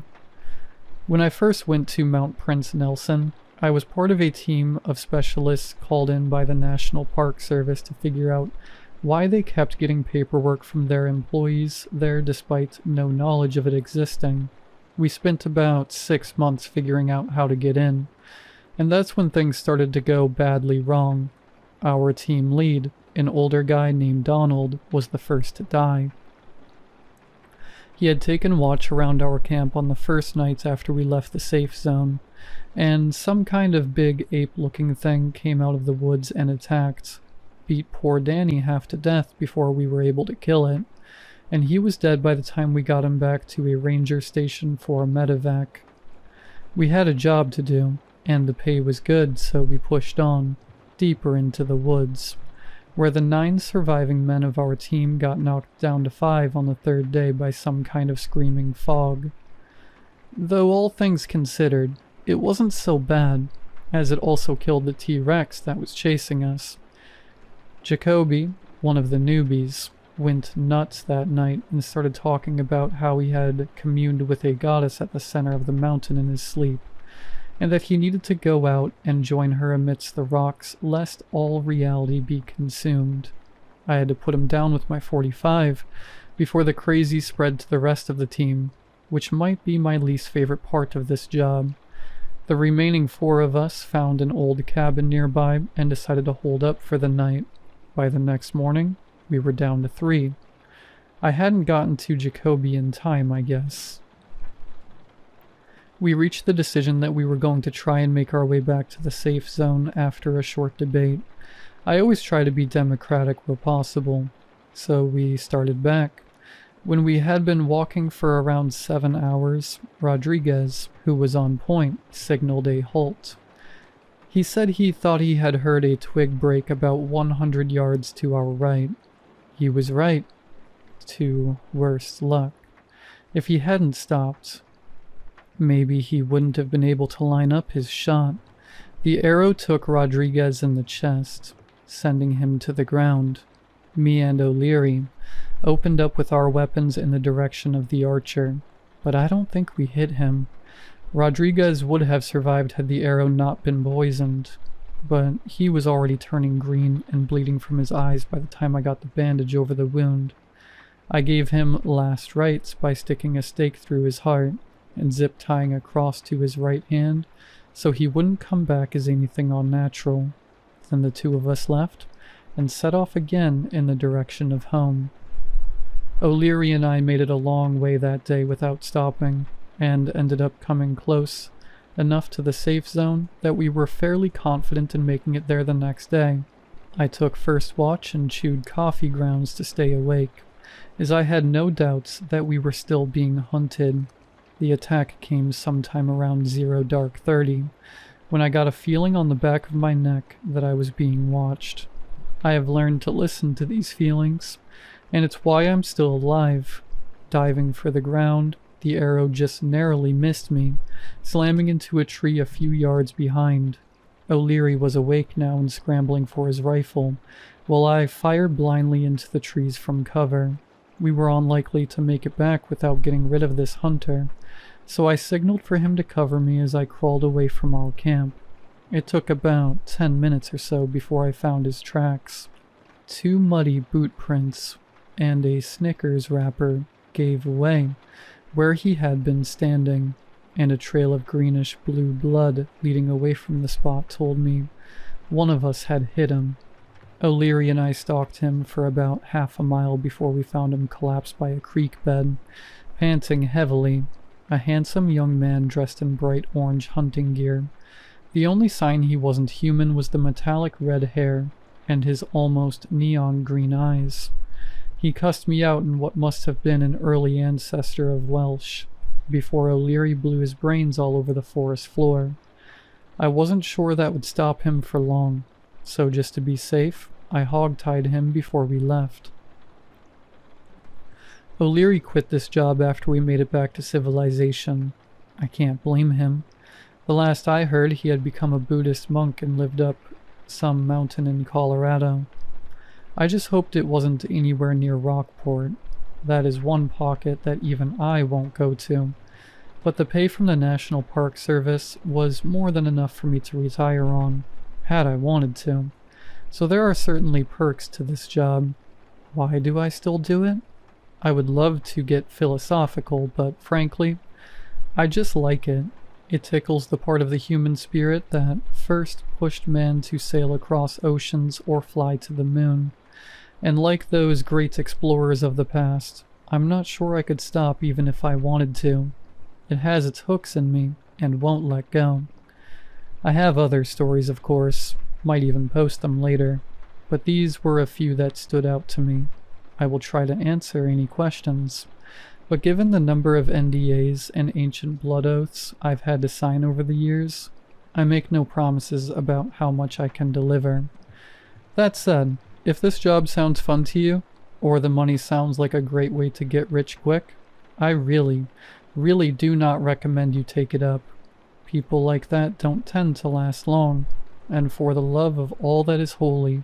When I first went to Mount Prince Nelson, I was part of a team of specialists called in by the National Park Service to figure out why they kept getting paperwork from their employees there despite no knowledge of it existing. We spent about 6 months figuring out how to get in, and that's when things started to go badly wrong. Our team lead, an older guy named Donald, was the first to die. He had taken watch around our camp on the first night after we left the safe zone, and some kind of big ape-looking thing came out of the woods and attacked. Beat poor Danny half to death before we were able to kill it, and he was dead by the time we got him back to a ranger station for a medevac. We had a job to do, and the pay was good, so we pushed on, deeper into the woods, where the 9 surviving men of our team got knocked down to 5 on the 3rd day by some kind of screaming fog. Though all things considered, It wasn't so bad, as it also killed the T-Rex that was chasing us. Jacoby, one of the newbies, went nuts that night and started talking about how he had communed with a goddess at the center of the mountain in his sleep, and that he needed to go out and join her amidst the rocks lest all reality be consumed. I had to put him down with my 45 before the crazy spread to the rest of the team, which might be my least favorite part of this job. The remaining 4 of us found an old cabin nearby and decided to hold up for the night. By the next morning, we were down to 3. I hadn't gotten to Jacoby in time, I guess. We reached the decision that we were going to try and make our way back to the safe zone after a short debate. I always try to be democratic where possible, so we started back. When we had been walking for around 7 hours, Rodriguez, who was on point, signaled a halt. He said he thought he had heard a twig break about 100 yards to our right. He was right, to worse luck. If he hadn't stopped, maybe he wouldn't have been able to line up his shot. The arrow took Rodriguez in the chest, sending him to the ground. Me and O'Leary opened up with our weapons in the direction of the archer, but I don't think we hit him. Rodriguez would have survived had the arrow not been poisoned, but he was already turning green and bleeding from his eyes by the time I got the bandage over the wound. I gave him last rites by sticking a stake through his heart and zip-tying a cross to his right hand so he wouldn't come back as anything unnatural. Then the 2 of us left and set off again in the direction of home. O'Leary and I made it a long way that day without stopping, and ended up coming close enough to the safe zone that we were fairly confident in making it there the next day. I took first watch and chewed coffee grounds to stay awake, as I had no doubts that we were still being hunted. The attack came sometime around 0:30, when I got a feeling on the back of my neck that I was being watched. I have learned to listen to these feelings, and it's why I'm still alive. Diving for the ground, the arrow just narrowly missed me, slamming into a tree a few yards behind. O'Leary was awake now and scrambling for his rifle, while I fired blindly into the trees from cover. We were unlikely to make it back without getting rid of this hunter, so I signaled for him to cover me as I crawled away from our camp. It took about 10 minutes or so before I found his tracks. 2 muddy boot prints and a Snickers wrapper gave away where he had been standing, and a trail of greenish-blue blood leading away from the spot told me one of us had hit him. O'Leary and I stalked him for about half a mile before we found him collapsed by a creek bed, panting heavily, a handsome young man dressed in bright orange hunting gear. The only sign he wasn't human was the metallic red hair and his almost neon green eyes. He cussed me out in what must have been an early ancestor of Welsh, before O'Leary blew his brains all over the forest floor. I wasn't sure that would stop him for long, so just to be safe, I hog-tied him before we left. O'Leary quit this job after we made it back to civilization. I can't blame him. The last I heard, he had become a Buddhist monk and lived up some mountain in Colorado. I just hoped it wasn't anywhere near Rockport. That is one pocket that even I won't go to. But the pay from the National Park Service was more than enough for me to retire on, had I wanted to. So there are certainly perks to this job. Why do I still do it? I would love to get philosophical, but frankly, I just like it. It tickles the part of the human spirit that first pushed man to sail across oceans or fly to the moon. And like those great explorers of the past, I'm not sure I could stop even if I wanted to. It has its hooks in me, and won't let go. I have other stories, of course, might even post them later, but these were a few that stood out to me. I will try to answer any questions, but given the number of NDAs and ancient blood oaths I've had to sign over the years, I make no promises about how much I can deliver. That said, if this job sounds fun to you, or the money sounds like a great way to get rich quick, I really do not recommend you take it up. People like that don't tend to last long. And for the love of all that is holy,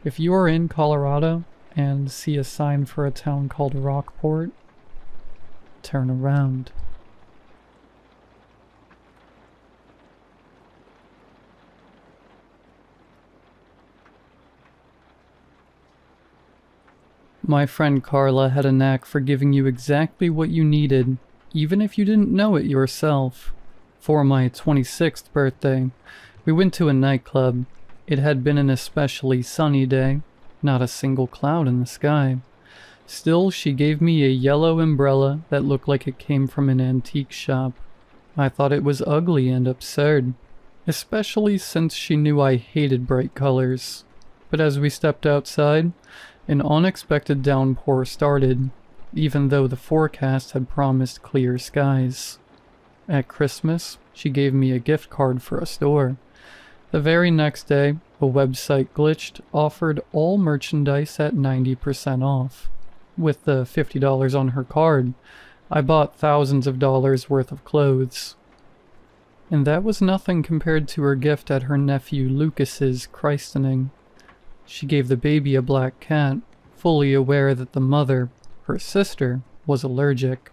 if you are in Colorado and see a sign for a town called Rockport, turn around. My friend Carla had a knack for giving you exactly what you needed, even if you didn't know it yourself. For my 26th birthday, we went to a nightclub. It had been an especially sunny day, not a single cloud in the sky. Still, she gave me a yellow umbrella that looked like it came from an antique shop. I thought it was ugly and absurd, especially since she knew I hated bright colors. But as we stepped outside, an unexpected downpour started, even though the forecast had promised clear skies. At Christmas, she gave me a gift card for a store. The very next day, a website glitched, offered all merchandise at 90% off. With the $50 on her card, I bought thousands of dollars worth of clothes. And that was nothing compared to her gift at her nephew Lucas's christening. She gave the baby a black cat, fully aware that the mother, her sister, was allergic.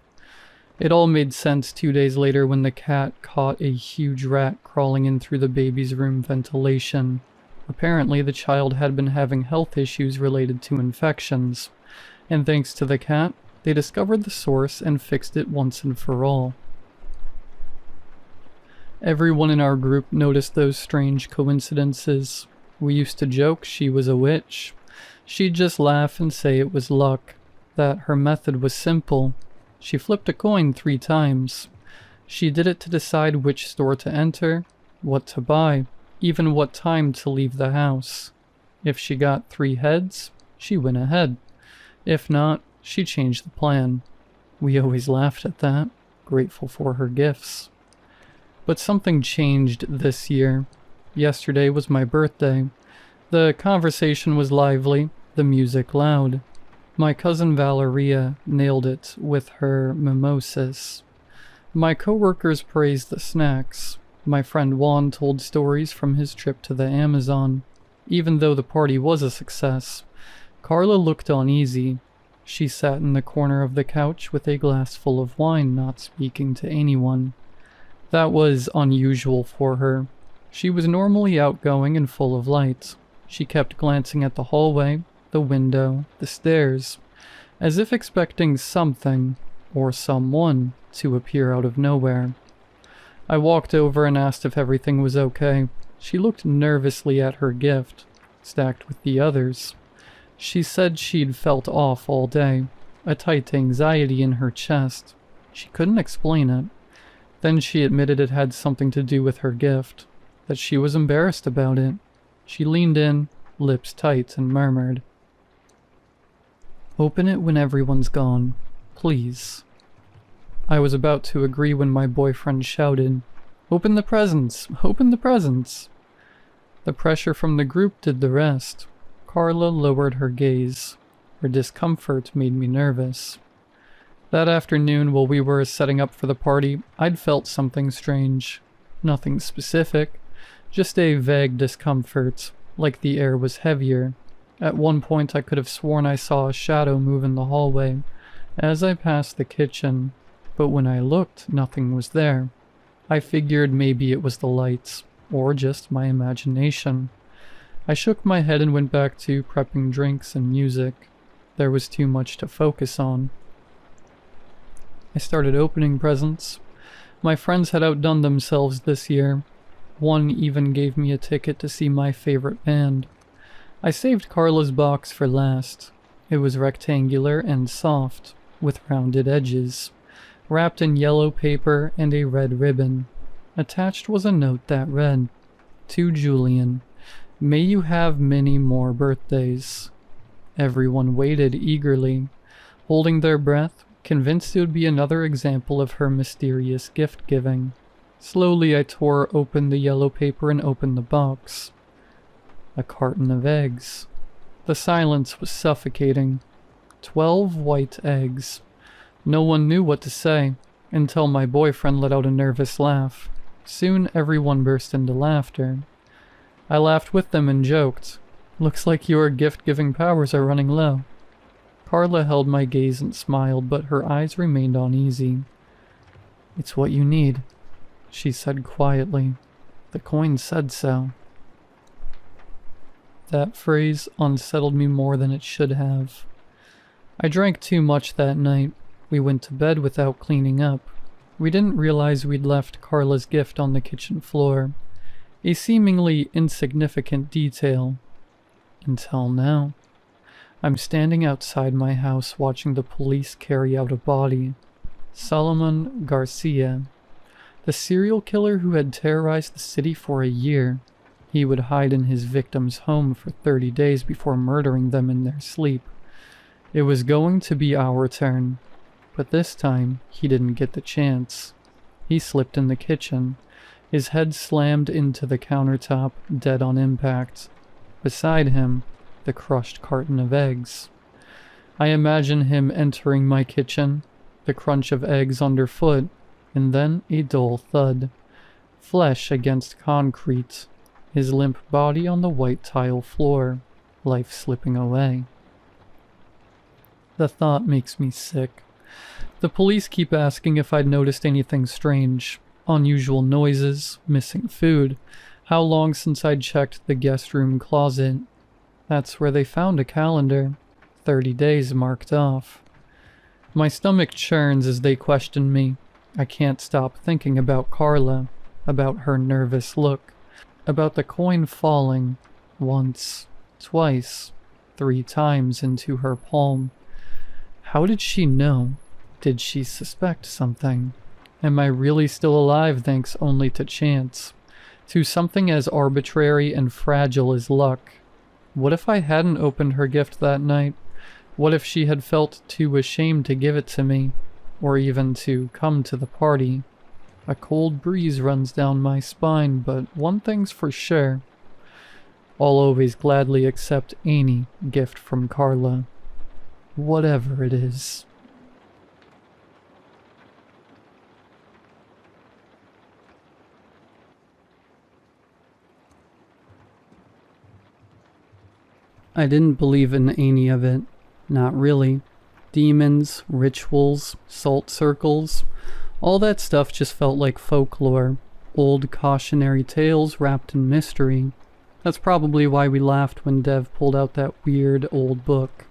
It all made sense 2 days later when the cat caught a huge rat crawling in through the baby's room ventilation. Apparently, the child had been having health issues related to infections, and thanks to the cat, they discovered the source and fixed it once and for all. Everyone in our group noticed those strange coincidences. We used to joke she was a witch. She'd just laugh and say it was luck, that her method was simple. She flipped a coin 3 times. She did it to decide which store to enter, what to buy, even what time to leave the house. If she got 3 heads, she went ahead. If not, she changed the plan. We always laughed at that, grateful for her gifts. But something changed this year. Yesterday was my birthday. The conversation was lively, the music loud. My cousin Valeria nailed it with her mimosas. My coworkers praised the snacks. My friend Juan told stories from his trip to the Amazon. Even though the party was a success, Carla looked uneasy. She sat in the corner of the couch with a glass full of wine, not speaking to anyone. That was unusual for her. She was normally outgoing and full of light. She kept glancing at the hallway, the window, the stairs, as if expecting something, or someone, to appear out of nowhere. I walked over and asked if everything was okay. She looked nervously at her gift, stacked with the others. She said she'd felt off all day, a tight anxiety in her chest. She couldn't explain it. Then she admitted it had something to do with her gift, that she was embarrassed about it. She leaned in, lips tight, and murmured, "Open it when everyone's gone, please." I was about to agree when my boyfriend shouted, "Open the presents! Open the presents!" The pressure from the group did the rest. Carla lowered her gaze. Her discomfort made me nervous. That afternoon, while we were setting up for the party, I'd felt something strange. Nothing specific, just a vague discomfort, like the air was heavier. At one point I could have sworn I saw a shadow move in the hallway as I passed the kitchen, but when I looked, nothing was there. I figured maybe it was the lights, or just my imagination. I shook my head and went back to prepping drinks and music. There was too much to focus on. I started opening presents. My friends had outdone themselves this year. One even gave me a ticket to see my favorite band. I saved Carla's box for last. It was rectangular and soft, with rounded edges, wrapped in yellow paper and a red ribbon. Attached was a note that read, "To Julian, may you have many more birthdays." Everyone waited eagerly, holding their breath, convinced it would be another example of her mysterious gift-giving. Slowly I tore open the yellow paper and opened the box. A carton of eggs. The silence was suffocating. 12 white eggs. No one knew what to say, until my boyfriend let out a nervous laugh. Soon everyone burst into laughter. I laughed with them and joked, "Looks like your gift-giving powers are running low." Carla held my gaze and smiled, but her eyes remained uneasy. "It's what you need," she said quietly. "The coin said so." That phrase unsettled me more than it should have. I drank too much that night. We went to bed without cleaning up. We didn't realize we'd left Carla's gift on the kitchen floor. A seemingly insignificant detail. Until now. I'm standing outside my house watching the police carry out a body. Solomon Garcia. The serial killer who had terrorized the city for a year. He would hide in his victim's home for 30 days before murdering them in their sleep. It was going to be our turn, but this time he didn't get the chance. He slipped in the kitchen. His head slammed into the countertop, dead on impact. Beside him, the crushed carton of eggs. I imagine him entering my kitchen, the crunch of eggs underfoot, and then a dull thud. Flesh against concrete, his limp body on the white tile floor, life slipping away. The thought makes me sick. The police keep asking if I'd noticed anything strange. Unusual noises, missing food, how long since I'd checked the guest room closet. That's where they found a calendar, 30 days marked off. My stomach churns as they question me. I can't stop thinking about Carla, about her nervous look, about the coin falling once, twice, 3 times into her palm. How did she know? Did she suspect something? Am I really still alive thanks only to chance? To something as arbitrary and fragile as luck? What if I hadn't opened her gift that night? What if she had felt too ashamed to give it to me, or even to come to the party? A cold breeze runs down my spine, but one thing's for sure. I'll always gladly accept any gift from Carla. Whatever it is. I didn't believe in any of it. Not really. Demons, rituals, salt circles, all that stuff just felt like folklore. Old cautionary tales wrapped in mystery. That's probably why we laughed when Dev pulled out that weird old book.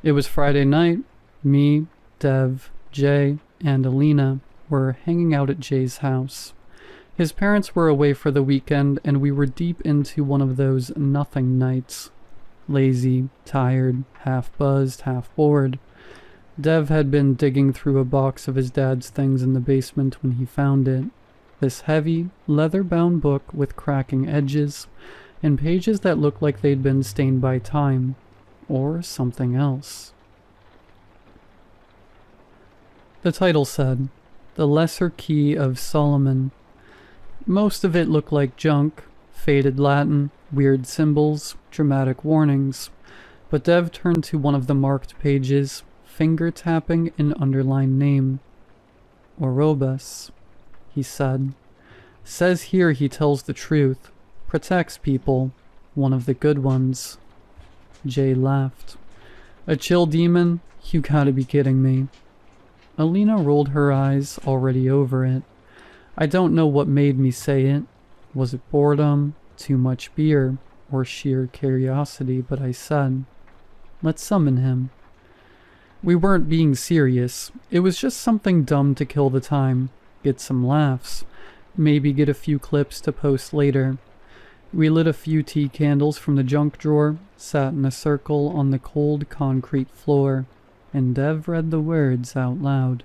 It was Friday night. Me, Dev, Jay, and Alina were hanging out at Jay's house. His parents were away for the weekend, and we were deep into one of those nothing nights. Lazy, tired, half buzzed, half bored. Dev had been digging through a box of his dad's things in the basement when he found it. This heavy, leather-bound book with cracking edges, and pages that looked like they'd been stained by time, or something else. The title said, "The Lesser Key of Solomon." Most of it looked like junk, faded Latin, weird symbols, dramatic warnings, but Dev turned to one of the marked pages, finger-tapping an underlined name. "Orobus," he said. "Says here he tells the truth, protects people, one of the good ones." Jay laughed. "A chill demon? You gotta be kidding me." Alina rolled her eyes, already over it. I don't know what made me say it. Was it boredom, too much beer, or sheer curiosity, but I said, "Let's summon him." We weren't being serious. It was just something dumb to kill the time, get some laughs, maybe get a few clips to post later. We lit a few tea candles from the junk drawer, sat in a circle on the cold concrete floor, and Dev read the words out loud.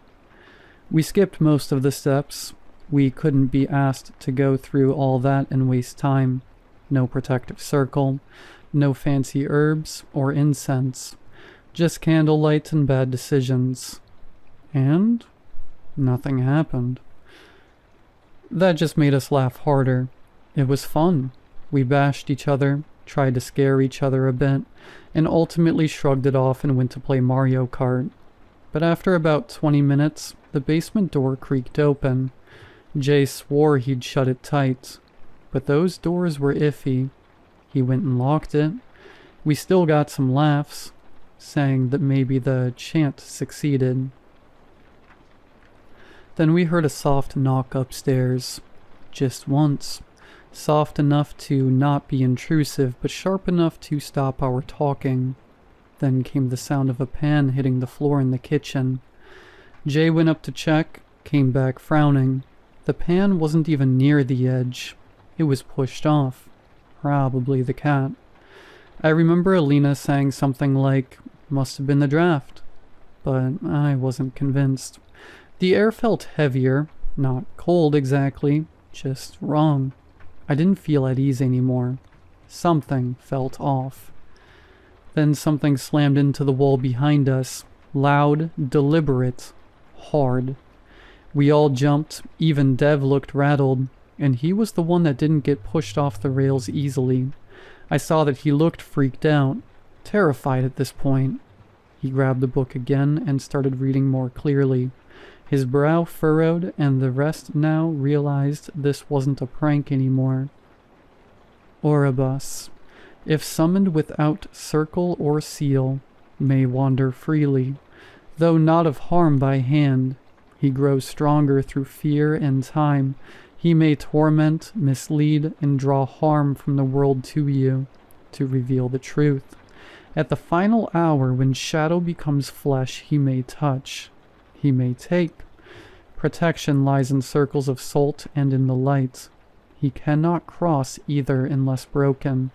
We skipped most of the steps. We couldn't be asked to go through all that and waste time. No protective circle, no fancy herbs or incense, just candlelight and bad decisions. And nothing happened. That just made us laugh harder. It was fun. We bashed each other, tried to scare each other a bit, and ultimately shrugged it off and went to play Mario Kart. But after about 20 minutes, the basement door creaked open. Jay swore he'd shut it tight, but those doors were iffy. He went and locked it. We still got some laughs, saying that maybe the chant succeeded. Then we heard a soft knock upstairs. Just once. Soft enough to not be intrusive, but sharp enough to stop our talking. Then came the sound of a pan hitting the floor in the kitchen. Jay went up to check, came back frowning. The pan wasn't even near the edge. It was pushed off. Probably the cat. I remember Alina saying something like, "Must have been the draft," but I wasn't convinced. The air felt heavier, not cold exactly, just wrong. I didn't feel at ease anymore. Something felt off. Then something slammed into the wall behind us, loud, deliberate, hard. We all jumped, even Dev looked rattled, and he was the one that didn't get pushed off the rails easily. I saw that he looked freaked out, terrified at this point. He grabbed the book again and started reading more clearly. His brow furrowed, and the rest now realized this wasn't a prank anymore. Oribus, if summoned without circle or seal, may wander freely, though not of harm by hand. He grows stronger through fear and time. He may torment, mislead, and draw harm from the world to you, to reveal the truth. At the final hour, when shadow becomes flesh, he may touch. He may take. Protection lies in circles of salt and in the light. He cannot cross either unless broken.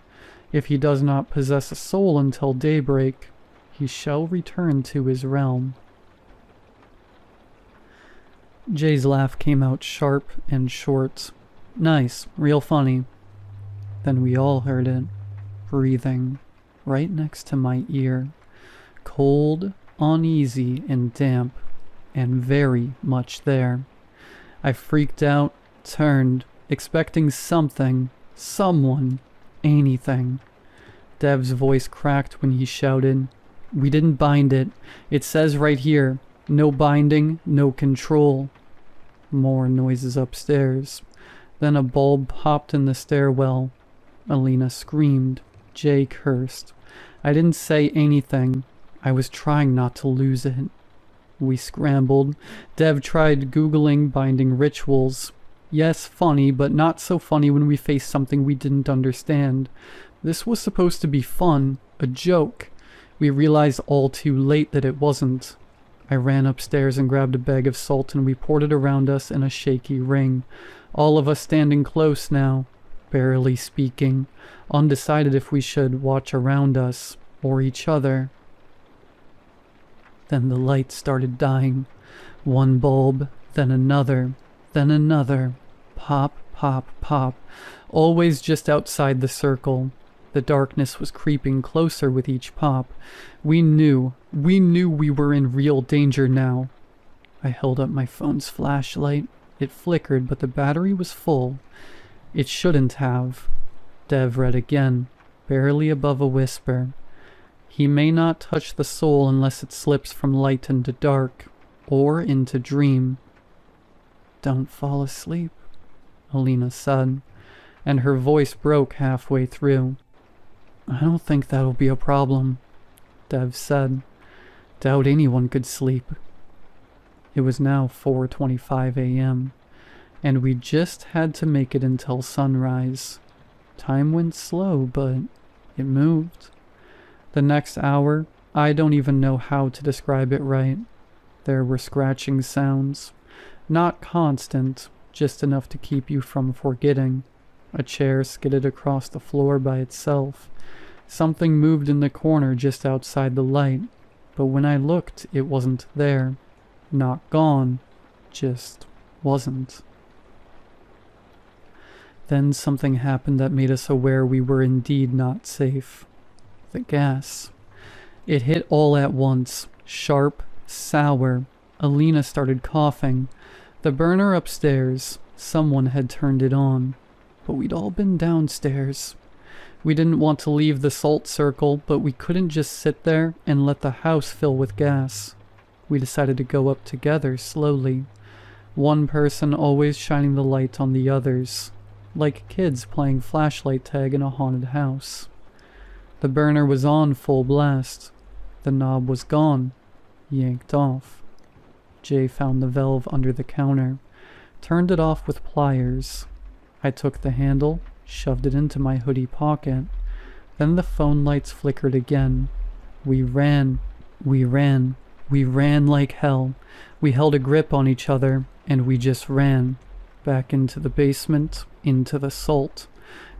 If he does not possess a soul until daybreak, he shall return to his realm. Jay's laugh came out sharp and short. Nice, real funny. Then we all heard it, breathing, right next to my ear. Cold, uneasy, and damp, and very much there. I freaked out, turned, expecting something, someone, anything. Dev's voice cracked when he shouted, "We didn't bind it. It says right here, no binding, no control." More noises upstairs. Then a bulb popped in the stairwell. Alina screamed. Jay cursed. I didn't say anything. I was trying not to lose it. We scrambled. Dev tried Googling binding rituals. Yes, funny, but not so funny when we faced something we didn't understand. This was supposed to be fun, a joke. We realized all too late that it wasn't. I ran upstairs and grabbed a bag of salt, and we poured it around us in a shaky ring. All of us standing close now, barely speaking, undecided if we should watch around us or each other. Then the light started dying. One bulb, then another, then another. Pop, pop, pop. Always just outside the circle. The darkness was creeping closer with each pop. We knew we were in real danger now. I held up my phone's flashlight. It flickered, but the battery was full. It shouldn't have. Dev read again, barely above a whisper. He may not touch the soul unless it slips from light into dark, or into dream. Don't fall asleep, Alina said, and her voice broke halfway through. I don't think that'll be a problem, Dev said. Doubt anyone could sleep. It was now 4:25 a.m., and we just had to make it until sunrise. Time went slow, but it moved. The next hour, I don't even know how to describe it right. There were scratching sounds. Not constant, just enough to keep you from forgetting. A chair skidded across the floor by itself. Something moved in the corner just outside the light, but when I looked, it wasn't there. Not gone, just wasn't. Then something happened that made us aware we were indeed not safe. The gas. It hit all at once, sharp, sour. Alina started coughing. The burner upstairs, someone had turned it on, but we'd all been downstairs. We didn't want to leave the salt circle, but we couldn't just sit there and let the house fill with gas. We decided to go up together slowly. One person always shining the light on the others, like kids playing flashlight tag in a haunted house. The burner was on full blast. The knob was gone, yanked off. Jay found the valve under the counter, turned it off with pliers. I took the handle, shoved it into my hoodie pocket. Then the phone lights flickered again. We ran like hell. We held a grip on each other, and we just ran. Back into the basement, into the salt.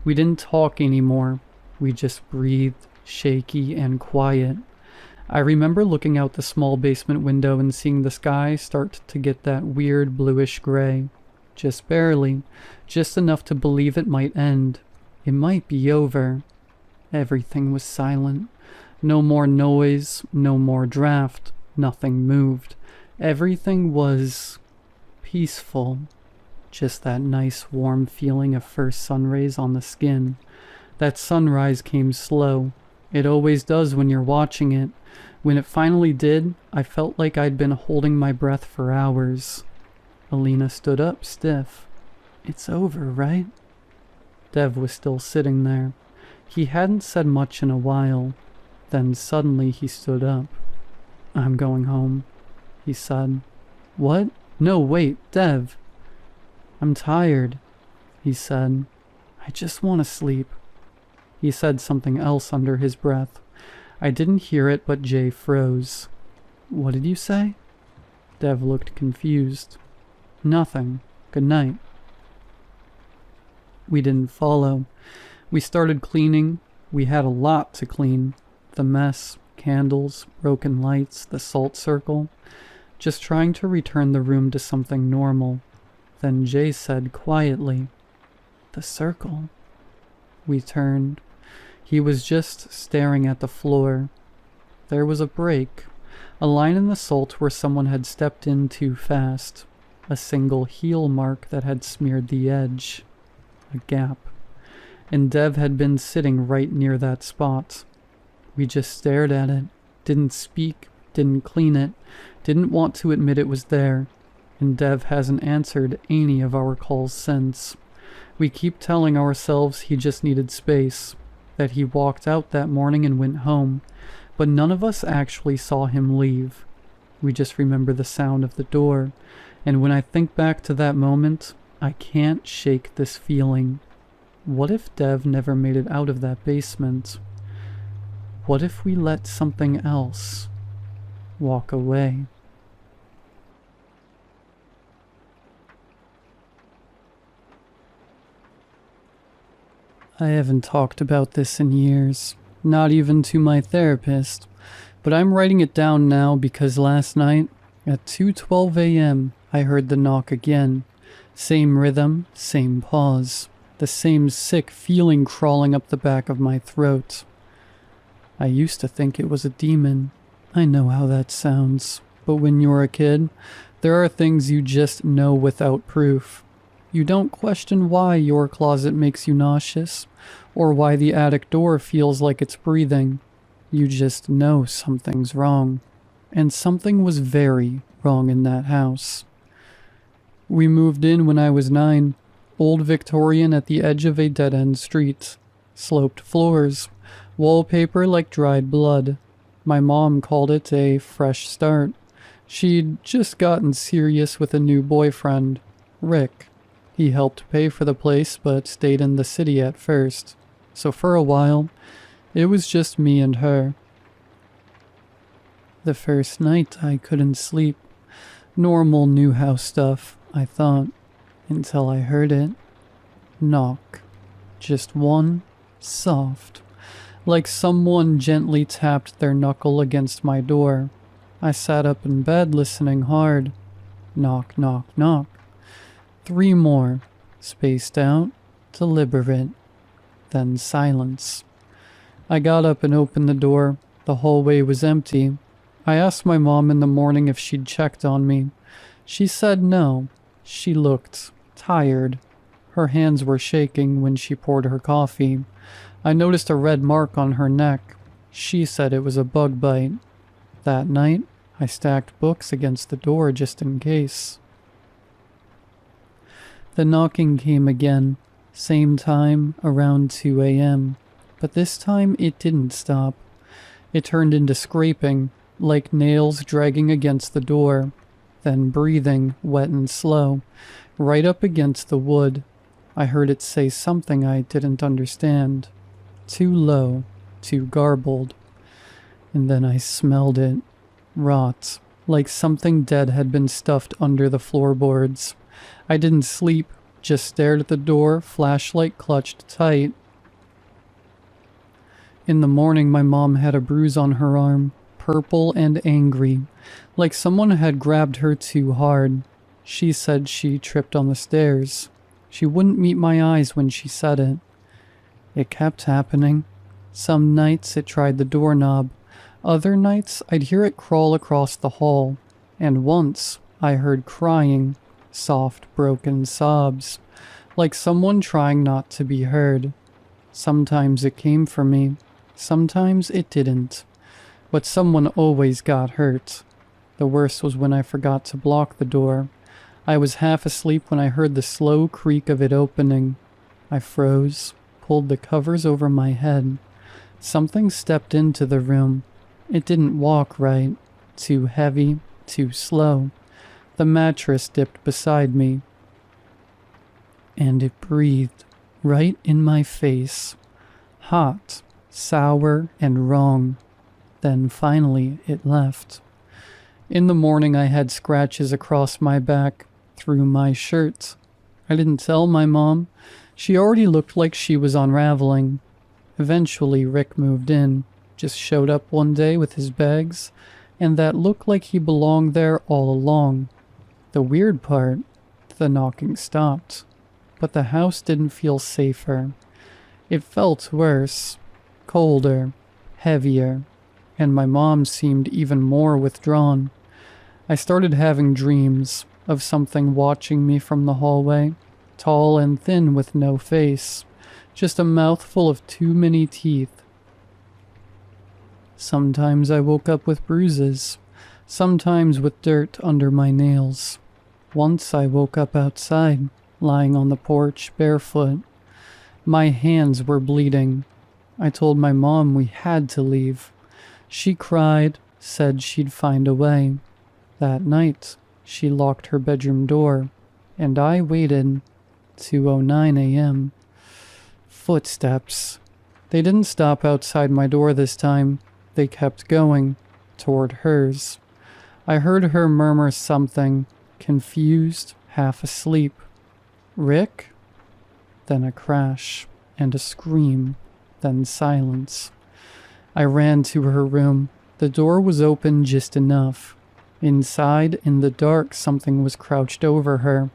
We didn't talk anymore. We just breathed, shaky and quiet. I remember looking out the small basement window and seeing the sky start to get that weird bluish gray. Just barely. Just enough to believe it might end. It might be over. Everything was silent. No more noise, no more draft. Nothing moved. Everything was peaceful. Just that nice warm feeling of first sun rays on the skin. That sunrise came slow. It always does when you're watching it. When it finally did, I felt like I'd been holding my breath for hours. Alina stood up, stiff. It's over, right? Dev was still sitting there. He hadn't said much in a while. Then suddenly he stood up. I'm going home, he said. What? No, wait, Dev. I'm tired, he said. I just want to sleep. He said something else under his breath. I didn't hear it, but Jay froze. What did you say? Dev looked confused. Nothing. Good night. We didn't follow. We started cleaning. We had a lot to clean. The mess, candles, broken lights, the salt circle. Just trying to return the room to something normal. Then Jay said quietly, The circle. We turned. He was just staring at the floor. There was a break. A line in the salt where someone had stepped in too fast. A single heel mark that had smeared the edge. A gap. And Dev had been sitting right near that spot. We just stared at it. Didn't speak. Didn't clean it. Didn't want to admit it was there. And Dev hasn't answered any of our calls since. We keep telling ourselves he just needed space. That he walked out that morning and went home. But none of us actually saw him leave. We just remember the sound of the door. And when I think back to that moment, I can't shake this feeling. What if Dev never made it out of that basement? What if we let something else walk away? I haven't talked about this in years, not even to my therapist, but I'm writing it down now because last night, at 2:12 a.m., I heard the knock again. Same rhythm, same pause, the same sick feeling crawling up the back of my throat. I used to think it was a demon. I know how that sounds, but when you're a kid, there are things you just know without proof. You don't question why your closet makes you nauseous, or why the attic door feels like it's breathing. You just know something's wrong. And something was very wrong in that house. We moved in when I was 9, old Victorian at the edge of a dead-end street. Sloped floors, wallpaper like dried blood. My mom called it a fresh start. She'd just gotten serious with a new boyfriend, Rick. He helped pay for the place, but stayed in the city at first. So for a while, it was just me and her. The first night, I couldn't sleep. Normal new house stuff, I thought, until I heard it. Knock. Just one, soft. Like someone gently tapped their knuckle against my door. I sat up in bed listening hard. Knock, knock, knock. 3 more, spaced out, deliberate, then silence. I got up and opened the door. The hallway was empty. I asked my mom in the morning if she'd checked on me. She said no. She looked tired. Her hands were shaking when she poured her coffee. I noticed a red mark on her neck. She said it was a bug bite. That night, I stacked books against the door just in case. The knocking came again, same time, around 2 a.m., but this time it didn't stop. It turned into scraping, like nails dragging against the door, then breathing, wet and slow, right up against the wood. I heard it say something I didn't understand. Too low, too garbled. And then I smelled it. Rot, like something dead had been stuffed under the floorboards. I didn't sleep, just stared at the door, flashlight clutched tight. In the morning, my mom had a bruise on her arm, purple and angry, like someone had grabbed her too hard. She said she tripped on the stairs. She wouldn't meet my eyes when she said it. It kept happening. Some nights it tried the doorknob. Other nights I'd hear it crawl across the hall. And once I heard crying, soft, broken sobs, like someone trying not to be heard. Sometimes it came for me. Sometimes it didn't. But someone always got hurt. The worst was when I forgot to block the door. I was half asleep when I heard the slow creak of it opening. I froze, pulled the covers over my head. Something stepped into the room. It didn't walk right. Too heavy, too slow. The mattress dipped beside me. And it breathed right in my face. Hot, sour, and wrong. Then finally it left. In the morning I had scratches across my back, through my shirt. I didn't tell my mom. She already looked like she was unraveling. Eventually Rick moved in, just showed up one day with his bags, and that looked like he belonged there all along. The weird part, the knocking stopped, but the house didn't feel safer. It felt worse, colder, heavier, and my mom seemed even more withdrawn. I started having dreams of something watching me from the hallway, tall and thin with no face, just a mouthful of too many teeth. Sometimes I woke up with bruises, sometimes with dirt under my nails. Once I woke up outside, lying on the porch, barefoot. My hands were bleeding. I told my mom we had to leave. She cried, said she'd find a way. That night, she locked her bedroom door, and I waited. 2:09 a.m. Footsteps. They didn't stop outside my door this time. They kept going, toward hers. I heard her murmur something, confused, half asleep. Rick? Then a crash, and a scream, then silence. I ran to her room. The door was open just enough. Inside, in the dark, something was crouched over her.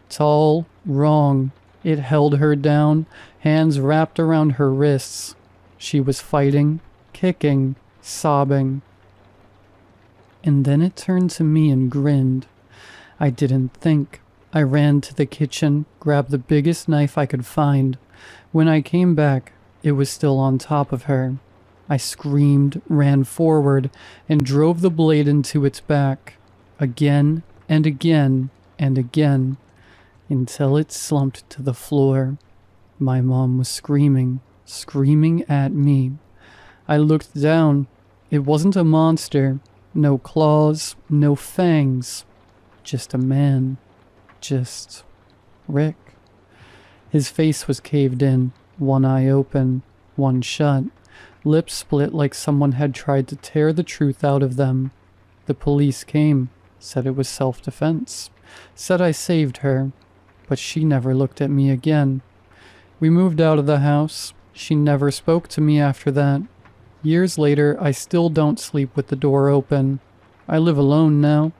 Tall, wrong. It held her down, hands wrapped around her wrists. She was fighting, kicking, sobbing. And then it turned to me and grinned. I didn't think. I ran to the kitchen, grabbed the biggest knife I could find. When I came back, it was still on top of her. I screamed, ran forward, and drove the blade into its back. Again, and again, and again, until it slumped to the floor. My mom was screaming, screaming at me. I looked down. It wasn't a monster. No claws, no fangs. Just a man. Just Rick. His face was caved in, one eye open, one shut. Lips split like someone had tried to tear the truth out of them. The police came, said it was self-defense, said I saved her, but she never looked at me again. We moved out of the house. She never spoke to me after that. Years later, I still don't sleep with the door open. I live alone now.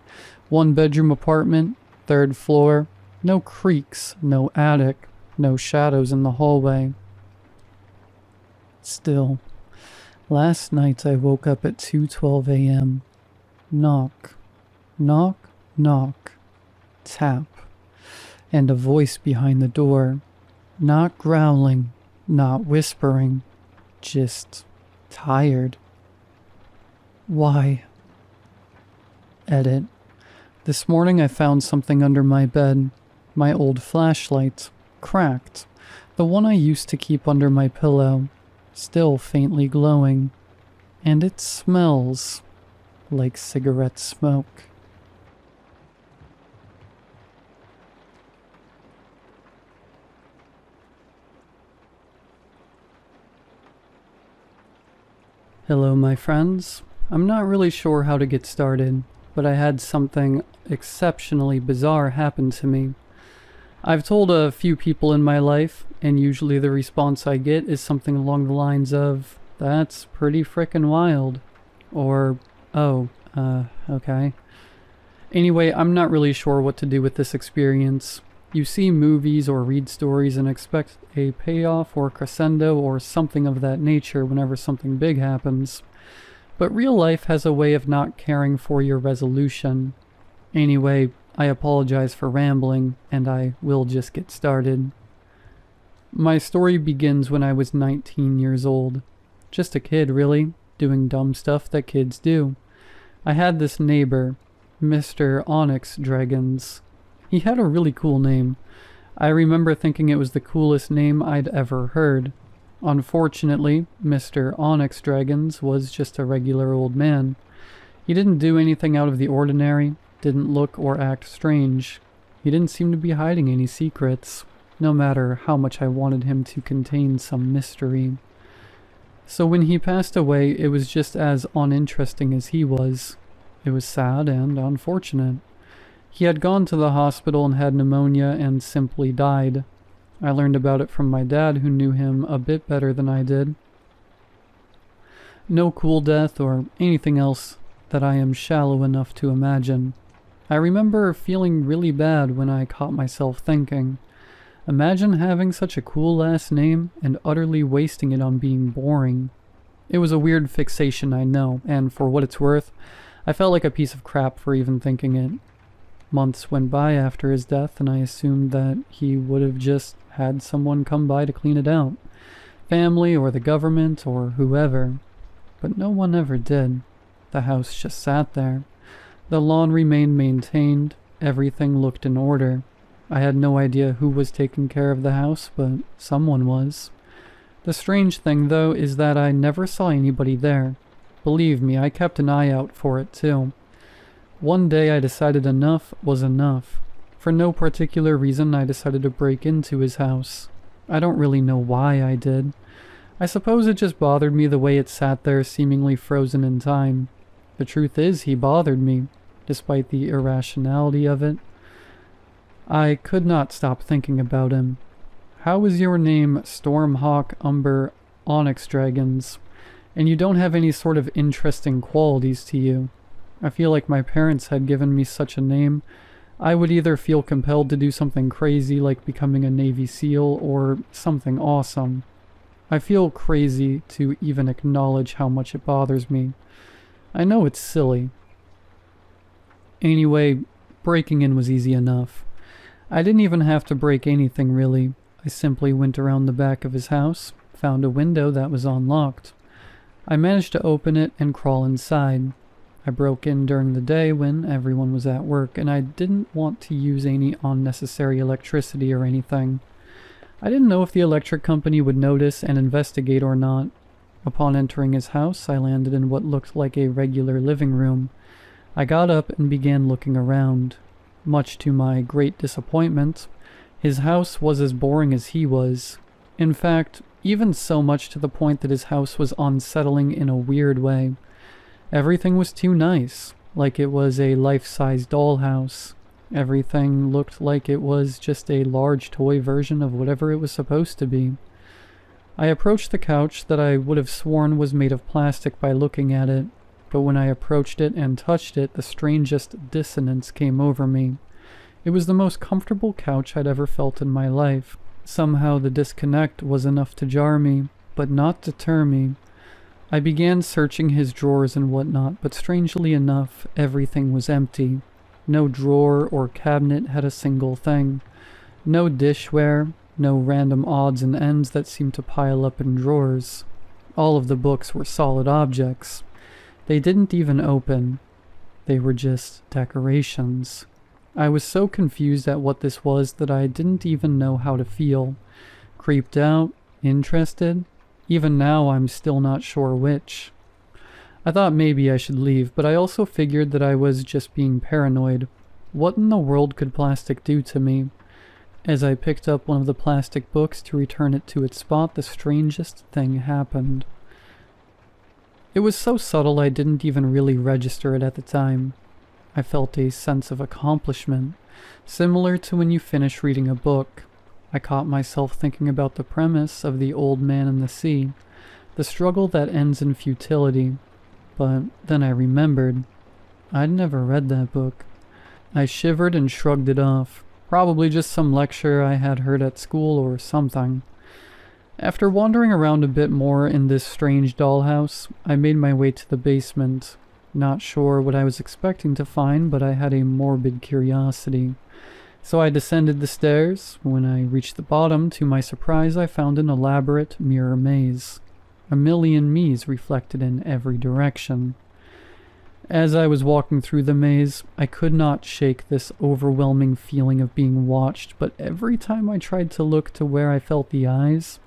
1-bedroom apartment, 3rd floor. No creaks, no attic, no shadows in the hallway. Still, last night I woke up at 2:12 a.m. Knock, knock, knock, tap, and a voice behind the door. Not growling, not whispering, just tired. Why? Edit. This morning I found something under my bed. My old flashlight, cracked, the one I used to keep under my pillow, still faintly glowing, and it smells like cigarette smoke. Hello, my friends. I'm not really sure how to get started, but I had something exceptionally bizarre happen to me. I've told a few people in my life, and usually the response I get is something along the lines of, "That's pretty frickin' wild," or, "Oh, okay." Anyway, I'm not really sure what to do with this experience. You see movies or read stories and expect a payoff or crescendo or something of that nature whenever something big happens. But real life has a way of not caring for your resolution. Anyway, I apologize for rambling, and I will just get started. My story begins when I was 19 years old. Just a kid, really, doing dumb stuff that kids do. I had this neighbor, Mr. Onyx Dragons. He had a really cool name. I remember thinking it was the coolest name I'd ever heard. Unfortunately, Mr. Onyx Dragons was just a regular old man. He didn't do anything out of the ordinary, didn't look or act strange. He didn't seem to be hiding any secrets, no matter how much I wanted him to contain some mystery. So when he passed away, it was just as uninteresting as he was. It was sad and unfortunate. He had gone to the hospital and had pneumonia and simply died. I learned about it from my dad, who knew him a bit better than I did. No cool death or anything else that I am shallow enough to imagine. I remember feeling really bad when I caught myself thinking, imagine having such a cool last name and utterly wasting it on being boring. It was a weird fixation, I know, and for what it's worth, I felt like a piece of crap for even thinking it. Months went by after his death, and I assumed that he would have just had someone come by to clean it out. Family or the government or whoever. But no one ever did. The house just sat there. The lawn remained maintained. Everything looked in order. I had no idea who was taking care of the house, but someone was. The strange thing, though, is that I never saw anybody there. Believe me, I kept an eye out for it, too. One day I decided enough was enough. For no particular reason, I decided to break into his house. I don't really know why I did. I suppose it just bothered me the way it sat there seemingly frozen in time. The truth is, he bothered me, despite the irrationality of it. I could not stop thinking about him. How is your name Stormhawk Umber Onyx Dragons, and you don't have any sort of interesting qualities to you? I feel like my parents had given me such a name. I would either feel compelled to do something crazy like becoming a Navy SEAL or something awesome. I feel crazy to even acknowledge how much it bothers me. I know it's silly. Anyway, breaking in was easy enough. I didn't even have to break anything really. I simply went around the back of his house, found a window that was unlocked. I managed to open it and crawl inside. I broke in during the day when everyone was at work, and I didn't want to use any unnecessary electricity or anything. I didn't know if the electric company would notice and investigate or not. Upon entering his house, I landed in what looked like a regular living room. I got up and began looking around. Much to my great disappointment, his house was as boring as he was. In fact, even so much to the point that his house was unsettling in a weird way. Everything was too nice, like it was a life-size dollhouse. Everything looked like it was just a large toy version of whatever it was supposed to be. I approached the couch that I would have sworn was made of plastic by looking at it, but when I approached it and touched it, the strangest dissonance came over me. It was the most comfortable couch I'd ever felt in my life. Somehow the disconnect was enough to jar me, but not deter me. I began searching his drawers and whatnot, but strangely enough, everything was empty. No drawer or cabinet had a single thing. No dishware, no random odds and ends that seemed to pile up in drawers. All of the books were solid objects. They didn't even open. They were just decorations. I was so confused at what this was that I didn't even know how to feel. Creeped out, interested. Even now I'm still not sure which. I thought maybe I should leave, but I also figured that I was just being paranoid. What in the world could plastic do to me? As I picked up one of the plastic books to return it to its spot, the strangest thing happened. It was so subtle I didn't even really register it at the time. I felt a sense of accomplishment, similar to when you finish reading a book. I caught myself thinking about the premise of The Old Man and the Sea, the struggle that ends in futility. But then I remembered. I'd never read that book. I shivered and shrugged it off. Probably just some lecture I had heard at school or something. After wandering around a bit more in this strange dollhouse, I made my way to the basement. Not sure what I was expecting to find, but I had a morbid curiosity. So I descended the stairs. When I reached the bottom, to my surprise, I found an elaborate mirror maze. A million me's reflected in every direction. As I was walking through the maze, I could not shake this overwhelming feeling of being watched, but every time I tried to look to where I felt the eyes,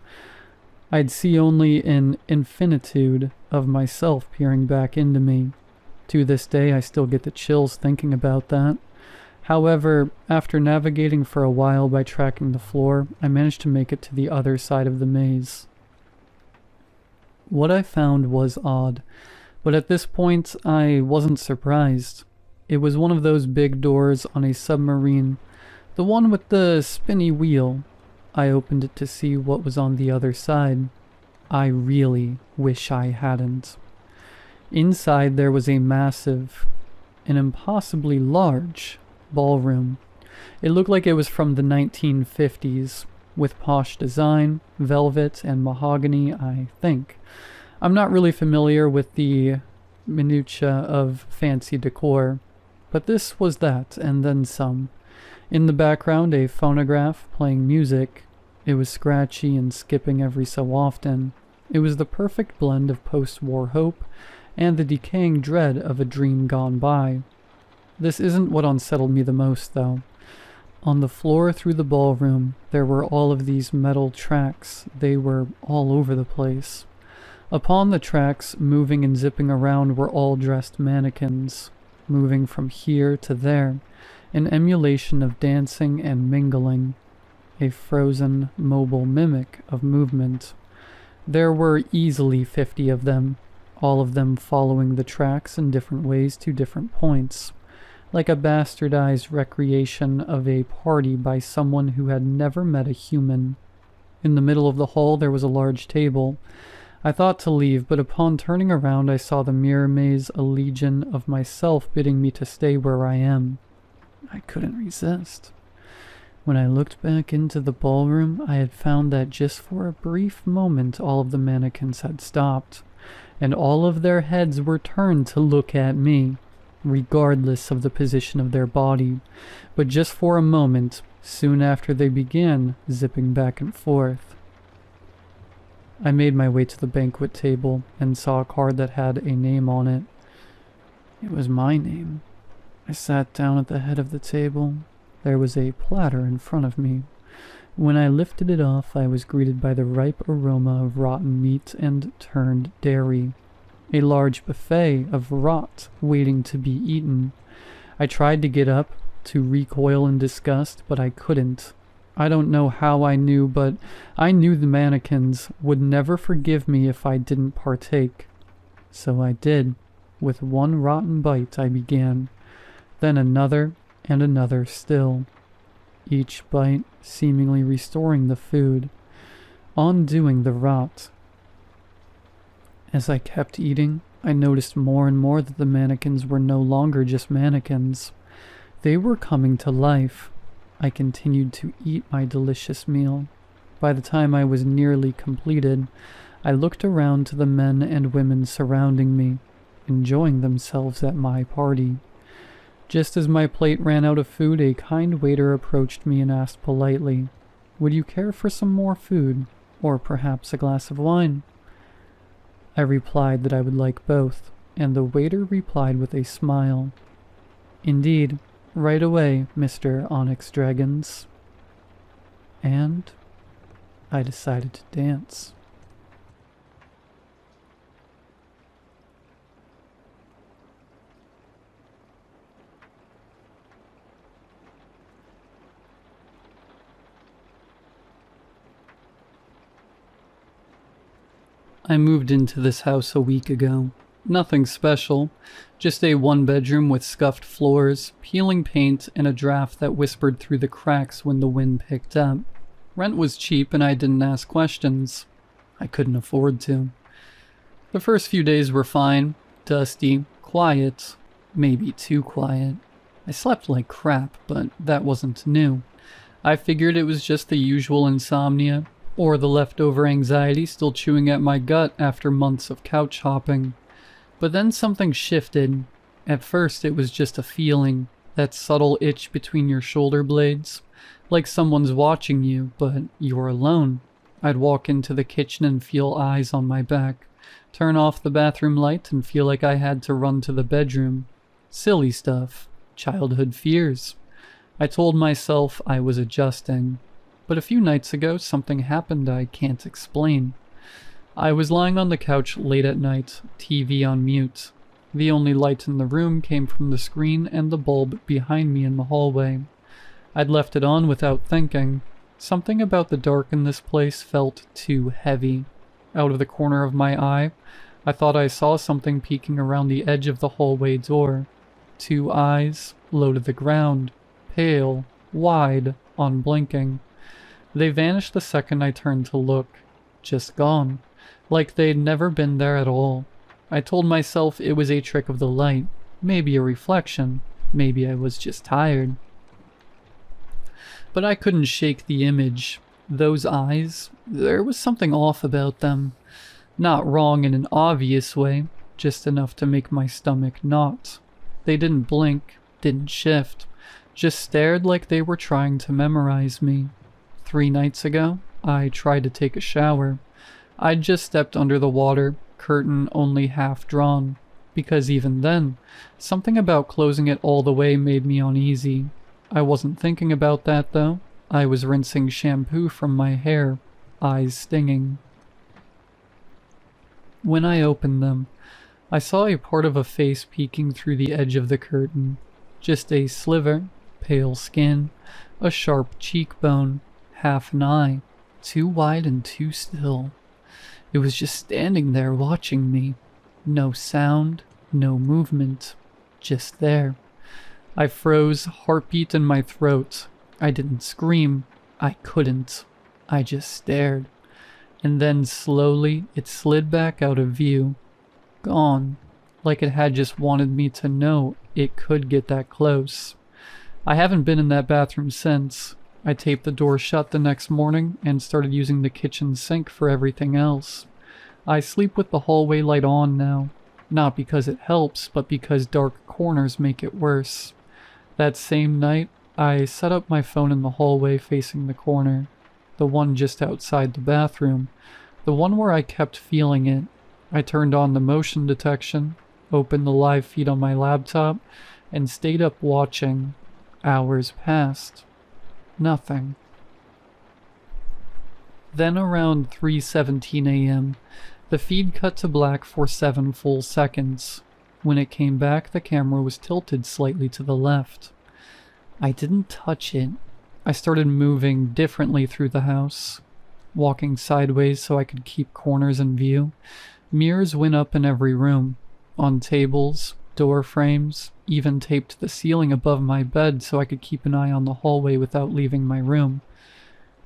I'd see only an infinitude of myself peering back into me. To this day, I still get the chills thinking about that. However, after navigating for a while by tracking the floor, I managed to make it to the other side of the maze. What I found was odd, but at this point, I wasn't surprised. It was one of those big doors on a submarine, the one with the spinny wheel. I opened it to see what was on the other side. I really wish I hadn't. Inside there was a massive, an impossibly large ballroom. It looked like it was from the 1950s, with posh design, velvet, and mahogany, I think. I'm not really familiar with the minutiae of fancy decor, but this was that, and then some. In the background, a phonograph playing music. It was scratchy and skipping every so often. It was the perfect blend of post-war hope and the decaying dread of a dream gone by. This isn't what unsettled me the most, though. On the floor through the ballroom, there were all of these metal tracks. They were all over the place. Upon the tracks, moving and zipping around, were all dressed mannequins, moving from here to there, an emulation of dancing and mingling, a frozen, mobile mimic of movement. There were easily 50 of them, all of them following the tracks in different ways to different points, like a bastardized recreation of a party by someone who had never met a human. In the middle of the hall there was a large table. I thought to leave, but upon turning around I saw the mirror maze, a legion of myself bidding me to stay where I am. I couldn't resist. When I looked back into the ballroom, I had found that just for a brief moment all of the mannequins had stopped, and all of their heads were turned to look at me, regardless of the position of their body, but just for a moment, soon after they began zipping back and forth. I made my way to the banquet table and saw a card that had a name on it. It was my name. I sat down at the head of the table. There was a platter in front of me. When I lifted it off, I was greeted by the ripe aroma of rotten meat and turned dairy. A large buffet of rot waiting to be eaten. I tried to get up, to recoil in disgust, but I couldn't. I don't know how I knew, but I knew the mannequins would never forgive me if I didn't partake. So I did. With one rotten bite I began, then another and another still, each bite seemingly restoring the food, undoing the rot. As I kept eating, I noticed more and more that the mannequins were no longer just mannequins. They were coming to life. I continued to eat my delicious meal. By the time I was nearly completed, I looked around to the men and women surrounding me, enjoying themselves at my party. Just as my plate ran out of food, a kind waiter approached me and asked politely, "Would you care for some more food, or perhaps a glass of wine?" I replied that I would like both, and the waiter replied with a smile. Indeed, Right away, Mr. Onyx Dragons. And I decided to dance. I moved into this house a week ago. Nothing special, just a one-bedroom with scuffed floors, peeling paint, and a draft that whispered through the cracks when the wind picked up. Rent was cheap and I didn't ask questions. I couldn't afford to. The first few days were fine, dusty, quiet, maybe too quiet. I slept like crap, but that wasn't new. I figured it was just the usual insomnia, or the leftover anxiety still chewing at my gut after months of couch hopping. But then something shifted. At first it was just a feeling, that subtle itch between your shoulder blades, like someone's watching you, but you're alone. I'd walk into the kitchen and feel eyes on my back, turn off the bathroom light and feel like I had to run to the bedroom. Silly stuff. Childhood fears. I told myself I was adjusting. But a few nights ago, something happened I can't explain. I was lying on the couch late at night, TV on mute. The only light in the room came from the screen and the bulb behind me in the hallway. I'd left it on without thinking. Something about the dark in this place felt too heavy. Out of the corner of my eye, I thought I saw something peeking around the edge of the hallway door. 2 eyes, low to the ground, pale, wide, unblinking. They vanished the second I turned to look. Just gone. Like they'd never been there at all. I told myself it was a trick of the light. Maybe a reflection. Maybe I was just tired. But I couldn't shake the image. Those eyes, there was something off about them. Not wrong in an obvious way, just enough to make my stomach knot. They didn't blink, didn't shift, just stared like they were trying to memorize me. 3 nights ago, I tried to take a shower. I'd just stepped under the water, curtain only half drawn, because even then, something about closing it all the way made me uneasy. I wasn't thinking about that though. I was rinsing shampoo from my hair, eyes stinging. When I opened them, I saw a part of a face peeking through the edge of the curtain. Just a sliver, pale skin, a sharp cheekbone, half an eye, too wide and too still. It was just standing there watching me. No sound, no movement, just there. I froze, heartbeat in my throat. I didn't scream. I couldn't. I just stared. And then slowly it slid back out of view. Gone. Like it had just wanted me to know it could get that close. I haven't been in that bathroom since. I taped the door shut the next morning and started using the kitchen sink for everything else. I sleep with the hallway light on now. Not because it helps, but because dark corners make it worse. That same night, I set up my phone in the hallway facing the corner. The one just outside the bathroom. The one where I kept feeling it. I turned on the motion detection, opened the live feed on my laptop, and stayed up watching. Hours passed. Nothing. Then around 3:17 a.m., the feed cut to black for 7 full seconds. When it came back, the camera was tilted slightly to the left. I didn't touch it. I started moving differently through the house, walking sideways so I could keep corners in view. Mirrors went up in every room, on tables, door frames, even taped to the ceiling above my bed so I could keep an eye on the hallway without leaving my room.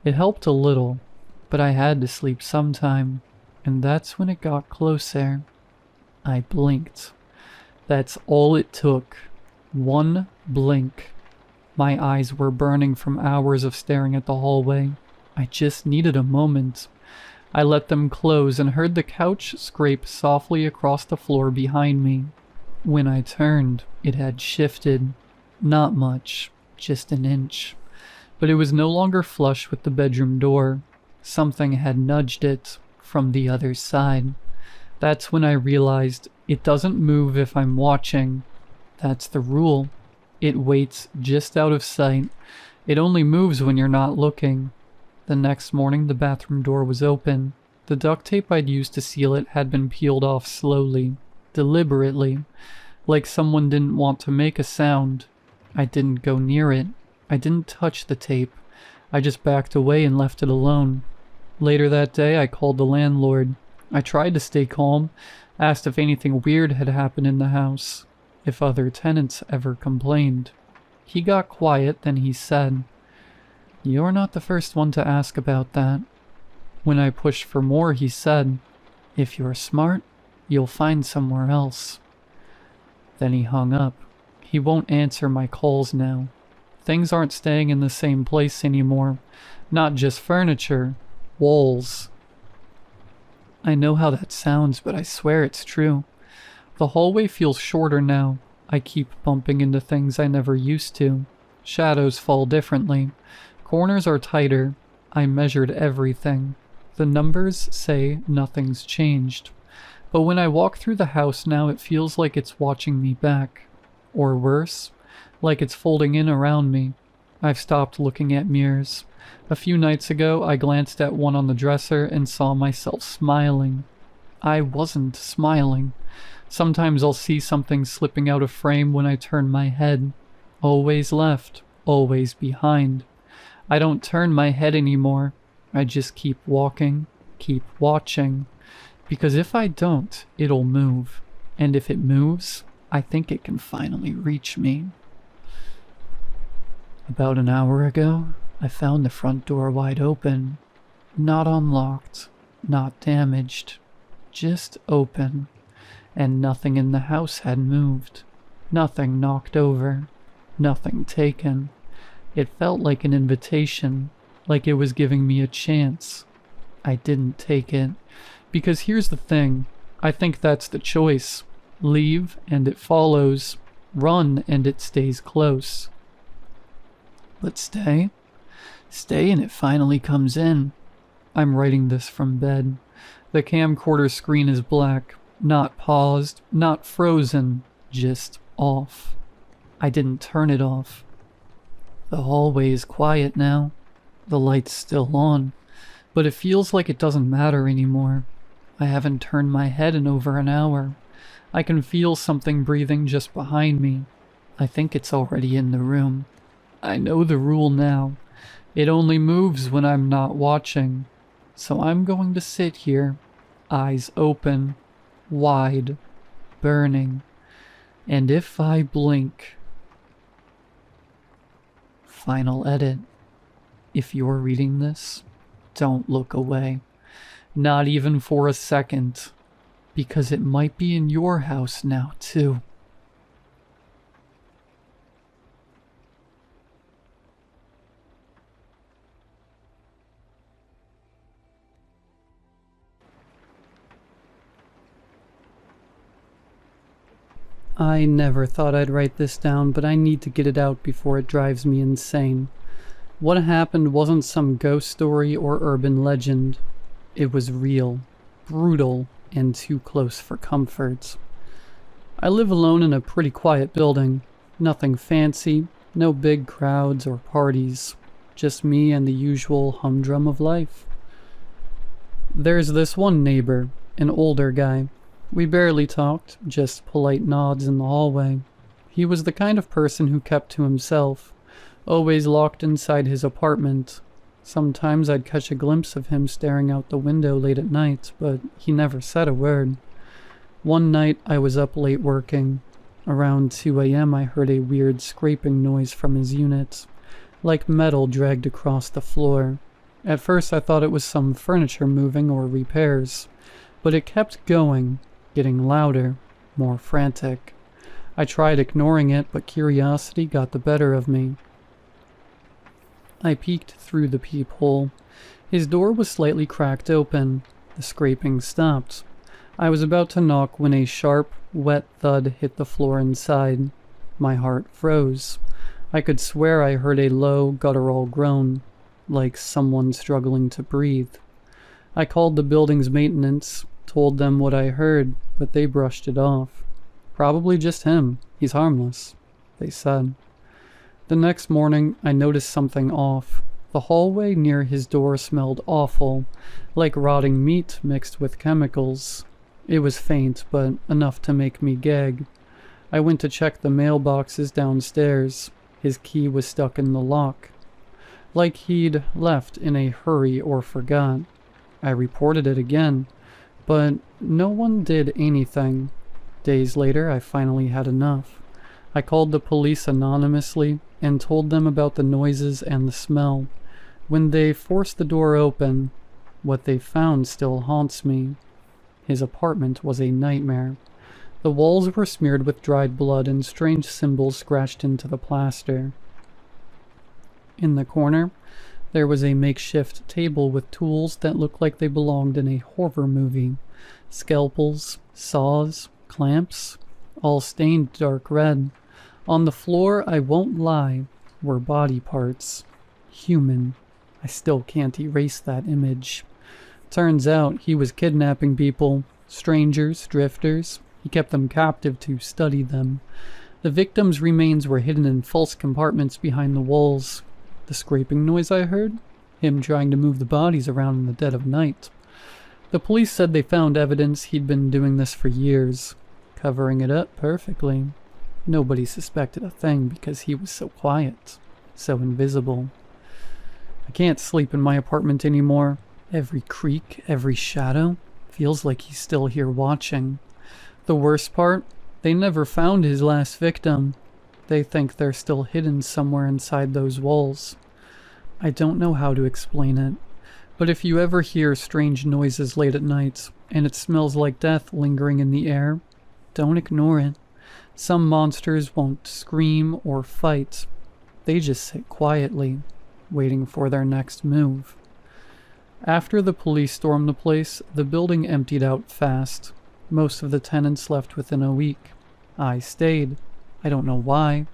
It helped a little, but I had to sleep sometime, and that's when it got closer. I blinked. That's all it took. One blink. My eyes were burning from hours of staring at the hallway. I just needed a moment. I let them close and heard the couch scrape softly across the floor behind me. When I turned, it had shifted. Not much, just an inch. But it was no longer flush with the bedroom door. Something had nudged it from the other side. That's when I realized it doesn't move if I'm watching. That's the rule. It waits just out of sight. It only moves when you're not looking. The next morning, the bathroom door was open. The duct tape I'd used to seal it had been peeled off slowly, deliberately, like someone didn't want to make a sound. I didn't go near it. I didn't touch the tape. I just backed away and left it alone. Later that day, I called the landlord. I tried to stay calm, asked if anything weird had happened in the house, if other tenants ever complained. He got quiet, then he said, "You're not the first one to ask about that." When I pushed for more, he said, "If you're smart, you'll find somewhere else." Then he hung up. He won't answer my calls now. Things aren't staying in the same place anymore. Not just furniture, walls. I know how that sounds, but I swear it's true. The hallway feels shorter now. I keep bumping into things I never used to. Shadows fall differently. Corners are tighter. I measured everything. The numbers say nothing's changed. But when I walk through the house now, it feels like it's watching me back. Or worse, like it's folding in around me. I've stopped looking at mirrors. A few nights ago, I glanced at one on the dresser and saw myself smiling. I wasn't smiling. Sometimes I'll see something slipping out of frame when I turn my head. Always left, always behind. I don't turn my head anymore. I just keep walking, keep watching. Because if I don't, it'll move. And if it moves, I think it can finally reach me. About an hour ago, I found the front door wide open. Not unlocked, not damaged, just open. And nothing in the house had moved. Nothing knocked over. Nothing taken. It felt like an invitation, like it was giving me a chance. I didn't take it. Because here's the thing, I think that's the choice. Leave and it follows. Run and it stays close. But stay? Stay and it finally comes in. I'm writing this from bed. The camcorder screen is black. Not paused, not frozen, just off. I didn't turn it off. The hallway is quiet now. The light's still on, but it feels like it doesn't matter anymore. I haven't turned my head in over an hour. I can feel something breathing just behind me. I think it's already in the room. I know the rule now. It only moves when I'm not watching. So I'm going to sit here, eyes open, wide, burning, and if I blink... Final edit. If you're reading this, don't look away. Not even for a second. Because it might be in your house now, too. I never thought I'd write this down, but I need to get it out before it drives me insane. What happened wasn't some ghost story or urban legend. It was real, brutal, and too close for comfort. I live alone in a pretty quiet building. Nothing fancy, no big crowds or parties. Just me and the usual humdrum of life. There's this one neighbor, an older guy. We barely talked, just polite nods in the hallway. He was the kind of person who kept to himself, always locked inside his apartment. Sometimes I'd catch a glimpse of him staring out the window late at night, but he never said a word. One night I was up late working. Around 2 a.m. I heard a weird scraping noise from his unit, like metal dragged across the floor. At first I thought it was some furniture moving or repairs, but it kept going, getting louder, more frantic. I tried ignoring it, but curiosity got the better of me. I peeked through the peephole. His door was slightly cracked open. The scraping stopped. I was about to knock when a sharp, wet thud hit the floor inside. My heart froze. I could swear I heard a low, guttural groan, like someone struggling to breathe. I called the building's maintenance, told them what I heard, but they brushed it off. Probably just him. He's harmless, they said. The next morning, I noticed something off. The hallway near his door smelled awful, like rotting meat mixed with chemicals. It was faint, but enough to make me gag. I went to check the mailboxes downstairs. His key was stuck in the lock, like he'd left in a hurry or forgot. I reported it again, but no one did anything. Days later, I finally had enough. I called the police anonymously and told them about the noises and the smell. When they forced the door open, what they found still haunts me. His apartment was a nightmare. The walls were smeared with dried blood and strange symbols scratched into the plaster. In the corner, there was a makeshift table with tools that looked like they belonged in a horror movie. Scalpels, saws, clamps, all stained dark red. On the floor, I won't lie, were body parts. Human. I still can't erase that image. Turns out he was kidnapping people, strangers, drifters. He kept them captive to study them. The victims' remains were hidden in false compartments behind the walls. The scraping noise I heard? Him trying to move the bodies around in the dead of night. The police said they found evidence he'd been doing this for years, covering it up perfectly. Nobody suspected a thing because he was so quiet, so invisible. I can't sleep in my apartment anymore. Every creak, every shadow, feels like he's still here watching. The worst part, they never found his last victim. They think they're still hidden somewhere inside those walls. I don't know how to explain it, but if you ever hear strange noises late at night, and it smells like death lingering in the air, don't ignore it. Some monsters won't scream or fight. They just sit quietly, waiting for their next move. After the police stormed the place, the building emptied out fast. Most of the tenants left within a week. I stayed. I don't know why.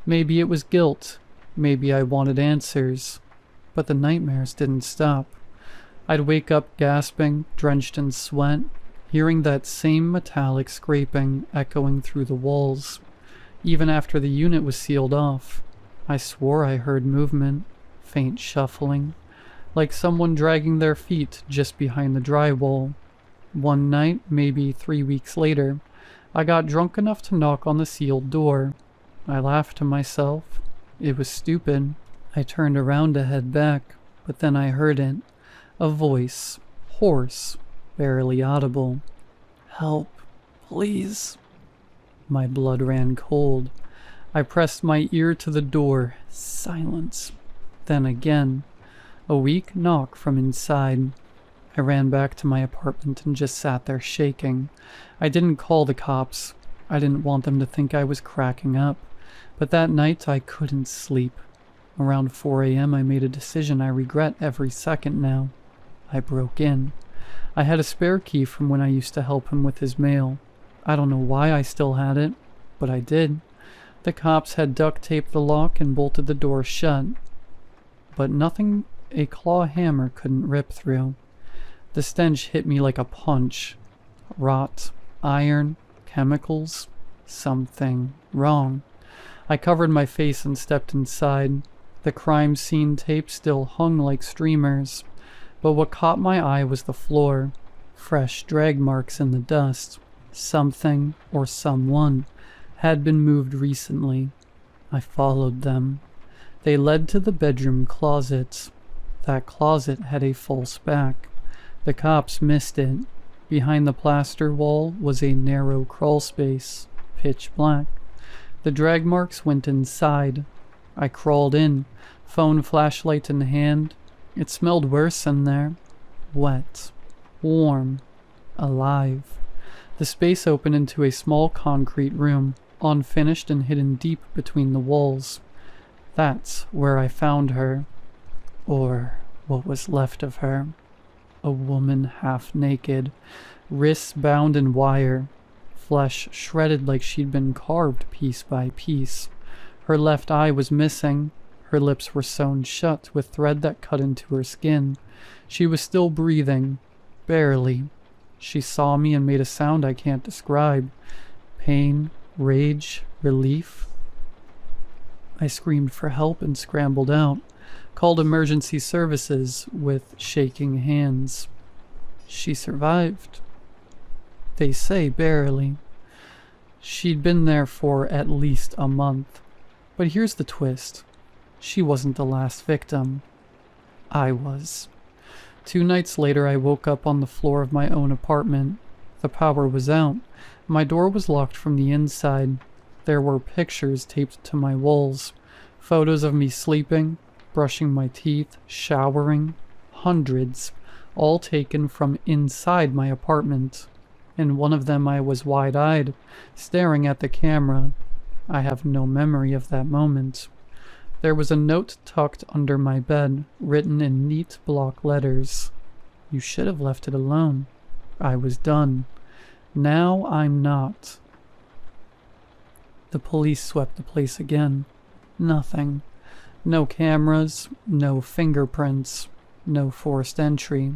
Maybe it was guilt. Maybe I wanted answers. But the nightmares didn't stop. I'd wake up gasping, drenched in sweat, hearing that same metallic scraping echoing through the walls. Even after the unit was sealed off, I swore I heard movement, faint shuffling, like someone dragging their feet just behind the drywall. One night, maybe 3 weeks later, I got drunk enough to knock on the sealed door. I laughed to myself. It was stupid. I turned around to head back, but then I heard it. A voice, hoarse, barely audible. "Help, please." My blood ran cold. I pressed my ear to the door. Silence. Then again. A weak knock from inside. I ran back to my apartment and just sat there shaking. I didn't call the cops. I didn't want them to think I was cracking up. But that night I couldn't sleep. Around 4 a.m. I made a decision I regret every second now. I broke in. I had a spare key from when I used to help him with his mail. I don't know why I still had it, but I did. The cops had duct taped the lock and bolted the door shut. But nothing a claw hammer couldn't rip through. The stench hit me like a punch. Rot, iron, chemicals, something wrong. I covered my face and stepped inside. The crime scene tape still hung like streamers, but what caught my eye was the floor. Fresh drag marks in the dust. Something, or someone, had been moved recently. I followed them. They led to the bedroom closet. That closet had a false back. The cops missed it. Behind the plaster wall was a narrow crawl space, pitch black. The drag marks went inside. I crawled in, phone flashlight in hand. It smelled worse in there. Wet, warm, alive. The space opened into a small concrete room, unfinished and hidden deep between the walls. That's where I found her. Or what was left of her. A woman half naked, wrists bound in wire, flesh shredded like she'd been carved piece by piece. Her left eye was missing. Her lips were sewn shut with thread that cut into her skin. She was still breathing, barely. She saw me and made a sound I can't describe. Pain, rage, relief. I screamed for help and scrambled out, called emergency services with shaking hands. She survived. They say barely. She'd been there for at least a month. But here's the twist. She wasn't the last victim. I was. 2 nights later, I woke up on the floor of my own apartment. The power was out. My door was locked from the inside. There were pictures taped to my walls. Photos of me sleeping, brushing my teeth, showering. Hundreds. All taken from inside my apartment. In one of them I was wide-eyed, staring at the camera. I have no memory of that moment. There was a note tucked under my bed, written in neat block letters. You should have left it alone. I was done. Now I'm not. The police swept the place again. Nothing. No cameras, no fingerprints, no forced entry.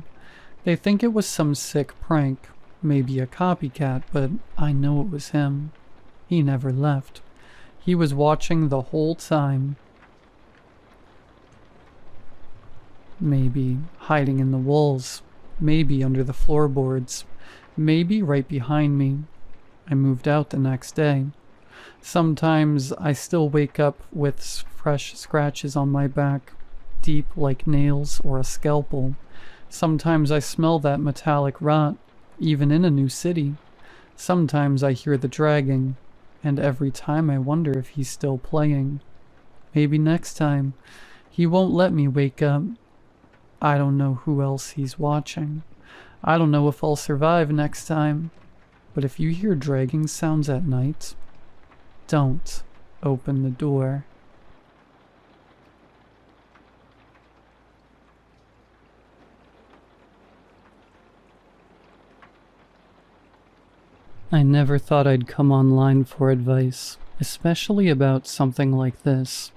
They think it was some sick prank, maybe a copycat, but I know it was him. He never left. He was watching the whole time. Maybe hiding in the walls, maybe under the floorboards, maybe right behind me. I moved out the next day. Sometimes I still wake up with fresh scratches on my back, deep like nails or a scalpel. Sometimes I smell that metallic rot, even in a new city. Sometimes I hear the dragging, and every time I wonder if he's still playing. Maybe next time. He won't let me wake up. I don't know who else he's watching. I don't know if I'll survive next time. But if you hear dragging sounds at night, don't open the door. I never thought I'd come online for advice, especially about something like this.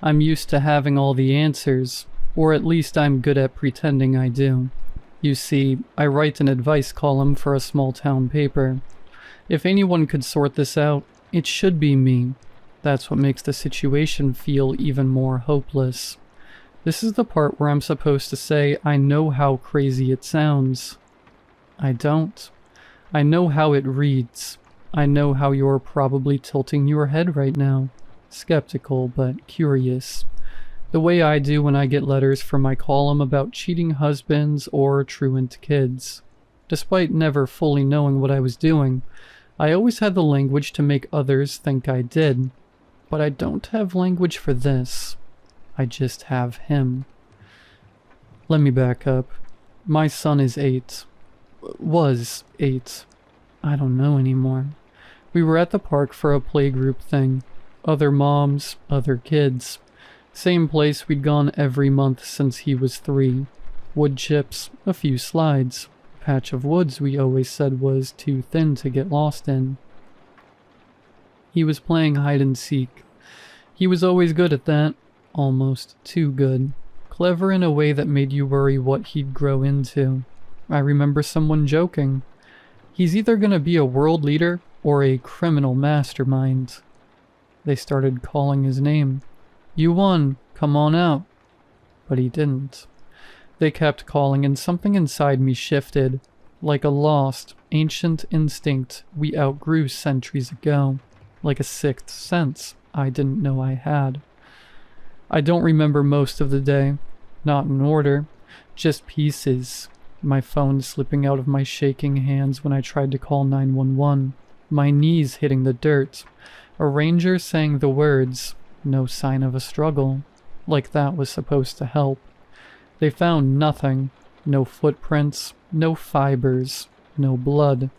I'm used to having all the answers, or at least I'm good at pretending I do. You see, I write an advice column for a small town paper. If anyone could sort this out, it should be me. That's what makes the situation feel even more hopeless. This is the part where I'm supposed to say I know how crazy it sounds. I don't. I know how it reads. I know how you're probably tilting your head right now. Skeptical, but curious. The way I do when I get letters from my column about cheating husbands or truant kids. Despite never fully knowing what I was doing, I always had the language to make others think I did. But I don't have language for this. I just have him. Let me back up. My son is 8. Was 8. I don't know anymore. We were at the park for a playgroup thing. Other moms, other kids. Same place we'd gone every month since he was 3. Wood chips, a few slides. Patch of woods we always said was too thin to get lost in. He was playing hide and seek. He was always good at that. Almost too good. Clever in a way that made you worry what he'd grow into. I remember someone joking. He's either gonna be a world leader or a criminal mastermind. They started calling his name. You won, come on out. But he didn't. They kept calling and something inside me shifted. Like a lost, ancient instinct we outgrew centuries ago. Like a sixth sense I didn't know I had. I don't remember most of the day. Not in order. Just pieces. My phone slipping out of my shaking hands when I tried to call 911. My knees hitting the dirt. A ranger saying the words, no sign of a struggle. Like that was supposed to help. They found nothing. No footprints, no fibers, no blood.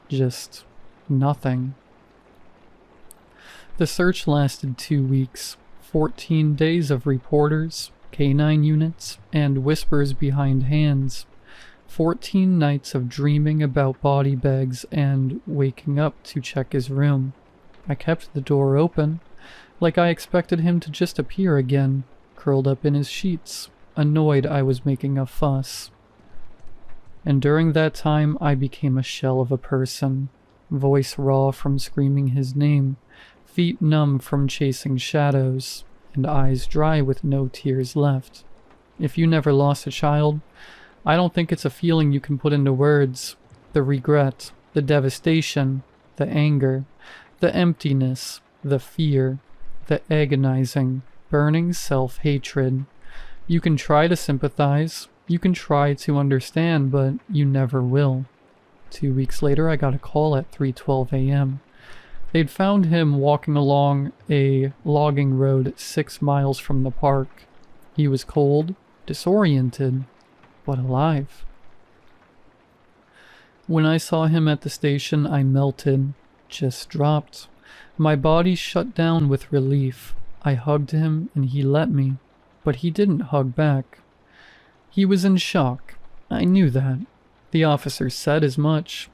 Just nothing. The search lasted 2 weeks. 14 days of reporters, canine units, and whispers behind hands. 14 nights of dreaming about body bags and waking up to check his room. I kept the door open, like I expected him to just appear again, curled up in his sheets, annoyed I was making a fuss. And during that time I became a shell of a person, voice raw from screaming his name, feet numb from chasing shadows, and eyes dry with no tears left. If you never lost a child, I don't think it's a feeling you can put into words. The regret, the devastation, the anger, the emptiness, the fear, the agonizing, burning self-hatred. You can try to sympathize, you can try to understand, but you never will. 2 weeks later, I got a call at 3:12 a.m. They'd found him walking along a logging road 6 miles from the park. He was cold, disoriented, but alive. When I saw him at the station, I melted, just dropped. My body shut down with relief. I hugged him and he let me, but he didn't hug back. He was in shock. I knew that. The officer said as much.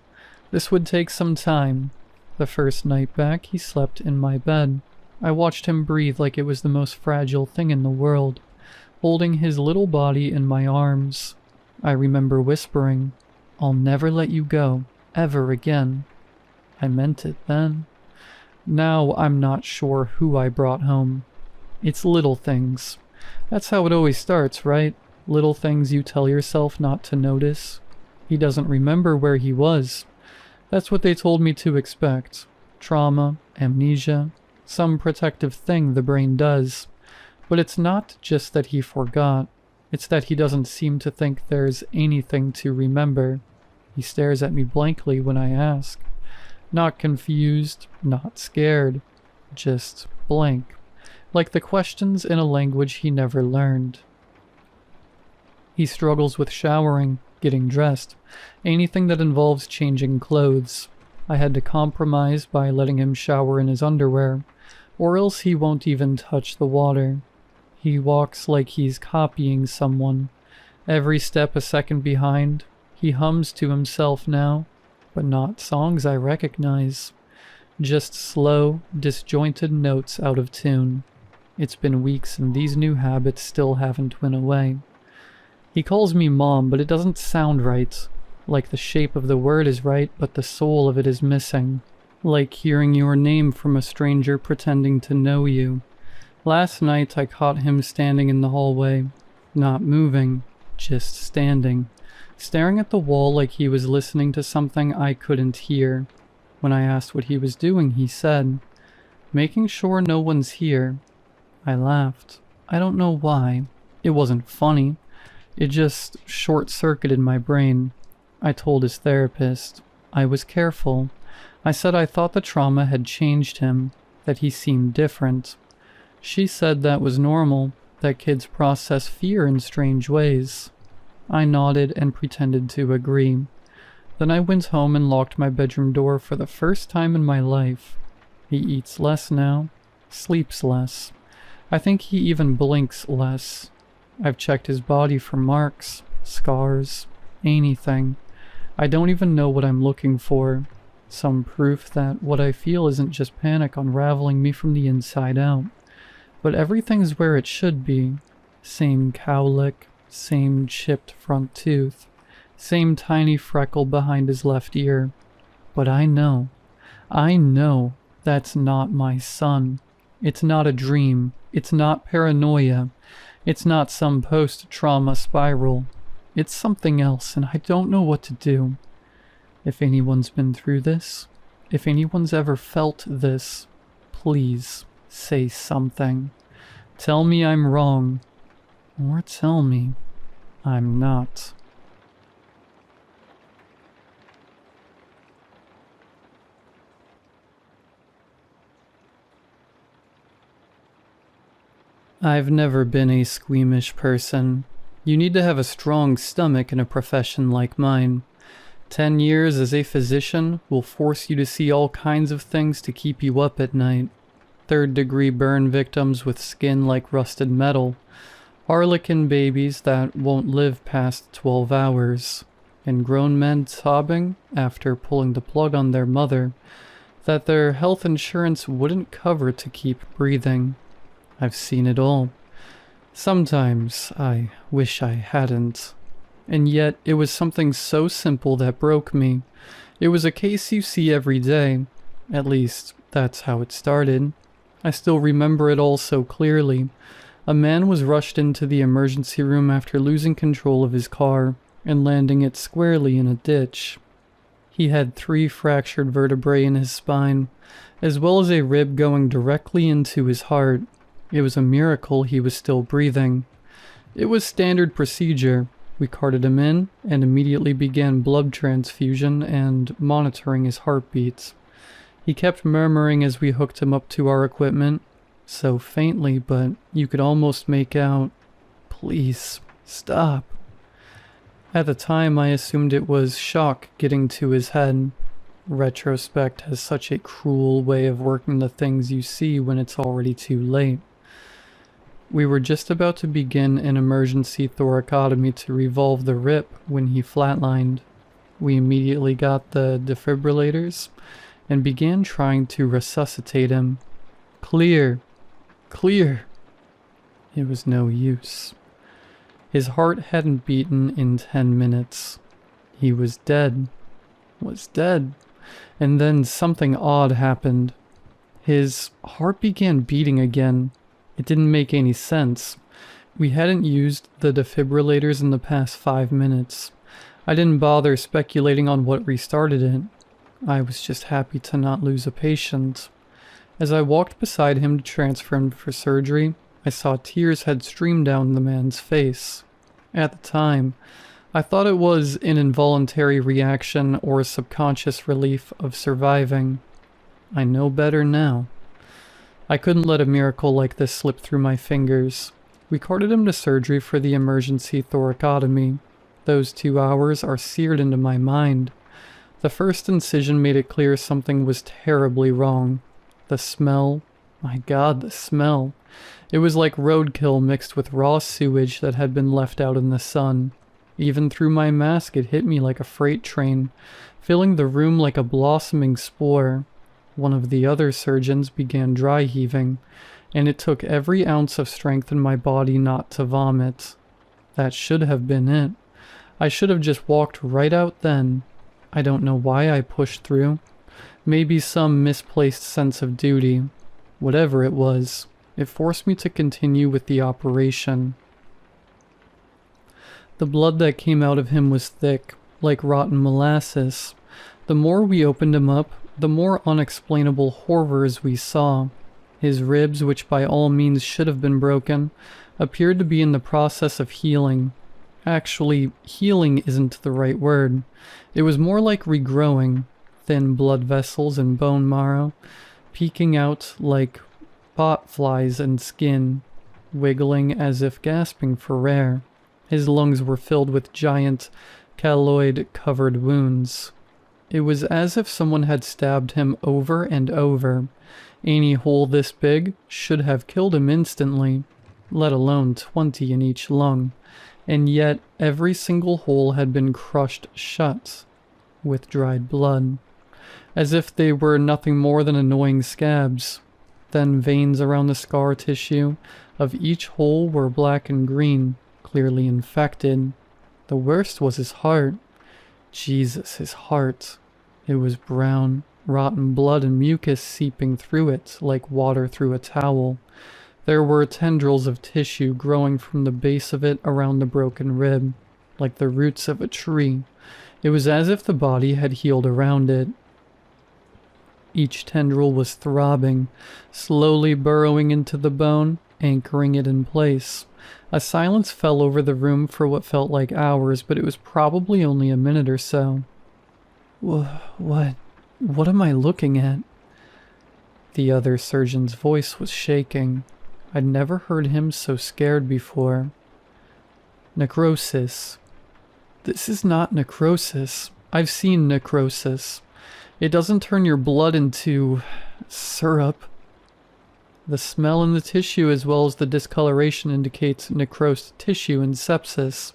This would take some time. The first night back, he slept in my bed. I watched him breathe like it was the most fragile thing in the world, holding his little body in my arms. I remember whispering, "I'll never let you go, ever again." I meant it then. Now I'm not sure who I brought home. It's little things. That's how it always starts, right? Little things you tell yourself not to notice. He doesn't remember where he was. That's what they told me to expect. Trauma, amnesia, some protective thing the brain does. But it's not just that he forgot. It's that he doesn't seem to think there's anything to remember. He stares at me blankly when I ask. Not confused, not scared. Just blank. Like the questions in a language he never learned. He struggles with showering, getting dressed, anything that involves changing clothes. I had to compromise by letting him shower in his underwear, or else he won't even touch the water. He walks like he's copying someone, every step a second behind. He hums to himself now, but not songs I recognize. Just slow, disjointed notes out of tune. It's been weeks and these new habits still haven't went away. He calls me Mom, but it doesn't sound right. Like the shape of the word is right, but the soul of it is missing. Like hearing your name from a stranger pretending to know you. Last night I caught him standing in the hallway, not moving, just standing, staring at the wall like he was listening to something I couldn't hear. When I asked what he was doing, he said, "Making sure no one's here." I laughed. I don't know why. It wasn't funny. It just short-circuited my brain. I told his therapist. I was careful. I said I thought the trauma had changed him, that he seemed different. She said that was normal, that kids process fear in strange ways. I nodded and pretended to agree. Then I went home and locked my bedroom door for the first time in my life. He eats less now, sleeps less. I think he even blinks less. I've checked his body for marks, scars, anything. I don't even know what I'm looking for. Some proof that what I feel isn't just panic unraveling me from the inside out. But everything's where it should be. Same cowlick, same chipped front tooth, same tiny freckle behind his left ear. But I know that's not my son. It's not a dream. It's not paranoia. It's not some post-trauma spiral. It's something else, and I don't know what to do. If anyone's been through this, if anyone's ever felt this, please say something. Tell me I'm wrong, or tell me I'm not. I've never been a squeamish person. You need to have a strong stomach in a profession like mine. 10 years as a physician will force you to see all kinds of things to keep you up at night. Third-degree burn victims with skin like rusted metal. Harlequin babies that won't live past 12 hours. And grown men sobbing after pulling the plug on their mother that their health insurance wouldn't cover to keep breathing. I've seen it all. Sometimes I wish I hadn't. And yet it was something so simple that broke me. It was a case you see every day. At least, That's how it started. I still remember it all so clearly. A man was rushed into the emergency room after losing control of his car and landing it squarely in a ditch. He had 3 fractured vertebrae in his spine, as well as a rib going directly into his heart. It was a miracle he was still breathing. It was standard procedure. We carted him in and immediately began blood transfusion and monitoring his heartbeats. He kept murmuring as we hooked him up to our equipment, so faintly, but you could almost make out, "Please, stop." At the time, I assumed it was shock getting to his head. Retrospect has such a cruel way of working the things you see when it's already too late. We were just about to begin an emergency thoracotomy to revolve the rip when he flatlined. We immediately got the defibrillators and began trying to resuscitate him. Clear! Clear! It was no use. His heart hadn't beaten in 10 minutes. He was dead. Was dead. And then something odd happened. His heart began beating again. It didn't make any sense. We hadn't used the defibrillators in the past 5 minutes. I didn't bother speculating on what restarted it. I was just happy to not lose a patient. As I walked beside him to transfer him for surgery, I saw tears had streamed down the man's face. At the time, I thought it was an involuntary reaction or a subconscious relief of surviving. I know better now. I couldn't let a miracle like this slip through my fingers. We carted him to surgery for the emergency thoracotomy. Those 2 hours are seared into my mind. The first incision made it clear something was terribly wrong. The smell, my God, the smell. It was like roadkill mixed with raw sewage that had been left out in the sun. Even through my mask it hit me like a freight train, filling the room like a blossoming spore. One of the other surgeons began dry heaving, and it took every ounce of strength in my body not to vomit. That should have been it. I should have just walked right out then. I don't know why I pushed through. Maybe some misplaced sense of duty. Whatever it was, it forced me to continue with the operation. The blood that came out of him was thick, like rotten molasses. The more we opened him up, the more unexplainable horrors we saw. His ribs, which by all means should have been broken, appeared to be in the process of healing. Actually, healing isn't the right word. It was more like regrowing. Thin blood vessels and bone marrow, peeking out like bot flies and skin, wiggling as if gasping for air. His lungs were filled with giant, calloid-covered wounds. It was as if someone had stabbed him over and over. Any hole this big should have killed him instantly, let alone 20 in each lung, and yet every single hole had been crushed shut with dried blood, as if they were nothing more than annoying scabs. Then veins around the scar tissue of each hole were black and green, clearly infected. The worst was his heart. Jesus, his heart. It was brown, rotten blood and mucus seeping through it like water through a towel. There were tendrils of tissue growing from the base of it around the broken rib, like the roots of a tree. It was as if the body had healed around it. Each tendril was throbbing, slowly burrowing into the bone, anchoring it in place. A silence fell over the room for what felt like hours, but it was probably only a minute or so. What am I looking at? The other surgeon's voice was shaking. I'd never heard him so scared before. Necrosis. This is not necrosis. I've seen necrosis. It doesn't turn your blood into syrup. The smell in the tissue as well as the discoloration indicates necrosed tissue and sepsis.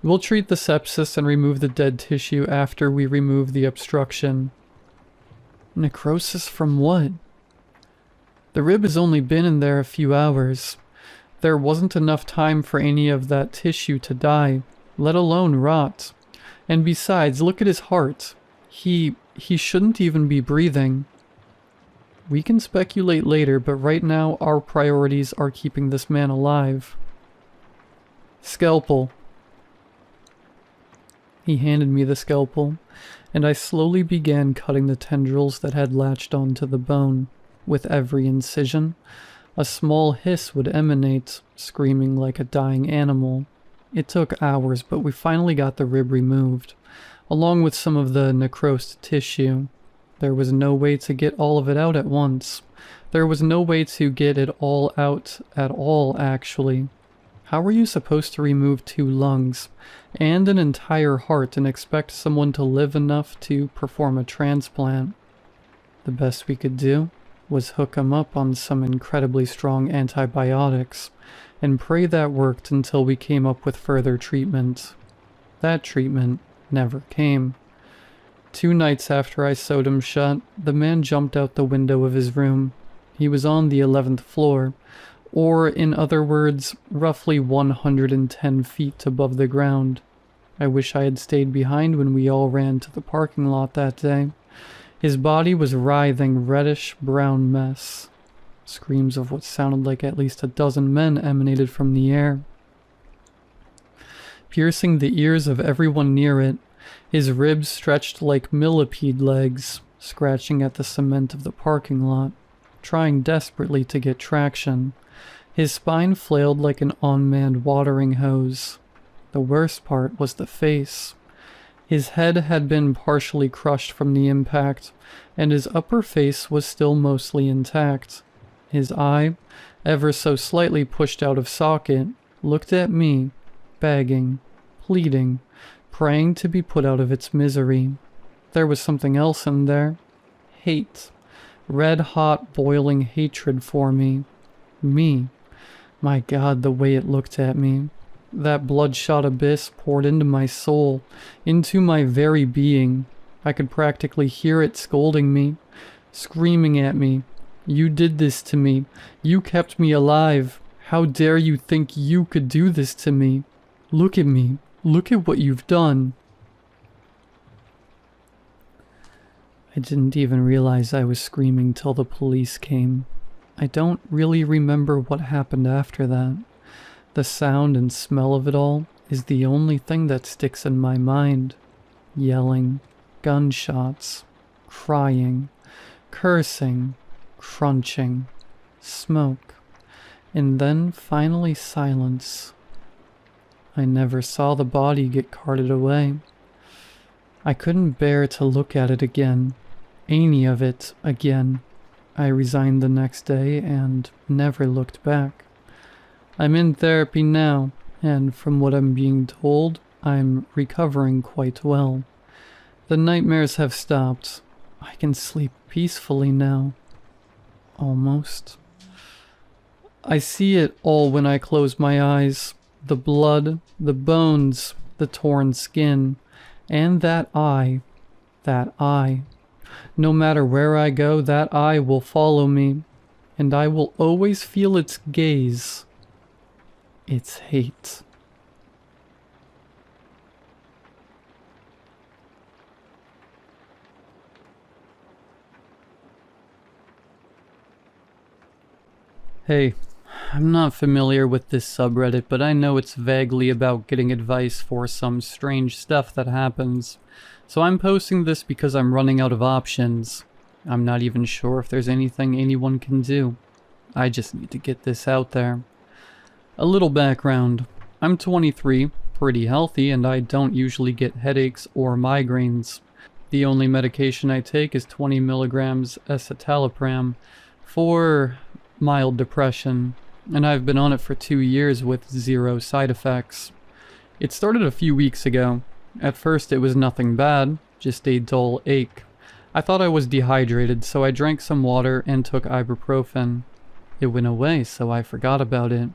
We'll treat the sepsis and remove the dead tissue after we remove the obstruction. Necrosis from what? The rib has only been in there a few hours. There wasn't enough time for any of that tissue to die, let alone rot. And besides, look at his heart. He shouldn't even be breathing. We can speculate later, but right now our priorities are keeping this man alive. Scalpel. He handed me the scalpel, and I slowly began cutting the tendrils that had latched onto the bone. With every incision, a small hiss would emanate, screaming like a dying animal. It took hours, but we finally got the rib removed, along with some of the necrosed tissue. There was no way to get all of it out at once. There was no way to get it all out at all, actually. How were you supposed to remove 2 lungs and an entire heart and expect someone to live enough to perform a transplant? The best we could do was hook him up on some incredibly strong antibiotics and pray that worked until we came up with further treatment. That treatment never came. 2 nights after I sewed him shut, the man jumped out the window of his room. He was on the 11th floor, or in other words, roughly 110 feet above the ground. I wish I had stayed behind when we all ran to the parking lot that day. His body was writhing reddish-brown mess. Screams of what sounded like at least a dozen men emanated from the air, piercing the ears of everyone near it. His ribs stretched like millipede legs, scratching at the cement of the parking lot, trying desperately to get traction. His spine flailed like an unmanned watering hose. The worst part was the face. His head had been partially crushed from the impact, and his upper face was still mostly intact. His eye, ever so slightly pushed out of socket, looked at me, begging, pleading, praying to be put out of its misery. There was something else in there. Hate. Red-hot, boiling hatred for me. Me. My God, the way it looked at me. That bloodshot abyss poured into my soul, into my very being. I could practically hear it scolding me, screaming at me. You did this to me. You kept me alive. How dare you think you could do this to me? Look at me. Look at what you've done. I didn't even realize I was screaming till the police came. I don't really remember what happened after that. The sound and smell of it all is the only thing that sticks in my mind. Yelling, gunshots, crying, cursing, crunching, smoke, and then finally silence. I never saw the body get carted away. I couldn't bear to look at it again, any of it again. I resigned the next day and never looked back. I'm in therapy now, and from what I'm being told, I'm recovering quite well. The nightmares have stopped. I can sleep peacefully now. Almost. I see it all when I close my eyes. The blood, the bones, the torn skin, and that eye. That eye. No matter where I go, that eye will follow me, and I will always feel its gaze. Its hate. Hey, I'm not familiar with this subreddit, but I know it's vaguely about getting advice for some strange stuff that happens. So I'm posting this because I'm running out of options. I'm not even sure if there's anything anyone can do. I just need to get this out there. A little background. I'm 23, pretty healthy, and I don't usually get headaches or migraines. The only medication I take is 20 milligrams escitalopram for mild depression, and I've been on it for 2 years with 0 side effects. It started a few weeks ago. At first it was nothing bad, just a dull ache. I thought I was dehydrated, so I drank some water and took ibuprofen. It went away, so I forgot about it.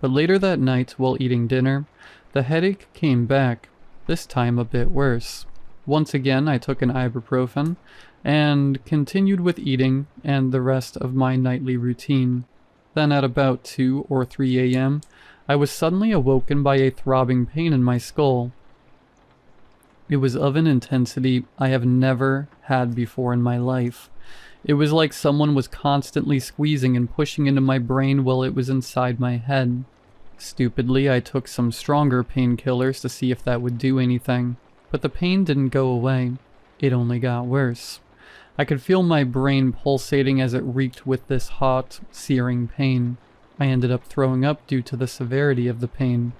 But later that night, while eating dinner, the headache came back, this time a bit worse. Once again, I took an ibuprofen and continued with eating and the rest of my nightly routine. Then at about 2 or 3 a.m., I was suddenly awoken by a throbbing pain in my skull. It was of an intensity I have never had before in my life. It was like someone was constantly squeezing and pushing into my brain while it was inside my head. Stupidly, I took some stronger painkillers to see if that would do anything, but the pain didn't go away. It only got worse. I could feel my brain pulsating as it reeked with this hot, searing pain. I ended up throwing up due to the severity of the pain.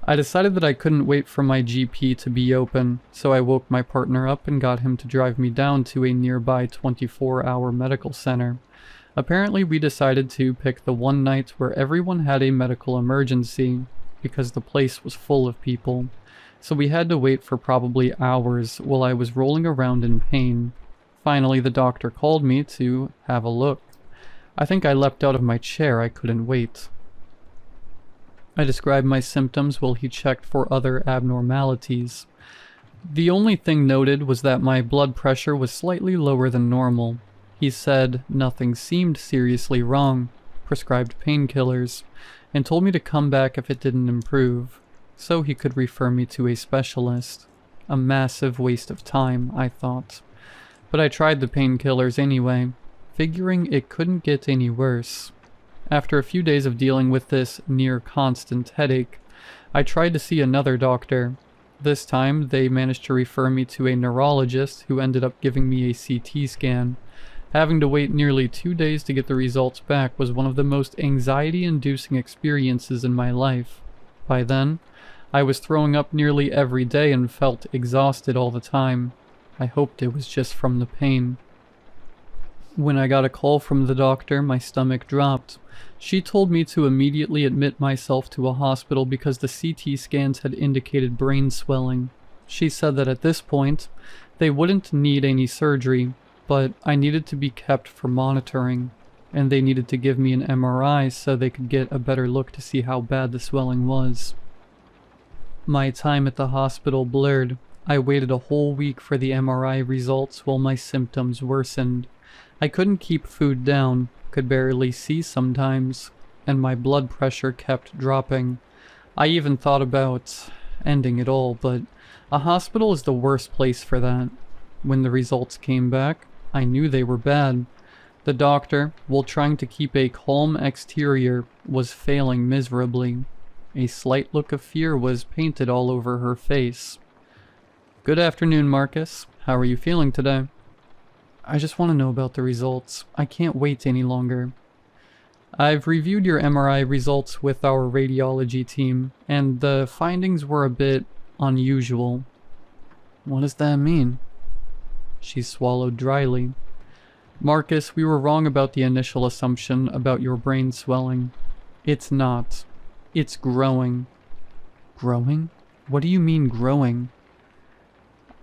I decided that I couldn't wait for my GP to be open, so I woke my partner up and got him to drive me down to a nearby 24-hour medical center. Apparently we decided to pick the one night where everyone had a medical emergency, because the place was full of people. So we had to wait for probably hours while I was rolling around in pain. Finally, the doctor called me to have a look. I think I leapt out of my chair. I couldn't wait. I described my symptoms while he checked for other abnormalities. The only thing noted was that my blood pressure was slightly lower than normal. He said nothing seemed seriously wrong, prescribed painkillers, and told me to come back if it didn't improve, so he could refer me to a specialist. A massive waste of time, I thought. But I tried the painkillers anyway, figuring it couldn't get any worse. After a few days of dealing with this near-constant headache, I tried to see another doctor. This time, they managed to refer me to a neurologist who ended up giving me a CT scan. Having to wait nearly 2 days to get the results back was one of the most anxiety-inducing experiences in my life. By then, I was throwing up nearly every day and felt exhausted all the time. I hoped it was just from the pain. When I got a call from the doctor, my stomach dropped. She told me to immediately admit myself to a hospital because the CT scans had indicated brain swelling. She said that at this point, they wouldn't need any surgery, but I needed to be kept for monitoring, and they needed to give me an MRI so they could get a better look to see how bad the swelling was. My time at the hospital blurred. I waited a whole week for the MRI results while my symptoms worsened. I couldn't keep food down, could barely see sometimes, and my blood pressure kept dropping. I even thought about ending it all, but a hospital is the worst place for that. When the results came back, I knew they were bad. The doctor, while trying to keep a calm exterior, was failing miserably. A slight look of fear was painted all over her face. "Good afternoon, Marcus. How are you feeling today?" "I just want to know about the results. I can't wait any longer." "I've reviewed your MRI results with our radiology team, and the findings were a bit unusual." "What does that mean?" She swallowed dryly. "Marcus, we were wrong about the initial assumption about your brain swelling. It's not. It's growing." "Growing? What do you mean growing?"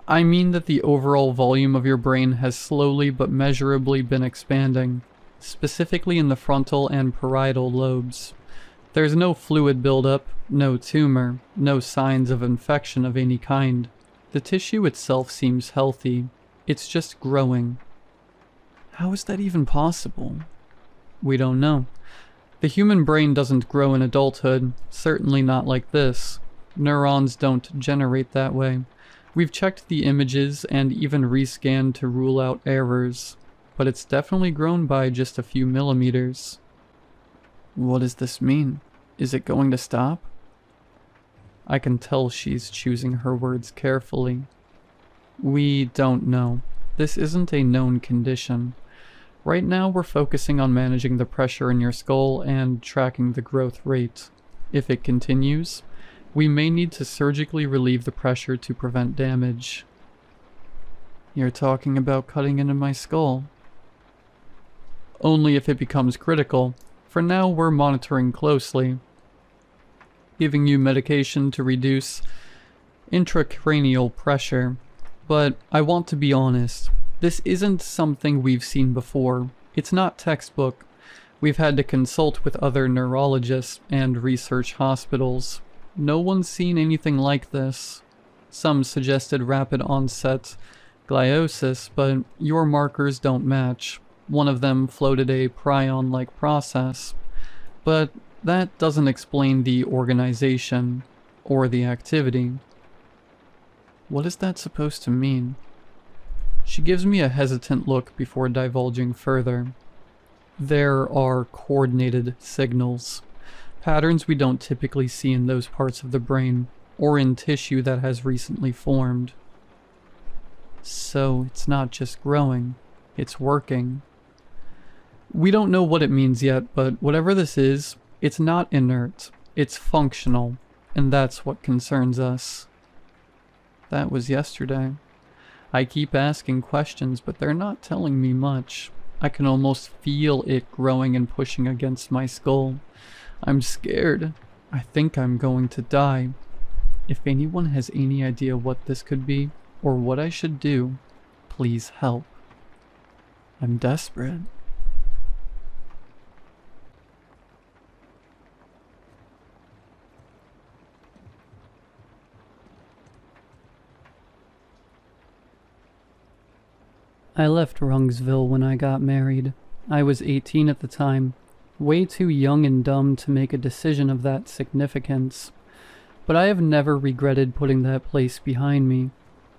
"I mean that the overall volume of your brain has slowly but measurably been expanding, specifically in the frontal and parietal lobes. There's no fluid buildup, no tumor, no signs of infection of any kind. The tissue itself seems healthy. It's just growing." "How is that even possible?" "We don't know. The human brain doesn't grow in adulthood, certainly not like this. Neurons don't generate that way. We've checked the images and even rescanned to rule out errors, but it's definitely grown by just a few millimeters." "What does this mean? Is it going to stop?" I can tell she's choosing her words carefully. "We don't know. This isn't a known condition. Right now we're focusing on managing the pressure in your skull and tracking the growth rate. If it continues, we may need to surgically relieve the pressure to prevent damage." "You're talking about cutting into my skull?" "Only if it becomes critical. For now, we're monitoring closely. Giving you medication to reduce intracranial pressure. But I want to be honest. This isn't something we've seen before. It's not textbook. We've had to consult with other neurologists and research hospitals. No one's seen anything like this. Some suggested rapid onset gliosis, but your markers don't match. One of them floated a prion-like process. But that doesn't explain the organization or the activity." "What is that supposed to mean?" She gives me a hesitant look before divulging further. There are coordinated signals, patterns we don't typically see in those parts of the brain, or in tissue that has recently formed. So it's not just growing, it's working. We don't know what it means yet, but whatever this is, it's not inert, it's functional, and that's what concerns us. That was yesterday. I keep asking questions, but they're not telling me much. I can almost feel it growing and pushing against my skull. I'm scared. I think I'm going to die. If anyone has any idea what this could be, or what I should do, please help. I'm desperate. I left Rungsville when I got married. I was 18 at the time, way too young and dumb to make a decision of that significance. But I have never regretted putting that place behind me.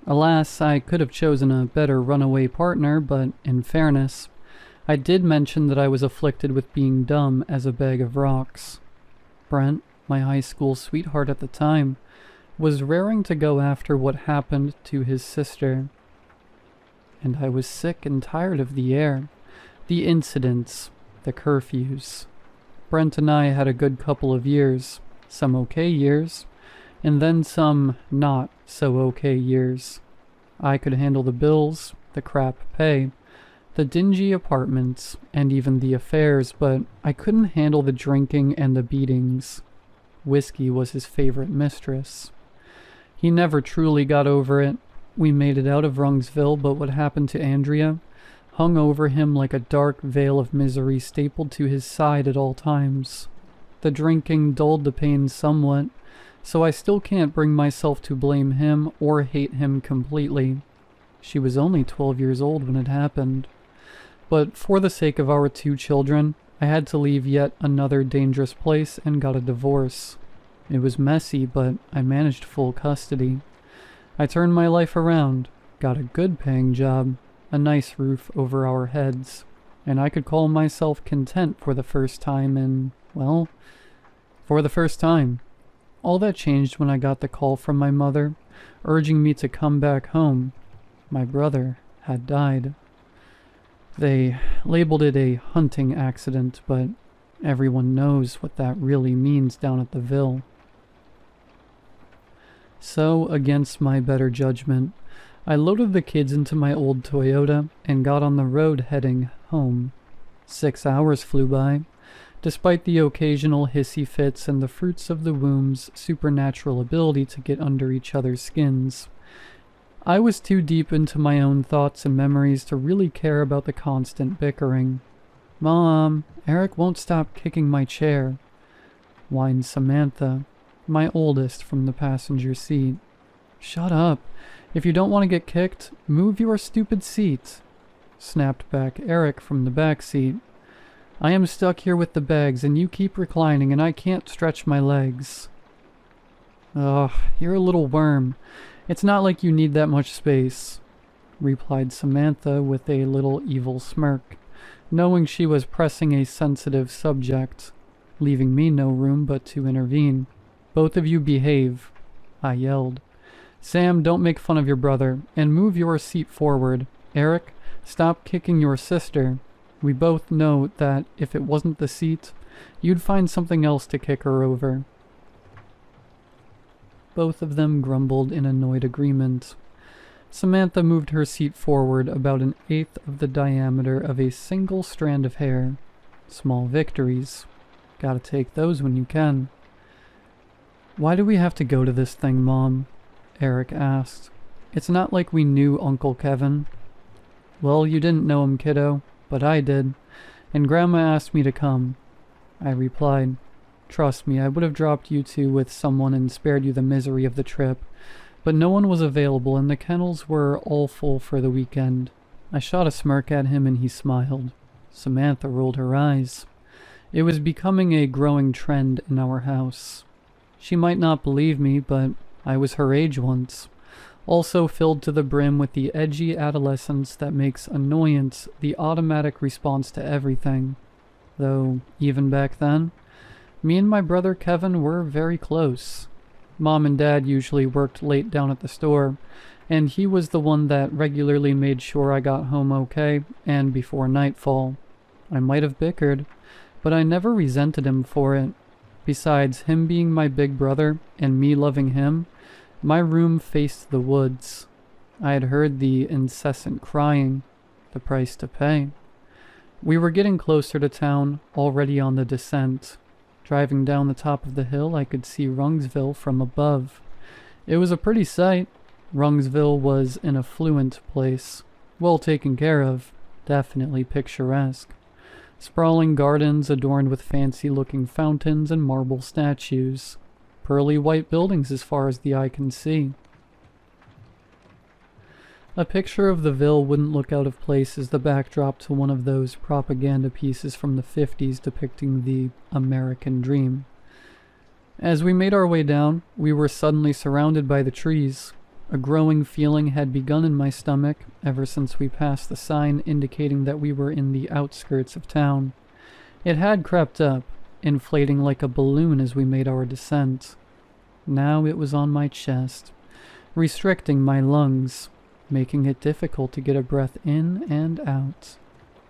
Alas, I could have chosen a better runaway partner, but in fairness, I did mention that I was afflicted with being dumb as a bag of rocks. Brent, my high school sweetheart at the time, was raring to go after what happened to his sister. And I was sick and tired of the air, the incidents, the curfews. Brent and I had a good couple of years, some okay years, and then some not so okay years. I could handle the bills, the crap pay, the dingy apartments, and even the affairs, but I couldn't handle the drinking and the beatings. Whiskey was his favorite mistress. He never truly got over it. We made it out of Rungsville, but what happened to Andrea hung over him like a dark veil of misery stapled to his side at all times. The drinking dulled the pain somewhat, so I still can't bring myself to blame him or hate him completely. She was only 12 years old when it happened. But for the sake of our 2 children, I had to leave yet another dangerous place and got a divorce. It was messy, but I managed full custody. I turned my life around, got a good paying job, a nice roof over our heads, and I could call myself content for the first time in, well, for the first time. All that changed when I got the call from my mother, urging me to come back home. My brother had died. They labeled it a hunting accident, but everyone knows what that really means down at the Ville. So, against my better judgment, I loaded the kids into my old Toyota and got on the road heading home. 6 hours flew by, despite the occasional hissy fits and the fruits of the womb's supernatural ability to get under each other's skins. I was too deep into my own thoughts and memories to really care about the constant bickering. "Mom, Eric won't stop kicking my chair," whined Samantha, my oldest, from the passenger seat. "Shut up. If you don't want to get kicked, move your stupid seat," snapped back Eric from the back seat. "I am stuck here with the bags and you keep reclining and I can't stretch my legs." "Ugh, you're a little worm. It's not like you need that much space," replied Samantha with a little evil smirk, knowing she was pressing a sensitive subject, leaving me no room but to intervene. "Both of you behave," I yelled. "Sam, don't make fun of your brother, and move your seat forward. Eric, stop kicking your sister. We both know that if it wasn't the seat, you'd find something else to kick her over." Both of them grumbled in annoyed agreement. Samantha moved her seat forward about 1/8 of the diameter of a single strand of hair. Small victories. Gotta take those when you can. "Why do we have to go to this thing, Mom?" Eric asked. "It's not like we knew Uncle Kevin." "Well, you didn't know him, kiddo, but I did, and Grandma asked me to come," I replied. "Trust me, I would have dropped you two with someone and spared you the misery of the trip, but no one was available and the kennels were all full for the weekend." I shot a smirk at him and he smiled. Samantha rolled her eyes. It was becoming a growing trend in our house. She might not believe me, but I was her age once. also filled to the brim with the edgy adolescence that makes annoyance the automatic response to everything. Though, even back then, me and my brother Kevin were very close. Mom and Dad usually worked late down at the store, and he was the one that regularly made sure I got home okay and before nightfall. I might have bickered, but I never resented him for it. Besides, him being my big brother and me loving him, my room faced the woods. I had heard the incessant crying, the price to pay. We were getting closer to town, already on the descent. Driving down the top of the hill, I could see Rungsville from above. It was a pretty sight. Rungsville was an affluent place, well taken care of, definitely picturesque. Sprawling gardens adorned with fancy-looking fountains and marble statues. Pearly white buildings as far as the eye can see. A picture of the Ville wouldn't look out of place as the backdrop to one of those propaganda pieces from the 50s depicting the American dream. As we made our way down, we were suddenly surrounded by the trees. A growing feeling had begun in my stomach ever since we passed the sign indicating that we were in the outskirts of town. It had crept up, inflating like a balloon as we made our descent. Now it was on my chest, restricting my lungs, making it difficult to get a breath in and out.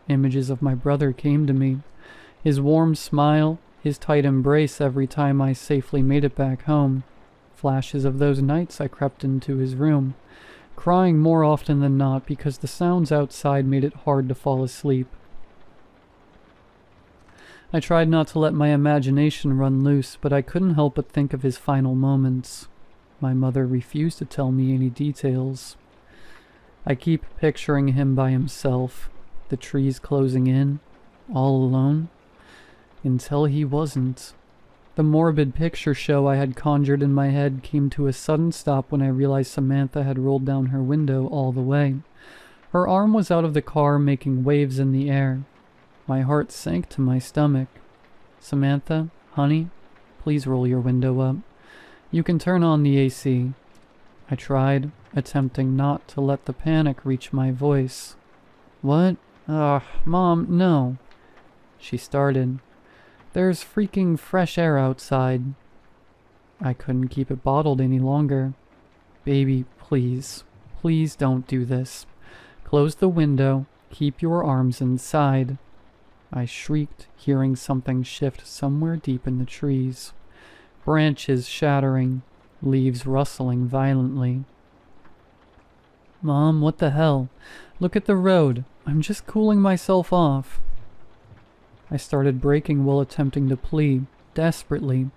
Images of my brother came to me, his warm smile, his tight embrace every time I safely made it back home. Flashes of those nights I crept into his room, crying more often than not because the sounds outside made it hard to fall asleep. I tried not to let my imagination run loose, but I couldn't help but think of his final moments. My mother refused to tell me any details. I keep picturing him by himself, the trees closing in, all alone, until he wasn't. The morbid picture show I had conjured in my head came to a sudden stop when I realized Samantha had rolled down her window all the way. Her arm was out of the car, making waves in the air. My heart sank to my stomach. Samantha, honey, please roll your window up. You can turn on the AC. I tried, attempting not to let the panic reach my voice. What? Mom, no. She started. There's freaking fresh air outside. I couldn't keep it bottled any longer. Baby, please. Please don't do this. Close the window. Keep your arms inside. I shrieked, hearing something shift somewhere deep in the trees. Branches shattering, leaves rustling violently. Mom, what the hell? Look at the road. I'm just cooling myself off. I started breaking while attempting to plead, desperately,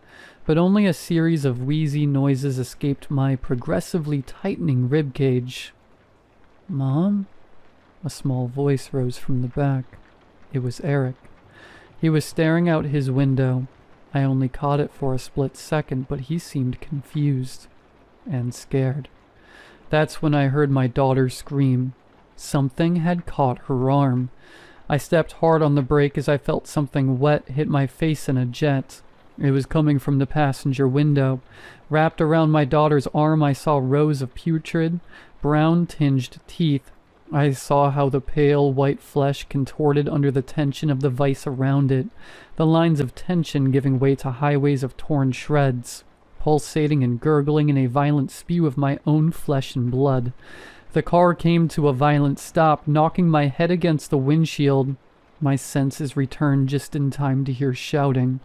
but only a series of wheezy noises escaped my progressively tightening ribcage. Mom? A small voice rose from the back. It was Eric. He was staring out his window. I only caught it for a split second, but he seemed confused and scared. That's when I heard my daughter scream. Something had caught her arm. I stepped hard on the brake as I felt something wet hit my face in a jet. It was coming from the passenger window. Wrapped around my daughter's arm, I saw rows of putrid, brown-tinged teeth. I saw how the pale, white flesh contorted under the tension of the vice around it, the lines of tension giving way to highways of torn shreds, pulsating and gurgling in a violent spew of my own flesh and blood. The car came to a violent stop, knocking my head against the windshield. My senses returned just in time to hear shouting.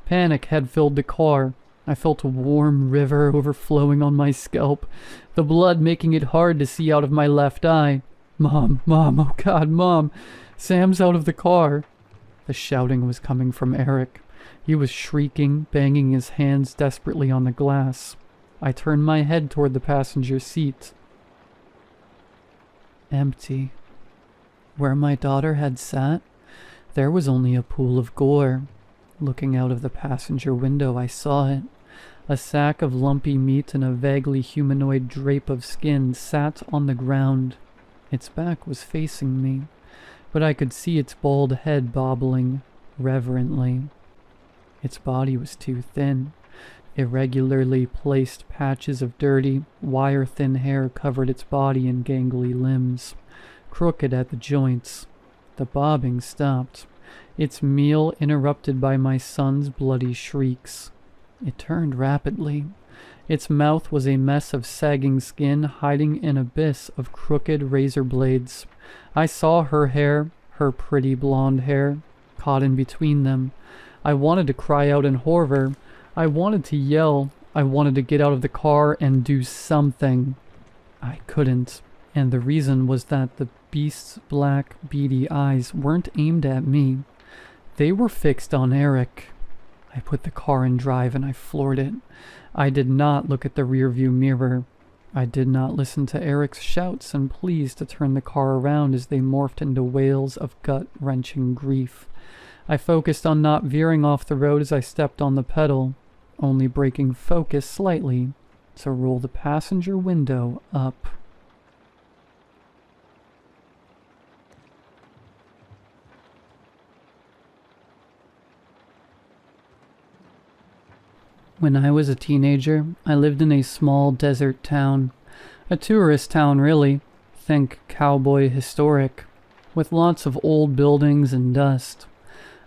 Panic had filled the car. I felt a warm river overflowing on my scalp, the blood making it hard to see out of my left eye. Mom, oh God, Mom, Sam's out of the car. The shouting was coming from Eric. He was shrieking, banging his hands desperately on the glass. I turned my head toward the passenger seat. Empty. Where my daughter had sat, there was only a pool of gore. Looking out of the passenger window, I saw it. A sack of lumpy meat and a vaguely humanoid drape of skin sat on the ground. Its back was facing me, but I could see its bald head bobbling reverently. Its body was too thin, Irregularly placed patches of dirty, wire-thin hair covered its body and gangly limbs, crooked at the joints. The bobbing stopped, its meal interrupted by my son's bloody shrieks. It turned rapidly. Its mouth was a mess of sagging skin hiding an abyss of crooked razor blades. I saw her hair, her pretty blonde hair, caught in between them. I wanted to cry out in horror. I wanted to yell. I wanted to get out of the car and do something. I couldn't, and the reason was that the beast's black, beady eyes weren't aimed at me. They were fixed on Eric. I put the car in drive and I floored it. I did not look at the rearview mirror. I did not listen to Eric's shouts and pleas to turn the car around as they morphed into wails of gut-wrenching grief. I focused on not veering off the road as I stepped on the pedal, only breaking focus slightly to roll the passenger window up. When I was a teenager, I lived in a small desert town. A tourist town, really. Think cowboy historic, with lots of old buildings and dust.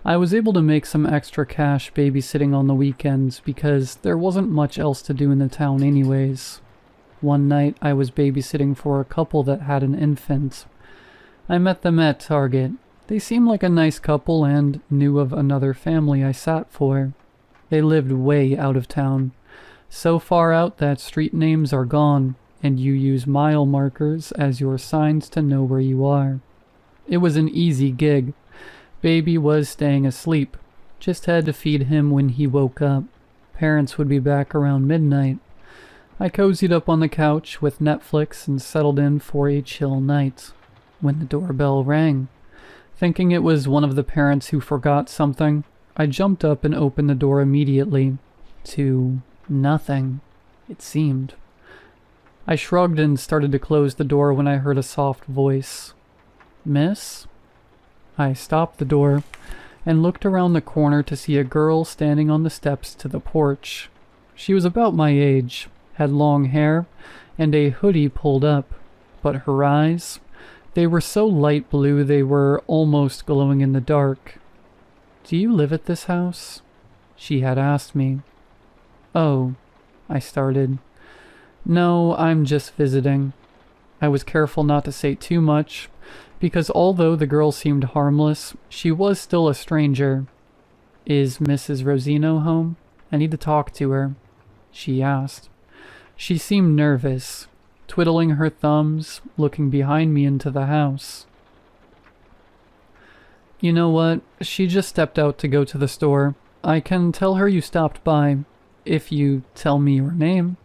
I was able to make some extra cash babysitting on the weekends because there wasn't much else to do in the town anyways. One night, I was babysitting for a couple that had an infant. I met them at Target. They seemed like a nice couple and knew of another family I sat for. They lived way out of town, so far out that street names are gone, and you use mile markers as your signs to know where you are. It was an easy gig. Baby was staying asleep. Just had to feed him when he woke up. Parents would be back around midnight. I cozied up on the couch with Netflix and settled in for a chill night, when the doorbell rang. Thinking it was one of the parents who forgot something, I jumped up and opened the door immediately. To nothing, it seemed. I shrugged and started to close the door when I heard a soft voice. "Miss?" I stopped the door and looked around the corner to see a girl standing on the steps to the porch. She was about my age, had long hair, and a hoodie pulled up, but her eyes, they were so light blue they were almost glowing in the dark. "Do you live at this house?" she had asked me. "Oh," I started. "No, I'm just visiting." I was careful not to say too much, because although the girl seemed harmless, she was still a stranger. "Is Mrs. Rosino home? I need to talk to her," she asked. She seemed nervous, twiddling her thumbs, looking behind me into the house. "You know what? She just stepped out to go to the store. I can tell her you stopped by, if you tell me your name,"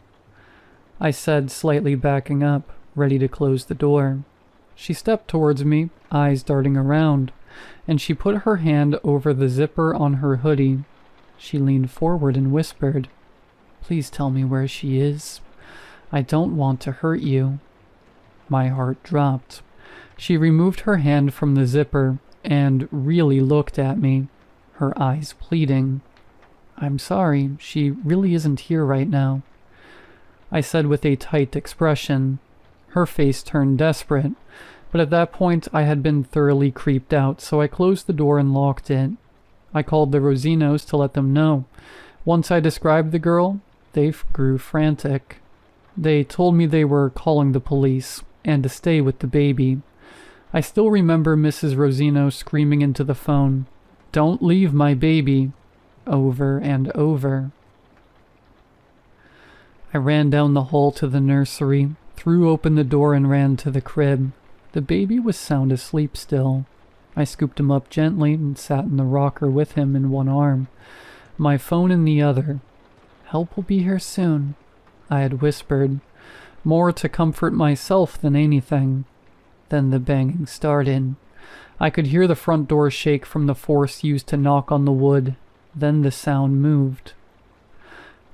I said, slightly backing up, ready to close the door. She stepped towards me, eyes darting around, and she put her hand over the zipper on her hoodie. She leaned forward and whispered, "Please tell me where she is. I don't want to hurt you." My heart dropped. She removed her hand from the zipper and really looked at me, her eyes pleading. "I'm sorry, she really isn't here right now," I said with a tight expression. Her face turned desperate, but at that point I had been thoroughly creeped out, so I closed the door and locked it. I called the Rosinos to let them know. Once I described the girl, they grew frantic. They told me they were calling the police, and to stay with the baby. I still remember Mrs. Rosino screaming into the phone, "Don't leave my baby," over and over. I ran down the hall to the nursery, threw open the door and ran to the crib. The baby was sound asleep still. I scooped him up gently and sat in the rocker with him in one arm, my phone in the other. "Help will be here soon," I had whispered, more to comfort myself than anything. Then the banging started. I could hear the front door shake from the force used to knock on the wood. Then the sound moved.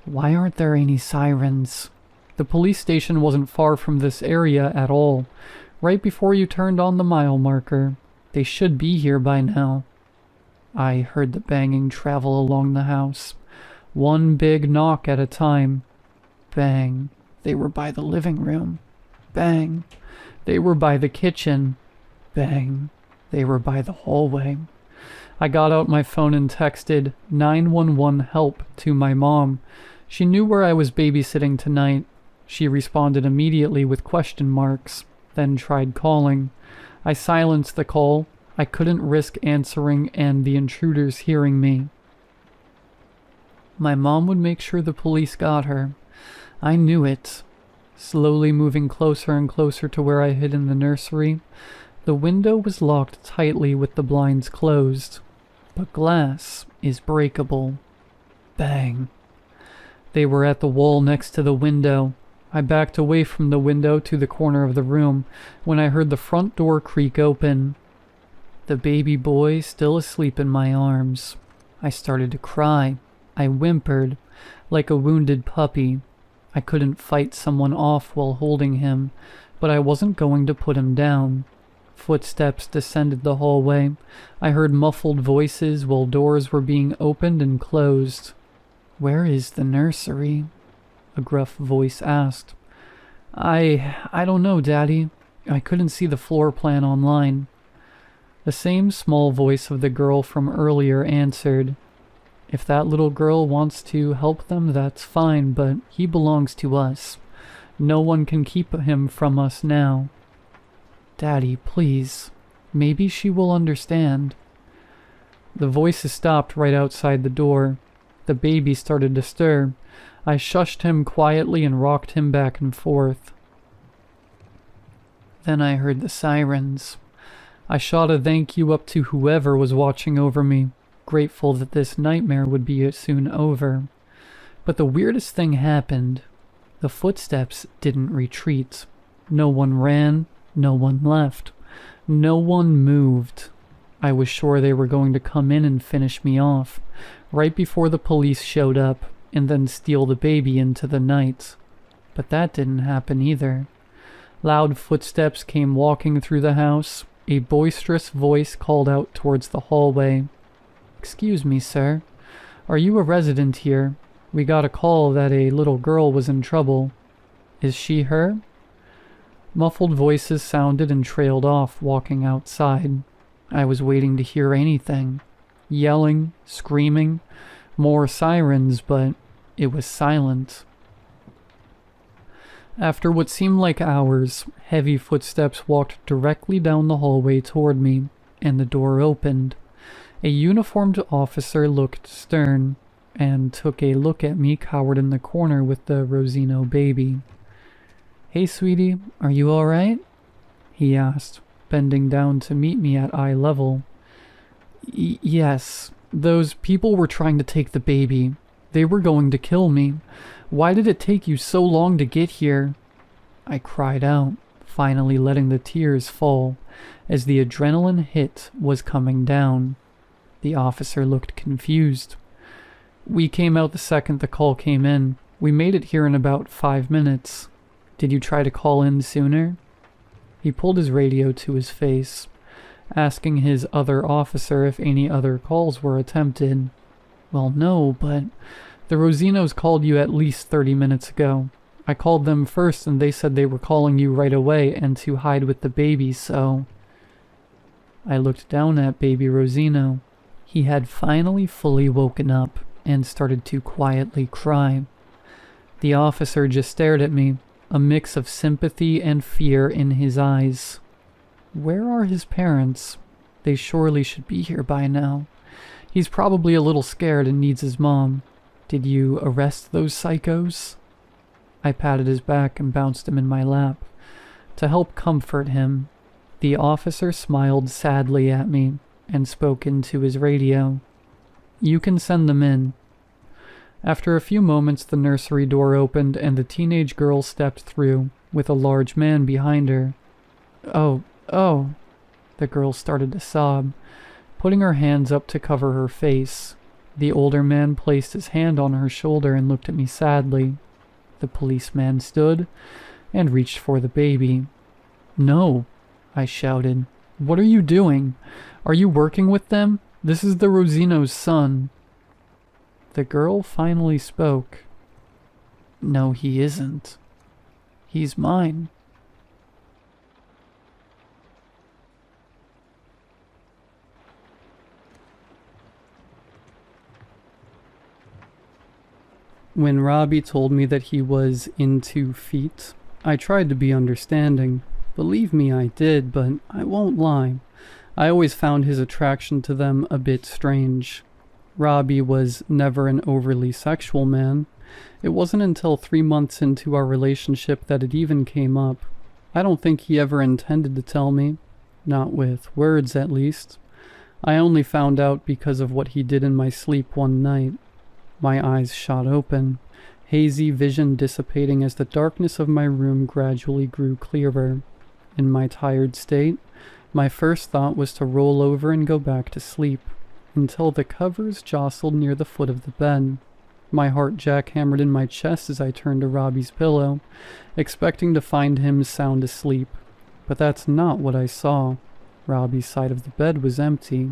Why aren't there any sirens? The police station wasn't far from this area at all, right before you turned on the mile marker. They should be here by now. I heard the banging travel along the house. One big knock at a time. Bang. They were by the living room. Bang. They were by the kitchen. Bang. They were by the hallway. I got out my phone and texted 911 help to my mom. She knew where I was babysitting tonight. She responded immediately with question marks, then tried calling. I silenced the call. I couldn't risk answering and the intruders hearing me. My mom would make sure the police got her. I knew it. Slowly moving closer and closer to where I hid in the nursery, the window was locked tightly with the blinds closed. But glass is breakable. Bang. They were at the wall next to the window. I backed away from the window to the corner of the room when I heard the front door creak open. The baby boy still asleep in my arms. I started to cry. I whimpered, like a wounded puppy. I couldn't fight someone off while holding him, but I wasn't going to put him down. Footsteps descended the hallway. I heard muffled voices while doors were being opened and closed. "Where is the nursery?" a gruff voice asked. I don't know, Daddy. I couldn't see the floor plan online." The same small voice of the girl from earlier answered, "If that little girl wants to help them, that's fine, but he belongs to us. No one can keep him from us now." "Daddy, please. Maybe she will understand." The voices stopped right outside the door. The baby started to stir. I shushed him quietly and rocked him back and forth. Then I heard the sirens. I shot a thank you up to whoever was watching over me, grateful that this nightmare would be soon over. But the weirdest thing happened. The footsteps didn't retreat. No one ran. No one left. No one moved. I was sure they were going to come in and finish me off, right before the police showed up, and then steal the baby into the night. But that didn't happen either. Loud footsteps came walking through the house. A boisterous voice called out towards the hallway. "Excuse me, sir. Are you a resident here? We got a call that a little girl was in trouble. Is she her?" Muffled voices sounded and trailed off, walking outside. I was waiting to hear anything. Yelling, screaming, more sirens, but it was silent. After what seemed like hours, heavy footsteps walked directly down the hallway toward me, and the door opened. A uniformed officer looked stern, and took a look at me cowered in the corner with the Rosino baby. "Hey, sweetie, are you all right?" he asked, bending down to meet me at eye level. Yes, those people were trying to take the baby. They were going to kill me. Why did it take you so long to get here?" I cried out, finally letting the tears fall, as the adrenaline hit was coming down. The officer looked confused. "We came out the second the call came in. We made it here in about 5 minutes. Did you try to call in sooner?" He pulled his radio to his face, asking his other officer if any other calls were attempted. "Well, no, but the Rosinos called you at least 30 minutes ago. I called them first and they said they were calling you right away and to hide with the baby, so..." I looked down at baby Rosino. He had finally fully woken up and started to quietly cry. The officer just stared at me, a mix of sympathy and fear in his eyes. Where are his parents? They surely should be here by now. He's probably a little scared and needs his mom. Did you arrest those psychos? I patted his back and bounced him in my lap. To help comfort him, the officer smiled sadly at me and spoke into his radio. "You can send them in." After a few moments, the nursery door opened and the teenage girl stepped through, with a large man behind her. Oh, the girl started to sob, putting her hands up to cover her face. The older man placed his hand on her shoulder and looked at me sadly. The policeman stood and reached for the baby. "No," I shouted. "What are you doing? Are you working with them? This is the Rosino's son." The girl finally spoke. No, he isn't. He's mine. When Robbie told me that he was into feet, I tried to be understanding. Believe me, I did, but I won't lie. I always found his attraction to them a bit strange. Robbie was never an overly sexual man. It wasn't until 3 months into our relationship that it even came up. I don't think he ever intended to tell me. Not with words, at least. I only found out because of what he did in my sleep one night. My eyes shot open, hazy vision dissipating as the darkness of my room gradually grew clearer. In my tired state, my first thought was to roll over and go back to sleep, until the covers jostled near the foot of the bed. My heart jackhammered in my chest as I turned to Robbie's pillow, expecting to find him sound asleep. But that's not what I saw. Robbie's side of the bed was empty.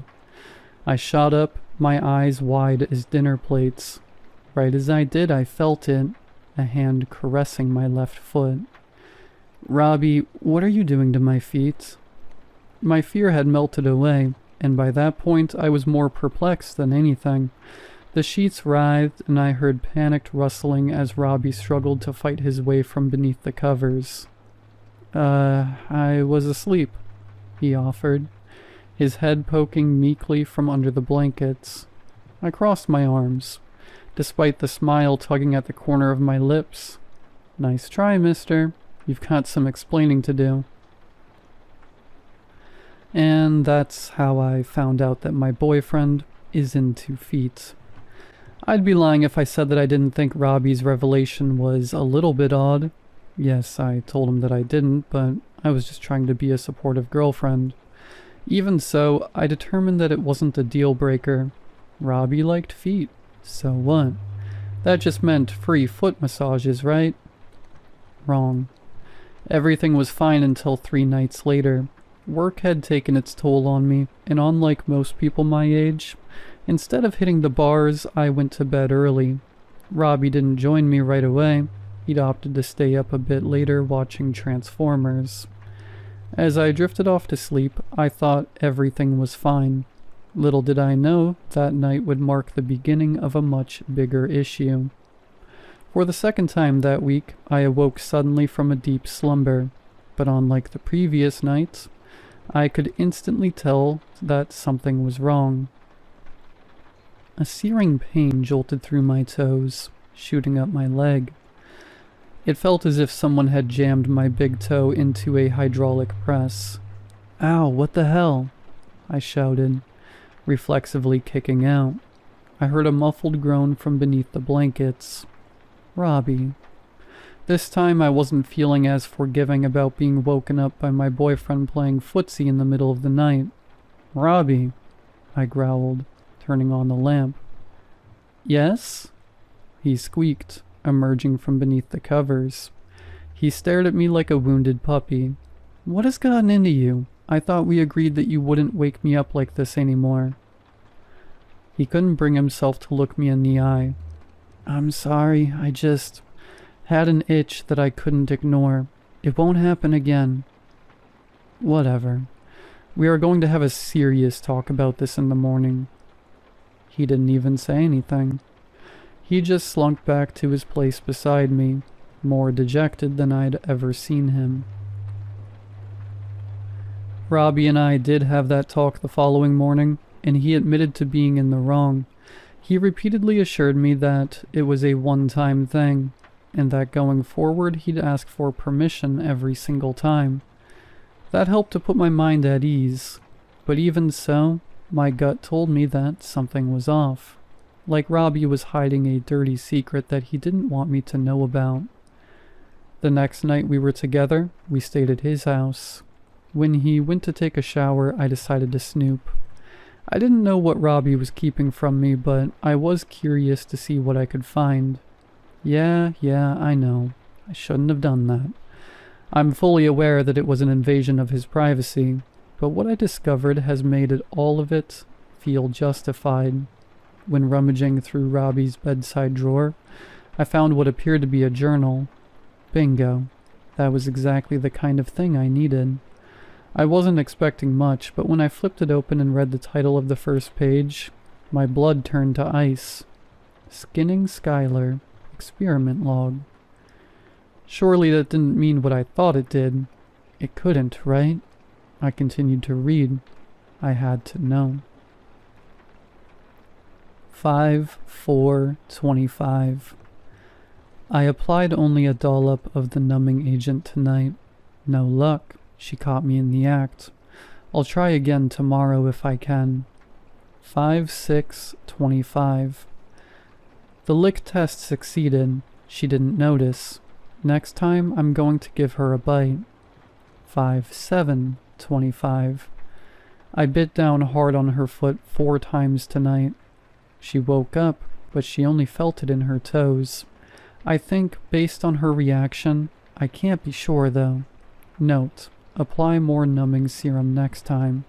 I shot up, my eyes wide as dinner plates. Right as I did, I felt it, a hand caressing my left foot. "Robbie, what are you doing to my feet?" My fear had melted away, and by that point I was more perplexed than anything. The sheets writhed, and I heard panicked rustling as Robbie struggled to fight his way from beneath the covers. I was asleep," he offered, his head poking meekly from under the blankets. I crossed my arms, despite the smile tugging at the corner of my lips. "Nice try, mister. You've got some explaining to do." And that's how I found out that my boyfriend is into feet. I'd be lying if I said that I didn't think Robbie's revelation was a little bit odd. Yes, I told him that I didn't, but I was just trying to be a supportive girlfriend. Even so, I determined that it wasn't a deal breaker. Robbie liked feet, so what? That just meant free foot massages, right? Wrong. Everything was fine until 3 nights later. Work had taken its toll on me, and unlike most people my age, instead of hitting the bars, I went to bed early. Robbie didn't join me right away. He'd opted to stay up a bit later watching Transformers. As I drifted off to sleep, I thought everything was fine. Little did I know that night would mark the beginning of a much bigger issue. For the second time that week, I awoke suddenly from a deep slumber, but unlike the previous nights, I could instantly tell that something was wrong. A searing pain jolted through my toes, shooting up my leg. It felt as if someone had jammed my big toe into a hydraulic press. "Ow, what the hell?" I shouted, reflexively kicking out. I heard a muffled groan from beneath the blankets. Robbie. This time I wasn't feeling as forgiving about being woken up by my boyfriend playing footsie in the middle of the night. "Robbie," I growled, turning on the lamp. "Yes?" he squeaked, emerging from beneath the covers. He stared at me like a wounded puppy. "What has gotten into you? I thought we agreed that you wouldn't wake me up like this anymore." He couldn't bring himself to look me in the eye. "I'm sorry, I just had an itch that I couldn't ignore. It won't happen again." "Whatever. We are going to have a serious talk about this in the morning." He didn't even say anything. He just slunk back to his place beside me, more dejected than I'd ever seen him. Robbie and I did have that talk the following morning, and he admitted to being in the wrong. He repeatedly assured me that it was a one-time thing, and that going forward he'd ask for permission every single time. That helped to put my mind at ease, but even so, my gut told me that something was off. Like Robbie was hiding a dirty secret that he didn't want me to know about. The next night we were together, we stayed at his house. When he went to take a shower, I decided to snoop. I didn't know what Robbie was keeping from me, but I was curious to see what I could find. Yeah, I know. I shouldn't have done that. I'm fully aware that it was an invasion of his privacy, but what I discovered has made all of it feel justified. when rummaging through Robbie's bedside drawer. I found what appeared to be a journal. Bingo. That was exactly the kind of thing I needed. I wasn't expecting much, but when I flipped it open and read the title of the first page, my blood turned to ice. Skinning Skylar. Experiment log. Surely that didn't mean what I thought it did. It couldn't, right? I continued to read. I had to know. 5/4/25. I applied only a dollop of the numbing agent tonight. No luck. She caught me in the act. I'll try again tomorrow if I can. 5/6/25. The lick test succeeded. She didn't notice. Next time, I'm going to give her a bite. 5/7/25. I bit down hard on her foot 4 times tonight. She woke up, but she only felt it in her toes. I think, based on her reaction, I can't be sure though. Note, apply more numbing serum next time.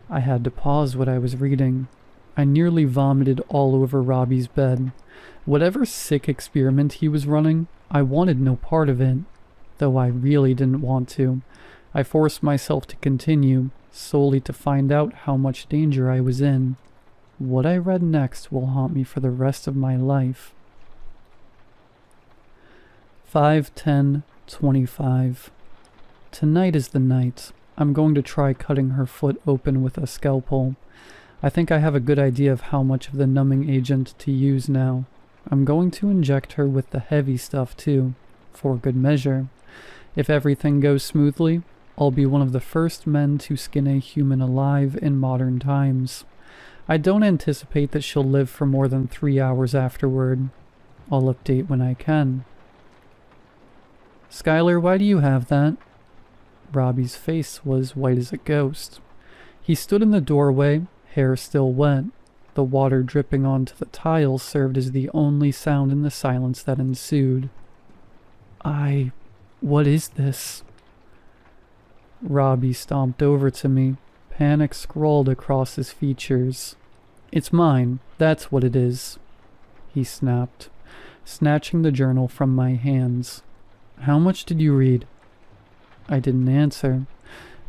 I had to pause what I was reading. I nearly vomited all over Robbie's bed. Whatever sick experiment he was running, I wanted no part of it, though I really didn't want to. I forced myself to continue, solely to find out how much danger I was in. What I read next will haunt me for the rest of my life. 5/10/25. Tonight is the night. I'm going to try cutting her foot open with a scalpel. I think I have a good idea of how much of the numbing agent to use now. I'm going to inject her with the heavy stuff too, for good measure. If everything goes smoothly, I'll be one of the first men to skin a human alive in modern times. I don't anticipate that she'll live for more than 3 hours afterward. I'll update when I can. Skylar, why do you have that? Robbie's face was white as a ghost. He stood in the doorway, hair still wet. The water dripping onto the tiles served as the only sound in the silence that ensued. What is this? Robbie stomped over to me. Panic scrawled across his features. It's mine, that's what it is, he snapped, snatching the journal from my hands. How much did you read? I didn't answer.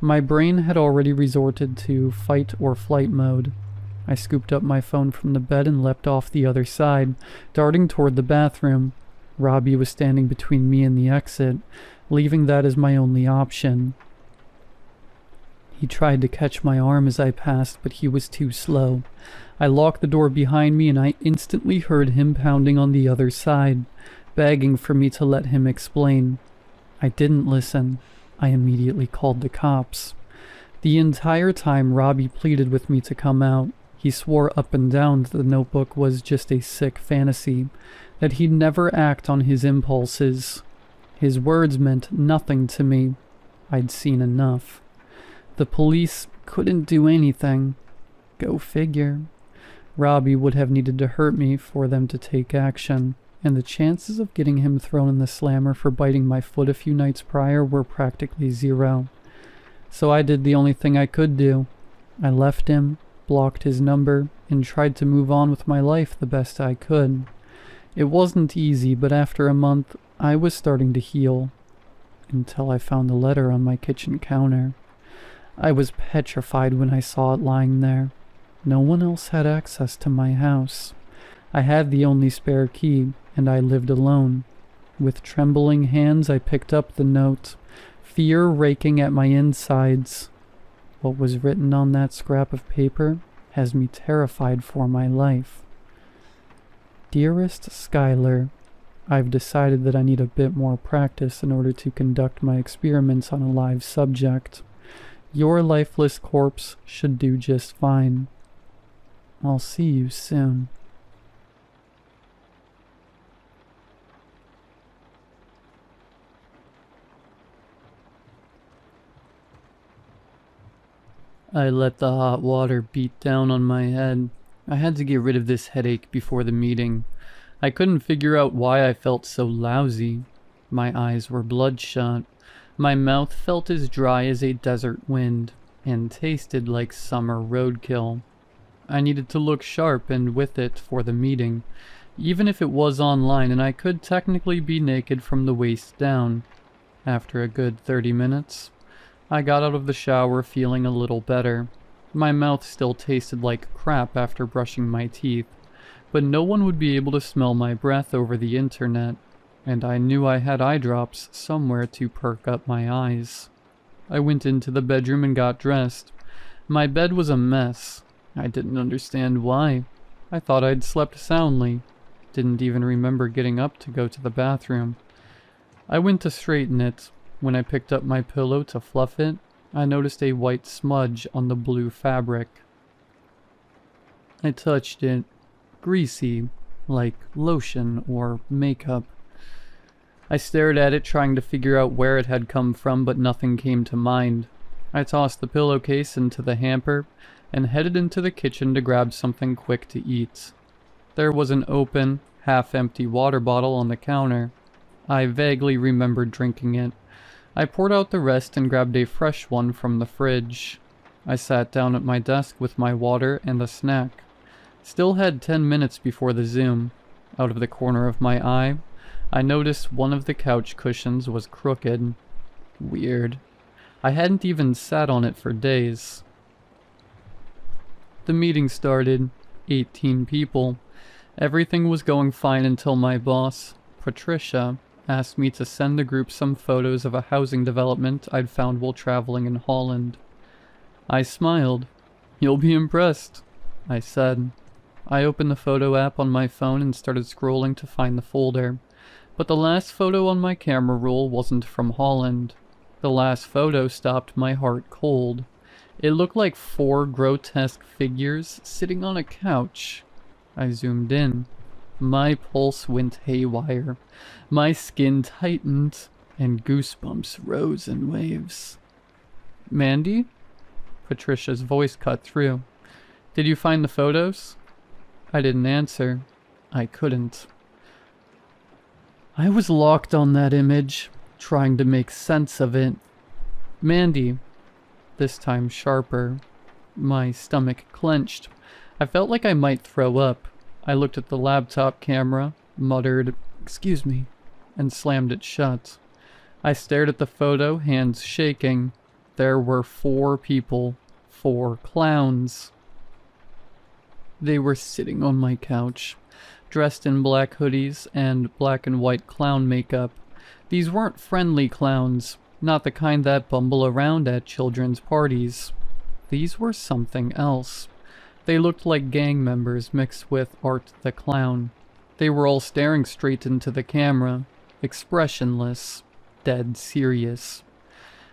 My brain had already resorted to fight or flight mode. I scooped up my phone from the bed and leapt off the other side, darting toward the bathroom. Robbie was standing between me and the exit, leaving that as my only option. He tried to catch my arm as I passed, but he was too slow. I locked the door behind me and I instantly heard him pounding on the other side, begging for me to let him explain. I didn't listen. I immediately called the cops. The entire time Robbie pleaded with me to come out. He swore up and down that the notebook was just a sick fantasy, that he'd never act on his impulses. His words meant nothing to me. I'd seen enough. The police couldn't do anything. Go figure. Robbie would have needed to hurt me for them to take action, and the chances of getting him thrown in the slammer for biting my foot a few nights prior were practically zero. So I did the only thing I could do. I left him, blocked his number, and tried to move on with my life the best I could. It wasn't easy, but after a month, I was starting to heal, until I found the letter on my kitchen counter. I was petrified when I saw it lying there. No one else had access to my house. I had the only spare key, and I lived alone. With trembling hands, I picked up the note, fear raking at my insides. What was written on that scrap of paper has me terrified for my life. Dearest Skylar, I've decided that I need a bit more practice in order to conduct my experiments on a live subject. Your lifeless corpse should do just fine. I'll see you soon. I let the hot water beat down on my head. I had to get rid of this headache before the meeting. I couldn't figure out why I felt so lousy. My eyes were bloodshot. My mouth felt as dry as a desert wind, and tasted like summer roadkill. I needed to look sharp and with it for the meeting, even if it was online and I could technically be naked from the waist down. After a good 30 minutes, I got out of the shower feeling a little better. My mouth still tasted like crap after brushing my teeth, but no one would be able to smell my breath over the internet, and I knew I had eye drops somewhere to perk up my eyes. I went into the bedroom and got dressed. My bed was a mess. I didn't understand why. I thought I'd slept soundly. Didn't even remember getting up to go to the bathroom. I went to straighten it. When I picked up my pillow to fluff it, I noticed a white smudge on the blue fabric. I touched it. Greasy, like lotion or makeup. I stared at it, trying to figure out where it had come from, but nothing came to mind. I tossed the pillowcase into the hamper and headed into the kitchen to grab something quick to eat. There was an open, half-empty water bottle on the counter. I vaguely remembered drinking it. I poured out the rest and grabbed a fresh one from the fridge. I sat down at my desk with my water and a snack. Still had 10 minutes before the Zoom. Out of the corner of my eye, I noticed one of the couch cushions was crooked. Weird. I hadn't even sat on it for days. The meeting started. 18 people. Everything was going fine until my boss, Patricia, asked me to send the group some photos of a housing development I'd found while traveling in Holland. I smiled. "You'll be impressed," I said. I opened the photo app on my phone and started scrolling to find the folder. But the last photo on my camera roll wasn't from Holland. The last photo stopped my heart cold. It looked like 4 grotesque figures sitting on a couch. I zoomed in. My pulse went haywire. My skin tightened, and goosebumps rose in waves. "Mandy?" Patricia's voice cut through. "Did you find the photos?" I didn't answer. I couldn't. I was locked on that image, trying to make sense of it. "Mandy," this time sharper. My stomach clenched. I felt like I might throw up. I looked at the laptop camera, muttered, "Excuse me," and slammed it shut. I stared at the photo, hands shaking. There were 4 people. 4 clowns. They were sitting on my couch, dressed in black hoodies and black and white clown makeup. These weren't friendly clowns, not the kind that bumble around at children's parties. These were something else. They looked like gang members mixed with Art the Clown. They were all staring straight into the camera, expressionless, dead serious.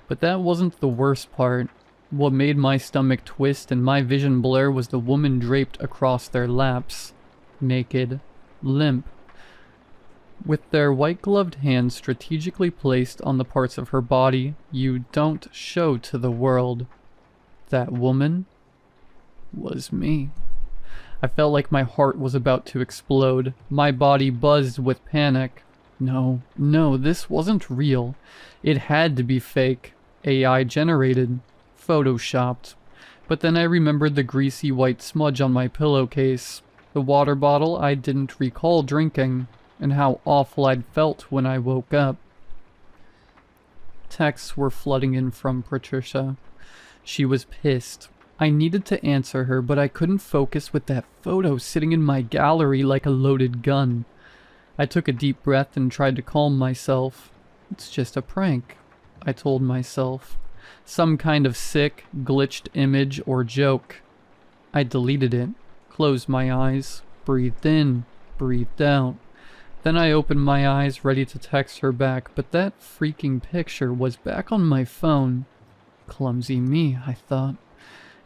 But that wasn't the worst part. What made my stomach twist and my vision blur was the woman draped across their laps, naked, limp, with their white-gloved hands strategically placed on the parts of her body you don't show to the world. That woman was me. I felt like my heart was about to explode. My body buzzed with panic. No, this wasn't real. It had to be fake. AI generated. Photoshopped. But then I remembered the greasy white smudge on my pillowcase, the water bottle I didn't recall drinking, and how awful I'd felt when I woke up. Texts were flooding in from Patricia. She was pissed. I needed to answer her, but I couldn't focus with that photo sitting in my gallery like a loaded gun. I took a deep breath and tried to calm myself. It's just a prank, I told myself. Some kind of sick, glitched image or joke. I deleted it, closed my eyes, breathed in, breathed out. Then I opened my eyes, ready to text her back, but that freaking picture was back on my phone. Clumsy me, I thought,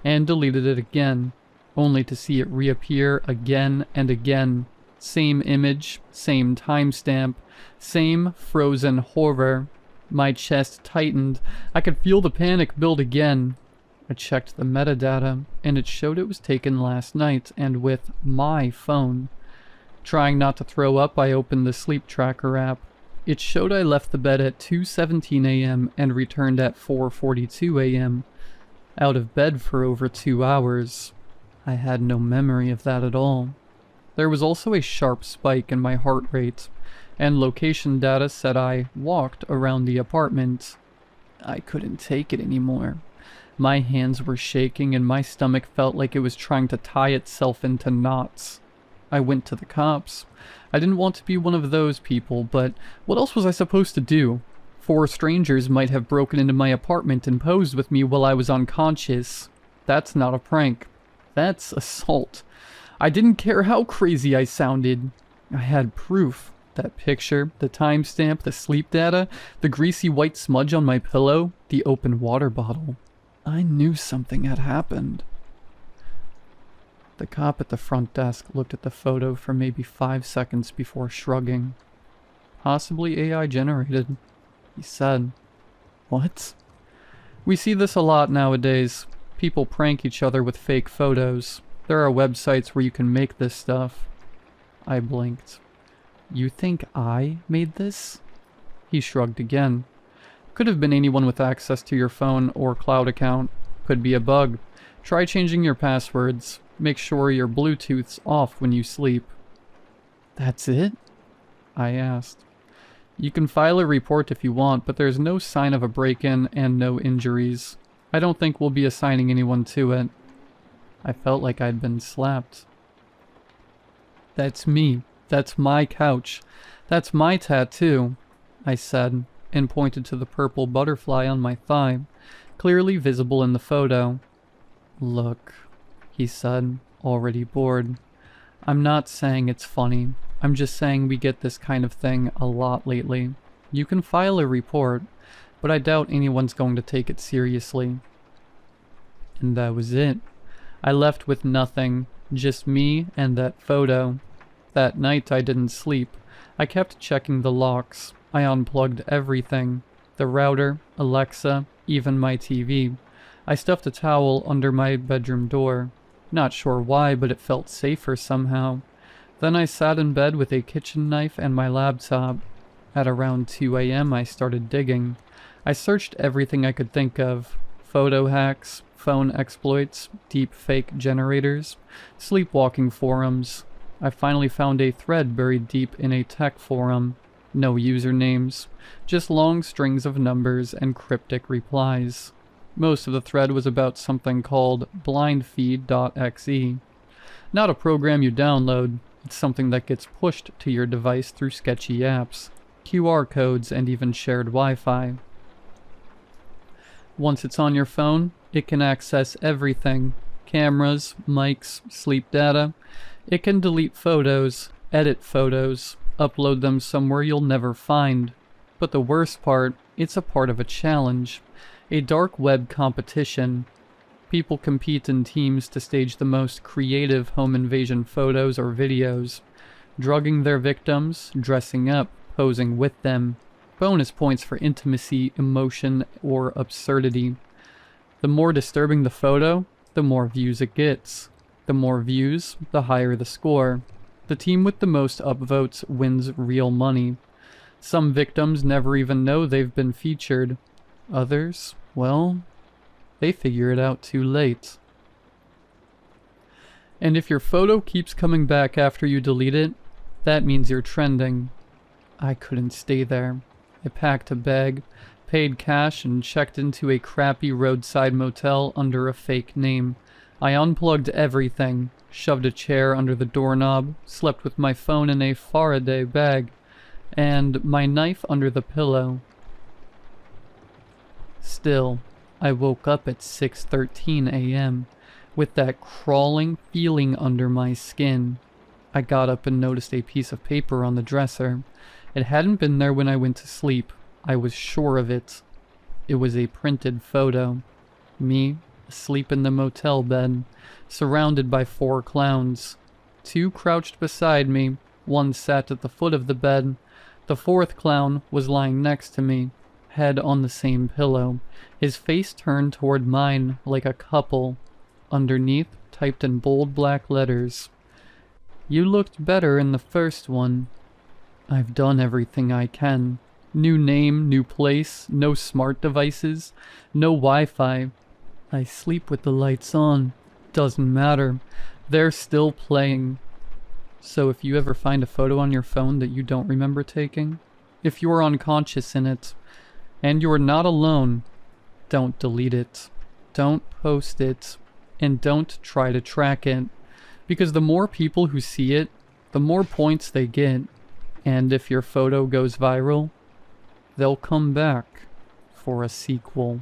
and deleted it again, only to see it reappear again and again. Same image, same timestamp, same frozen horror. My chest tightened. I could feel the panic build again. I checked the metadata, and it showed it was taken last night, and with my phone. Trying not to throw up, I opened the sleep tracker app. It showed I left the bed at 2:17 a.m. and returned at 4:42 a.m. Out of bed for over 2 hours. I had no memory of that at all. There was also a sharp spike in my heart rate, and location data said I walked around the apartment. I couldn't take it anymore. My hands were shaking and my stomach felt like it was trying to tie itself into knots. I went to the cops. I didn't want to be one of those people, but what else was I supposed to do? 4 strangers might have broken into my apartment and posed with me while I was unconscious. That's not a prank. That's assault. I didn't care how crazy I sounded. I had proof. That picture, the timestamp, the sleep data, the greasy white smudge on my pillow, the open water bottle. I knew something had happened. The cop at the front desk looked at the photo for maybe 5 seconds before shrugging. Possibly AI generated, he said. What? We see this a lot nowadays. People prank each other with fake photos. There are websites where you can make this stuff. I blinked. You think I made this? He shrugged again. Could have been anyone with access to your phone or cloud account. Could be a bug. Try changing your passwords. Make sure your Bluetooth's off when you sleep. That's it? I asked. You can file a report if you want, but there's no sign of a break-in and no injuries. I don't think we'll be assigning anyone to it. I felt like I'd been slapped. That's me. That's my couch. That's my tattoo, I said, and pointed to the purple butterfly on my thigh, clearly visible in the photo. Look, he said, already bored. I'm not saying it's funny. I'm just saying we get this kind of thing a lot lately. You can file a report, but I doubt anyone's going to take it seriously. And that was it. I left with nothing, just me and that photo. That night I didn't sleep. I kept checking the locks. I unplugged everything. The router, Alexa, even my TV. I stuffed a towel under my bedroom door. Not sure why, but it felt safer somehow. Then I sat in bed with a kitchen knife and my laptop. At around 2 a.m. I started digging. I searched everything I could think of. Photo hacks, phone exploits, deep fake generators, sleepwalking forums. I finally found a thread buried deep in a tech forum. No usernames, just long strings of numbers and cryptic replies. Most of the thread was about something called blindfeed.exe. Not a program you download, it's something that gets pushed to your device through sketchy apps, QR codes, and even shared Wi-Fi. Once it's on your phone, it can access everything. Cameras, mics, sleep data. It can delete photos, edit photos, upload them somewhere you'll never find. But the worst part, it's a part of a challenge. A dark web competition. People compete in teams to stage the most creative home invasion photos or videos, drugging their victims, dressing up, posing with them. Bonus points for intimacy, emotion, or absurdity. The more disturbing the photo, the more views it gets. The more views, the higher the score. The team with the most upvotes wins real money. Some victims never even know they've been featured. Others, well, they figure it out too late. And if your photo keeps coming back after you delete it, that means you're trending. I couldn't stay there. I packed a bag, paid cash, and checked into a crappy roadside motel under a fake name. I unplugged everything, shoved a chair under the doorknob, slept with my phone in a Faraday bag, and my knife under the pillow. Still, I woke up at 6:13 a.m. with that crawling feeling under my skin. I got up and noticed a piece of paper on the dresser. It hadn't been there when I went to sleep. I was sure of it. It was a printed photo. Me, asleep in the motel bed, surrounded by 4 clowns. 2 crouched beside me, 1 sat at the foot of the bed. The 4th clown was lying next to me, head on the same pillow, his face turned toward mine like a couple. Underneath, typed in bold black letters, "You looked better in the first one." I've done everything I can. New name, new place, no smart devices, no Wi-Fi. I sleep with the lights on. Doesn't matter. They're still playing. So if you ever find a photo on your phone that you don't remember taking, if you're unconscious in it, and you're not alone, don't delete it. Don't post it. And don't try to track it. Because the more people who see it, the more points they get. And if your photo goes viral, they'll come back for a sequel.